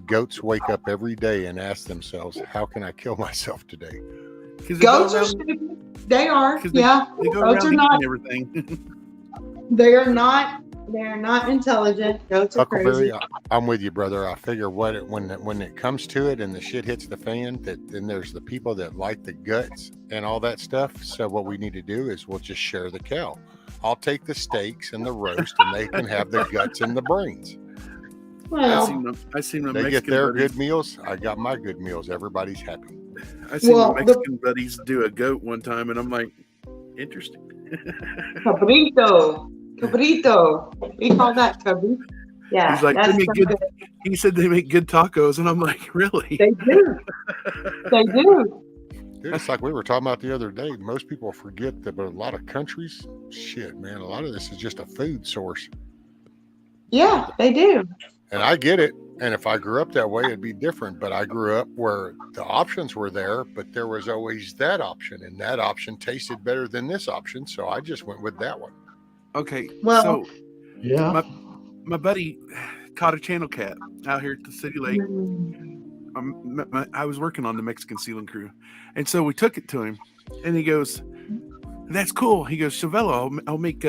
goats wake up every day and ask themselves, how can I kill myself today? Goats are stupid. They are. Yeah. They go Goats are around not everything. They are not They're not intelligent. Goats are Huckleberry, crazy. I'm with you, brother. I figure when it comes to it and the shit hits the fan, that then there's the people that like the guts and all that stuff. So what we need to do is we'll just share the cow. I'll take the steaks and the roast, and they can have the guts and the brains. Well, I seen my They Mexican get their buddies. good meals. I got my good meals. Everybody's happy. I seen Well, my Mexican buddies do a goat one time, and I'm like, interesting. Cabrito. We call that cabrito. Yeah, He's like, that's they make so good. good. He said they make good tacos, and I'm like, really? They do. They do. Dude, it's like we were talking about the other day. Most people forget that, but a lot of countries, shit, man, a lot of this is just a food source. Yeah, they do. And I get it. And if I grew up that way, it'd be different. But I grew up where the options were there, but there was always that option. And that option tasted better than this option. So I just went with that one. Okay. Well, so Yeah. my buddy caught a channel cat out here at the City Lake. I was working on the Mexican sealing crew, and so we took it to him, and he goes, "That's cool." He goes, "Chavella, I'll make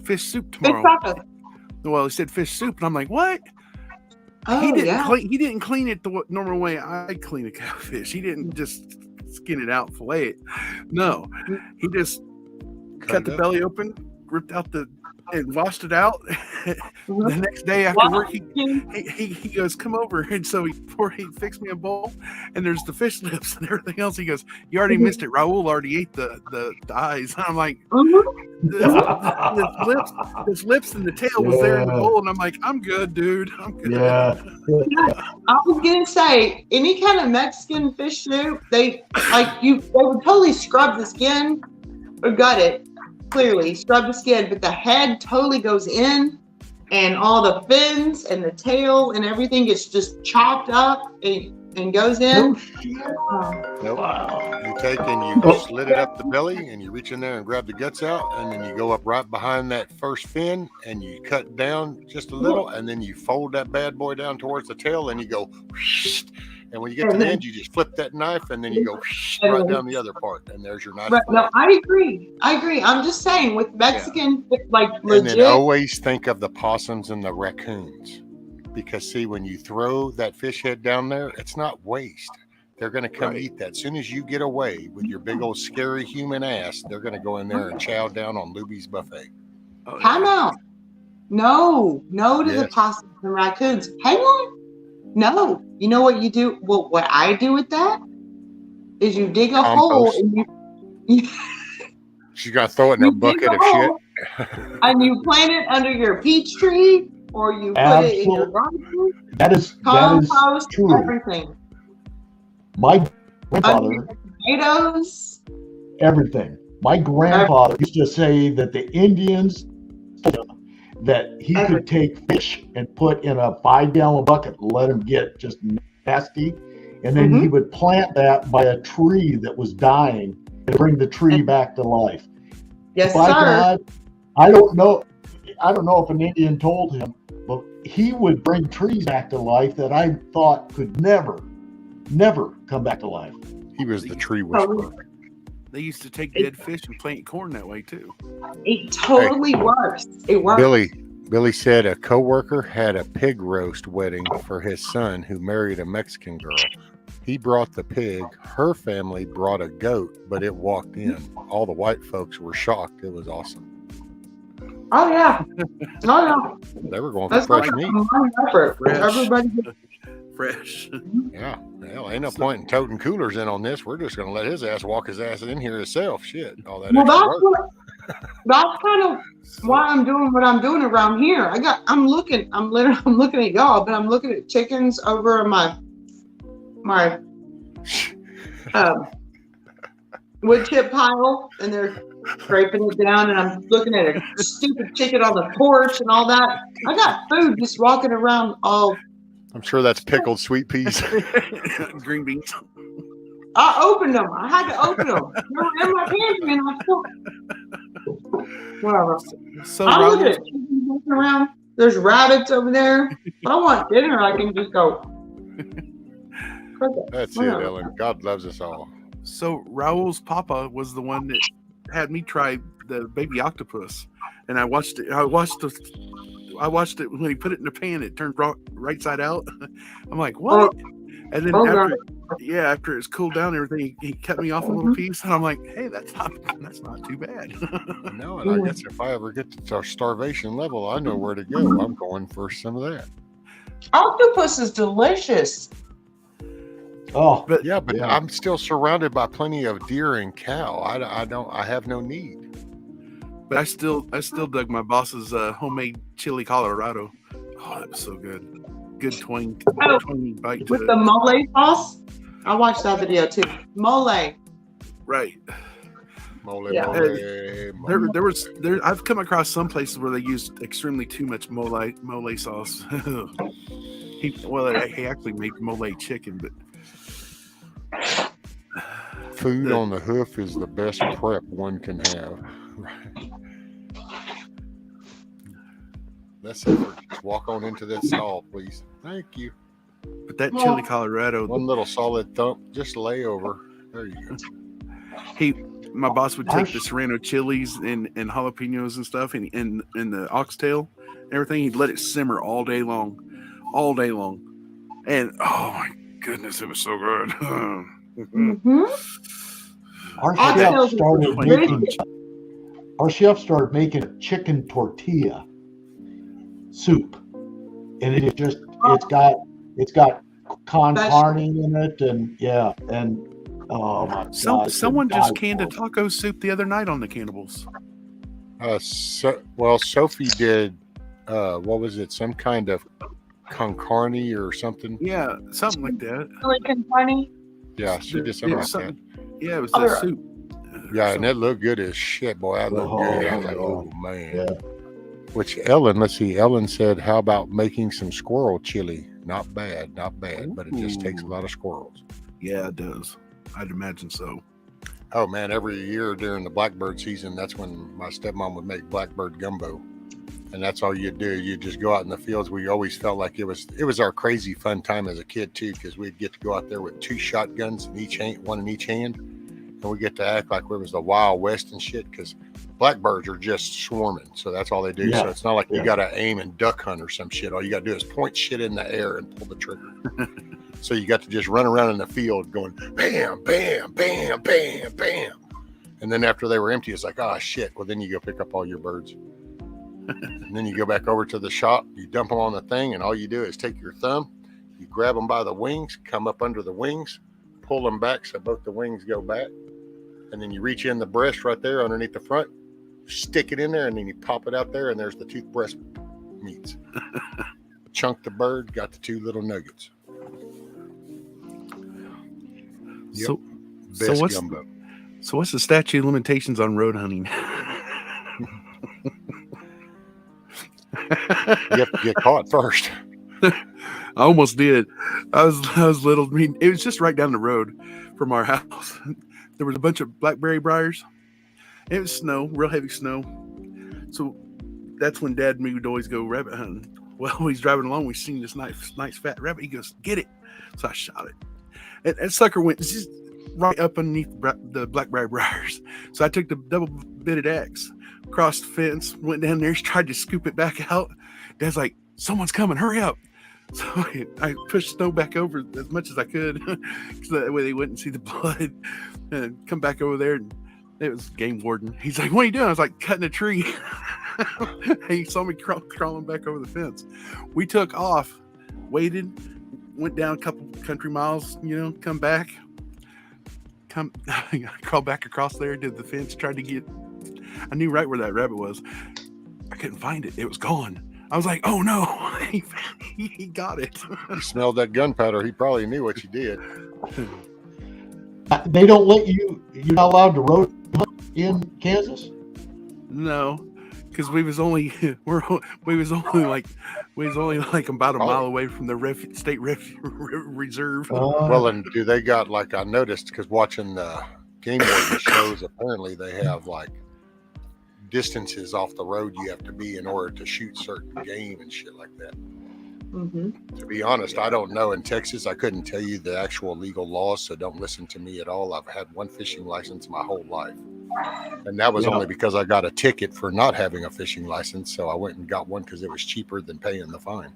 fish soup tomorrow." Well, he said fish soup, and I'm like, "What?" Oh, he didn't yeah. clean. He didn't clean it the normal way I clean a catfish. He didn't just skin it out, fillet it. No, he just cut the belly open, ripped out and washed it out. The next day after work, he goes, "Come over." And so he fixed me a bowl, and there's the fish lips and everything else. He goes, "You already missed it. Raul already ate the eyes." And I'm like, the lips and the tail was there in the bowl, and I'm like, "I'm good, dude. I'm good." Yeah. I was gonna say, any kind of Mexican fish soup, they would totally scrub the skin or gut it. Clearly, scrub the skin, but the head totally goes in, and all the fins and the tail and everything gets just chopped up and goes in. Nope. You take and you slit it up the belly, and you reach in there and grab the guts out, and then you go up right behind that first fin, and you cut down just a little, and then you fold that bad boy down towards the tail, and you go, and when you get to the end, you just flip that knife, and then you go right down the other part, and there's your knife. Right, no, I agree. I'm just saying, with Mexican, like legit. And then always think of the possums and the raccoons, because see, when you throw that fish head down there, it's not waste. They're going to come eat that. As soon as you get away with your big old scary human ass, they're going to go in there and chow down on Luby's buffet. Time out. No to the possums and raccoons. Hang on. No. You know what you do? Well, what I do with that is you dig a hole and She's going to throw it in her bucket of shit. And you plant it under your peach tree, or you put it in your garden. That is Compost, true. everything. My grandfather, Tomatoes. everything. My grandfather used to say that the Indians told him that he could take fish and put in a 5-gallon bucket and let them get just nasty, and then he would plant that by a tree that was dying and bring the tree back to life. Yes, By sir. God, I don't know if an Indian told him, but he would bring trees back to life that I thought could never come back to life. He was the tree whisperer. They used to take dead fish and plant corn that way too. It totally works. It works. Billy said a coworker had a pig roast wedding for his son who married a Mexican girl. He brought the pig. Her family brought a goat, but it walked in. All the white folks were shocked. It was awesome. Oh yeah. Oh yeah. They were going for That's fresh like meat. a effort. Fresh. Everybody. Fresh. Yeah. Well, ain't no point in toting coolers in on this. We're just going to let his ass walk his ass in here himself. Shit. All that Well, extra work. that's kind of why I'm doing what I'm doing around here. I'm looking at y'all, but I'm looking at chickens over my wood chip pile, and they're scraping it down, and I'm looking at a stupid chicken on the porch and all that. I got food just walking around all. I'm sure that's pickled sweet peas. Green beans. I opened them. I had to open them. They were in my pantry, and I still. Whatever. So I'm Raul- looking at chickens walking around. There's rabbits over there. If I want dinner, I can just go. That's it, Ellen. God loves us all. So Raul's papa was the one that had me try the baby octopus, and I watched it. I watched it when he put it in the pan. It turned right side out. I'm like, what? And then after it's cooled down, and everything, he cut me off a little piece, and I'm like, hey, that's not too bad. No, and I guess if I ever get to our starvation level, I know where to go. I'm going for some of that. Octopus is delicious. Oh, but I'm still surrounded by plenty of deer and cow. I have no need. But I still dug my boss's homemade chili Colorado. Oh, that was so good. Good twangy bite to With it. the mole sauce. I watched that video too. Mole. Right. Mole. Yeah. I've come across some places where they use extremely too much mole sauce. he actually made mole chicken, but food on the hoof is the best prep one can have. Let's just walk on into that stall, please. Thank you. But that chili Colorado, one little solid thump, just lay over. There you go. My boss would take the serrano chilies and jalapenos and stuff, and the oxtail and everything. He'd let it simmer all day long, and oh my goodness, it was so good. Our chef started making a chicken tortilla soup, and it's got con carne in it, and oh my God! Someone just canned a taco soup the other night on the Cannibals. Sophie did. What was it? Some kind of con carne or something? Yeah, something like that. Like con carne. Yeah, she did something like that. Yeah, it was the soup. Yeah, and it looked good as shit, boy. That looked good. I was like, oh man. Yeah. Which Ellen said, how about making some squirrel chili? Not bad, but it just takes a lot of squirrels. Yeah, it does. I'd imagine so. Oh man, every year during the blackbird season, that's when my stepmom would make blackbird gumbo. And that's all you'd do. You'd just go out in the fields. We always felt like it was our crazy fun time as a kid too, because we'd get to go out there with 2 shotguns in each hand, one in each hand. And we get to act like it was the Wild West and shit, because blackbirds are just swarming. So that's all they do. Yeah. So it's not like you got to aim and duck hunt or some shit. All you got to do is point shit in the air and pull the trigger. So you got to just run around in the field going bam, bam, bam, bam, bam. And then after they were empty, it's like, oh shit. Well, then you go pick up all your birds. And then you go back over to the shop, you dump them on the thing, and all you do is take your thumb, you grab them by the wings, come up under the wings, pull them back so both the wings go back. And then you reach in the breast right there underneath the front, stick it in there, and then you pop it out there, and there's the 2 breast meats. Chunk the bird, got the 2 little nuggets. Yep. So what's the statute of limitations on road hunting? You have to get caught first. I almost did. I was little. I mean, it was just right down the road from our house. There was a bunch of blackberry briars. It was snow, real heavy snow. So that's when Dad and me would always go rabbit hunting. Well, he's driving along. We seen this nice fat rabbit. He goes, "Get it!" So I shot it, and that sucker went just right up underneath the blackberry briars. So I took the double-bitted axe, crossed the fence, went down there, tried to scoop it back out. Dad's like, "Someone's coming! Hurry up!" So I pushed snow back over as much as I could, so that way they wouldn't see the blood, and come back over there. And it was game warden. He's like, "What are you doing?" I was like, "Cutting a tree." He saw me crawling back over the fence. We took off, waited, went down a couple country miles, come back, crawl back across there, did the fence, tried to get. I knew right where that rabbit was. I couldn't find it. It was gone. I was like, "Oh no!" He got it. He smelled that gunpowder. He probably knew what you did. They don't let you're not allowed to road hunt in Kansas? No, because we was only like about a mile away from the state reserve. Well, and do they got, like, I noticed, because watching the game warden shows, apparently they have like distances off the road you have to be in order to shoot certain game and shit like that. Mm-hmm. To be honest, I don't know. In Texas, I couldn't tell you the actual legal laws, so don't listen to me at all. I've had one fishing license my whole life. And that was Yeah. only because I got a ticket for not having a fishing license. So I went and got one because it was cheaper than paying the fine.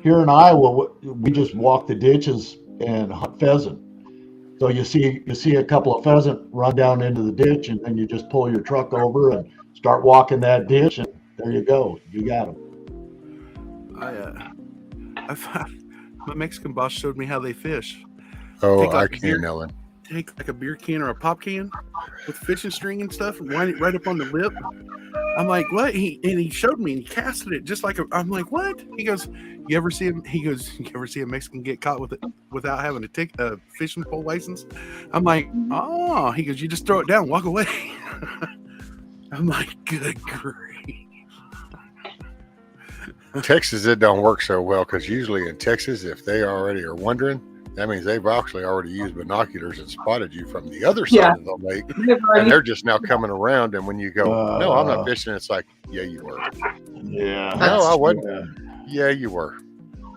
Here in Iowa, we just walk the ditches and hunt pheasant. So you see a couple of pheasant run down into the ditch, and then you just pull your truck over and start walking that ditch, and there you go, you got them. My Mexican boss showed me how they fish. Oh, Take I like a beer- can, Ellen. Take like a beer can or a pop can with fishing string and stuff and wind it right up on the lip. I'm like, what? He showed me and he casted it just like I'm like, what? He goes, you ever see him? He goes, you ever see a Mexican get caught with it without having to take a fishing pole license? I'm like, oh. He goes, you just throw it down, walk away. I'm like, good grief. Texas, it don't work so well because usually in Texas, if they already are wondering, that means they've actually already used binoculars and spotted you from the other side of the lake, and they're just now coming around. And when you go, no, I'm not fishing, it's like, yeah, you were. Yeah. No, I wasn't. Yeah, you were.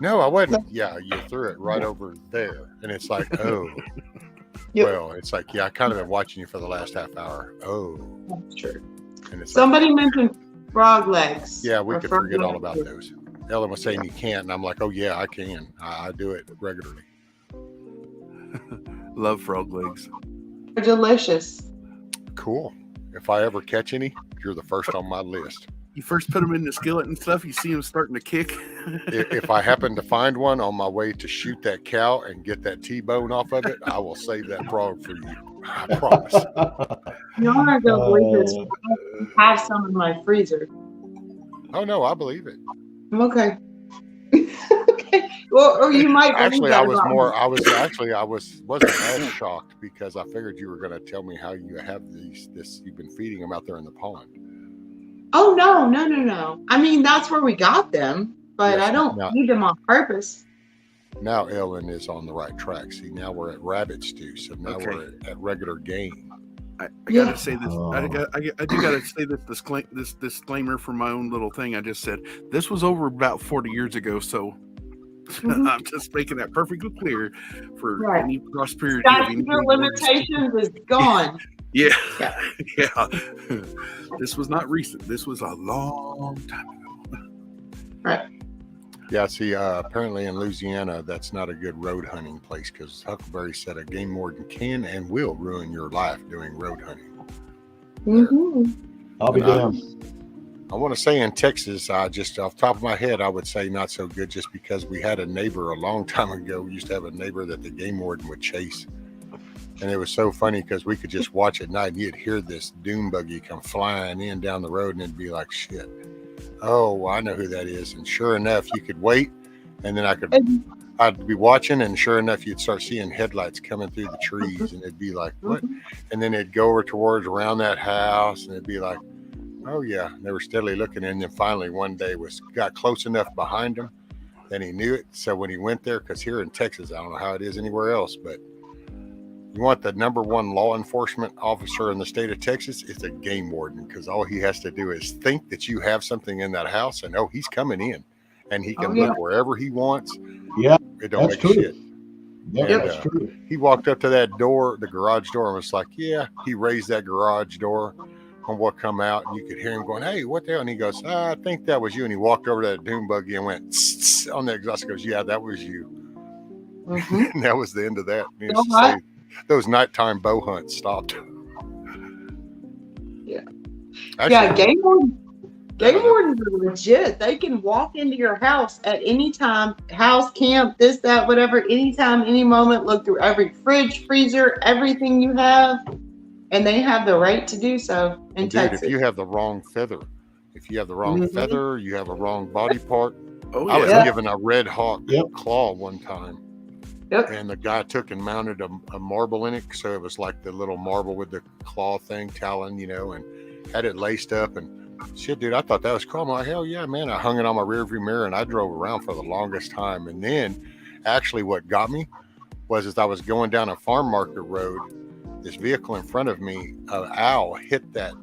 No, I wasn't. Yeah, you threw it right over there, and it's like, oh. Well, it's like, yeah, I kind of been watching you for the last half hour. Oh, that's true. And it's Somebody mentioned frog legs. yeah, we or could frog forget all legs. about those. Ellen was saying you can't, and I'm like, oh yeah, I can. I do it regularly. Love frog legs. They're delicious. Cool. If I ever catch any, you're the first on my list. You first put them in the skillet and stuff, you see them starting to kick. If I happen to find one on my way to shoot that cow and get that T-bone off of it, I will save that frog for you. I promise. Y'all aren't gonna believe this. I have some in my freezer. Oh no, I believe it. I'm okay. Okay. Well, or you might believe Actually, that I was about more. me. I wasn't as shocked because I figured you were going to tell me how you have you've been feeding them out there in the pond. Oh no. I mean, that's where we got them, but Yes, I don't no. feed them on purpose. Now Ellen is on the right track. See, now we're at rabbit stew, so now Okay. we're at regular game. I gotta say this. I do gotta say this disclaimer for my own little thing. I just said this was over about 40 years ago, so I'm just making that perfectly clear for Right. any prosperity. Statute of limitations is gone. Yeah. This was not recent. This was a long time ago. Right. Yeah, see, apparently in Louisiana, that's not a good road hunting place because Huckleberry said a game warden can and will ruin your life doing road hunting. Mm-hmm. I'll be damned. I want to say in Texas, just off the top of my head, I would say not so good just because we had a neighbor a long time ago. We used to have a neighbor that the game warden would chase. And it was so funny because we could just watch at night and you'd hear this dune buggy come flying in down the road and it'd be like, shit. Oh, I know who that is. And sure enough, you could wait and then I'd be watching and sure enough, you'd start seeing headlights coming through the trees and it'd be like, what? And then it'd go over towards around that house and it'd be like, oh yeah. And they were steadily looking and then finally one day got close enough behind him that he knew it. So when he went there, because here in Texas, I don't know how it is anywhere else, but you want the number one law enforcement officer in the state of Texas, it's a game warden because all he has to do is think that you have something in that house and oh, he's coming in and he can look wherever he wants. Yeah, it don't that's make true. shit. Yeah, And, that's true. He walked up to that door, the garage door, and was like, yeah, he raised that garage door and what come out and you could hear him going, hey, what the hell? And he goes, I think that was you. And he walked over to that dune buggy and went tss, on the exhaust. He goes, yeah, that was you. Mm-hmm. And that was the end of that. Needless All to right. say, those nighttime bow hunts stopped. Yeah. Actually, Game wardens are legit. They can walk into your house at any time, house, camp, this, that, whatever, anytime, any moment, look through every fridge, freezer, everything you have, and they have the right to do so in dude, Texas. if you have the wrong feather, you have a wrong body part. Oh, I was yeah. given a red hawk claw one time. And the guy took and mounted a marble in it. So it was like the little marble with the claw thing, talon, and had it laced up and shit, dude, I thought that was cool. I'm like, hell yeah, man. I hung it on my rearview mirror and I drove around for the longest time. And then actually what got me was as I was going down a farm market road, this vehicle in front of me, an owl hit the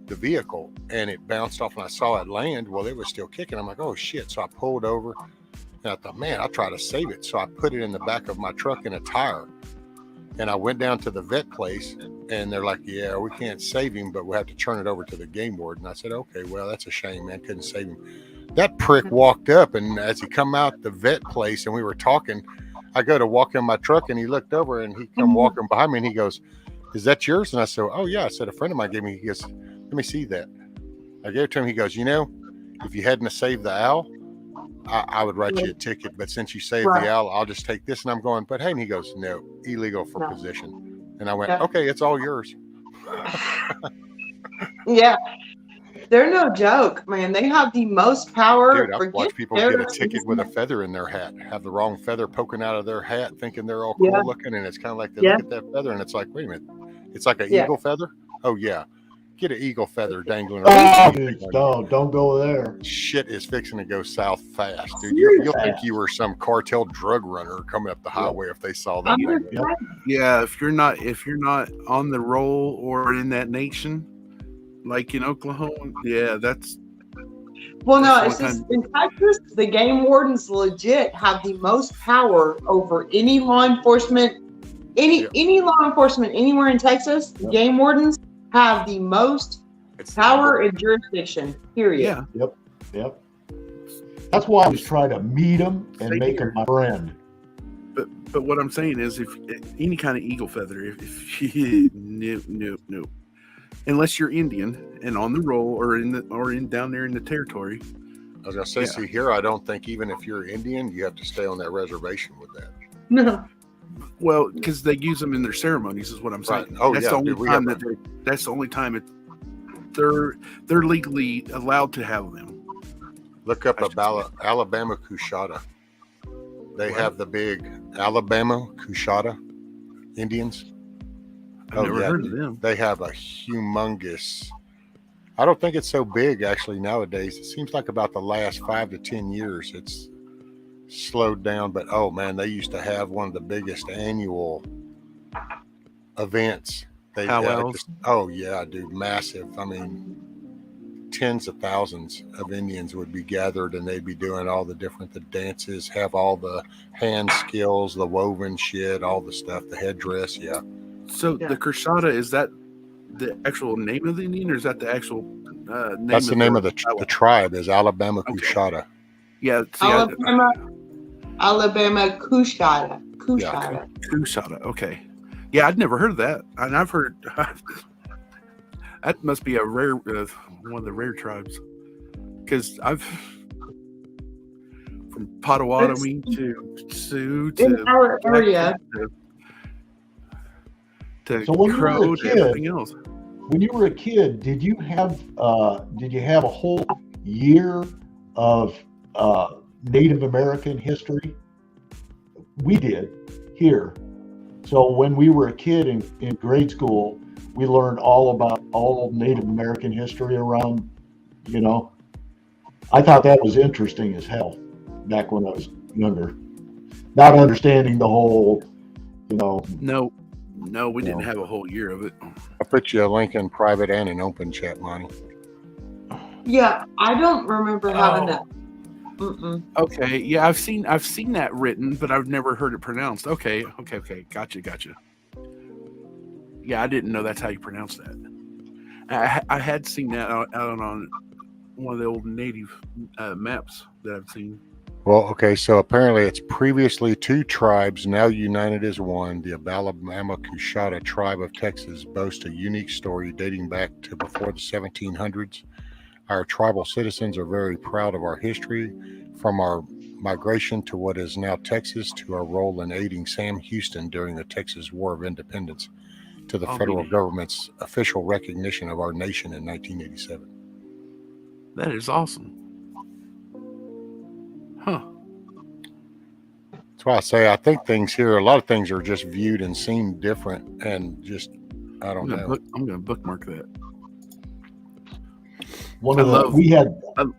vehicle and it bounced off and I saw it land. Well, it was still kicking. I'm like, oh shit. So I pulled over. And I thought, man, I'll try to save it. So I put it in the back of my truck in a tire. And I went down to the vet place And they're like, yeah, we can't save him, but we'll have to turn it over to the game warden. I said, okay, well, that's a shame, man. Couldn't save him. That prick walked up, and as he come out the vet place and we were talking, I go to walk in my truck, and he looked over, and he come walking behind me, and he goes, is that yours? And I said, oh, yeah. I said, a friend of mine gave me. He goes, let me see that. I gave it to him. He goes, you know, if you hadn't saved the owl, I would write you a ticket. But since you saved the owl, I'll just take this. And I'm going, but hey, and he goes, no, illegal for possession. And I went, okay, it's all yours. Yeah. They're no joke, man. They have the most power. Dude, I've watched people get a ticket with a feather in their hat, have the wrong feather poking out of their hat, thinking they're all cool looking. And it's kind of like they look at that feather and it's like, wait a minute, it's like an eagle feather? Oh, yeah. Get an eagle feather dangling around. Don't go there. Shit is fixing to go south fast, dude. You'll think you were some cartel drug runner coming up the highway if they saw that thing. Yeah, if you're not on the roll or in that nation, like in Oklahoma, that's. Well, no, it's just in Texas, the game wardens legit have the most power over any law enforcement, any law enforcement anywhere in Texas. The game wardens have the most power and jurisdiction. Period. Yeah. Yep. That's why I was trying to meet him and make him my friend. But what I'm saying is, if any kind of eagle feather, no. Unless you're Indian and on the roll or down there in the territory. I was gonna say, see here, I don't think even if you're Indian, you have to stay on that reservation with that. No. Well, because they use them in their ceremonies, is what I'm saying. Right. Oh, that's yeah, the only dude, time that's the only time they're legally allowed to have them. Look up Alabama Cushata. They have the big Alabama Cushata Indians. I've never heard of them. They have a humongous. I don't think it's so big actually nowadays. It seems like about the last 5 to 10 years it's slowed down. But oh man, they used to have one of the biggest annual events. Oh yeah, dude, massive. I mean, tens of thousands of Indians would be gathered, and they'd be doing all the dances, have all the hand skills, the woven shit, all the stuff, the headdress. Yeah. So the Kushata, is that the actual name of the Indian, or is that the actual name? That's the name of the tribe is Alabama Cushata. Yeah. See, Alabama Cushata. Yeah. Cushata. Okay. Yeah, I'd never heard of that, and I've heard that must be a rare one of the rare tribes, because I've from Potawatomi to Sioux to in our area. So when you were a kid, everything else. When you were a kid, did you have a whole year of Native American history? We did here. So when we were a kid in grade school, we learned all about all Native American history around, I thought that was interesting as hell back when I was younger. Not understanding the whole, No, we didn't have a whole year of it. I'll put you a link in private and in open chat, Monty. Yeah, I don't remember having that. Mm-mm. Okay, yeah, I've seen that written, but I've never heard it pronounced. Okay, gotcha. Yeah, I didn't know that's how you pronounce that. I had seen that out on one of the old native maps that I've seen. Well, okay, so apparently it's previously two tribes, now united as one. The Alabama Cushata tribe of Texas boasts a unique story dating back to before the 1700s. Our tribal citizens are very proud of our history, from our migration to what is now Texas, to our role in aiding Sam Houston during the Texas War of Independence, to the federal government's official recognition of our nation in 1987. That is awesome. Huh. That's why I say I think things here, a lot of things are just viewed and seen different, and just, I don't know. I'm going to bookmark that.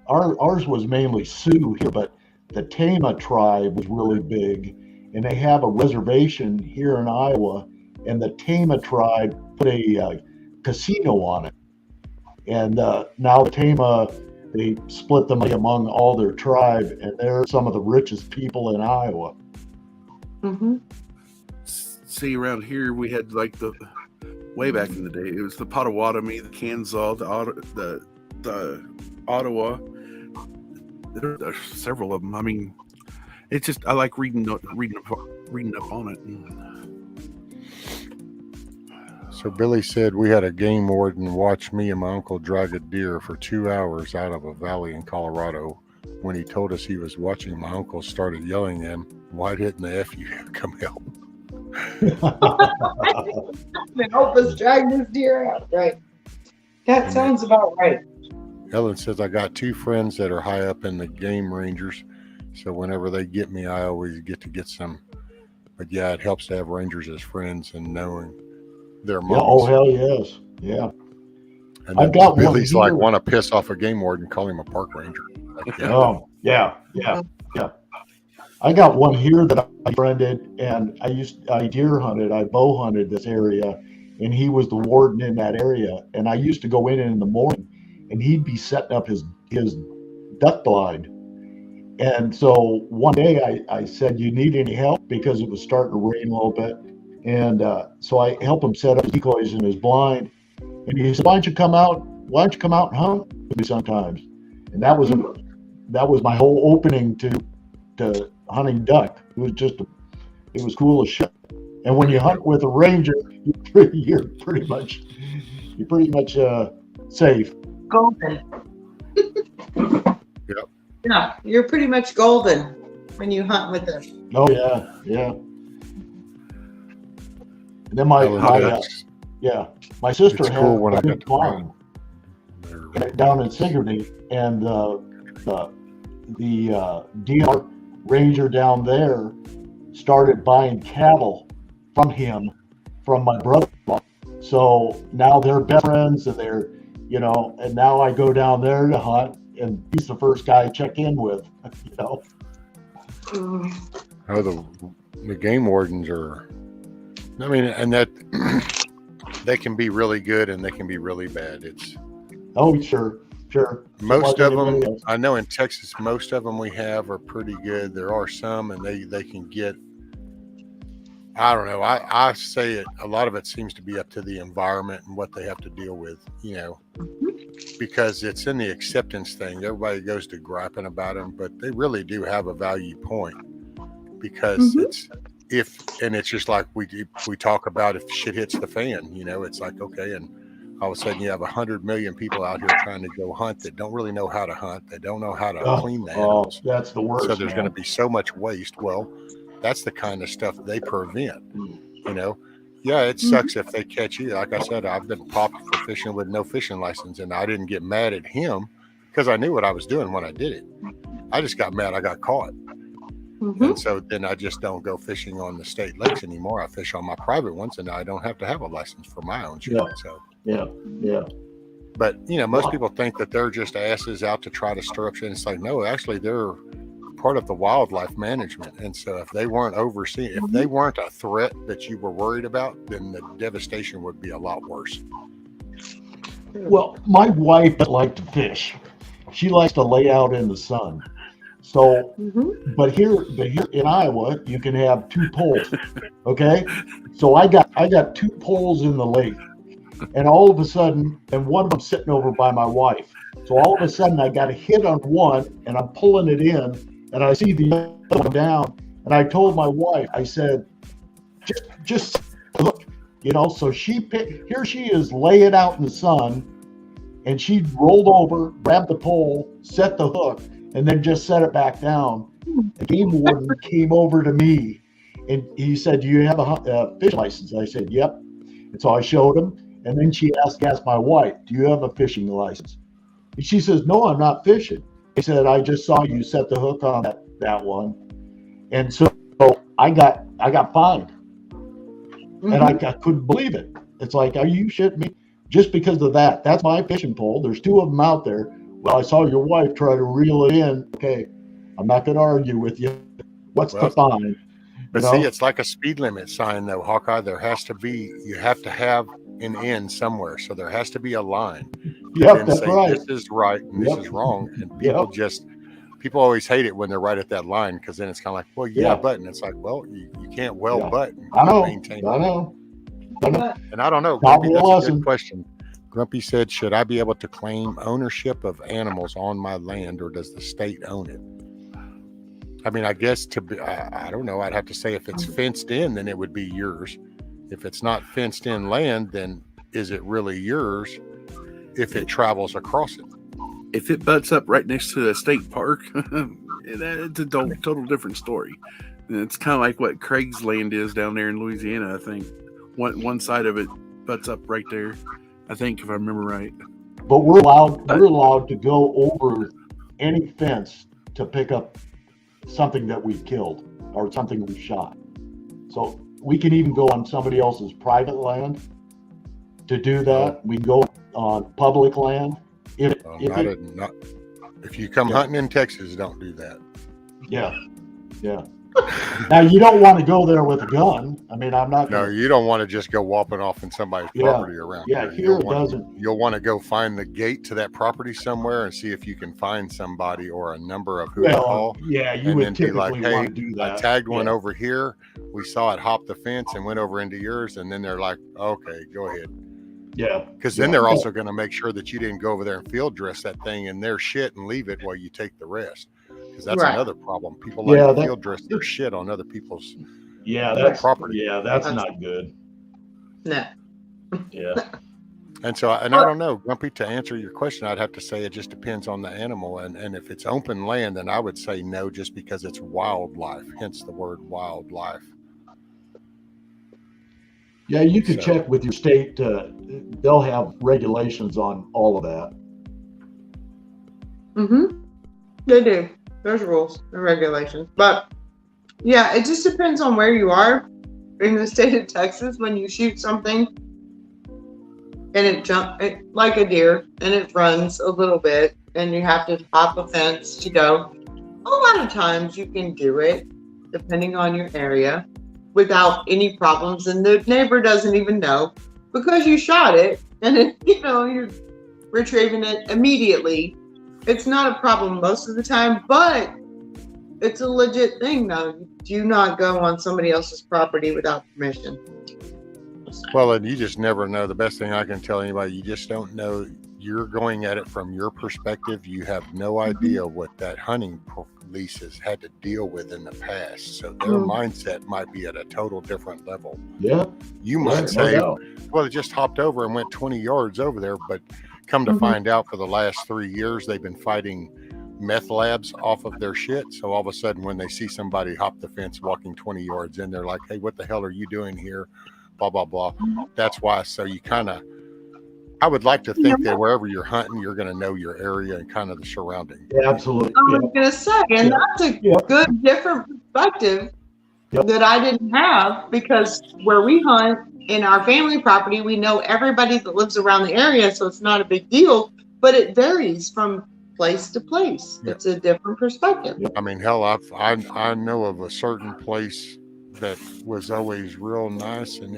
Ours was mainly Sioux here, but the Tama tribe was really big, and they have a reservation here in Iowa, and the Tama tribe put a casino on it. And now the Tama, they split the money among all their tribe, and they're some of the richest people in Iowa. Mm-hmm. See, around here we had like the way back in the day. It was the Potawatomi, the Kansas, the Ottawa. There are several of them. I mean, it's just I like reading up on it. So Billy said we had a game warden watch me and my uncle drag a deer for 2 hours out of a valley in Colorado. When he told us he was watching, my uncle started yelling at him, "Why didn't the F you come help?" Help us drag this deer out, right? That sounds about right. Ellen says, I got 2 friends that are high up in the game rangers, so whenever they get me, I always get some. But yeah, it helps to have rangers as friends and knowing their Yeah, mommies. oh hell yes, yeah. And I've then got one Billy's like, here. want to piss off a game warden, call him a park ranger. Like, yeah. Oh yeah. I got one here that I befriended, and I deer hunted, I bow hunted this area, and he was the warden in that area. And I used to go in the morning, and he'd be setting up his duck blind. And so one day I said, "You need any help?" Because it was starting to rain a little bit. And so I helped him set up his decoys in his blind. And he said, why don't you come out and hunt with me sometimes? And that was my whole opening to hunting duck. It was cool as shit. And when you hunt with a ranger, you're pretty much safe. Golden. Yep. Yeah, you're pretty much golden when you hunt with them. Oh yeah. And then my sister it's had cool when I a got big to farm down in Sigourney, and the DR ranger down there started buying cattle from him, from my brother-in-law. So now they're best friends, and they're, and now I go down there to hunt, and he's the first guy I check in with, Oh, the game wardens are, I mean, and that they can be really good and they can be really bad. Sure. Most like of them, anybody else. I know in Texas, most of them we have are pretty good. There are some, and they can get, I don't know. I say it, a lot of it seems to be up to the environment and what they have to deal with, because it's in the acceptance thing. Everybody goes to griping about them, but they really do have a value point, because it's just like we talk about if shit hits the fan, it's like, okay, and all of a sudden you have 100 million people out here trying to go hunt that don't really know how to hunt. They don't know how to clean the animals. That's the worst. So there's going to be so much waste. Well, that's the kind of stuff they prevent, Yeah, it sucks if they catch you. Like I said, I've been popped for fishing with no fishing license, and I didn't get mad at him because I knew what I was doing when I did it. I just got mad I got caught. And so then I just don't go fishing on the state lakes anymore. I fish on my private ones, and I don't have to have a license for my own shit. So yeah. But most people think that they're just asses out to try to stir up shit. And it's like, no, actually they're part of the wildlife management. And so if they weren't overseen, if they weren't a threat that you were worried about, then the devastation would be a lot worse. Well, my wife doesn't like to fish. She likes to lay out in the sun. So, but here in Iowa, you can have 2 poles. Okay, so I got 2 poles in the lake, and all of a sudden, and one of them sitting over by my wife. So all of a sudden, I got a hit on one, and I'm pulling it in, and I see the other one down, and I told my wife, I said, just look, So here she is, lay it out in the sun, and she rolled over, grabbed the pole, set the hook, and then just set it back down. The game warden came over to me, and he said, "Do you have a fish license?" I said, "Yep." And so I showed him, and then she asked my wife, "Do you have a fishing license?" And she says, "No, I'm not fishing." He said, "I just saw you set the hook on that one," and so I got fined, and I couldn't believe it. It's like, are you shitting me? Just because of that? That's my fishing pole. There's 2 of them out there. Well, I saw your wife try to reel it in. Okay, I'm not going to argue with you. What's the fine? But see, it's like a speed limit sign, though, Hawkeye. You have to have an end somewhere. So there has to be a line. Yep, that's right. This is right and this is wrong. And people always hate it when they're right at that line, because then it's kind of like, well, but, and it's like, well, you can't but I know. maintain. I know. And I don't know, Taught Grumpy, me a that's a lesson. good question. Grumpy said, should I be able to claim ownership of animals on my land, or does the state own it? I mean, I guess I don't know. I'd have to say if it's fenced in, then it would be yours. If it's not fenced in land, then is it really yours if it travels across it? If it butts up right next to a state park, it's a total different story. It's kind of like what Craig's land is down there in Louisiana, I think. One side of it butts up right there, I think, if I remember right. But we're allowed to go over any fence to pick up something that we've killed or something we've shot. So we can even go on somebody else's private land to do that. We can go on public land. If you come hunting in Texas, don't do that. Yeah. Now you don't want to go there with a gun. I mean, I'm not. No, you don't want to just go whopping off in somebody's property around here. Here it doesn't. You'll want to go find the gate to that property somewhere and see if you can find somebody or a number of who to call. Yeah, you and would then be like, typically hey, want to do that. I tagged one over here. We saw it hop the fence and went over into yours, and then they're like, okay, go ahead. Yeah. Because then they're also going to make sure that you didn't go over there and field dress that thing in their shit and leave it while you take the rest. Because that's another problem. People like to field dress their shit on other people's property. Yeah, that's not good. No. Yeah. And so, I don't know, Grumpy, to answer your question, I'd have to say it just depends on the animal. And if it's open land, then I would say no, just because it's wildlife, hence the word wildlife. Yeah, you can check with your state. They'll have regulations on all of that. They do. There's rules and regulations. But yeah, it just depends on where you are in the state of Texas. When you shoot something and it like a deer and it runs a little bit and you have to hop a fence to go, a lot of times you can do it depending on your area without any problems, and the neighbor doesn't even know because you shot it, and you're retrieving it immediately. It's not a problem most of the time, but it's a legit thing though. Do not go on somebody else's property without permission. Well, and you just never know. The best thing I can tell anybody, you just don't know. You're going at it from your perspective. You have no idea what that hunting lease has had to deal with in the past. So their mindset might be at a total different level. Yeah. You might say, well, it just hopped over and went 20 yards over there. But come to find out, for the last 3 years, they've been fighting meth labs off of their shit. So all of a sudden, when they see somebody hop the fence walking 20 yards in, they're like, hey, what the hell are you doing here? Blah, blah, blah. That's why. So you I would like to think that wherever you're hunting, you're going to know your area and kind of the surrounding. Yeah, absolutely. I was going to say, and that's a good, different perspective that I didn't have, because where we hunt in our family property, we know everybody that lives around the area, so it's not a big deal, but it varies from place to place. It's a different perspective. I mean, hell, I know of a certain place that was always real nice, and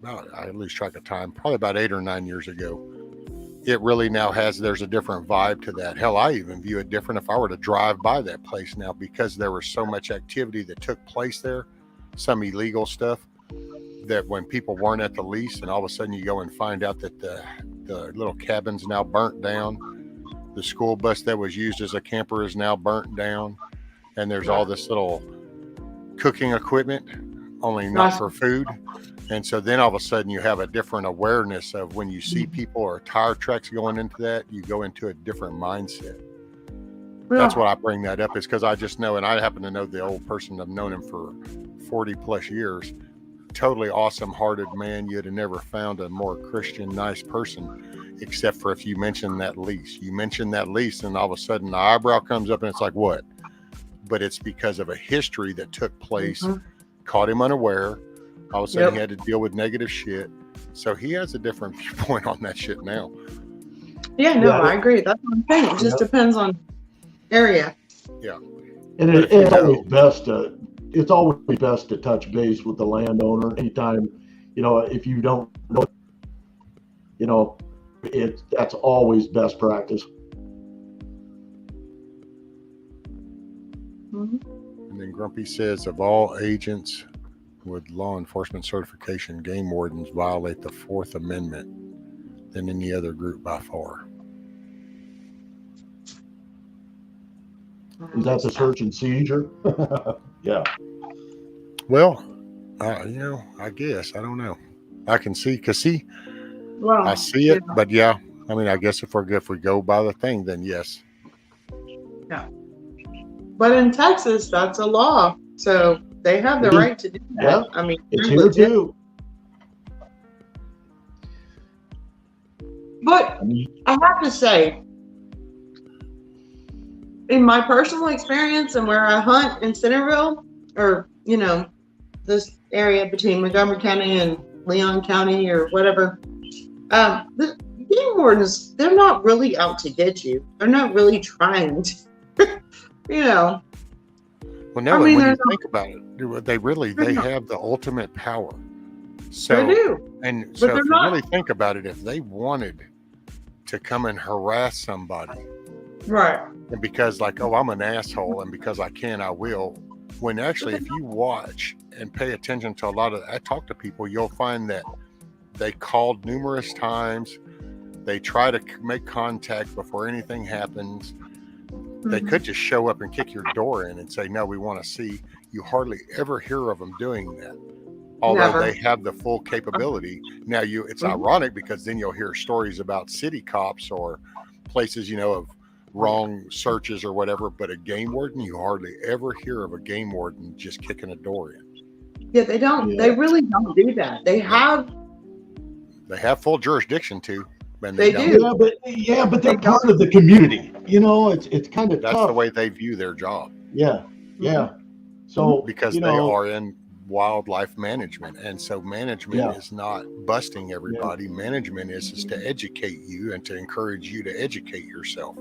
I lose track of time, probably about 8 or 9 years ago. It really now there's a different vibe to that. Hell, I even view it different if I were to drive by that place now, because there was so much activity that took place there, some illegal stuff, that when people weren't at the lease, and all of a sudden you go and find out that the little cabin's now burnt down, the school bus that was used as a camper is now burnt down, and there's all this little cooking equipment, only not for food. And so then all of a sudden you have a different awareness of when you see people or tire tracks going into that, you go into a different mindset. That's why I bring that up, is because I just know, and I happen to know the old person. I've known him for 40 plus years. Totally awesome hearted man. You'd have never found a more Christian, nice person, except for if you mention that lease. You mention that lease and all of a sudden the eyebrow comes up and it's like, what? But it's because of a history that took place, caught him unaware. All of a sudden he had to deal with negative shit. So he has a different viewpoint on that shit now. Yeah, no, I agree. That's what I'm saying. It just depends on area. Yeah. And it's always best to touch base with the landowner anytime, if you don't know, that's always best practice. And then Grumpy says, of all agents with law enforcement certification, game wardens violate the Fourth Amendment than any other group by far. Is that the search and seizure? Yeah. Well, I guess. I don't know. I can see, Well, I see it, but yeah. I mean, I guess if we go by the thing, then yes. Yeah. But in Texas, that's a law. So they have the right to do that. Yeah. I mean, It's they're here legit. too. But I have to say, in my personal experience and where I hunt in Centerville, or, this area between Montgomery County and Leon County or whatever, the game wardens, they're not really out to get you. They're not really trying to, Well, no, when you think about it, they have the ultimate power. So, they do. And But so they're if you not. really think about it, if they wanted to come and harass somebody, Right. and because I'm an asshole, and because I can, I will. When actually, if you watch and pay attention to I talk to people, you'll find that they called numerous times. They try to make contact before anything happens. They could just show up and kick your door in and say, no, we want to see. You hardly ever hear of them doing that. Although they have the full capability. Now it's ironic because then you'll hear stories about city cops or places, of wrong searches or whatever, but a game warden, you hardly ever hear of a game warden just kicking a door in. Yeah, they don't. They really don't do that. They have full jurisdiction too. And they do. Yeah, but they're part of the community. It's kind of that's tough. the way they view their job. Yeah. So because they are in wildlife management, and so management is not busting everybody. Management is to educate you and to encourage you to educate yourself,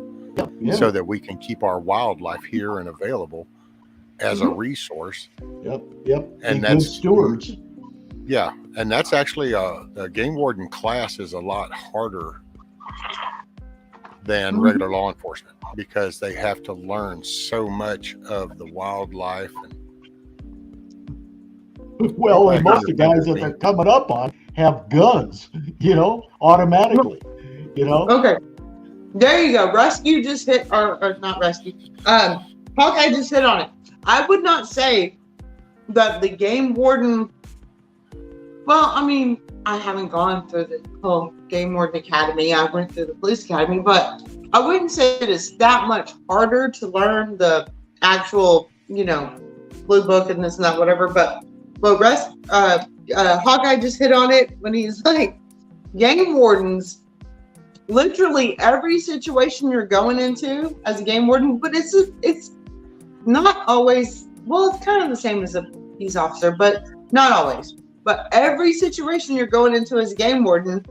so that we can keep our wildlife here and available as a resource. Yep. And good that's stewards. Yeah, and that's actually a game warden class is a lot harder than regular law enforcement because they have to learn so much of the wildlife. Well, and most of the guys that they're coming up on have guns, automatically, Okay. There you go. Rescue just hit, or not rescue. Hawkeye just hit on it. I would not say that the game warden, well, I mean, I haven't gone through the whole game warden academy. I went through the police academy, but I wouldn't say it is that much harder to learn the actual, blue book and this and that, whatever. But Hawkeye just hit on it when he's like, game wardens, literally every situation you're going into as a game warden, but it's not always, well, it's kind of the same as a peace officer, but not always. But every situation you're going into as a game warden,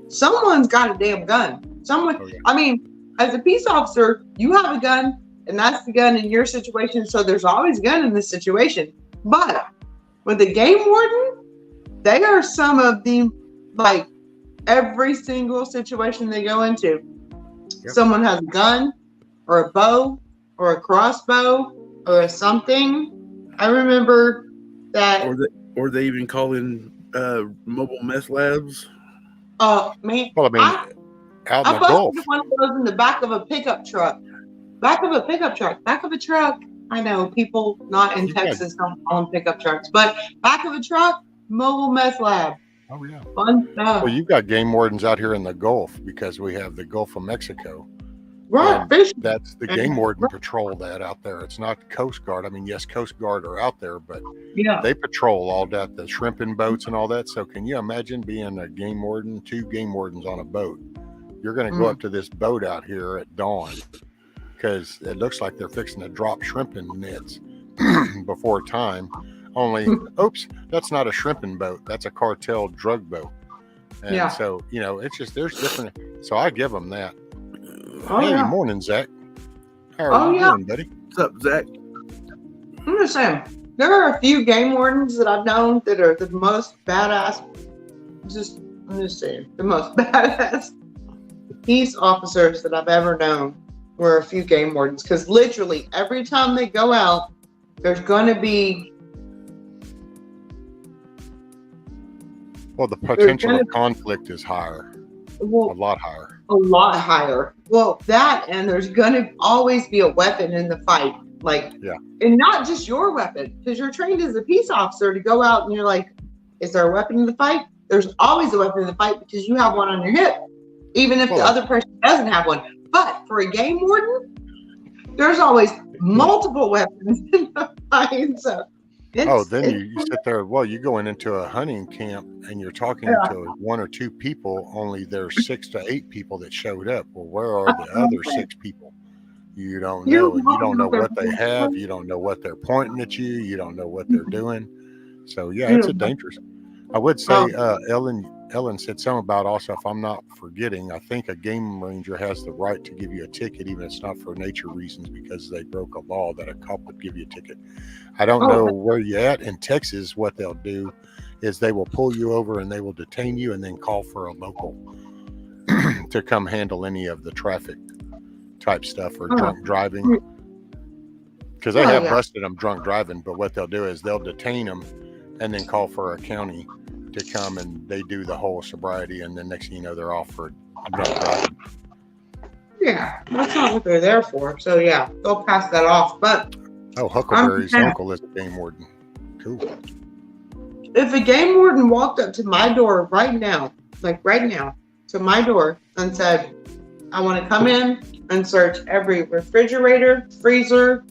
someone's got a damn gun. I mean, as a peace officer, you have a gun, and that's the gun in your situation, so there's always a gun in this situation. But with the game warden, they are some of the, every single situation they go into. Someone has a gun, or a bow, or a crossbow, or a something. I remember that. Or they even call in mobile meth labs. Man. Well, I mean, out in I the Gulf. busted one of those in the back of a pickup truck. Back of a truck. I know people not in Texas don't call them pickup trucks, but back of a truck, mobile meth lab. Oh yeah. Fun stuff. Well, you've got game wardens out here in the Gulf because we have the Gulf of Mexico. Right. That's the game warden patrol that out there. It's not Coast Guard. I mean, yes, Coast Guard are out there, but they patrol all that, the shrimping boats and all that. So can you imagine being a game warden, 2 game wardens on a boat? You're going to go up to this boat out here at dawn because it looks like they're fixing to drop shrimping nets before time. Only, oops, that's not a shrimping boat. That's a cartel drug boat. And so, it's just, there's different. So I give them that. Hey, morning, Zach. How are you doing, buddy? What's up, Zach? I'm just saying, there are a few game wardens that I've known that are the most badass. I'm just saying, the most badass peace officers that I've ever known were a few game wardens. Because literally every time they go out, there's going to be Well, the There's potential gonna of conflict is higher, a well, lot higher. a lot higher. Well, that and there's gonna always be a weapon in the fight, like, Yeah. and not just your weapon, because you're trained as a peace officer to go out and you're like, is there a weapon in the fight? There's always a weapon in the fight because you have one on your hip, even if the other person doesn't have one. But for a game warden, there's always multiple weapons in the fight. So Then you sit there. Well, you're going into a hunting camp and you're talking to 1 or 2 people. Only there's 6 to 8 people that showed up. Well, where are the other 6 people? You don't know, and you don't know what they have. You don't know what they're pointing at you. You don't know what they're doing. So yeah, it's a dangerous. I would say Ellen said something about also, if I'm not forgetting, I think a game ranger has the right to give you a ticket, even if it's not for nature reasons, because they broke a law that a cop would give you a ticket. I don't know where you're at in Texas. What they'll do is they will pull you over and they will detain you and then call for a local to come handle any of the traffic type stuff or drunk driving. Because they have busted them drunk driving, but what they'll do is they'll detain them and then call for a county to come and they do the whole sobriety, and then next thing you know, they're off for drunk driving. Yeah, that's not what they're there for. So yeah, they'll pass that off. But Huckleberry's uncle is a game warden. Cool. If a game warden walked up to my door right now, to my door and said, I want to come in and search every refrigerator, freezer,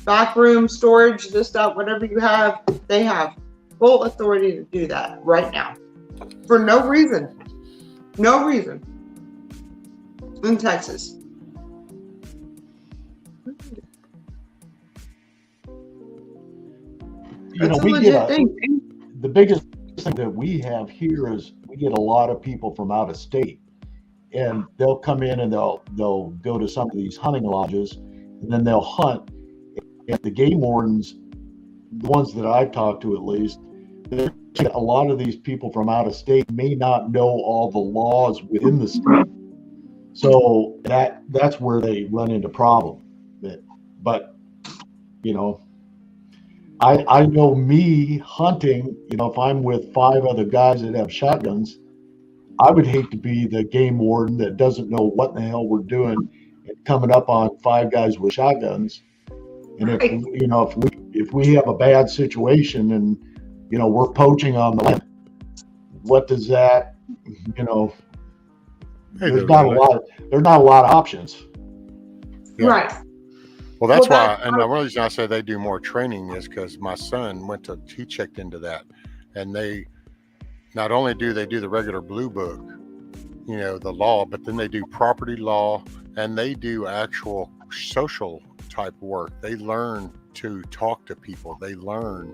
back room, storage, this, that, whatever you have, they have full authority to do that right now. For no reason. No reason. In Texas. The biggest thing that we have here is we get a lot of people from out of state, and they'll come in and they'll go to some of these hunting lodges, and then they'll hunt. And the game wardens, the ones that I've talked to at least, a lot of these people from out of state may not know all the laws within the state. So that's where they run into problem. But I know me hunting, if I'm with 5 other guys that have shotguns, I would hate to be the game warden that doesn't know what the hell we're doing and coming up on 5 guys with shotguns. And if we have a bad situation and we're poaching on the land, what does that there's not a lot of options. Yeah. Right. Well, that's why, and the reason I say they do more training is because my son he checked into that, and they not only do they do the regular blue book, the law, but then they do property law and they do actual social type work. They learn to talk to people. They learn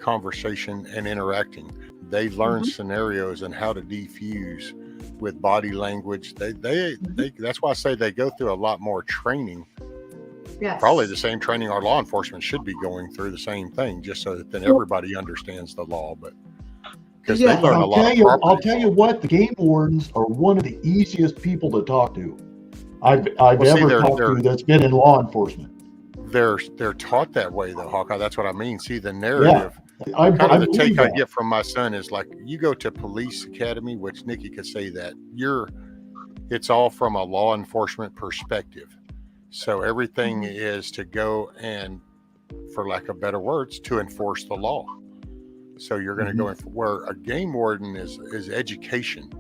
conversation and interacting. They learn scenarios and how to defuse with body language. They that's why I say they go through a lot more training. Yes. Probably the same training our law enforcement should be going through, the same thing, just so that then everybody understands the law. But because they learn a lot. I'll tell you what, the game wardens are one of the easiest people to talk to I've ever talked to that's been in law enforcement. They're taught that way though, Hawkeye. That's what I mean. See, the narrative. Kind of the take I get from my son is like, you go to police academy, which Nikki could say that it's all from a law enforcement perspective. So everything is to go and, for lack of better words, to enforce the law. So you're going to go in where a game warden is education.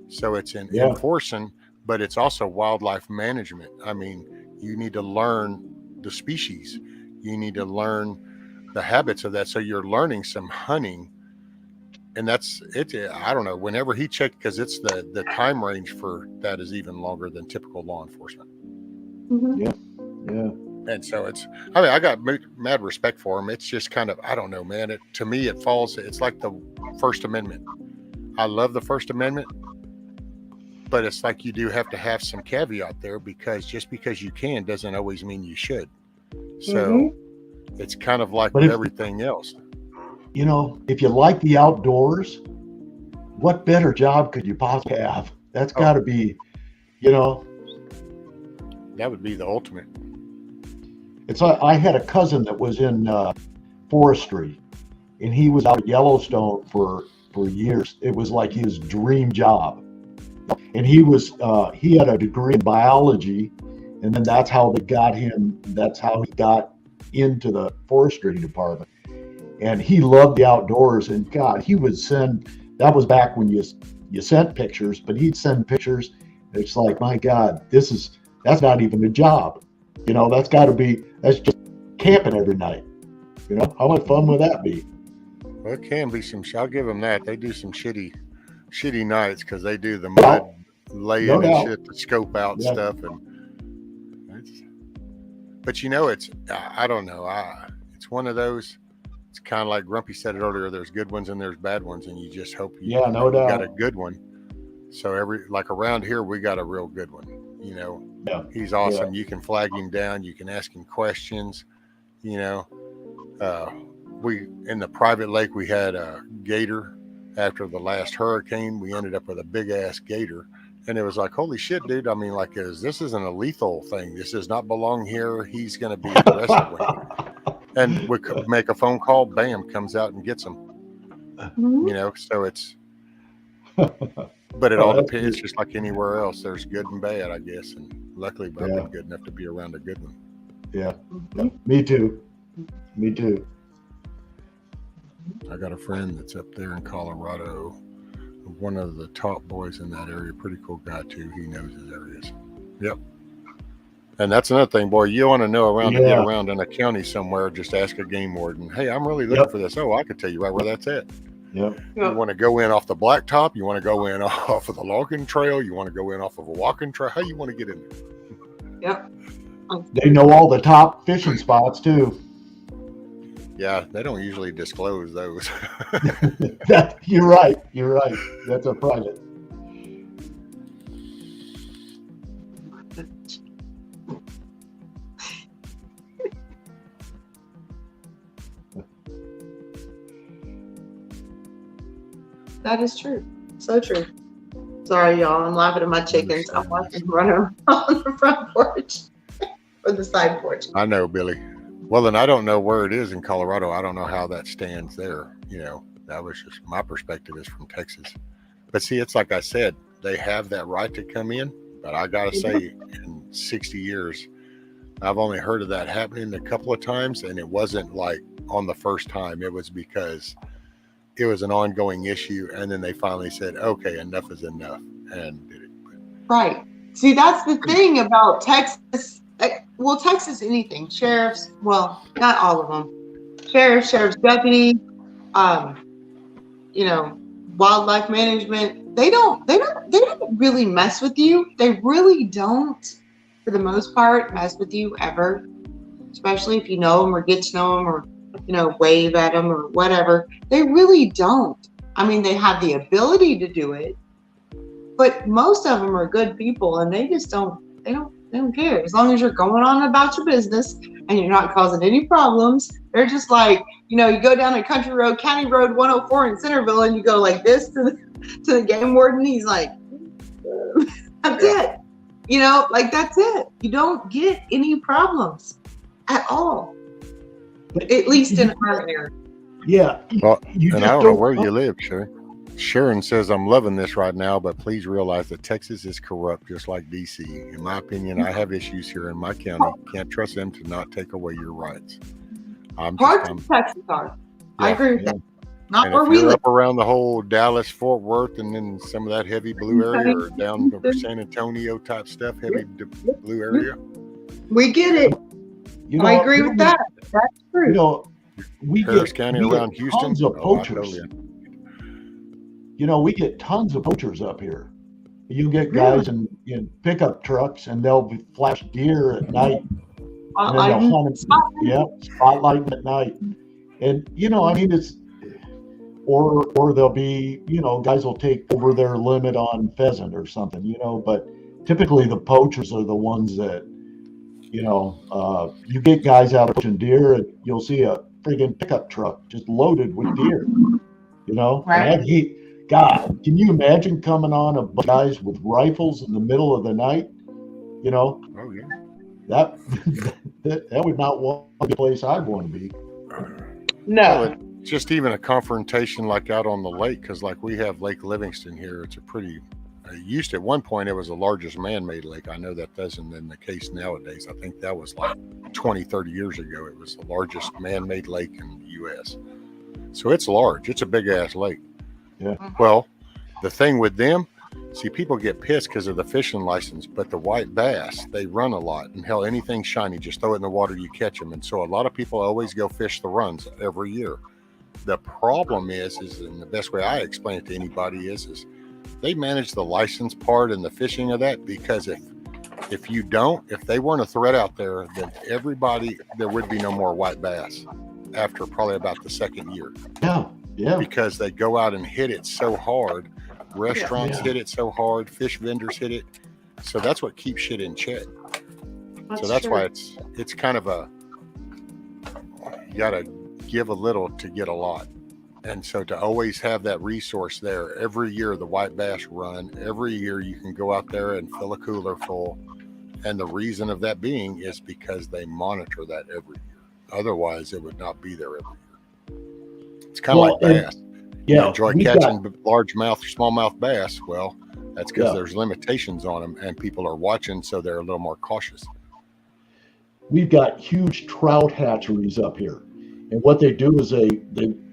So it's in enforcing, but it's also wildlife management. I mean, you need to learn the species. You need to learn the habits of that. So you're learning some hunting, and that's it. I don't know. Whenever he checked, because it's the time range for that is even longer than typical law enforcement. Yeah. And so I got mad respect for him. It's just kind of, I don't know, man. To me, it's like the First Amendment. I love the First Amendment, but it's like you do have to have some caveat there, because just because you can doesn't always mean you should. So it's kind of like with everything else. If you like the outdoors, what better job could you possibly have? That's got to be, that would be the ultimate. It's like I had a cousin that was in forestry, and he was out at Yellowstone for for years. It was like his dream job. And he had a degree in biology, and then that's how he got into the forestry department. And he loved the outdoors, and God, he would send, that was back when you sent pictures, but he'd send pictures. It's like, my God, that's not even a job. That's just camping every night. How much fun would that be? Well, it can be I'll give them that. They do some shitty nights because they do the mud laying and shit to scope out stuff. But I don't know. It's one of those. It's kind of like Grumpy said it earlier. There's good ones and there's bad ones, and you just hope you got a good one. So like around here, we got a real good one. He's awesome. You can flag him down. You can ask him questions. We in the private lake, we had a gator. After the last hurricane, we ended up with a big ass gator, and it was like, holy shit, dude. I mean, like, this isn't a lethal thing. This does not belong here. He's going to be arrested. And we could make a phone call, bam, comes out and gets him. So it's, but it all depends. It's just like anywhere else. There's good and bad, I guess. And luckily, I've been good enough to be around a good one. Yeah. Me too. I got a friend that's up there in Colorado, one of the top boys in that area. Pretty cool guy too. He knows his areas. Yep. And that's another thing, boy. You want to know around to get around in a county somewhere, just ask a game warden. Hey, I'm really looking for this. Oh, I could tell you right where that's at. Yep. You want to go in off the blacktop? You want to go in off of the logging trail? You want to go in off of a walking trail? How you want to get in there? Yep. They know all the top fishing spots too. Yeah, they don't usually disclose those. You're right. That's a private. That is true. So true. Sorry, y'all. I'm laughing at my chickens. I'm watching them run around on the front porch or the side porch. I know, Billy. Well, and I don't know where it is in Colorado. I don't know how that stands there. That was just my perspective is from Texas. But see, it's like I said, they have that right to come in. But I got to say, in 60 years, I've only heard of that happening a couple of times. And it wasn't like on the first time. It was because it was an ongoing issue. And then they finally said, okay, enough is enough. And did it. Right. See, that's the thing about Texas. Well, Texas, anything. Sheriffs, well, not all of them. Sheriff's deputy, wildlife management. They don't really mess with you. They really don't, for the most part, mess with you ever. Especially if you know them or get to know them or, wave at them or whatever. They really don't. I mean, they have the ability to do it, but most of them are good people and they just don't care. As long as you're going on about your business and you're not causing any problems, they're just like, you go down a country road, County Road 104 in Centerville, and you go like this to the game warden. He's like, that's it. That's it. You don't get any problems at all. At least in our area. Yeah. Well, and I don't know where you live, Sharon. Sharon says, I'm loving this right now, but please realize that Texas is corrupt, just like DC. In my opinion, I have issues here in my county. Can't trust them to not take away your rights. Parts of Texas are. I agree with that. Not and where if we you're live. up around the whole Dallas, Fort Worth, and then some of that heavy blue area, or down to San Antonio type stuff, heavy blue area. We get it. I agree with that. That's true. We Harris get County around Houston. tons of poachers. Totally. We get tons of poachers up here. You get guys in pickup trucks, and they'll flash deer at night. And then they'll hunt them, spotlighting at night. And it's or they'll be guys will take over their limit on pheasant or something. But typically the poachers are the ones that you get guys out poaching deer, and you'll see a friggin' pickup truck just loaded with deer. Right. And God, can you imagine coming on a bunch of guys with rifles in the middle of the night? Oh yeah. That would not want to be a place I'd want to be. No. just even a confrontation like out on the lake, because like we have Lake Livingston here. It's a pretty, used to, at one point it was the largest man-made lake. I know that isn't in the case nowadays. I think that was like 20, 30 years ago. It was the largest man-made lake in the U.S. So it's large. It's a big-ass lake. Yeah. Well, the thing with them, see, people get pissed because of the fishing license, but the white bass, they run a lot. And hell, anything shiny, just throw it in the water, you catch them. And so a lot of people always go fish the runs every year. The problem is, and the best way I explain it to anybody is they manage the license part and the fishing of that, because if you don't, if they weren't a threat out there, then there would be no more white bass after probably about the second year. Yeah. Because they go out and hit it so hard. Restaurants hit it so hard, fish vendors hit it. So that's what keeps shit in check. So that's why it's kind of you gotta give a little to get a lot. And so to always have that resource there, every year the white bass run, every year you can go out there and fill a cooler full. And the reason of that being is because they monitor that every year. Otherwise, it would not be there every year. It's kind of like bass. You enjoy catching largemouth, smallmouth bass. Well, that's because there's limitations on them and people are watching, so they're a little more cautious. We've got huge trout hatcheries up here. And what they do is they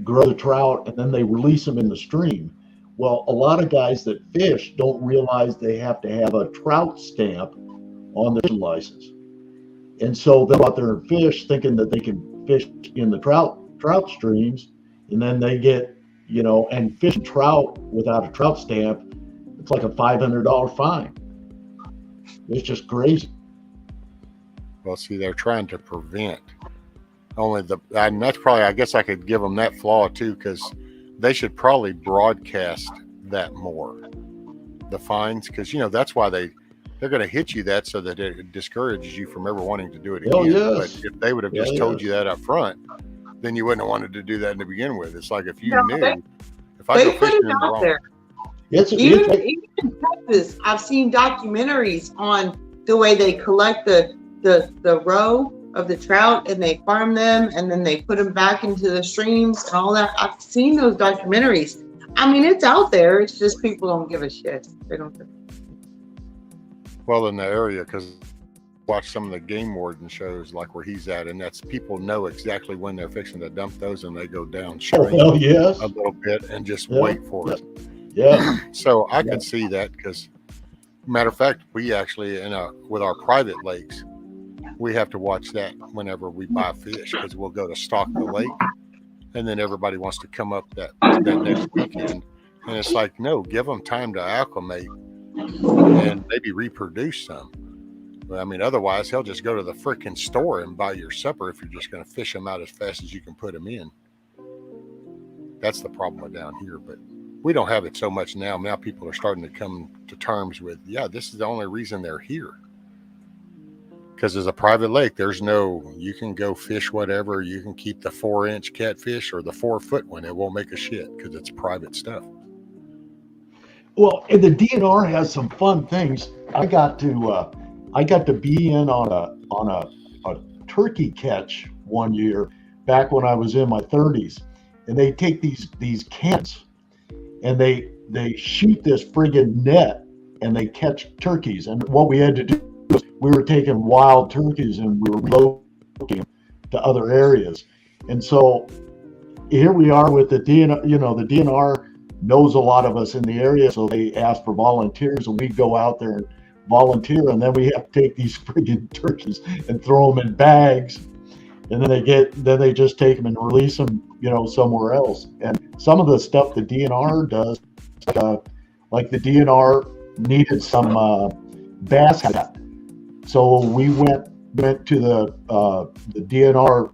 grow the trout and then they release them in the stream. Well, a lot of guys that fish don't realize they have to have a trout stamp on their license. And so they'll go out there and fish thinking that they can fish in the trout streams, and then they get, and fishing trout without a trout stamp, it's like a $500 fine. It's just crazy. Well, see, they're trying to prevent and that's probably, I guess I could give them that flaw too, because they should probably broadcast that more, the fines, because that's why they're going to hit you that, so that it discourages you from ever wanting to do it again. Oh, yes. But if they would have just told you that up front, then you wouldn't have wanted to do that to begin with. It's like if you knew, if I go fishing in the wrong. There. Even in Texas, I've seen documentaries on the way they collect the roe of the trout and they farm them and then they put them back into the streams and all that. I've seen those documentaries. I mean, it's out there. It's just people don't give a shit. They don't. Well, in the area, because watch some of the game warden shows like where he's at, and that's people know exactly when they're fixing to dump those, and they go downstream a little bit and just wait for it. Yeah. So I can see that, because matter of fact, we actually with our private lakes, we have to watch that whenever we buy fish, because we'll go to stock the lake, and then everybody wants to come up that next weekend, and it's like, no, give them time to acclimate and maybe reproduce some. I mean, otherwise he'll just go to the freaking store and buy your supper if you're just going to fish them out as fast as you can put them in. That's the problem with down here, but we don't have it so much now. Now people are starting to come to terms with, this is the only reason they're here. Because as a private lake, you can go fish whatever. You can keep the 4-inch catfish or the 4-foot one. It won't make a shit because it's private stuff. Well, and the DNR has some fun things. I got to be in on a turkey catch one year back when I was in my 30s, and they take these cans and they shoot this friggin' net and they catch turkeys. And what we had to do was we were taking wild turkeys and we were relocating them to other areas. And so here we are with the DNR. The DNR knows a lot of us in the area, so they ask for volunteers, and we go out there and volunteer, and then we have to take these friggin' turkeys and throw them in bags, and then they just take them and release them, somewhere else. And some of the stuff the DNR does, like the DNR needed some bass habitat, so we went to the DNR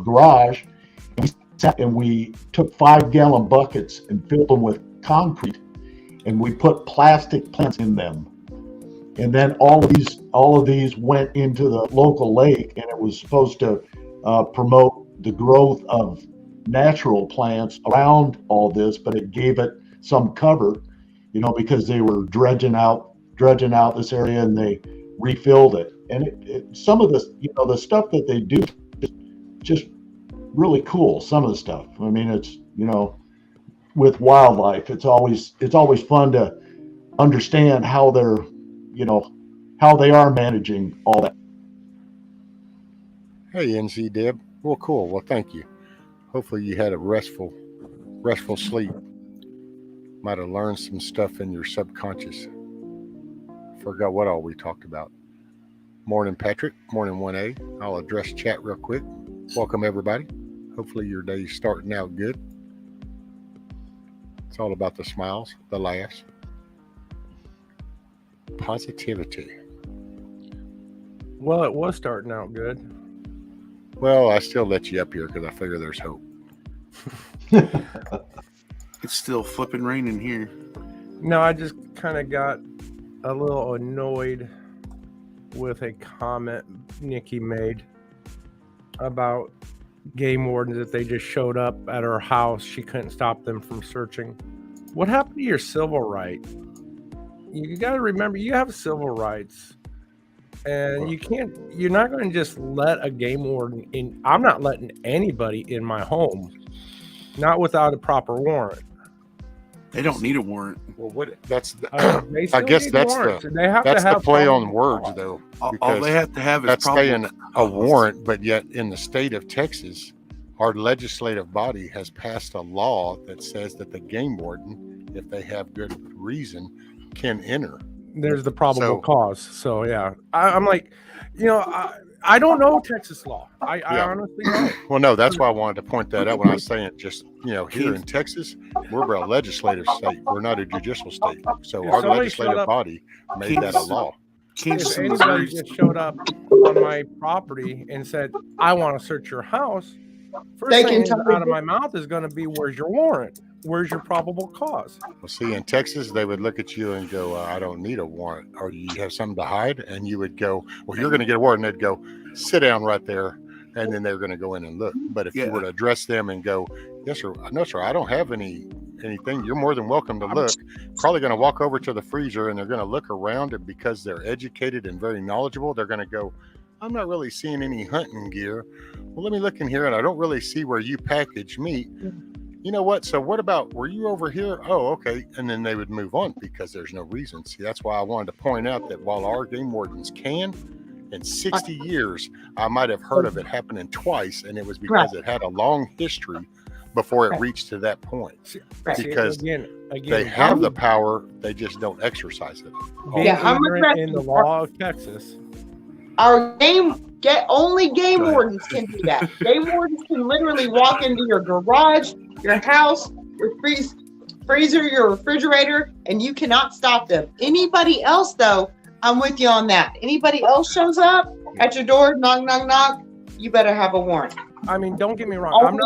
garage, and we took 5-gallon buckets and filled them with concrete, and we put plastic plants in them. And then all of these went into the local lake, and it was supposed to promote the growth of natural plants around all this, but it gave it some cover, because they were dredging out this area, and they refilled it. And some of this, the stuff that they do just really cool. Some of the stuff. I mean, it's, you know, with wildlife, it's always fun to understand how they're, you know, how they are managing all that. Hey, NC Deb. Well, cool. Well, thank you. Hopefully you had a restful sleep. Might have learned some stuff in your subconscious. Forgot what all we talked about. Morning, Patrick. Morning, 1A. I'll address chat real quick. Welcome, everybody. Hopefully your day's starting out good. It's all about the smiles, the laughs, positivity. Well, it was starting out good. Well, I still let you up here because I figure there's hope. It's still flipping raining here. No, I just kind of got a little annoyed with a comment Nikki made about game wardens that they just showed up at her house. She couldn't stop them from searching. What happened to your civil right? You got to remember, you have civil rights, and you're not going to just let a game warden in. I'm not letting anybody in my home, not without a proper warrant. They don't need a warrant. Well, that's I guess that's the play on words, though. All they have to have is that's saying a warrant, but yet in the state of Texas, our legislative body has passed a law that says that the game warden, if they have good reason, can enter. There's the probable cause. So yeah, I'm like, you know, I don't know Texas law. I honestly don't. Well, no, that's why I wanted to point that out when I was saying just, you know, here in Texas, we're a legislative state. We're not a judicial state. So our legislative body made that a law. If anybody just showed up on my property and said, I want to search your house, first thing out of my mouth is going to be, where's your warrant? Where's your probable cause? Well, see, in Texas, they would look at you and go, I don't need a warrant. Or you have something to hide? And you would go, well, you're going to get a warrant. And they'd go, sit down right there. And then they're going to go in and look. But if you were to address them and go, yes, sir, no, sir, I don't have anything. You're more than welcome to look. Probably going to walk over to the freezer and they're going to look around. And because they're educated and very knowledgeable, they're going to go, I'm not really seeing any hunting gear. Well, let me look in here, and I don't really see where you package meat. You know what? So what about, were you over here? Oh, okay. And then they would move on because there's no reason. See, that's why I wanted to point out that while our game wardens can, in 60 years, I might have heard of it happening twice, and it was because it had a long history before it reached to that point. Because they have the power, they just don't exercise it. I'm in the law of Texas. Our only game wardens can do that. Game wardens can literally walk into your garage, your house, your freezer, your refrigerator, and you cannot stop them. Anybody else, though, I'm with you on that. Anybody else shows up at your door, knock, knock, knock, you better have a warrant. I mean, don't get me wrong.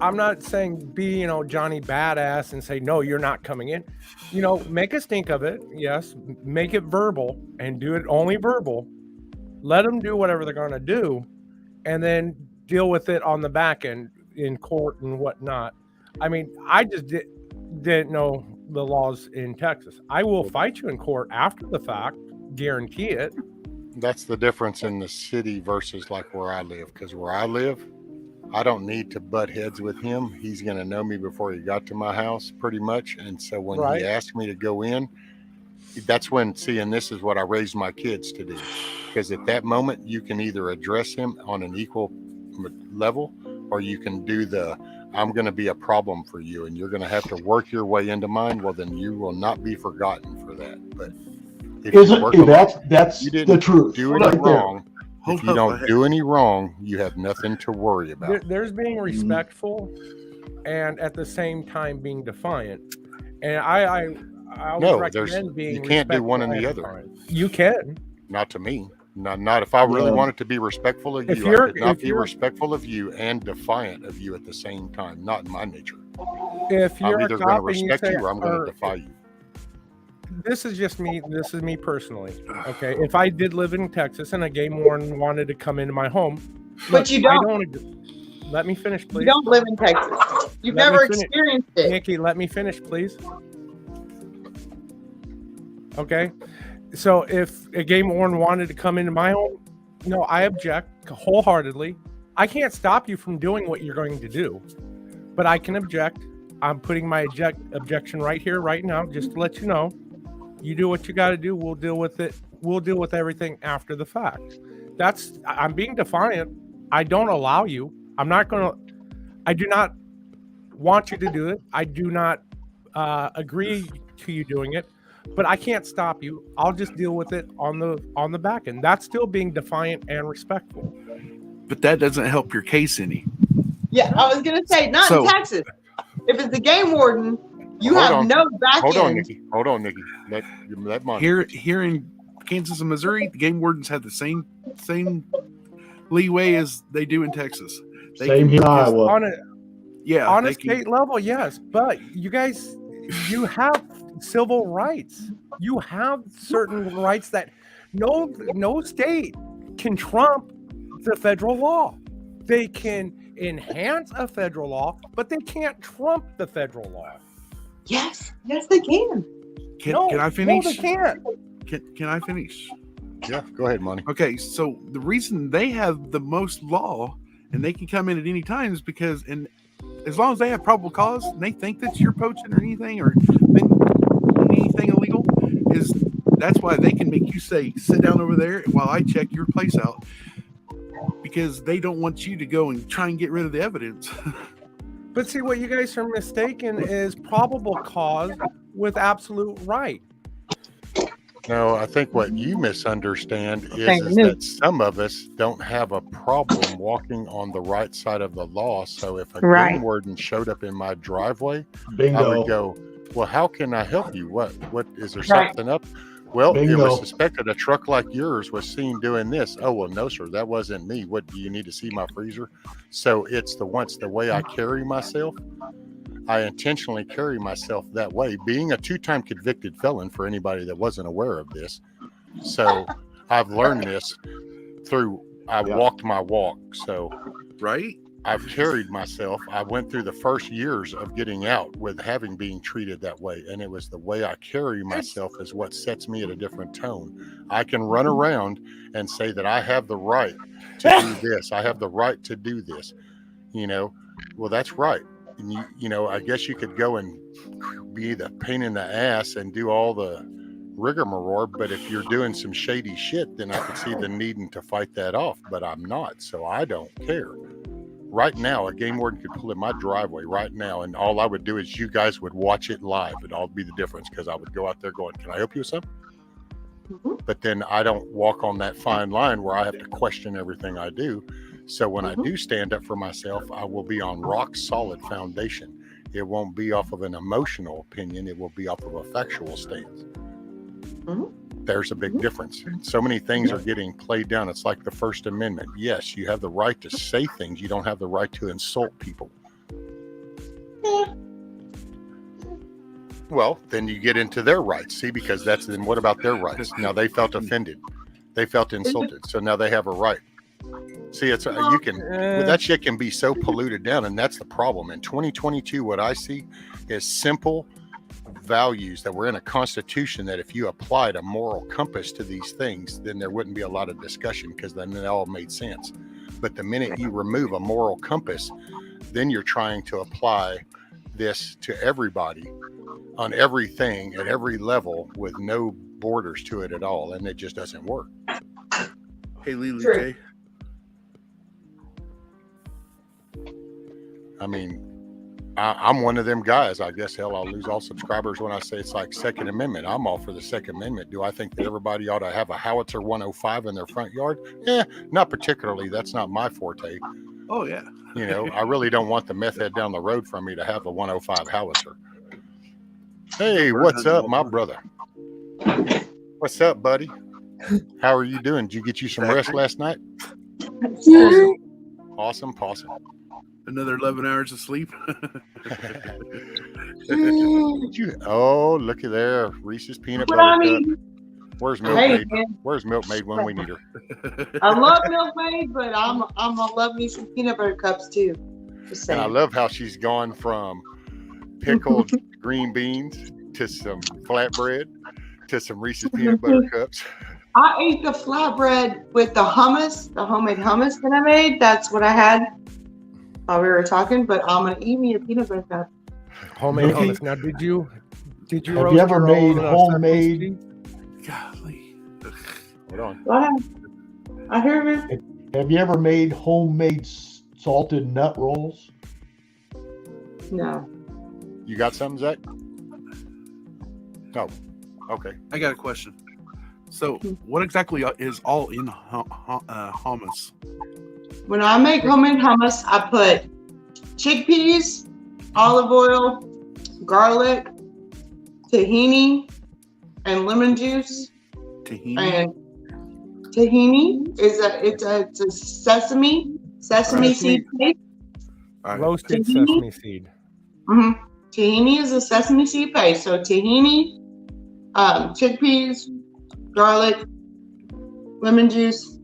I'm not saying be, you know, Johnny Badass and say, no, you're not coming in. You know, make a stink of it. Yes. Make it verbal and do it only verbal. Let them do whatever they're going to do and then deal with it on the back end in court and whatnot. I mean, I just didn't know the laws in Texas. I will fight you in court after the fact, guarantee it. That's the difference in the city versus like where I live. Because where I live, I don't need to butt heads with him. He's going to know me before he got to my house pretty much. And so when he asked me to go in, that's when, and this is what I raised my kids to do. Because at that moment, you can either address him on an equal level, or you can do I'm going to be a problem for you, and you're going to have to work your way into mine. Well, then you will not be forgotten for that. But if that's the truth. Do any wrong. If you don't do any wrong, you have nothing to worry about. There's being respectful, and at the same time being defiant. And I recommend being. You can't do one and the other. You can. Not to me. Not if I really wanted to be respectful of you. I could not be respectful of you and defiant of you at the same time. Not in my nature. If you're I'm either going to respect you or I'm going to defy you. This is just me. This is me personally. Okay. If I did live in Texas and a game warden wanted to come into my home, but you don't. Let me finish, please. You don't live in Texas. You've never experienced it. Nikki, let me finish, please. Okay. So if a game warden wanted to come into my home, no, I object wholeheartedly. I can't stop you from doing what you're going to do, but I can object. I'm putting my objection right here, right now, just to let you know. You do what you got to do. We'll deal with it. We'll deal with everything after the fact. I'm being defiant. I don't allow you. I do not want you to do it. I do not agree to you doing it, but I can't stop you. I'll just deal with it on the back end. That's still being defiant and respectful. But that doesn't help your case any. Yeah, I was gonna say not in Texas. If it's the game warden, you have no back end. Hold on, Nikki. Let money. Here in Kansas and Missouri, the game wardens have the same leeway as they do in Texas. Same here in Iowa. On a state level, yes, but you guys, you have civil rights. You have certain rights that no state can trump the federal law. They can enhance a federal law, but they can't trump the federal law. Yes, they can. Can I finish? No, they can't. Can I finish? Yeah, go ahead, Monty. Okay, so the reason they have the most law and they can come in at any time is because, and as long as they have probable cause and they think that you're poaching or anything or anything illegal, that's why they can make you say, sit down over there while I check your place out, because they don't want you to go and try and get rid of the evidence. But see, what you guys are mistaken is probable cause with absolute right. No, I think what you misunderstand is that some of us don't have a problem walking on the right side of the law. So if a game warden showed up in my driveway, Bingo. I would go, well, how can I help you? What is there something up? Well, it was suspected a truck like yours was seen doing this. Oh, well, no, sir, that wasn't me. What, do you need to see my freezer? So it's the way I carry myself. I intentionally carry myself that way, being a 2-time convicted felon for anybody that wasn't aware of this. So I've learned this I walked my walk. So I've carried myself. I went through the first years of getting out with being treated that way. And it was the way I carry myself is what sets me at a different tone. I can run around and say that I have the right to do this. I have the right to do this. Well, that's right. And I guess you could go and be the pain in the ass and do all the rigmarole, but if you're doing some shady shit, then I could see the needing to fight that off, but I'm not, so I don't care. Right now, a game warden could pull in my driveway right now, and all I would do is you guys would watch it live. It'd all be the difference, because I would go out there going, can I help you with something? But then I don't walk on that fine line where I have to question everything I do. So when I do stand up for myself, I will be on rock solid foundation. It won't be off of an emotional opinion. It will be off of a factual stance. There's a big difference. So many things are getting played down. It's like the First Amendment. Yes, you have the right to say things. You don't have the right to insult people. Well, then you get into their rights. See, because then what about their rights? Now they felt offended. They felt insulted. So now they have a right. See, that shit can be so polluted down, and that's the problem. In 2022, what I see is simple values that were in a constitution that if you applied a moral compass to these things, then there wouldn't be a lot of discussion, because then it all made sense. But the minute you remove a moral compass, then you're trying to apply this to everybody on everything at every level with no borders to it at all, and it just doesn't work. Hey, Lily J. I mean, I'm one of them guys. I guess, hell, I'll lose all subscribers when I say it's like Second Amendment. I'm all for the Second Amendment. Do I think that everybody ought to have a howitzer 105 in their front yard? Not particularly. That's not my forte. Oh, yeah. I really don't want the meth head down the road from me to have a 105 howitzer. Hey, what's up, my brother? What's up, buddy? How are you doing? Did you get you some rest last night? Awesome. Another 11 hours of sleep. Oh, looky there. Reese's peanut butter cup. Where's Milkmaid? Where's Milkmaid when we need her? I love Milkmaid, but I'm gonna love me some peanut butter cups too. Just saying. And I love how she's gone from pickled green beans to some flatbread to some Reese's peanut butter cups. I ate the flatbread with the hummus, the homemade hummus that I made. That's what I had while we were talking. But I'm gonna eat me a peanut butter cup. Homemade Okay. hummus. Now, did you Have roast you ever your made own homemade? sesame seed? Golly. Hold on. Go ahead. I hear you. Have you ever made homemade salted nut rolls? No. You got something, Zach? No. Okay. I got a question. So, what exactly is all in hummus? When I make homemade hummus, I put chickpeas, olive oil, garlic, tahini, and lemon juice. Tahini? And tahini is it's a sesame seed paste. Roasted Tahini? sesame seed. Mm-hmm. Tahini is a sesame seed paste. So tahini, chickpeas, garlic, lemon juice,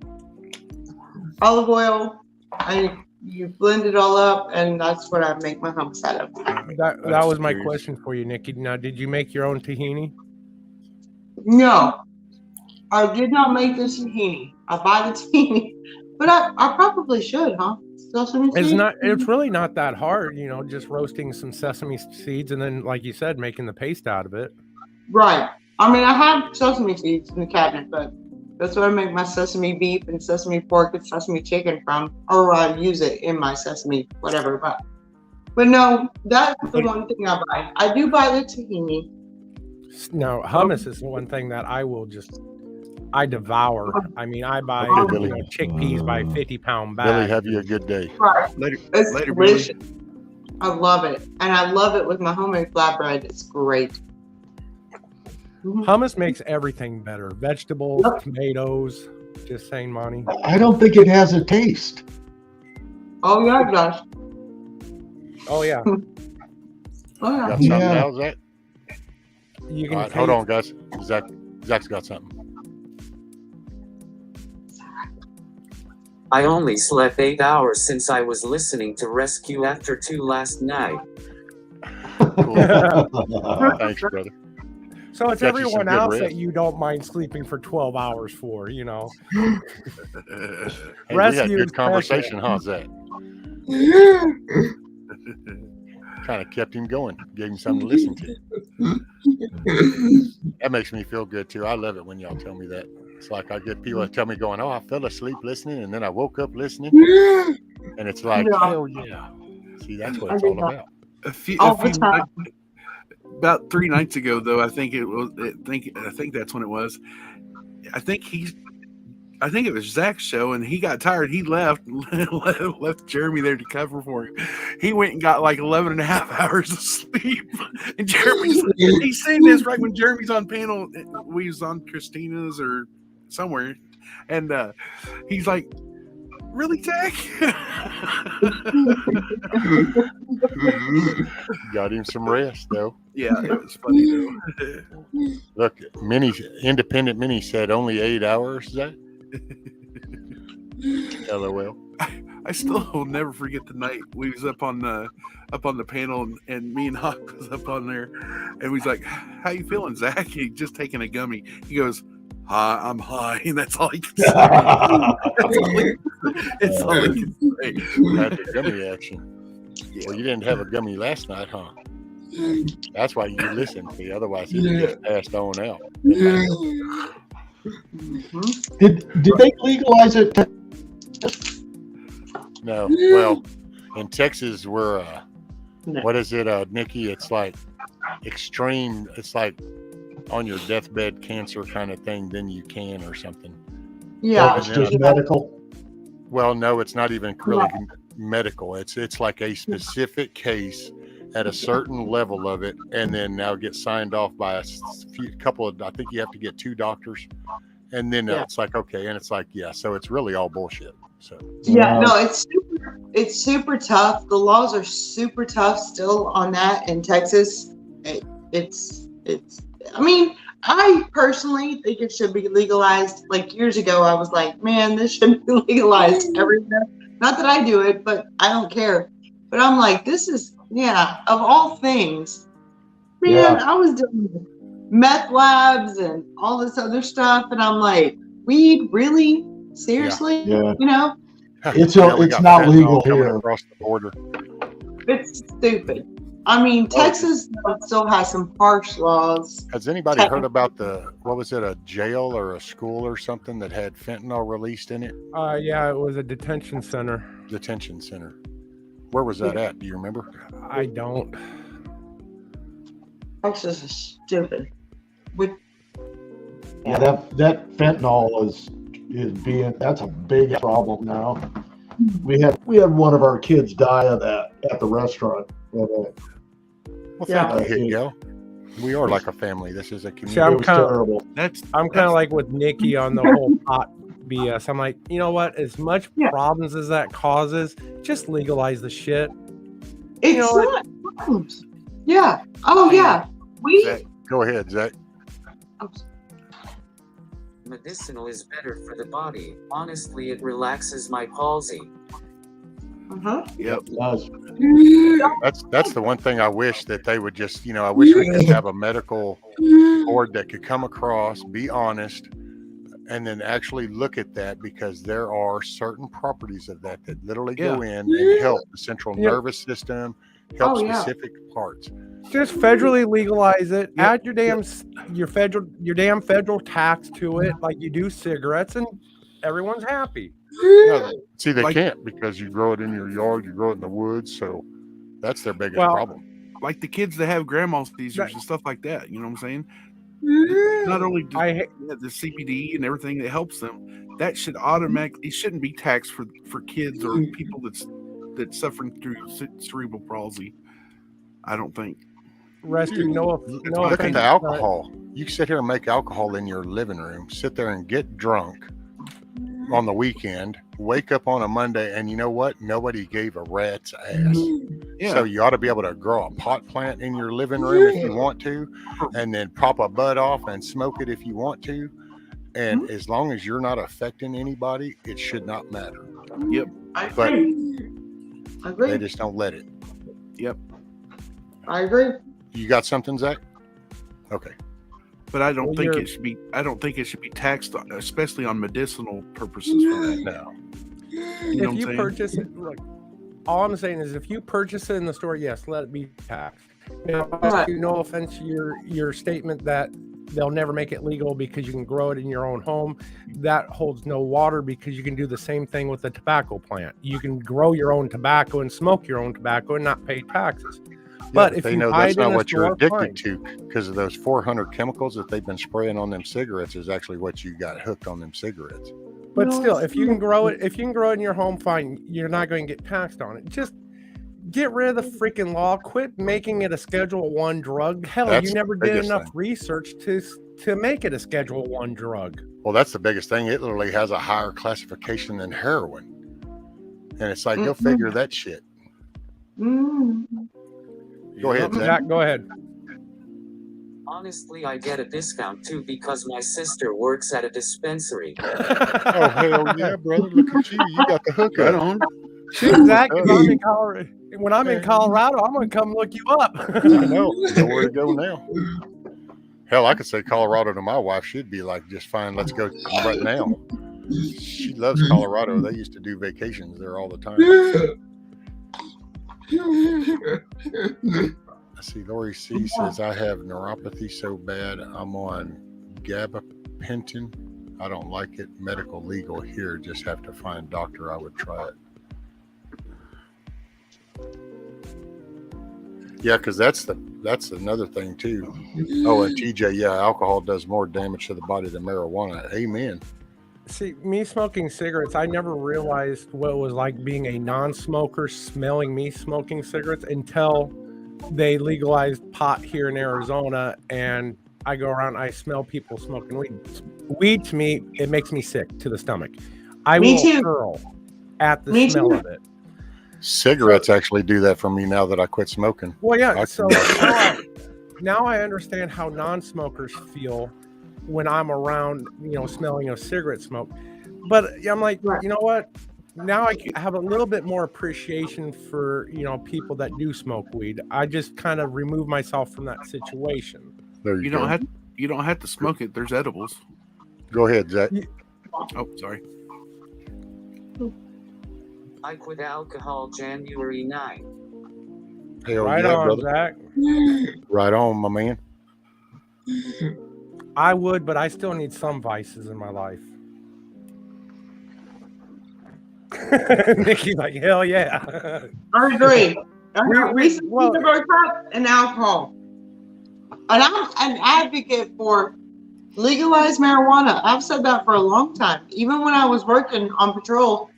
olive oil, and you blend it all up, and that's what I make my hummus out of. That was my question for you, Nikki. Now, did you make your own tahini? No, I did not make the tahini. I buy the tahini, but I probably should, huh? Sesame It's seed? not. It's really not that hard, just roasting some sesame seeds and then, like you said, making the paste out of it. Right. I mean, I have sesame seeds in the cabinet, but that's where I make my sesame beef and sesame pork and sesame chicken from, or I use it in my sesame whatever. But no, that's the one thing I buy. I do buy the tahini. Now, hummus is one thing that I devour. I mean, I buy Okay, Billy. chickpeas by 50-pound bag. Billy, have you a good day. Right. It's later, delicious. I love it, and I love it with my homemade flatbread. It's great. Hummus makes everything better. Vegetables, tomatoes. Just saying, Monty. I don't think it has a taste. Oh yeah, it does. Oh yeah. Oh yeah. Got something now, Zach? You can All right, hold on, guys. Zach's got something. I only slept 8 hours since I was listening to Rescue After 2 last night. Thanks, brother. So it's Got you some everyone good else rest. that you don't mind sleeping for 12 hours for, Hey, we had Rescue good is conversation, special. huh, Zach? Kind of kept him going, gave him something to listen to. That makes me feel good too. I love it when y'all tell me that. It's like I get people that tell me going, "Oh, I fell asleep listening, and then I woke up listening," and it's like, hell yeah! See, that's what it's all about. About 3 nights ago, though, I think that's when it was. I think it was Zach's show, and he got tired. He left Jeremy there to cover for him. He went and got like 11 and a half hours of sleep. And he's saying this right when Jeremy's on panel. We was on Christina's or somewhere, and he's like, "Really, Zach?" Got him some rest though. Yeah, it was funny though. Look, independent Minnie said only 8 hours. Zach. LOL. I still will never forget the night we was up on the panel, and me and Hawk was up on there, and we was like, "How you feeling, Zach?" He just taking a gummy. He goes, "Hi, I'm high," and that's all he can say. That's all he can say. Had the gummy action. Well, you didn't have a gummy last night, huh? That's why you listened to me. Otherwise, he'd just passed on out. Did they legalize it? No. Well, in Texas, we're what is it, Nikki? It's like extreme. It's like on your deathbed cancer kind of thing. Then you can or something. Yeah. It's just medical. Well, no, it's not even really medical. It's like a specific case at a certain level of it, and then now get signed off by a couple of. I think you have to get 2 doctors, and then it's like okay, and it's like so it's really all bullshit. So no, it's super tough. The laws are super tough still on that in Texas. It's. I mean, I personally think it should be legalized. Like years ago, I was like, man, this should be legalized everywhere. Not that I do it, but I don't care. But I'm like, this is of all things, man. I was doing meth labs and all this other stuff, and I'm like, weed? Really? Seriously? Yeah. You know, It's Yeah, we it's got not fentanyl legal coming here. across the border. it's stupid. I mean, Oh, Texas still has some harsh laws. has anybody heard about what was it, a jail or a school or something that had fentanyl released in it? Yeah, it was a detention center. Detention center. Where was that at? Do you remember? I don't. Texas is stupid. Yeah, that fentanyl is being, that's a big problem now. We had one of our kids die of that at the restaurant. Well, thank you, Higgo. We are like a family. This is a community. See, I'm It was kind of terrible. I'm kind of like with Nikki on the whole pot BS. I'm like, you know what? As much problems as that causes, just legalize the shit. It's not problems. Yeah. Oh yeah. Zach, go ahead, Zach. Medicinal is better for the body. Honestly, it relaxes my palsy. Yep. That's the one thing I wish that they would just, I wish we could have a medical board that could come across, be honest, and then actually look at that, because there are certain properties of that literally go in and help the central nervous system, help specific parts. Just federally legalize it. Add your damn federal tax to it, like you do cigarettes, and everyone's happy. Yeah, see, they can't, because you grow it in your yard, you grow it in the woods, so that's their biggest problem. Like the kids that have grandma's seizures and stuff like that. You know what I'm saying? Not only do the CBD and everything that helps them, that should automatically shouldn't be taxed for kids or people that's suffering through cerebral palsy. I don't think. Rescue, Look at the alcohol. You sit here and make alcohol in your living room, sit there and get drunk on the weekend, wake up on a Monday, and you know what? Nobody gave a rat's ass. So you ought to be able to grow a pot plant in your living room if you want to, and then pop a bud off and smoke it if you want to. And as long as you're not affecting anybody, it should not matter. Yep. But I agree. they just don't let it. Yep. I agree. You got something, Zach? Okay. But I don't think it should be. I don't think it should be taxed, especially on medicinal purposes for that. No. You know If you purchase it, look, all I'm saying is if you purchase it in the store, yes, let it be taxed. Now, no offense to your statement that they'll never make it legal because you can grow it in your own home. That holds no water, because you can do the same thing with the tobacco plant. You can grow your own tobacco and smoke your own tobacco and not pay taxes. But if they you know buy that's it in not a what you're store, addicted fine. to, because of those 400 chemicals that they've been spraying on them cigarettes is actually what you got hooked on them cigarettes. But still, if you can grow it, in your home, fine. You're not going to get taxed on it. Just get rid of the freaking law. Quit making it a Schedule I drug. Hell, That's you never the did biggest enough thing. research to make it a Schedule I drug. Well, that's the biggest thing. It literally has a higher classification than heroin. And it's like, go figure that shit. Go ahead, Zach. Go ahead. Honestly, I get a discount too because my sister works at a dispensary. Oh, hell yeah, brother. Look at you. You got the hook Right up. on. Shoot, Zach, when I'm in Colorado, I'm going to come look you up. I know. Know where to go now. Hell, I could say Colorado to my wife. She'd be like, just fine. Let's go right now. She loves Colorado. They used to do vacations there all the time. Let's see. Lori C says, I have neuropathy so bad. I'm on gabapentin. I don't like it. Medical legal here. Just have to find doctor. I would try it. Yeah, because that's another thing too. Oh, and TJ, yeah, alcohol does more damage to the body than marijuana. Amen. See, me smoking cigarettes, I never realized what it was like being a non-smoker smelling me smoking cigarettes until they legalized pot here in Arizona, and I go around, I smell people smoking weed. Weed to me, it makes me sick to the stomach. I Me will too. hurl at the Me smell too. of it. Cigarettes actually do that for me now that I quit smoking. Well, yeah. I So now I understand how non-smokers feel when I'm around, smelling of cigarette smoke. But I'm like, you know what? Now I have a little bit more appreciation for, people that do smoke weed. I just kind of remove myself from that situation. There You don't have to smoke it. There's edibles. Go ahead, Zach. Oh, sorry. I quit alcohol January 9. Hell Right yeah, on, brother. Zach. Right on, my man. I would, but I still need some vices in my life. Nikki's like, hell yeah. I agree. We- well- Cigarette and alcohol. And I'm an advocate for legalized marijuana. I've said that for a long time. Even when I was working on patrol,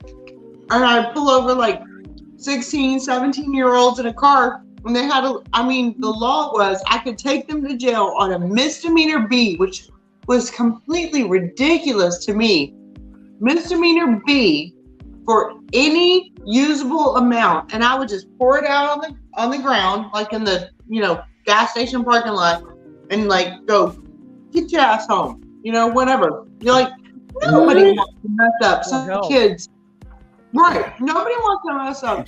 and I pull over like 16, 17-year-olds in a car, when they had the law was I could take them to jail on a misdemeanor B, which was completely ridiculous to me. Misdemeanor B for any usable amount, and I would just pour it out on the ground, like in the gas station parking lot, and like go get your ass home, whatever. You're like, nobody wants to mess up some kids, right? Nobody wants to mess up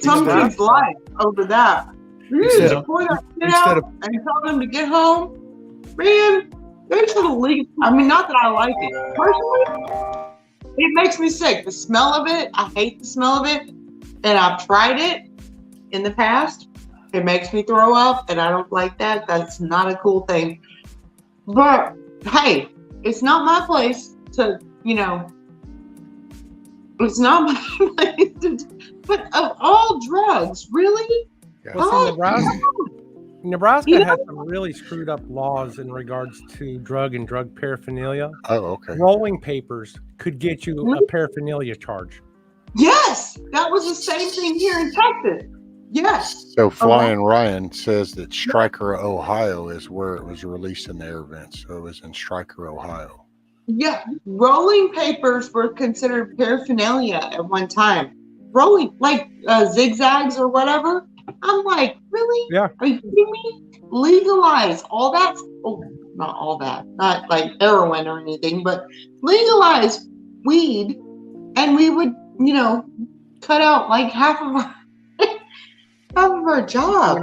some kid's life over that. You just pour that shit out and tell them to get home, man. They should have legalized. Not that I like it personally. It makes me sick. The smell of it, I hate the smell of it. And I've tried it in the past. It makes me throw up, and I don't like that. That's not a cool thing. But hey, it's not my place to, it's not my place to, but of all drugs, really? Well, see, Nebraska has some really screwed up laws in regards to drug and drug paraphernalia. Oh, okay. Rolling papers could get you a paraphernalia charge. Yes, that was the same thing here in Texas. Yes. So Flying Ryan says that Stryker, Ohio is where it was released in the air vents. So it was in Stryker, Ohio. Yeah, rolling papers were considered paraphernalia at one time. Rolling, like zigzags or whatever. I'm like, really? Yeah. Are you kidding me? Legalize all that. Oh, not all that. Not like heroin or anything, but legalize weed, and we would, cut out like half of our job.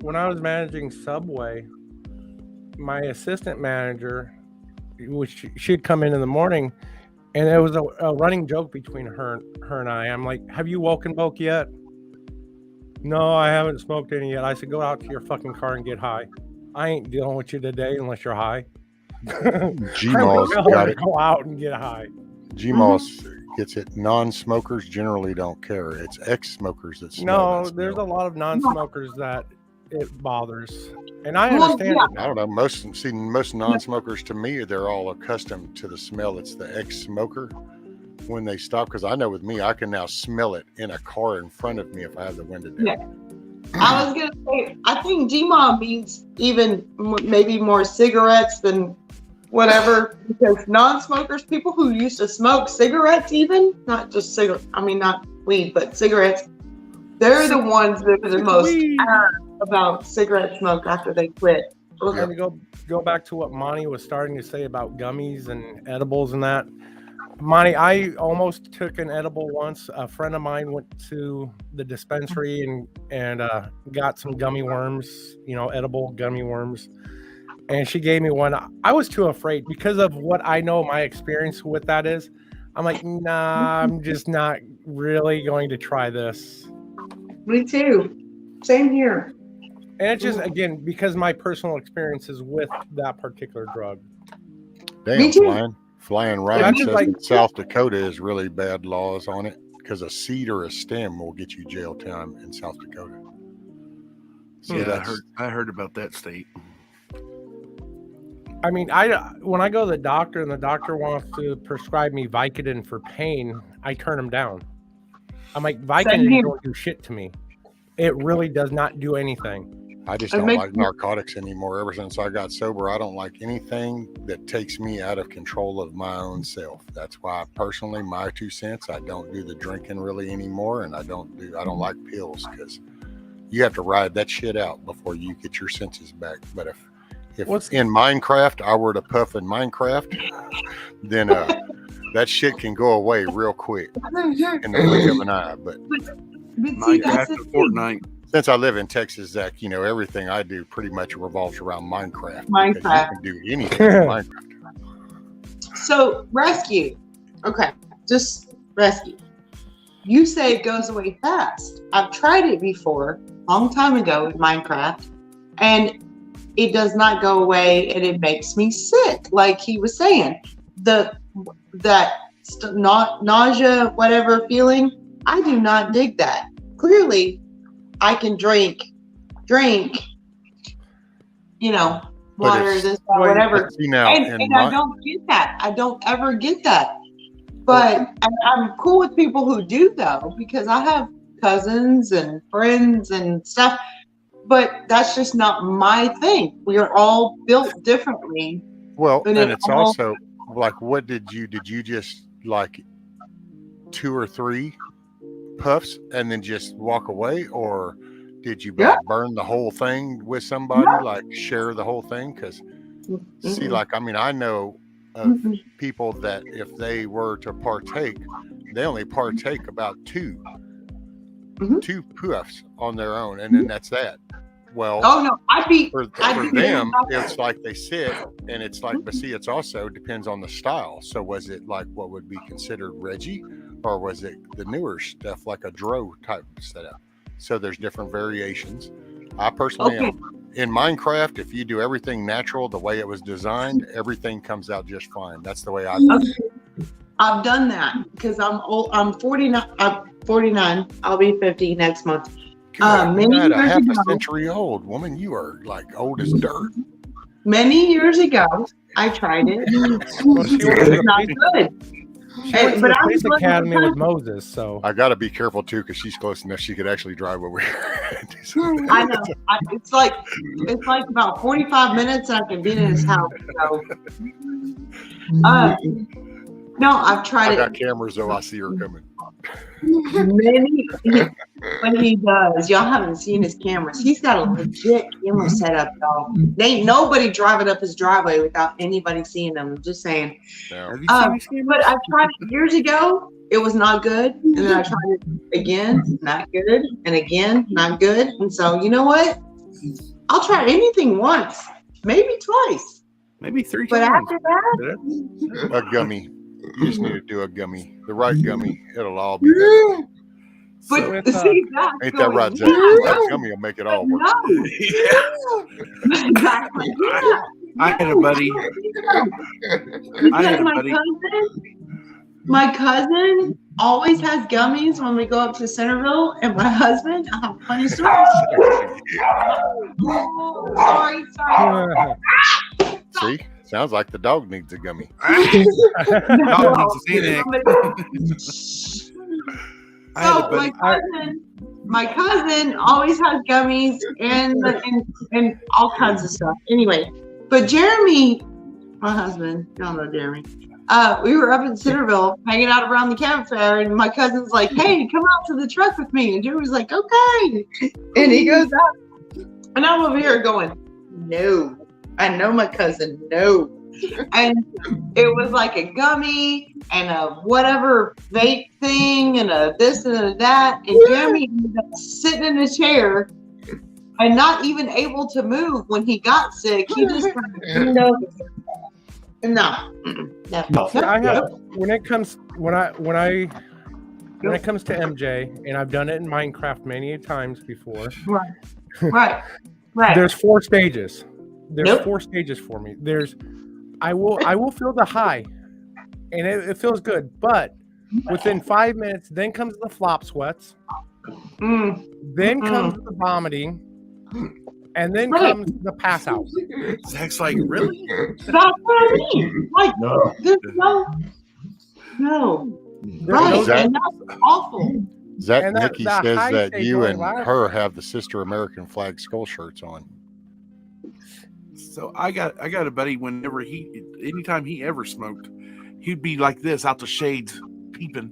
When I was managing Subway, my assistant manager, which she'd come in the morning, and there was a running joke between her and I. I'm like, have you woken Boke yet? No, I haven't smoked any yet. I said, go out to your fucking car and get high. I ain't dealing with you today unless you're high. Gmall's got it. Go out and get high. Gmall's gets it. Non-smokers generally don't care. It's ex-smokers that smell. No, there's a lot of non-smokers that it bothers, and I understand it. I don't know. Most non-smokers, to me, they're all accustomed to the smell. It's the ex-smoker when they stop, because I know with me, I can now smell it in a car in front of me if I have the window down. Yeah. I was gonna say, I think GMA means even maybe more cigarettes than whatever, because non-smokers, people who used to smoke cigarettes, even not just not weed, but cigarettes, they're the ones that are the most about cigarette smoke after they quit. And to go back to what Monty was starting to say about gummies and edibles and that. Monty, I almost took an edible once. A friend of mine went to the dispensary and got some gummy worms, edible gummy worms. And she gave me one. I was too afraid because of what I know my experience with that is. I'm like, nah, I'm just not really going to try this. Me too. Same here. And it's just, again, because my personal experiences with that particular drug. Damn, Flying Ryan says that South Dakota is really bad laws on it because a seed or a stem will get you jail time in South Dakota. So I heard about that state. I mean, when I go to the doctor and the doctor wants to prescribe me Vicodin for pain, I turn him down. I'm like, Vicodin don't do shit to me. It really does not do anything. I just don't like narcotics anymore. Ever since I got sober, I don't like anything that takes me out of control of my own self. That's why personally, my 2 cents, I don't do the drinking really anymore, and I don't like pills, because you have to ride that shit out before you get your senses back. But if in Minecraft I were to puff in Minecraft, then that shit can go away real quick in the blink of an eye. But Minecraft and Fortnite. Since I live in Texas, Zach, everything I do pretty much revolves around Minecraft. Minecraft. You can do anything in Minecraft. So rescue. Okay, just rescue. You say it goes away fast. I've tried it before, long time ago in Minecraft, and it does not go away, and it makes me sick. Like he was saying, nausea, whatever feeling, I do not dig that. Clearly, I can drink, water, this, that, whatever. And I don't get that. I don't ever get that. But I'm cool with people who do, though, because I have cousins and friends and stuff. But that's just not my thing. We are all built differently. Well, and it's also like, what did you just like 2 or 3 puffs and then just walk away, or did you burn the whole thing with somebody, like share the whole thing? Because see, like, I mean, I know of people that if they were to partake, they only partake about 2 puffs on their own, and then that's that. Well, for them, it's like they sit, and it's like, but see, it's also depends on the style. So was it like what would be considered Reggie, or was it the newer stuff like a Dro type setup? So there's different variations. I personally am in Minecraft. If you do everything natural, the way it was designed, everything comes out just fine. That's the way I do it. I've done that because I'm old. I'm 49. I'm 49. I'll be 50 next month. You're a half a century old woman. You are like old as dirt. Many years ago, I tried it. It's not good. She went to the police academy with Moses, so I got to be careful too, because she's close enough. She could actually drive over here. I know. It's like about 45 minutes, and I can be in his house. So, no, I've tried it. I got cameras, though. I see her coming. When he does, y'all haven't seen his cameras. He's got a legit camera setup, y'all. There ain't nobody driving up his driveway without anybody seeing them. I'm just saying. But I tried it years ago. It was not good, and then I tried it again, not good, and again, not good. And so, you know what? I'll try anything once, maybe twice, maybe 3 but times. after that, a gummy. You just need to do a gummy, the right gummy. It'll all be good. But see, that's ain't that right, Zach? That gummy will make it all work. Exactly. Yeah. I had a buddy. My cousin always has gummies when we go up to Centerville, and my husband, I have funny stories. Sorry. See? Sounds like the dog needs a gummy. Dog needs a So my cousin always has gummies and all kinds of stuff. Anyway, but Jeremy, my husband, y'all know Jeremy. We were up in Centerville hanging out around the campfire, and my cousin's like, "Hey, come out to the truck with me." And Jeremy's like, "Okay," and he goes out, and I'm over here going, "No, I know my cousin, no." And it was like a gummy and a whatever vape thing and a this and a that. And Jeremy ended up sitting in a chair and not even able to move when he got sick. He just kind of leaned over. No. I have when it comes to MJ, and I've done it in Minecraft many times before. Right. There's 4 stages. There's 4 stages for me. I will feel the high, and it feels good, but within 5 minutes, then comes the flop sweats, then comes the vomiting, and then comes the pass out. Zach's like, really? That's what I mean. Like, there's no. Right, and that's awful. Zach Nikki says that you and her have the Sister American flag skull shirts on. So I got a buddy. Anytime he ever smoked, he'd be like this out the shades, peeping.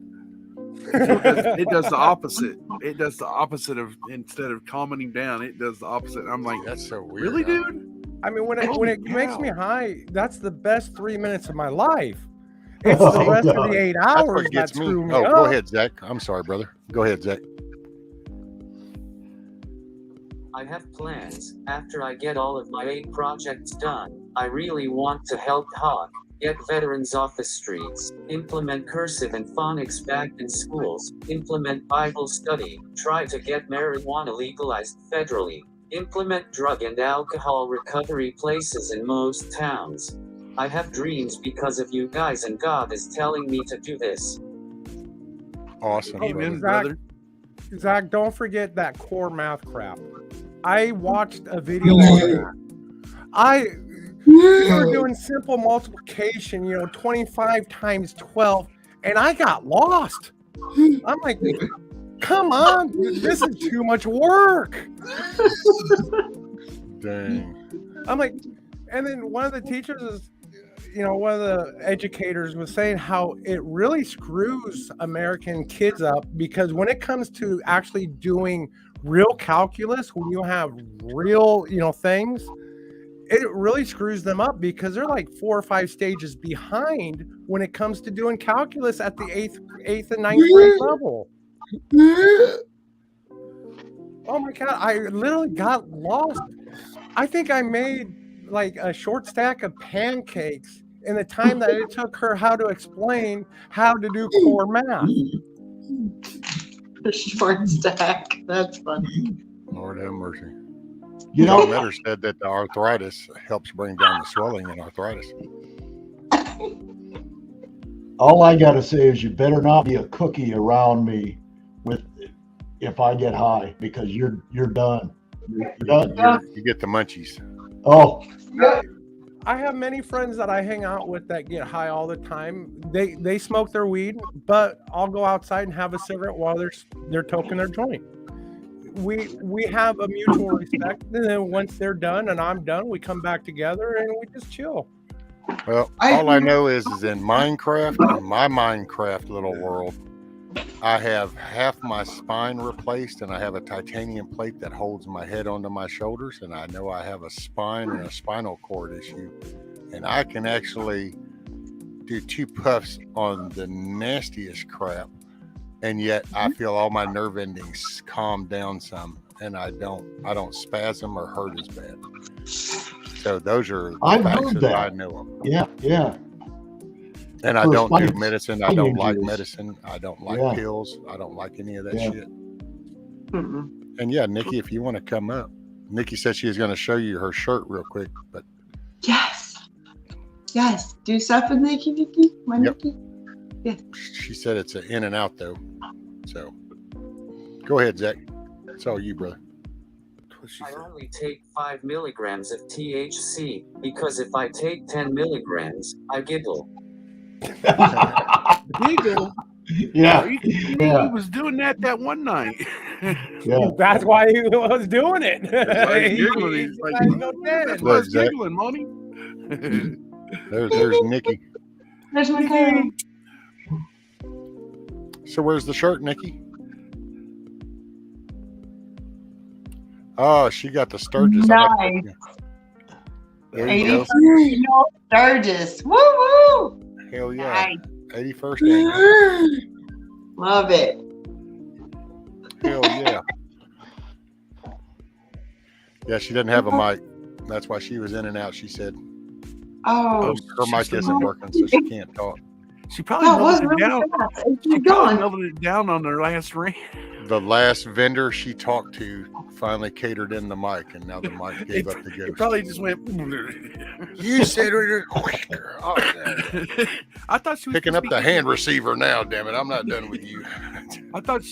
It does the opposite. It does the opposite of, instead of calming him down, it does the opposite. I'm like, that's so weird. Really, dude? I mean, when it makes me high, that's the best 3 minutes of my life. It's the rest of the 8 hours that screw me up. Go ahead, Zach. I'm sorry, brother. Go ahead, Zach. I have plans. After I get all of my 8 projects done, I really want to help Hawk get veterans off the streets, implement cursive and phonics back in schools, implement Bible study, try to get marijuana legalized federally, implement drug and alcohol recovery places in most towns. I have dreams because of you guys, and God is telling me to do this. Awesome. Amen, Zach, brother. Zach, don't forget that core math crap. I watched a video on that. We were doing simple multiplication, 25 times 12, and I got lost. I'm like, come on, this is too much work. Dang. I'm like, and then one of the teachers is, one of the educators was saying how it really screws American kids up, because when it comes to actually doing real calculus, when you have real, things, it really screws them up, because they're like 4 or 5 stages behind when it comes to doing calculus at the 8th and 9th grade level. Oh my God, I literally got lost. I think I made like a short stack of pancakes in the time that it took her how to explain how to do core math. A short stack. That's funny. Lord have mercy. You John know, Metter said that the arthritis helps bring down the swelling in arthritis. all I got to say is you better not be a cookie around me if I get high, because you're done. You're done. You get the munchies. Oh. I have many friends that I hang out with that get high all the time. They smoke their weed, but I'll go outside and have a cigarette while they're toking their joint. We have a mutual respect, and then once they're done and I'm done, we come back together and we just chill. Well, all I know is in Minecraft, in my Minecraft little world, I have half my spine replaced, and I have a titanium plate that holds my head onto my shoulders, and I know I have a spine and a spinal cord issue, and I can actually do 2 puffs on the nastiest crap, and yet I feel all my nerve endings calm down some, and I don't spasm or hurt as bad. So those are the facts that I know of. Yeah. And I don't do medicine. I don't like medicine. I don't like pills. I don't like any of that shit. And yeah, Nikki, if you want to come up, Nikki said she was going to show you her shirt real quick, but Yes. Do stuff with Nikki. My Nikki. Yeah. She said it's an in and out though. So go ahead, Zach. It's all you, brother. I only take 5 milligrams of THC because if I take 10 milligrams, I giggle. Giggle? Yeah. He was doing that one night. That's why he was doing it. That's why he's giggling. He's like, that's why he's Zach. giggling, Monty. There's Nikki. There's my code. So where's the shirt, Nikki? Oh, she got the Sturgis. Nice. There you go. 81st Sturgis. Woo woo. Hell yeah. Nice. 81st angle. Love it. Hell yeah. Yeah, she doesn't have a mic. That's why she was in and out, she said. Oh. Her mic isn't working, so she can't talk. She probably melted it down. She probably melted it down on their last ring. The last vendor she talked to finally catered in the mic, and now the mic gave up the ghost. It probably just went. You said I thought she was picking up the hand receiver now. Damn it, I'm not done with you. I thought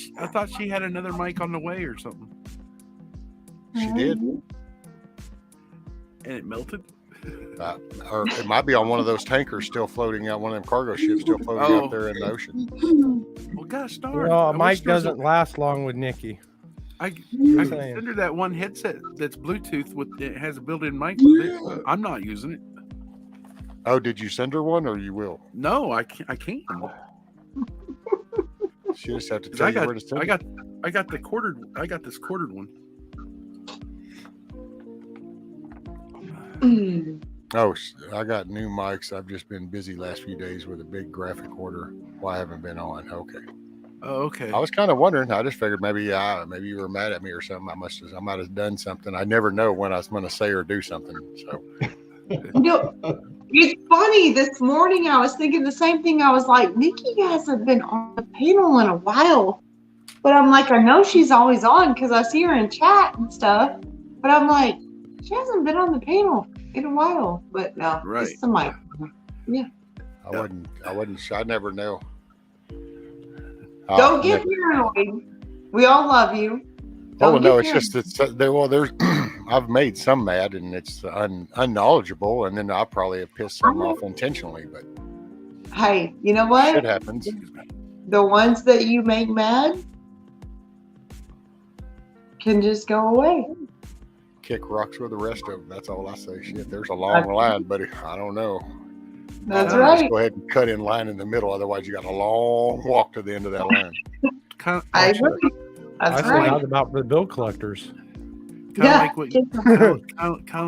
she had another mic on the way or something. She did, and it melted. Or it might be on one of those tankers still floating out, one of them cargo ships still floating out there in the ocean. Well, gosh darn. Well, Mike doesn't last long with Nikki. I can send her that one headset that's Bluetooth it has a built-in mic with it. I'm not using it. Oh, did you send her one, or you will? No, I can't. She just have to tell you where to send it. I got this quartered one. Oh, I got new mics. I've just been busy last few days with a big graphic order. Well, I haven't been on. Okay. Oh, okay. I was kind of wondering. I just figured maybe you were mad at me or something. I might have done something. I never know when I was going to say or do something. So You know, it's funny. This morning I was thinking the same thing. I was like, Nikki hasn't been on the panel in a while. But I'm like, I know she's always on because I see her in chat and stuff. But I'm like, she hasn't been on the panel in a while. But no, Right. just the mic. Yeah. I wasn't sure. I never know. Don't get paranoid. We all love you. Oh no, it's just there's I've made some mad and it's unknowledgeable, and then I probably have pissed some off intentionally. But Hey, you know what? shit happens. The ones that you make mad can just go away. Kick rocks with the rest of them. That's all I say. Shit, there's a long line, buddy. I don't know. That's Just right. go ahead and cut in line in the middle. Otherwise, you got a long walk to the end of that line. I agree. I That's forgot right. about the bill collectors. Kind of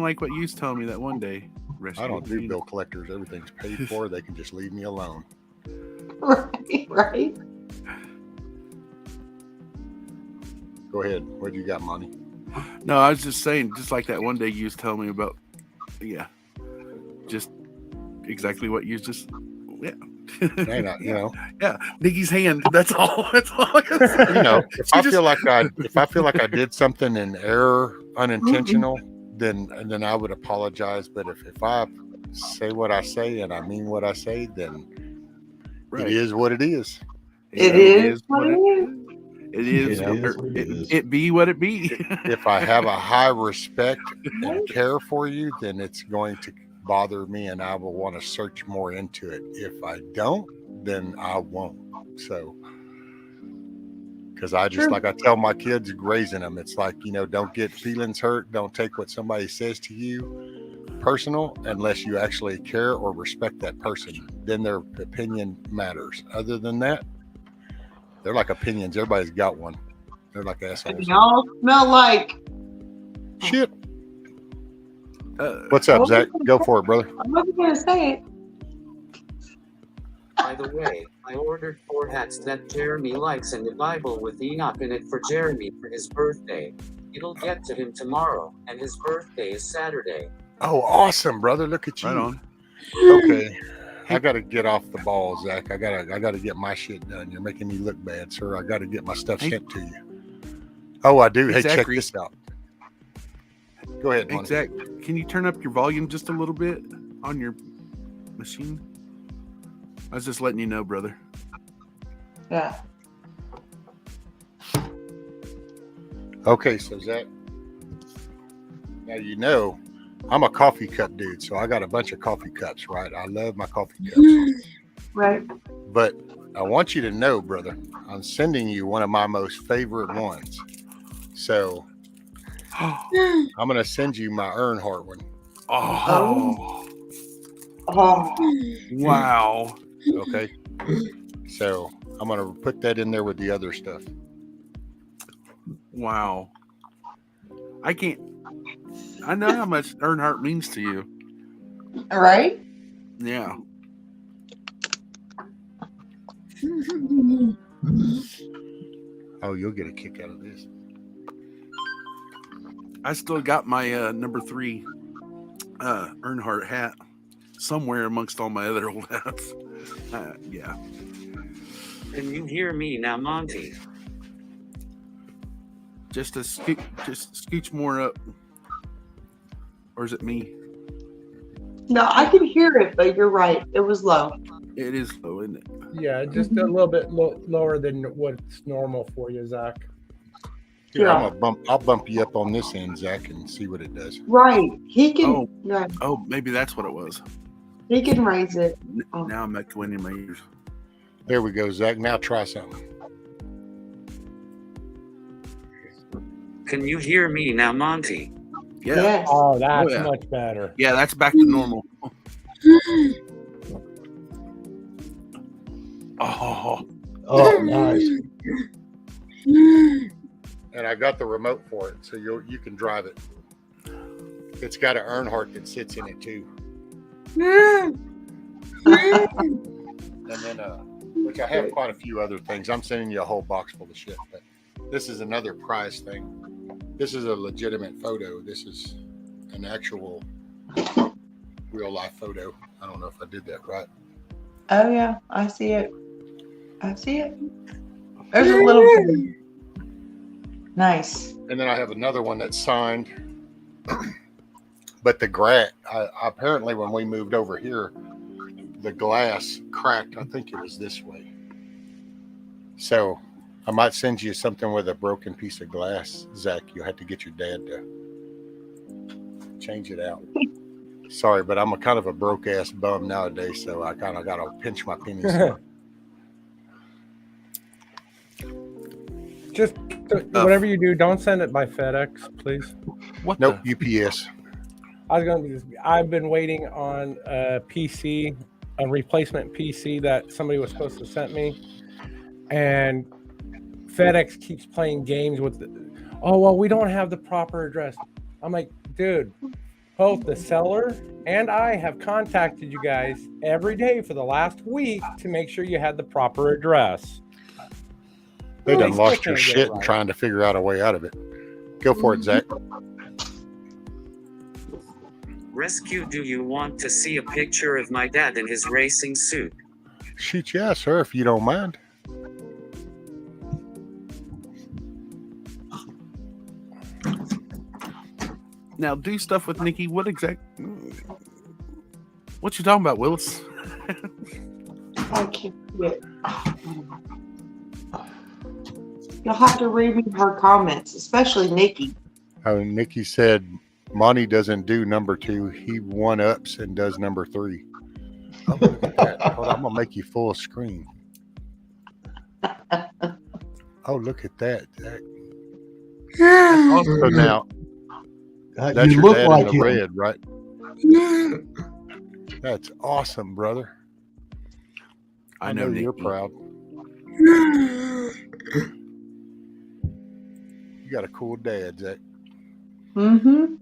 like what you was telling me that one day. I don't do bill collectors. Everything's paid for. They can just leave me alone. Right. Go ahead. What you got, Monty? No, I was just saying, just like that one day you was telling me about. Yeah, just exactly what you just. Yeah. Yeah, Nikki's hand. That's all. That's all. I gotta say. You know, if I feel like I did something in error, unintentional, then I would apologize. But if I say what I say and I mean what I say, then it is what it is. It is what it is. It is. It be what it be. If I have a high respect and care for you, then it's going to bother me and I will want to search more into it. If I don't, then I won't. So, because I just, like I tell my kids raising them, it's like, don't get feelings hurt. Don't take what somebody says to you personal unless you actually care or respect that person. Then their opinion matters. Other than that, they're like opinions. Everybody's got one. They're like assholes. Y'all smell like shit. What's up, Zach? Go for it, brother. I wasn't gonna say it. By the way, I ordered 4 hats that Jeremy likes and a Bible with Enoch in it for Jeremy for his birthday. It'll get to him tomorrow, and his birthday is Saturday. Oh, awesome, brother! Look at you. Right on. Okay, I got to get off the ball, Zach. I gotta get my shit done. You're making me look bad, sir. I got to get my stuff sent to you. Oh, I do. Hey, check this out. Go ahead, Monty. Exactly. Can you turn up your volume just a little bit on your machine? I was just letting you know, brother. Yeah. Okay, so Zach, now I'm a coffee cup dude, so I got a bunch of coffee cups, right? I love my coffee cups. Right. But I want you to know, brother, I'm sending you one of my most favorite ones. So I'm going to send you my Earnhardt one. Oh. Wow. Okay. So I'm going to put that in there with the other stuff. Wow. I know how much Earnhardt means to you. All right. Yeah. Oh, you'll get a kick out of this. I still got my number 3 Earnhardt hat somewhere amongst all my other old hats. Yeah. Can you hear me now, Monty? Just scooch more up. Or is it me? No, I can hear it, but you're right. It was low. It is low, isn't it? Yeah, just a little bit lower than what's normal for you, Zach. Here, I'll bump you up on this end, Zach, and see what it does. Right. He can. Oh, maybe that's what it was. He can raise it. Now I'm echoing in my ears. There we go, Zach. Now try something. Can you hear me now, Monty? Yeah. Yes. Oh, that's yeah. much better. Yeah, that's back to normal. Oh, nice. And I got the remote for it, so you can drive it. It's got an Earnhardt that sits in it too. And then Which I have quite a few other things. I'm sending you a whole box full of shit. But this is another prize thing. This is a legitimate photo. This is an actual real life photo. I don't know if I did that right. Oh yeah, I see it. I see it. There's a little bit. Nice. And then I have another one that's signed. But the grass, apparently when we moved over here, the glass cracked. I think it was this way. So I might send you something with a broken piece of glass, Zach. You'll have to get your dad to change it out. Sorry, but I'm a kind of a broke ass bum nowadays, so I kind of got to pinch my pennies. Just whatever you do, don't send it by FedEx, please. Nope, UPS. I've been waiting on a PC, a replacement PC that somebody was supposed to send me, and FedEx keeps playing games with oh, well, we don't have the proper address. I'm like, dude, both the seller and I have contacted you guys every day for the last week to make sure you had the proper address. They done lost your shit and trying to figure out a way out of it. Go for it, Zach. Rescue, do you want to see a picture of my dad in his racing suit? Shoot, yeah, sir, if you don't mind. Now, do stuff with Nikki. What you talking about, Willis? I can't quit. You'll have to read me her comments, especially Nikki. Nikki said Monty doesn't do number 2. He one-ups and does number 3. Oh, look at that. Hold on, I'm going to make you full screen. Oh, look at that. Also now, that's you your look dad like in the him. red, right? That's awesome, brother. I know you're Nikki. proud. You got a cool dad, Zach. Mm-hmm.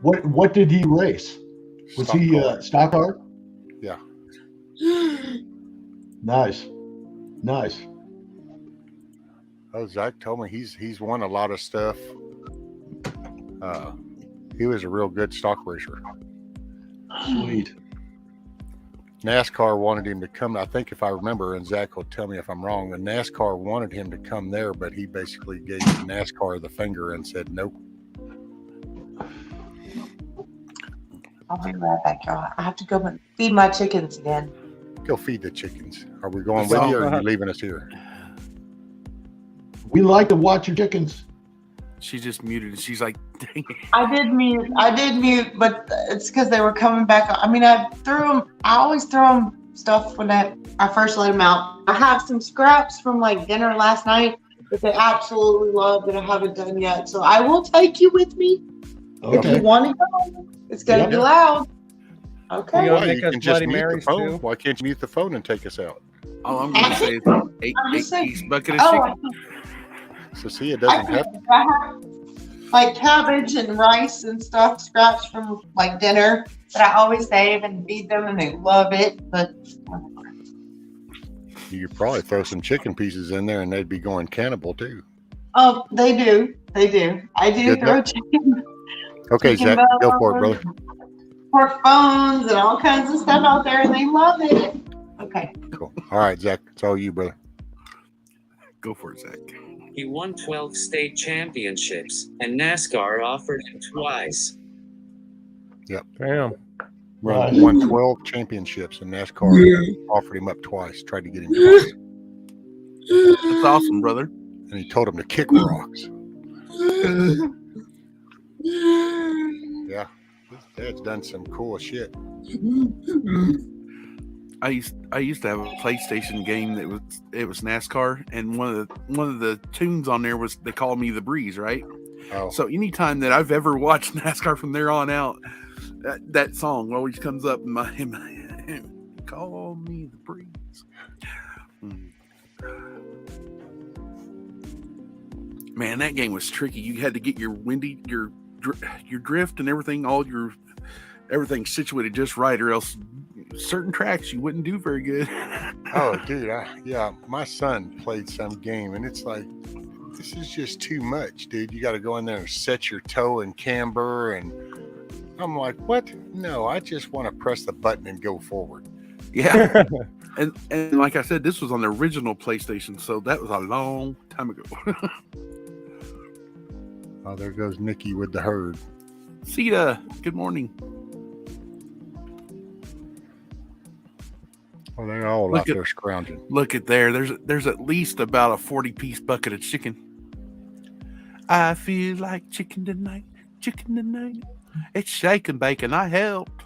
What did he race? Was Stock he car. stock car? Yeah. Nice. Oh, Zach told me he's won a lot of stuff. He was a real good stock racer. Sweet. NASCAR wanted him to come. I think if I remember, and Zach will tell me if I'm wrong, the NASCAR wanted him to come there, but he basically gave NASCAR the finger and said nope. I'll be right back, y'all. I have to go and feed my chickens again. Go feed the chickens. Are we going with you, or are you leaving us here? We like to watch your chickens. She just muted and she's like, dang it. I did mute, but it's because they were coming back. I mean, I always throw them stuff when I first let them out. I have some scraps from like dinner last night that they absolutely love that I haven't done yet. So I will take you with me if you want to go. It's going to be loud. Okay. Why, you can just mute the phone. Why can't you mute the phone and take us out? All I'm going to say is eight piece bucket of chicken. So see, it doesn't have to. I have like cabbage and rice and stuff, scraps from like dinner that I always save and feed them, and they love it. But You could probably throw some chicken pieces in there and they'd be going cannibal too. oh, they do. I do Good throw enough. chicken, Okay, chicken Zach, go bones, for it, brother. pork bones, and all kinds of stuff out there, and they love it. Okay. Cool. All right, Zach, it's all you, brother. Go for it, Zach. He won 12 state championships, and NASCAR offered him twice. Yep. Damn. Won 12 championships, and NASCAR offered him up twice, tried to get him twice. That's awesome, brother. And he told him to kick rocks. Yeah, his dad's done some cool shit. I used to have a PlayStation game that was NASCAR, and one of the tunes on there was They Call Me the Breeze, right? Oh. So anytime that I've ever watched NASCAR from there on out, that song always comes up in my head. Call me the breeze. Man, that game was tricky. You had to get your drift and everything, everything situated just right, or else certain tracks you wouldn't do very good. Oh, dude, yeah, my son played some game, and it's like, this is just too much, dude. You got to go in there and set your toe and camber, and I'm like, what? No, I just want to press the button and go forward. Yeah. and like I said, this was on the original PlayStation, so that was a long time ago. Oh, there goes Nikki with the herd. See ya. Good morning. Oh, they're all out there scrounging. Look at there. There's at least about a 40-piece bucket of chicken. I feel like chicken tonight. Chicken tonight. It's shake and bacon. I helped.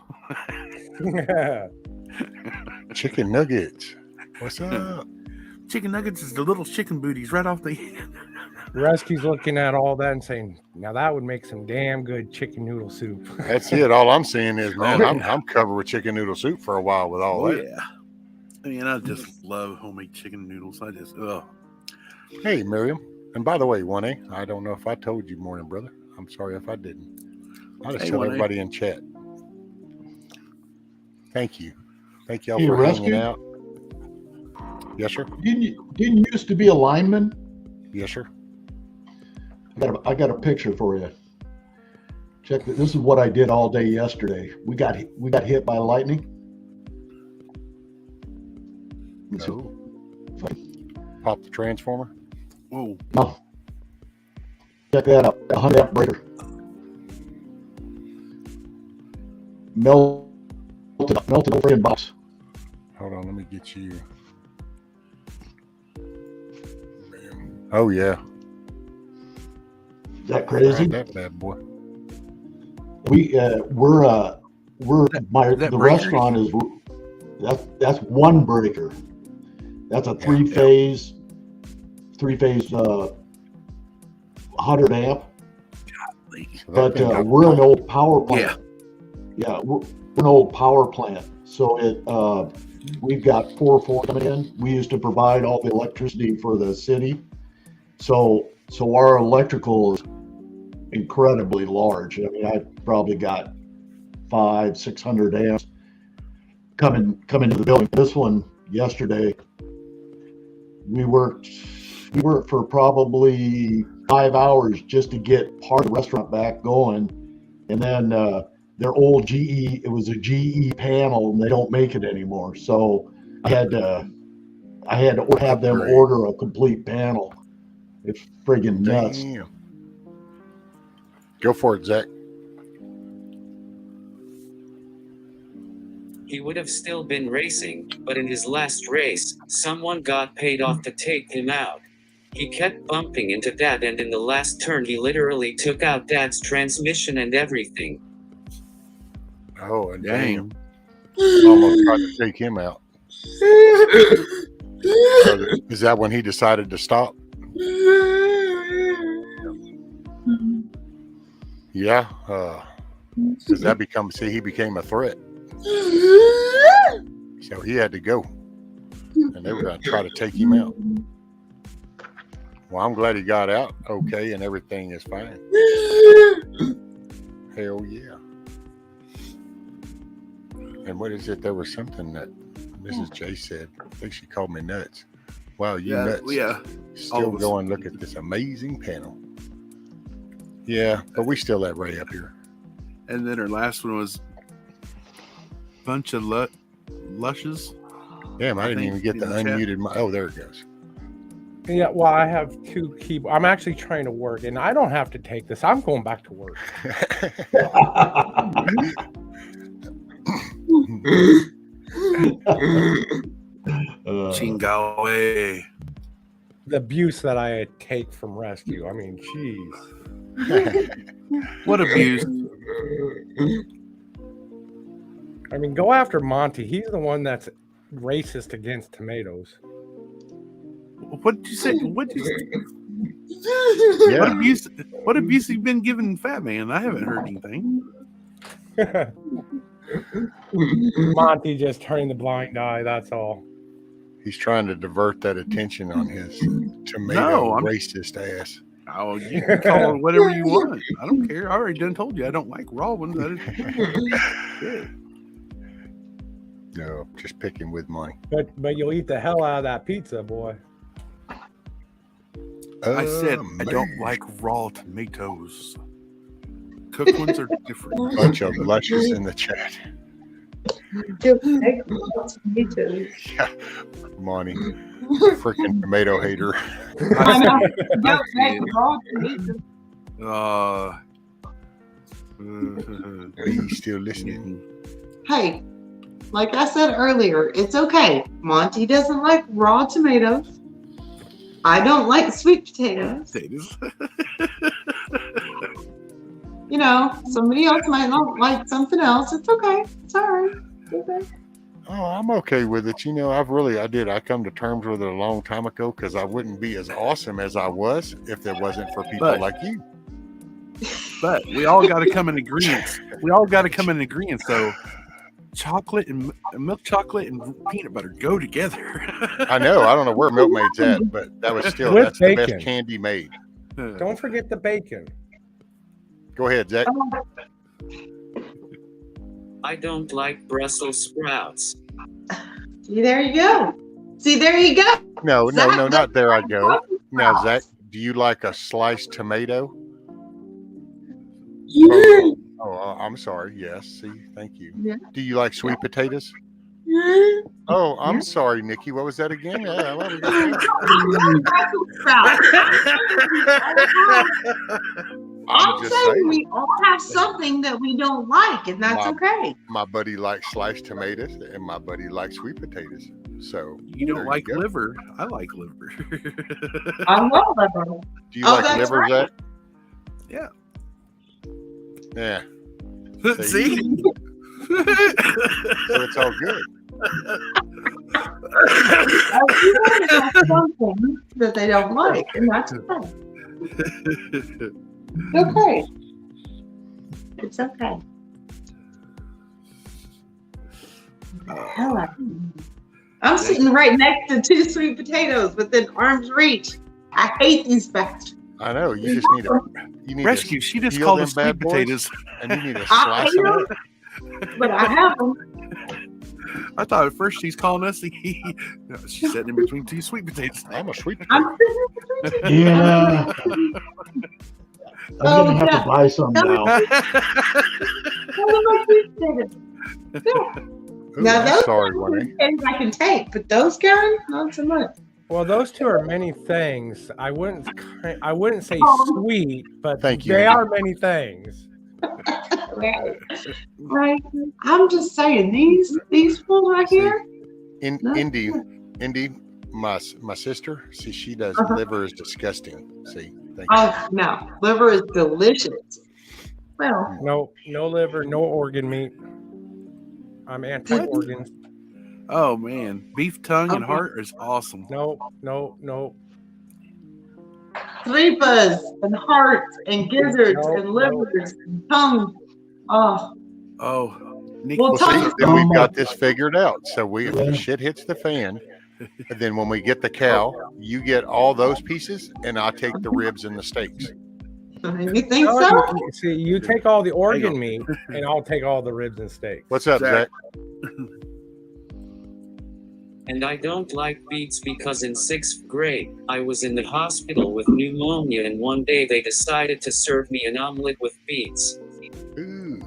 Chicken nuggets. What's up? Chicken nuggets is the little chicken booties right off the end. Rescue's looking at all that and saying, now that would make some damn good chicken noodle soup. That's it. All I'm seeing is, man, I'm covered with chicken noodle soup for a while with all that. Yeah. I mean, I just love homemade chicken noodles. Hey, Miriam. And by the way, 1A, I don't know if I told you, morning, brother. I'm sorry if I didn't. I'll just tell 1A. everybody in chat. Thank you. Thank y'all Hey, for Rescue? hanging out. Yes, sir. Didn't you used to be a lineman? Yes, sir. I got a picture for you. Check this. This is what I did all day yesterday. We got hit by lightning. No. Pop the transformer. Whoa. No. Check that out. A 100 amp breaker. Melted over in box. Hold on, let me get you. Oh yeah. Is that crazy? That bad boy. The restaurant is that's one breaker. That's a three phase 100 amp. But we're an old power plant. Yeah, we're an old power plant. So we've got 4 coming in. We used to provide all the electricity for the city. So our electrical is incredibly large. I mean, I probably got 500-600 amps coming into the building. This one yesterday, we worked for probably 5 hours just to get part of the restaurant back going, and then their old GE, it was a GE panel, and they don't make it anymore. So I had to have them order a complete panel. It's friggin' nuts. Damn. Go for it, Zach. He would have still been racing, but in his last race, someone got paid off to take him out. He kept bumping into Dad, and in the last turn he literally took out Dad's transmission and everything. Oh, and damn. Almost tried to take him out. Is that when he decided to stop? Yeah. Does that he became a threat. So he had to go. And they were going to try to take him out. Well, I'm glad he got out okay and everything is fine. Hell yeah. And what is it? There was something that Mrs. J said. I think she called me nuts. Wow, you nuts. Yeah. Still go and look at this amazing panel. Yeah, but we still let Ray up here. And then our last one was bunch of lushes. Damn, I didn't even get the unmuted mic. Oh, there it goes. Yeah, well, I have 2 keyboards. I'm actually trying to work, and I don't have to take this. I'm going back to work. Chingawe. The abuse that I take from Rescue. I mean, jeez. What abuse? I mean, go after Monty. He's the one that's racist against tomatoes. What did you say? Yeah. What abuse have you been giving Fat Man? I haven't heard anything. Monty just turning the blind eye, that's all. He's trying to divert that attention on his tomato racist ass. Oh, you can call it whatever you want. I don't care. I already done told you I don't like raw ones. No, just picking with money. But you'll eat the hell out of that pizza, boy. I said I don't like raw tomatoes. Cooked ones are different. Bunch of luscious in the chat. Yeah, Monty, freaking tomato hater. Are you still listening? Hey, like I said earlier, it's okay. Monty doesn't like raw tomatoes. I don't like sweet potatoes. You know, somebody else might not like something else. It's okay. It's all right. It's okay. Oh, I'm okay with it. You know, I come to terms with it a long time ago because I wouldn't be as awesome as I was if there wasn't for people like you. But we all got to come in agreement. So chocolate and milk chocolate and peanut butter go together. I know. I don't know where Milkmaid's at, but that was still that's the best candy made. Don't forget the bacon. Go ahead, Zach. I don't like Brussels sprouts. See, there you go. See, there you go. No, not there I go. Now, Zach, do you like a sliced tomato? Yeah. Oh, I'm sorry. Yes. See, thank you. Yeah. Do you like sweet potatoes? Yeah. Oh, I'm sorry, Nikki. What was that again? Yeah, I'm just saying we all have something that we don't like, and that's okay. My buddy likes sliced tomatoes, and my buddy likes sweet potatoes. So you don't like liver? I like liver. I love liver. Do you like liver, right. Zach? Yeah. Yeah. See? So it's all good. Everyone has something that they don't like, and that's okay. Okay. It's okay. Hell, I'm sitting right next to 2 sweet potatoes within arm's reach. I hate these bastards. I know. You just need to rescue. She just called them sweet potatoes, and you need to slice them up. But I have them. I thought at first she's calling us. She's sitting in between 2 sweet potatoes. I'm a sweet potato. Yeah. I'm gonna have to buy some now. Now those sorry, things I can take, but those, Karen, not so much. Well, those two are many things. I wouldn't say sweet, but Thank you. they are many things. Right. I'm just saying these fools right here. Indy, my sister. See, she does liver is disgusting. See, thank you. Oh no, liver is delicious. Well, no liver, no organ meat. I'm anti-organs. Oh man, beef tongue and heart is awesome. No. tripas and hearts and gizzards and livers and tongues. Nick, Well, then we've got this figured out. So if the shit hits the fan, and then when we get the cow, you get all those pieces, and I take the ribs and the steaks. You think so? See, you take all the organ meat, and I'll take all the ribs and steaks. What's up, Zach? And I don't like beets because in 6th grade, I was in the hospital with pneumonia, and one day they decided to serve me an omelet with beets. Ooh.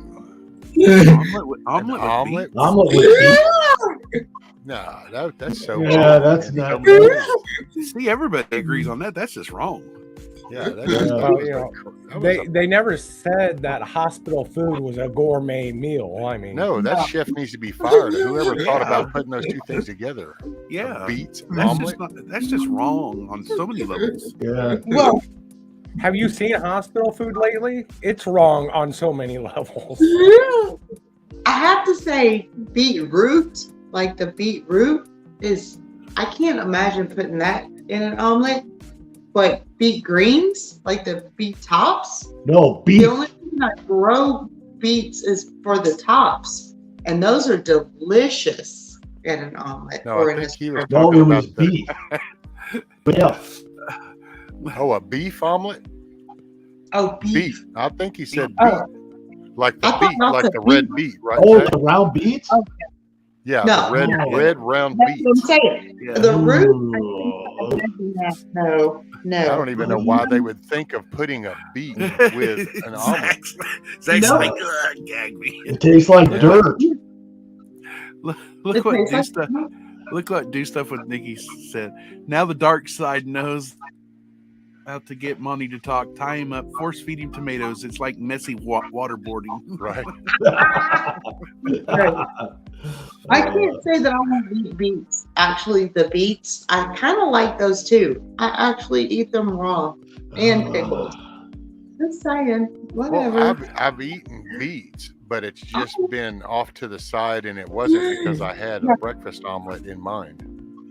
Omelet with beets? No, that's so Yeah, wrong. that's not. See, everybody agrees on that. That's just wrong. Yeah, they never said that hospital food was a gourmet meal. I mean, no, that chef needs to be fired. Whoever thought about putting those two things together? Yeah, beets, omelet. That's just wrong on so many levels. Yeah. Well, have you seen hospital food lately? It's wrong on so many levels. I have to say, beetroot, like the beetroot, is, I can't imagine putting that in an omelet. But beet greens, like the beet tops? No, beet. The only thing I grow beets is for the tops. And those are delicious in an omelet. No, or I in think a he was No, talking it about was beef. Yeah. Oh, a beef omelet? Oh, beef. I think he said Oh. beet. Like the I thought beet, not like the the red beet. beet, right? Oh, Zach? the round beets? Yeah, No. the red round That's beets. what I'm saying. Yeah. The root. No. I don't even know why they would think of putting a beet with an omelet. Zach's No. like, "Ugh, gag me." It tastes like dirt. Look It what tastes do like stuff. Look what do stuff with Nikki said. Now the dark side knows how to get money to talk. Tie him up, force feed him tomatoes. It's like messy waterboarding. Right. I can't say that I won't eat beets. Actually, the beets, I kind of like those too. I actually eat them raw and pickled. Just saying, whatever. Well, I've eaten beets, but it's just been off to the side, and it wasn't because I had a breakfast omelet in mind.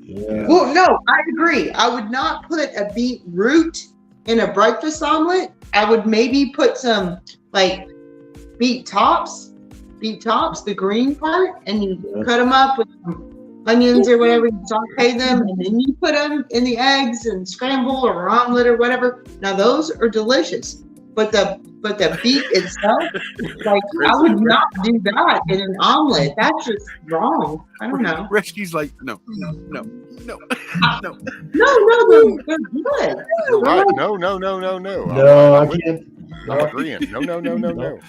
Yeah. Well, no, I agree. I would not put a beet root in a breakfast omelet. I would maybe put some like beet tops, the green part, and you cut them up with onions or whatever, you saute them, and then you put them in the eggs and scramble or omelet or whatever. Now those are delicious. But the beet itself, like I would not do that in an omelet. That's just wrong. I don't know. Rescue's like, no. No, they're good. You're right. No. No, I can't. I'm agreeing. No.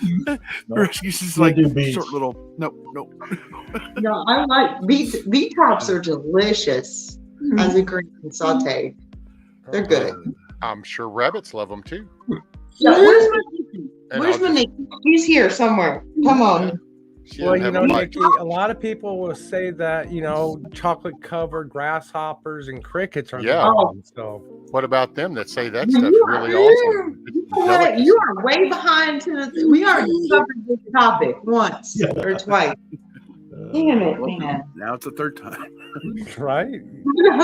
Rescue's just Can't like do beets. short little. No. No, I like beet tops are delicious as a green and sauteed. They're good. I'm sure rabbits love them too. Yeah, where's my Nikki? And Where's I'll my Nikki? She's here somewhere. Come on. She Well, doesn't you have know, a mic. Nikki, a lot of people will say that, chocolate covered grasshoppers and crickets are the Yeah. bomb. So What about them that say that stuff's really awesome? It's What? delicacy. You are way behind we already covered this topic once or twice. Damn it, man. Now it's the third time. right?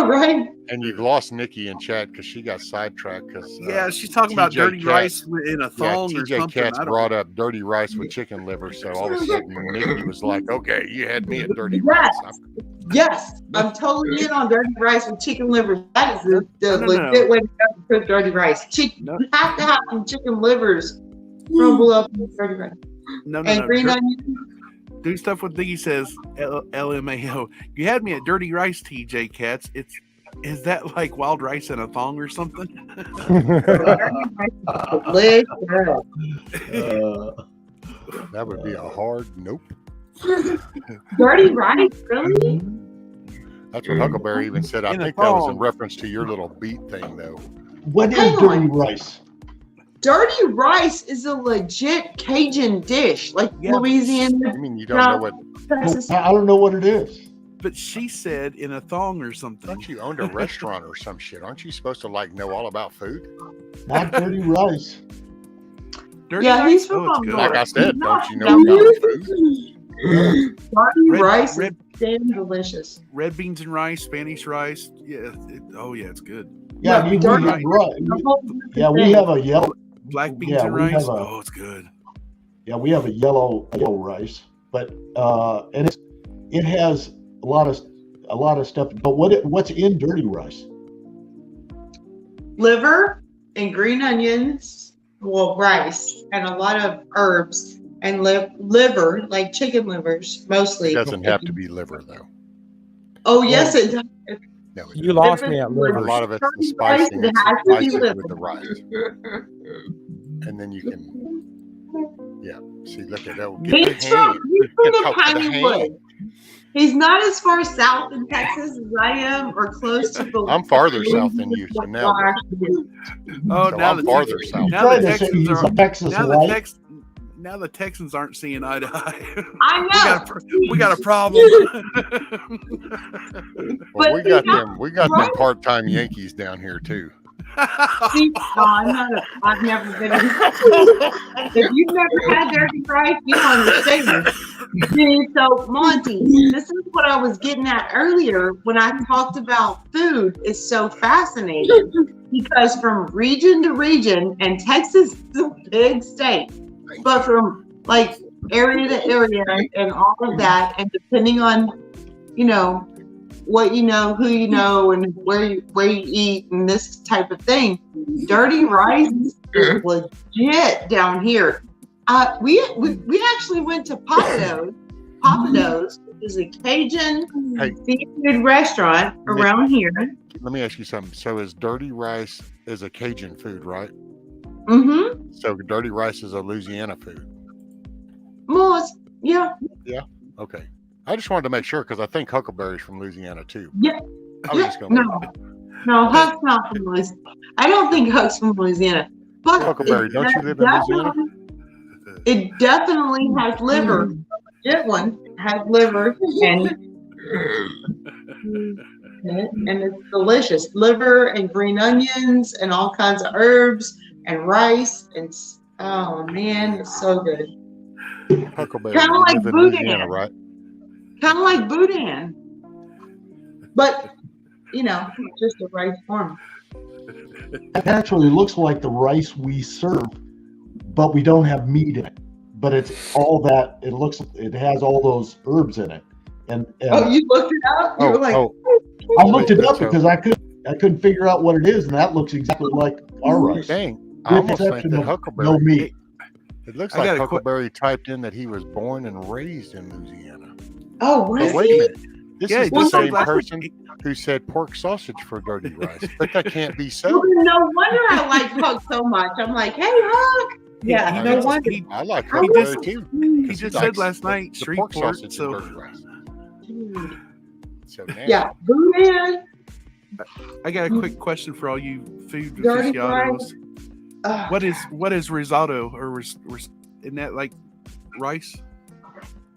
Right? And you've lost Nikki in chat because she got sidetracked. Because Yeah, she's talking about TJ dirty Cat- rice in a thong or TJ something. Katz I don't brought up dirty rice with chicken liver, so all of a sudden Nikki was like, "Okay, you had me at dirty rice." Yes, I'm totally in on dirty rice with chicken liver. That is the No. legit way to cook dirty rice. You have to have some chicken livers crumble up in dirty rice. No. And green onions. Do stuff with Diggy says LMAO. You had me at dirty rice, TJ Katz. Is that like wild rice in a thong or something? That would be a hard nope. Dirty rice, really? That's what Huckleberry even said. I In a think that was in thong. reference to your little beat thing, though. What is Hang dirty on. rice? Dirty rice is a legit Cajun dish, like Louisiana. I mean, you don't know what? Texas. I don't know what it is. But she said in a thong or something. Don't you own a restaurant or some shit? Aren't you supposed to know all about food? Not dirty rice. Dirty Yeah, rice? he's from Oh, it's good. Like I said, don't you know No. about food? Dirty Red- rice red- is damn delicious. Red beans and rice, Spanish rice. Yeah. It's good. Yeah, I mean, we have, we have a yellow. Black beans Yeah, and we rice. have a- Oh, it's good. Yeah, we have a yellow rice, but and it has a lot of stuff. But what's in dirty rice? Liver and green onions, rice, and a lot of herbs and liver, like chicken livers, mostly. It doesn't have to be liver, though. Oh, yes, it does. No, it You lost me at A liver. lot of it's the Rice, spicing. it It's has the to be spicing liver. with the rice. And then you can, see, look at that. Get He's the from, hand. he's from Get the talk to the Piney hand. Wood. He's not as far south in Texas as I am, or close to the. I'm farther south than you, so now. Oh, So now I'm the farther Tex- south. Now the Trying to say Texans he's are a Texas now white. now the Texans aren't seeing eye to eye. I know. we got a problem. Well, we got them part-time Yankees down here too. See, I've never been. If you've never had dirty rice, you don't understand. See, so Monty, this is what I was getting at earlier when I talked about food. Is so fascinating because from region to region, and Texas is a big state, but from like area to area and all of that, and depending on, what you know, who you know, and where you eat, and this type of thing. Dirty rice is legit down here. We actually went to Papados is a Cajun Hey. seafood restaurant around here. Let me ask you something. So is dirty rice is a Cajun food, right? Mm-hmm. So dirty rice is a Louisiana food. Most, yeah. Yeah. Okay. I just wanted to make sure because I think huckleberry's from Louisiana too. Yeah. I was just going to No, Huck's not from Louisiana. I don't think Huck's from Louisiana. But Huckleberry, don't you live in Louisiana? It definitely has liver. That one has liver and it's delicious. Liver and green onions and all kinds of herbs and rice and oh man, it's so good. Huckleberry, Kind of you like live in Louisiana, boudin. right? Kind of like boudin, but you know, just a rice form. It actually looks like the rice we serve, but we don't have meat in it. But it's all that it has all those herbs in it. And Oh, you looked it up? You were like, I looked it up because I couldn't figure out what it is, and that looks exactly like our rice. Dang, With I almost think exception that of Huckleberry. no meat. It looks I like got a Huckleberry typed in that he was born and raised in Louisiana. Oh, But was wait a he? minute. This Yeah, is he the just said same last week. person who said pork sausage for dirty rice, but that can't be Well, so. no wonder I like Huck so much. I'm like, hey, Huck. Yeah, I no know. wonder. I like I Huckleberry was- too. He 'cause just likes said last night the pork Shreveport, sausage so and dirty rice. So nasty. Yeah, boudin. I got a quick question for all you food Dirty aficionados. rice. What is risotto or isn't that like rice?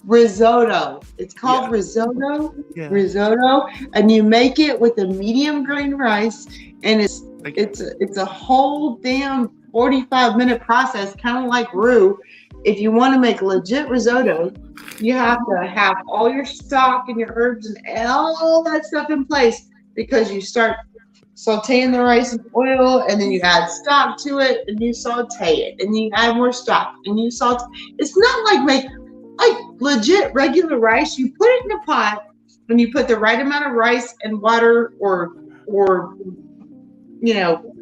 Risotto. It's called risotto. Yeah. Risotto, and you make it with a medium grain rice, and it's a whole damn 45-minute process, kind of like roux. If you want to make legit risotto, you have to have all your stock and your herbs and all that stuff in place because you start sauteing the rice in oil, and then you add stock to it, and you saute it, and you add more stock, and you saute. It's not like legit regular rice. You put it in a pot, and you put the right amount of rice and water, or you know,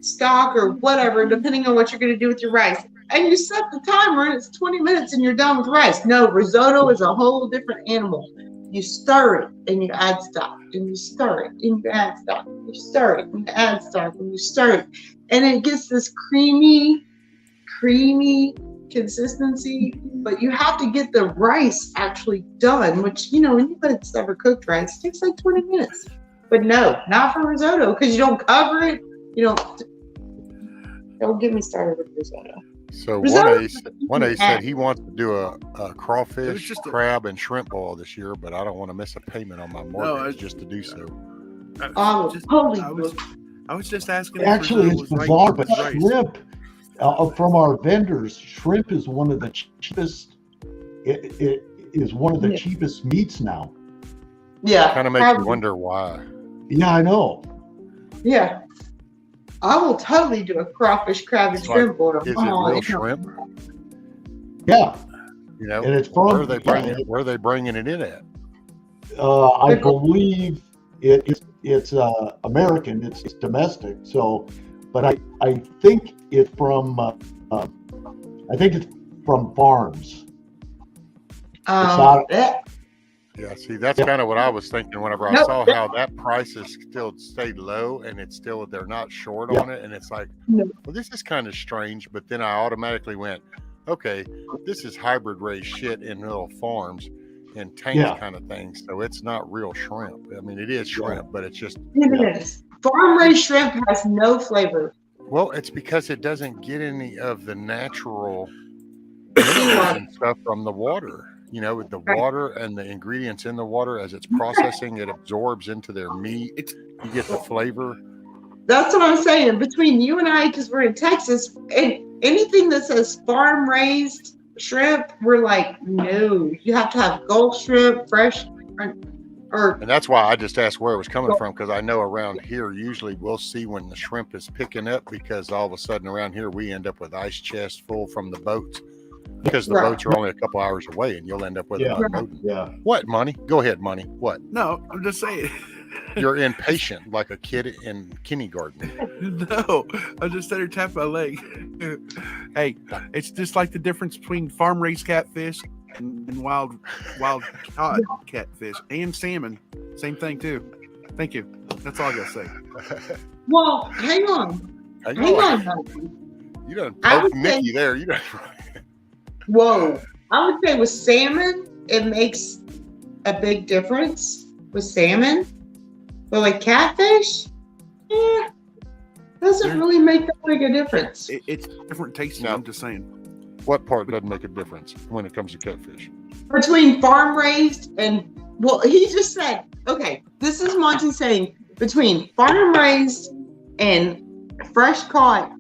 stock or whatever, depending on what you're going to do with your rice. And you set the timer, and it's 20 minutes, and you're done with rice. No, risotto is a whole different animal. You stir it, and you add stock, and you stir it, and you add stock, and you stir it, and you add stock, and you stir it, and it gets this creamy consistency. But you have to get the rice actually done, which, you know, anybody that's ever cooked rice takes like 20 minutes. But no, not for risotto, because you don't cover it. You don't get me started with risotto. So Risotto- one A said he wants to do a crawfish, crab, and shrimp boil this year, but I don't want to miss a payment on my mortgage just to do so. Oh, holy! I was just asking. if Actually, risotto it's was bizarre, like but rice. shrimp, from our vendors, shrimp is one of the cheapest. It is one of the cheapest meats now. Yeah. Kind of makes you wonder why. Yeah, I know. Yeah. I will totally do a crawfish, crab, and It's shrimp like, boil. is it Oh, real yeah. shrimp? Yeah. You know, And it's where from- are they bringing it in at? I believe it's American. It's domestic. So, but I think it's from farms. Yeah, see, that's kind of what I was thinking whenever I Nope. saw how that price has still stayed low and it's still, they're not short on it. And it's like, well, this is kind of strange. But then I automatically went, okay, this is hybrid raised shit in little farms and tanks kind of things. So it's not real shrimp. I mean, it is shrimp, but it's just. It is. Farm-raised shrimp has no flavor. Well, it's because it doesn't get any of the natural minerals and stuff from the water. You know, with the water and the ingredients in the water, as it's processing, it absorbs into their meat. You get the flavor. That's what I'm saying. Between you and I, because we're in Texas, and anything that says farm-raised shrimp, we're like, no. You have to have Gulf shrimp, fresh, or. And that's why I just asked where it was coming from, because I know around here, usually we'll see when the shrimp is picking up, because all of a sudden around here, we end up with ice chests full from the boats. Because the boats are only a couple hours away, and you'll end up with a boat. Yeah. What, Money? Go ahead, Money. What? No, I'm just saying. You're impatient, like a kid in kindergarten. No, I'm just there tapping my leg. Hey, it's just like the difference between farm-raised catfish and wild caught catfish and salmon. Same thing too. Thank you. That's all I gotta say. Well, hang on. Hang on. Honey. You done I would poked Nikki say- there. You done. Whoa. I would say with salmon, it makes a big difference with salmon. But like catfish, doesn't really make that big a difference. It's different tasting. I'm just saying. What part doesn't make a difference when it comes to catfish? Between farm raised and, well, he just said, okay, this is Monty saying between farm raised and fresh caught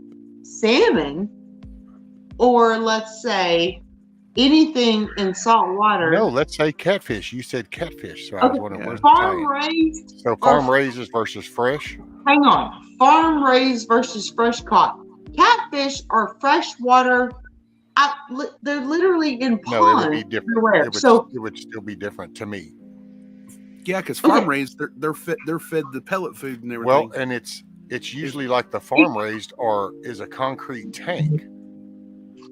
salmon, or let's say anything in salt water. No, let's say catfish. You said catfish, so I was Okay, wondering where's farm the tie-in? raised. So farm raised versus fresh. Hang on. Farm raised versus fresh caught. Catfish are freshwater. They're literally in ponds. No, it would be different. everywhere. It would still be different to me. Yeah, because farm raised, they're fed the pellet food and everything. Well, and it's usually like the farm raised is a concrete tank.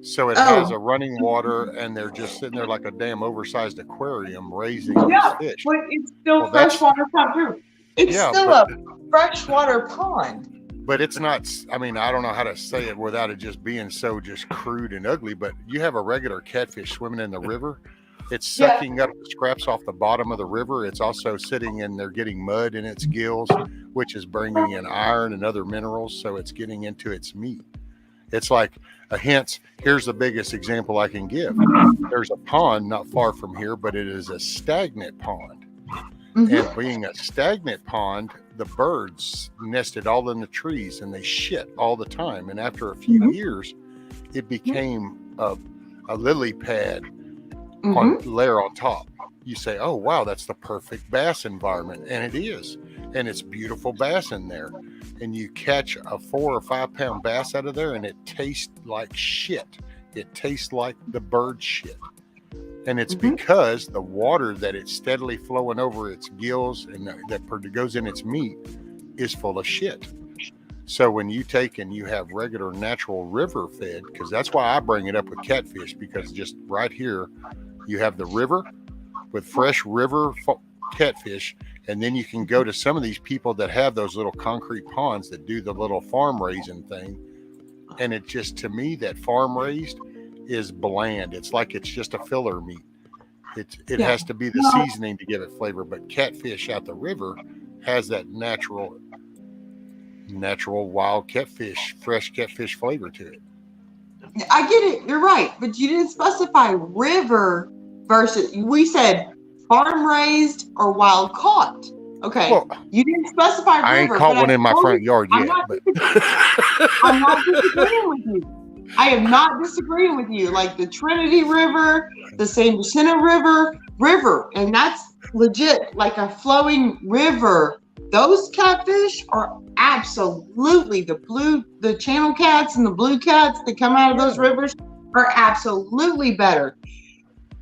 So it has a running water, and they're just sitting there like a damn oversized aquarium raising Yeah, these fish. but it's still Well, that's- freshwater pond too. It's Yeah, still but- a freshwater pond. But it's not, I mean, I don't know how to say it without it just being so just crude and ugly, but you have a regular catfish swimming in the river. It's sucking up the scraps off the bottom of the river. It's also sitting in there getting mud in its gills, which is bringing in iron and other minerals. So it's getting into its meat. It's like here's the biggest example I can give. There's a pond not far from here, but it is a stagnant pond. And being a stagnant pond, the birds nested all in the trees and they shit all the time. And after a few years, it became a lily pad layer on top. You say, oh, wow, that's the perfect bass environment. And it is. And it's beautiful bass in there. And you catch a 4 or 5 pound bass out of there and it tastes like shit. It tastes like the bird shit. And it's because the water that it's steadily flowing over its gills and that goes in its meat is full of shit. So when you take and you have regular natural river fed, because that's why I bring it up with catfish, because just right here, you have the river with fresh river catfish. And then you can go to some of these people that have those little concrete ponds that do the little farm raising thing. And it just, to me, that farm raised is bland. It's like it's just a filler meat. It has to be the seasoning to give it flavor. But catfish out the river has that natural wild catfish, fresh catfish flavor to it. I get it. You're right. But you didn't specify river versus, we said farm raised or wild caught. Okay. Well, you didn't specify river. I ain't caught one in my front yard yet. I'm not disagreeing with you. I am not disagreeing with you. Like the Trinity River, the San Jacinto River, and that's legit like a flowing river. Those catfish are absolutely the channel cats and the blue cats that come out of those rivers are absolutely better.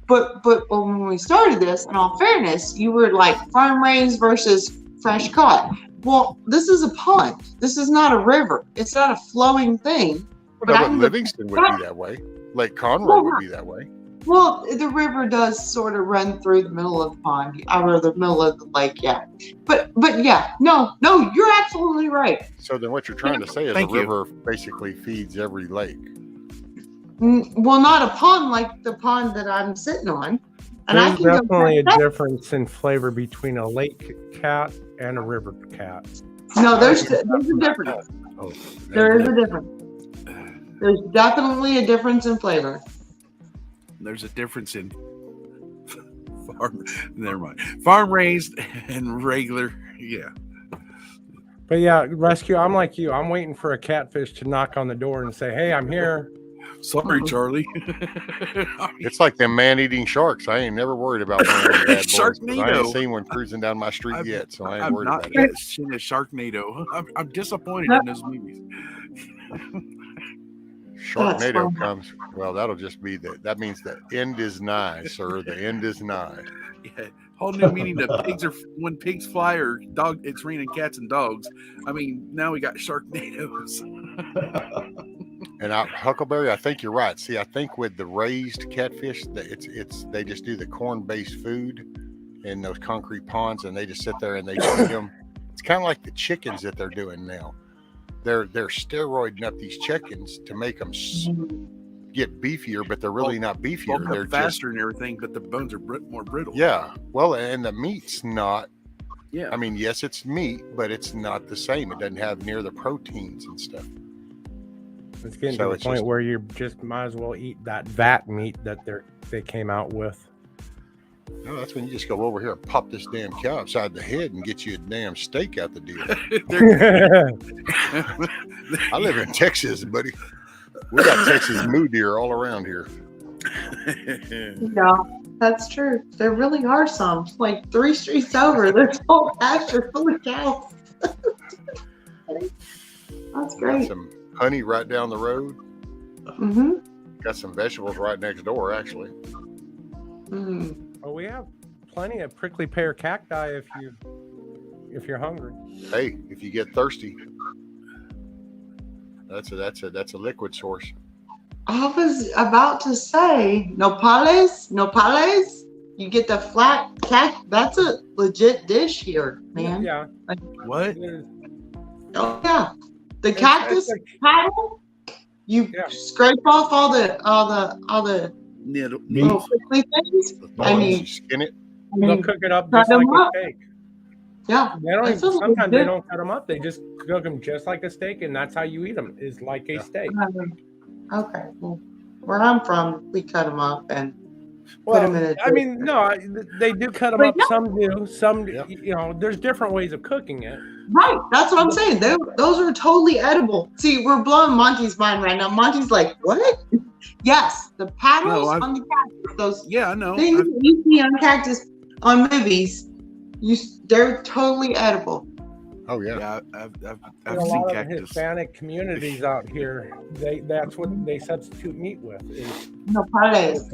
But when we started this, in all fairness, you were like farm raised versus fresh caught. Well, this is a pond. This is not a river. It's not a flowing thing. But Livingston would be that way. Lake Conroe would be that way. Well, the river does sort of run through the middle of the pond, or the middle of the lake, yeah. But yeah, no, you're absolutely right. So then what you're trying to say is the river basically feeds every lake. Well, not a pond like the pond that I'm sitting on. And There's definitely a difference in flavor between a lake cat and a river cat. No, there's a difference. There is a difference. There's definitely a difference in flavor. There's a difference in farm raised and regular. Yeah. But yeah, Rescue, I'm like you. I'm waiting for a catfish to knock on the door and say, hey, I'm here. Sorry, Charlie. It's like them man-eating sharks. I ain't never worried about one of them bad boys. Sharknado. I ain't seen one cruising down my street yet, so I ain't worried about it. I've not seen a Sharknado. I'm disappointed in those movies. Sharknado comes. Well, that'll just be that means the end is nigh, sir. The end is nigh. Yeah. Whole new meaning of pigs are when pigs fly or dog. It's raining cats and dogs. I mean, now we got Sharknadoes. And Huckleberry, I think you're right. See, I think with the raised catfish, they just do the corn-based food in those concrete ponds, and they just sit there and they feed them. It's kind of like the chickens that they're doing now. They're steroiding up these chickens to make them get beefier, but they're really not beefier. They're faster and everything, but the bones are more brittle. Yeah. Well, and the meat's not. Yeah. I mean, yes, it's meat, but it's not the same. It doesn't have near the proteins and stuff. It's getting to the point where you just might as well eat that vat meat that they came out with. No, that's when you just go over here and pop this damn cow upside the head and get you a damn steak out the deal. I live in Texas, buddy. We got Texas moo deer all around here. Yeah, that's true. There really are some. Like 3 streets over, there's a whole pasture full of cows. That's great. Got some honey right down the road. Mm-hmm. Got some vegetables right next door, actually. Mm. Oh, we have plenty of prickly pear cacti if you're hungry. Hey, if you get thirsty, that's a liquid source. I was about to say nopales. You get the flat cat. That's a legit dish here, man. Yeah. Like, what? Oh yeah, the cactus paddle. You scrape off all the little prickly things, and you skin it. They'll cook it up cut just like them a up. steak. Yeah. They don't even, That sounds sometimes they good. don't cut them up. They just cook them just like a steak, and that's how you eat them. Is like a steak. Okay. Well, where I'm from, we cut them up and put Well, them in a. I mean, no, they do cut them But up. no. Some do. Some, there's different ways of cooking it. Right, that's what I'm saying. Those are totally edible. See, we're blowing Monty's mind right now. Monty's like, "What?" Yes, the paddles on the cactus. Those I know. things that you see on cactus on movies. They're totally edible. Oh yeah. Yeah, I've In a seen lot of cactus. Hispanic communities out here, that's what they substitute meat with. Is Nopales.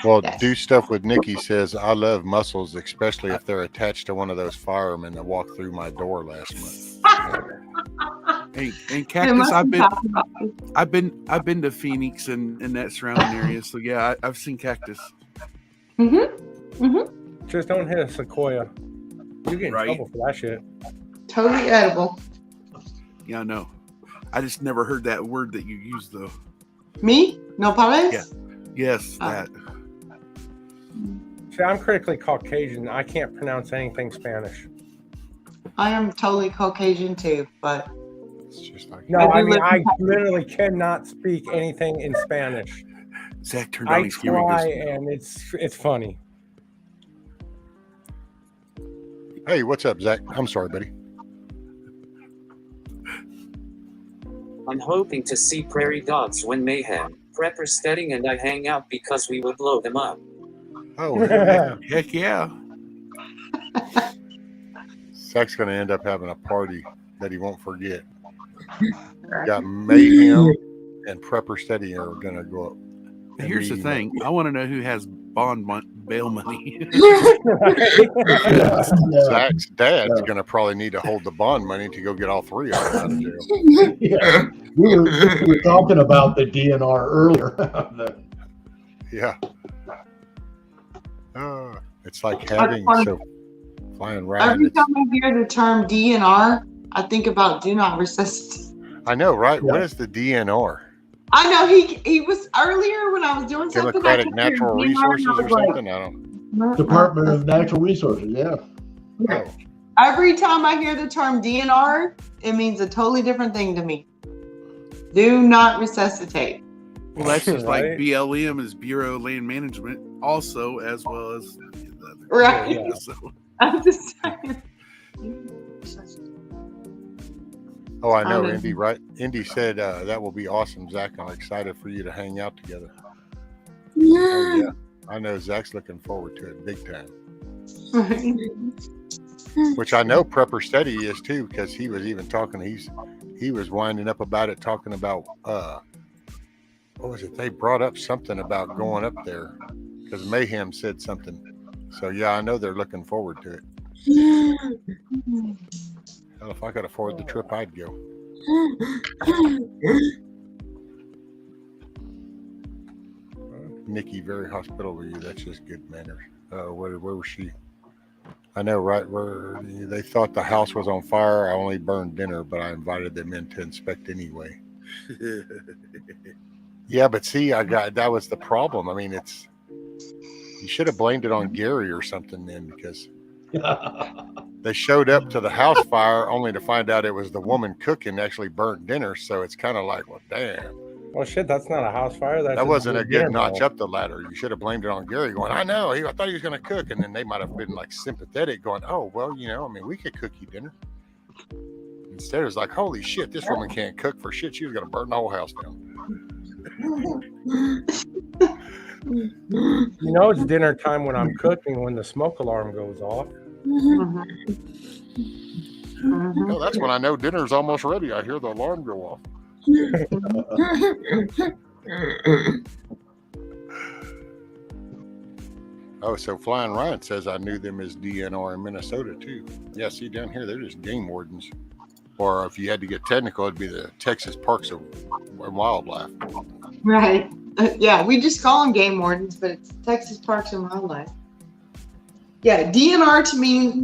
Well, do stuff with Nikki says, I love mussels, especially if they're attached to one of those firemen that walked through my door last month. Hey, and cactus, I've been to Phoenix and that surrounding area, so yeah, I've seen cactus. Just don't hit a sequoia. You get in trouble for that shit. Totally edible. Yeah, I know. I just never heard that word that you used though. Me? Nopales? Yeah. Yes, that. See, I'm critically Caucasian. I can't pronounce anything Spanish. I am totally Caucasian too, but it's just like no. I mean, I literally cannot speak anything in Spanish. Zach turned on I his hearing. try, and it's funny. Hey, what's up, Zach? I'm sorry, buddy. I'm hoping to see prairie dogs win mayhem. Prepper Steading and I hang out because we would blow them up. Oh, heck yeah. Zach's going to end up having a party that he won't forget. Got Mayhem and Prepper Steady are going to go up. Here's the thing. I want to know who has bail money. Zach's dad's going to probably need to hold the bond money to go get all 3 of them out of jail. Yeah. We were talking about the DNR earlier. Yeah. It's like having flying right. Every time I hear the term DNR, I think about do not resuscitate. I know, right? Yeah. What is the DNR? I know he was earlier when I was doing something. Democratic Natural Resources or something? I don't. Department of Natural Resources, yeah. Oh. Every time I hear the term DNR, it means a totally different thing to me. Do not resuscitate. Well, that's just like BLM is Bureau of Land Management, also as well as right. Yeah, so. I'm just saying. Oh, I know, Indy, right? Indy said that will be awesome, Zach. I'm excited for you to hang out together. Yeah. Oh, yeah. I know Zach's looking forward to it big time. Which I know Prepper Steady is too, because he was even talking. He was winding up about it, talking about what was it? They brought up something about going up there because Mayhem said something. So yeah, I know they're looking forward to it. Hell, if I could afford the trip, I'd go. Nikki, very hospitable with you. That's just good manners. Where was she? I know, right? Where they thought the house was on fire. I only burned dinner, but I invited them in to inspect anyway. Yeah, but see, that was the problem. I mean, you should have blamed it on Gary or something then, because they showed up to the house fire only to find out it was the woman cooking actually burnt dinner. So it's kind of like, well, damn. Well, shit, that's not a house fire. That wasn't a good notch up the ladder. You should have blamed it on Gary, going, I know, I thought he was going to cook. And then they might have been like sympathetic, going, oh, well, we could cook you dinner. Instead, it was like, holy shit, this woman can't cook for shit. She was going to burn the whole house down. It's dinner time when I'm cooking, when the smoke alarm goes off. That's when I know dinner's almost ready. I hear the alarm go off. Oh, so Flying Ryan says I knew them as DNR in Minnesota too. Yeah, see down here they're just game wardens, or if you had to get technical, it'd be the Texas Parks and Wildlife. Right. Yeah, we just call them game wardens, but it's Texas Parks and Wildlife. Yeah, DNR to me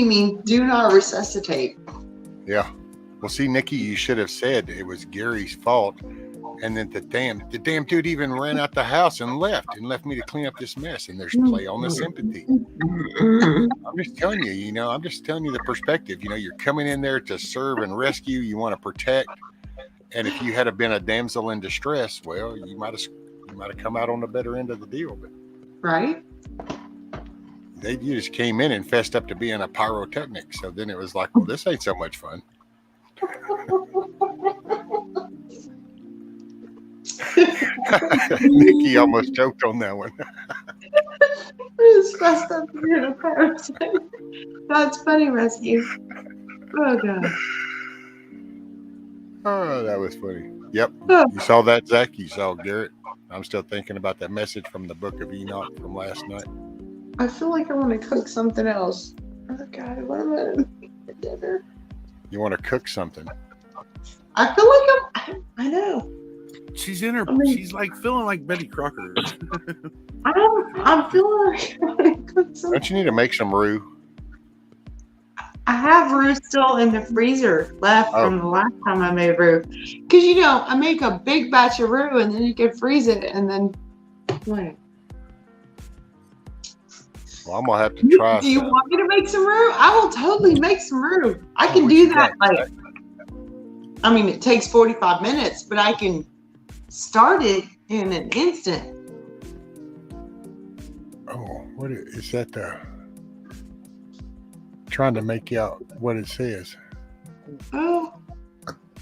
means do not resuscitate. Yeah. Well, see, Nikki, you should have said it was Gary's fault, and then the damn dude even ran out the house and left me to clean up this mess. And there's play on the sympathy. I'm just telling you, I'm just telling you the perspective. You're coming in there to serve and rescue. You want to protect, and if you had been a damsel in distress, well, you might have come out on the better end of the deal. But right. You just came in and fessed up to being a pyrotechnic. So then it was like, well, this ain't so much fun. Nikki almost choked on that one. Just fessed up to being a pyrotechnic. That's funny, Rescue. Oh, God. Oh, that was funny. Yep. You saw that, Zach? You saw Garrett? I'm still thinking about that message from the Book of Enoch from last night. I feel like I want to cook something else. Oh, God, what am I going to make for dinner? You want to cook something? I feel like I know. She's in her. She's like feeling like Betty Crocker. I'm feeling like I want to cook something. Don't you need to make some roux? I have roux still in the freezer left from the last time I made roux. Because, I make a big batch of roux and then you can freeze it and then what? Well, I'm going to have to try. Do you want me to make some roux? I will totally make some roux. I can do that. It takes 45 minutes, but I can start it in an instant. Oh, what is that? Trying to make out what it says. Oh,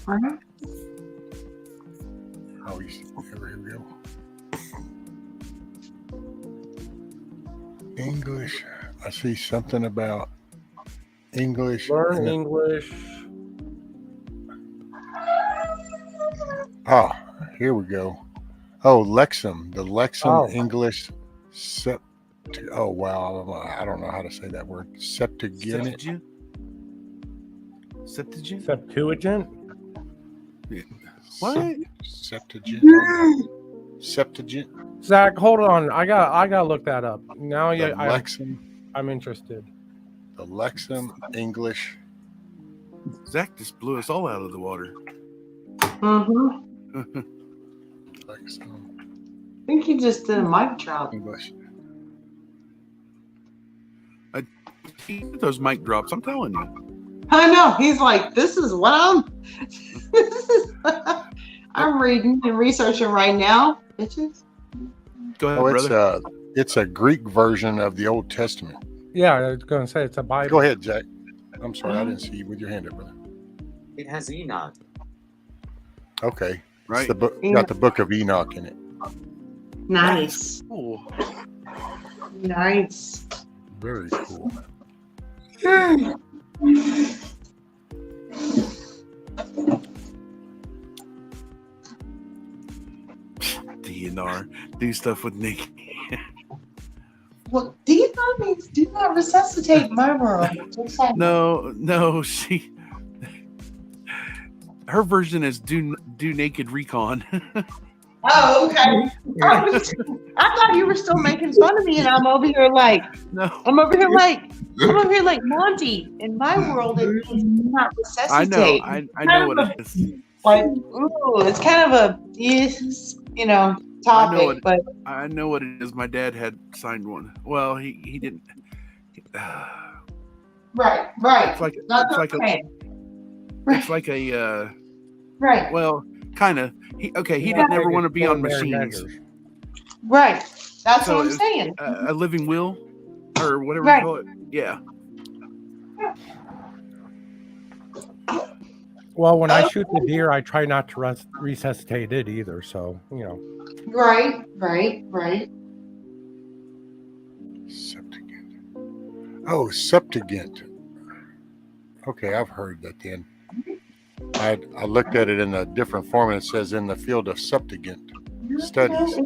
here we go. English. I see something about English. Learn English. Oh, here we go. Oh, Lexham. The Lexham English oh, wow. I don't know how to say that word. Septuagint? Septuagint? Yeah. What? Septuagint. Septuagint. Zach, hold on. I got to look that up. Now I'm interested. The Lexham English. Zach just blew us all out of the water. Mm-hmm. Lexham. I think he just did a mic drop. English. Those mic drops, I'm telling you. I know. He's like, this is what I'm reading and researching right now, bitches. Go ahead, brother. It's a Greek version of the Old Testament. Yeah, I was going to say it's a Bible. Go ahead, Jack. I'm sorry, I didn't see you with your hand up, brother. It has Enoch. Okay. Right. It's the book. Got the Book of Enoch in it. Nice. Cool. Nice. Very cool. DNR. Do stuff with Nick. Well, DNR means do not resuscitate my world. No, she. Her version is do naked recon. Oh, okay. I thought you were still making fun of me, and I'm over here like Monty. In my world, it means not resuscitate. I know what it is. Like, ooh, it's kind of a topic, but I know what it is. My dad had signed one. Well, he didn't. right. It's like a right. Well, kind of. He didn't ever want to be on machines. Right. That's So what I'm it's saying. A living will, or whatever Right. you call it. Yeah. Well, when I shoot the deer, I try not to resuscitate it either. So, Right. Septuagint. Oh, Septuagint. Okay, I've heard that then. I looked at it in a different form, and it says in the field of Septuagint studies.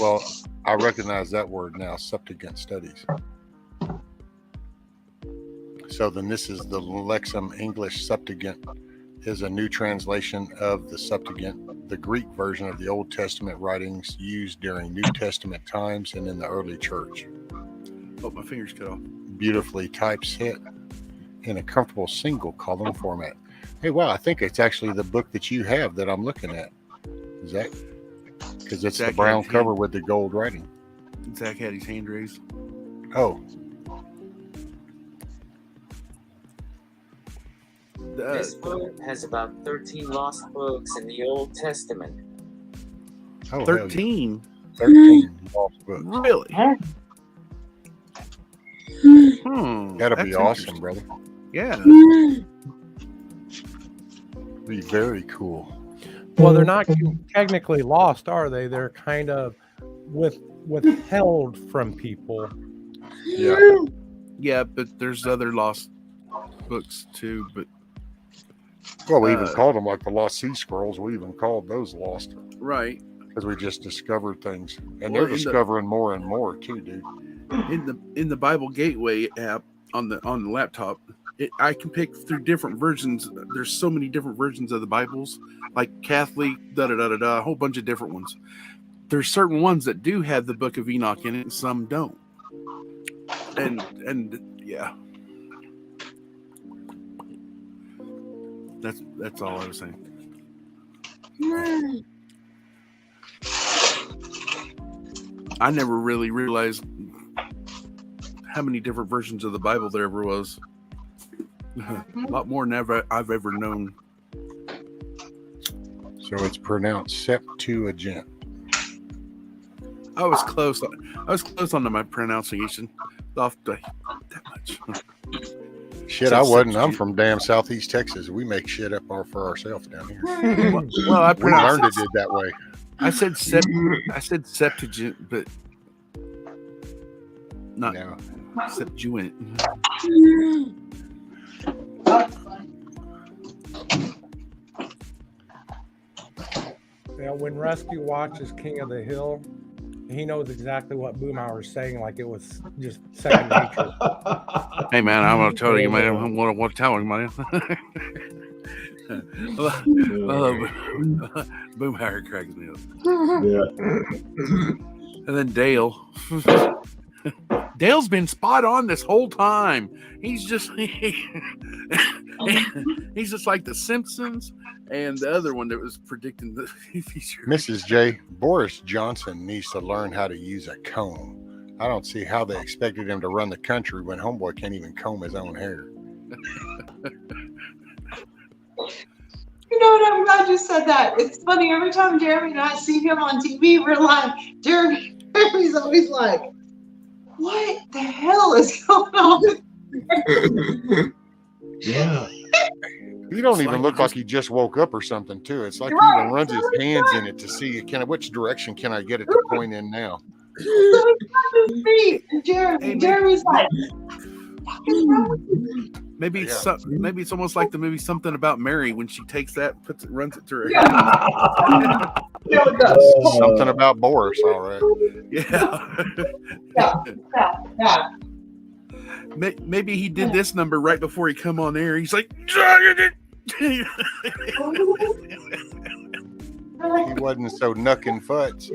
Well, I recognize that word now, Septuagint studies. So then this is the Lexham English Septuagint, is a new translation of the Septuagint, the Greek version of the Old Testament writings used during New Testament times and in the early church. Oh, my fingers cut off. Beautifully typeset in a comfortable single column format. Hey, wow, I think it's actually the book that you have that I'm looking at. Is that? Because it's the brown cover with the gold writing. Zach had his hand raised. Oh. This book has about 13 lost books in the Old Testament. Oh, 13? 13 lost books. Really? That'll be awesome, brother. Yeah. Be very cool. well, they're not technically lost, are they? They're kind of withheld from people. Yeah. Yeah, but there's other lost books too. But Well, we even called them like the Lost Sea Scrolls. We even called those lost. Right. Because we just discovered things. And Well, they're discovering more and more too, dude. In the Bible Gateway app on the laptop, I can pick through different versions. There's so many different versions of the Bibles, like Catholic, a whole bunch of different ones. There's certain ones that do have the Book of Enoch in it, and some don't. And yeah, that's all I was saying. I never really realized how many different versions of the Bible there ever was. A lot more than I've ever known. So it's pronounced Septuagint. I was close. I was close on my pronunciation. Off by that much. Shit, I wasn't. I'm from damn Southeast Texas. We make shit up for ourselves down here. Well, I we learned it that way. I said Septuagint, but not Septuagint. Yeah, when Rusty watches King of the Hill, he knows exactly what Boomhauer's saying, like it was just second nature. Hey man, I'm gonna tell you, man. I'm gonna tell you, man. Boomhauer cracks me up. Yeah. And then Dale. Dale's been spot on this whole time. He's just he's just like the Simpsons and the other one that was predicting the future. Mrs. J, Boris Johnson needs to learn how to use a comb. I don't see how they expected him to run the country when homeboy can't even comb his own hair. You know what? I'm glad you said that. It's funny, every time Jeremy and I see him on TV, we're like, Jeremy's always like, what the hell is going on? Yeah. He don't even look like he just woke up or something, too. It's like he even runs his hands in it to see which direction can I get it to point in now. So he's got his feet, and Jeremy's like, what is wrong with you? Maybe it's almost like the movie Something About Mary when she takes that, runs it through her head. Something about Boris, all right. Yeah. Maybe he did this number right before he come on air. He's like, He wasn't so nuck and futz.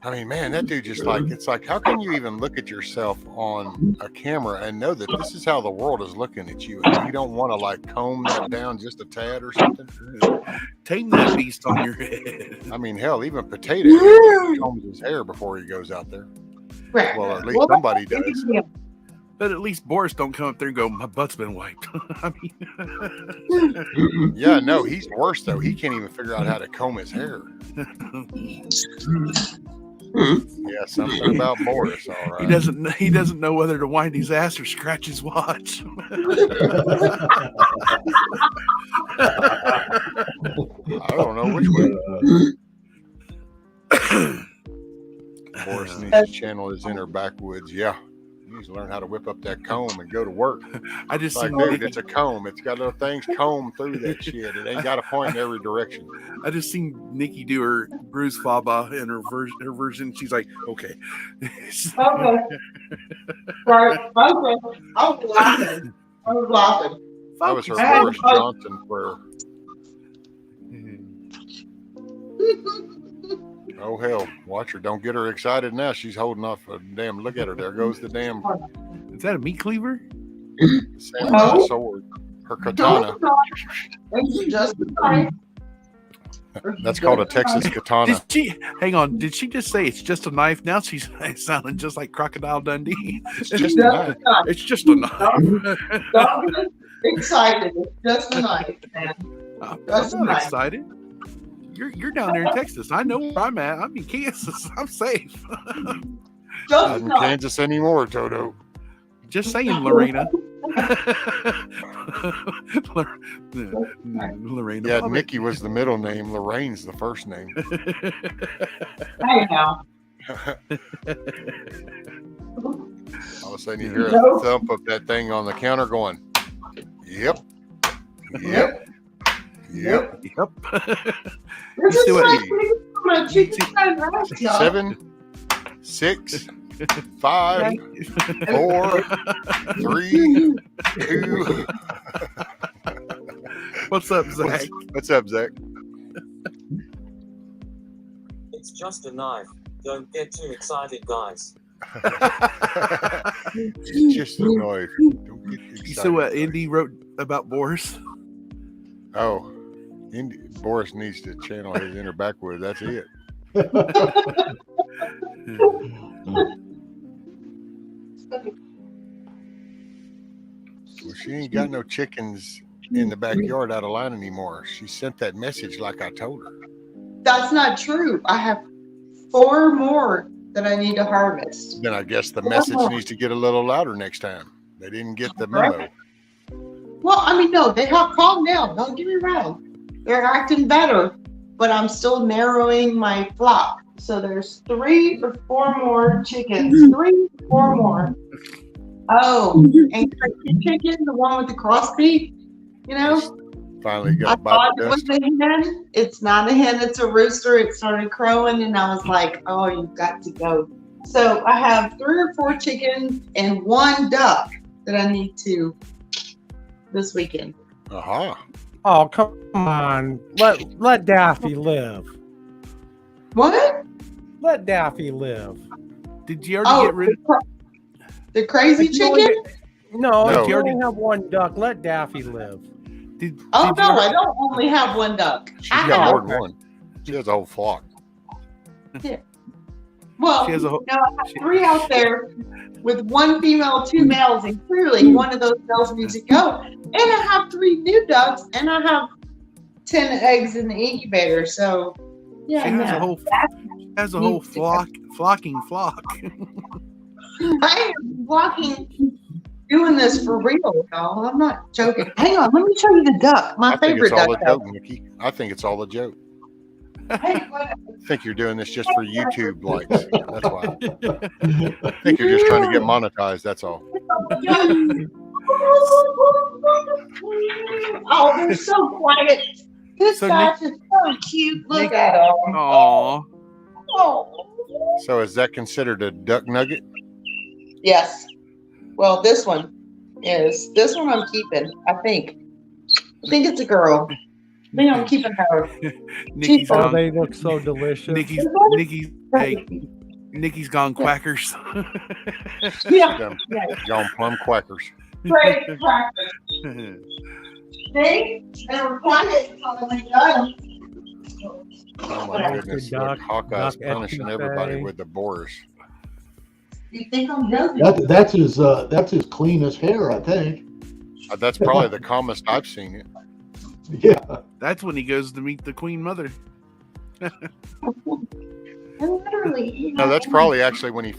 I mean, man, that dude just like, it's like, how can you even look at yourself on a camera and know that this is how the world is looking at you? And you don't want to like comb that down just a tad or something? Tame that beast on your head. I mean, hell, even Potato Head combs his hair before he goes out there. Well, at least somebody does. But at least Boris don't come up there and go, my butt's been wiped. I mean, yeah, no, he's worse though. He can't even figure out how to comb his hair. Yeah, something about Boris. All right. He doesn't know whether to wind his ass or scratch his watch. I don't know which way. Boris needs to channel his inner backwoods. Yeah. He needs to learn how to whip up that comb and go to work. I just like, dude, it's a comb. It's got little things comb through that shit. It ain't got to point in every direction. I just seen Nikki do her Bruce Faba in her version. She's like, okay. Okay. Right. Okay. I was laughing. That was her Boris Johnson prayer. Oh, hell. Watch her. Don't get her excited now. She's holding off a damn. Look at her. There goes the damn. Is that a meat cleaver? SandLot sword. Her katana. That's called a Texas katana. Hang on. Did she just say it's just a knife? Now she's sounding just like Crocodile Dundee. It's just a knife. It's just a knife. Don't get excited. It's just a knife, man. I'm not excited. You're down there in Texas. I know where I'm at. I'm in Kansas. I'm safe. Not in Kansas anymore, Toto. Just saying, Lorena. Lorena. Yeah, Nikki was the middle name. Lorraine's the first name. Hey now. All of a sudden you hear a thump of that thing on the counter going, yep. Yep. Yep. Yep. This is like my chicken 7, 6, 5, 4, 3, 2. What's up, Zach? What's up, Zach? It's just a knife. Don't get too excited, guys. It's just a knife. Don't get too excited. So Indy wrote about Boris? Oh. Boris needs to channel his inner backwoods. That's it. Well, she ain't got no chickens in the backyard out of line anymore. She sent that message like I told her. That's not true. I have 4 more that I need to harvest. Then I guess the message needs to get a little louder next time. They didn't get the memo. Well, I mean, no, they have calmed down. Don't get me wrong. They're acting better, but I'm still narrowing my flock. So there's 3 or 4 more chickens. 3 or 4 more. Oh, and crazy chicken, the one with the crossbeak, you know? Finally got I by thought the it dust. was a hen. It's not a hen, it's a rooster. It started crowing, and I was like, oh, you've got to go. So I have 3 or 4 chickens and 1 duck that I need to this weekend. Uh-huh. Oh, come on. Let Daffy live. What? Let Daffy live. Did you already get rid of the crazy chicken? No, No. you only have 1 duck. Let Daffy live. Oh, no, I don't only have 1 duck. She's got more than 1. She has a whole flock. Yeah. Well, She has a no, I have 3 out there with 1 female, 2 males, and clearly one of those males needs to go. And I have 3 new ducks, and I have 10 eggs in the incubator. So, yeah, She has a whole flocking flock. I am walking, doing this for real, y'all. I'm not joking. Hang on, let me show you the duck. My I think favorite it's all duck. a joke, Nikki. I think it's all a joke. I think you're doing this just for YouTube likes. That's why. I think you're just trying to get monetized. That's all. Oh, they're so quiet. This So guy's is so cute. Look at him. Aw. Oh. So is that considered a duck nugget? Yes. Well, this one is. This one I'm keeping, I think. I think it's a girl. I think I'm keeping her. Nikki's Oh, gone. they look so delicious. Nikki's gone quackers. Yeah. Gone plum quackers. Great crackers. They were quiet until they got them. Oh my goodness! Look, Hawkeye's punishing everybody with the Boris. You think I'm joking? That's his cleanest hair, I think. That's probably the calmest I've seen it. Yeah. That's when he goes to meet the Queen Mother. Literally. No, that's probably actually when he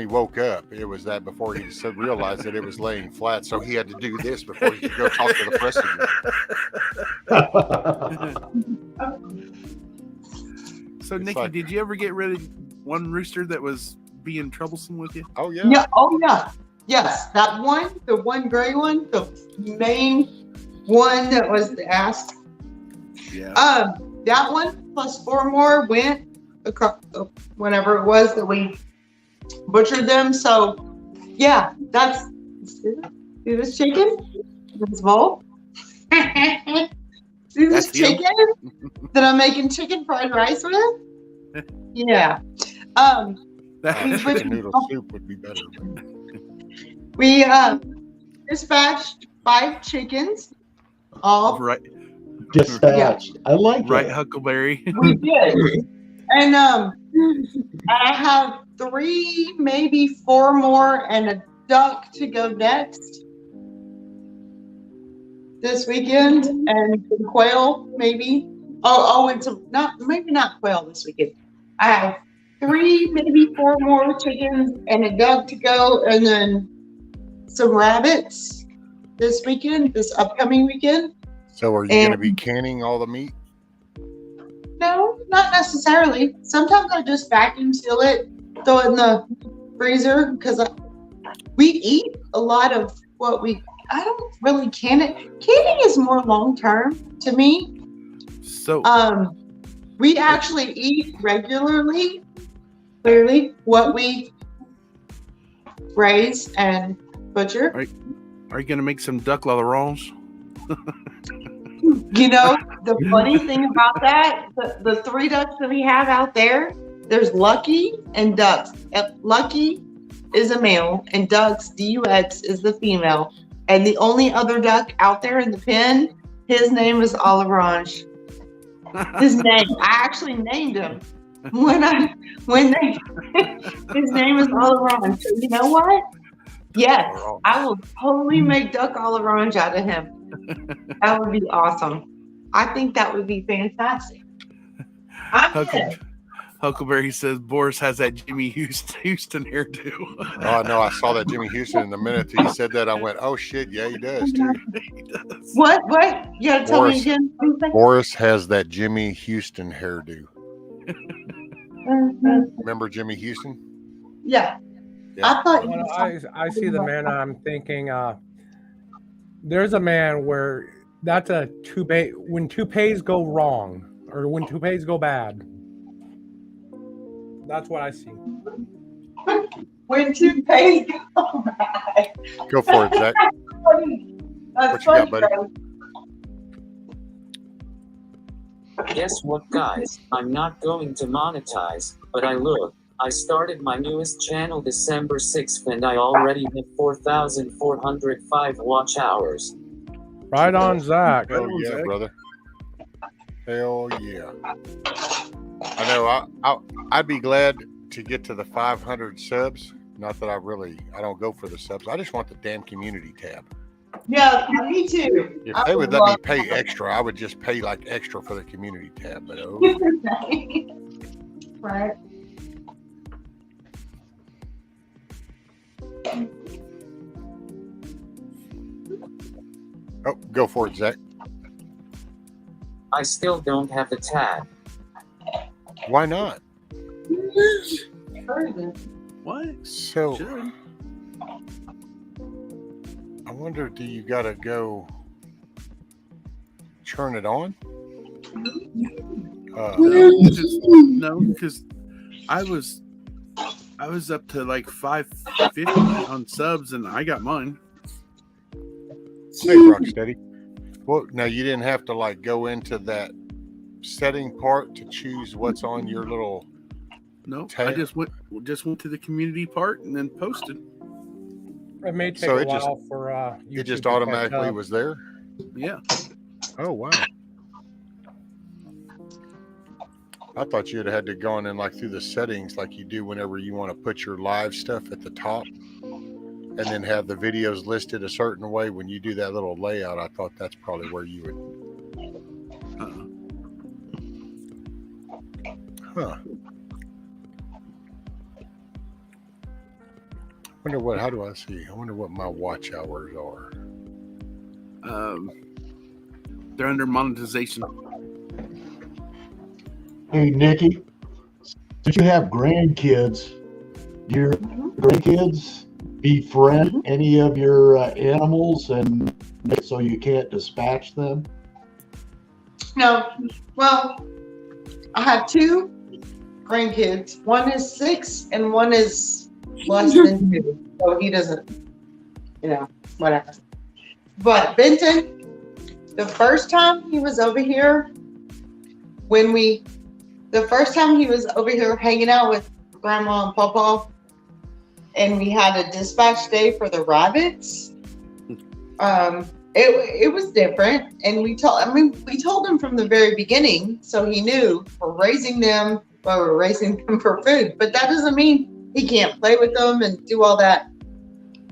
woke up. It was that before he realized that it was laying flat, so he had to do this before he could go talk to the press again. So, Nikki, did you ever get rid of one rooster that was being troublesome with you? Oh, yeah. Yeah. Oh, yeah. Yes. That one, the one gray one, the main one that was the ass. Yeah. That one plus 4 more went across whenever it was that we butchered them. So, yeah, that's. See this chicken? This bowl? See this chicken that I'm making chicken fried rice with? Yeah. Chicken noodle soup would be better. We dispatched 5 chickens. All right. Dispatched. I like right, that. Huckleberry. We did. And I have 3, maybe 4 more, and a duck to go next this weekend, and some quail maybe. And some maybe not quail this weekend. I have 3, maybe 4 more chickens and a duck to go, and then some rabbits this upcoming weekend. So are you going to be canning all the meat? No, not necessarily. Sometimes I just vacuum seal it, throw it in the freezer, because we eat a lot of what I don't really can it. Canning is more long term to me. So we actually eat regularly, clearly, what we raise and butcher. Are you going to make some duck la orange? You know, the funny thing about that, the 3 ducks that we have out there, there's Lucky and Ducks. Lucky is a male, and Ducks, D-U-X, is the female. And the only other duck out there in the pen, his name is Orange. His name, I actually named him his name is Orange. So you know what? Yes, I will totally make Duck Orange out of him. That would be awesome. I think that would be fantastic. Huckleberry says Boris has that Jimmy Houston hairdo. Oh, no, I saw that Jimmy Houston, and the minute he said that, I went, oh, shit, yeah, he does, too. He does. What? You gotta tell me again. Boris has that Jimmy Houston hairdo. Remember Jimmy Houston? Yeah. Yeah. I thought I see the man. I'm thinking there's a man where that's a toupee. When toupees go wrong or when toupees go bad, that's what I see. When toupees go bad. Go for it, Zach. What you got, buddy? Guess what, guys? I'm not going to monetize, but I started my newest channel December 6th, and I already have 4,405 watch hours. Right on, Zach. Hell yeah, brother. Hell yeah. I know. I'd be glad to get to the 500 subs. Not that I don't go for the subs. I just want the damn community tab. Yeah, me too. If they would let me pay extra, I would just pay like extra for the community tab. But Right. Oh, go for it, Zach. I still don't have the tab. Why not? What? So, I wonder, do you got to go turn it on? No, because I was I was up to like 550 on subs, and I got mine. Hey, Rocksteady. Well, now you didn't have to like go into that setting part to choose what's on your little. No, tab? I just went to the community part and then posted. It may take So a it just- while for YouTube It just to catch automatically up. was there. Yeah. Oh wow. I thought you'd had to go in and like through the settings like you do whenever you want to put your live stuff at the top and then have the videos listed a certain way when you do that little layout. I thought that's probably where you would. Huh. How do I see? I wonder what my watch hours are. They're under monetization. Hey, Nikki, since you have grandkids, do your grandkids befriend any of your animals and so you can't dispatch them? No. Well, I have 2 grandkids. One is 6 and one is less than 2. So he doesn't, whatever. But Benton, the first time he was over here, hanging out with Grandma and Papa, and we had a dispatch day for the rabbits, it was different. And we told him from the very beginning, so he knew we're raising them for food. But that doesn't mean he can't play with them and do all that.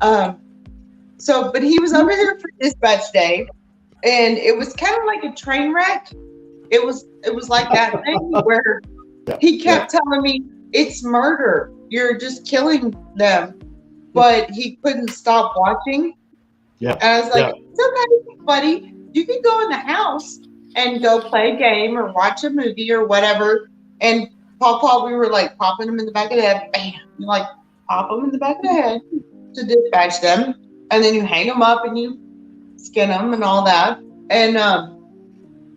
But he was over here for dispatch day, and it was kind of like a train wreck. It was like that thing where he kept telling me it's murder. You're just killing them, but he couldn't stop watching. Yeah. And I was like, it's okay, buddy. You can go in the house and go play a game or watch a movie or whatever. And Papa, we were like popping him in the back of the head. Bam! You like pop them in the back of the head to dispatch them, and then you hang them up and you skin them and all that. And